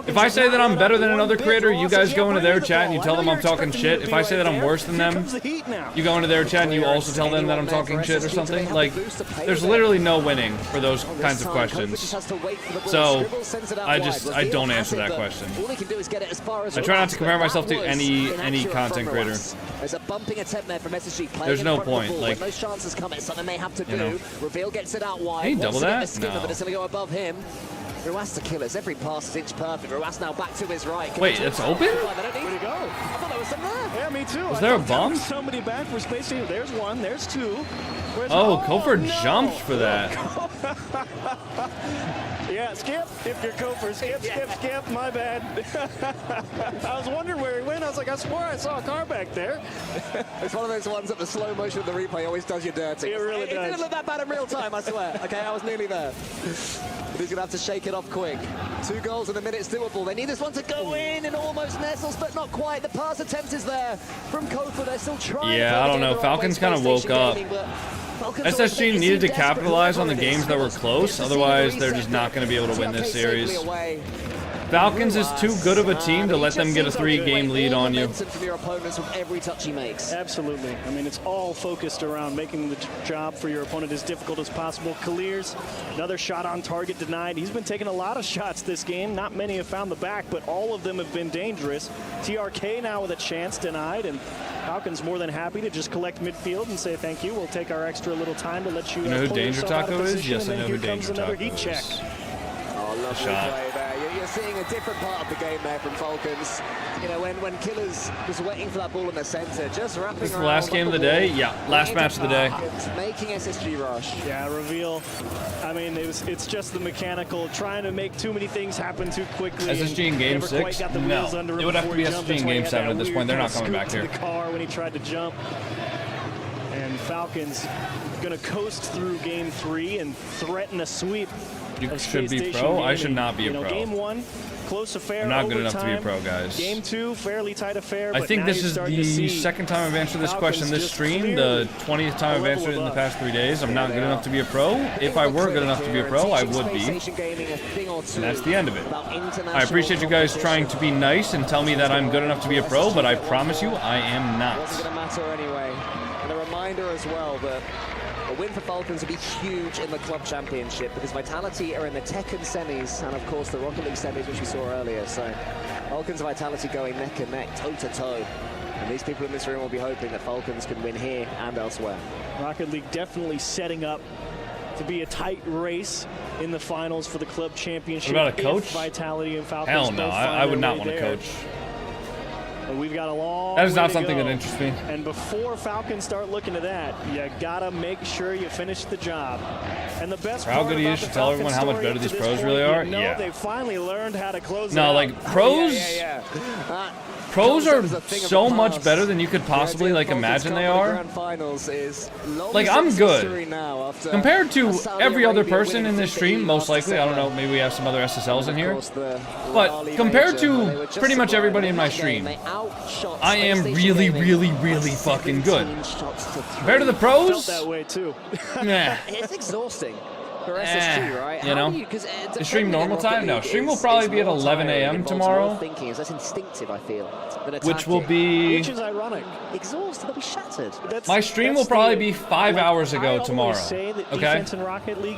If I say that I'm better than another creator, you guys go into their chat and you tell them I'm talking shit. If I say that I'm worse than them, you go into their chat and you also tell them that I'm talking shit or something. Like, there's literally no winning for those kinds of questions. So I don't answer that question. I try not to compare myself to any content creator. There's a bumping attempt there from SSG. There's no point. Like, when those chances come, it's something they have to do. You know. Reveal gets it out wide. Can you double that? No. But it's going to go above him. Ruas to Killers. Every pass is inch perfect. Ruas now back to his right. Wait, it's open? Where'd he go? I thought there was some there. Yeah, me too. Was there a bump? Somebody back for space. There's one. There's two. Kofor jumped for that. Yeah, skip. If you're Kofor, skip. My bad. I was wondering where he went. I was like, I swore I saw a car back there. It's one of those ones that the slow motion of the replay always does you dirty. It really does. It didn't look that bad in real time, I swear. Okay, I was nearly there. But he's going to have to shake it off quick. 2 goals in a minute's doable. They need this one to go in and almost nestles, but not quite. The pass attempt is there from Kofor. They're still trying. Yeah, I don't know. Falcons kind of woke up. SSG needed to capitalize on the games that were close, otherwise they're just not going to be able to win this series. Falcons is too good of a team to let them get a 3-game lead on you. Absolutely. I mean, it's all focused around making the job for your opponent as difficult as possible. Khalir's another shot on target denied. He's been taking a lot of shots this game. Not many have found the back, but all of them have been dangerous. TRK now with a chance denied, and Falcons more than happy to just collect midfield and say thank you. We'll take our extra little time to let you. You know who Danger Taco is? Yes, I know who Danger Taco is. Oh, lovely play there. You're seeing a different part of the game there from Falcons. You know, when Killers was waiting for that ball in the center, just wrapping This is the around last game of the day? Yeah, last match of the day. Making SSG rush. Yeah, reveal. I mean, it's just the mechanical, trying to make too many things happen too quickly. SSG in game 6? No. It would have to be SSG in game 7 at this point. They're not coming back here. The car when he tried to jump. And Falcons going to coast through game 3 and threaten a sweep. You should be pro. I should not be a pro. Game 1, close affair. I'm not good enough to be a pro, guys. Game 2, fairly tight affair. I think this is the second time I've answered this question this stream, the 20th time I've answered it in the past 3 days. I'm not good enough to be a pro. If I were good enough to be a pro, I would be. And that's the end of it. I appreciate you guys trying to be nice and tell me that I'm good enough to be a pro, but I promise you, I am not. It's going to matter anyway. And a reminder as well that a win for Falcons would be huge in the club championship because Vitality are in the Tekken semis and of course the Rocket League semis, which we saw earlier. So Falcons and Vitality going neck and neck, toe to toe. And these people in this room will be hoping that Falcons can win here and elsewhere. Rocket League definitely setting up to be a tight race in the finals for the club championship. What about a coach? Vitality and Falcons. Hell no, I would not want to coach. And we've got a long That is not way to something go. that interests me. And before Falcons start looking to that, you gotta make sure you finish the job. And the best how good he is to tell everyone how much better these pros really are. You know, yeah. They finally learned how to close. No, like pros. pros are so much better than you could possibly like imagine they are. Like, I'm good compared to every other person in this stream. Most likely, I don't know, maybe we have some other SSLs in here, but compared to pretty much everybody in my stream, I am really, really, really fucking good. Compared to the pros, nah. It's exhausting. For SSG, right? You know, the stream normal time? No, stream will probably be at 11 a.m. tomorrow. That's instinctive, I feel. Which will be... Which is ironic. Exhausted, they'll be shattered. My stream will probably be 5 hours ago tomorrow, okay?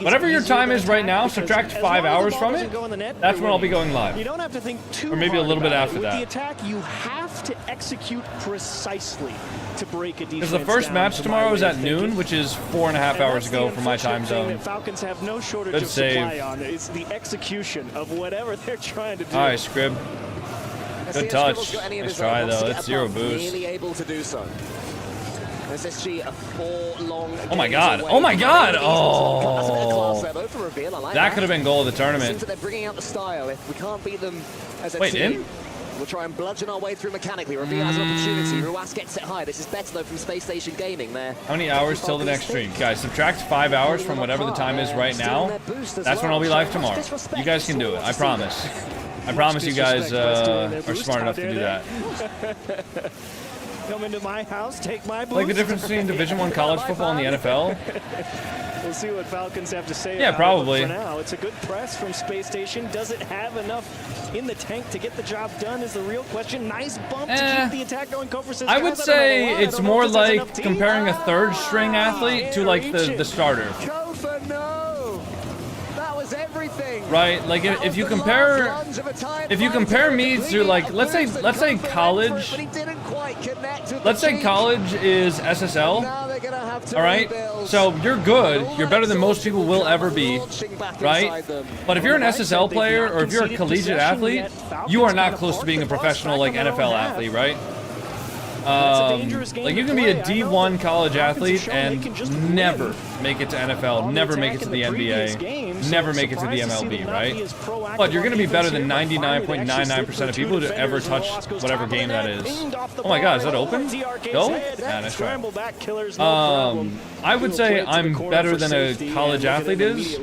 Whatever your time is right now, subtract 5 hours from it, that's when I'll be going live. You don't have to think too or maybe a little bit after With that. the attack, you have to execute precisely to break a defense. Because the first match tomorrow is at noon, which is 4.5 hours ago from my time zone. Falcons have no shortage Good of save. supply on. It's the execution of whatever they're trying to do. All right, Scrib. Good touch. Nice try, though. It's 0 boost. Really able to do so. SSG a 4-long. Oh my god. Oh my god. Oh. That could have been goal of the tournament. Seems that they're bringing out the style. If we can't beat them as a Wait, team, in? we'll try and bludgeon our way through mechanically. Reveal has an opportunity. Ruas gets it high. This is better, though, from Space Station Gaming there. How many hours till the next stream? Guys, subtract 5 hours from whatever the time is right now. That's when I'll be live tomorrow. You guys can do it. I promise. I promise you guys are smart enough to do that. Come into my house, take my boost. Like the difference between Division I college football and the NFL? We'll see what Falcons have to say Yeah, about probably. it. But for now, it's a good press from Space Station. Does it have enough in the tank to get the job done is the real question. Nice bump to keep the attack going. Kofor says, I would say it's more like comparing a third-string athlete to like the starter. Kofor, no! That was everything. Right? Like if you compare me to like let's say college. Let's say college is SSL. All right? So you're good. You're better than most people will ever be, right? But if you're an SSL player or if you're a collegiate athlete, you are not close to being a professional like NFL athlete, right? Like you can be a D1 college athlete and never make it to NFL, never make it to the NBA, never make it to the MLB, right? But you're going to be better than 99.99% of people to ever touch whatever game that is. Oh my god, is that open? Go? Yeah, nice try. I would say I'm better than a college athlete is,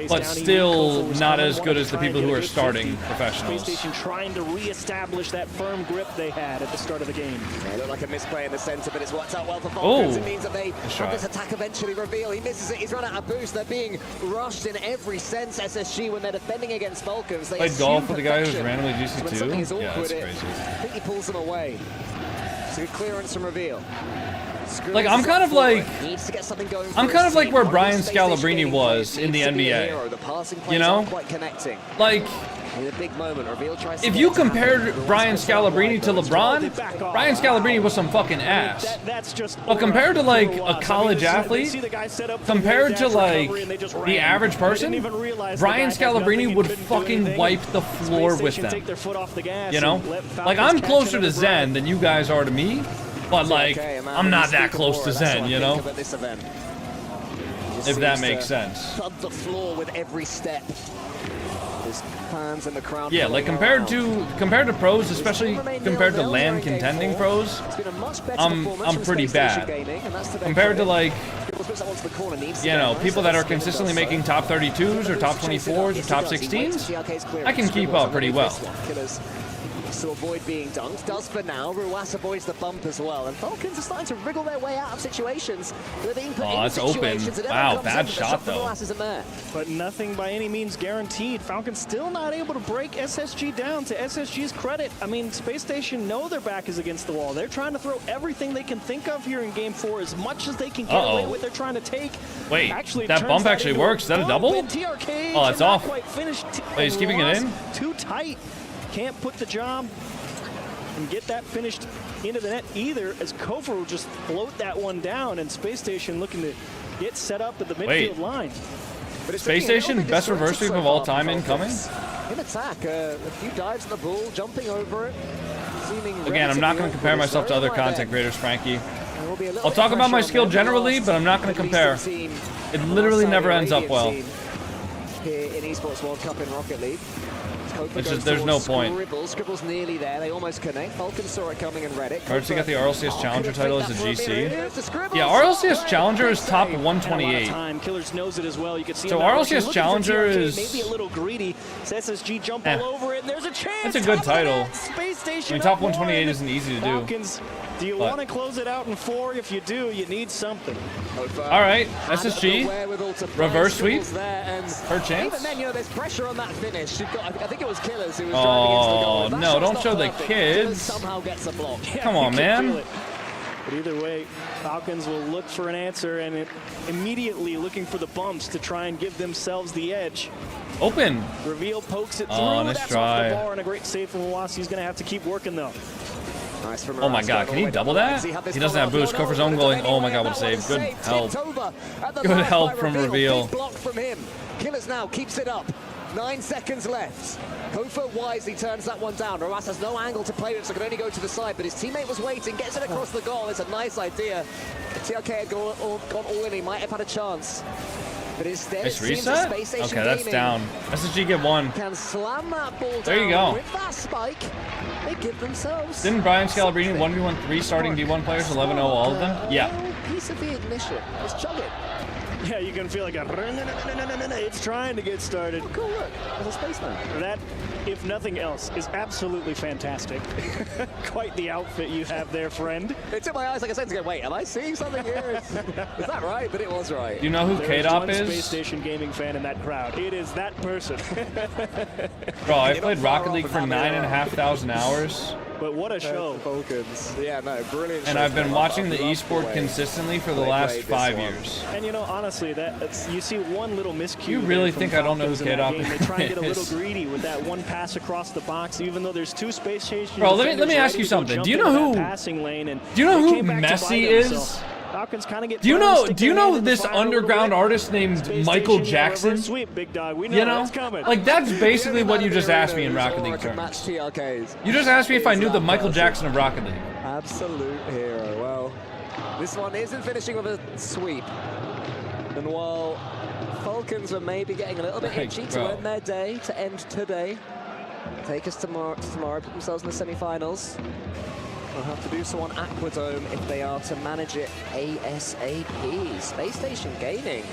but still not as good as the people who are starting professionals. Trying to reestablish that firm grip they had at the start of the game. It looked like a misplay in the center, but it's worked out well for Falcons. Oh, it means that they have this attack eventually reveal. He misses it. He's run out of boost. They're being rushed in every sense, SSG, when they're defending against Falcons. They played golf with the guy who's randomly So when GC2? Yeah, that's crazy. I think he pulls them away. It's a good clearance from reveal. Like I'm kind of like Needs to get something going I'm kind of like where Brian Scalabrine was in the NBA. You know? Like in a big moment, Reveal tries to if you compared Brian Scalabrine to LeBron, Brian Scalabrine was some fucking ass. But compared to like a college athlete, compared to like the average person, Brian Scalabrine would fucking wipe the floor with them. You know? Like I'm closer to Zen than you guys are to me, but like I'm not that close to Zen, you know? If that makes sense. Thud the floor with every step. Fans in the crowd. Yeah, like compared to pros, especially compared to LAN contending pros, I'm pretty bad. Compared to like, you know, people that are consistently making top 32s or top 24s or top 16s, I can keep up pretty well. To avoid being dunked, does for now. Ruas avoids the bump as well, and Falcons are starting to wriggle their way out of situations. They're being put that's open. Wow, bad shot though. But nothing by any means guaranteed. Falcons still not able to break SSG down. To SSG's credit, I mean, Space Station know their back is against the wall. They're trying to throw everything they can think of here in Game 4, as much as they can get away with. They're trying to take. Wait, that bump actually works. Is that a double? Oh, it's off. Wait, he's keeping it in? Too tight. Can't put the job and get that finished into the net either, as Kofor will just float that one down, and Space Station looking to get set up at the midfield line. Space Station, best reverse sweep of all time incoming? In attack, a few dives in the ball, jumping over it. Again, I'm not going to compare myself to other content creators, Frankie. I'll talk about my skill generally, but I'm not going to compare. It literally never ends up well. Here in Esports World Cup in Rocket League. It's just, there's no point. Scribble's nearly there. They almost connect. Falcon saw it coming and read it. Hard to get the RLCS Challenger title as a GC. Yeah, RLCS Challenger is top 128. Killers knows it as well. You can see so RLCS Challenger is maybe a little greedy. SSG jump all over it, and there's a chance. That's a good title. Space Station. I mean, top 128 isn't easy to do. Falcons, do you want to close it out in 4? If you do, you need something. All right, SSG, reverse sweep. Her chance. Even then, you know, there's pressure on that finish. I think it was Killers who was oh, no, don't show the kids. Somehow gets a block. Come on, man. But either way, Falcons will look for an answer and immediately looking for the bumps to try and give themselves the edge. Open. Reveal pokes it through. Nice That's try. off the bar and a great save from Wasi. He's going to have to keep working, though. Nice from oh my god, can he double that? He doesn't have boost. Kofer's own goaling. Oh my god, what a save. Good help. Good help from Reveal. Block from him. Killers now keeps it up. 9 seconds left. Kofer wisely turns that one down. Roas has no angle to play with, so can only go to the side, but his teammate was waiting, gets it across the goal. It's a nice idea. TRK had gone all in, he might have had a chance. But instead, nice reset? Okay, that's down. SSG get one. Can slam that ball there you down go. with that spike. They give themselves. Didn't Brian Scalabrini 1v1 starting D1 players 11-0 all of them? Yeah. Piece of the ignition. Let's chug it. Yeah, you can feel like a it's trying to get started. Oh, cool, look, there's a spaceman. That, if nothing else, is absolutely fantastic. Quite the outfit you have there, friend. It took my eyes like a second to go, wait, am I seeing something here? Is that right? But it was right. Do you know who K-Dop is? Space Station Gaming fan in that crowd. It is that person. Bro, I played Rocket League for 9,500 hours. But what a show. Falcons. Yeah, no, brilliant. And I've been watching the esport consistently for the last 5 years. And you know, honestly, that's you see one little miscue. You really think I don't know who K-Dop is? They try and get a little greedy with that one pass across the box, even though there's 2 space stations. Bro, let me ask you something. Do you know who Messi is? Falcons kind of get do you know this underground artist named Michael Jackson? Sweep, big dog. We know, you know, it's coming. like that's basically what you just asked me in Rocket League terms. You just asked me if I knew the Michael Jackson of Rocket League. Absolute hero. Well, this one isn't finishing with a sweep. And while Falcons were maybe getting a little bit itchy to end their day, to end today, take us tomorrow, put themselves in the semi-finals. They'll have to do so on Aquadome if they are to manage it ASAP. Space Station Gaming.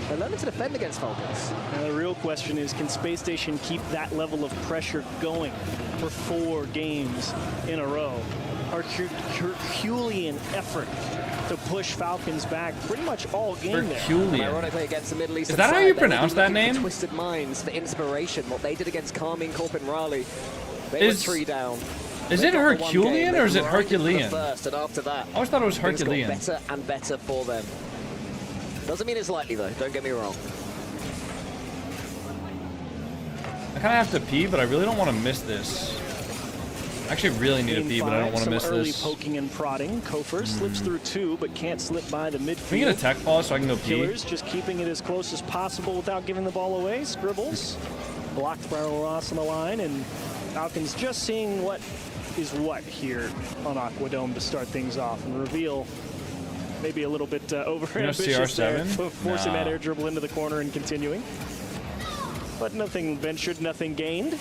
They're learning to defend against Falcons. Now the real question is, can Space Station keep that level of pressure going for 4 games in a row? Our Herculean effort to push Falcons back pretty much all game Herculean. Ironically against the Middle East. Is that how you pronounce that name? Twisted Minds for inspiration. What they did against Carmine, Corp, and Raleigh. They were 3 down. Is it Herculean or is it Herculean? First, and after that, I always thought it was Herculean. Better and better for them. Doesn't mean it's likely though. Don't get me wrong. I kind of have to pee, but I really don't want to miss this. I actually really need to pee, but I don't want to miss this. Early poking and prodding. Kofer slips through 2, but can't slip by the midfield. Can we get a tech pause so I can go pee? Killers just keeping it as close as possible without giving the ball away. Scribbles blocked by Ross on the line, and Falcons just seeing what is what here on Aquadome to start things off, and Reveal maybe a little bit over-ambitious there, forcing that air dribble into the corner and continuing. But nothing ventured, nothing gained.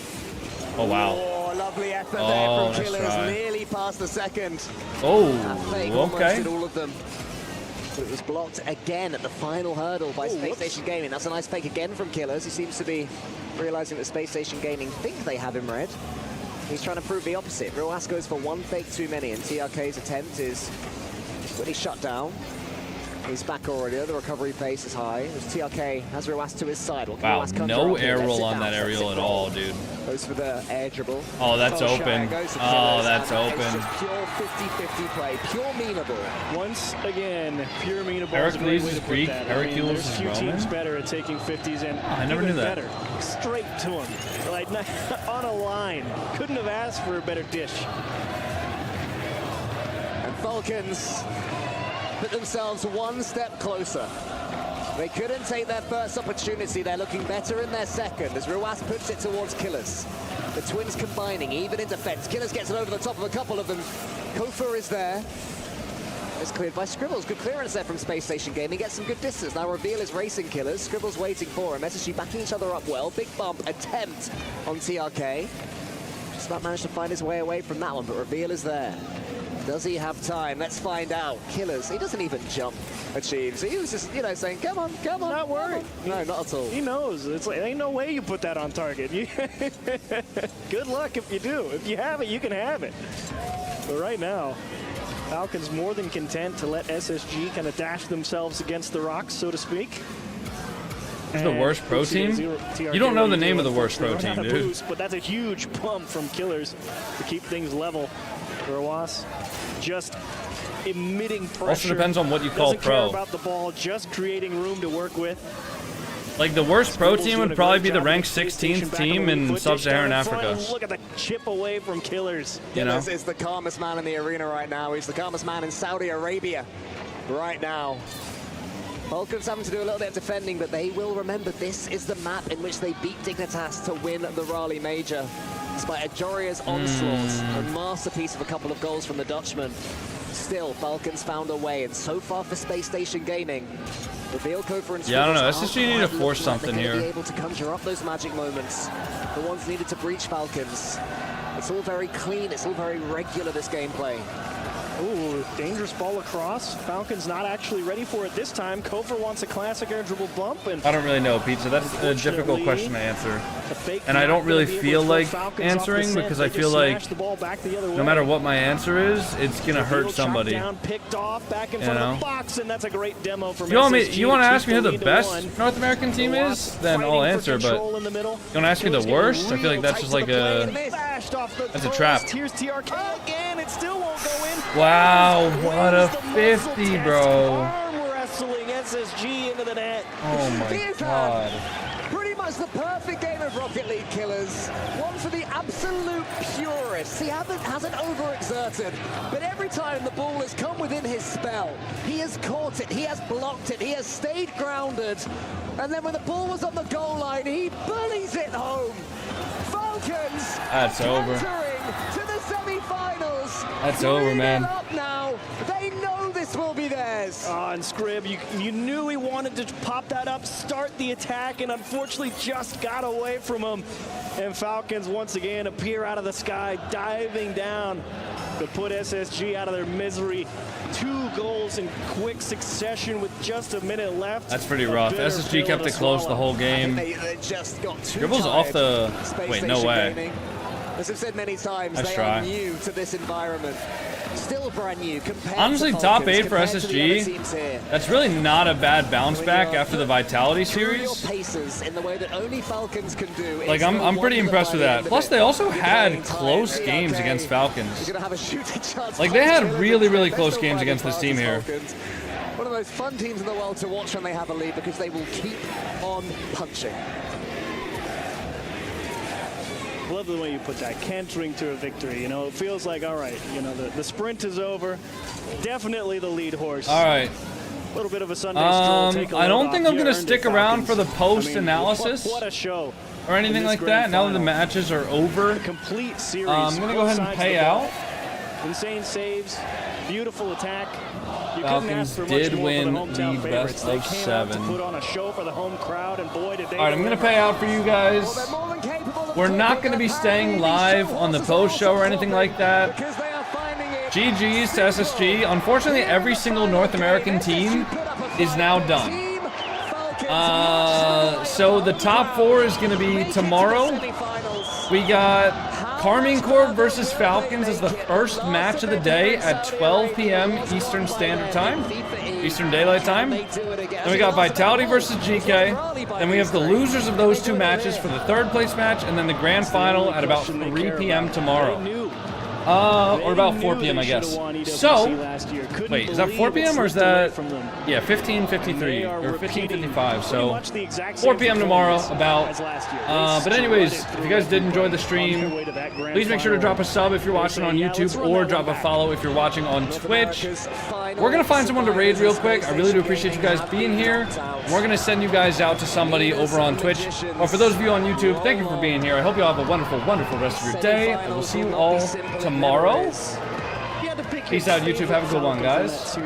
Oh, wow. Oh, lovely effort there from Killers, nearly past the second. Oh, okay. Did all of them. But it was blocked again at the final hurdle by Space Station Gaming. That's a nice fake again from Killers. He seems to be realizing that Space Station Gaming think they have him read. He's trying to prove the opposite. Roas goes for 1 fake too many, and TRK's attempt is really shut down. He's back already. The recovery pace is high. As TRK has Roas to his side. Wow, no air roll on that aerial at all, dude. Goes for the air dribble. Oh, that's open. Oh, that's open. It's just pure 50-50 play, pure meanable. Once again, pure meanable. Hercules is Greek, Hercules is Roman. There's few teams better at taking 50s and I never knew that. Better, straight to him, like on a line. Couldn't have asked for a better dish. And Falcons put themselves 1 step closer. They couldn't take their first opportunity. They're looking better in their second as Roas puts it towards Killers. The twins combining, even in defense. Killers gets it over the top of a couple of them. Kofer is there. It's cleared by Scribbles. Good clearance there from Space Station Gaming. Gets some good distance. Now Reveal is racing Killers. Scribbles waiting for him. SSG backing each other up well. Big bump attempt on TRK. Just about managed to find his way away from that one, but Reveal is there. Does he have time? Let's find out. Killers, he doesn't even jump achieves. He was just, you know, saying, come on, come on. Not worried. No, not at all. He knows. It's like, ain't no way you put that on target. Good luck if you do. If you have it, you can have it. But right now, Falcons more than content to let SSG kind of dash themselves against the rocks, so to speak. Who's the worst pro team? You don't know the name of the worst pro team, dude. Boost, but that's a huge pump from Killers to keep things level. Rawas just emitting pressure. Also depends on what you call Doesn't pro. Care about the ball, just creating room to work with. Like the worst pro team would probably be the ranked 16th team in Sub-Saharan Africa. Look at the chip away from Killers. You know, is the calmest man in the arena right now. He's the calmest man in Saudi Arabia right now. Falcons having to do a little bit of defending, but they will remember this is the map in which they beat Dignitas to win the Raleigh Major. Despite Ajoria's onslaught, a masterpiece of a couple of goals from the Dutchman. Still, Falcons found a way, and so far for Space Station Gaming, Reveal, Kofa, and yeah, I don't know. SSG need to force something here. here. Be able to conjure up those magic moments, the ones needed to breach Falcons. It's all very clean. It's all very regular, this gameplay. Ooh, dangerous ball across. Falcons not actually ready for it this time. Kofa wants a classic air dribble bump. And I don't really know, Pizza. That's a difficult question to answer. And I don't really feel like answering because I feel like no matter what my answer is, it's going to hurt somebody. Down, picked off, back in front of the box, and that's a great demo from you want to ask me who the best North American team is? Then I'll answer, but you want to ask me the worst? I feel like that's just like a... That's a trap. Here's TRK again. It still won't go in. Wow, what a 50, bro. Arm wrestling SSG into the net. Oh my god. Pretty much the perfect game of Rocket League Killers. One for the absolute purists. He hasn't overexerted, but every time the ball has come within his spell, he has caught it, he has blocked it, he has stayed grounded, and then when the ball was on the goal line, he bullies it home. Falcons. That's over. To the semi-finals. That's over, man. Up now. They know this will be theirs. And Scrib, you knew he wanted to pop that up, start the attack, and unfortunately just got away from him. And Falcons once again appear out of the sky, diving down to put SSG out of their misery. 2 goals in quick succession with just a minute left. That's pretty rough. SSG kept it close the whole game. They just got too Dribbles off the... Wait, no way. Gaming. As I've said many times, Nice they try. are new to this environment. Still brand new compared Honestly, to top Falcons, 8 for SSG. That's really not a bad bounce back after the Vitality series. Paces in the way that only Falcons can do. Like, I'm pretty impressed with that. Plus, they also had close games against Falcons. Like, they had really, really close games against this team here. One of the most fun teams in the world to watch when they have a lead because they will keep on punching. Love the way you put that, cantering to a victory. You know, it feels like, all right, you know, the sprint is over. Definitely the lead horse. All right. A little bit of a Sunday stroll. I don't think I'm going to stick around for the post-analysis. What a show. Or anything like that, now that the matches are over. A complete series. I'm going to go ahead and pay out. Insane saves, beautiful attack. You Falcons did win the best of 7. Put on a show for the home crowd, and boy, did they. All right, I'm going to pay out for you guys. We're not going to be staying live on the post show or anything like that. GG's to SSG. Unfortunately, every single North American team is now done. So the top 4 is going to be tomorrow. We got Carmine Corp versus Falcons as the first match of the day at 12 p.m. Eastern Standard Time, Eastern Daylight Time. Then we got Vitality versus GK. Then we have the losers of those 2 matches for the 3rd place match, and then the grand final at about 3 p.m. tomorrow. Or about 4 p.m. I guess. So, wait, is that 4 p.m. or is that, yeah, 15:53 or 15:55? So, 4 p.m. tomorrow about. But anyways, if you guys did enjoy the stream, please make sure to drop a sub if you're watching on YouTube, or drop a follow if you're watching on Twitch. We're gonna find someone to raid real quick. I really do appreciate you guys being here. We're gonna send you guys out to somebody over on Twitch. But for those of you on YouTube, thank you for being here. I hope you all have a wonderful, wonderful rest of your day. I will see you all tomorrow. Peace out, YouTube. Have a good one, guys.